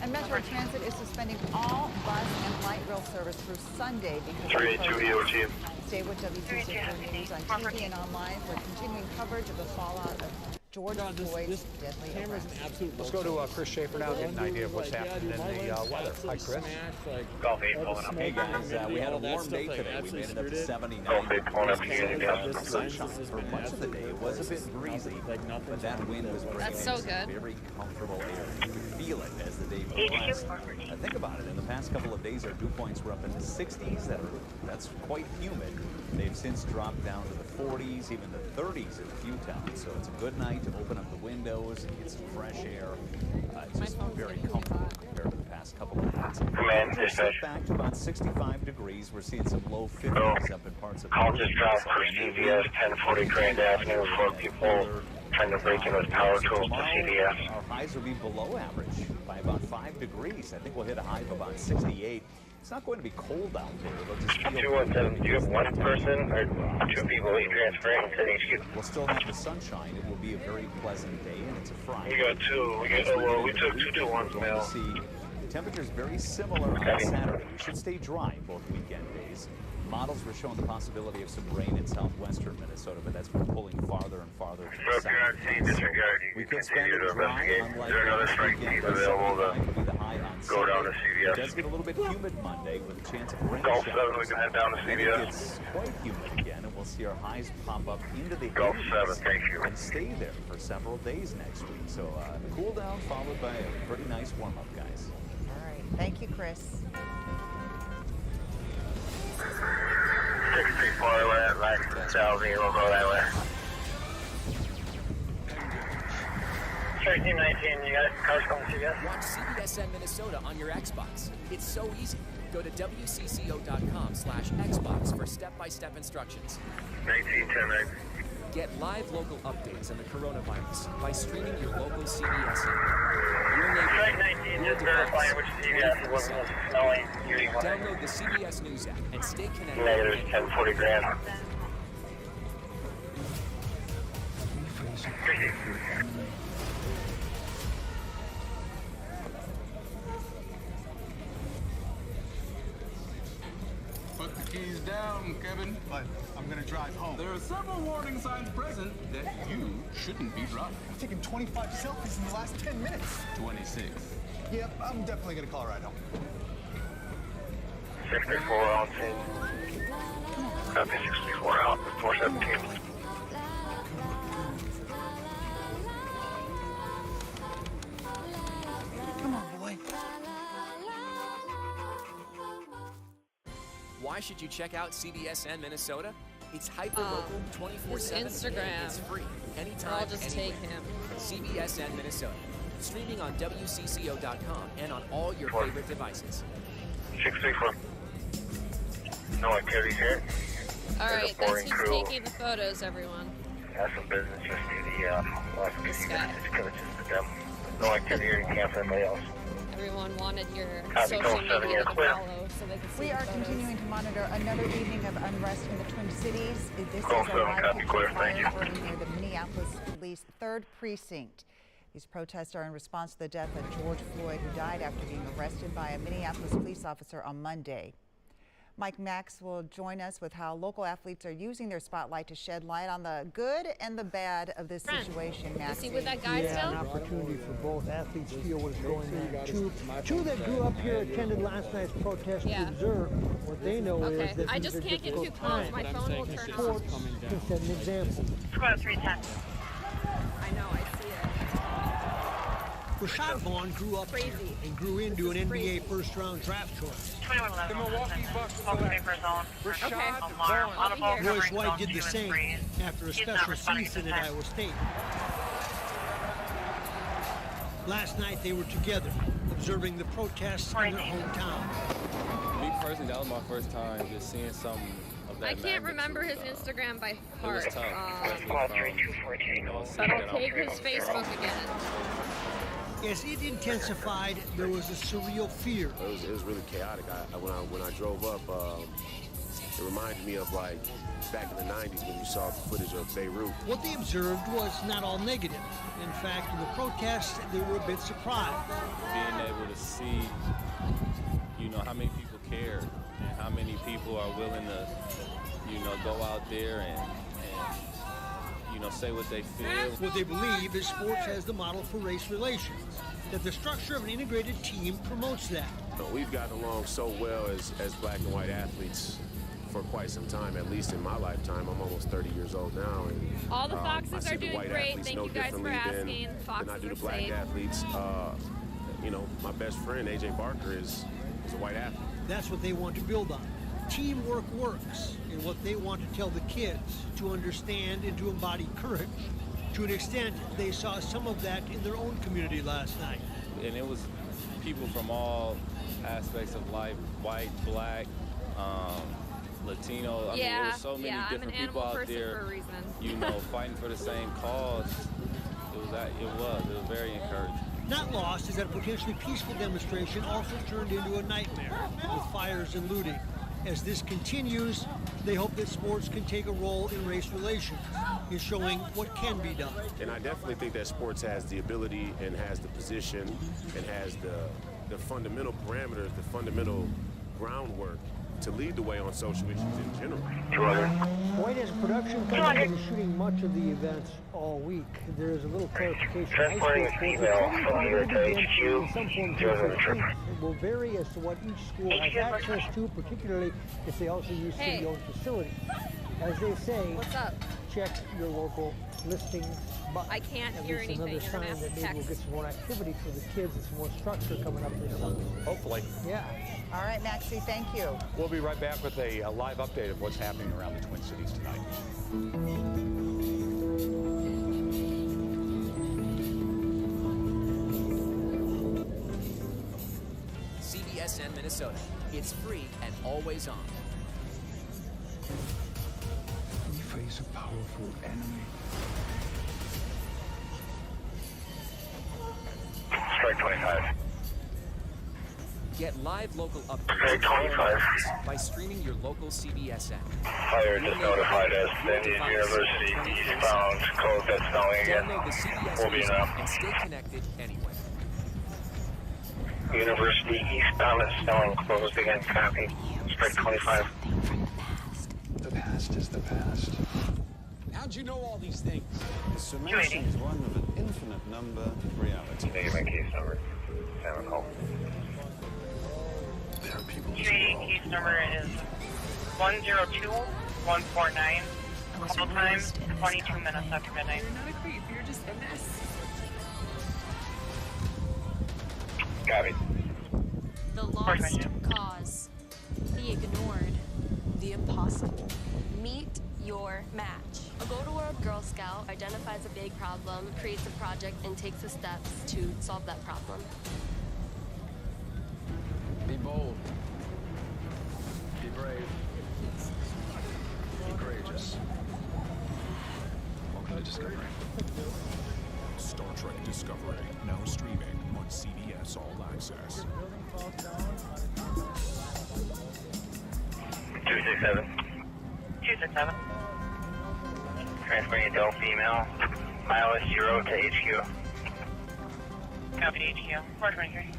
And Metro Transit is suspending all bus and light rail service through Sunday because of the Stay with WTC News on TV and online for continuing coverage of the fallout of George Floyd's deadly arrest. Let's go to Chris Schaefer now, get an idea of what's happening in the weather. Hi, Chris. Golf 8 pulling up. Hey guys, we had a warm day today. We made it up to 79. Golf 8 pulling up. Sunshine for much of the day. It was a bit breezy, but that wind was bringing That's so good. Very comfortable air. You could feel it as the day progressed. Think about it. In the past couple of days, our dew points were up in the 60s. That's quite humid. They've since dropped down to the 40s, even the 30s in a few towns. So it's a good night to open up the windows and get some fresh air. It's just very comfortable compared to the past couple of nights. Temperatures back to about 65 degrees. We're seeing some low 50s up in parts of the Call just dropped for CVS 1040 Grand Avenue for people trying to break in with power tools to CVS. Our highs will be below average by about 5 degrees. I think we'll hit a high of about 68. It's not going to be cold out there. It'll just feel 217, do you have one person or 2 people that you transferring to HQ? We'll still have the sunshine. It will be a very pleasant day, and it's a Friday. We got 2. We took 2 to 1 now. See, temperatures very similar on Saturday. We should stay dry both weekend days. Models were showing the possibility of some rain in southwestern Minnesota, but that's been pulling farther and farther to the south. We could spend it dry, unlike last weekend. The high on go down to CVS. It does get a little bit humid Monday with a chance of rain. Golf 7, we can head down to CVS. It's quite humid again, and we'll see our highs pop up into the Golf 80s 7, thank you. and stay there for several days next week. So cool down followed by a pretty nice warm-up, guys. All right. Thank you, Chris. 634 away, like Chelsea, we'll go that way. 1319, you guys, cars coming to CVS? Watch CBSN Minnesota on your Xbox. It's so easy. Go to WCCO.com/Xbox for step-by-step instructions. 1910. Get live local updates on the coronavirus by streaming your local CBSN. Your Strike neighborhood, 19, your just verifying which CVS it wasn't smelling. Download the CBS News app and stay connected. Negative 1040 grand. Put the keys down, Kevin. But I'm gonna drive home. There are several warning signs present that you shouldn't be driving. I've taken 25 selfies in the last 10 minutes. 26. Yep, I'm definitely gonna call a ride home. 634 out. Copy 634 out. 417. Come on, boy. Why should you check out CBSN Minnesota? It's hyper-local, 24/7. Instagram. It's free, anytime, I'll just anywhere. take him. CBSN Minnesota. Streaming on WCCO.com and on all your favorite devices. 634. No activity here. All There's right, a that's boring who's crew. taking the photos, everyone. Have some business just near the last This 50 guy. minutes. It's kind of just the them. No activity or camp for anybody else. Everyone wanted your Copy, social Code 7, media you're to clear. follow so they could see We the are photos. continuing to monitor another evening of unrest in the Twin Cities. This Code is a 7, live copy, picture clear, of thank fires you. burning near the Minneapolis Police 3rd Precinct. These protests are in response to the death of George Floyd, who died after being arrested by a Minneapolis police officer on Monday. Mike Max will join us with how local athletes are using their spotlight to shed light on the good and the bad of this situation. Maxie. Is he with that guy still? An opportunity for both athletes feel what is going on. Two that grew up here attended last night's protest to observe. What they know is that I these just are can't get difficult too close. times. My phone will turn off. Sports can set an example. Squad 310. I know, I see it. Rashad Vaughn grew up here and grew into an NBA first-round draft choice. 2111. The Milwaukee Bucks paper zone. Rashad On a ball Royce covering White zone did the 2 and same 3. after a He's not special responding season this at time. Iowa State. Last night they were together, observing the protests in their hometown. Me personally, that was my first time just seeing something of that I can't magnitude. remember his Instagram by It heart. was tough, especially But from, I'll take his Facebook again. As it intensified, there was a surreal fear. It was really chaotic. When I drove up, it reminded me of like back in the 90s when you saw the footage of Beirut. What they observed was not all negative. In fact, in the protests, they were a bit surprised. being able to see, how many people care and how many people are willing to, go out there and say what they feel. What they believe is sports has the model for race relations, that the structure of an integrated team promotes that. We've gotten along so well as black and white athletes for quite some time, at least in my lifetime. I'm almost 30 years old now. And, All the Foxes I see are the doing white great. athletes Thank no you guys for differently asking. than I Foxes do the are black safe. athletes. My best friend, AJ Barker, is a white athlete. That's what they want to build on. Teamwork works, and what they want to tell the kids to understand and to embody courage. To an extent, they saw some of that in their own community last night. And it was people from all aspects of life, white, black, Latino. I mean, there were so many different people out there, for a reason. fighting for the same cause. It was very encouraging. Not lost is that a potentially peaceful demonstration also turned into a nightmare with fires and looting. As this continues, they hope that sports can take a role in race relations, in showing what can be done. And I definitely think that sports has the ability and has the position and has the fundamental parameters, the fundamental groundwork to lead the way on social issues in general. White as production company is shooting much of the events all week. There is a little clarification. Transporting a female from here to HQ. It will vary as to what each school has access to, particularly if they also use city-owned facilities. As they say, what's up? Check your local listings. But I can't hear anything. Another sign that maybe we'll get some more activity for the kids and some more structure coming up this summer. Hopefully. Yeah. All right, Maxie, thank you. We'll be right back with a live update of what's happening around the Twin Cities tonight. CBSN Minnesota. It's free and always on. We face a powerful enemy. Strike 25. Get live local updates Strike 25. by streaming your local CBSN. Fire just notified us. Indian University eastbound. Code that's snowing again. Download the CBS Will be News now. app and stay connected anywhere. University eastbound is snowing. Closed again. Copy. Strike 25. The past is the past. How'd you know all these things? Summation is one of an infinite number of realities. Name and case number. Salmon call. There are people QA case number is 102149. Call time 22 minutes after midnight. You're not a creep, you're just a mess. Copy. The lost cause. The ignored. The impossible. Meet your match. A go-to-world Girl Scout identifies a big problem, creates a project, and takes the steps to solve that problem. Be bold. Be brave. Be courageous. Welcome to Discovery. Star Trek Discovery, now streaming on CBS All Access. 267. 267. Transferring adult female. Mileage 0 to HQ. Copy HQ. 423.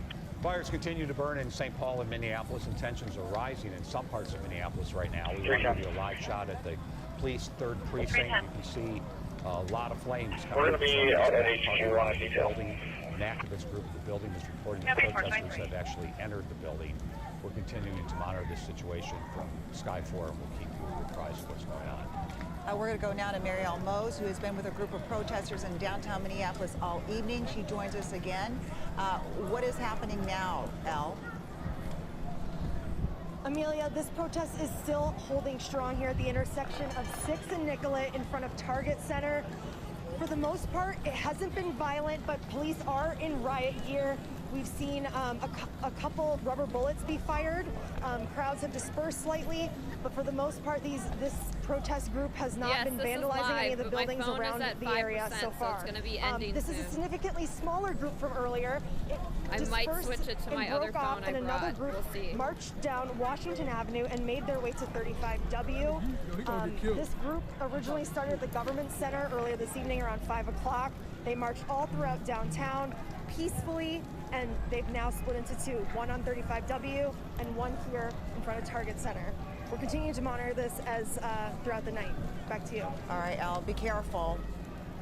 Fires continue to burn in St. Paul and Minneapolis, and tensions are rising in some parts of Minneapolis right now. We want to give you a live shot at the police 3rd precinct. You can see a lot of flames coming. We're going to be out at HQ on a detail. Building. An activist group at the building is reporting that protesters have actually entered the building. We're continuing to monitor this situation from Sky 4, and we'll keep you apprised of what's going on. We're going to go now to Marielle Mose, who has been with a group of protesters in downtown Minneapolis all evening. She joins us again. What is happening now, Elle? Amelia, this protest is still holding strong here at the intersection of 6th and Nicollet in front of Target Center. For the most part, it hasn't been violent, but police are in riot gear. We've seen a couple rubber bullets be fired. Crowds have dispersed slightly, but for the most part, this protest group has not been vandalizing any of the buildings around the area so far. So it's going to be ending this is a significantly smaller group from earlier. I might switch it to my other phone and another group marched down Washington Avenue and made their way to 35W. This group originally started at the Government Center earlier this evening around 5 o'clock. They marched all throughout downtown peacefully, and they've now split into two, one on 35W and one here in front of Target Center. We're continuing to monitor this as throughout the night. Back to you. All right, Elle, be careful.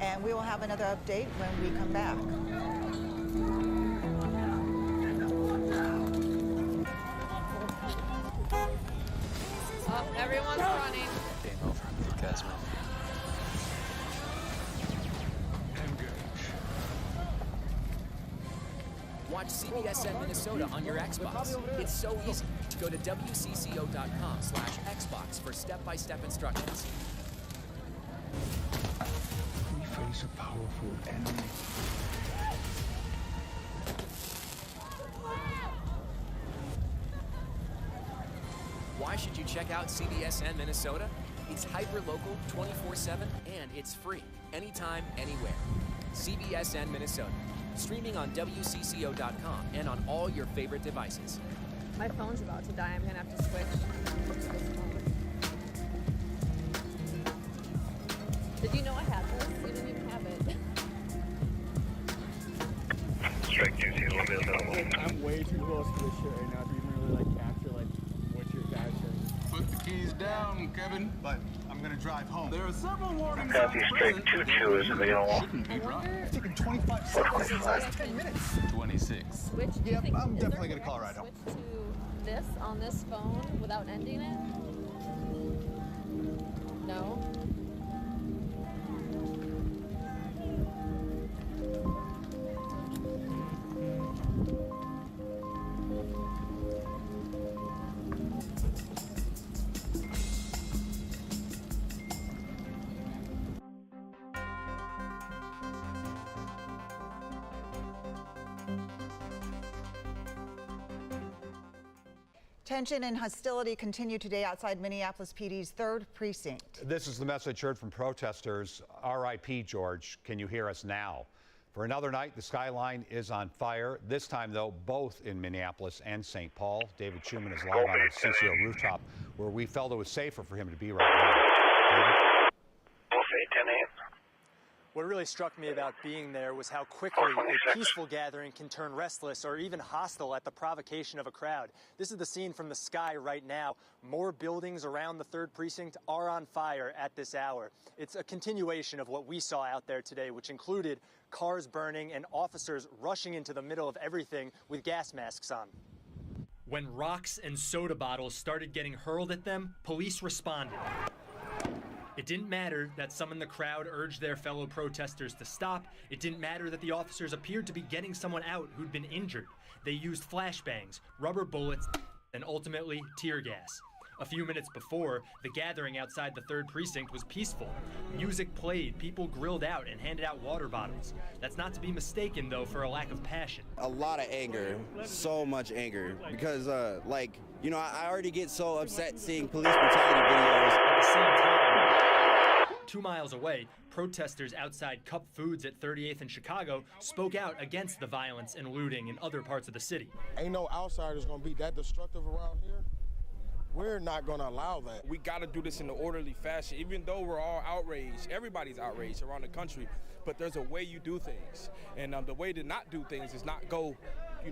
And we will have another update when we come back. Oh, everyone's running. Game over. You guys win. Watch CBSN Minnesota on your Xbox. It's so easy. Go to WCCO.com/Xbox for step-by-step instructions. We face a powerful enemy. Why should you check out CBSN Minnesota? It's hyper-local, 24/7, and it's free. Anytime, anywhere. CBSN Minnesota. Streaming on WCCO.com and on all your favorite devices. My phone's about to die. I'm going to have to switch to this phone. Did you know I had this? You didn't even have it. Strike 2-0. I'm way too close to this shit right now to even really capture what your guys saying. Put the keys down, Kevin. But I'm gonna drive home. There are several warning Copy, signs strike 2-2 is available. It's taken 25 seconds in the last 10 minutes. 26. Switch. Yep, I'm definitely gonna call a ride home. Switch to this on this phone without ending it? No. Tension and hostility continue today outside Minneapolis PD's 3rd precinct. This is the message heard from protesters. R.I.P. George, can you hear us now? For another night, the skyline is on fire. This time, though, both in Minneapolis and St. Paul. David Schumann is live on the CCO rooftop, where we felt it was safer for him to be right now. David? We'll say 10-8. What really struck me about being there was how quickly a peaceful gathering can turn restless or even hostile at the provocation of a crowd. This is the scene from the sky right now. More buildings around the 3rd precinct are on fire at this hour. It's a continuation of what we saw out there today, which included cars burning and officers rushing into the middle of everything with gas masks on. When rocks and soda bottles started getting hurled at them, police responded. It didn't matter that some in the crowd urged their fellow protesters to stop. It didn't matter that the officers appeared to be getting someone out who'd been injured. They used flashbangs, rubber bullets, and ultimately tear gas. A few minutes before, the gathering outside the 3rd precinct was peaceful. Music played, people grilled out and handed out water bottles. That's not to be mistaken, though, for a lack of passion. A lot of anger, so much anger, because, I already get so upset seeing police brutality videos. At the same time, 2 miles away, protesters outside Cup Foods at 38th and Chicago spoke out against the violence and looting in other parts of the city. Ain't no outsiders gonna be that destructive around here. We're not gonna allow that. We gotta do this in an orderly fashion, even though we're all outraged. Everybody's outraged around the country, but there's a way you do things. And the way to not do things is not go,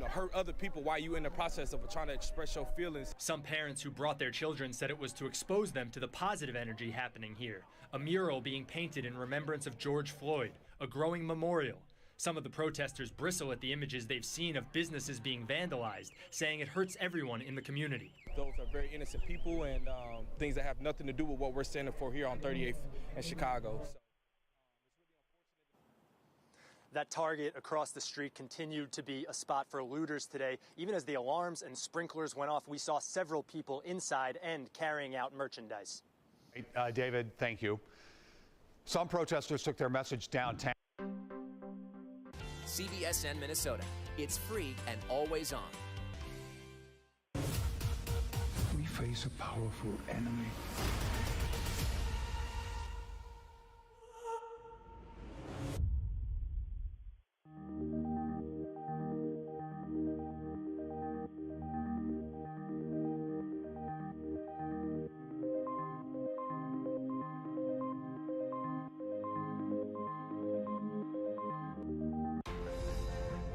hurt other people while you're in the process of trying to express your feelings. Some parents who brought their children said it was to expose them to the positive energy happening here. A mural being painted in remembrance of George Floyd, a growing memorial. Some of the protesters bristle at the images they've seen of businesses being vandalized, saying it hurts everyone in the community. Those are very innocent people and things that have nothing to do with what we're standing for here on 38th and Chicago. That Target across the street continued to be a spot for looters today. Even as the alarms and sprinklers went off, we saw several people inside and carrying out merchandise. David, thank you. Some protesters took their message downtown. CBSN Minnesota. It's free and always on. We face a powerful enemy.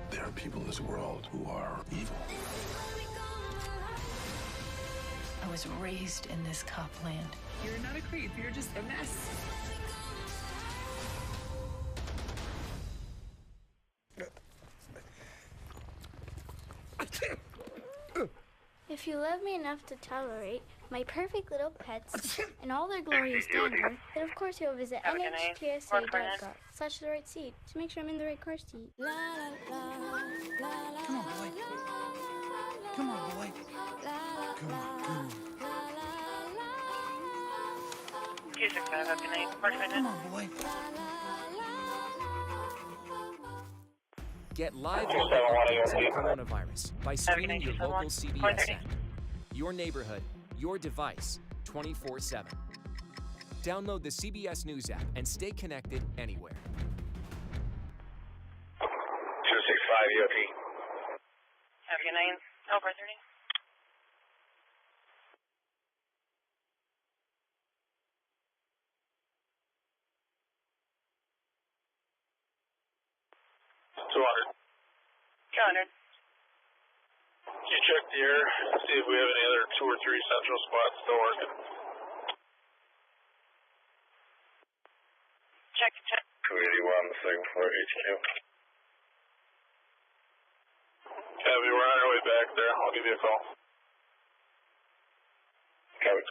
There are people in this world who are evil. I was raised in this cop land. You're not a creep, you're just a mess. If you love me enough to tolerate my perfect little pets and all their glorious danger, then of course you'll visit nhtsa.gov/the-right-seat to make sure I'm in the right car seat. Come on, boy. Come on, boy. Come on. Come on, boy. Get live local updates on the coronavirus by streaming your local CBSN. Your neighborhood, your device, 24/7. Download the CBS News app and stay connected anywhere. 265 EOT. Have a good night. Over 30. Can you check the air, see if we have any other 2 or 3 central spots still working? Check. 281, the second floor HQ. Copy, we're on our way back there. I'll give you a call. Copy.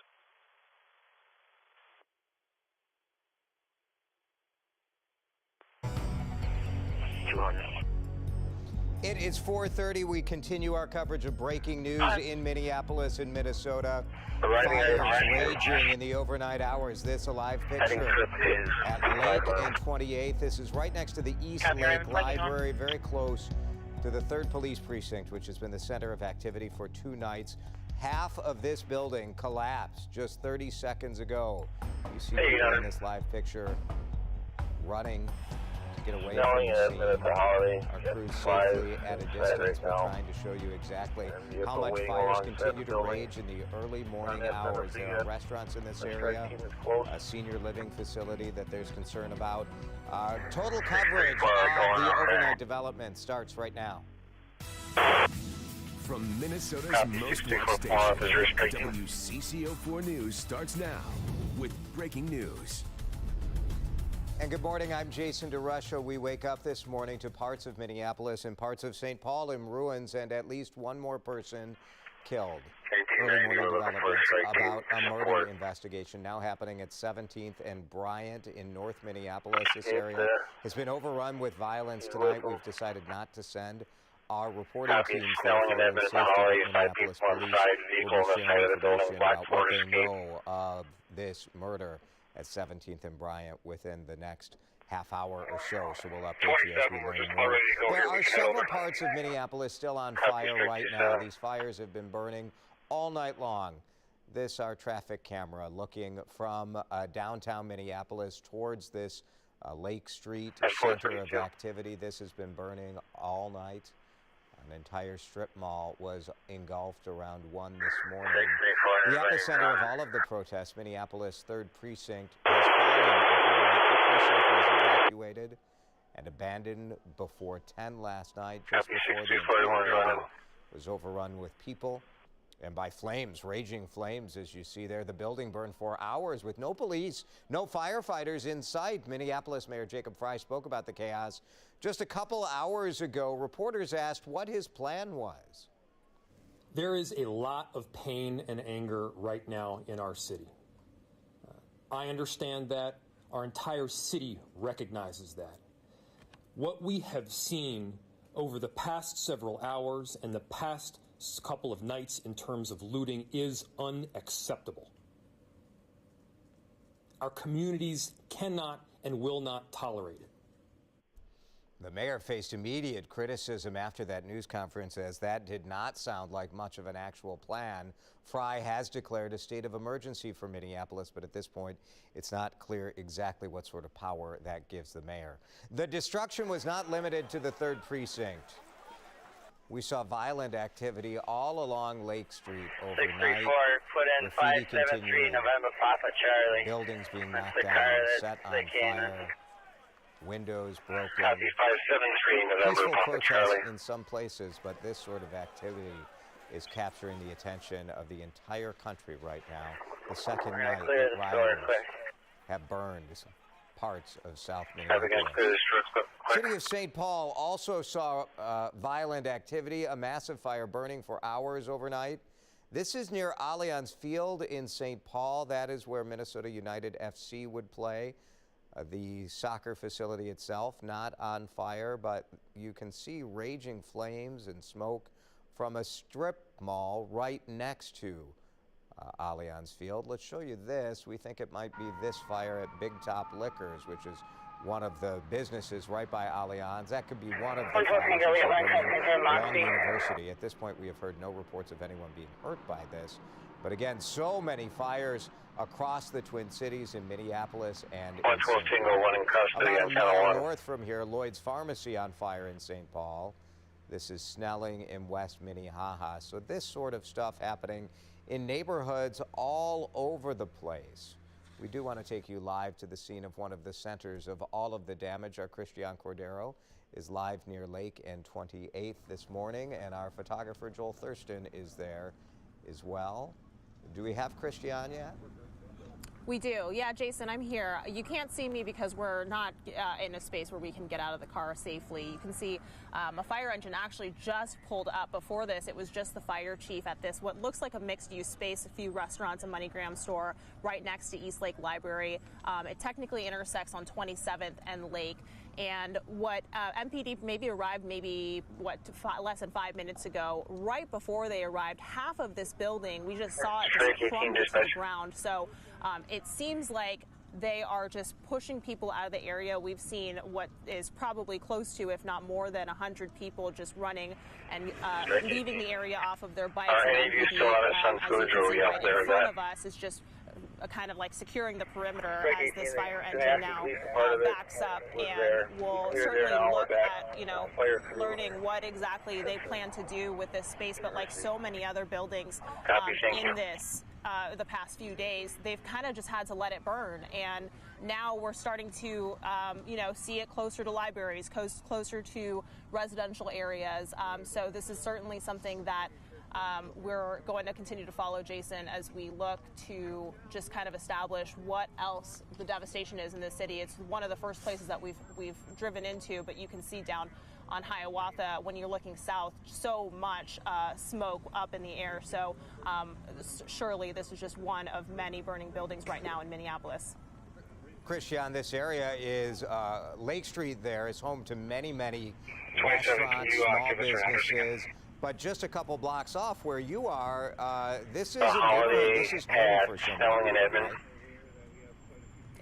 It is 4:30. We continue our coverage of breaking news in Minneapolis and Minnesota. Fires raging in the overnight hours. This a live picture at Lake and 28th. This is right next to the East Lake Library, very close to the 3rd Police Precinct, which has been the center of activity for 2 nights. Half of this building collapsed just 30 seconds ago. You see people in this live picture running to get away from the scene. Our crews safely at a distance, but trying to show you exactly how much fires continue to rage in the early morning hours. There are restaurants in this area, a senior living facility that there's concern about. Total coverage of the overnight development starts right now. From Minnesota's most watched station, WCCO4 News starts now with breaking news. And good morning, I'm Jason DeRusha. We wake up this morning to parts of Minneapolis and parts of St. Paul in ruins and at least one more person killed. Early morning developments about a murder investigation now happening at 17th and Bryant in North Minneapolis. This area has been overrun with violence tonight. We've decided not to send our reporting teams there for the safety of Minneapolis police. We'll be sharing information about what they know of this murder at 17th and Bryant within the next half hour or so. So we'll update you as we learn more. There are several parts of Minneapolis still on fire right now. These fires have been burning all night long. this our traffic camera looking from downtown Minneapolis towards this Lake Street center of activity. This has been burning all night. An entire strip mall was engulfed around 1 this morning. The epicenter of all of the protests, Minneapolis 3rd Precinct, has fallen overnight. The precinct was evacuated and abandoned before 10 last night, just before the entire building was overrun with people and by flames, raging flames, as you see there. The building burned for hours with no police, no firefighters in sight. Minneapolis Mayor Jacob Frey spoke about the chaos just a couple hours ago. Reporters asked what his plan was. There is a lot of pain and anger right now in our city. I understand that. Our entire city recognizes that. What we have seen over the past several hours and the past couple of nights in terms of looting is unacceptable. Our communities cannot and will not tolerate it. The mayor faced immediate criticism after that news conference, as that did not sound like much of an actual plan. Frey has declared a state of emergency for Minneapolis, but at this point, it's not clear exactly what sort of power that gives the mayor. The destruction was not limited to the 3rd Precinct. We saw violent activity all along Lake Street overnight. 634, put in 573, November Papa Charlie. Buildings being knocked the down, car set on fire, windows broken. Copy 573, November Peaceful Papa protests Charlie. in some places, but this sort of activity is capturing the attention of the entire country right now. The second night that rioters have burned parts of South Minneapolis. City of St. Paul also saw violent activity, a massive fire burning for hours overnight. This is near Allianz Field in St. Paul. That is where Minnesota United FC would play. The soccer facility itself not on fire, but you can see raging flames and smoke from a strip mall right next to Allianz Field. Let's show you this. We think it might be this fire at Big Top Liquors, which is one of the businesses right by Allianz. That could be one of the fires along University. At this point, we have heard no reports of anyone being hurt by this. But again, so many fires across the Twin Cities in Minneapolis and in St. Paul. About a mile north from here, Lloyd's Pharmacy on fire in St. Paul. This is Snelling in West Minnehaha. So this sort of stuff happening in neighborhoods all over the place. We do want to take you live to the scene of one of the centers of all of the damage. Our Christian Cordero is live near Lake and 28th this morning, and our photographer Joel Thurston is there as well. Do we have Christian yet? We do. Yeah, Jason, I'm here. You can't see me because we're not in a space where we can get out of the car safely. You can see a fire engine actually just pulled up. Before this, it was just the fire chief at this, what looks like a mixed-use space, a few restaurants, a MoneyGram store right next to East Lake Library. It technically intersects on 27th and Lake. And what MPD maybe arrived less than 5 minutes ago. Right before they arrived, half of this building, we just saw it just crumble to the ground. So it seems like they are just pushing people out of the area. We've seen what is probably close to, if not more than 100 people just running and leaving the area off of their bikes. And MPD, as you can see right in front of us, is just kind of like securing the perimeter as this fire engine now backs up, and we'll certainly look at, learning what exactly they plan to do with this space. But like so many other buildings in this, the past few days, they've kind of just had to let it burn. And now we're starting to, see it closer to libraries, closer to residential areas. So this is certainly something that we're going to continue to follow, Jason, as we look to just kind of establish what else the devastation is in this city. It's one of the first places that we've driven into, but you can see down on Hiawatha when you're looking south, so much smoke up in the air. So surely this is just one of many burning buildings right now in Minneapolis. Christian, this area is Lake Street. There is home to many, many restaurants, small businesses. But just a couple blocks off where you are, this is a neighborhood. This is home for someone.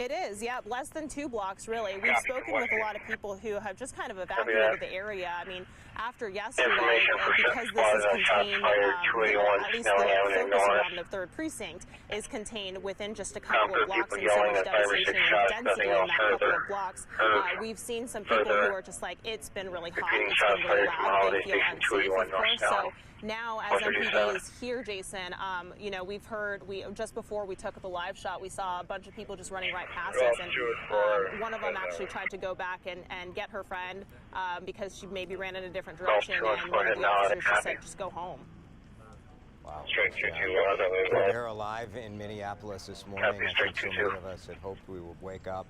It is, yeah, less than 2 blocks, really. We've spoken with a lot of people who have just kind of evacuated the area. I mean, after yesterday, because this is contained, at least the focus around the 3rd precinct is contained within just a couple of blocks, and so much devastation and density in that couple of blocks. We've seen some people who are just like, it's been really hot, it's been really loud, they feel unsafe, of course. So now, as MPD is here, Jason, you know, we've heard, just before we took the live shot, we saw a bunch of people just running right past us, and one of them actually tried to go back and get her friend because she maybe ran in a different direction, and one of the officers just said, just go home. Wow. They're alive in Minneapolis this morning. I think so many of us had hoped we would wake up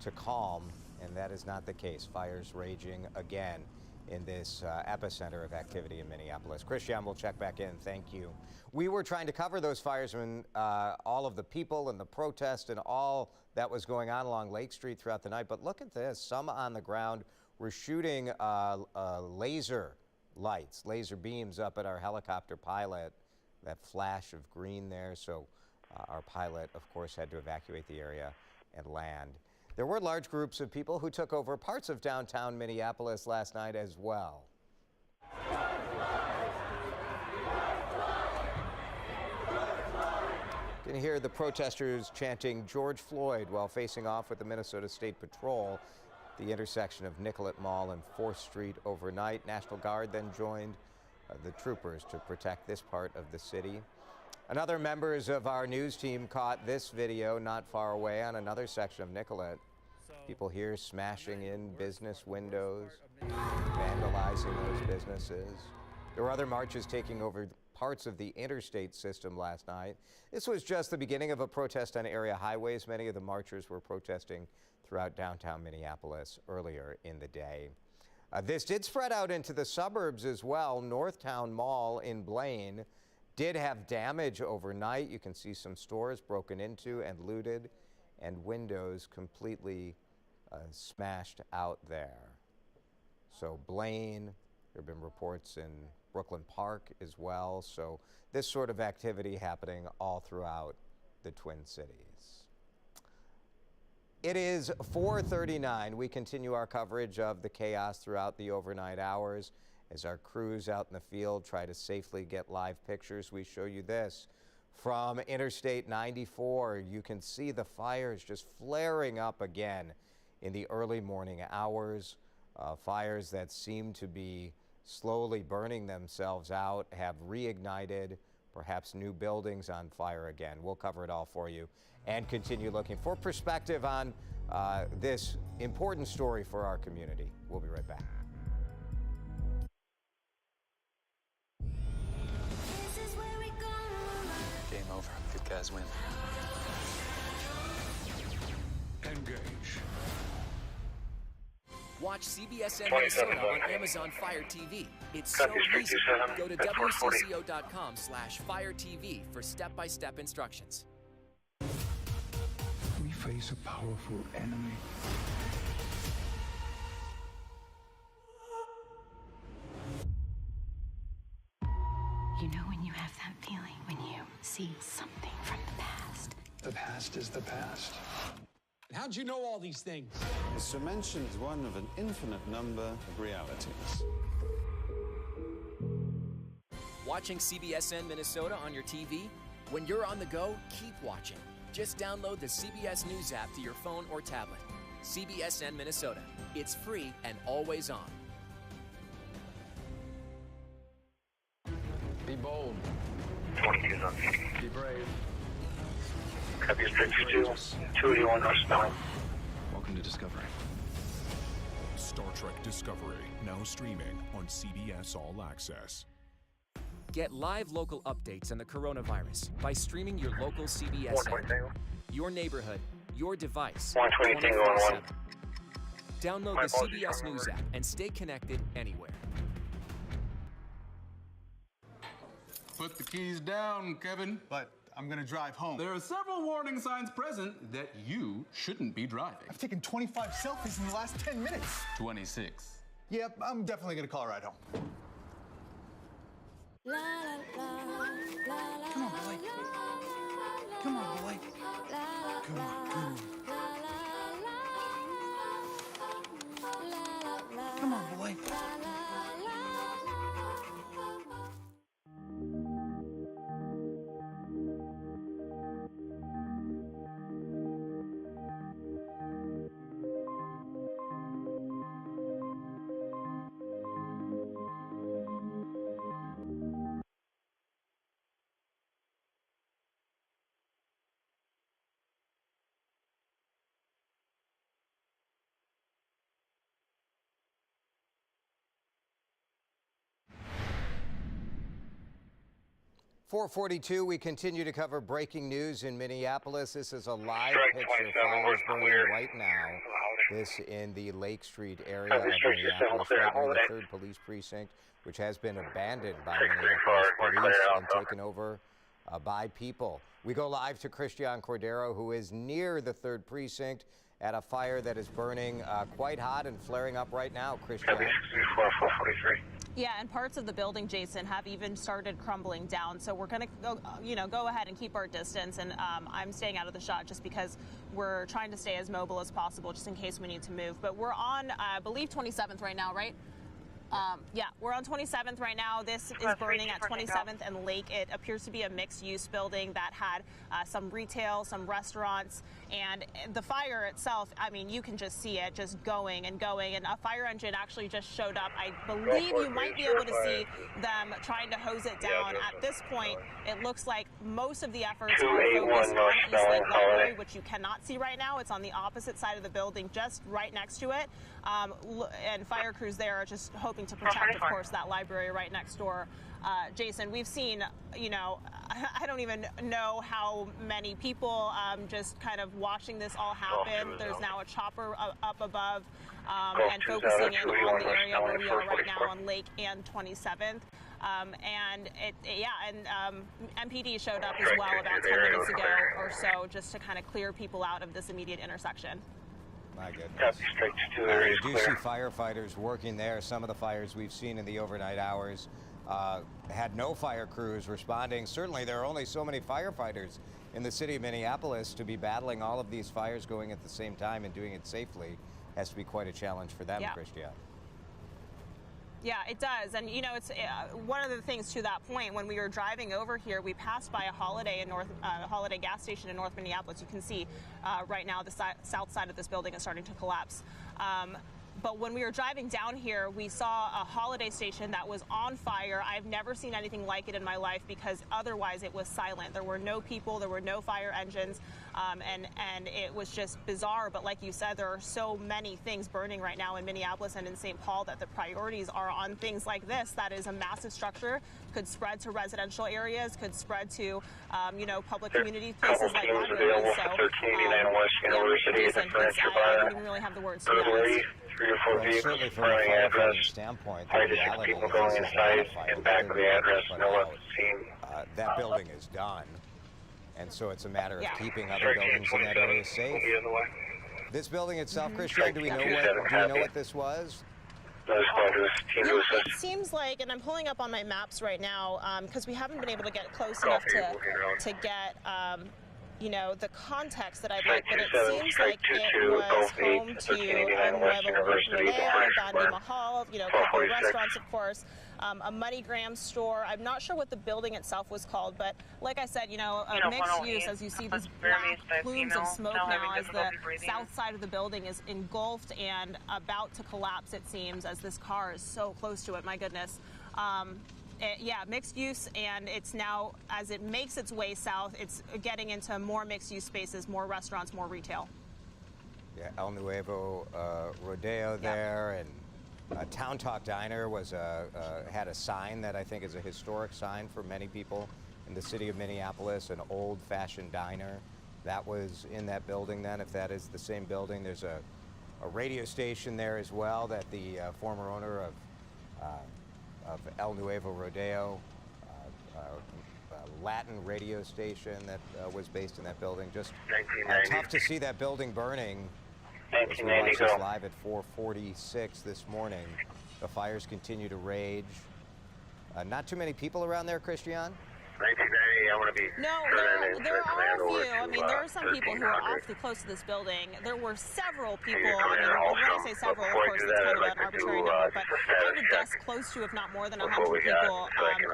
to calm, and that is not the case. Fires raging again in this epicenter of activity in Minneapolis. Christian, we'll check back in. Thank you. We were trying to cover those fires when all of the people and the protest and all that was going on along Lake Street throughout the night. But look at this. Some on the ground were shooting laser lights, laser beams up at our helicopter pilot. That flash of green there. So our pilot, of course, had to evacuate the area and land. There were large groups of people who took over parts of downtown Minneapolis last night as well. You can hear the protesters chanting George Floyd while facing off with the Minnesota State Patrol at the intersection of Nicollet Mall and 4th Street overnight. National Guard then joined the troopers to protect this part of the city. Another members of our news team caught this video not far away on another section of Nicollet. People here smashing in business windows, vandalizing those businesses. There were other marches taking over parts of the interstate system last night. This was just the beginning of a protest on area highways. Many of the marchers were protesting throughout downtown Minneapolis earlier in the day. This did spread out into the suburbs as well. Northtown Mall in Blaine did have damage overnight. You can see some stores broken into and looted and windows completely smashed out there. So Blaine, there have been reports in Brooklyn Park as well. So this sort of activity happening all throughout the Twin Cities. It is 4:39. We continue our coverage of the chaos throughout the overnight hours. As our crews out in the field try to safely get live pictures, we show you this. From Interstate 94, you can see the fires just flaring up again in the early morning hours. Fires that seem to be slowly burning themselves out have reignited, perhaps new buildings on fire again. We'll cover it all for you and continue looking for perspective on this important story for our community. We'll be right back. Game over. Good guys win. Engage. Watch CBSN Minnesota on Amazon Fire TV. It's so easy. Go to WCCO.com/Fire TV for step-by-step instructions. We face a powerful enemy. You know when you have that feeling when you see something from the past. The past is the past. How'd you know all these things? This dimension is one of an infinite number of realities. Watching CBSN Minnesota on your TV? When you're on the go, keep watching. Just download the CBS News app to your phone or tablet. CBSN Minnesota. It's free and always on. Be bold. 22's on. Be brave. Copy is 52. 281 northbound. Welcome to Discovery. Star Trek Discovery, now streaming on CBS All Access. Get live local updates on the coronavirus by streaming your local CBS app. Your neighborhood, your device, 24/7. Download the CBS News app and stay connected anywhere. Put the keys down, Kevin. But I'm gonna drive home. There are several warning signs present that you shouldn't be driving. I've taken 25 selfies in the last 10 minutes. 26. Yep, I'm definitely gonna call a ride home. Come on, boy. Come on, boy. Come on, come on. on, boy. .442, we continue to cover breaking news in Minneapolis. This is a live picture. Fires burning right now. This in the Lake Street area of Minneapolis, right near the 3rd Police Precinct, which has been abandoned by Minneapolis police and taken over by people. We go live to Christian Cordero, who is near the 3rd Precinct at a fire that is burning quite hot and flaring up right now. Christian. Yeah, and parts of the building, Jason, have even started crumbling down. So we're going to go ahead and keep our distance. And I'm staying out of the shot just because we're trying to stay as mobile as possible, just in case we need to move. But we're on, I believe, 27th right now, right? Yeah, we're on 27th right now. This is burning at 27th and Lake. It appears to be a mixed-use building that had some retail, some restaurants, and the fire itself, I mean, you can just see it just going and going, and a fire engine actually just showed up. I believe you might be able to see them trying to hose it down. At this point, it looks like most of the efforts are focused on East Lake Library, which you cannot see right now. It's on the opposite side of the building, just right next to it, and fire crews there are just hoping to protect, of course, that library right next door. Jason, we've seen, I don't even know how many people just kind of watching this all happen. There's now a chopper up above and focusing in on the area where we are right now on Lake and 27th. MPD showed up as well about 10 minutes ago or so just to kind of clear people out of this immediate intersection. My goodness. We do see firefighters working there. Some of the fires we've seen in the overnight hours had no fire crews responding. Certainly, there are only so many firefighters in the city of Minneapolis. To be battling all of these fires going at the same time and doing it safely has to be quite a challenge for them, Christian. Yeah, it does. And, it's one of the things to that point, when we were driving over here, we passed by a Holiday gas station in North Minneapolis. You can see right now the south side of this building is starting to collapse. But when we were driving down here, we saw a Holiday station that was on fire. I've never seen anything like it in my life because otherwise it was silent. There were no people, there were no fire engines, and it was just bizarre. But like you said, there are so many things burning right now in Minneapolis and in St. Paul that the priorities are on things like this. That is a massive structure, could spread to residential areas, could spread to, public community places like libraries. So, Jason, I don't even really have the words to be honest. 3 or 4 vehicles running address. Standpoint, Probably just people going inside and back of the address. No one's seen. That building is done, and so it's a matter of keeping other buildings in that area safe. This building itself, Christian, do we know what this was? It seems like, and I'm pulling up on my maps right now because we haven't been able to get close enough to get. The context that I'd like, but it seems like it was home to Nuevo Rodeo, Gandhi Mahal, a couple of restaurants, of course, a MoneyGram store. I'm not sure what the building itself was called, but like I said, a mixed use, as you see these black plumes of smoke now as the south side of the building is engulfed and about to collapse, it seems, as this car is so close to it. My goodness. Mixed use, and it's now, as it makes its way south, it's getting into more mixed use spaces, more restaurants, more retail. Yeah, El Nuevo Rodeo there, and Town Talk Diner was had a sign that I think is a historic sign for many people in the city of Minneapolis, an old-fashioned diner. That was in that building then, if that is the same building. There's a radio station there as well that the former owner of El Nuevo Rodeo, Latin radio station that was based in that building. Just tough to see that building burning. As we watch this live at 4:46 this morning, the fires continue to rage. Not too many people around there, Christian? 1990, I want to be. No, there are a few. I mean, there are some people who are awfully close to this building. There were several people. I mean, when I say several, of course, it's kind of an arbitrary number, but I would guess close to, if not more than 100 people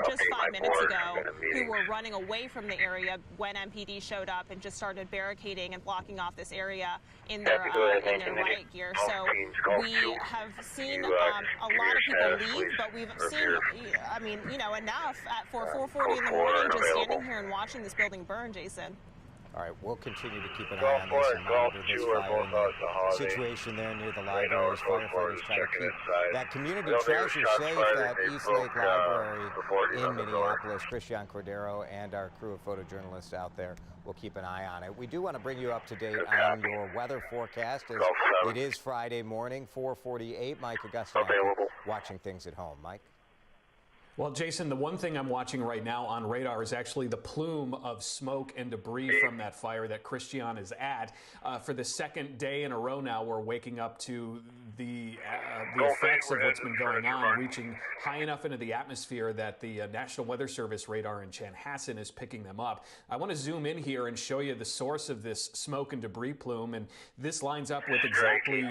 just 5 minutes ago who were running away from the area when MPD showed up and just started barricading and blocking off this area in their riot gear. So we have seen a lot of people leave, but we've seen, I mean, you know, enough at 4:40 in the morning just standing here and watching this building burn, Jason. All right, we'll continue to keep an eye on this and monitor this fire and the situation there near the library as firefighters try to keep that community treasure safe, that East Lake Library in Minneapolis. Christian Cordero and our crew of photojournalists out there will keep an eye on it. We do want to bring you up to date on your weather forecast as it is Friday morning, 4:48. Mike Augusta watching things at home. Mike? Well, Jason, the one thing I'm watching right now on radar is actually the plume of smoke and debris from that fire that Christian is at. For the second day in a row now, we're waking up to the effects of what's been going on, reaching high enough into the atmosphere that the National Weather Service radar in Chanhassen is picking them up. I want to zoom in here and show you the source of this smoke and debris plume, and this lines up with exactly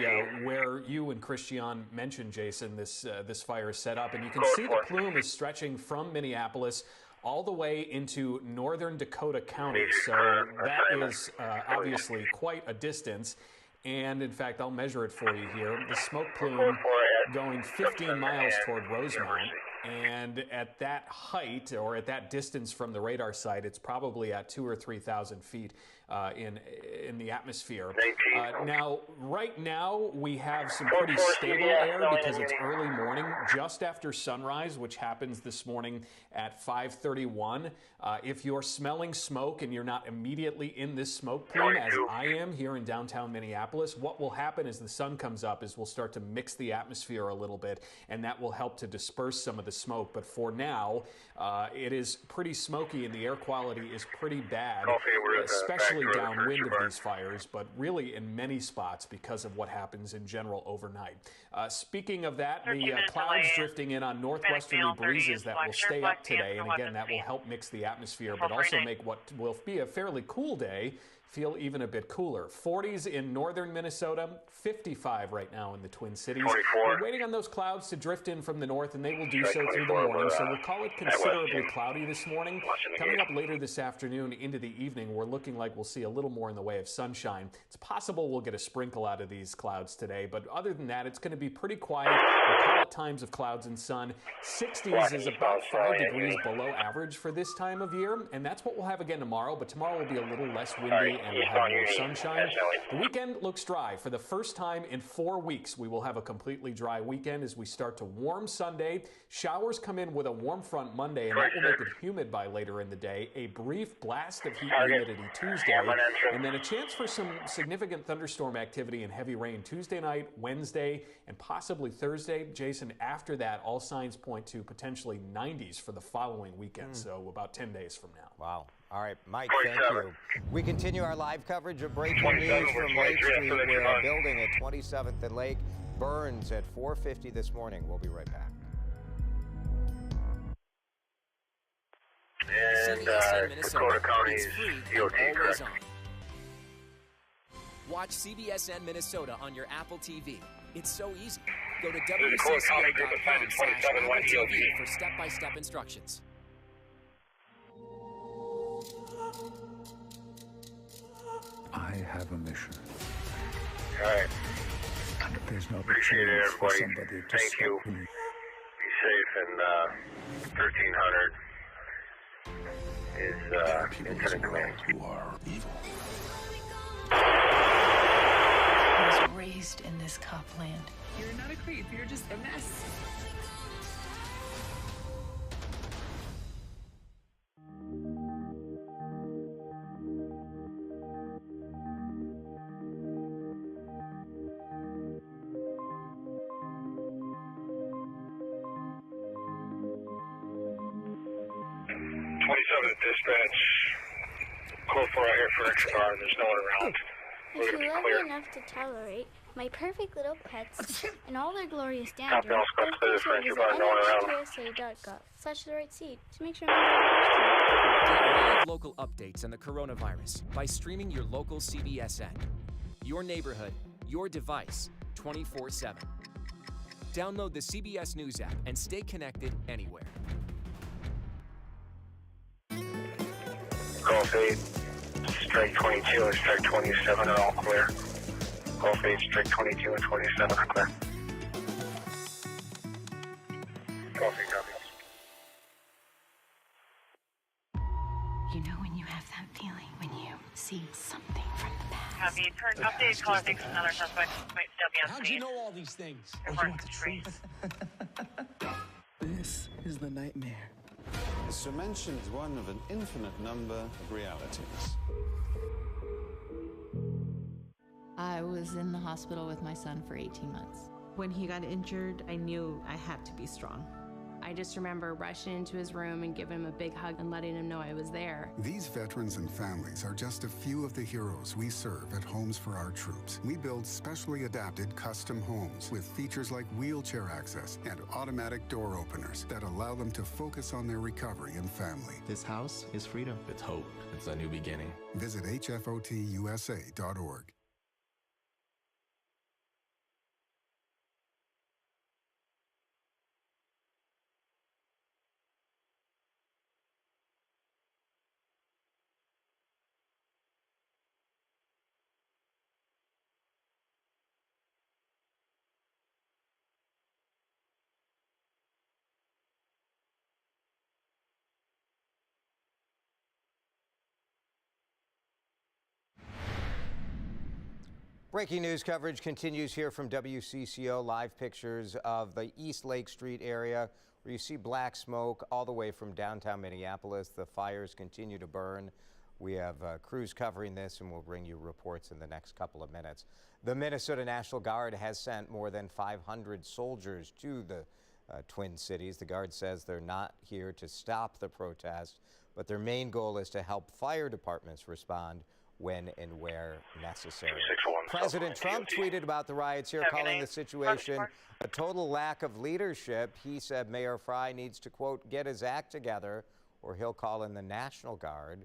where you and Christian mentioned, Jason, this fire is set up. And you can see the plume is stretching from Minneapolis all the way into northern Dakota County. So that is obviously quite a distance. And in fact, I'll measure it for you here. The smoke plume going 15 miles toward Rosemount. And at that height, or at that distance from the radar site, it's probably at 2,000 or 3,000 feet in the atmosphere. Now, right now, we have some pretty stable air because it's early morning, just after sunrise, which happens this morning at 5:31. If you're smelling smoke and you're not immediately in this smoke plume, as I am here in downtown Minneapolis, what will happen as the sun comes up is we'll start to mix the atmosphere a little bit, and that will help to disperse some of the smoke. But for now, it is pretty smoky and the air quality is pretty bad, especially downwind of these fires, but really in many spots because of what happens in general overnight. Speaking of that, the clouds drifting in on northwesterly breezes that will stay up today, and again, that will help mix the atmosphere, but also make what will be a fairly cool day feel even a bit cooler. 40s in northern Minnesota, 55 right now in the Twin Cities. We're waiting on those clouds to drift in from the north, and they will do so through the morning, so we'll call it considerably cloudy this morning. Coming up later this afternoon into the evening, we're looking like we'll see a little more in the way of sunshine. It's possible we'll get a sprinkle out of these clouds today, but other than that, it's going to be pretty quiet. We'll call it times of clouds and sun. 60s is about 5 degrees below average for this time of year, and that's what we'll have again tomorrow, but tomorrow will be a little less windy and we'll have more sunshine. The weekend looks dry. For the first time in 4 weeks, we will have a completely dry weekend as we start to warm Sunday. Showers come in with a warm front Monday, and that will make it humid by later in the day. A brief blast of heat and humidity Tuesday, and then a chance for some significant thunderstorm activity and heavy rain Tuesday night, Wednesday, and possibly Thursday. Jason, after that, all signs point to potentially 90s for the following weekend, so about 10 days from now. Wow. All right, Mike, thank you. We continue our live coverage of breaking news from Lake Street, where a building at 27th and Lake burns at 4:50 this morning. We'll be right back. And Dakota County's DOT, correct? Watch CBSN Minnesota on your Apple TV. It's so easy. Go to wcco.com/Apple TV for step-by-step instructions. I have a mission. All right. And there's no Appreciate it, chance for everybody. somebody to Thank you. stop me. Be safe, and 1300 is Incident Command. Who are evil. I was raised in this cop land. You're not a creep, you're just a mess. Dispatch, call for a air for extra car, and there's no one around. If you love me enough to tolerate, my perfect little pets, and all their glorious dander. Captain, But of course, I visit nhtusa.gov/the-right-seat to make sure I'm Get live local updates on the coronavirus by streaming your local CBSN. Your neighborhood, your device, 24/7. Download the CBS News app and stay connected anywhere. Gulf 8, Strike 22 and Strike 27 are all clear. Gulf 8, Strike 22 and 27 are clear. Gulf 8, copy. You know when you have that feeling, when you see something from the past. Copy. Current update. Caller thinks another suspect might still be on How'd scene. you know all these things? Oh, you want the truth? This is the nightmare. This dimension is one of an infinite number of realities. I was in the hospital with my son for 18 months. When he got injured, I knew I had to be strong. I just remember rushing into his room and giving him a big hug and letting him know I was there. These veterans and families are just a few of the heroes we serve at Homes for Our Troops. We build specially adapted custom homes with features like wheelchair access and automatic door openers that allow them to focus on their recovery and family. This house is freedom. It's hope. It's a new beginning. Visit hfotusa.org. Breaking news coverage continues here from WCCO. Live pictures of the East Lake Street area where you see black smoke all the way from downtown Minneapolis. The fires continue to burn. We have crews covering this, and we'll bring you reports in the next couple of minutes. The Minnesota National Guard has sent more than 500 soldiers to the Twin Cities. The Guard says they're not here to stop the protest, but their main goal is to help fire departments respond when and where necessary. President Trump tweeted about the riots here, calling the situation a total lack of leadership. He said Mayor Fry needs to, quote, get his act together or he'll call in the National Guard.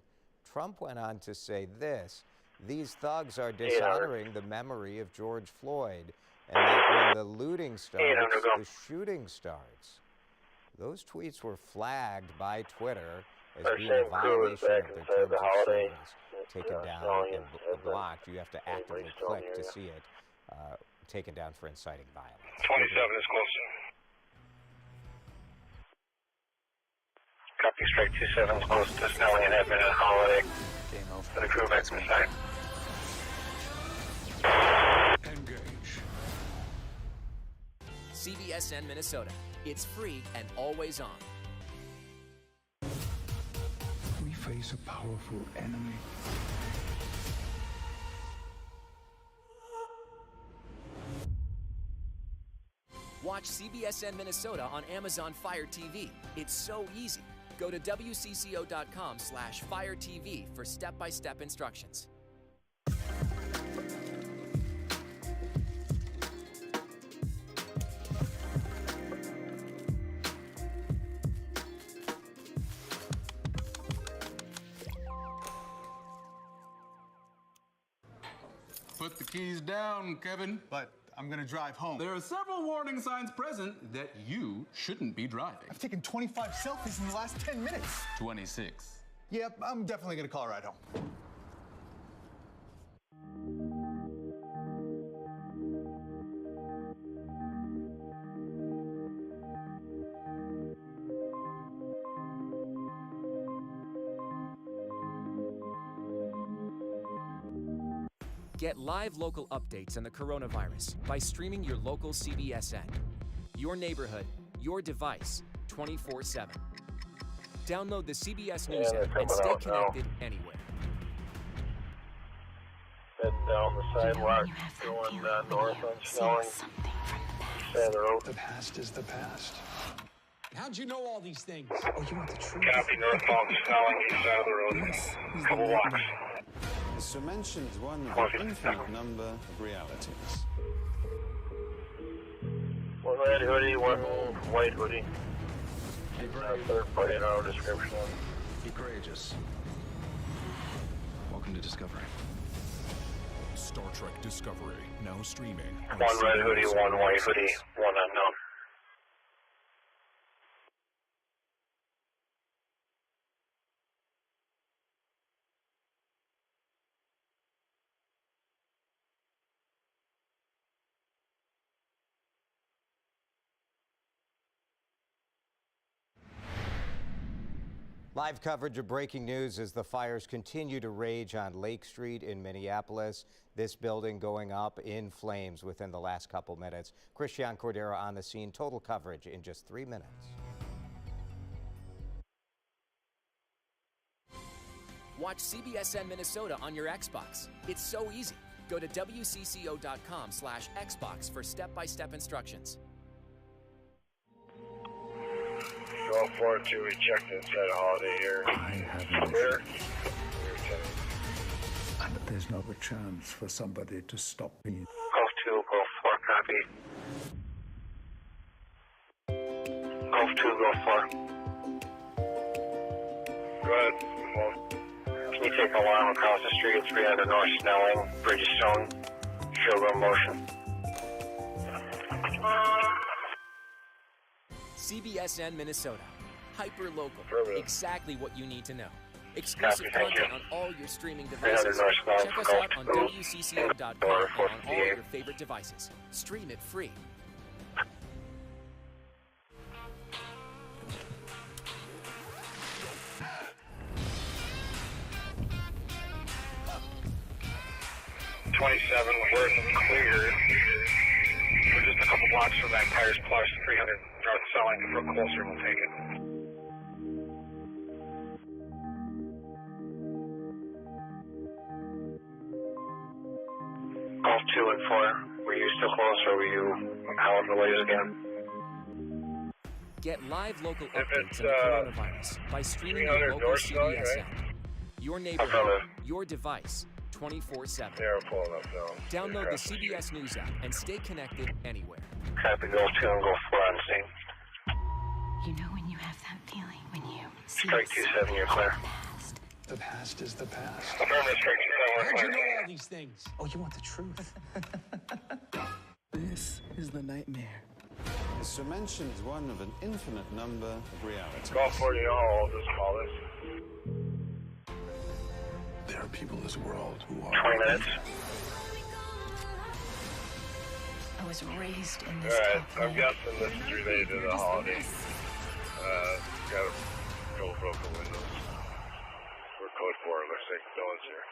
Trump went on to say this: these thugs are dishonoring the memory of George Floyd, and that when the looting starts, the shooting starts. Those tweets were flagged by Twitter as being a violation of their terms of service, taken down and blocked. You have to actively click to see it, taken down for inciting violence. 27 is close. Copy, Strike 27 is close to Snelling and Edmond and Holiday. For the crew back from site. Engage. CBSN Minnesota. It's free and always on. We face a powerful enemy. Watch CBSN Minnesota on Amazon Fire TV. It's so easy. Go to WCCO.com/Fire TV for step-by-step instructions. Put the keys down, Kevin. But I'm gonna drive home. There are several warning signs present that you shouldn't be driving. I've taken 25 selfies in the last 10 minutes. 26. Yep, I'm definitely gonna call a ride home. Get live local updates on the coronavirus by streaming your local CBSN. Your neighborhood, your device, 24/7. Download the CBS News app and stay connected anywhere. Heading down the sidewalk, going north on Snelling. Stay the road. The past is the past. How'd you know all these things? Oh, you want the truth? Copy, northbound Snelling, east side of the road. Couple blocks. This dimension is one of an infinite number of realities. red hoodie, one white hoodie. Third party in our description. Be courageous. Welcome to Discovery. Star Trek Discovery, now streaming on One red hoodie, CBS one All white Access. hoodie, one unknown. Live coverage of breaking news as the fires continue to rage on Lake Street in Minneapolis. This building going up in flames within the last couple minutes. Christian Cordero on the scene. Total coverage in just 3 minutes. Watch CBSN Minnesota on your Xbox. It's so easy. Go to WCCO.com/Xbox for step-by-step instructions. Go forward to we checked inside Holiday here. I have Clear. And there's not a chance for somebody to stop me. Golf 2, Golf 4, copy. Golf 2, Golf 4. Go ahead. Can you take a line across the street, 300 North Snelling, Bridgestone, Shogun motion? CBSN Minnesota. Hyper-local. Exactly what you need to know. Exclusive Copy, thank content you. on all your streaming 300 devices. North Snelling, Check us Golf out on 2, WCCO.com and on all your favorite devices. Stream it free. We're clear. We're just a couple blocks from that Tires Plus 300 North Selling. If we're closer, we'll take it. Golf 2 and 4. Were you still close or were you out of the ways again? Get live local updates on the coronavirus by streaming your local CBS app. Your neighborhood, your device, 24/7. Yeah, we're pulling up now. Download the CBS News app and stay connected anywhere. Copy, Golf 2 and Golf 4 on scene. You know when you have that feeling when you see Strike 2-7, you're clear. The past is the past. Affirmative, strike 2-7, we're How'd you clear. know all these things? Oh, you want the truth? This is the nightmare. This dimension is one of an infinite number of realities. Golf 40, all just call this. There are people in this world who are... 20 minutes. I was raised in All this right, tough I'm land. guessing this is related to the holiday. Got a couple broken windows. We're code 4, looks like no one's here.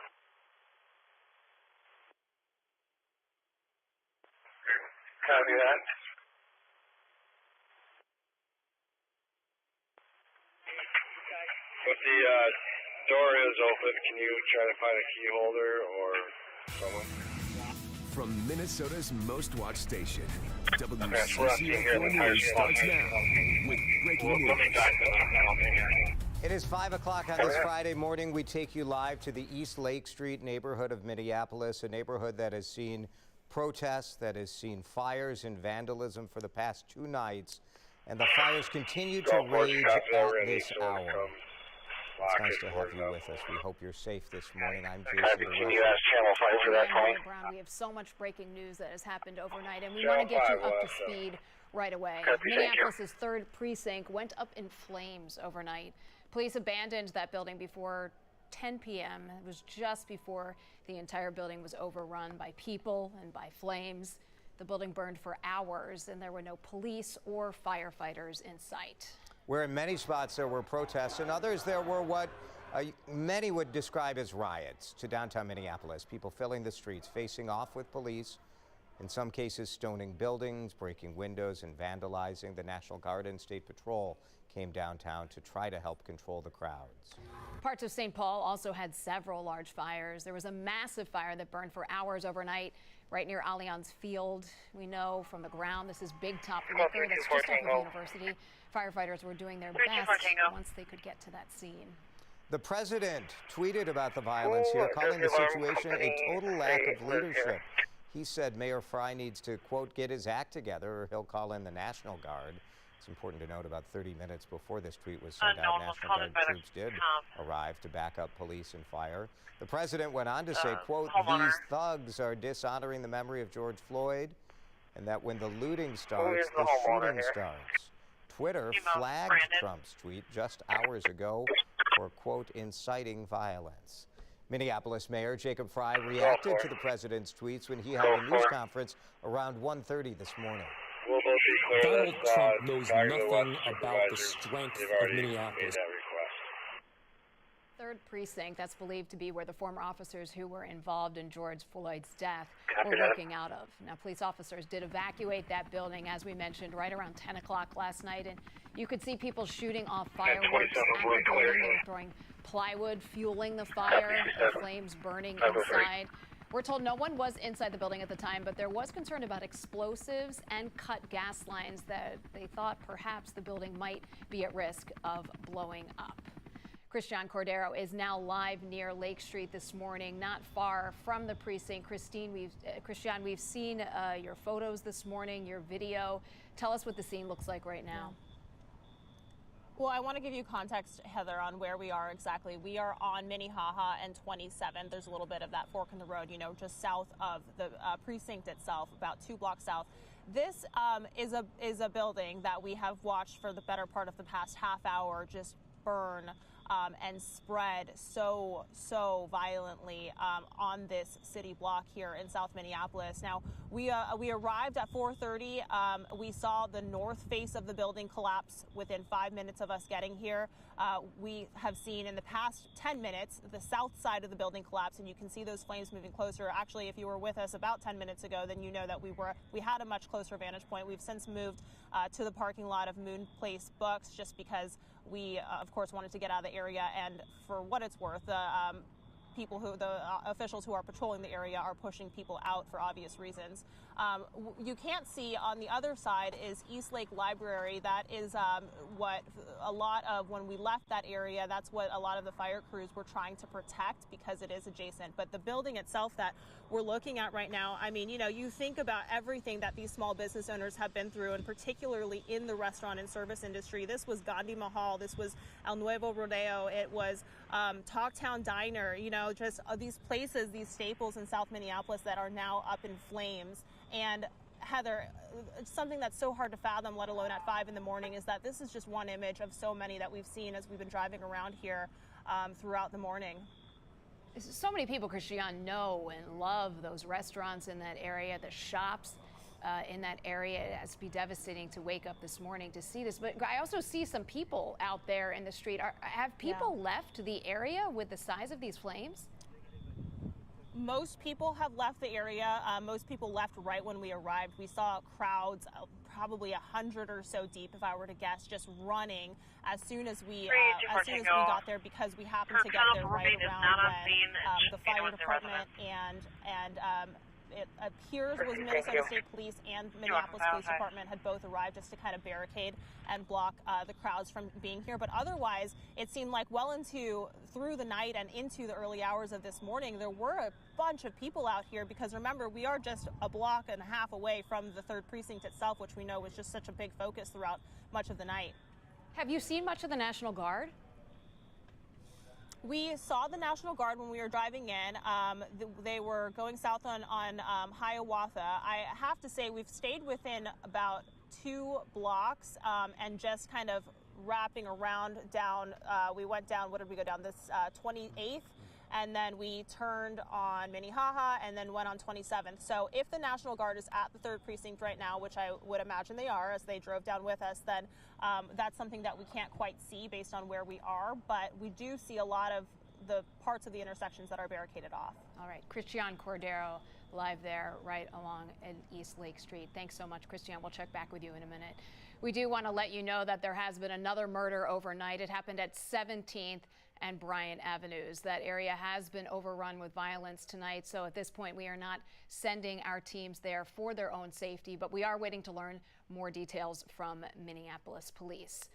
Copy that. If the door is open, can you try to find a key holder or someone? From Minnesota's most watched station, We're not seeing here WCCO4 the tires News starts now with breaking news. It is 5 o'clock on this Friday morning. We take you live to the East Lake Street neighborhood of Minneapolis, a neighborhood that has seen protests, that has seen fires and vandalism for the past 2 nights. And the fires continue to rage at this hour. It's nice to have you with us. We hope you're safe this morning. I'm Jason. Can you ask Channel 5 for that call? Brown, we have so much breaking news that has happened overnight, and we want to get you up to speed right away. Minneapolis' 3rd precinct went up in flames overnight. Police abandoned that building before 10 p.m. It was just before the entire building was overrun by people and by flames. The building burned for hours, and there were no police or firefighters in sight. Where in many spots there were protests, and others there were what many would describe as riots to downtown Minneapolis. People filling the streets, facing off with police, in some cases stoning buildings, breaking windows, and vandalizing. The National Guard and State Patrol came downtown to try to help control the crowds. Parts of St. Paul also had several large fires. There was a massive fire that burned for hours overnight right near Allianz Field. We know from the ground this is Big Top Liquor that's just off of University. Firefighters were doing their best once they could get to that scene. The president tweeted about the violence here, calling the situation a total lack of leadership. He said Mayor Fry needs to, quote, get his act together or he'll call in the National Guard. It's important to note about 30 minutes before this tweet was sent out, National Guard troops did arrive to back up police and fire. The president went on to say, quote, these thugs are dishonoring the memory of George Floyd, and that when the looting starts, the shooting starts. Twitter flagged Trump's tweet just hours ago for, quote, inciting violence. Minneapolis Mayor Jacob Fry reacted to the president's tweets when he held a news conference around 1:30 this morning. Donald Trump knows nothing about the strength of Minneapolis. Third precinct, that's believed to be where the former officers who were involved in George Floyd's death were working out of. Now, police officers did evacuate that building, as we mentioned, right around 10 o'clock last night, and you could see people shooting off fireworks at the building. They were throwing plywood, fueling the fire, the flames burning inside. We're told no one was inside the building at the time, but there was concern about explosives and cut gas lines that they thought perhaps the building might be at risk of blowing up. Christian Cordero is now live near Lake Street this morning, not far from the precinct. Christian, we've seen your photos this morning, your video. Tell us what the scene looks like right now. Well, I want to give you context, Heather, on where we are exactly. We are on Minnehaha and 27th. There's a little bit of that fork in the road, you know, just south of the precinct itself, about 2 blocks south. This is a building that we have watched for the better part of the past half hour just burn and spread so violently on this city block here in South Minneapolis. Now, we arrived at 4:30. We saw the north face of the building collapse within 5 minutes of us getting here. We have seen in the past 10 minutes the south side of the building collapse, and you can see those flames moving closer. Actually, if you were with us about 10 minutes ago, then you know that we had a much closer vantage point. We've since moved to the parking lot of Moon Place Books just because we, of course, wanted to get out of the area, and for what it's worth, the officials who are patrolling the area are pushing people out for obvious reasons. You can't see on the other side is East Lake Library. That is what a lot of, when we left that area, that's what a lot of the fire crews were trying to protect because it is adjacent. But the building itself that we're looking at right now, I mean, you know, you think about everything that these small business owners have been through, and particularly in the restaurant and service industry. This was Gandhi Mahal. This was El Nuevo Rodeo. It was Talktown Diner, you know, just these places, these staples in South Minneapolis that are now up in flames. And Heather, something that's so hard to fathom, let alone at 5 in the morning, is that this is just one image of so many that we've seen as we've been driving around here throughout the morning. So many people, Christian, know and love those restaurants in that area, the shops in that area. It has to be devastating to wake up this morning to see this. But I also see some people out there in the street. Have people left the area with the size of these flames? Most people have left the area. Most people left right when we arrived. We saw crowds, probably 100 or so deep, if I were to guess, just running as soon as we got there, because we happened to get there right around when the fire department and it appears was Minnesota State Police and Minneapolis Police Department had both arrived just to kind of barricade and block the crowds from being here. But otherwise, it seemed like well through the night and into the early hours of this morning, there were a bunch of people out here, because remember, we are just a block and a half away from the 3rd precinct itself, which we know was just such a big focus throughout much of the night. Have you seen much of the National Guard? We saw the National Guard when we were driving in. They were going south on Hiawatha. I have to say we've stayed within about 2 blocks and just kind of wrapping around down. We went down, what did we go down? This 28th. And then we turned on Minnehaha and then went on 27th. So if the National Guard is at the 3rd precinct right now, which I would imagine they are as they drove down with us, then that's something that we can't quite see based on where we are. But we do see a lot of the parts of the intersections that are barricaded off. All right, Christian Cordero live there right along in East Lake Street. Thanks so much, Christian. We'll check back with you in a minute. We do want to let you know that there has been another murder overnight. It happened at 17th and Bryant Avenues. That area has been overrun with violence tonight, so at this point we are not sending our teams there for their own safety, but we are waiting to learn more details from Minneapolis police.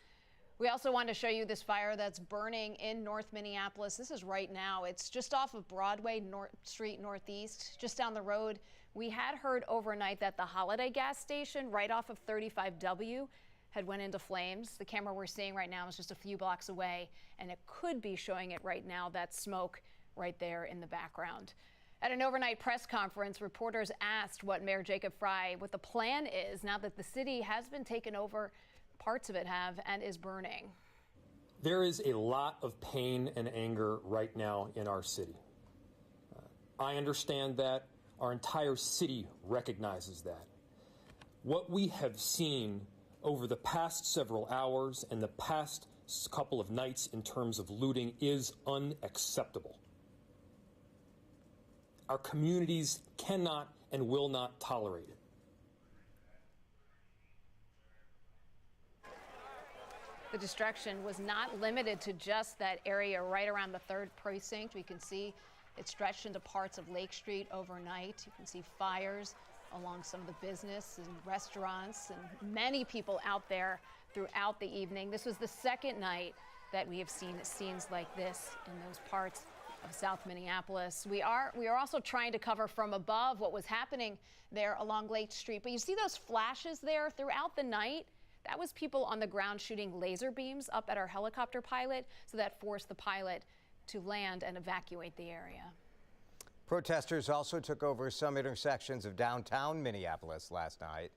We also want to show you this fire that's burning in North Minneapolis. This is right now. It's just off of Broadway, North Street Northeast, just down the road We had heard overnight that the Holiday gas station right off of 35W had went into flames. The camera we're seeing right now is just a few blocks away, and it could be showing it right now, that smoke right there in the background. At an overnight press conference, reporters asked what Mayor Jacob Frey, what the plan is now that the city has been taken over, parts of it have, and is burning. There is a lot of pain and anger right now in our city. I understand that. Our entire city recognizes that. What we have seen over the past several hours and the past couple of nights in terms of looting is unacceptable. Our communities cannot and will not tolerate it. The destruction was not limited to just that area right around the 3rd precinct. We can see it stretched into parts of Lake Street overnight. You can see fires along some of the business and restaurants, and many people out there throughout the evening. This was the second night that we have seen scenes like this in those parts of South Minneapolis. We are also trying to cover from above what was happening there along Lake Street. But you see those flashes there throughout the night? That was people on the ground shooting laser beams up at our helicopter pilot, so that forced the pilot to land and evacuate the area. Protesters also took over some intersections of downtown Minneapolis last night.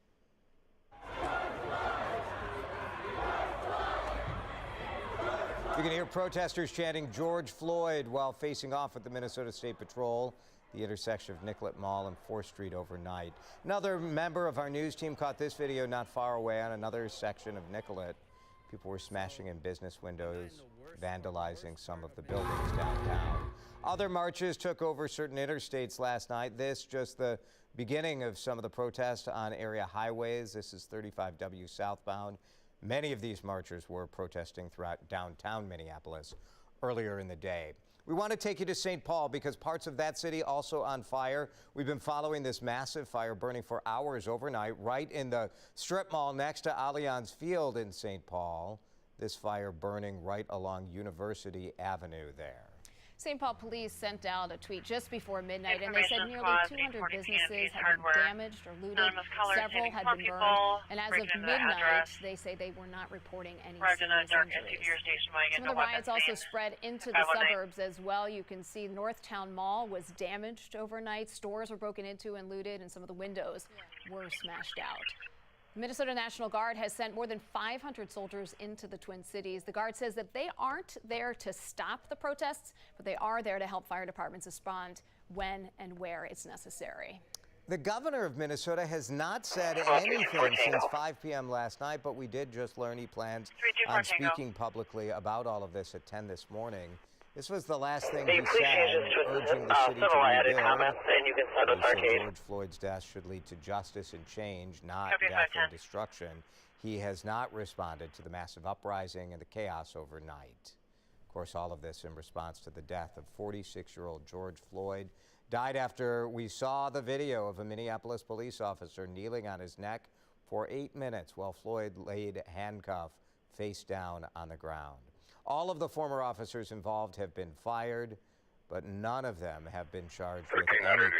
You can hear protesters chanting George Floyd while facing off with the Minnesota State Patrol, the intersection of Nicollet Mall and 4th Street overnight. Another member of our news team caught this video not far away on another section of Nicollet. People were smashing in business windows, vandalizing some of the buildings downtown. Other marches took over certain interstates last night. This just the beginning of some of the protests on area highways. This is 35W southbound. Many of these marchers were protesting throughout downtown Minneapolis earlier in the day. We want to take you to St. Paul because parts of that city also on fire. We've been following this massive fire burning for hours overnight right in the strip mall next to Allianz Field in St. Paul. This fire burning right along University Avenue there. St. Paul police sent out a tweet just before midnight, and they said nearly 200 businesses had been damaged or looted. Several had been burned, and as of midnight, they say they were not reporting any serious injuries. Some of the riots also spread into the suburbs as well. You can see Northtown Mall was damaged overnight. Stores were broken into and looted, and some of the windows were smashed out. The Minnesota National Guard has sent more than 500 soldiers into the Twin Cities. The Guard says that they aren't there to stop the protests, but they are there to help fire departments respond when and where it's necessary. The governor of Minnesota has not said anything since 5 p.m. last night, but we did just learn he plans on speaking publicly about all of this at 10 this morning. This was the last thing he said, urging the city to rebuild. He said George Floyd's death should lead to justice and change, not death and destruction. He has not responded to the massive uprising and the chaos overnight. Of course, all of this in response to the death of 46-year-old George Floyd. Died after we saw the video of a Minneapolis police officer kneeling on his neck for 8 minutes while Floyd laid handcuffed face down on the ground. All of the former officers involved have been fired, but none of them have been charged with any crimes at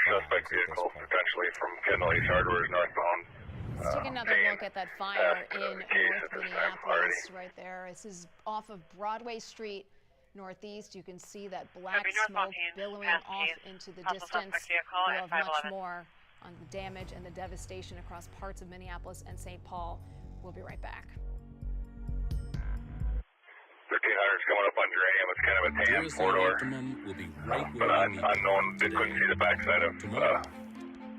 this point. Potentially from Kendall East Hardware northbound. Let's take another look at that fire in North Minneapolis right there. This is off of Broadway Street northeast. You can see that black smoke billowing off into the distance. We'll have much more on the damage and the devastation across parts of Minneapolis and St. Paul. We'll be right back. 1300's coming up on Geranium. It's kind of a tan corridor. Will be right but unknown. They couldn't see the backside of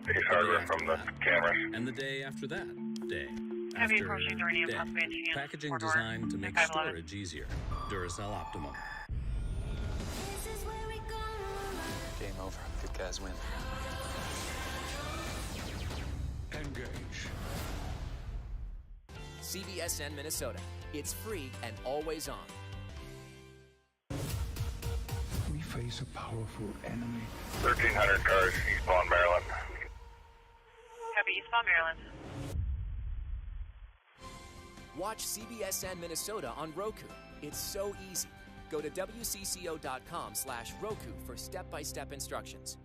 East Hardware from the cameras. And the day after that, day after day. Packaging designed to make storage easier. Duracell Optimum. Game over. Good guys win. Engage. CBSN Minnesota. It's free and always on. We face a powerful enemy. 1300 cars, eastbound Maryland. Copy, eastbound Maryland. Watch CBSN Minnesota on Roku. It's so easy. Go to WCCO.com/Roku for step-by-step instructions.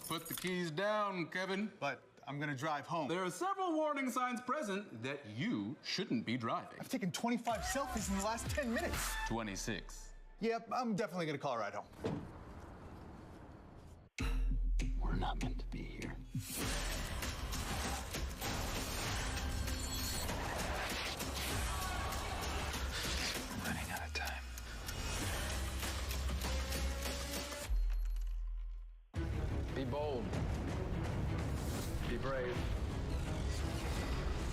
Put the keys down, Kevin. But I'm gonna drive home. There are several warning signs present that you shouldn't be driving. I've taken 25 selfies in the last 10 minutes. 26. Yep, I'm definitely gonna call a ride home. We're not meant to be here. I'm running out of time. Be bold. Be brave.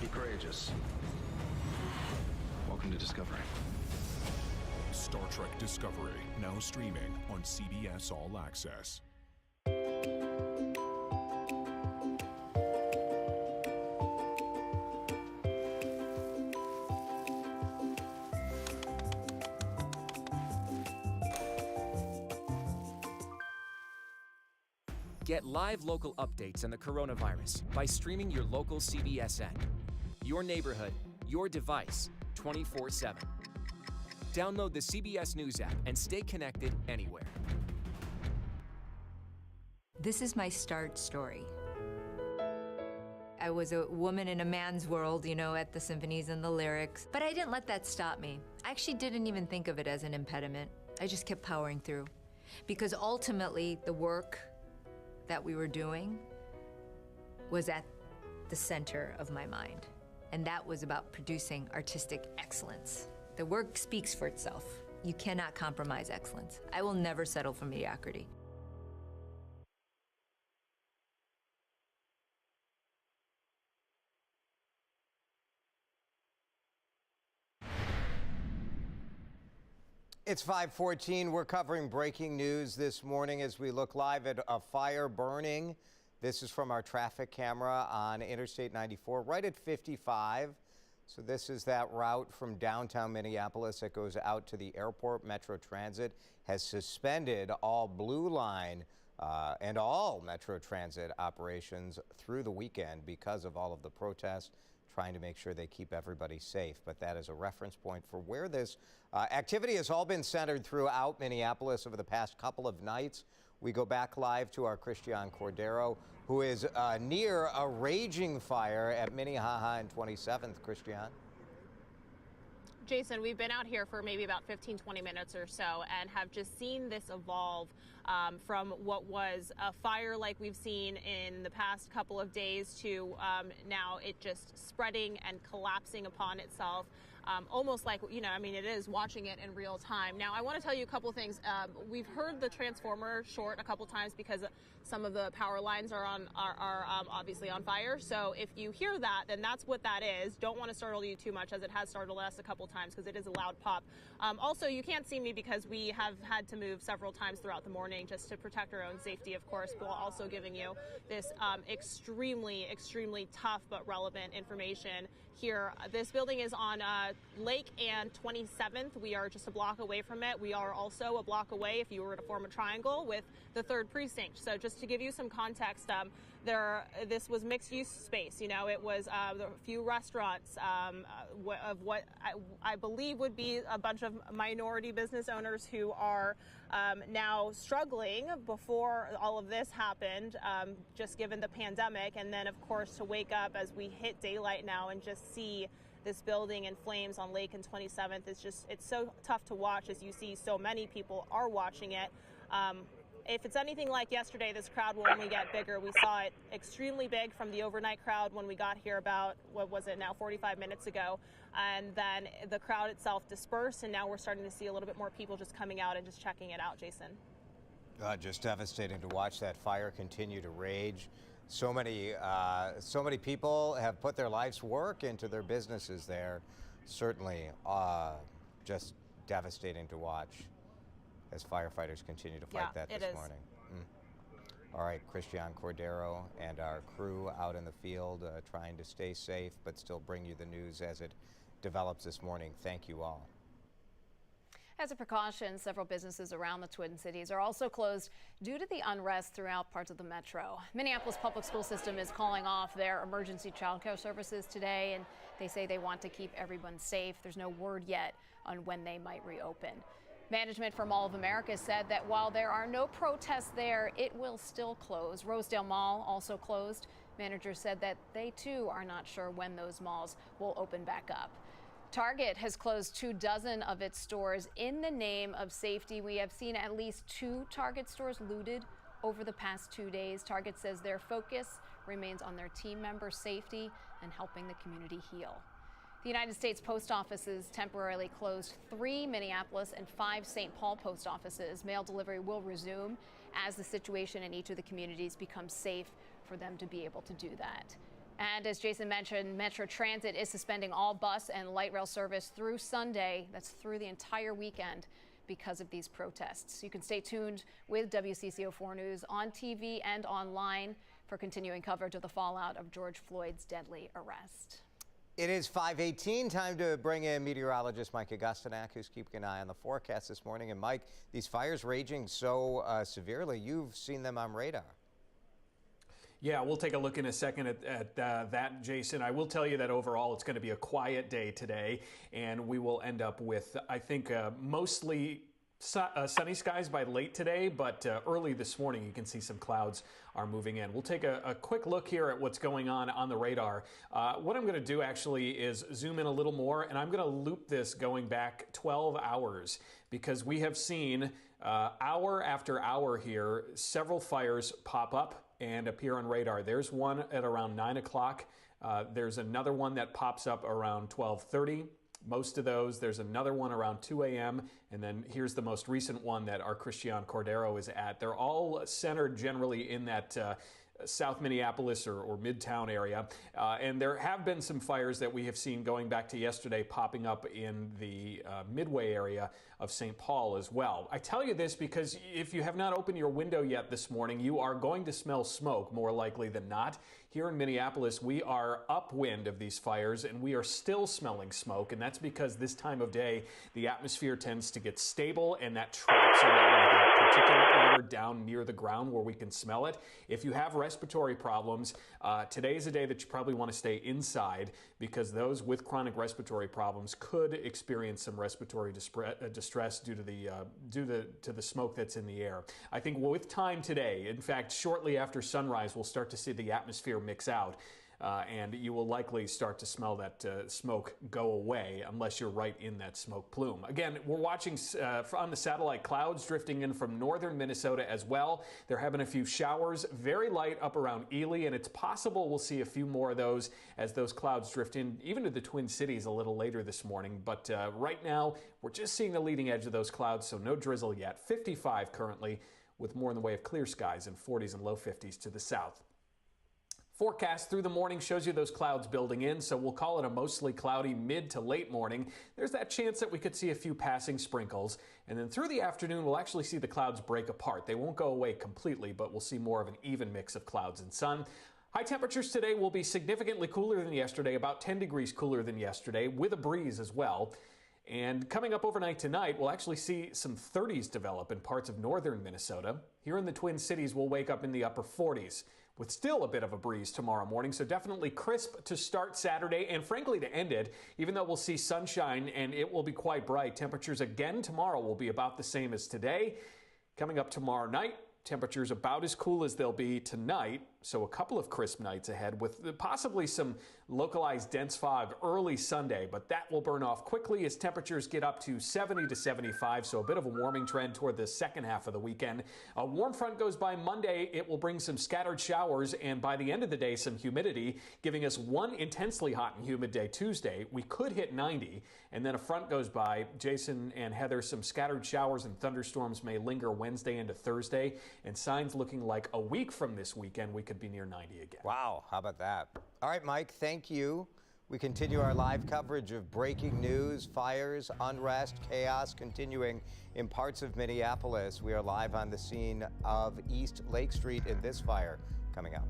Be courageous. Welcome to Discovery. Star Trek Discovery, now streaming on CBS All Access. Get live local updates on the coronavirus by streaming your local CBSN. Your neighborhood, your device, 24/7. Download the CBS News app and stay connected anywhere. This is my start story. I was a woman in a man's world, you know, at the symphonies and the lyrics, but I didn't let that stop me. I actually didn't even think of it as an impediment. I just kept powering through. Because ultimately, the work that we were doing was at the center of my mind. And that was about producing artistic excellence. The work speaks for itself. You cannot compromise excellence. I will never settle for mediocrity. It's 5:14. We're covering breaking news this morning as we look live at a fire burning. This is from our traffic camera on Interstate 94, right at 55. So this is that route from downtown Minneapolis that goes out to the airport. Metro Transit has suspended all Blue Line and all Metro Transit operations through the weekend because of all of the protests, trying to make sure they keep everybody safe. But that is a reference point for where this activity has all been centered throughout Minneapolis over the past couple of nights. We go back live to our Christian Cordero, who is near a raging fire at Minnehaha and 27th. Christian. Jason, we've been out here for maybe about 15, 20 minutes or so and have just seen this evolve from what was a fire like we've seen in the past couple of days to now it just spreading and collapsing upon itself. Almost like, you know, I mean, it is watching it in real time. Now, I want to tell you a couple things. We've heard the transformer short a couple times because some of the power lines are obviously on fire. So if you hear that, then that's what that is. Don't want to startle you too much, as it has startled us a couple times because it is a loud pop. Also, you can't see me because we have had to move several times throughout the morning just to protect our own safety, of course, while also giving you this extremely, extremely tough but relevant information here. This building is on Lake and 27th. We are just a block away from it. We are also a block away, if you were to form a triangle, with the 3rd precinct. So just to give you some context, this was mixed-use space. You know, it was a few restaurants of what I believe would be a bunch of minority business owners who are now struggling before all of this happened, just given the pandemic. And then, of course, to wake up as we hit daylight now and just see this building in flames on Lake and 27th is just, it's so tough to watch as you see so many people are watching it. If it's anything like yesterday, this crowd will only get bigger. We saw it extremely big from the overnight crowd when we got here about, what was it now, 45 minutes ago. And then the crowd itself dispersed, and now we're starting to see a little bit more people just coming out and just checking it out, Jason. Just devastating to watch that fire continue to rage. So many people have put their life's work into their businesses there. Certainly just devastating to watch as firefighters continue to fight that this morning. All right, Christian Cordero and our crew out in the field trying to stay safe but still bring you the news as it develops this morning. Thank you all. As a precaution, several businesses around the Twin Cities are also closed due to the unrest throughout parts of the metro. Minneapolis public school system is calling off their emergency childcare services today, and they say they want to keep everyone safe. There's no word yet on when they might reopen. Management for Mall of America said that while there are no protests there, it will still close. Rosedale Mall also closed. Managers said that they too are not sure when those malls will open back up. Target has closed 24 of its stores in the name of safety. We have seen at least 2 Target stores looted over the past 2 days. Target says their focus remains on their team members' safety and helping the community heal. The United States Post Offices temporarily closed 3 Minneapolis and 5 St. Paul post offices. Mail delivery will resume as the situation in each of the communities becomes safe for them to be able to do that. And as Jason mentioned, Metro Transit is suspending all bus and light rail service through Sunday. That's through the entire weekend because of these protests. You can stay tuned with WCCO4 News on TV and online for continuing coverage of the fallout of George Floyd's deadly arrest. It is 5:18, time to bring in meteorologist Mike Augustinak, who's keeping an eye on the forecast this morning. And Mike, these fires raging so severely, you've seen them on radar. Yeah, we'll take a look in a second at that, Jason. I will tell you that overall it's going to be a quiet day today, and we will end up with, I think, mostly sunny skies by late today, but early this morning you can see some clouds are moving in. We'll take a quick look here at what's going on the radar. What I'm going to do actually is zoom in a little more, and I'm going to loop this going back 12 hours because we have seen hour after hour here several fires pop up and appear on radar. There's one at around 9 o'clock. There's another one that pops up around 12:30. Most of those, there's another one around 2 a.m. And then here's the most recent one that our Christian Cordero is at. They're all centered generally in that South Minneapolis or Midtown area. And there have been some fires that we have seen going back to yesterday popping up in the Midway area of St. Paul as well. I tell you this because if you have not opened your window yet this morning, you are going to smell smoke more likely than not. Here in Minneapolis, we are upwind of these fires and we are still smelling smoke, and that's because this time of day, the atmosphere tends to get stable and that traps a lot of the particulate matter down near the ground where we can smell it. If you have respiratory problems, today is a day that you probably want to stay inside because those with chronic respiratory problems could experience some respiratory distress due to the smoke that's in the air. I think with time today, in fact, shortly after sunrise, we'll start to see the atmosphere mix out. And you will likely start to smell that smoke go away unless you're right in that smoke plume. Again, we're watching on the satellite clouds drifting in from northern Minnesota as well. They're having a few showers, very light up around Ely, and it's possible we'll see a few more of those as those clouds drift in, even to the Twin Cities a little later this morning. But right now, we're just seeing the leading edge of those clouds, so no drizzle yet. 55 currently, with more in the way of clear skies and 40s and low 50s to the south. Forecast through the morning shows you those clouds building in, so we'll call it a mostly cloudy mid to late morning. There's that chance that we could see a few passing sprinkles. And then through the afternoon, we'll actually see the clouds break apart. They won't go away completely, but we'll see more of an even mix of clouds and sun. High temperatures today will be significantly cooler than yesterday, about 10 degrees cooler than yesterday, with a breeze as well. And coming up overnight tonight, we'll actually see some 30s develop in parts of northern Minnesota. Here in the Twin Cities, we'll wake up in the upper 40s. With still a bit of a breeze tomorrow morning, so definitely crisp to start Saturday and frankly to end it, even though we'll see sunshine and it will be quite bright. Temperatures again tomorrow will be about the same as today. Coming up tomorrow night, temperatures about as cool as they'll be tonight, so a couple of crisp nights ahead with possibly some localized dense fog early Sunday, but that will burn off quickly as temperatures get up to 70 to 75, so a bit of a warming trend toward the second half of the weekend. A warm front goes by Monday. It will bring some scattered showers, and by the end of the day, some humidity, giving us one intensely hot and humid day Tuesday. We could hit 90, and then a front goes by. Jason and Heather, some scattered showers and thunderstorms may linger Wednesday into Thursday, and signs looking like a week from this weekend, we could be near 90 again. Wow, how about that? All right, Mike, thank you. We continue our live coverage of breaking news, fires, unrest, chaos continuing in parts of Minneapolis. We are live on the scene of East Lake Street in this fire coming up.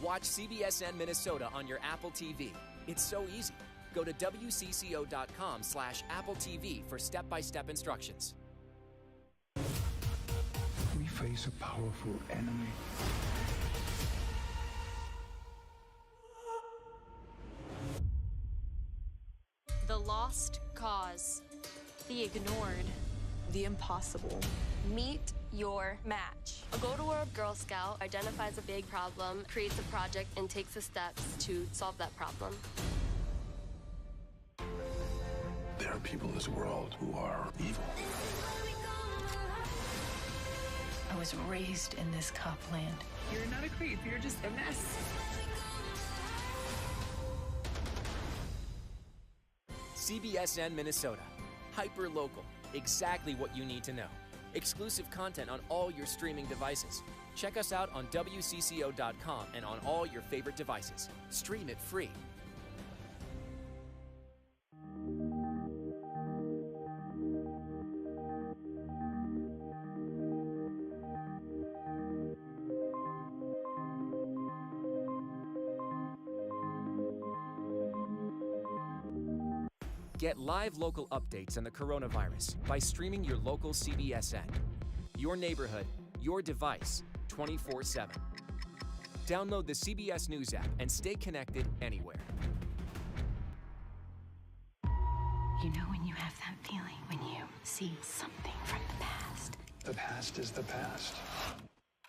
Watch CBSN Minnesota on your Apple TV. It's so easy. Go to WCCO.com/Apple TV for step-by-step instructions. We face a powerful enemy. lost cause, the ignored, the impossible. Meet your match. A go-to-work Girl Scout identifies a big problem, creates a project, and takes the steps to solve that problem. There are people in this world who are evil. I was raised in this cop land. You're not a creep, you're just a mess. CBSN Minnesota. Hyper local. Exactly what you need to know. Exclusive content on all your streaming devices. Check us out on WCCO.com and on all your favorite devices. Stream it free. Get live local updates on the coronavirus by streaming your local CBSN. Your neighborhood, your device, 24/7. Download the CBS News app and stay connected anywhere. You know when you have that feeling, when you see something from the past. The past is the past.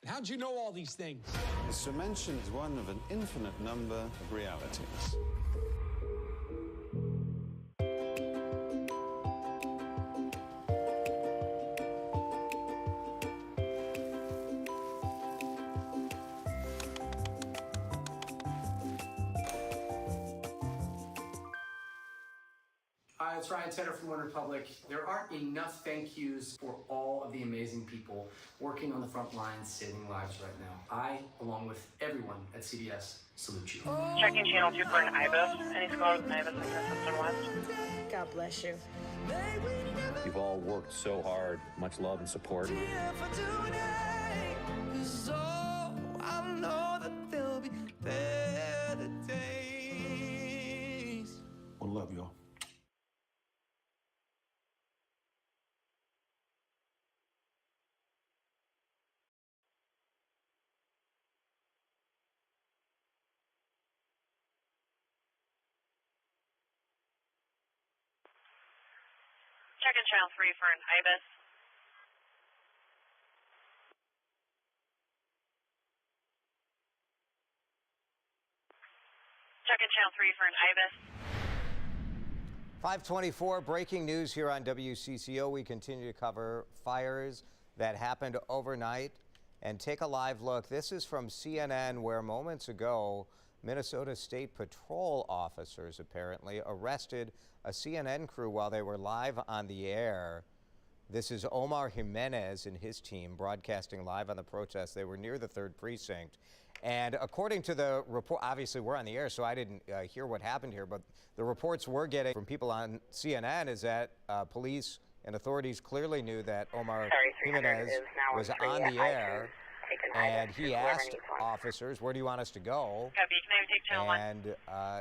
How'd you know all these things? This dimension is one of an infinite number of realities. Hi, it's Ryan Tedder from One Republic. There aren't enough thank yous for all of the amazing people working on the front lines, saving lives right now. I, along with everyone at CBS, salute you. Checking channel 2 for an IBIS. Any scholars in IBIS in System West? God bless you. You've all worked so hard. Much love and support. One love, y'all. Checking channel 3 for an IBIS. Checking channel 3 for an IBIS. 524, breaking news here on WCCO. We continue to cover fires that happened overnight and take a live look. This is from CNN, where moments ago, Minnesota State Patrol officers apparently arrested a CNN crew while they were live on the air. This is Omar Jimenez and his team broadcasting live on the protest. They were near the 3rd Precinct. And according to the report, obviously we're on the air, so I didn't hear what happened here, but the reports we're getting from people on CNN is that police and authorities clearly knew that Omar Jimenez was on the air, and he asked officers, where do you want us to go? And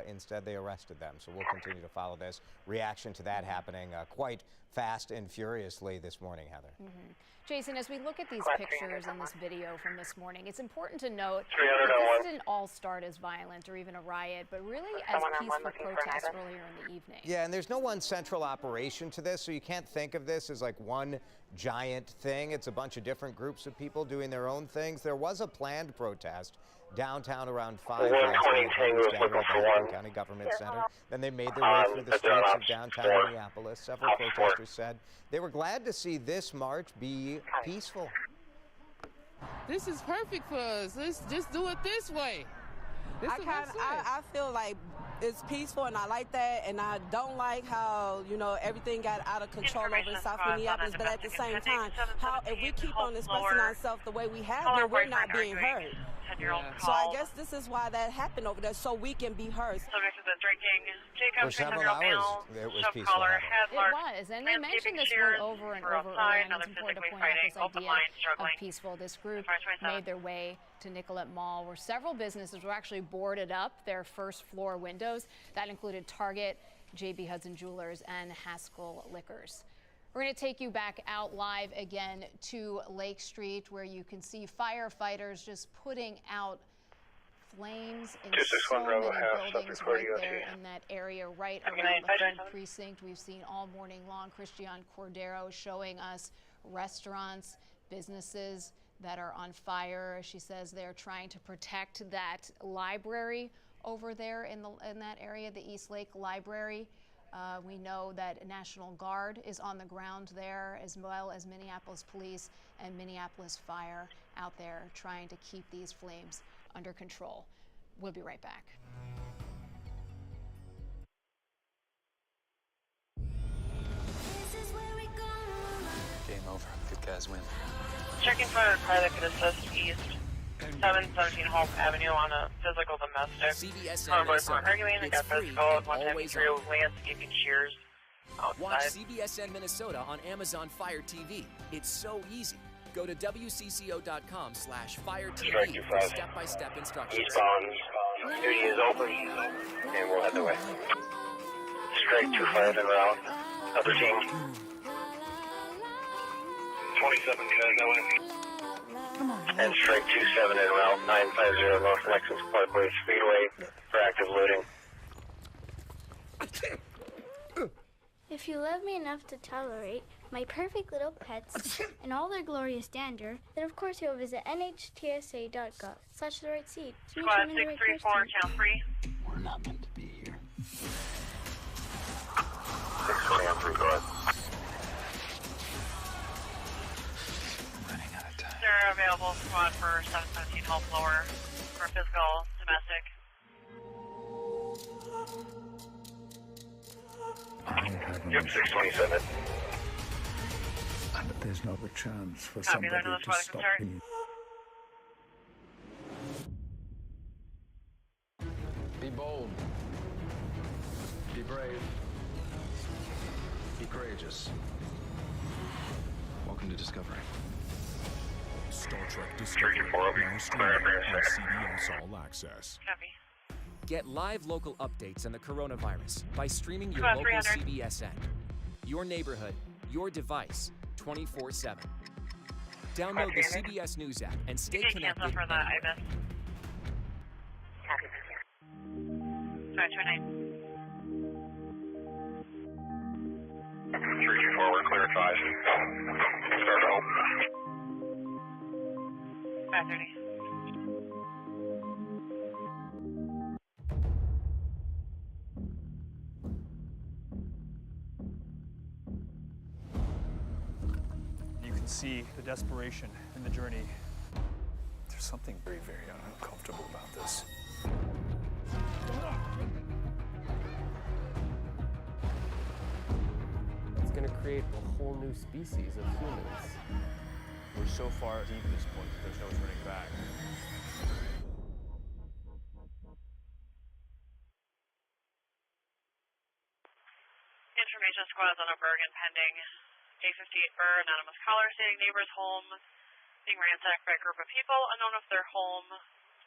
instead they arrested them. So we'll continue to follow this reaction to that happening quite fast and furiously this morning, Heather. Jason, as we look at these pictures and this video from this morning, it's important to note that this didn't all start as violent or even a riot, but really as peaceful protests earlier in the evening. Yeah, and there's no one central operation to this, so you can't think of this as like one giant thing. It's a bunch of different groups of people doing their own things. There was a planned protest downtown around 5 last night at the County Government Center. Then they made their way through the streets of downtown Minneapolis. Several protesters said they were glad to see this march be peaceful. This is perfect for us. Let's just do it this way. I feel like it's peaceful, and I like that, and I don't like how, you know, everything got out of control over in South Minneapolis, but at the same time, if we keep on expressing ourselves the way we have been, we're not being heard. So I guess this is why that happened over there, so we can be heard. For several hours, it was peaceful. It was, and they mentioned this word over and over again. It's important to point out this idea of peaceful. This group made their way to Nicollet Mall, where several businesses were actually boarded up, their first floor windows. That included Target, JB Hudson Jewelers, and Haskell Liquors. We're going to take you back out live again to Lake Street, where you can see firefighters just putting out flames in so many buildings right there in that area, right around the 3rd precinct. We've seen all morning long Christian Cordero showing us restaurants, businesses that are on fire. She says they're trying to protect that library over there in that area, the East Lake Library. We know that National Guard is on the ground there, as well as Minneapolis Police and Minneapolis Fire out there trying to keep these flames under control. We'll be right back. Game over. Good guys win. Checking for a car that could assist east. 717 Hope Avenue on a physical domestic. CBS Minnesota. Arguing against physical 153 landscaping shears outside. Watch CBSN Minnesota on Amazon Fire TV. It's so easy. Go to WCCO.com/Fire TV for step-by-step instructions. Eastbound, duty is open, and we'll head the way. Straight 25 en route. Other team. 27 cars that way. And straight 27 en route, 950 North Lexus Parkway Speedway for active looting. If you love me enough to tolerate my perfect little pets and all their glorious dander, then of course you'll visit nhtsa.gov/therightseat to make Squad them the right 634, channel 3. We're not meant to be here. 620 on 3, go ahead. They're available squad for 717 Hope Lower for physical domestic. Yep, 627. And there's not a chance for Copy, somebody there's to another stop squad me. Be bold. Be brave. Be courageous. Welcome to Discovery. Star Trek Discovery, now streaming on CBS All Access. Copy. Get live local updates on the coronavirus by streaming your Squad local 300. CBSN. Your neighborhood, your device, 24/7. Download the CBS News app and stay You can connected cancel for the anywhere. IBIS. 529. 324, we're clear at 5. Start to open. 530. You can see the desperation in the journey. There's something very, very uncomfortable about this. It's going to create a whole new species of humans. We're so far deep at this point, there's no turning back. Information squads on a Bergen pending. 858 Burr, anonymous caller stating neighbor's home being ransacked by a group of people. Unknown if their home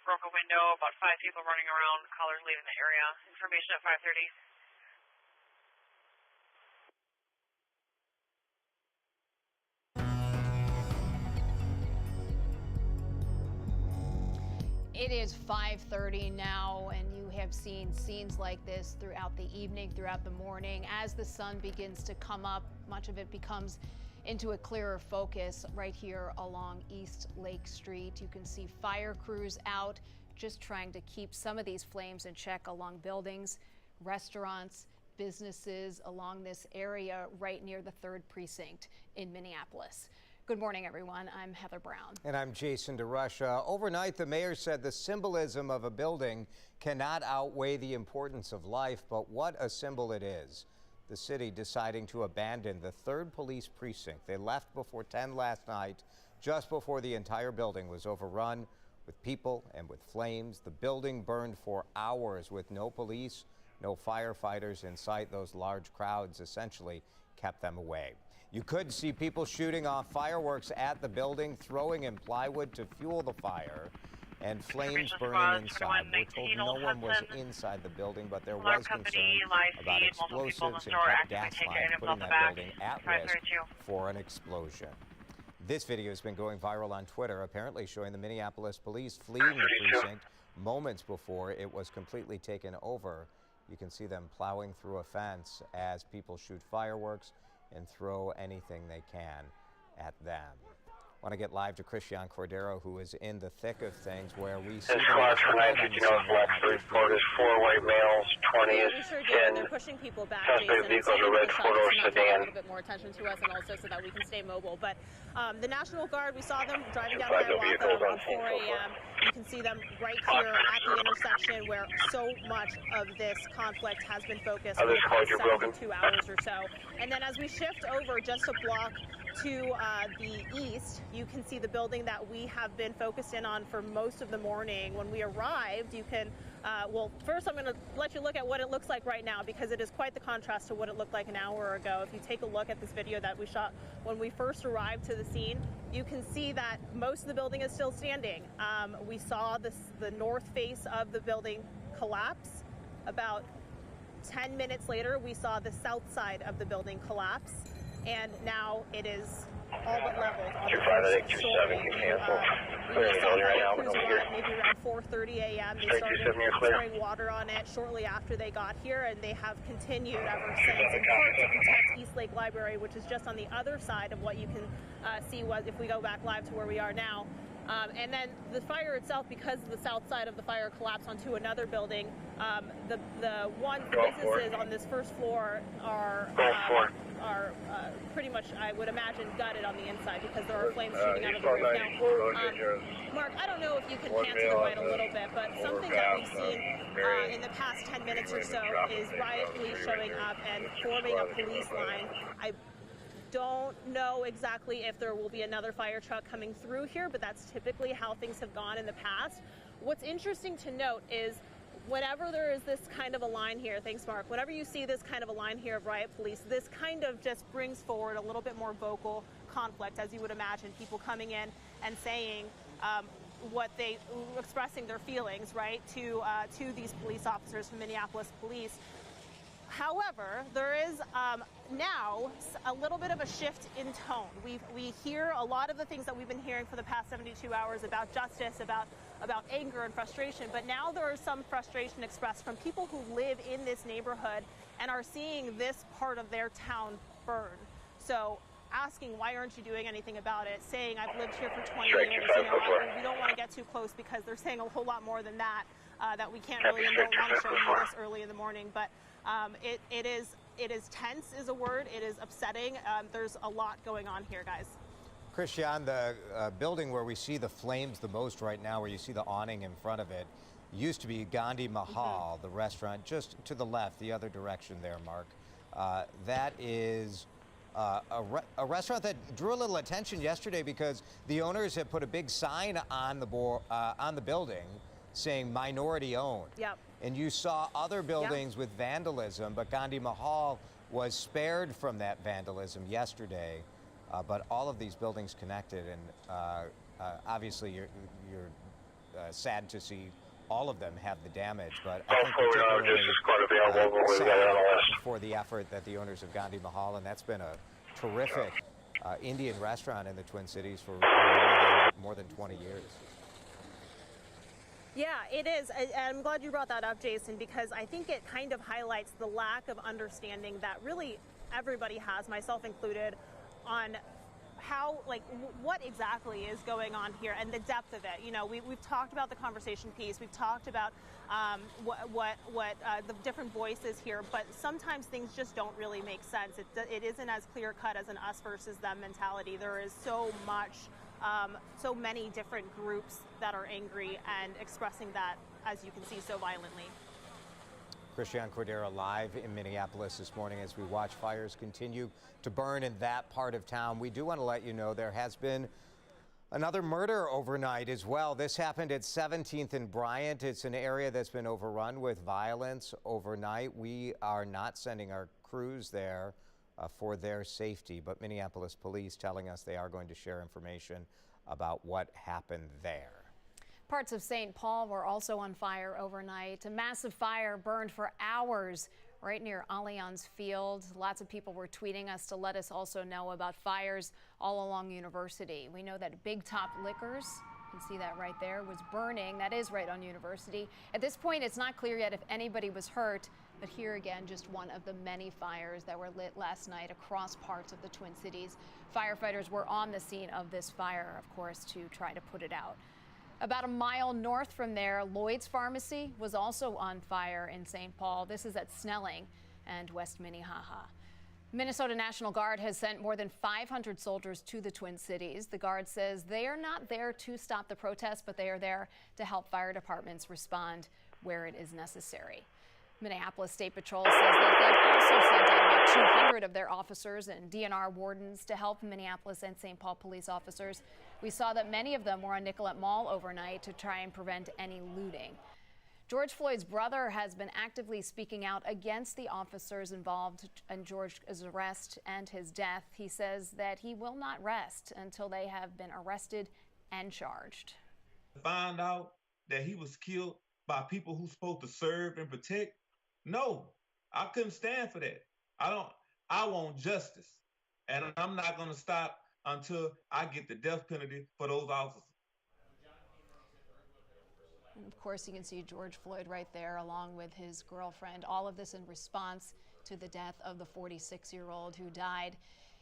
broke a window. About 5 people running around. Callers leaving the area. Information at 530. It is 5:30 now, and you have seen scenes like this throughout the evening, throughout the morning. As the sun begins to come up, much of it becomes into a clearer focus right here along East Lake Street. You can see fire crews out just trying to keep some of these flames in check along buildings, restaurants, businesses along this area right near the 3rd precinct in Minneapolis. Good morning, everyone. I'm Heather Brown. And I'm Jason DeRusha. Overnight, the mayor said the symbolism of a building cannot outweigh the importance of life, but what a symbol it is. The city deciding to abandon the 3rd police precinct. They left before 10 last night, just before the entire building was overrun with people and with flames. The building burned for hours with no police, no firefighters in sight. Those large crowds essentially kept them away. You could see people shooting off fireworks at the building, throwing in plywood to fuel the fire, and flames burning inside. We're told no one was inside the building, but there was concern about explosives and gas lines, putting that building at risk for an explosion. This video has been going viral on Twitter, apparently showing the Minneapolis police fleeing the precinct moments before it was completely taken over. You can see them plowing through a fence as people shoot fireworks and throw anything they can at them. I want to get live to Christian Cordero, who is in the thick of things, where we see This car for 950 Northwest, the report is 4 white males, 20 is 10 They're pushing people back, suspect vehicles, a red four-door a sedan. little bit more attention to us, and also so that we can stay mobile. But the National Guard, we saw them driving down Hiawatha on 4 a.m. You can see them right here at the intersection where so much of this conflict has been focused for the past 72 hours or so. And then as we shift over just a block to the east, you can see the building that we have been focused in on for most of the morning. When we arrived, you can, well, first I'm going to let you look at what it looks like right now, because it is quite the contrast to what it looked like an hour ago. If you take a look at this video that we shot when we first arrived to the scene, you can see that most of the building is still standing. We saw the north face of the building collapse. About 10 minutes later, we saw the south side of the building collapse. And now it is all but leveled on the first story. We saw fire crews maybe around 4:30 a.m. They started spraying water on it shortly after they got here, and they have continued ever since, in part to protect East Lake Library, which is just on the other side of what you can see if we go back live to where we are now. And then the fire itself, because the south side of the fire collapsed onto another building, the businesses on this first floor are pretty much, I would imagine, gutted on the inside because there are flames shooting out of the roof. Now, Mark, I don't know if you can pan to the right a little bit, but something that we've seen in the past 10 minutes or so is riot police showing up and forming a police line. I don't know exactly if there will be another fire truck coming through here, but that's typically how things have gone in the past. What's interesting to note is whenever there is this kind of a line here, thanks Mark, whenever you see this kind of a line here of riot police, this kind of just brings forward a little bit more vocal conflict, as you would imagine, people coming in and saying expressing their feelings, right, to these police officers from Minneapolis Police. However, there is now a little bit of a shift in tone. We hear a lot of the things that we've been hearing for the past 72 hours about justice, about anger and frustration, but now there is some frustration expressed from people who live in this neighborhood and are seeing this part of their town burn. So asking, why aren't you doing anything about it? Saying, I've lived here for 20 years, we don't want to get too close, because they're saying a whole lot more than that, that we can't really, and don't want to show you this early in the morning. But it is tense is a word. It is upsetting. There's a lot going on here, guys. Christian, the building where we see the flames the most right now, where you see the awning in front of it, used to be Gandhi Mahal, the restaurant just to the left, the other direction there, Mark. That is a restaurant that drew a little attention yesterday because the owners have put a big sign on the building saying minority owned. Yep. And you saw other buildings with vandalism, but Gandhi Mahal was spared from that vandalism yesterday. But all of these buildings connected, and obviously you're sad to see all of them have the damage. But I think particularly sad for the effort that the owners of Gandhi Mahal, and that's been a terrific Indian restaurant in the Twin Cities for more than 20 years. Yeah, it is. I'm glad you brought that up, Jason, because I think it kind of highlights the lack of understanding that really everybody has, myself included, on how, what exactly is going on here and the depth of it. You know, we've talked about the conversation piece. We've talked about what the different voices here, but sometimes things just don't really make sense. It isn't as clear cut as an us versus them mentality. There is so much. So many different groups that are angry and expressing that, as you can see, so violently. Christian Cordero live in Minneapolis this morning as we watch fires continue to burn in that part of town. We do want to let you know there has been another murder overnight as well. This happened at 17th and Bryant. It's an area that's been overrun with violence overnight. We are not sending our crews there for their safety, but Minneapolis police telling us they are going to share information about what happened there. Parts of St. Paul were also on fire overnight. A massive fire burned for hours right near Allianz Field. Lots of people were tweeting us to let us also know about fires all along University. We know that Big Top Liquors can see that right there, was burning. That is right on University. At this point, it's not clear yet if anybody was hurt, but here again, just one of the many fires that were lit last night across parts of the Twin Cities. Firefighters were on the scene of this fire, of course, to try to put it out. About a mile north from there, Lloyd's Pharmacy was also on fire in St. Paul. This is at Snelling and West Minnehaha. Minnesota National Guard has sent more than 500 soldiers to the Twin Cities. The Guard says they are not there to stop the protests, but they are there to help fire departments respond where it is necessary. Minneapolis State Patrol says that they've also sent out about 200 of their officers and DNR wardens to help Minneapolis and St. Paul police officers. We saw that many of them were on Nicollet Mall overnight to try and prevent any looting. George Floyd's brother has been actively speaking out against the officers involved in George's arrest and his death. He says that he will not rest until they have been arrested and charged. Find out that he was killed by people who's supposed to serve and protect? No, I couldn't stand for that. I want justice. And I'm not going to stop until I get the death penalty for those officers. And of course, you can see George Floyd right there along with his girlfriend. All of this in response to the death of the 46-year-old who died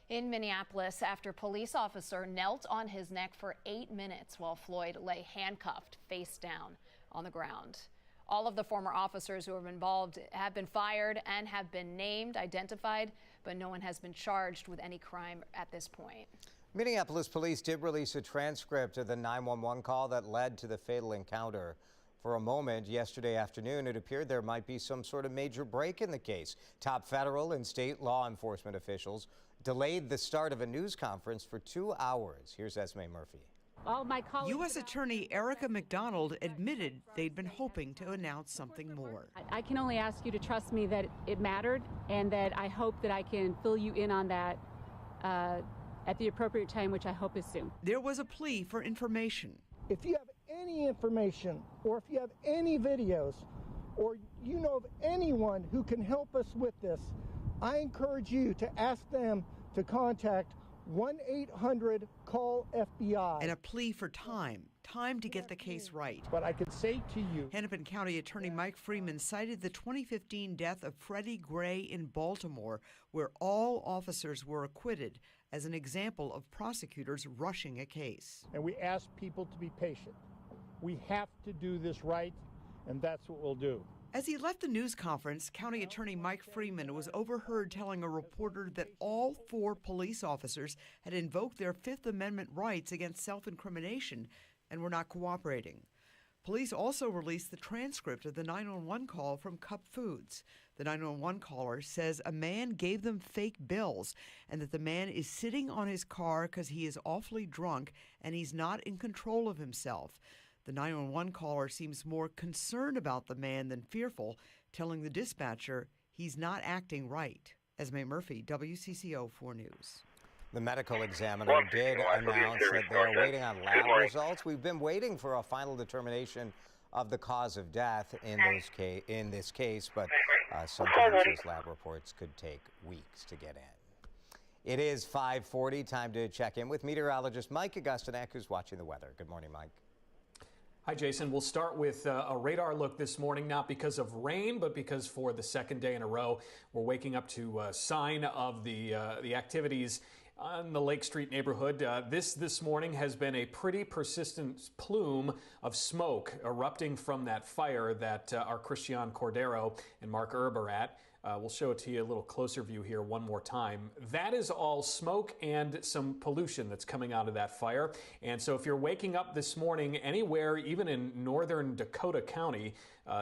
in Minneapolis after a police officer knelt on his neck for 8 minutes while Floyd lay handcuffed face down on the ground. All of the former officers who have been involved have been fired and have been named, identified, but no one has been charged with any crime at this point. Minneapolis police did release a transcript of the 911 call that led to the fatal encounter. For a moment yesterday afternoon, it appeared there might be some sort of major break in the case. Top federal and state law enforcement officials delayed the start of a news conference for 2 hours. Here's Esme Murphy. U.S. Attorney Erica McDonald admitted they'd been hoping to announce something more. I can only ask you to trust me that it mattered and that I hope that I can fill you in on that at the appropriate time, which I hope is soon. There was a plea for information. If you have any information or if you have any videos or you know of anyone who can help us with this, I encourage you to ask them to contact 1-800-CALL-FBI. And a plea for time to get the case right. But I could say to you, Hennepin County Attorney Mike Freeman cited the 2015 death of Freddie Gray in Baltimore, where all officers were acquitted, as an example of prosecutors rushing a case. And we ask people to be patient. We have to do this right, and that's what we'll do. As he left the news conference, County Attorney Mike Freeman was overheard telling a reporter that all 4 police officers had invoked their Fifth Amendment rights against self-incrimination and were not cooperating. Police also released the transcript of the 911 call from Cup Foods. The 911 caller says a man gave them fake bills and that the man is sitting on his car because he is awfully drunk and he's not in control of himself. The 911 caller seems more concerned about the man than fearful, telling the dispatcher he's not acting right. Esme Murphy, WCCO 4 News. The medical examiner did announce that they're waiting on lab results. We've been waiting for a final determination of the cause of death in this case, but sometimes those lab reports could take weeks to get in. It is 5:40, time to check in with meteorologist Mike Augustinek, who's watching the weather. Good morning, Mike. Hi, Jason. We'll start with a radar look this morning, not because of rain, but because for the second day in a row, we're waking up to a sign of the activities on the Lake Street neighborhood. This morning has been a pretty persistent plume of smoke erupting from that fire that our Christian Cordero and Mark Erb are at. We'll show it to you a little closer view here one more time. That is all smoke and some pollution that's coming out of that fire. And so if you're waking up this morning anywhere, even in northern Dakota County,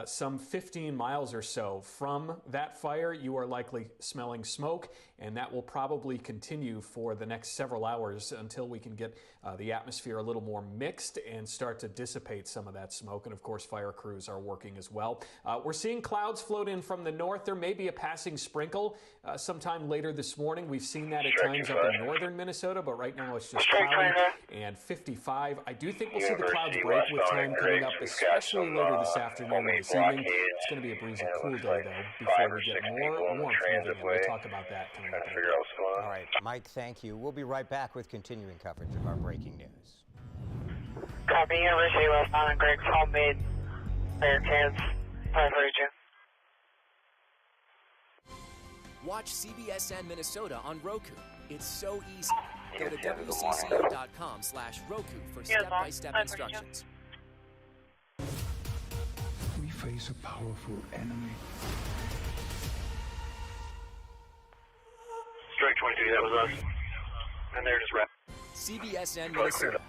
some 15 miles or so from that fire, you are likely smelling smoke, and that will probably continue for the next several hours until we can get the atmosphere a little more mixed and start to dissipate some of that smoke. And of course, fire crews are working as well. We're seeing clouds float in from the north. There may be a passing sprinkle sometime later this morning. We've seen that at times up in northern Minnesota, but right now it's just cloudy and 55. I do think we'll see the clouds break with time coming up, especially later this afternoon and this evening. It's going to be a breezy, cool day, though, before we get more warmth moving in. We'll talk about that coming up. All right, Mike, thank you. We'll be right back with continuing coverage of our breaking news. Copy, University westbound on Greg's homemade barricades. 532. Watch CBSN Minnesota on Roku. It's so easy. Go to WCCO.com/Roku for step-by-step instructions. We face a powerful enemy. Strike 22, that was us. And they're just wrapped. CBSN Minnesota.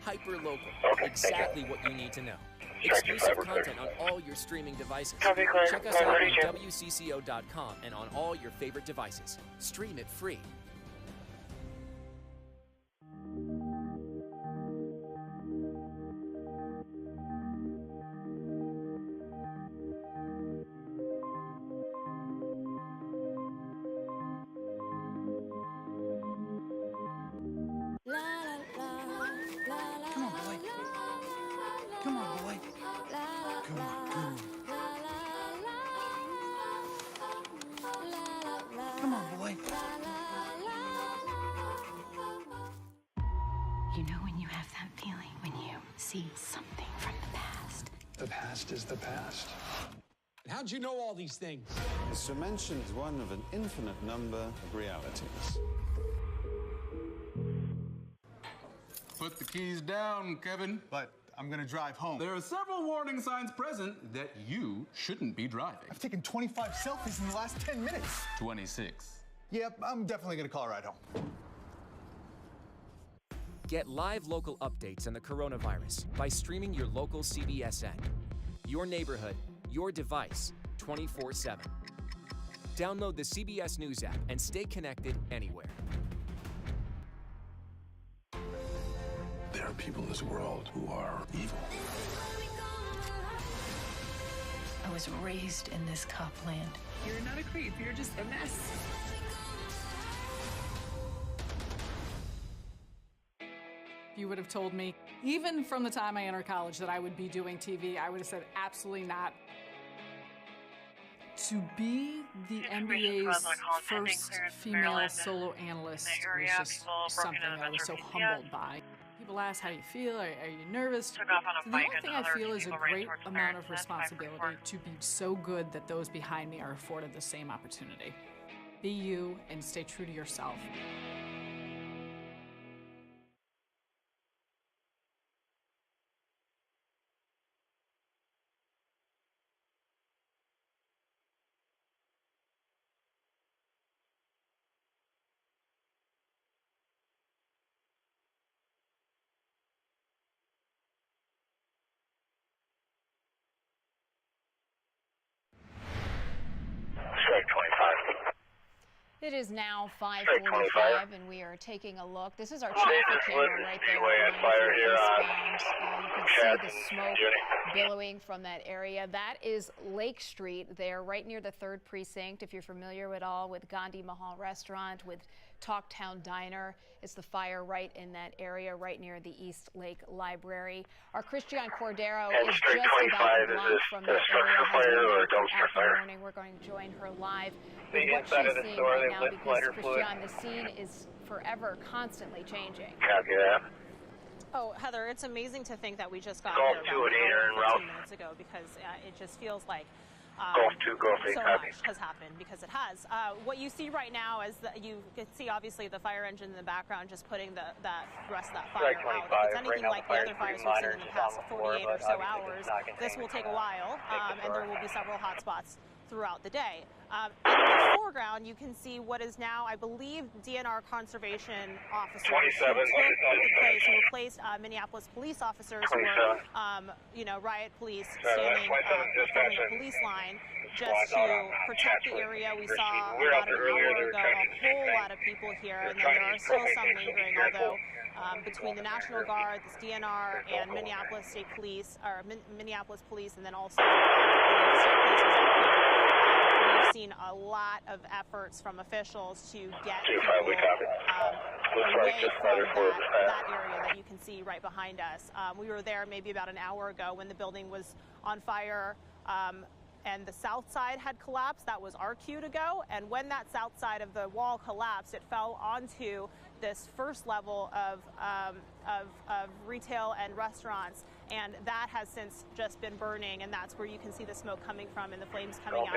Hyper-local. Exactly what you need to know. Exclusive content on all your streaming devices. Check us out on WCCO.com and on all your favorite devices. Stream it free. You know when you have that feeling when you see something from the past. The past is the past. How'd you know all these things? This dimension is one of an infinite number of realities. Put the keys down, Kevin. But I'm gonna drive home. There are several warning signs present that you shouldn't be driving. I've taken 25 selfies in the last 10 minutes. 26. Yep, I'm definitely gonna call a ride home. Get live local updates on the coronavirus by streaming your local CBSN. Your neighborhood, your device, 24/7. Download the CBS News app and stay connected anywhere. There are people in this world who are evil. I was raised in this cop land. You're not a creep, you're just a mess. You would have told me, even from the time I entered college, that I would be doing TV, I would have said absolutely not. To be the NBA's first female solo analyst was just something I was so humbled by. People ask, how do you feel? Are you nervous? So the only thing I feel is a great amount of responsibility to be so good that those behind me are afforded the same opportunity. Be you and stay true to yourself. It is now 5:45, and we are taking a look. This is our traffic camera right there. You can see the smoke billowing from that area. That is Lake Street there, right near the 3rd Precinct. If you're familiar at all with Gandhi Mahal Restaurant, with Talktown Diner, it's the fire right in that area, right near the East Lake Library. Our Christian Cordero is just about a block from that area. Has been there throughout the morning. We're going to join her live with what she's seeing right now, because Christian, the scene is forever, constantly changing. Copy that. Oh, Heather, it's amazing to think that we just got here about 15 minutes ago, because it just feels like so much has happened, because it has. What you see right now is that you can see obviously the fire engine in the background just putting the rest of that fire out. If it's anything like the other fires we've seen in the past 48 or so hours, this will take a while, and there will be several hot spots throughout the day. In the foreground, you can see what is now, I believe, DNR conservation officers who took the place, who replaced Minneapolis police officers who were, riot police standing from the police line just to protect the area. We saw about an hour ago a whole lot of people here, and then there are still some lingering, although between the National Guard, the DNR, and Minneapolis State Police, or Minneapolis Police, and then also the State Police was out here. We've seen a lot of efforts from officials to get people away from that area that you can see right behind us. We were there maybe about an hour ago when the building was on fire, and the south side had collapsed. That was our cue to go. And when that south side of the wall collapsed, it fell onto this first level of retail and restaurants, and that has since just been burning, and that's where you can see the smoke coming from and the flames coming out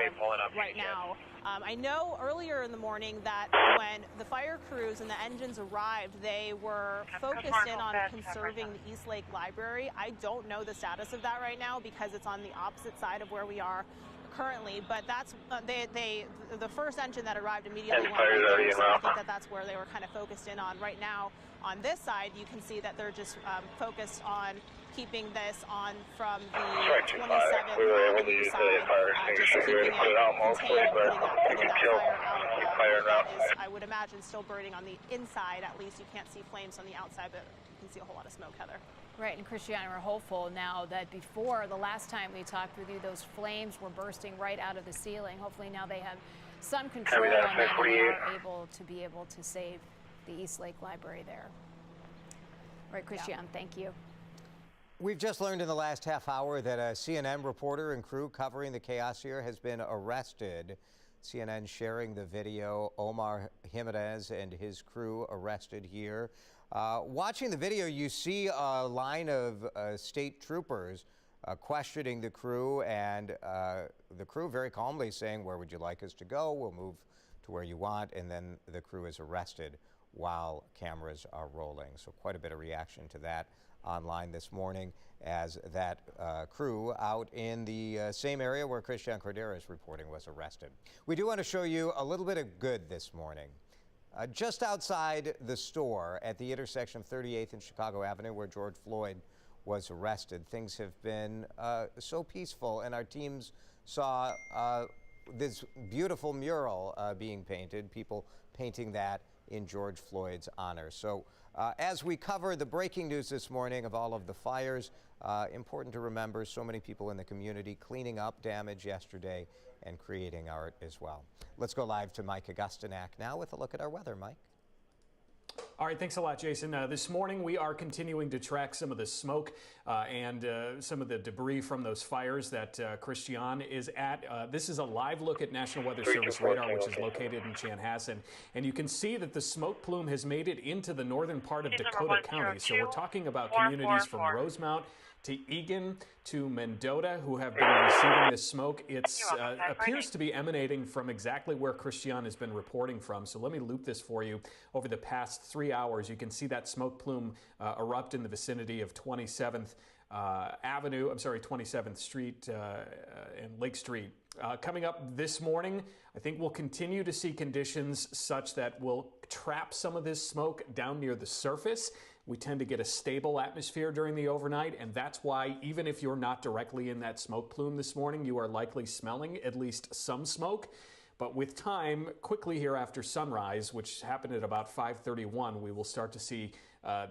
right now. I know earlier in the morning that when the fire crews and the engines arrived, they were focused in on conserving the East Lake Library. I don't know the status of that right now because it's on the opposite side of where we are currently, but that's the first engine that arrived immediately went right there, so I think that's where they were kind of focused in on. Right now on this side you can see that they're just focused on keeping this on from the 27th Avenue side, just keeping it contained, putting that fire out. That is, I would imagine, still burning on the inside. At least you can't see flames on the outside, but you can see a whole lot of smoke, Heather. Right, and Christiane, we're hopeful now that before the last time we talked with you, those flames were bursting right out of the ceiling. Hopefully now they have some control on that and they are able to save the East Lake Library there. All right, Christiane, thank you. We've just learned in the last half hour that a CNN reporter and crew covering the chaos here has been arrested. CNN sharing the video, Omar Jimenez and his crew arrested here. Watching the video, you see a line of state troopers questioning the crew, and the crew very calmly saying, "Where would you like us to go? We'll move to where you want." And then the crew is arrested while cameras are rolling. So quite a bit of reaction to that online this morning as that crew out in the same area where Christiane Cordero is reporting was arrested. We do want to show you a little bit of good this morning. Just outside the store at the intersection of 38th and Chicago Avenue where George Floyd was arrested, things have been so peaceful, and our teams saw this beautiful mural being painted, people painting that in George Floyd's honor. So as we cover the breaking news this morning of all of the fires, important to remember so many people in the community cleaning up damage yesterday and creating art as well. Let's go live to Mike Augustinak now with a look at our weather. Mike. All right, thanks a lot, Jason. This morning we are continuing to track some of the smoke and some of the debris from those fires that Christiane is at. This is a live look at National Weather Service radar, which is located in Chanhassen. And you can see that the smoke plume has made it into the northern part of Dakota County. So we're talking about communities from Rosemount to Egan to Mendota who have been receiving this smoke. It appears to be emanating from exactly where Christiane has been reporting from. So let me loop this for you. Over the past 3 hours, you can see that smoke plume erupt in the vicinity of 27th Avenue, 27th Street and Lake Street. Coming up this morning, I think we'll continue to see conditions such that we'll trap some of this smoke down near the surface. We tend to get a stable atmosphere during the overnight, and that's why even if you're not directly in that smoke plume this morning, you are likely smelling at least some smoke. But with time, quickly here after sunrise, which happened at about 5:31, we will start to see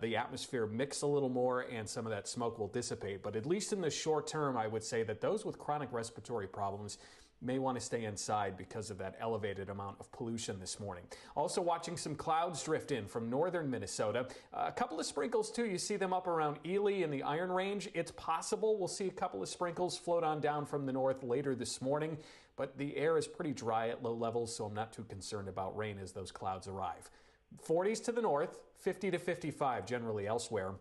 the atmosphere mix a little more and some of that smoke will dissipate. But at least in the short term, I would say that those with chronic respiratory problems may want to stay inside because of that elevated amount of pollution this morning. Also watching some clouds drift in from northern Minnesota. A couple of sprinkles too. You see them up around Ely in the Iron Range. It's possible we'll see a couple of sprinkles float on down from the north later this morning, but the air is pretty dry at low levels, so I'm not too concerned about rain as those clouds arrive. 40s to the north, 50 to 55 generally elsewhere.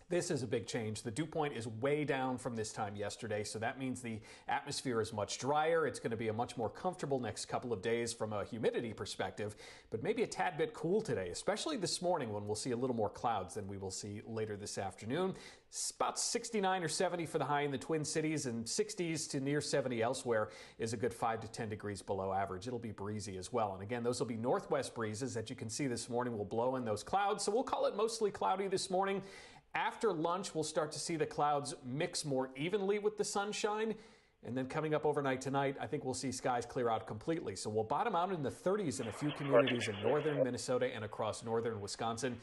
This is a big change. The dew point is way down from this time yesterday, so that means the atmosphere is much drier. It's going to be a much more comfortable next couple of days from a humidity perspective, but maybe a tad bit cool today, especially this morning when we'll see a little more clouds than we will see later this afternoon. It's about 69 or 70 for the high in the Twin Cities, and 60s to near 70 elsewhere is a good 5 to 10 degrees below average. It'll be breezy as well. And again, those will be northwest breezes that you can see this morning will blow in those clouds, so we'll call it mostly cloudy this morning. After lunch, we'll start to see the clouds mix more evenly with the sunshine. And then coming up overnight tonight, I think we'll see skies clear out completely. So we'll bottom out in the 30s in a few communities in northern Minnesota and across northern Wisconsin.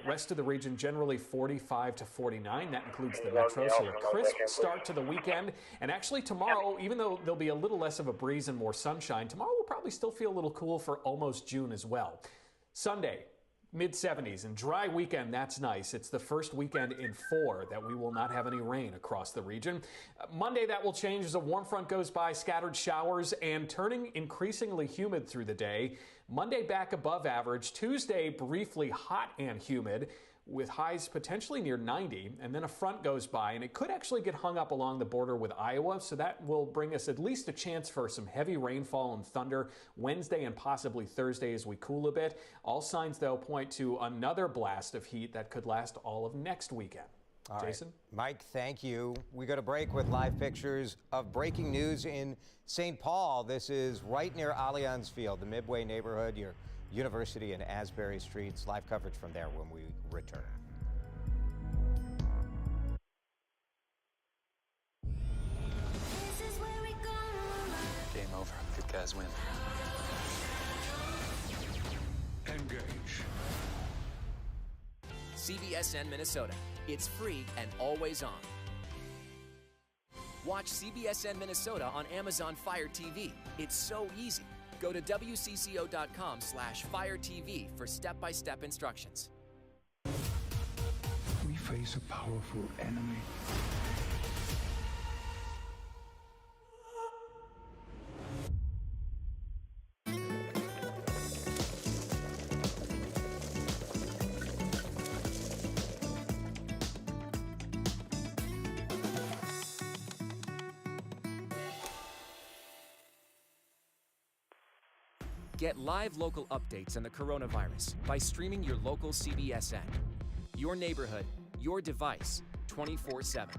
Rest of the region generally 45 to 49. That includes the metro. So a crisp start to the weekend. And actually tomorrow, even though there'll be a little less of a breeze and more sunshine, tomorrow we'll probably still feel a little cool for almost June as well. Sunday. Mid-70s and dry weekend, that's nice. It's the first weekend in 4 that we will not have any rain across the region. Monday, that will change as a warm front goes by, scattered showers and turning increasingly humid through the day. Monday back above average. Tuesday, briefly hot and humid with highs potentially near 90, and then a front goes by, and it could actually get hung up along the border with Iowa, so that will bring us at least a chance for some heavy rainfall and thunder Wednesday and possibly Thursday as we cool a bit. All signs, though, point to another blast of heat that could last all of next weekend. All Jason? Right. Mike, thank you. We go to break with live pictures of breaking news in St. Paul. This is right near Allianz Field, the Midway neighborhood, your University and Asbury Streets. Live coverage from there when we return. Game over. Good guys win. Engage. CBSN Minnesota. It's free and always on. Watch CBSN Minnesota on Amazon Fire TV. It's so easy. Go to WCCO.com/FireTV for step-by-step instructions. We face a powerful enemy. Get live local updates on the coronavirus by streaming your local CBSN. Your neighborhood, your device, 24/7.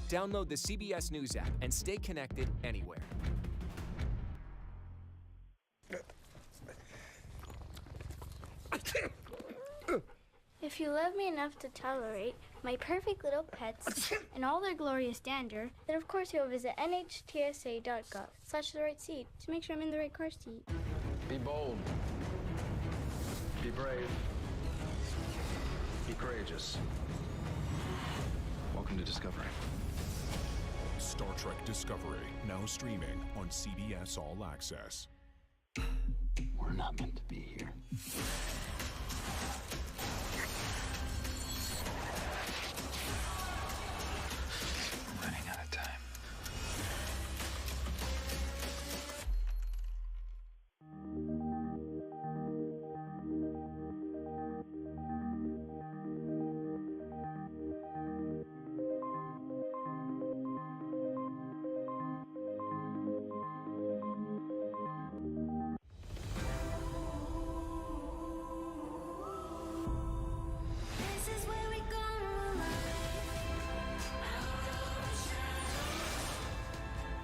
Download the CBS News app and stay connected anywhere. If you love me enough to tolerate my perfect little pets and all their glorious dander, then of course you'll visit nhtsa.gov/the right seat to make sure I'm in the right car seat. Be bold. Be brave. Be courageous. Welcome to Discovery. Star Trek Discovery, now streaming on CBS All Access. We're not meant to be here. I'm running out of time.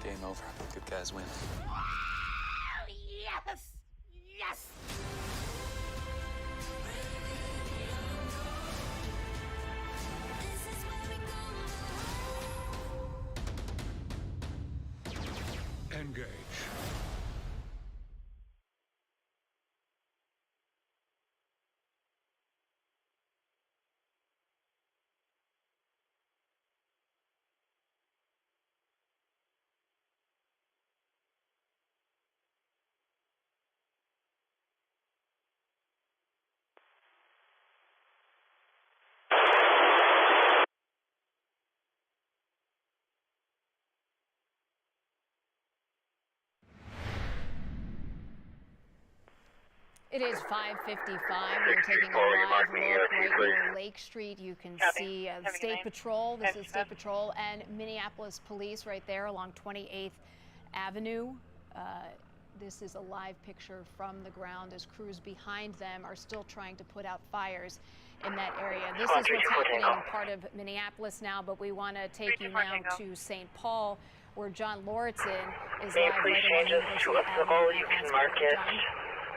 Game over. Good guys win. Yes! Yes! Engage. It is 5:55. We're taking a live look right near Lake Street. You can see the State Patrol. This is State Patrol and Minneapolis Police right there along 28th Avenue. This is a live picture from the ground as crews behind them are still trying to put out fires in that area. This is what's happening in part of Minneapolis now, but we want to take you now to St. Paul, where John Lauritsen is live right along University Avenue. You can mark it.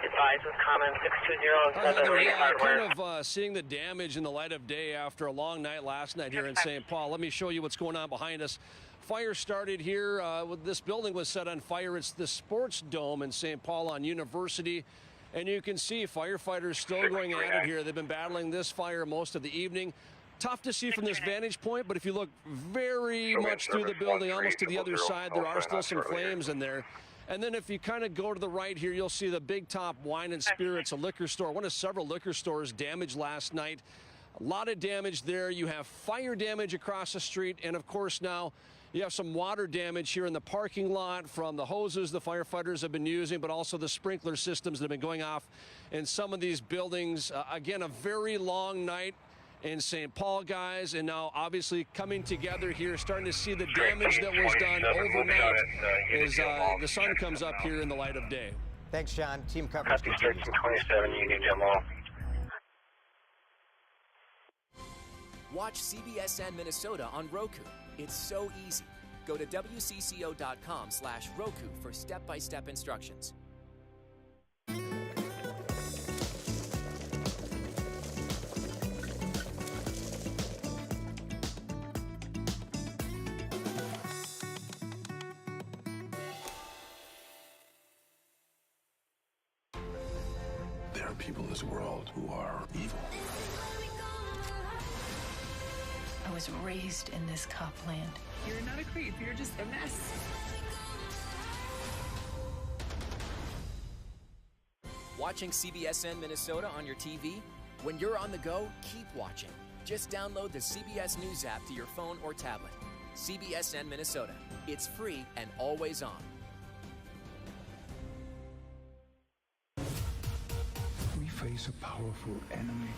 Advise with comment 620 kind of seeing the damage in the light of day after a long night last night here in St. Paul. Let me show you what's going on behind us. Fire started here. This building was set on fire. It's the Sports Dome in St. Paul on University. And you can see firefighters still going at it here. They've been battling this fire most of the evening. Tough to see from this vantage point, but if you look very much through the building, almost to the other side, there are still some flames in there. And then if you kind of go to the right here, you'll see the Big Top Wine and Spirits, a liquor store, one of several liquor stores damaged last night. A lot of damage there. You have fire damage across the street, and of course now you have some water damage here in the parking lot from the hoses the firefighters have been using, but also the sprinkler systems that have been going off in some of these buildings. Again, a very long night in St. Paul, guys, and now obviously coming together here, starting to see the damage that was done overnight as the sun comes up here in the light of day. Thanks, Sean. Team coverage Copy, continues. 27, Union Jamal. Watch CBSN Minnesota on Roku. It's so easy. Go to WCCO.com/Roku for step-by-step instructions. There are people in this world who are evil. I was raised in this cop land. You're not a creep, you're just a mess. Watching CBSN Minnesota on your TV? When you're on the go, keep watching. Just download the CBS News app to your phone or tablet. CBSN Minnesota. It's free and always on. We face a powerful enemy.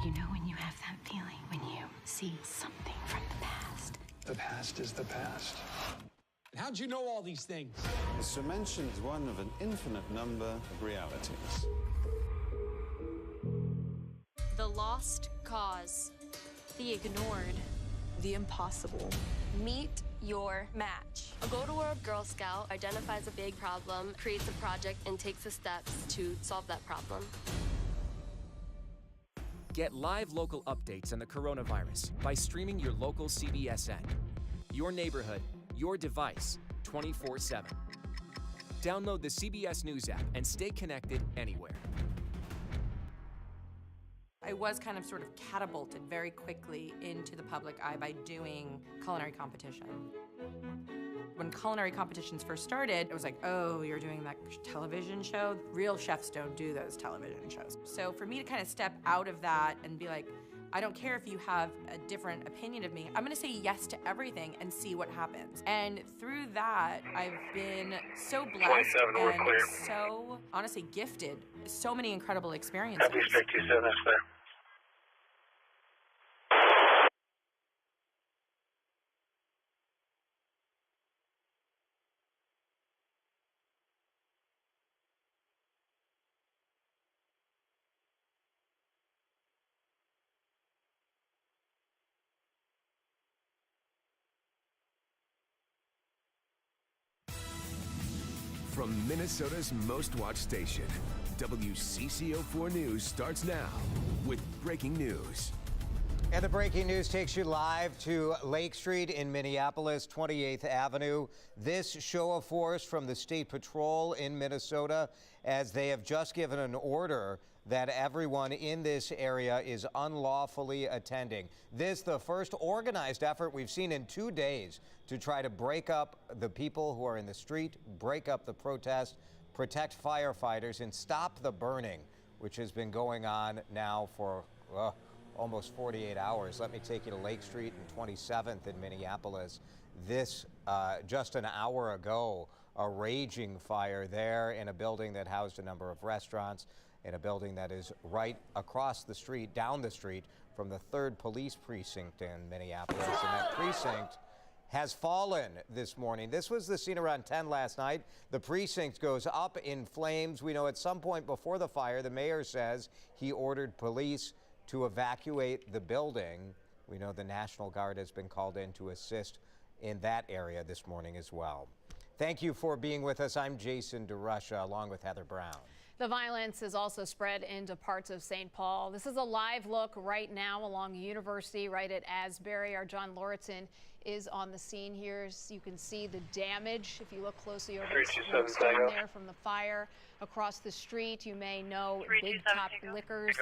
You know when you have that feeling when you see something from the past. The past is the past. How'd you know all these things? This dimension is one of an infinite number of realities. The lost cause. The ignored. The impossible. Meet your match. A go-to-world Girl Scout identifies a big problem, creates a project, and takes the steps to solve that problem. Get live local updates on the coronavirus by streaming your local CBSN. Your neighborhood, your device, 24/7. Download the CBS News app and stay connected anywhere. I was kind of sort of catapulted very quickly into the public eye by doing culinary competition. When culinary competitions first started, it was like, oh, you're doing that television show? Real chefs don't do those television shows. So for me to kind of step out of that and be like, I don't care if you have a different opinion of me, I'm gonna say yes to everything and see what happens. And through that, I've been so blessed and so, honestly, gifted. So many incredible experiences. Copy, straight 27, that's clear. From Minnesota's most watched station, WCCO4 News starts now with breaking news. And the breaking news takes you live to Lake Street in Minneapolis, 28th Avenue. This show of force from the State Patrol in Minnesota, as they have just given an order that everyone in this area is unlawfully attending. This the first organized effort we've seen in 2 days to try to break up the people who are in the street, break up the protest, protect firefighters, and stop the burning, which has been going on now for almost 48 hours. Let me take you to Lake Street and 27th in Minneapolis. This, just an hour ago, a raging fire there in a building that housed a number of restaurants, in a building that is right across the street, down the street from the 3rd Police Precinct in Minneapolis. And that precinct has fallen this morning. This was the scene around 10 last night. The precinct goes up in flames. We know at some point before the fire, the mayor says he ordered police to evacuate the building. We know the National Guard has been called in to assist in that area this morning as well. Thank you for being with us. I'm Jason DeRusha, along with Heather Brown. The violence has also spread into parts of St. Paul. This is a live look right now along University, right at Asbury. Our John Lauritsen is on the scene here. So you can see the damage if you look closely over the smokestack there from the fire. Across the street, you may know Big Top Liquors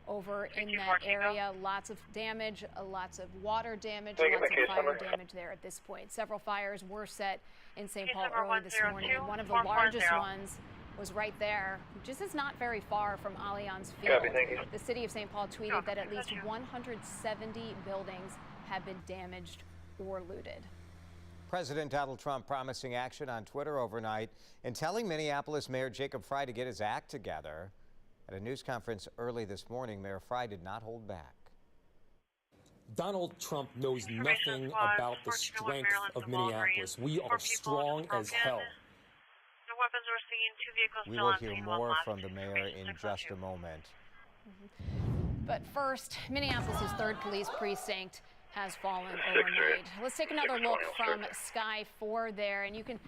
over in that area. Lots of damage, lots of water damage, lots of fire damage there at this point. Several fires were set in St. Paul early this morning, and one of the largest ones was right there, just is not very far from Allianz Field. The city of St. Paul tweeted that at least 170 buildings have been damaged or looted. President Donald Trump promising action on Twitter overnight and telling Minneapolis Mayor Jacob Frey to get his act together. At a news conference early this morning, Mayor Frey did not hold back. Donald Trump knows nothing about the strength of Minneapolis. We are strong as hell. We will hear more from the mayor in just a moment. But first, Minneapolis' 3rd police precinct has fallen overnight. Let's take another look from Sky 4 there, and you can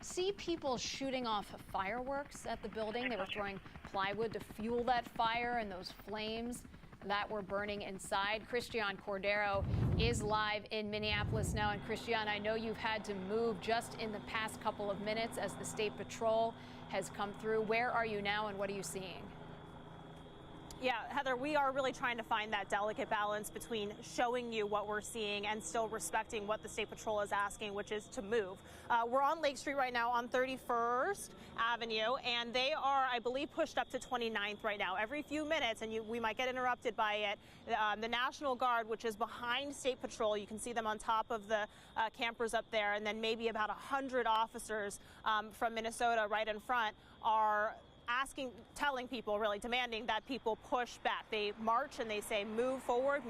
see people shooting off fireworks at the building. They were throwing plywood to fuel that fire, and those flames that were burning inside. Christian Cordero is live in Minneapolis now. And Christian, I know you've had to move just in the past couple of minutes as the State Patrol has come through. Where are you now and what are you seeing? Yeah, Heather, we are really trying to find that delicate balance between showing you what we're seeing and still respecting what the State Patrol is asking, which is to move. We're on Lake Street right now on 31st Avenue, and they are, I believe, pushed up to 29th right now. Every few minutes, and we might get interrupted by it, the National Guard, which is behind State Patrol, you can see them on top of the campers up there, and then maybe about 100 officers from Minnesota right in front are telling people, really demanding that people push back. They march and they say, move forward,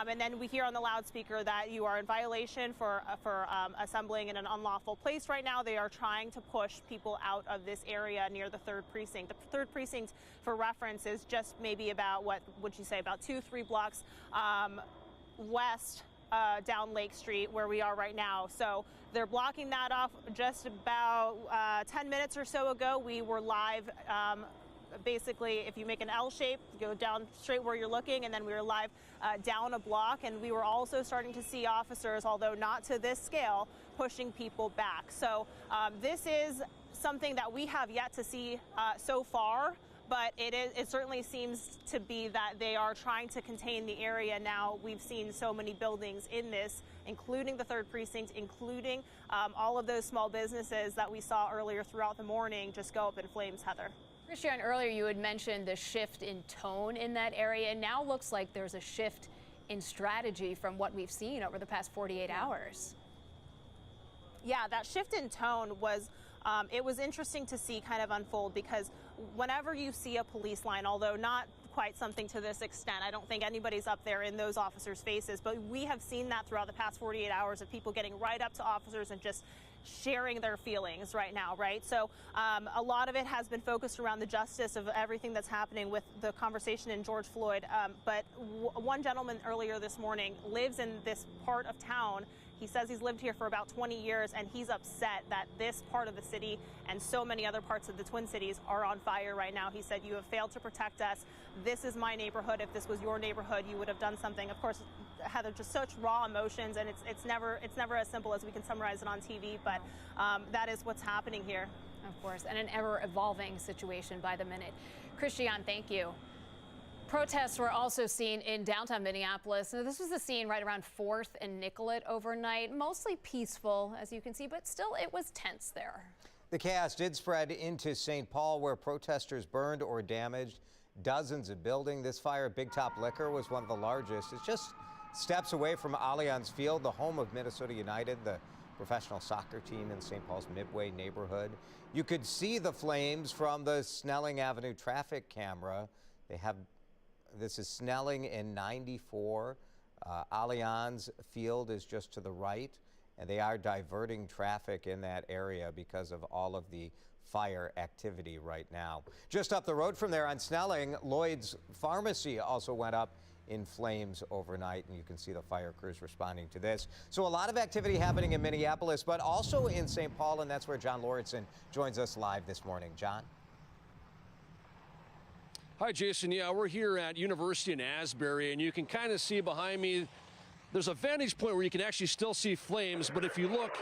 and then we hear on the loudspeaker that you are in violation for assembling in an unlawful place right now. They are trying to push people out of this area near the 3rd precinct. The 3rd precinct, for reference, is just maybe about, what would you say, about 2-3 blocks west down Lake Street where we are right now. So they're blocking that off. Just about 10 minutes or so ago, we were live. Basically, if you make an L shape, go down straight where you're looking, and then we were live down a block, and we were also starting to see officers, although not to this scale, pushing people back. So this is something that we have yet to see so far. But it certainly seems to be that they are trying to contain the area now. We've seen so many buildings in this, including the 3rd precinct, including all of those small businesses that we saw earlier throughout the morning just go up in flames, Heather. Christian, earlier you had mentioned the shift in tone in that area. And now looks like there's a shift in strategy from what we've seen over the past 48 hours. Yeah, that shift in tone was it was interesting to see kind of unfold, because whenever you see a police line, although not quite something to this extent, I don't think anybody's up there in those officers' faces, but we have seen that throughout the past 48 hours of people getting right up to officers and just sharing their feelings right now, right? So a lot of it has been focused around the justice of everything that's happening with the conversation in George Floyd. But one gentleman earlier this morning lives in this part of town. He says he's lived here for about 20 years, and he's upset that this part of the city and so many other parts of the Twin Cities are on fire right now. He said, "You have failed to protect us. This is my neighborhood. If this was your neighborhood, you would have done something." Of course, Heather, just such raw emotions, and it's never as simple as we can summarize it on TV, but that is what's happening here. Of course, and an ever-evolving situation by the minute. Christian, thank you. Protests were also seen in downtown Minneapolis. Now, this was the scene right around 4th and Nicollet overnight. Mostly peaceful, as you can see, but still it was tense there. The chaos did spread into St. Paul, where protesters burned or damaged dozens of buildings. This fire at Big Top Liquor was one of the largest. It's just steps away from Allianz Field, the home of Minnesota United, the professional soccer team in St. Paul's Midway neighborhood. You could see the flames from the Snelling Avenue traffic camera. This is Snelling in 94. Allianz Field is just to the right, and they are diverting traffic in that area because of all of the fire activity right now. Just up the road from there on Snelling, Lloyd's Pharmacy also went up in flames overnight, and you can see the fire crews responding to this. So a lot of activity happening in Minneapolis, but also in St. Paul, and that's where John Lauritsen joins us live this morning. John? Hi, Jason. Yeah, we're here at University in Asbury, and you can kind of see behind me, there's a vantage point where you can actually still see flames, but if you look,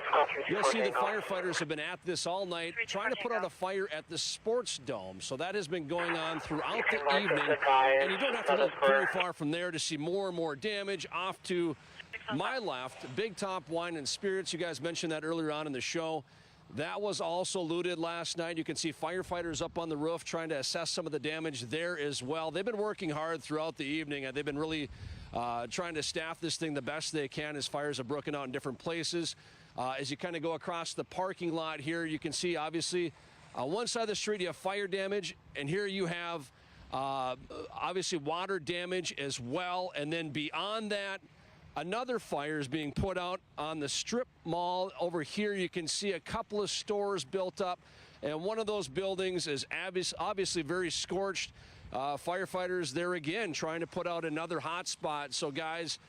you'll see that firefighters have been at this all night trying to put out a fire at the sports dome. So that has been going on throughout the evening, and you don't have to look very far from there to see more and more damage. Off to my left, Big Top Wine and Spirits. You guys mentioned that earlier on in the show. That was also looted last night. You can see firefighters up on the roof trying to assess some of the damage there as well. They've been working hard throughout the evening, and they've been really trying to staff this thing the best they can as fires have broken out in different places. As you kind of go across the parking lot here, you can see obviously on one side of the street you have fire damage, and here you have obviously water damage as well. And then beyond that, another fire is being put out on the strip mall. Over here you can see a couple of stores built up, and one of those buildings is obviously very scorched. Firefighters there again trying to put out another hot spot. So guys,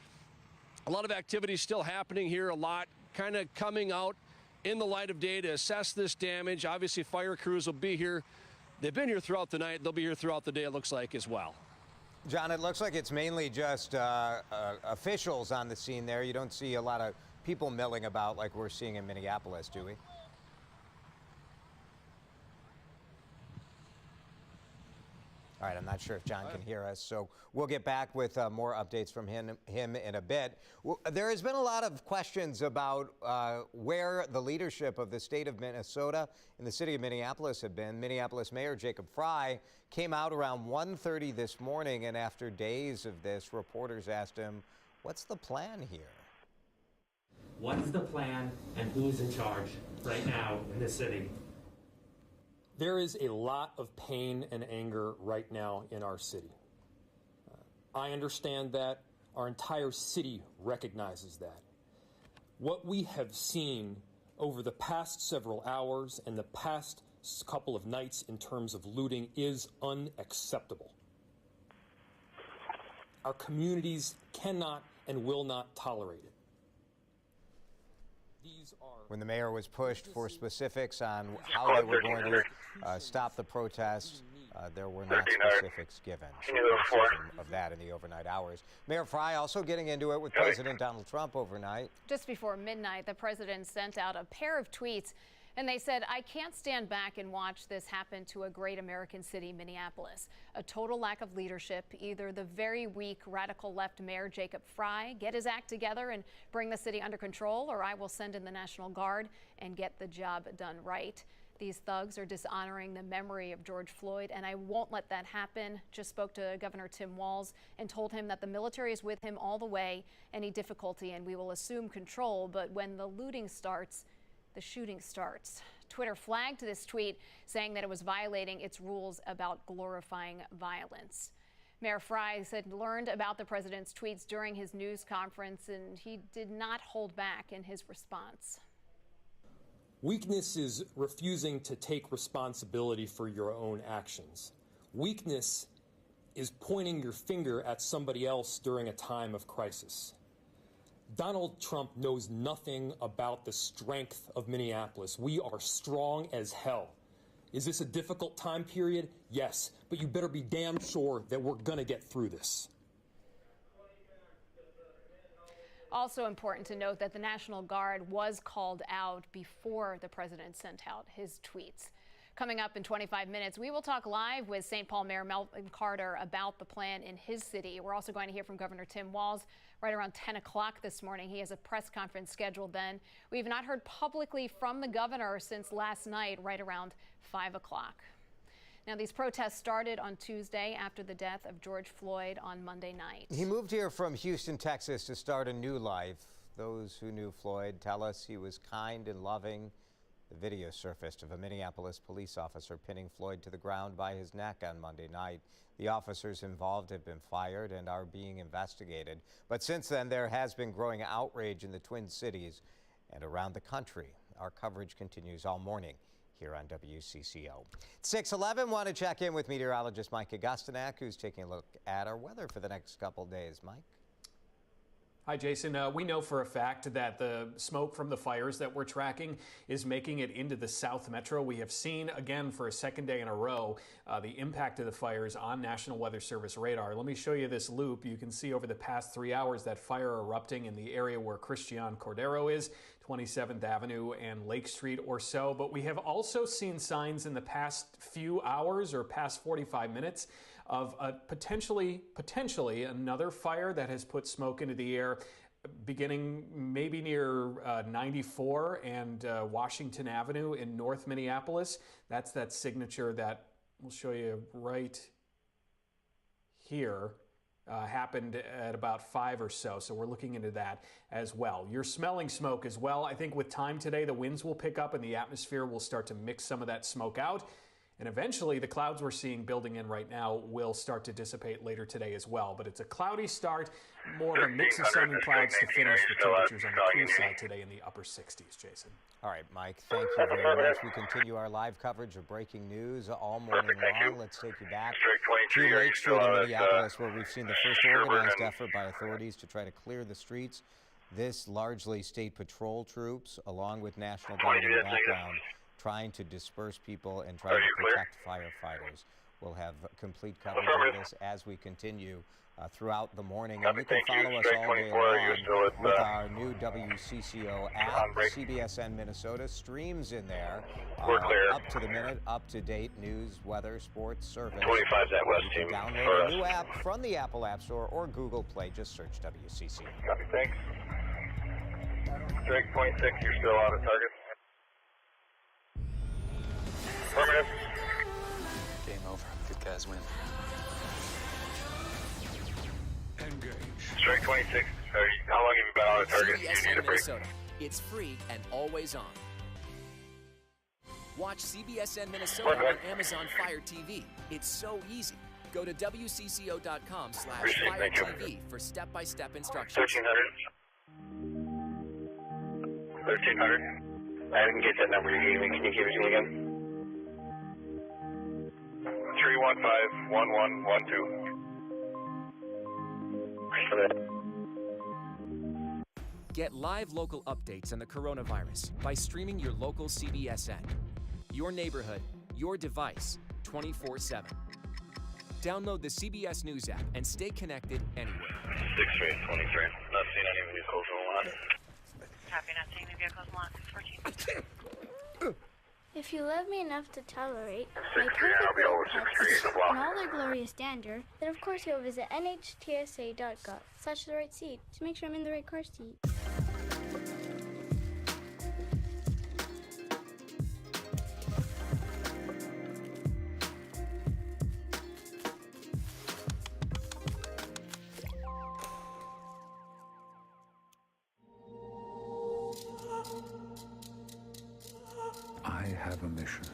a lot of activity still happening here, a lot kind of coming out in the light of day to assess this damage. Obviously fire crews will be here. They've been here throughout the night. They'll be here throughout the day, it looks like, as well. John, it looks like it's mainly just officials on the scene there. You don't see a lot of people milling about like we're seeing in Minneapolis, do we? All right, I'm not sure if John can hear us, so we'll get back with more updates from him in a bit. There has been a lot of questions about where the leadership of the state of Minnesota and the city of Minneapolis have been. Minneapolis Mayor Jacob Fry came out around 1:30 this morning, and after days of this, reporters asked him, what's the plan here? What is the plan and who's in charge right now in the city? There is a lot of pain and anger right now in our city. I understand that. Our entire city recognizes that. What we have seen over the past several hours and the past couple of nights in terms of looting is unacceptable. Our communities cannot and will not tolerate it. When the mayor was pushed for specifics on how they were going to stop the protests, there were not specifics given. Of that in the overnight hours. Mayor Fry also getting into it with President Donald Trump overnight. Just before midnight, the president sent out a pair of tweets, and they said, I can't stand back and watch this happen to a great American city, Minneapolis. A total lack of leadership. Either the very weak radical left mayor, Jacob Fry, get his act together and bring the city under control, or I will send in the National Guard and get the job done right. These thugs are dishonoring the memory of George Floyd, and I won't let that happen. Just spoke to Governor Tim Walz and told him that the military is with him all the way, any difficulty, and we will assume control. But when the looting starts, the shooting starts. Twitter flagged this tweet, saying that it was violating its rules about glorifying violence. Mayor Fry said he learned about the president's tweets during his news conference, and he did not hold back in his response. Weakness is refusing to take responsibility for your own actions. Weakness is pointing your finger at somebody else during a time of crisis. Donald Trump knows nothing about the strength of Minneapolis. We are strong as hell. Is this a difficult time period? Yes, but you better be damn sure that we're going to get through this. Also important to note that the National Guard was called out before the president sent out his tweets. Coming up in 25 minutes, we will talk live with St. Paul Mayor Melvin Carter about the plan in his city. We're also going to hear from Governor Tim Walz right around 10 o'clock this morning. He has a press conference scheduled then. We've not heard publicly from the governor since last night, right around 5 o'clock. Now, these protests started on Tuesday after the death of George Floyd on Monday night. He moved here from Houston, Texas to start a new life. Those who knew Floyd tell us he was kind and loving. The video surfaced of a Minneapolis police officer pinning Floyd to the ground by his neck on Monday night. The officers involved have been fired and are being investigated. But since then, there has been growing outrage in the Twin Cities and around the country. Our coverage continues all morning here on WCCO. 6:11, want to check in with meteorologist Mike Agostanak, who's taking a look at our weather for the next couple days. Mike? Hi, Jason. We know for a fact that the smoke from the fires that we're tracking is making it into the South Metro. We have seen, again, for a second day in a row, the impact of the fires on National Weather Service radar. Let me show you this loop. You can see over the past 3 hours that fire erupting in the area where Christian Cordero is, 27th Avenue and Lake Street or so. But we have also seen signs in the past few hours or past 45 minutes of potentially another fire that has put smoke into the air beginning maybe near 94 and Washington Avenue in North Minneapolis. That's that signature that we'll show you right here. Happened at about 5 or so we're looking into that as well. You're smelling smoke as well. I think with time today, the winds will pick up and the atmosphere will start to mix some of that smoke out. And eventually, the clouds we're seeing building in right now will start to dissipate later today as well. But it's a cloudy start, more of a mix of sun and clouds to finish with temperatures on the cool side today in the upper 60s, Jason. All right, Mike, thank you very much. We continue our live coverage of breaking news all morning long. Let's take you back to Lake Street in Minneapolis, where we've seen the first organized effort by authorities to try to clear the streets. This largely state patrol troops, along with National Guard in the background, trying to disperse people and trying to protect firefighters. We'll have complete coverage of this as we continue throughout the morning. And you can follow us all day long with our new WCCO app. CBSN Minnesota streams in there. Up to the minute, up-to-date news, weather, sports, service. 25 that west you team. can download a new app from the Apple App Store or Google Play. Just search WCCO. Copy, thanks. Drake 26, you're still out of target. Affirmative. Game over. Good guys win. Engage. Strike 26. How long have you been on a target? CBSN Minnesota. It's free and always on. Watch CBSN Minnesota on Amazon Fire TV. It's so easy. Go to WCCO.com/Fire TV for step-by-step instructions. 1300. 1300. I didn't get that number you gave me. Can you give it to me again? 315-1112. Get live local updates on the coronavirus by streaming your local CBSN. Your neighborhood, your device, 24/7. Download the CBS News app and stay connected anywhere. 6323. Not seeing any vehicles in the lot. Copy, not seeing any vehicles in the lot. 14. If you love me enough to tolerate my perfect little pets and all their glorious dander, then of course you'll visit nhtsa.gov/the right seat to make sure I'm in the right car seat. I have a mission.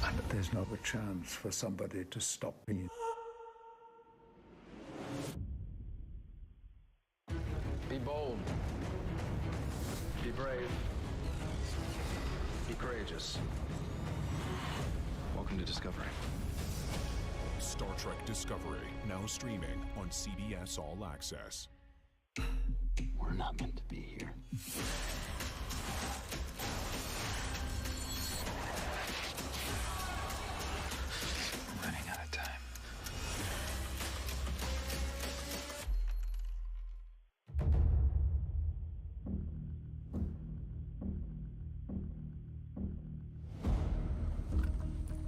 And there's not a chance for somebody to stop me. Be bold. Be brave. Be courageous. Welcome to Discovery. Star Trek Discovery, now streaming on CBS All Access. We're not meant to be here. I'm running out of time.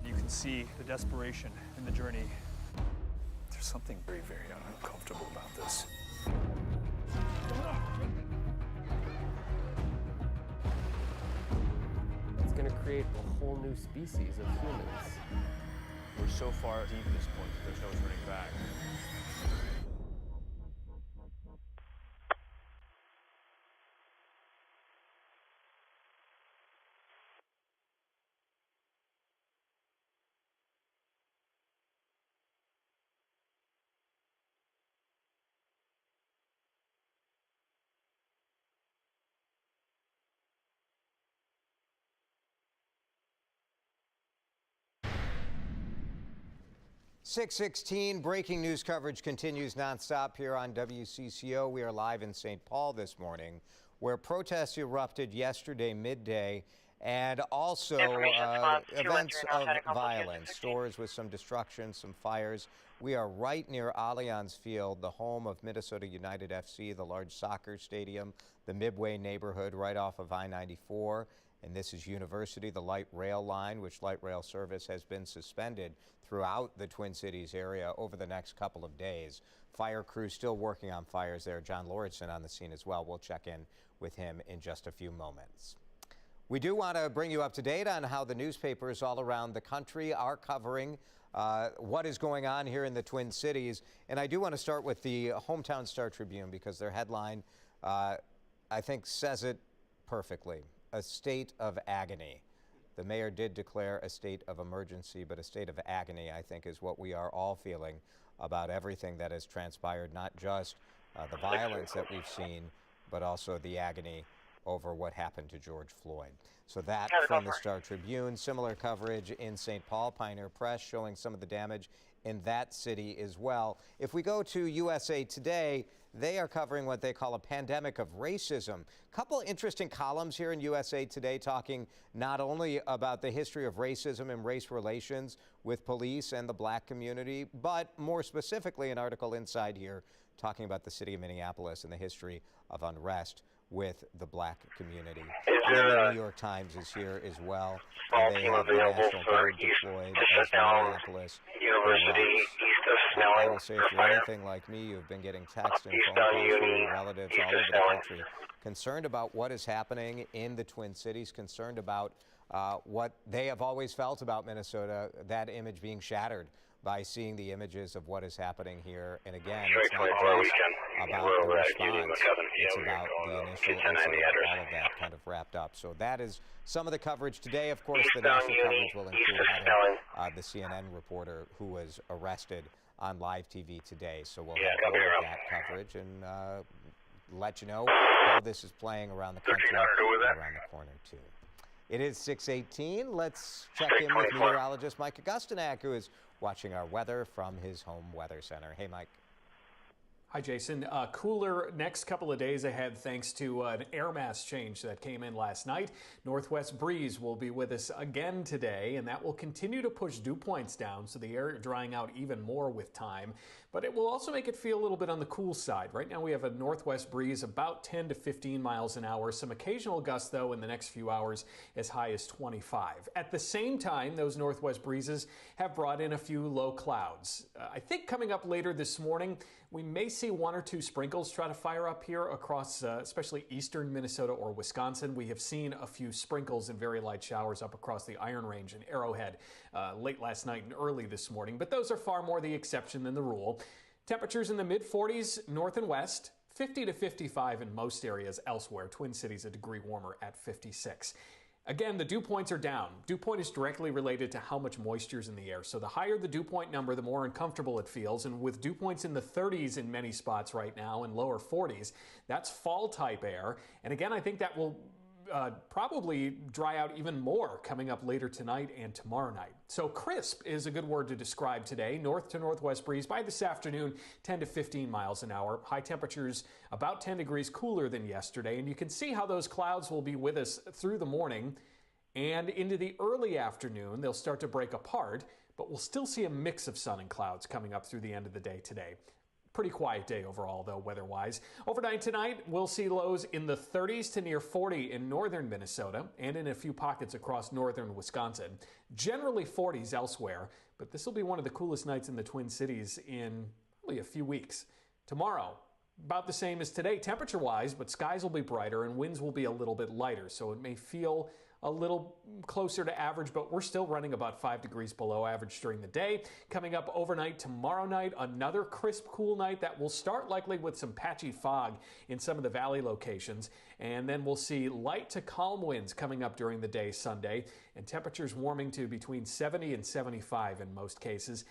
You can see the desperation in the journey. There's something very, very uncomfortable about this. It's going to create a whole new species of humans. We're so far deep at this point that there's no turning back. 6:16, breaking news coverage continues nonstop here on WCCO. We are live in St. Paul this morning, where protests erupted yesterday midday, and also events of violence, stores with some destruction, some fires. We are right near Allianz Field, the home of Minnesota United FC, the large soccer stadium, the Midway neighborhood right off of I-94. And this is University, the light rail line, which light rail service has been suspended throughout the Twin Cities area over the next couple of days. Fire crews still working on fires there. John Lauritsen on the scene as well. We'll check in with him in just a few moments. We do want to bring you up to date on how the newspapers all around the country are covering what is going on here in the Twin Cities. And I do want to start with the Hometown Star Tribune, because their headline, I think, says it perfectly. A state of agony. The mayor did declare a state of emergency, but a state of agony, I think, is what we are all feeling about everything that has transpired, not just the violence that we've seen, but also the agony over what happened to George Floyd. So that from the Star Tribune. Similar coverage in St. Paul, Pioneer Press showing some of the damage in that city as well. If we go to USA Today, they are covering what they call a pandemic of racism. Couple interesting columns here in USA Today talking not only about the history of racism and race relations with police and the black community, but more specifically an article inside here talking about the city of Minneapolis and the history of unrest with the black community. And then the New York Times is here as well. And they have the National Guard deployed as Minneapolis erupts. I will say, if you're anything like me, you've been getting text and phone calls from your relatives all over the country, concerned about what is happening in the Twin Cities, concerned about what they have always felt about Minnesota, that image being shattered by seeing the images of what is happening here. And again, it's not just about the response, it's about the initial incident, all of that kind of wrapped up. So that is some of the coverage today. Of course, the national coverage will include Heather, the CNN reporter who was arrested on live TV today. So we'll have all of that coverage and let you know how this is playing around the country and around the corner, too. It is 6:18. Let's check in with meteorologist Mike Augustinak, who is watching our weather from his home weather center. Hey, Mike. Hi, Jason. Cooler next couple of days ahead thanks to an air mass change that came in last night. Northwest breeze will be with us again today, and that will continue to push dew points down, so the air drying out even more with time. But it will also make it feel a little bit on the cool side. Right now we have a northwest breeze about 10 to 15 miles an hour. Some occasional gusts, though, in the next few hours as high as 25. At the same time, those northwest breezes have brought in a few low clouds. I think coming up later this morning, we may see one or two sprinkles try to fire up here across especially eastern Minnesota or Wisconsin. We have seen a few sprinkles and very light showers up across the Iron Range and Arrowhead late last night and early this morning, but those are far more the exception than the rule. Temperatures in the mid-40s north and west, 50 to 55 in most areas elsewhere. Twin Cities a degree warmer at 56. Again, the dew points are down. Dew point is directly related to how much moisture is in the air. So the higher the dew point number, the more uncomfortable it feels. And with dew points in the 30s in many spots right now and lower 40s, that's fall type air. And again, I think that will probably dry out even more coming up later tonight and tomorrow night. So crisp is a good word to describe today. North to northwest breeze by this afternoon, 10 to 15 miles an hour. High temperatures about 10 degrees cooler than yesterday. And you can see how those clouds will be with us through the morning and into the early afternoon. They'll start to break apart, but we'll still see a mix of sun and clouds coming up through the end of the day today. Pretty quiet day overall, though, weather-wise. Overnight tonight, we'll see lows in the 30s to near 40 in northern Minnesota and in a few pockets across northern Wisconsin. Generally 40s elsewhere, but this will be one of the coolest nights in the Twin Cities in probably a few weeks. Tomorrow, about the same as today temperature-wise, but skies will be brighter and winds will be a little bit lighter, so it may feel a little closer to average, but we're still running about 5 degrees below average during the day. Coming up overnight tomorrow night, another crisp, cool night that will start likely with some patchy fog in some of the valley locations. And then we'll see light to calm winds coming up during the day Sunday, and temperatures warming to between 70 and 75 in most cases.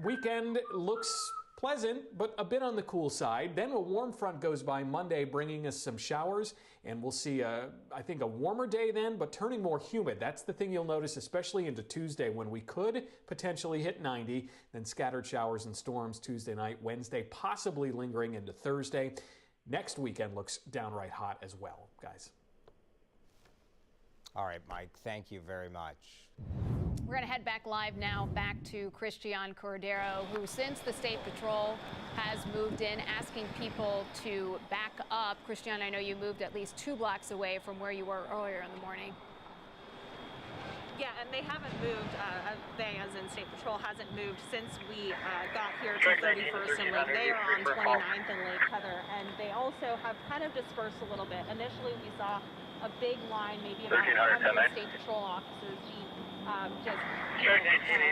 Weekend looks Pleasant, but a bit on the cool side. Then a warm front goes by Monday, bringing us some showers, and we'll see, I think, a warmer day then, but turning more humid. That's the thing you'll notice, especially into Tuesday, when we could potentially hit 90, then scattered showers and storms Tuesday night, Wednesday, possibly lingering into Thursday. Next weekend looks downright hot as well, guys. All right, Mike, thank you very much. We're going to head back live now, back to Christian Cordero, who since the State Patrol has moved in, asking people to back up. Christian, I know you moved at least 2 blocks away from where you were earlier in the morning. Yeah, and they haven't moved, they as in State Patrol hasn't moved since we got here to 31st and Lake. They are on 29th and Lake Heather, and they also have kind of dispersed a little bit. Initially, we saw a big line, maybe about 100 State Patrol officers deep, just and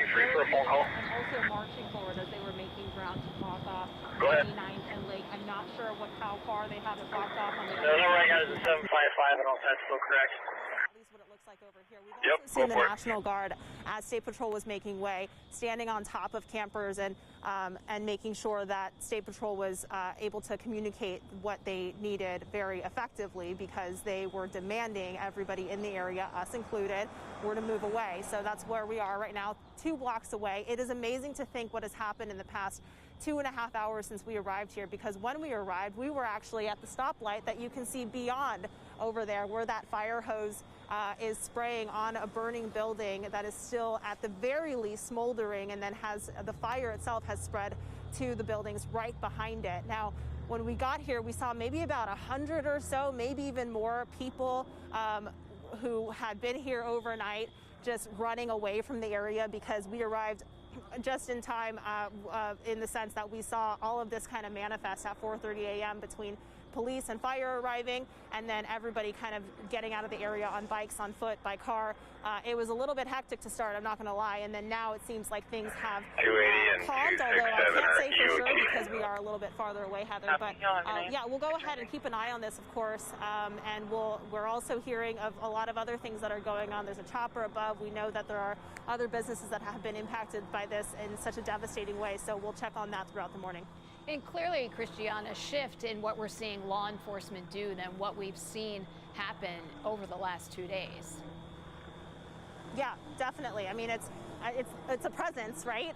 also marching forward as they were making ground to block off 29th and Lake. I'm not sure how far they have it blocked off on the other side. No, right now it's a 755 and all that's still correct. At least what it looks like over here. We've also seen the National Guard, as State Patrol was making way, standing on top of campers and making sure that State Patrol was able to communicate what they needed very effectively, because they were demanding everybody in the area, us included, were to move away. So that's where we are right now, 2 blocks away. It is amazing to think what has happened in the past 2.5 hours since we arrived here, because when we arrived, we were actually at the stoplight that you can see beyond over there, where that fire hose is spraying on a burning building that is still at the very least smoldering, and then the fire itself has spread to the buildings right behind it. Now, when we got here, we saw maybe about 100 or so, maybe even more people who had been here overnight, just running away from the area, because we arrived just in time in the sense that we saw all of this kind of manifest at 4:30 a.m. between police and fire arriving, and then everybody kind of getting out of the area on bikes, on foot, by car. It was a little bit hectic to start, I'm not going to lie, and then now it seems like things have calmed, although I can't say for sure because we are a little bit farther away, Heather. But yeah, we'll go ahead and keep an eye on this, of course, and we're also hearing of a lot of other things that are going on. There's a chopper above. We know that there are other businesses that have been impacted by this in such a devastating way, so we'll check on that throughout the morning. And clearly, Christian, a shift in what we're seeing law enforcement do than what we've seen happen over the last 2 days. Yeah, definitely. I mean, it's a presence, right?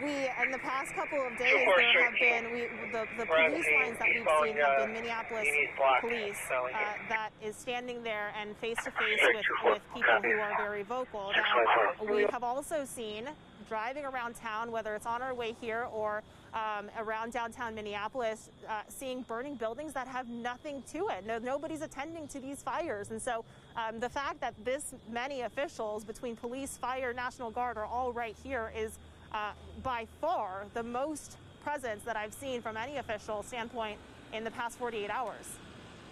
We, in the past couple of days, there have been the police lines that we've seen have been Minneapolis police that is standing there and face to face with people who are very vocal. Now, we have also seen, driving around town, whether it's on our way here or around downtown Minneapolis, seeing burning buildings that have nothing to it. Nobody's attending to these fires. And so the fact that this many officials between police, fire, National Guard are all right here is by far the most presence that I've seen from any official standpoint in the past 48 hours.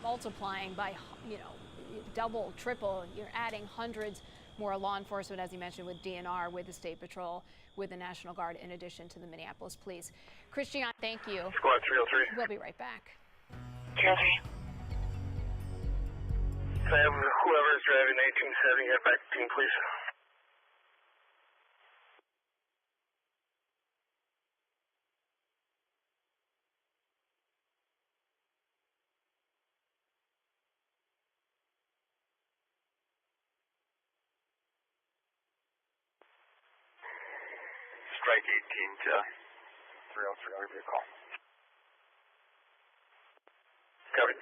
Multiplying by, double, triple, you're adding hundreds more law enforcement, as you mentioned, with DNR, with the State Patrol, with the National Guard, in addition to the Minneapolis Police. Christian, thank you. Squad 303. We'll be right back. 303. Sam, whoever's driving 1870, get back to team, please. Strike 18 to 303, I'll give you a call. Covered.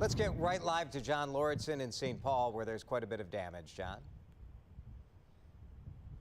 Let's get right live to John Lauritsen in St. Paul, where there's quite a bit of damage. John?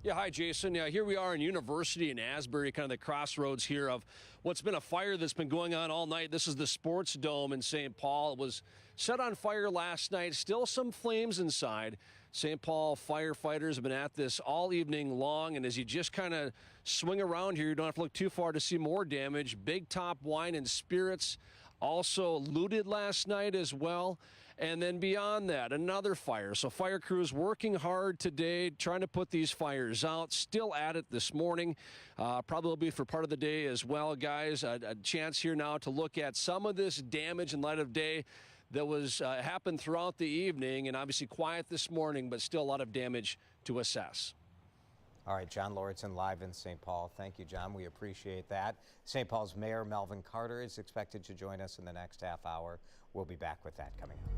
Yeah, hi, Jason. Here we are in University in Asbury, kind of the crossroads here of what's been a fire that's been going on all night. This is the Sports Dome in St. Paul. It was set on fire last night. Still some flames inside. St. Paul firefighters have been at this all evening long, and as you just kind of swing around here, you don't have to look too far to see more damage. Big Top Wine and Spirits also looted last night as well. And then beyond that, another fire. So fire crews working hard today, trying to put these fires out. Still at it this morning. Probably will be for part of the day as well, guys. A chance here now to look at some of this damage in light of day that was happened throughout the evening, and obviously quiet this morning, but still a lot of damage to assess. All right, John Lauritsen live in St. Paul. Thank you, John. We appreciate that. St. Paul's Mayor Melvin Carter is expected to join us in the next half hour. We'll be back with that coming up.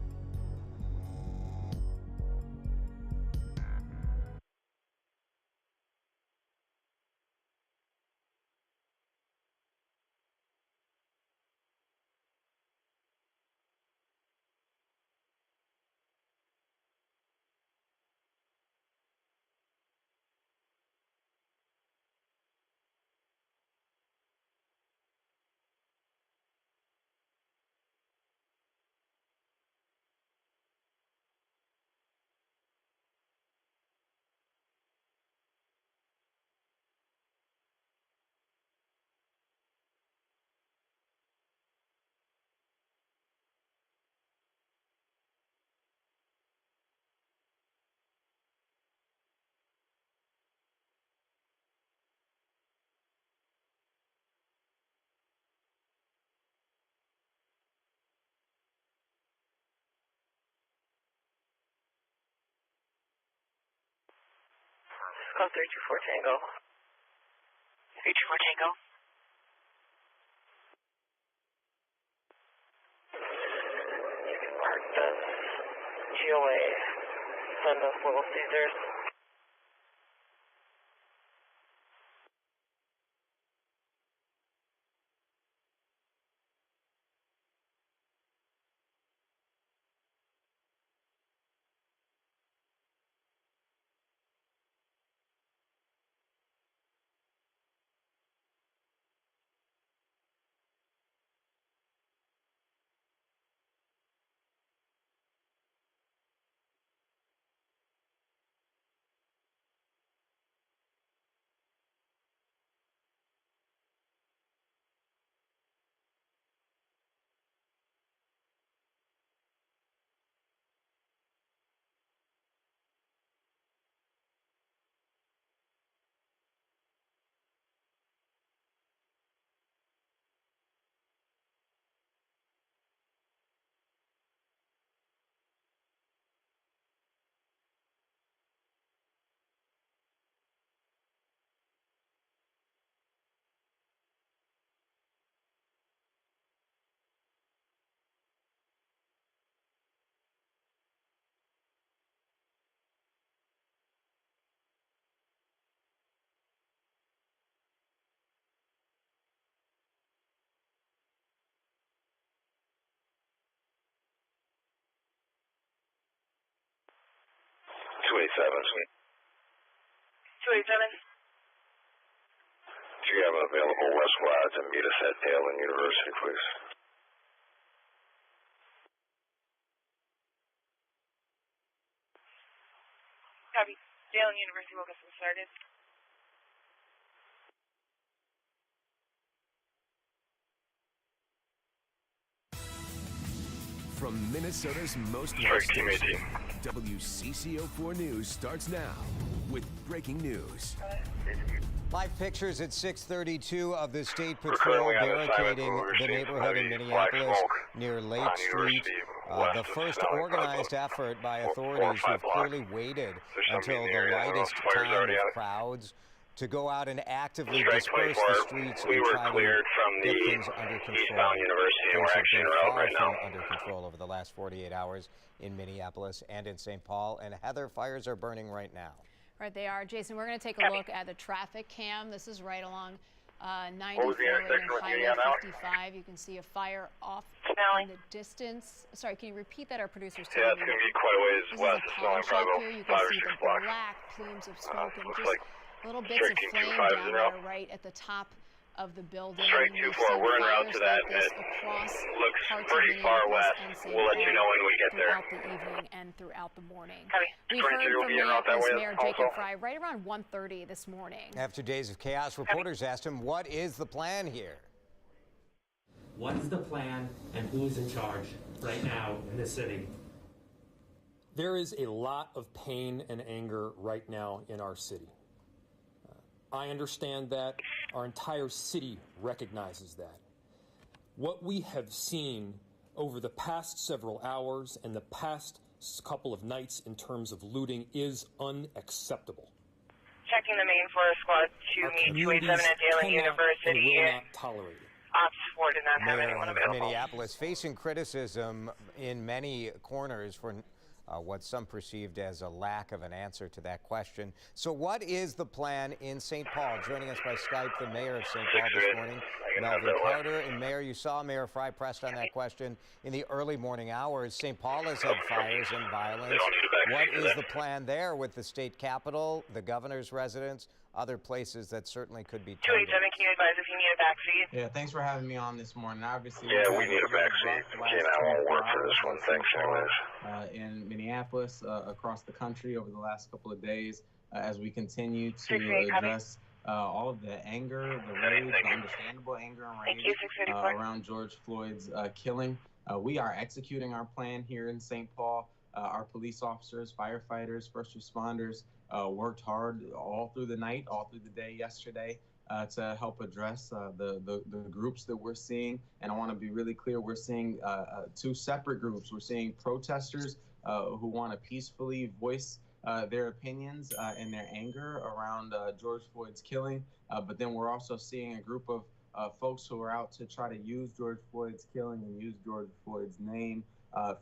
Call 324 Tango. 324 Tango. You can mark this GOA. Send us Little Caesars. Two 287. Do you have an available West Wide to meet us at Dale and University, please? Copy. Dale and University will get them started. From Minnesota's most watched station, WCCO4 News starts now with breaking news. Live pictures at 6:32 of the State Patrol barricading the neighborhood in Minneapolis near Lake Street. The first organized effort by authorities who've clearly waited until the lightest time of crowds to go out and actively disperse the streets and try to get things under control. Things have been far from under control over the last 48 hours in Minneapolis and in St. Paul. And Heather, fires are burning right now. Right, they are. Jason, we're going to take a look at the traffic cam. This is right along 94 and Highway 55. You can see a fire off in the distance. Sorry, can you repeat that? Our producer's Yeah, telling it's me. going to be quite a ways This west. is a It's pawn only shop probably here. You about can 5 or see 6 the blocks. black plumes of smoke and looks just like little bits of straight flame 225 down now. there right at the top of the building. Straight And we've 24. seen We're en route fires to that, like this and it across looks parts pretty of far Minneapolis west. and St. We'll let you know when we get there. throughout the evening and throughout the morning. We've 22 heard will from be en route that Minneapolis way Mayor also. Jacob Frey right around 1:30 this morning. After days of chaos, reporters asked him, what is the plan here? What is the plan and who's in charge right now in the city? There is a lot of pain and anger right now in our city. I understand that. Our entire city recognizes that. What we have seen over the past several hours and the past couple of nights in terms of looting is unacceptable. Checking the main floor, squad 2 meet 287 at Dalen University. And will not tolerate it. Ops 4 did not have Mayor anyone of available. Minneapolis facing criticism in many corners for what some perceived as a lack of an answer to that question. So what is the plan in St. Paul? Joining us by Skype, the mayor of St. Paul this morning, Melvin Carter. And Mayor, you saw Mayor Frey pressed on that question in the early morning hours. St. Paul has had fires and violence. What is the plan there with the state capitol, the governor's residence, other places that certainly could be targeted? 287, can you advise if you need a backseat? Yeah, thanks for having me on this morning. Obviously, Yeah, we need a backseat. We can't have all work for this one. Thanks, anyways. In Minneapolis, across the country over the last couple of days, as we continue to 68, address all of the anger, the rage, the understandable anger and rage around George Floyd's killing. We are executing our plan here in St. Paul. Our police officers, firefighters, first responders worked hard all through the night, all through the day yesterday to help address the groups that we're seeing. And I want to be really clear, we're seeing two separate groups. We're seeing protesters who want to peacefully voice their opinions and their anger around George Floyd's killing. But then we're also seeing a group of folks who are out to try to use George Floyd's killing and use George Floyd's name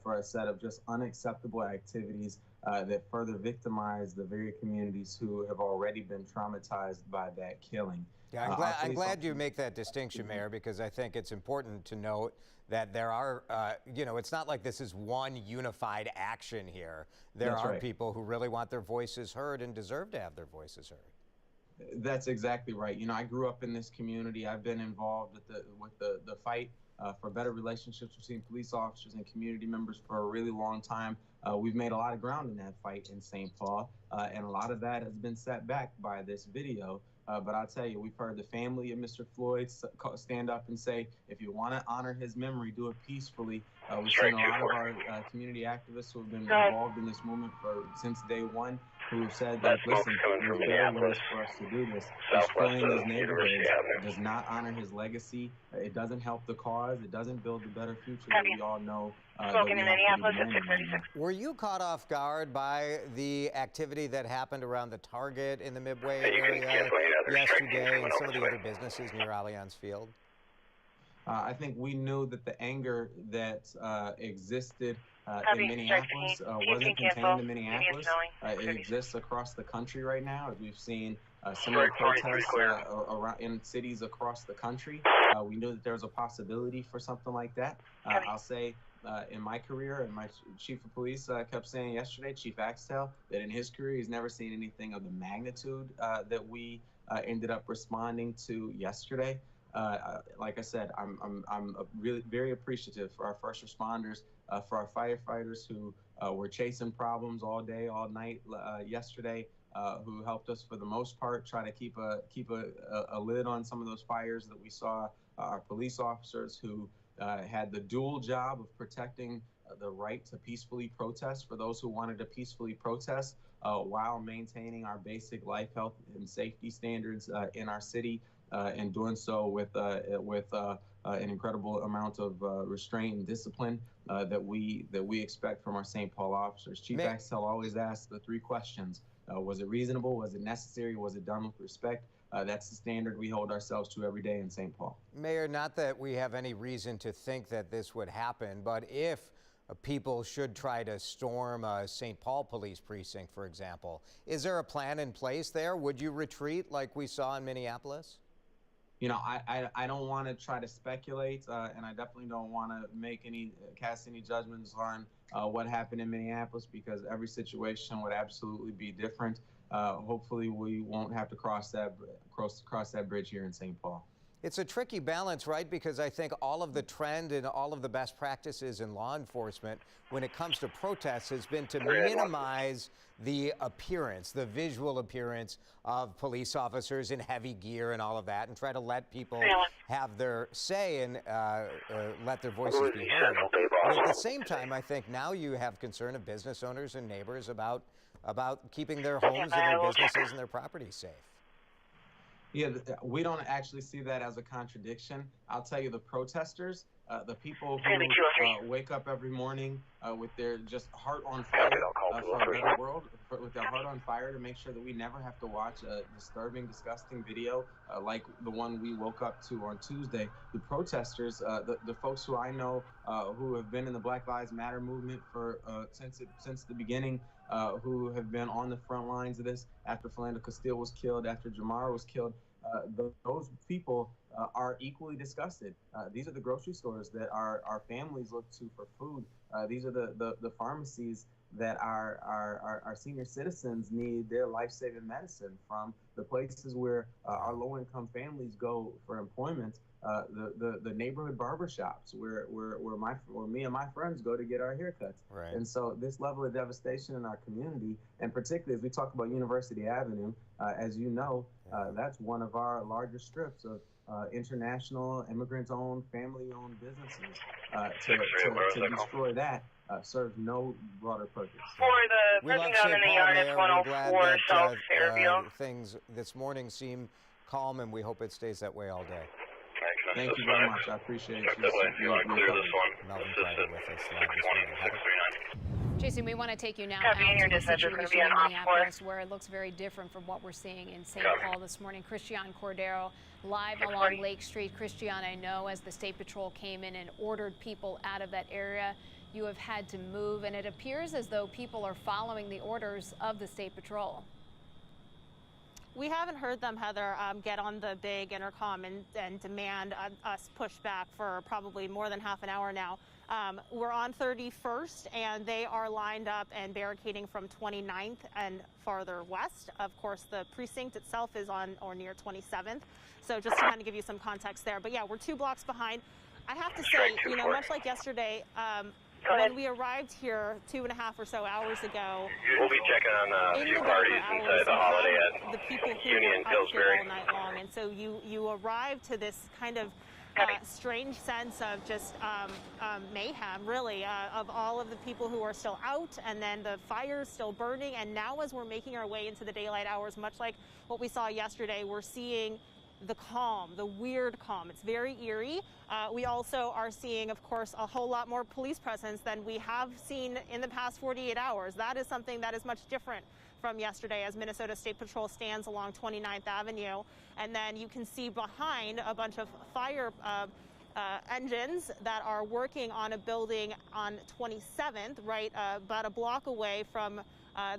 for a set of just unacceptable activities that further victimize the very communities who have already been traumatized by that killing. Yeah, I'm glad you make that distinction, Mayor, because I think it's important to note that there are, it's not like this is one unified action here. There are people who really want their voices heard and deserve to have their voices heard. That's exactly right. You know, I grew up in this community. I've been involved with the fight for better relationships between police officers and community members for a really long time. We've made a lot of ground in that fight in St. Paul, and a lot of that has been set back by this video. But I'll tell you, we've heard the family of Mr. Floyd stand up and say, if you want to honor his memory, do it peacefully. We've seen a lot of our community activists who have been involved in this movement since day one, who have said that, listen, there's better ways for us to do this. Destroying these neighborhoods does not honor his legacy. It doesn't help the cause. It doesn't build a better future that we all know. Spoken in Minneapolis at 636. Were you caught off guard by the activity that happened around the Target in the Midway area yesterday and some of the other businesses near Allianz Field? I think we knew that the anger that existed in Minneapolis wasn't contained to Minneapolis. It exists across the country right now, as we've seen similar protests around in cities across the country. We knew that there was a possibility for something like that. I'll say in my career, and my chief of police kept saying yesterday, Chief Axtell, that in his career he's never seen anything of the magnitude that we ended up responding to yesterday. Like I said, I'm really very appreciative for our first responders, for our firefighters who were chasing problems all day, all night yesterday, who helped us for the most part try to keep a lid on some of those fires that we saw. Our police officers who had the dual job of protecting the right to peacefully protest for those who wanted to peacefully protest, while maintaining our basic life, health, and safety standards in our city. And doing so with an incredible amount of restraint and discipline that we expect from our St. Paul officers. Chief Axtell always asks the three questions: was it reasonable? Was it necessary? Was it done with respect? That's the standard we hold ourselves to every day in St. Paul. Mayor, not that we have any reason to think that this would happen, but if people should try to storm a St. Paul police precinct, for example, is there a plan in place there? Would you retreat like we saw in Minneapolis? I don't want to try to speculate, and I definitely don't want to cast any judgments on what happened in Minneapolis, because every situation would absolutely be different. Hopefully, we won't have to cross that bridge here in St. Paul. It's a tricky balance, right? Because I think all of the trend and all of the best practices in law enforcement when it comes to protests has been to minimize the appearance, the visual appearance of police officers in heavy gear and all of that, and try to let people have their say and let their voices be heard. But at the same time, I think now you have concern of business owners and neighbors about keeping their homes and their businesses and their property safe. Yeah, we don't actually see that as a contradiction. I'll tell you, the protesters, the people who wake up every morning with their just heart on fire for a better world, with their heart on fire to make sure that we never have to watch a disturbing, disgusting video like the one we woke up to on Tuesday. The protesters, the folks who I know who have been in the Black Lives Matter movement for since the beginning, who have been on the front lines of this after Philando Castile was killed, after Jamar was killed. Those people are equally disgusted. These are the grocery stores that our families look to for food. These are the pharmacies that our senior citizens need their life-saving medicine from, the places where our low-income families go for employment, the neighborhood barbershops where me and my friends go to get our haircuts. Right. And so this level of devastation in our community, and particularly as we talk about University Avenue, as you know, that's one of our largest strips of international, immigrant-owned, family-owned businesses. To destroy that serves no broader purpose. For the person down in the yard, it's 104 South Fairview. Things this morning seem calm, and we hope it stays that way all day. Thank you very much. I appreciate you. Melvin Kreider with us live this morning. Heather? Jason, we want to take you now out to the situation in Minneapolis, where it looks very different from what we're seeing in St. Paul this morning. Christian Cordero live along Lake Street. Christian, I know as the State Patrol came in and ordered people out of that area, you have had to move, and it appears as though people are following the orders of the State Patrol. We haven't heard them, Heather, get on the big intercom and demand us push back for probably more than half an hour now. We're on 31st, and they are lined up and barricading from 29th and farther west. Of course, the precinct itself is on or near 27th. So just to kind of give you some context there. But yeah, we're 2 blocks behind. I have to say, much like yesterday, when we arrived here 2.5 or so hours ago, we'll be checking on a few parties inside the Holiday Inn, the people who Union, were out Pillsbury. here all night long, and so you arrive to this kind of strange sense of just mayhem, really, of all of the people who are still out, and then the fires still burning. And now, as we're making our way into the daylight hours, much like what we saw yesterday, we're seeing the calm, the weird calm. It's very eerie. We also are seeing, of course, a whole lot more police presence than we have seen in the past 48 hours. That is something that is much different from yesterday, as Minnesota State Patrol stands along 29th Avenue. And then you can see behind a bunch of fire engines that are working on a building on 27th, right about a block away from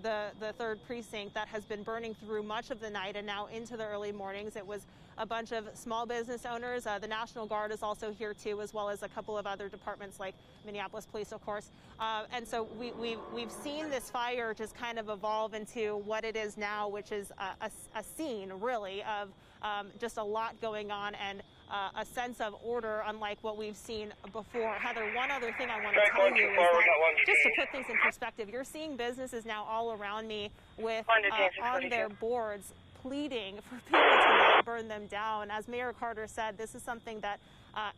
the 3rd precinct, that has been burning through much of the night and now into the early mornings. It was a bunch of small business owners. The National Guard is also here too, as well as a couple of other departments like Minneapolis Police, of course. And so we've seen this fire just kind of evolve into what it is now, which is a scene, really, of just a lot going on and a sense of order unlike what we've seen before. Heather, one other thing I want to tell you is that, just to put things in perspective, you're seeing businesses now all around me with on their boards pleading for people to not burn them down. As Mayor Carter said, this is something that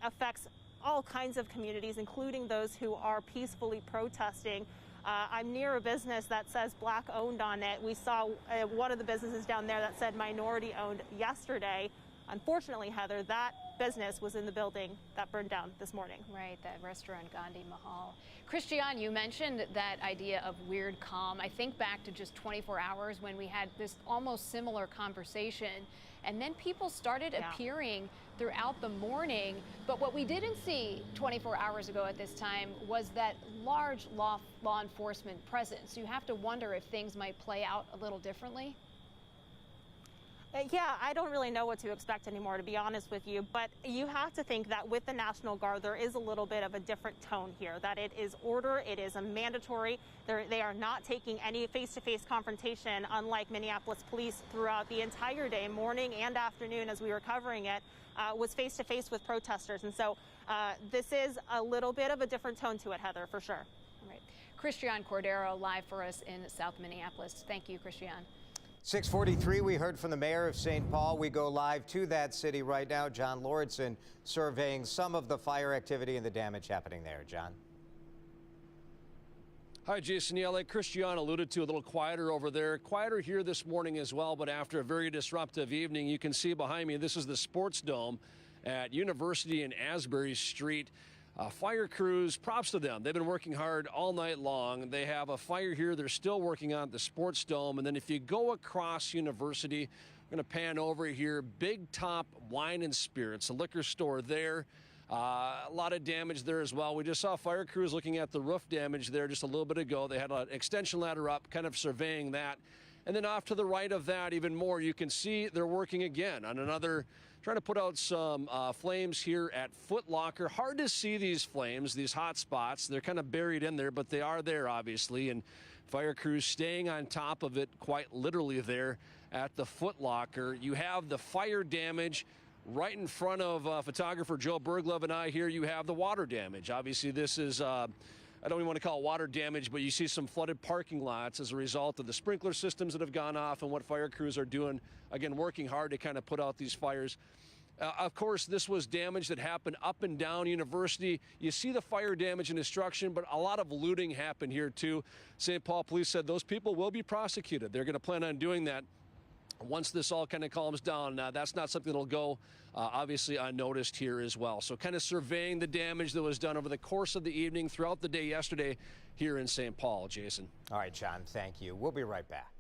affects all kinds of communities, including those who are peacefully protesting. I'm near a business that says Black owned on it. We saw one of the businesses down there that said minority owned yesterday. Unfortunately, Heather, that business was in the building that burned down this morning. Right, that restaurant, Gandhi Mahal. Christian, you mentioned that idea of weird calm. I think back to just 24 hours when we had this almost similar conversation, and then people started appearing throughout the morning. But what we didn't see 24 hours ago at this time was that large law enforcement presence. You have to wonder if things might play out a little differently. Yeah, I don't really know what to expect anymore, to be honest with you. But you have to think that with the National Guard, there is a little bit of a different tone here, that it is order, it is a mandatory. They are not taking any face-to-face confrontation, unlike Minneapolis police throughout the entire day, morning and afternoon, as we were covering it, was face-to-face with protesters. And so this is a little bit of a different tone to it, Heather, for sure. All right. Christian Cordero live for us in South Minneapolis. Thank you, Christian. 6:43, we heard from the mayor of St. Paul. We go live to that city right now. John Lauritsen surveying some of the fire activity and the damage happening there. John. Hi, Jason. Yeah, like Christian alluded to, a little quieter over there. Quieter here this morning as well, but after a very disruptive evening, you can see behind me, this is the Sports Dome at University and Asbury Street. Fire crews, props to them. They've been working hard all night long. They have a fire here they're still working on at the Sports Dome. And then if you go across University, we're going to pan over here, Big Top Wine and Spirits, a liquor store there. A lot of damage there as well. We just saw fire crews looking at the roof damage there just a little bit ago. They had an extension ladder up, kind of surveying that. And then off to the right of that, even more, you can see they're working again on another, trying to put out some flames here at Foot Locker. Hard to see these flames, these hot spots. They're kind of buried in there, but they are there, obviously. And fire crews staying on top of it, quite literally there at the Foot Locker. You have the fire damage right in front of photographer Joe Berglove and I here. You have the water damage. Obviously, this is I don't even want to call it water damage, but you see some flooded parking lots as a result of the sprinkler systems that have gone off and what fire crews are doing, again, working hard to kind of put out these fires. Of course, this was damage that happened up and down University. You see the fire damage and destruction, but a lot of looting happened here, too. St. Paul Police said those people will be prosecuted. They're going to plan on doing that once this all kind of calms down. That's not something that'll go, obviously, unnoticed here as well. So kind of surveying the damage that was done over the course of the evening, throughout the day yesterday here in St. Paul. Jason. All right, John, thank you. We'll be right back.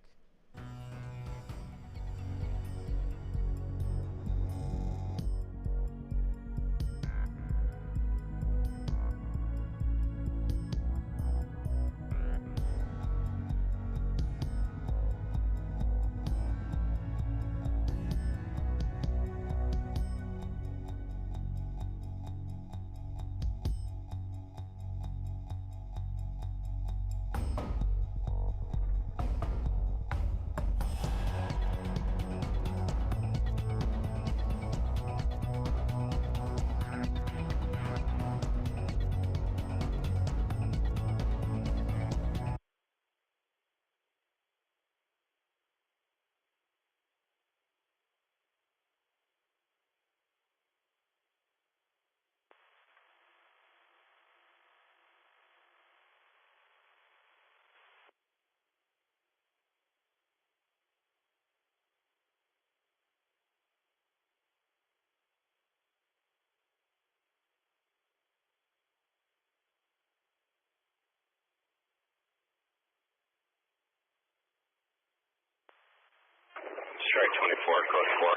Strike 24, code 4.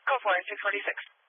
Code 4, 646.